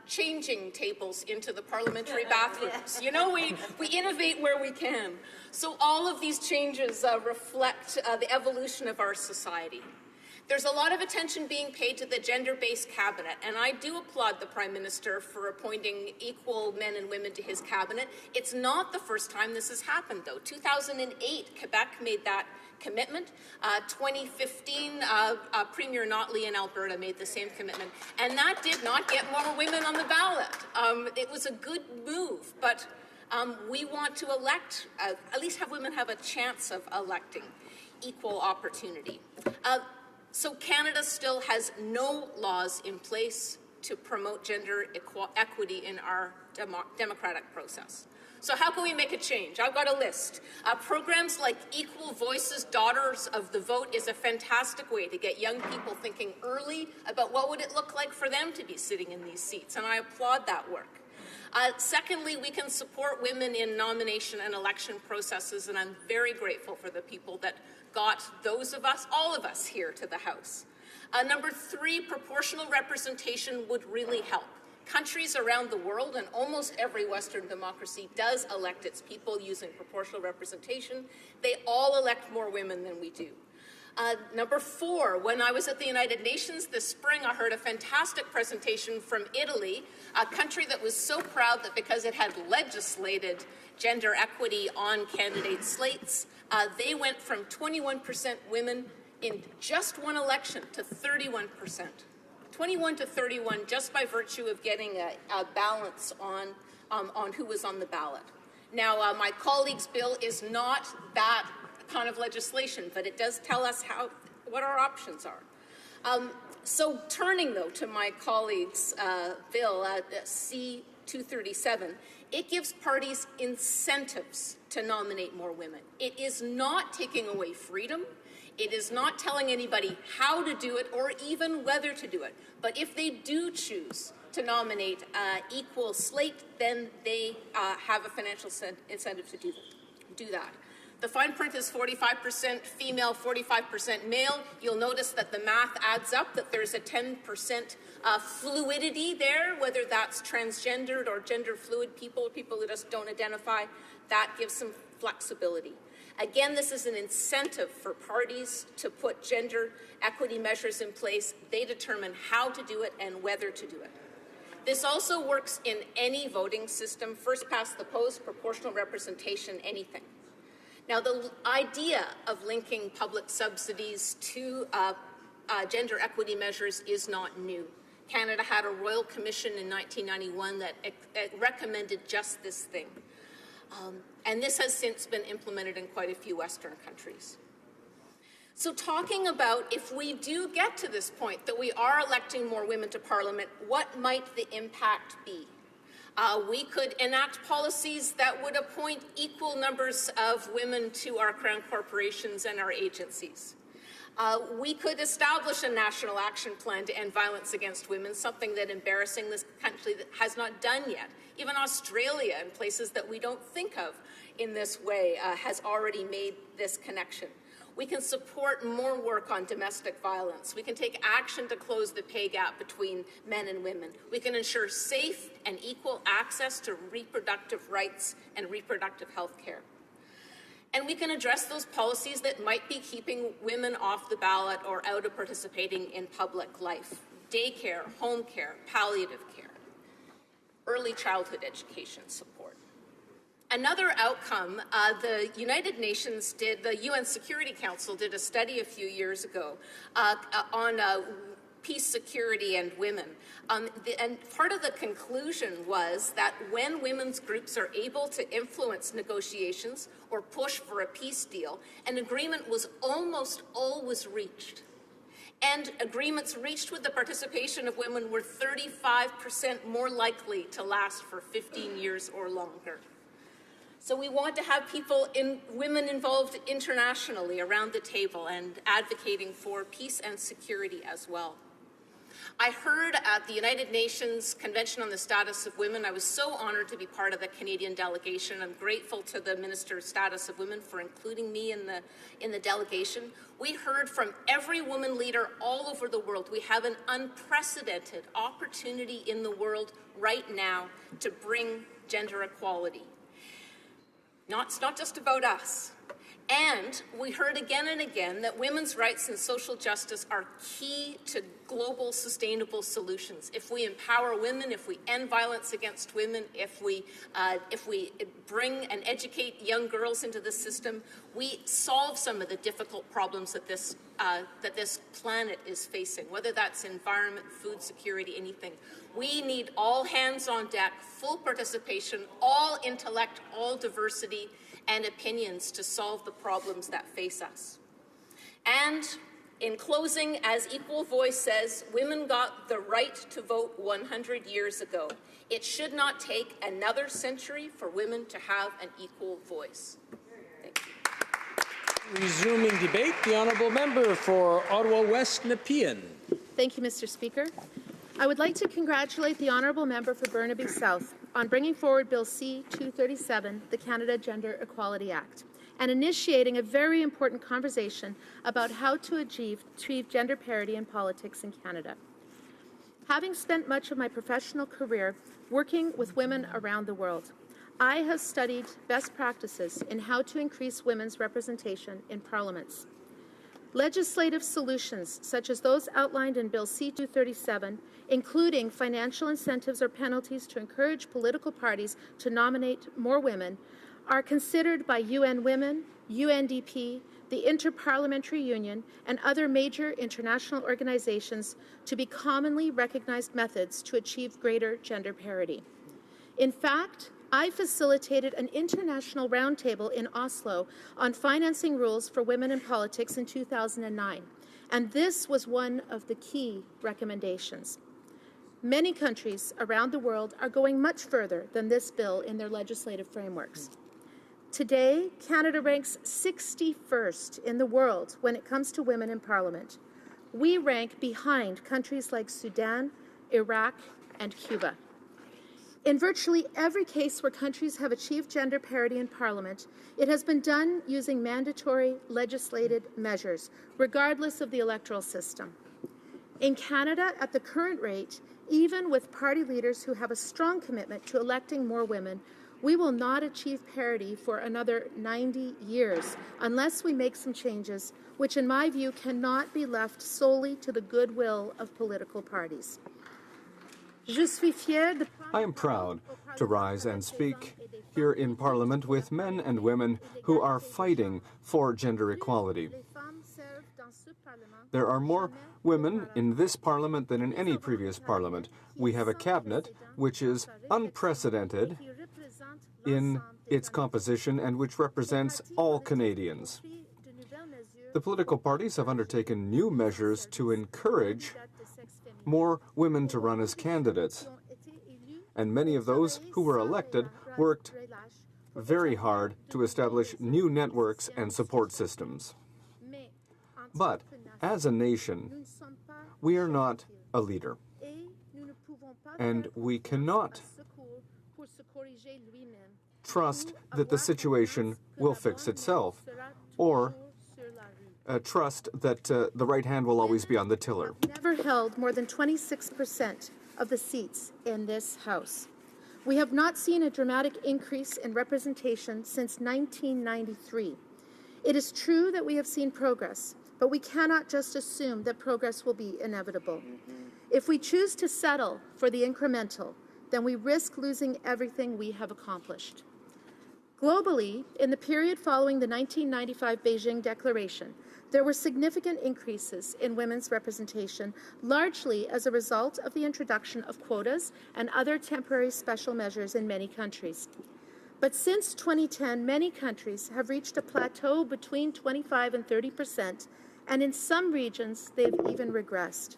W: changing tables into the parliamentary bathrooms. You know, we innovate where we can. So all of these changes reflect the evolution of our society. There's a lot of attention being paid to the gender-based cabinet, and I do applaud the Prime Minister for appointing equal men and women to his cabinet. It's not the first time this has happened, though. 2008, Quebec made that commitment. 2015, Premier Notley in Alberta made the same commitment, and that did not get more women on the ballot. It was a good move, but we want to elect, at least have women have a chance of electing equal opportunity. So Canada still has no laws in place to promote gender equity in our democratic process. So how can we make a change? I've got a list. Programs like Equal Voices, Daughters of the Vote is a fantastic way to get young people thinking early about what would it look like for them to be sitting in these seats, and I applaud that work. Secondly, we can support women in nomination and election processes, and I'm very grateful for the people that got those of us, all of us here to the House. Number 3, proportional representation would really help. Countries around the world, and almost every Western democracy does elect its people using proportional representation. They all elect more women than we do. Number 4, when I was at the United Nations this spring, I heard a fantastic presentation from Italy, a country that was so proud that because it had legislated gender equity on candidate slates, they went from 21% women in just one election to 31%. 21 to 31 just by virtue of getting a balance on who was on the ballot. Now, my colleague's bill is not that kind of legislation, but it does tell us what our options are. So turning, though, to my colleague's bill, C-237, it gives parties incentives to nominate more women. It is not taking away freedom. It is not telling anybody how to do it or even whether to do it. But if they do choose to nominate equal slate, then they have a financial incentive to do that. The fine print is 45% female, 45% male. You'll notice that the math adds up, that there's a 10% fluidity there, whether that's transgendered or gender fluid people who just don't identify. That gives some flexibility. Again, this is an incentive for parties to put gender equity measures in place. They determine how to do it and whether to do it. This also works in any voting system, first past the post, proportional representation, anything. Now, the idea of linking public subsidies to gender equity measures is not new. Canada had a Royal Commission in 1991 that recommended just this thing. And this has since been implemented in quite a few Western countries. So talking about if we do get to this point that we are electing more women to Parliament, what might the impact be? We could enact policies that would appoint equal numbers of women to our crown corporations and our agencies. We could establish a national action plan to end violence against women, something that, embarrassing, this country has not done yet. Even Australia, and places that we don't think of in this way, has already made this connection. We can support more work on domestic violence. We can take action to close the pay gap between men and women. We can ensure safe and equal access to reproductive rights and reproductive health care. And we can address those policies that might be keeping women off the ballot or out of participating in public life. Daycare, home care, palliative care, early childhood education support. Another outcome, the United Nations the UN Security Council did a study a few years ago on peace, security, and women. And part of the conclusion was that when women's groups are able to influence negotiations or push for a peace deal, an agreement was almost always reached. And agreements reached with the participation of women were 35% more likely to last for 15 years or longer. So we want to have women involved internationally around the table and advocating for peace and security as well. I heard at the United Nations Convention on the Status of Women, I was so honored to be part of the Canadian delegation. I'm grateful to the Minister of Status of Women for including me in the delegation. We heard from every woman leader all over the world. We have an unprecedented opportunity in the world right now to bring gender equality. It's not just about us. And we heard again and again that women's rights and social justice are key to global sustainable solutions. If we empower women, if we end violence against women, if we bring and educate young girls into the system, we solve some of the difficult problems that this planet is facing, whether that's environment, food security, anything. We need all hands on deck, full participation, all intellect, all diversity, and opinions to solve the problems that face us. And in closing, as Equal Voice says, women got the right to vote 100 years ago. It should not take another century for women to have an equal voice. Thank you.
B: Resuming debate, the honourable member for Ottawa West Nepean.
X: Thank you, Mr. Speaker. I would like to congratulate the Honourable Member for Burnaby South on bringing forward Bill C-237, the Canada Gender Equality Act, and initiating a very important conversation about how to achieve gender parity in politics in Canada. Having spent much of my professional career working with women around the world, I have studied best practices in how to increase women's representation in parliaments. Legislative solutions, such as those outlined in Bill C-237, including financial incentives or penalties to encourage political parties to nominate more women, are considered by UN Women, UNDP, the Inter-Parliamentary Union, and other major international organizations to be commonly recognized methods to achieve greater gender parity. In fact, I facilitated an international roundtable in Oslo on financing rules for women in politics in 2009, and this was one of the key recommendations. Many countries around the world are going much further than this bill in their legislative frameworks. Today, Canada ranks 61st in the world when it comes to women in Parliament. We rank behind countries like Sudan, Iraq, and Cuba. In virtually every case where countries have achieved gender parity in Parliament, it has been done using mandatory legislated measures, regardless of the electoral system. In Canada, at the current rate, even with party leaders who have a strong commitment to electing more women, we will not achieve parity for another 90 years unless we make some changes, which in my view cannot be left solely to the goodwill of political parties.
L: I am proud to rise and speak here in Parliament with men and women who are fighting for gender equality. There are more women in this Parliament than in any previous Parliament. We have a cabinet which is unprecedented in its composition and which represents all Canadians. The political parties have undertaken new measures to encourage more women to run as candidates, and many of those who were elected worked very hard to establish new networks and support systems. But as a nation, we are not a leader, and we cannot trust that the situation will fix itself, or trust that the right hand will always be on the tiller.
X: Never held more than 26% of the seats in this House. We have not seen a dramatic increase in representation since 1993. It is true that we have seen progress, but we cannot just assume that progress will be inevitable. If we choose to settle for the incremental, then we risk losing everything we have accomplished. Globally, in the period following the 1995 Beijing Declaration, there were significant increases in women's representation, largely as a result of the introduction of quotas and other temporary special measures in many countries. But since 2010, many countries have reached a plateau between 25 and 30%, and in some regions, they've even regressed.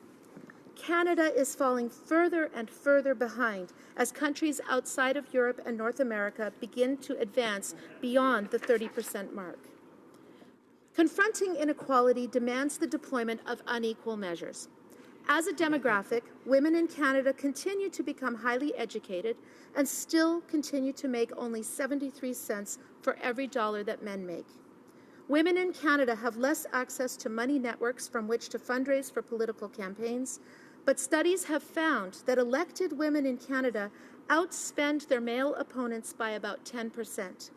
X: Canada is falling further and further behind as countries outside of Europe and North America begin to advance beyond the 30% mark. Confronting inequality demands the deployment of unequal measures. As a demographic, women in Canada continue to become highly educated and still continue to make only 73 cents for every dollar that men make. Women in Canada have less access to money networks from which to fundraise for political campaigns, but studies have found that elected women in Canada outspend their male opponents by about 10%.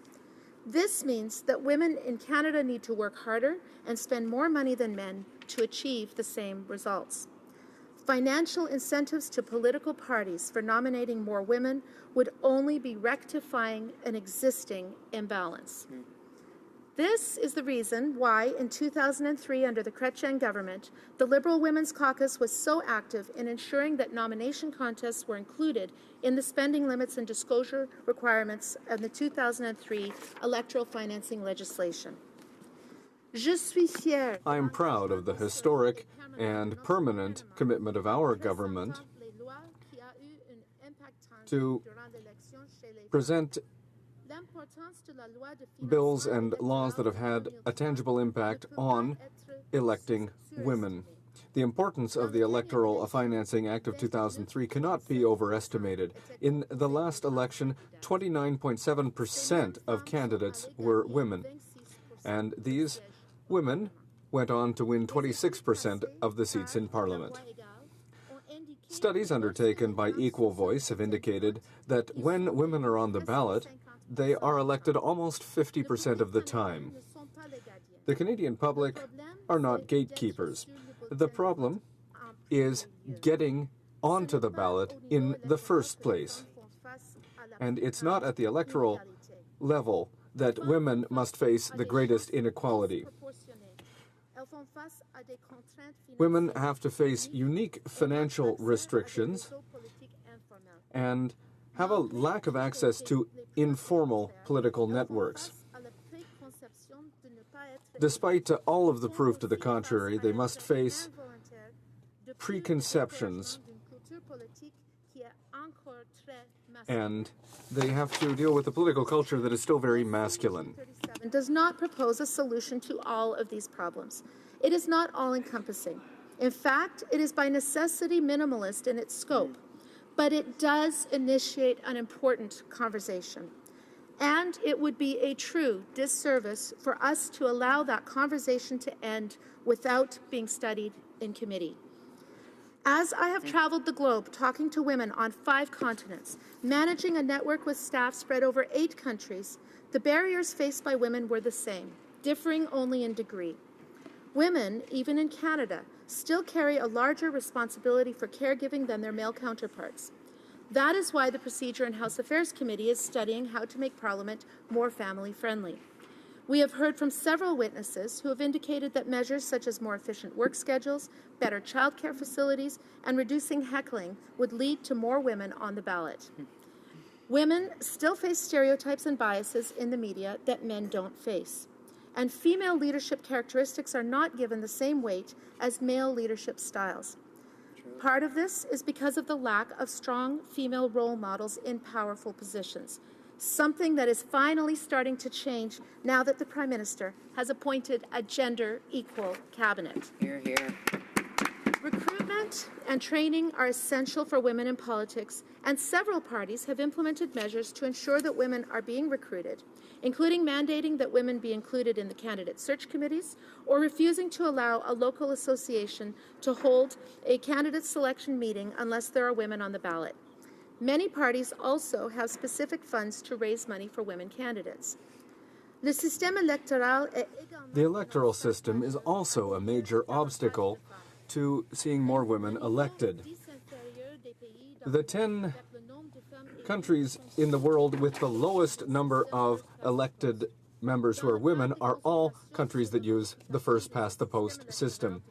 X: This means that women in Canada need to work harder and spend more money than men to achieve the same results. Financial incentives to political parties for nominating more women would only be rectifying an existing imbalance. This is the reason why, in 2003, under the Chrétien government, the Liberal Women's Caucus was so active in ensuring that nomination contests were included in the spending limits and disclosure requirements of the 2003 electoral financing legislation.
L: I am proud of the historic and permanent commitment of our government to present bills and laws that have had a tangible impact on electing women. The importance of the Electoral Financing Act of 2003 cannot be overestimated. In the last election, 29.7% of candidates were women, and these women went on to win 26% of the seats in Parliament. Studies undertaken by Equal Voice have indicated that when women are on the ballot, they are elected almost 50% of the time. The Canadian public are not gatekeepers. The problem is getting onto the ballot in the first place. And it's not at the electoral level that women must face the greatest inequality. Women have to face unique financial restrictions and have a lack of access to informal political networks. Despite all of the proof to the contrary, they must face preconceptions, and they have to deal with a political culture that is still very masculine.
X: Does not propose a solution to all of these problems. It is not all-encompassing. In fact, it is by necessity minimalist in its scope, but it does initiate an important conversation. And it would be a true disservice for us to allow that conversation to end without being studied in committee. As I have traveled the globe talking to women on 5 continents, managing a network with staff spread over 8 countries, the barriers faced by women were the same, differing only in degree. Women, even in Canada, still carry a larger responsibility for caregiving than their male counterparts. That is why the Procedure and House Affairs Committee is studying how to make Parliament more family-friendly. We have heard from several witnesses who have indicated that measures such as more efficient work schedules, better childcare facilities, and reducing heckling would lead to more women on the ballot. Women still face stereotypes and biases in the media that men don't face. And female leadership characteristics are not given the same weight as male leadership styles. Part of this is because of the lack of strong female role models in powerful positions, something that is finally starting to change now that the Prime Minister has appointed a gender-equal cabinet.
E: Hear, hear.
X: Recruitment and training are essential for women in politics, and several parties have implemented measures to ensure that women are being recruited, including mandating that women be included in the candidate search committees or refusing to allow a local association to hold a candidate selection meeting unless there are women on the ballot. Many parties also have specific funds to raise money for women candidates. The
L: electoral system is also a major obstacle to seeing more women elected. The 10 countries in the world with the lowest number of elected members who are women are all countries that use the first-past-the-post system.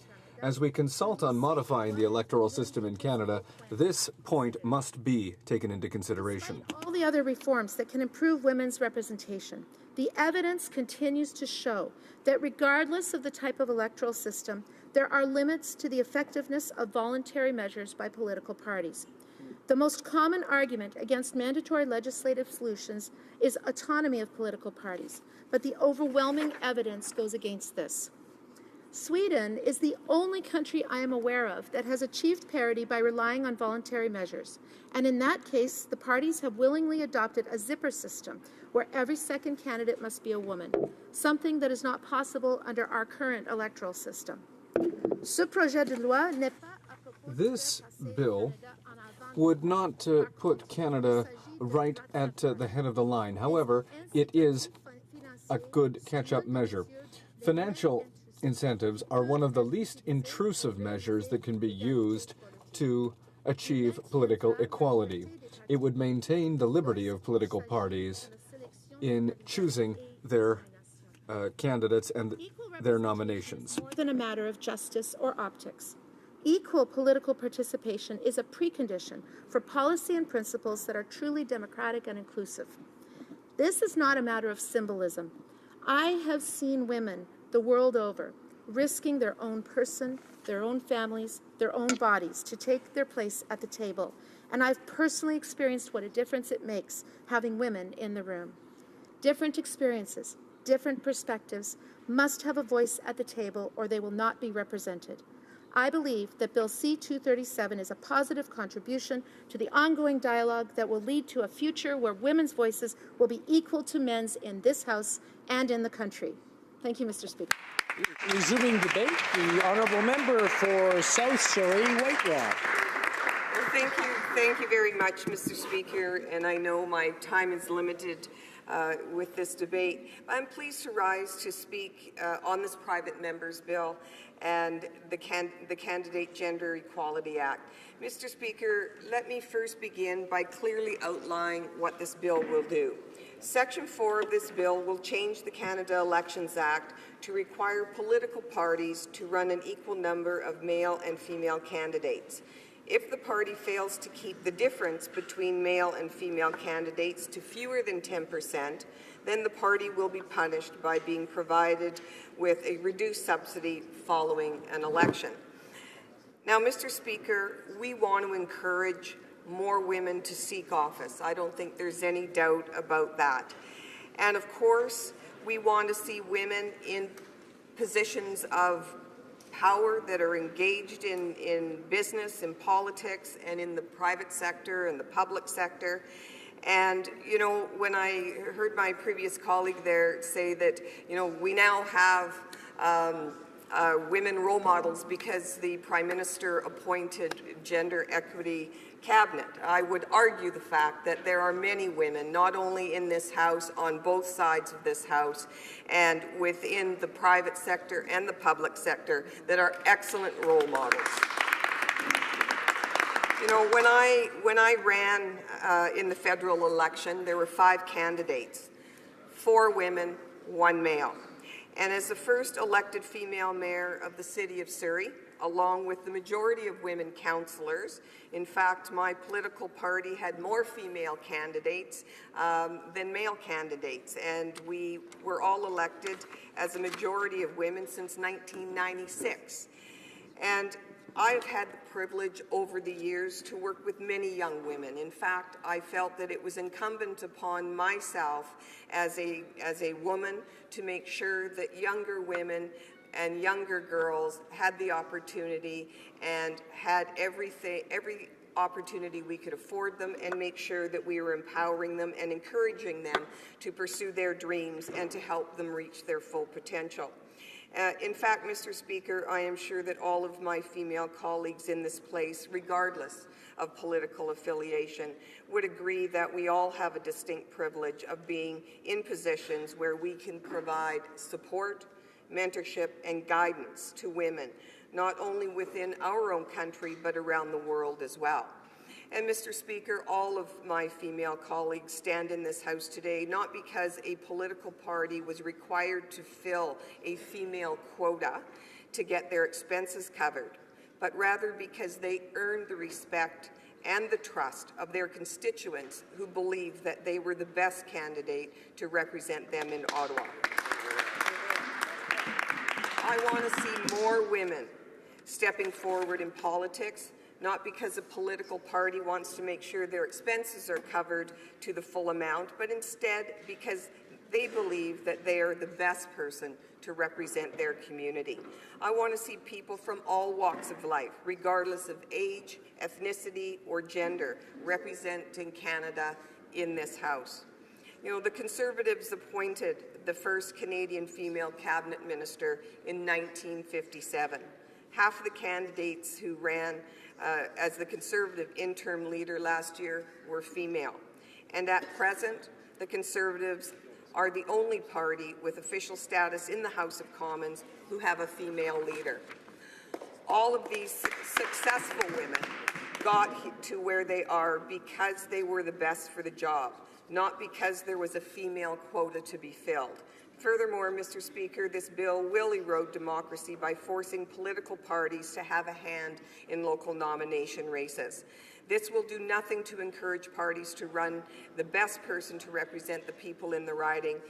L: As we consult on modifying the electoral system in Canada, this point must be taken into consideration.
X: All the other reforms that can improve women's representation, the evidence continues to show that regardless of the type of electoral system, there are limits to the effectiveness of voluntary measures by political parties. The most common argument against mandatory legislative solutions is autonomy of political parties, but the overwhelming evidence goes against this. Sweden is the only country I am aware of that has achieved parity by relying on voluntary measures, and in that case, the parties have willingly adopted a zipper system where every second candidate must be a woman, something that is not possible under our current electoral system.
L: This bill would not put Canada right at the head of the line. However, it is a good catch-up measure. Financial incentives are one of the least intrusive measures that can be used to achieve political equality. It would maintain the liberty of political parties in choosing their candidates and their nominations.
X: More than a matter of justice or optics. Equal political participation is a precondition for policy and principles that are truly democratic and inclusive. This is not a matter of symbolism. I have seen women the world over risking their own person, their own families, their own bodies to take their place at the table. And I've personally experienced what a difference it makes having women in the room. Different experiences, different perspectives must have a voice at the table or they will not be represented. I believe that Bill C-237 is a positive contribution to the ongoing dialogue that will lead to a future where women's voices will be equal to men's in this House and in the country. Thank you, Mr. Speaker.
B: Resuming debate, the honourable member for South Surrey, White Rock.
I: Well, thank you very much, Mr. Speaker, and I know my time is limited with this debate. I'm pleased to rise to speak on this private member's bill and the Candidate Gender Equality Act. Mr. Speaker, let me first begin by clearly outlining what this bill will do. Section 4 of this bill will change the Canada Elections Act to require political parties to run an equal number of male and female candidates. If the party fails to keep the difference between male and female candidates to fewer than 10%, then the party will be punished by being provided with a reduced subsidy following an election. Now, Mr. Speaker, we want to encourage more women to seek office. I don't think there's any doubt about that. And of course, we want to see women in positions of power that are engaged in business, in politics, and in the private sector and the public sector. And, you know, when I heard my previous colleague there say that, you know, we now have women role models because the Prime Minister appointed gender equity cabinet. I would argue the fact that there are many women, not only in this House, on both sides of this House, and within the private sector and the public sector, that are excellent role models. You know, when I ran in the federal election, there were 5 candidates, 4 women, 1 male. And as the first elected female mayor of the city of Surrey, along with the majority of women councillors, in fact, my political party had more female candidates than male candidates, and we were all elected as a majority of women since 1996. And I've had the privilege over the years to work with many young women. In fact, I felt that it was incumbent upon myself as a woman to make sure that younger women and younger girls had the opportunity and had every opportunity we could afford them, and make sure that we were empowering them and encouraging them to pursue their dreams and to help them reach their full potential. In fact, Mr. Speaker, I am sure that all of my female colleagues in this place, regardless of political affiliation, would agree that we all have a distinct privilege of being in positions where we can provide support, mentorship, and guidance to women, not only within our own country, but around the world as well. And Mr. Speaker, all of my female colleagues stand in this House today not because a political party was required to fill a female quota to get their expenses covered, but rather because they earned the respect and the trust of their constituents who believed that they were the best candidate to represent them in Ottawa. I want to see more women stepping forward in politics, not because a political party wants to make sure their expenses are covered to the full amount, but instead because they believe that they are the best person to represent their community. I want to see people from all walks of life, regardless of age, ethnicity, or gender, representing Canada in this House. You know, the Conservatives appointed the first Canadian female cabinet minister in 1957. Half of the candidates who ran as the Conservative interim leader last year were female. And at present, the Conservatives are the only party with official status in the House of Commons who have a female leader. All of these successful women got to where they are because they were the best for the job, not because there was a female quota to be filled. Furthermore, Mr. Speaker, this bill will erode democracy by forcing political parties to have a hand in local nomination races. This will do nothing to encourage parties to run the best person to represent the people in the riding.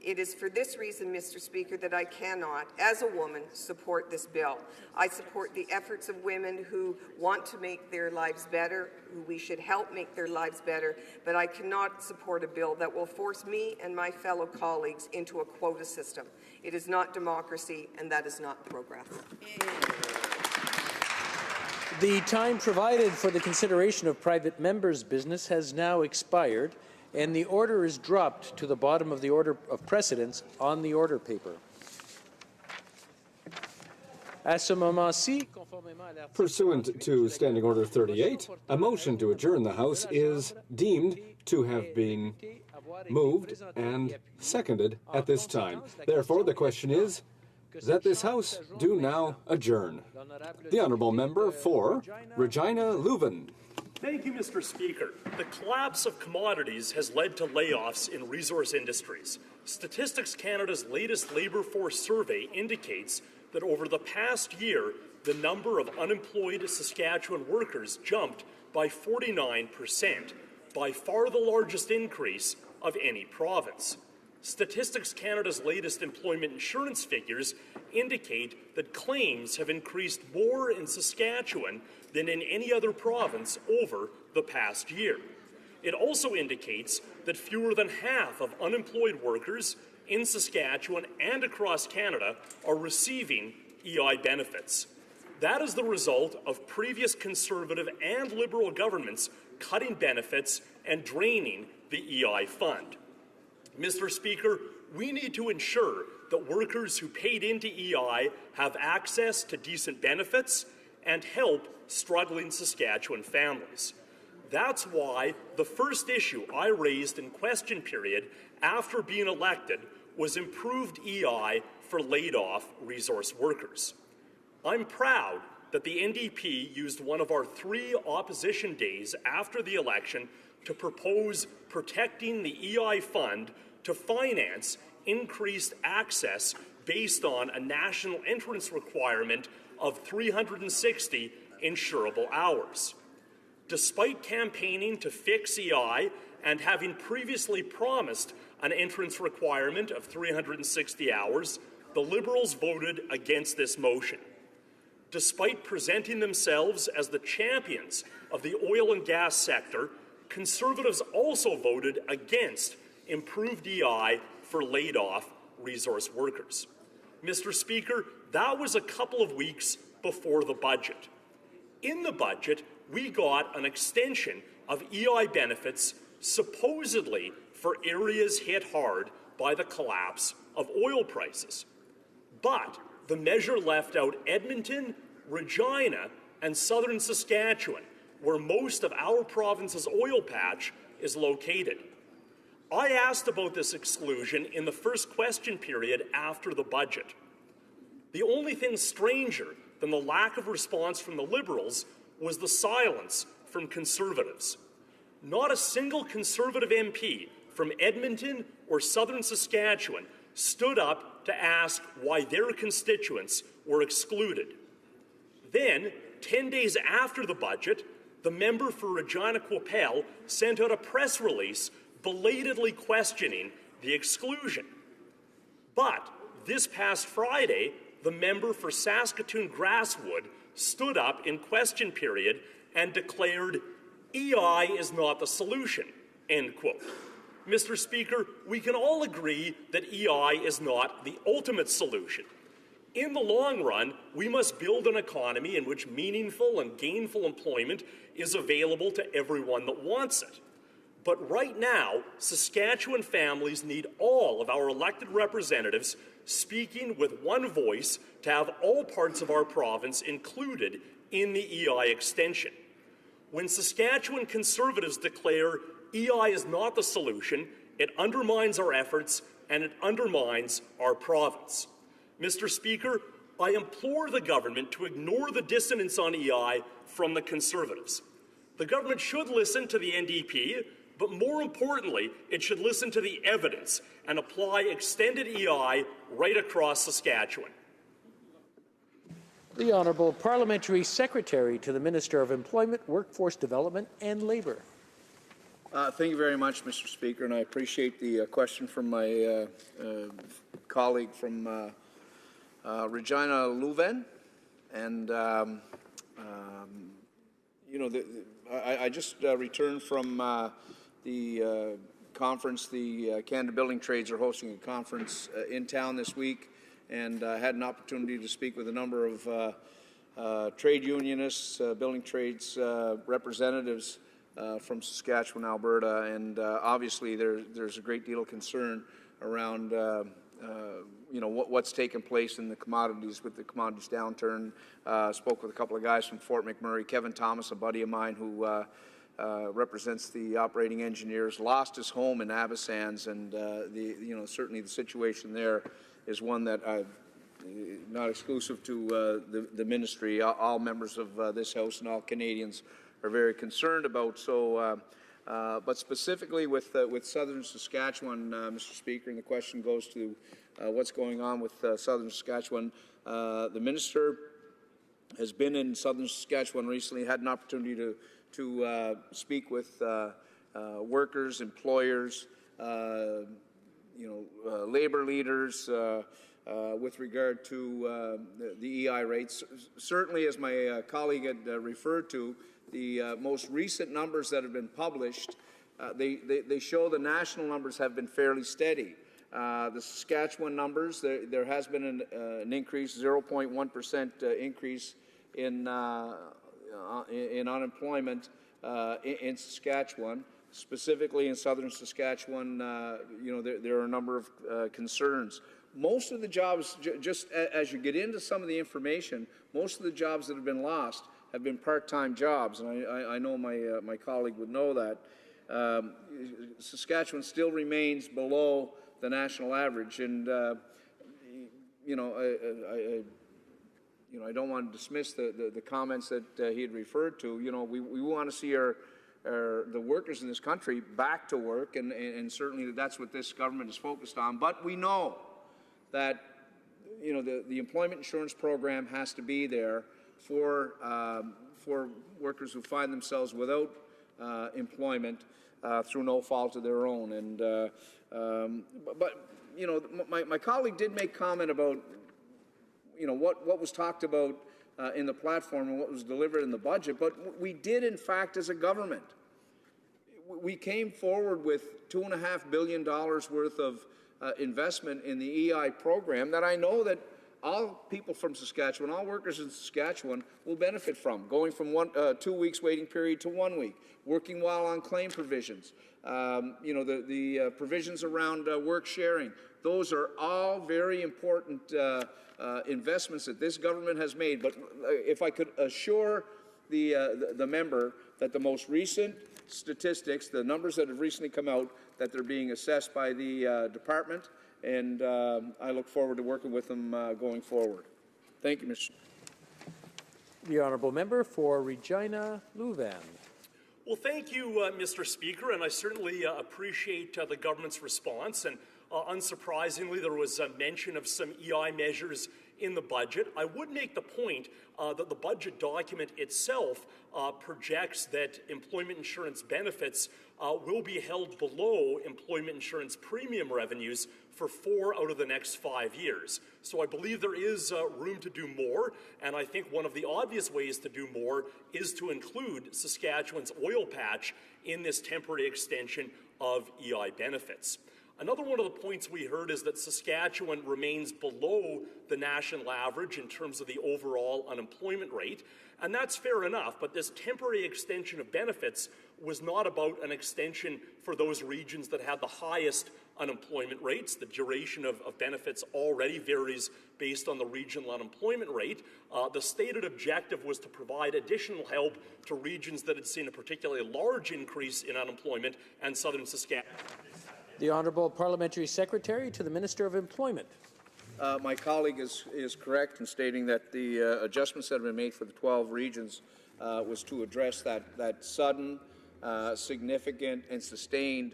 I: It is for this reason, Mr. Speaker, that I cannot, as a woman, support this bill. I support the efforts of women who want to make their lives better, who we should help make their lives better, but I cannot support a bill that will force me and my fellow colleagues into a quota system. It is not democracy, and that is not progress.
B: The time provided for the consideration of private members' business has now expired, and the order is dropped to the bottom of the order of precedence on the order paper.
L: Pursuant to Standing Order 38, a motion to adjourn the House is deemed to have been moved and seconded at this time. Therefore, the question is that this House do now adjourn. The Honourable Member for Regina Leuven.
H: Thank you, Mr. Speaker. The collapse of commodities has led to layoffs in resource industries. Statistics Canada's latest labour force survey indicates that over the past year, the number of unemployed Saskatchewan workers jumped by 49%, by far the largest increase of any province. Statistics Canada's latest employment insurance figures indicate that claims have increased more in Saskatchewan than in any other province over the past year. It also indicates that fewer than half of unemployed workers in Saskatchewan and across Canada are receiving EI benefits. That is the result of previous Conservative and Liberal governments cutting benefits and draining the EI fund. Mr. Speaker, we need to ensure that workers who paid into EI have access to decent benefits and help struggling Saskatchewan families. That's why the first issue I raised in question period after being elected was improved EI for laid-off resource workers. I'm proud that the NDP used one of our 3 opposition days after the election to propose protecting the EI fund to finance increased access based on a national entrance requirement of 360 insurable hours. Despite campaigning to fix EI and having previously promised an entrance requirement of 360 hours, the Liberals voted against this motion. Despite presenting themselves as the champions of the oil and gas sector, Conservatives also voted against improved EI for laid-off resource workers. Mr. Speaker, that was a couple of weeks before the budget. In the budget, we got an extension of EI benefits supposedly for areas hit hard by the collapse of oil prices. But the measure left out Edmonton, Regina, and southern Saskatchewan, where most of our province's oil patch is located. I asked about this exclusion in the first question period after the budget. The only thing stranger than the lack of response from the Liberals was the silence from Conservatives. Not a single Conservative MP from Edmonton or southern Saskatchewan stood up to ask why their constituents were excluded. Then, 10 days after the budget, the member for Regina Qu'Appelle sent out a press release belatedly questioning the exclusion. But this past Friday, the member for Saskatoon Grasswood stood up in question period and declared, EI is not the solution, end quote. Mr. Speaker, we can all agree that EI is not the ultimate solution. In the long run, we must build an economy in which meaningful and gainful employment is available to everyone that wants it. But right now, Saskatchewan families need all of our elected representatives speaking with one voice to have all parts of our province included in the EI extension. When Saskatchewan Conservatives declare EI is not the solution, it undermines our efforts and it undermines our province. Mr. Speaker, I implore the government to ignore the dissonance on EI from the Conservatives. The government should listen to the NDP, but more importantly, it should listen to the evidence and apply extended EI right across Saskatchewan.
B: The Honourable Parliamentary Secretary to the Minister of Employment, Workforce Development and Labour.
J: Thank you very much, Mr. Speaker, and I appreciate the question from my colleague from Regina Leuven. And, you know, I just returned from the conference. The Canada Building Trades are hosting a conference in town this week, and I had an opportunity to speak with a number of trade unionists, building trades representatives from Saskatchewan, Alberta, and obviously there's a great deal of concern around what's taken place in the commodities with the commodities downturn. Spoke with a couple of guys from Fort McMurray. Kevin Thomas, a buddy of mine who represents the operating engineers, lost his home in Abasans, and certainly the situation there is one that not exclusive to the ministry. All members of this House and all Canadians are very concerned about. So, but specifically with Southern Saskatchewan, Mr. Speaker, and the question goes to what's going on with Southern Saskatchewan. The minister has been in Southern Saskatchewan recently, had an opportunity to speak with workers, employers, labor leaders with regard to the EI rates. Certainly, as my colleague had referred to, the most recent numbers that have been published, they show the national numbers have been fairly steady. The Saskatchewan numbers, there has been an increase, 0.1% increase in unemployment in Saskatchewan. Specifically in Southern Saskatchewan, there are a number of concerns. Most of the jobs, just as you get into some of the information, most of the jobs that have been lost have been part-time jobs, and I know my colleague would know that. Saskatchewan still remains below the national average, and I don't want to dismiss the comments that he had referred to. We want to see the workers in this country back to work, and certainly that's what this government is focused on. But we know that the employment insurance program has to be there for workers who find themselves without employment through no fault of their own. And my colleague did make comment about what was talked about in the platform and what was delivered in the budget. But we did, in fact, as a government, we came forward with $2.5 billion worth of investment in the EI program that I know that all people from Saskatchewan, all workers in Saskatchewan will benefit from, going from 2 weeks waiting period to 1 week, working while on claim provisions, the provisions around work sharing. Those are all very important investments that this government has made. But if I could assure the member that the most recent statistics, the numbers that have recently come out, that they're being assessed by the department, and I look forward to working with them going forward. Thank you, Mr.
B: The honourable member for Regina Leuven.
H: Well, thank you, Mr. Speaker, and I certainly appreciate the government's response. And unsurprisingly, there was a mention of some EI measures in the budget. I would make the point that the budget document itself projects that employment insurance benefits will be held below employment insurance premium revenues for 4 out of the next 5 years. So I believe there is room to do more, and I think one of the obvious ways to do more is to include Saskatchewan's oil patch in this temporary extension of EI benefits. Another one of the points we heard is that Saskatchewan remains below the national average in terms of the overall unemployment rate, and that's fair enough, but this temporary extension of benefits was not about an extension for those regions that had the highest unemployment rates. The duration of benefits already varies based on the regional unemployment rate. The stated objective was to provide additional help to regions that had seen a particularly large increase in unemployment, and Southern Saskatchewan.
B: The Honourable Parliamentary Secretary to the Minister of Employment.
J: My colleague is correct in stating that the adjustments that have been made for the 12 regions was to address that sudden, significant, and sustained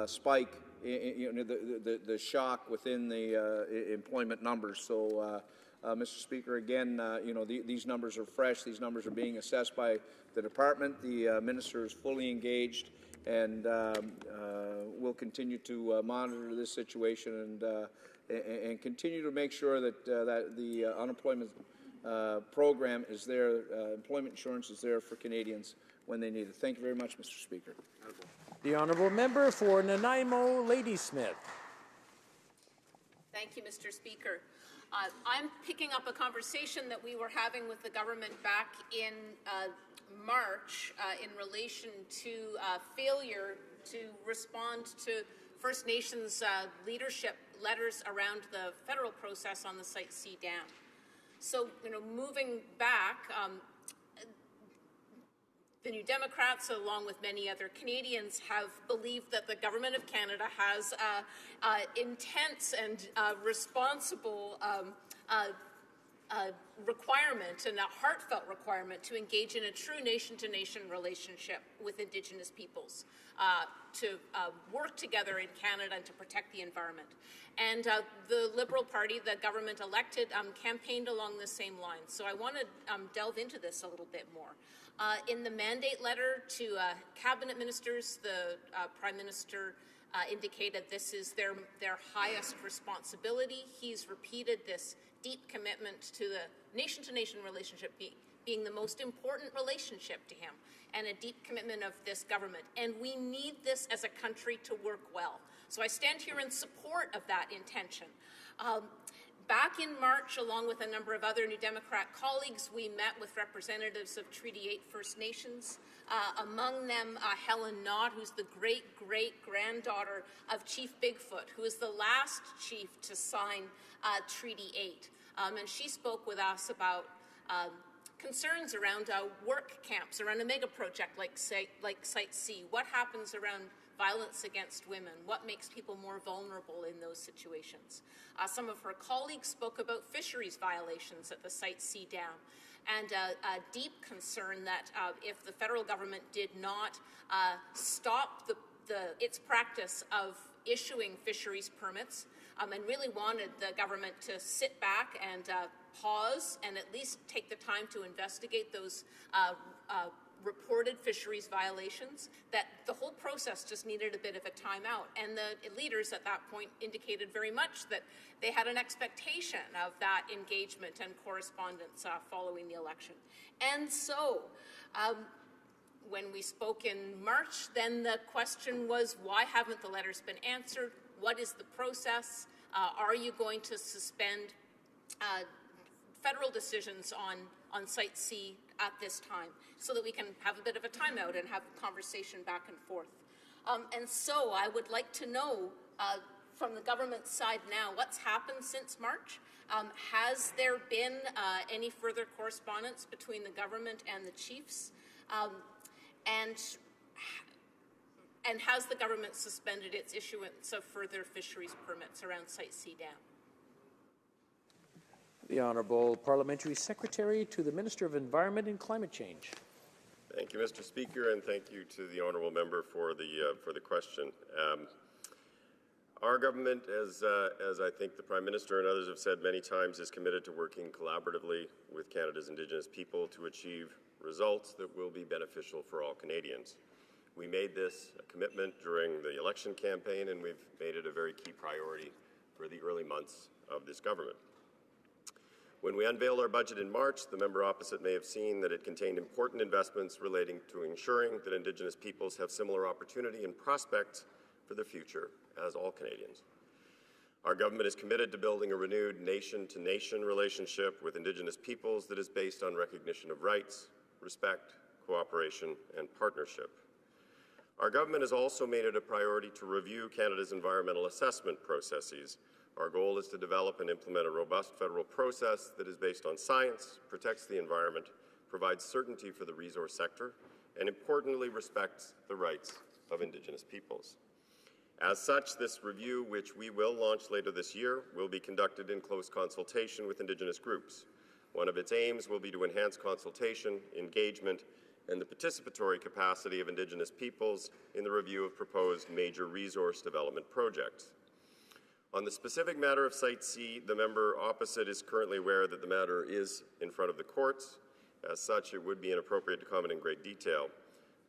J: spike in the shock within the employment numbers. So, Mr. Speaker, again, these numbers are fresh. These numbers are being assessed by the department. The minister is fully engaged, and we'll continue to monitor this situation and continue to make sure that the unemployment program is there, employment insurance is there for Canadians when they need it. Thank you very much, Mr. Speaker.
B: The honourable member for Nanaimo Ladysmith.
W: Thank you, Mr. Speaker. I'm picking up a conversation that we were having with the government back in March in relation to failure to respond to First Nations leadership letters around the federal process on the Site C dam. So, moving back, the New Democrats, along with many other Canadians, have believed that the Government of Canada has intense and responsible requirement and a heartfelt requirement to engage in a true nation-to-nation relationship with Indigenous peoples, to work together in Canada and to protect the environment. And the Liberal Party, the government elected, campaigned along the same lines. So I want to delve into this a little bit more. In the mandate letter to cabinet ministers, the Prime Minister indicated this is their highest responsibility. He's repeated this deep commitment to the nation-to-nation relationship being the most important relationship to him, and a deep commitment of this government. And we need this as a country to work well. So I stand here in support of that intention. Back in March, along with a number of other New Democrat colleagues, we met with representatives of Treaty 8 First Nations, among them Helen Nod, who's the great-great-granddaughter of Chief Bigfoot, who is the last chief to sign Treaty 8. And she spoke with us about concerns around work camps, around a mega project like Site C. What happens around violence against women? What makes people more vulnerable in those situations? Some of her colleagues spoke about fisheries violations at the Site C dam, and a deep concern that if the federal government did not stop its practice of issuing fisheries permits, and really wanted the government to sit back and pause and at least take the time to investigate those reported fisheries violations, that the whole process just needed a bit of a timeout. And the leaders at that point indicated very much that they had an expectation of that engagement and correspondence following the election. And so, when we spoke in March, then the question was, why haven't the letters been answered? What is the process? Are you going to suspend federal decisions on Site C at this time, so that we can have a bit of a timeout and have a conversation back and forth? And so I would like to know from the government side now, what's happened since March? Has there been any further correspondence between the government and the chiefs? And has the government suspended its issuance of further fisheries permits around Site C dam?
B: The Honourable Parliamentary Secretary to the Minister of Environment and Climate Change.
D: Thank you, Mr. Speaker, and thank you to the honourable member for the question. Our government, as I think the Prime Minister and others have said many times, is committed to working collaboratively with Canada's Indigenous people to achieve results that will be beneficial for all Canadians. We made this a commitment during the election campaign, and we've made it a very key priority for the early months of this government. When we unveiled our budget in March, the member opposite may have seen that it contained important investments relating to ensuring that Indigenous peoples have similar opportunity and prospects for the future as all Canadians. Our government is committed to building a renewed nation-to-nation relationship with Indigenous peoples that is based on recognition of rights, respect, cooperation, and partnership. Our government has also made it a priority to review Canada's environmental assessment processes. Our goal is to develop and implement a robust federal process that is based on science, protects the environment, provides certainty for the resource sector, and importantly respects the rights of Indigenous peoples. As such, this review, which we will launch later this year, will be conducted in close consultation with Indigenous groups. One of its aims will be to enhance consultation, engagement, and the participatory capacity of Indigenous peoples in the review of proposed major resource development projects. On the specific matter of Site C, the member opposite is currently aware that the matter is in front of the courts. As such, it would be inappropriate to comment in great detail.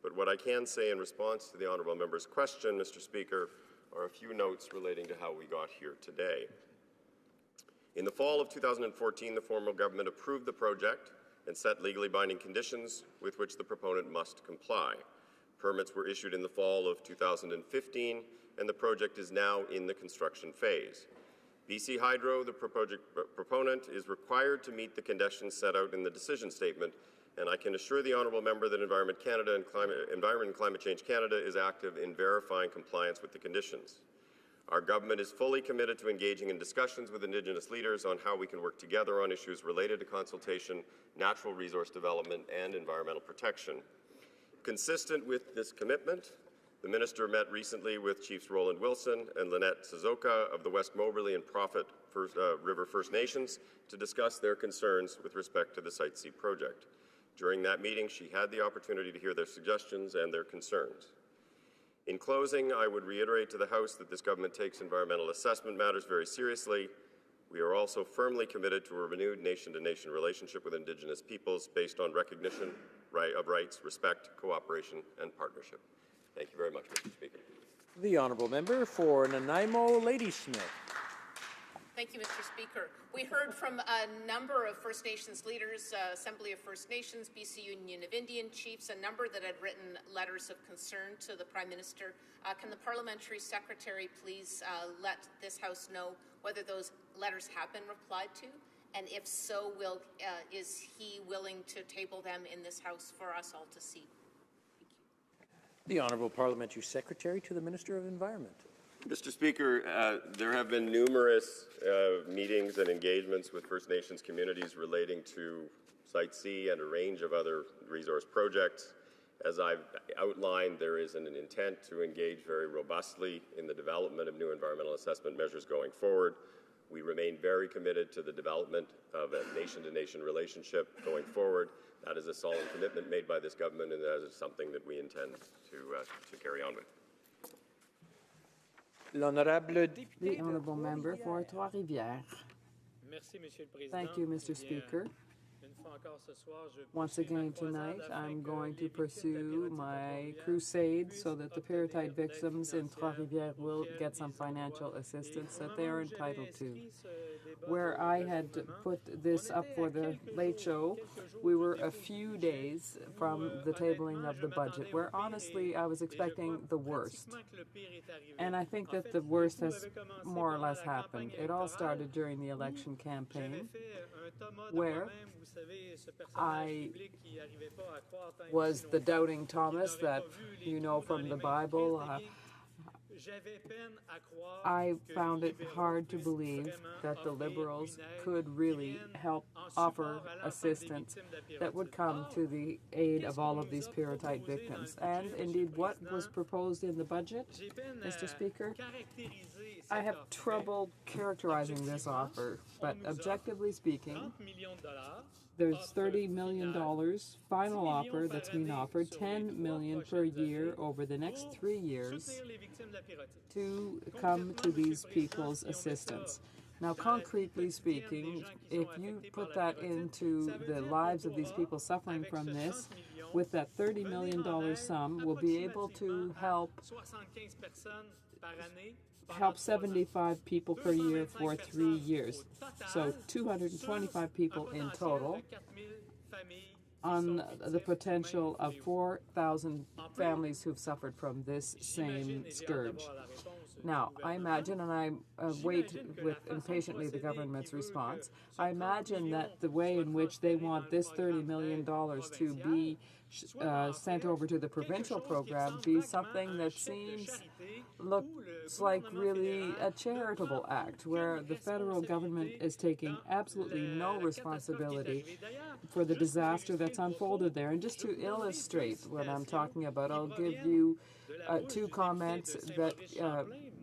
D: But what I can say in response to the honourable member's question, Mr. Speaker, are a few notes relating to how we got here today. In the fall of 2014, the former government approved the project and set legally binding conditions with which the proponent must comply. Permits were issued in the fall of 2015, and the project is now in the construction phase. BC Hydro, the proponent, is required to meet the conditions set out in the decision statement, and I can assure the honourable member that Environment Canada and Environment and Climate Change Canada is active in verifying compliance with the conditions. Our government is fully committed to engaging in discussions with Indigenous leaders on how we can work together on issues related to consultation, natural resource development, and environmental protection. Consistent with this commitment, the Minister met recently with Chiefs Roland Wilson and Lynette Suzuka of the West Moberly and Prophet River First Nations to discuss their concerns with respect to the Site C project. During that meeting, she had the opportunity to hear their suggestions and their concerns. In closing, I would reiterate to the House that this government takes environmental assessment matters very seriously. We are also firmly committed to a renewed nation-to-nation relationship with Indigenous peoples based on recognition of rights, respect, cooperation, and partnership. Thank you very much, Mr. Speaker.
B: The honourable member for Nanaimo Ladysmith.
W: Thank you, Mr. Speaker. We heard from a number of First Nations leaders, Assembly of First Nations, BC Union of Indian Chiefs, a number that had written letters of concern to the Prime Minister. Can the Parliamentary Secretary please let this House know whether those letters have been replied to? And if so, is he willing to table them in this House for us all to see?
B: The Honourable Parliamentary Secretary to the Minister of Environment.
D: Mr. Speaker, there have been numerous meetings and engagements with First Nations communities relating to Site C and a range of other resource projects. As I've outlined, there is an intent to engage very robustly in the development of new environmental assessment measures going forward. We remain very committed to the development of a nation-to-nation relationship going forward. That is a solemn commitment made by this government, and that is something that we intend to carry on with.
K: The honourable member for Trois-Rivières. Thank you, Mr. Speaker. Once again tonight, I'm going to pursue my crusade so that the parotite victims in Trois-Rivières will get some financial assistance that they are entitled to. Where I had put this up for the late show, we were a few days from the tabling of the budget, where honestly I was expecting the worst. And I think that the worst has more or less happened. It all started during the election campaign, where I was the doubting Thomas that you know from the Bible. I found it hard to believe that the Liberals could really help offer assistance that would come to the aid of all of these parotite victims. And indeed, what was proposed in the budget, Mr. Speaker? I have trouble characterizing this offer, but objectively speaking, there's $30 million final offer that's being offered, $10 million per year over the next 3 years to come to these people's assistance. Now, concretely speaking, if you put that into the lives of these people suffering from this, with that $30 million sum, we'll be able to help 75 people per year for 3 years. So 225 people in total on the potential of 4,000 families who've suffered from this same scourge. Now, I imagine, and I wait with impatiently the government's response, I imagine that the way in which they want this $30 million to be sent over to the provincial program be something that looks like really a charitable act, where the federal government is taking absolutely no responsibility for the disaster that's unfolded there. And just to illustrate what I'm talking about, I'll give you two comments that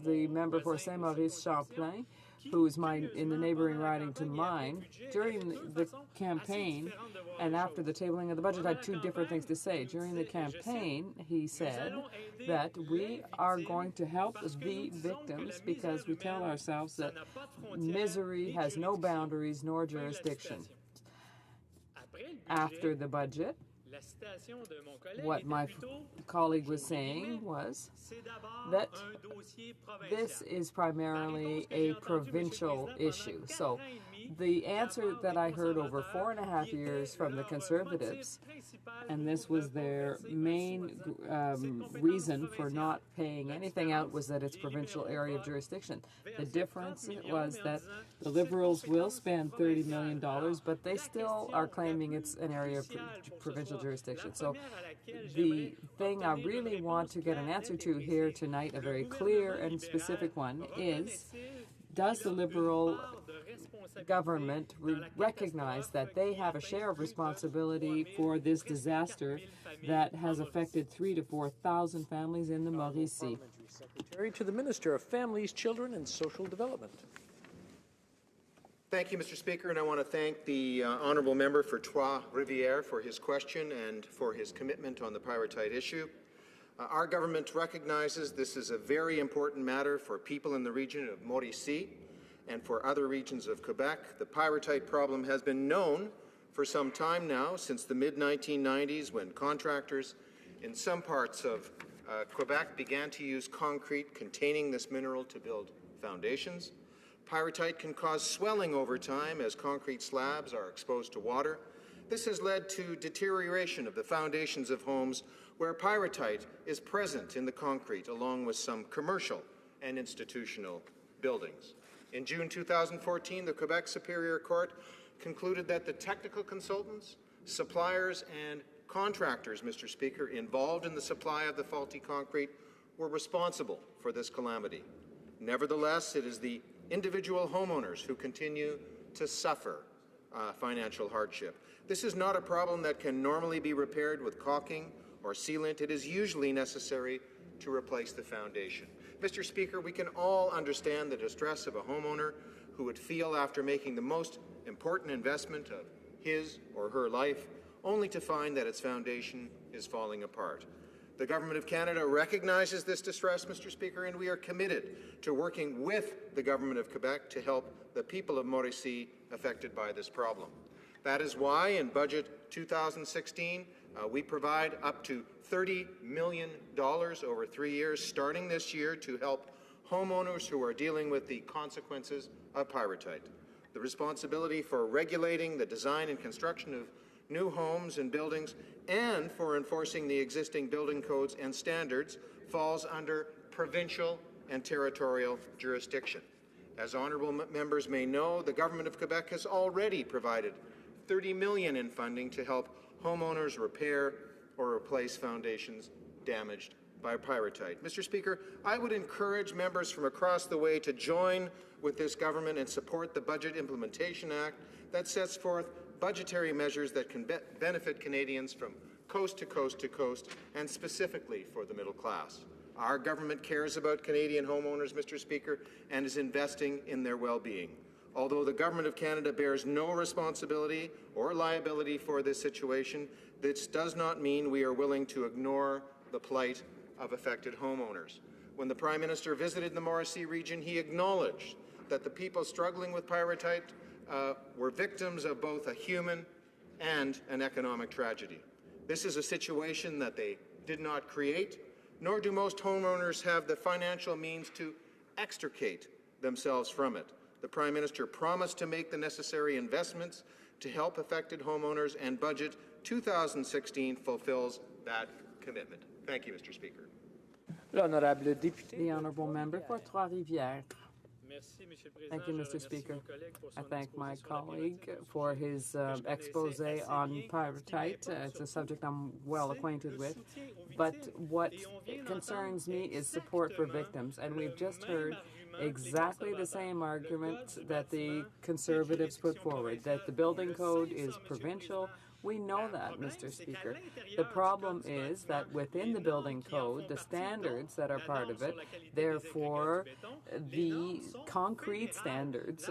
K: the member for Saint-Maurice Champlain, who is in the neighboring riding to mine, during the campaign and after the tabling of the budget, had two different things to say. During the campaign, he said that we are going to help the victims because we tell ourselves that misery has no boundaries nor jurisdiction. After the budget, What my colleague was saying was that this is primarily a provincial issue. So the answer that I heard over 4.5 years from the Conservatives, and this was their main reason for not paying anything out, was that it's provincial area of jurisdiction. The difference was that the Liberals will spend $30 million, but they still are claiming it's an area of provincial jurisdiction. So the thing I really want to get an answer to here tonight, a very clear and specific one, is does the Liberal government recognize that they have a share of responsibility for this disaster that has affected 3,000 to 4,000 families in the Mauricie?
B: Secretary to the Minister of Families, Children and Social Development.
G: Thank you, Mr. Speaker, and I want to thank the honourable member for Trois-Rivières for his question and for his commitment on the pyrrhotite issue. Our government recognizes this is a very important matter for people in the region of Mauricie and for other regions of Quebec. The pyrrhotite problem has been known for some time now, since the mid-1990s, when contractors in some parts of Quebec began to use concrete containing this mineral to build foundations. Pyrrhotite can cause swelling over time as concrete slabs are exposed to water. This has led to deterioration of the foundations of homes where pyrrhotite is present in the concrete, along with some commercial and institutional buildings. In June 2014, the Quebec Superior Court concluded that the technical consultants, suppliers, and contractors, Mr. Speaker, involved in the supply of the faulty concrete were responsible for this calamity. Nevertheless, it is the individual homeowners who continue to suffer financial hardship. This is not a problem that can normally be repaired with caulking or sealant. It is usually necessary to replace the foundation. Mr. Speaker, we can all understand the distress of a homeowner who would feel after making the most important investment of his or her life, only to find that its foundation is falling apart. The Government of Canada recognizes this distress, Mr. Speaker, and we are committed to working with the Government of Quebec to help the people of Mauricie affected by this problem. That is why in Budget 2016, we provide up to $30 million over 3 years, starting this year, to help homeowners who are dealing with the consequences of pyrrhotite. The responsibility for regulating the design and construction of new homes and buildings and for enforcing the existing building codes and standards falls under provincial and territorial jurisdiction. As honourable members may know, the Government of Quebec has already provided $30 million in funding to help homeowners repair or replace foundations damaged by pyrrhotite. Mr. Speaker, I would encourage members from across the way to join with this government and support the Budget Implementation Act that sets forth budgetary measures that can benefit Canadians from coast to coast to coast, and specifically for the middle class. Our government cares about Canadian homeowners, Mr. Speaker, and is investing in their well-being. Although the Government of Canada bears no responsibility or liability for this situation, this does not mean we are willing to ignore the plight of affected homeowners. When the Prime Minister visited the Mauricie region, he acknowledged that the people struggling with pyrrhotite were victims of both a human and an economic tragedy. This is a situation that they did not create, nor do most homeowners have the financial means to extricate themselves from it. The Prime Minister promised to make the necessary investments to help affected homeowners, and Budget 2016 fulfills that commitment. Thank you, Mr. Speaker.
K: The Honourable Member for Trois-Rivières. Thank you, Mr. Speaker. I thank my colleague for his expose on pyrrhotite. It's a subject I'm well acquainted with. But what concerns me is support for victims. And we've just heard exactly the same argument that the Conservatives put forward, that the building code is provincial. We know that, Mr. Speaker. The problem is that within the building code, the standards that are part of it, therefore, the concrete standards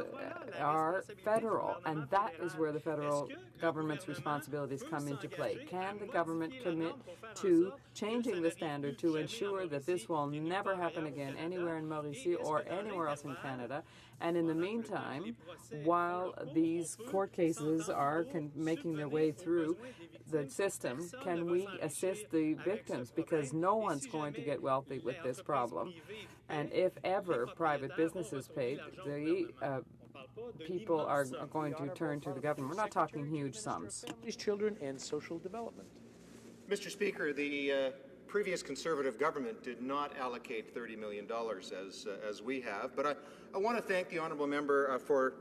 K: are federal, and that is where the federal government's responsibilities come into play. Can the government commit to changing the standard to ensure that this will never happen again anywhere in Mauricie or anywhere else in Canada? And in the meantime, while these court cases are making their way through the system, can we assist the victims? Because no one's going to get wealthy with this problem. And if ever private businesses pay, the people are going to turn to the government. We're not talking huge sums.
B: These children and social development.
G: Mr. Speaker, the previous Conservative government did not allocate $30 million as we have, but I want to thank the honourable member for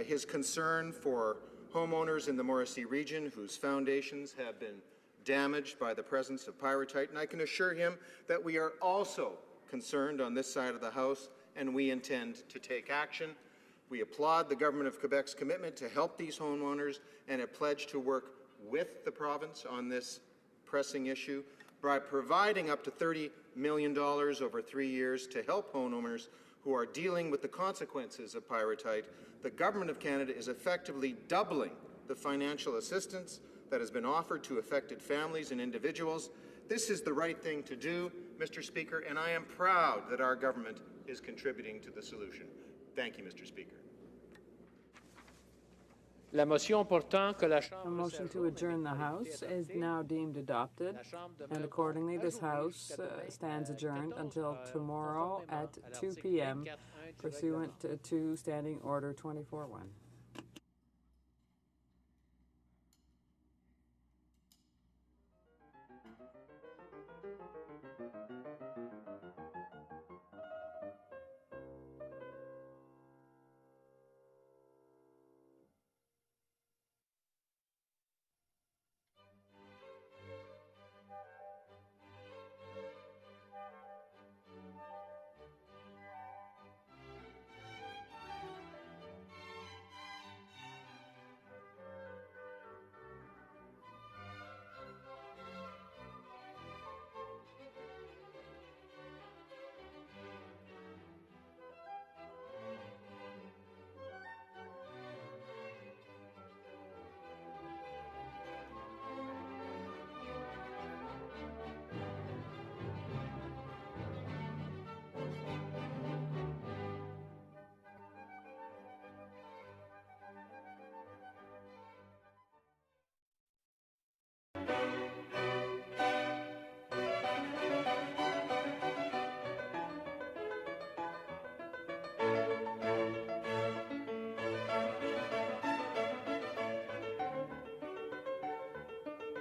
G: his concern for homeowners in the Morrissey region whose foundations have been damaged by the presence of pyrrhotite, and I can assure him that we are also concerned on this side of the House, and we intend to take action. We applaud the Government of Quebec's commitment to help these homeowners and a pledge to work with the province on this pressing issue by providing up to $30 million over 3 years to help homeowners who are dealing with the consequences of pyrrhotite. The Government of Canada is effectively doubling the financial assistance that has been offered to affected families and individuals. This is the right thing to do, Mr. Speaker, and I am proud that our government is contributing to the solution. Thank you, Mr. Speaker.
B: La motion portant que la
K: A
B: Chambre
K: motion to adjourn the House is now deemed adopted, and accordingly this House stands adjourned until tomorrow at 2 p.m. pursuant to Standing Order 24-1.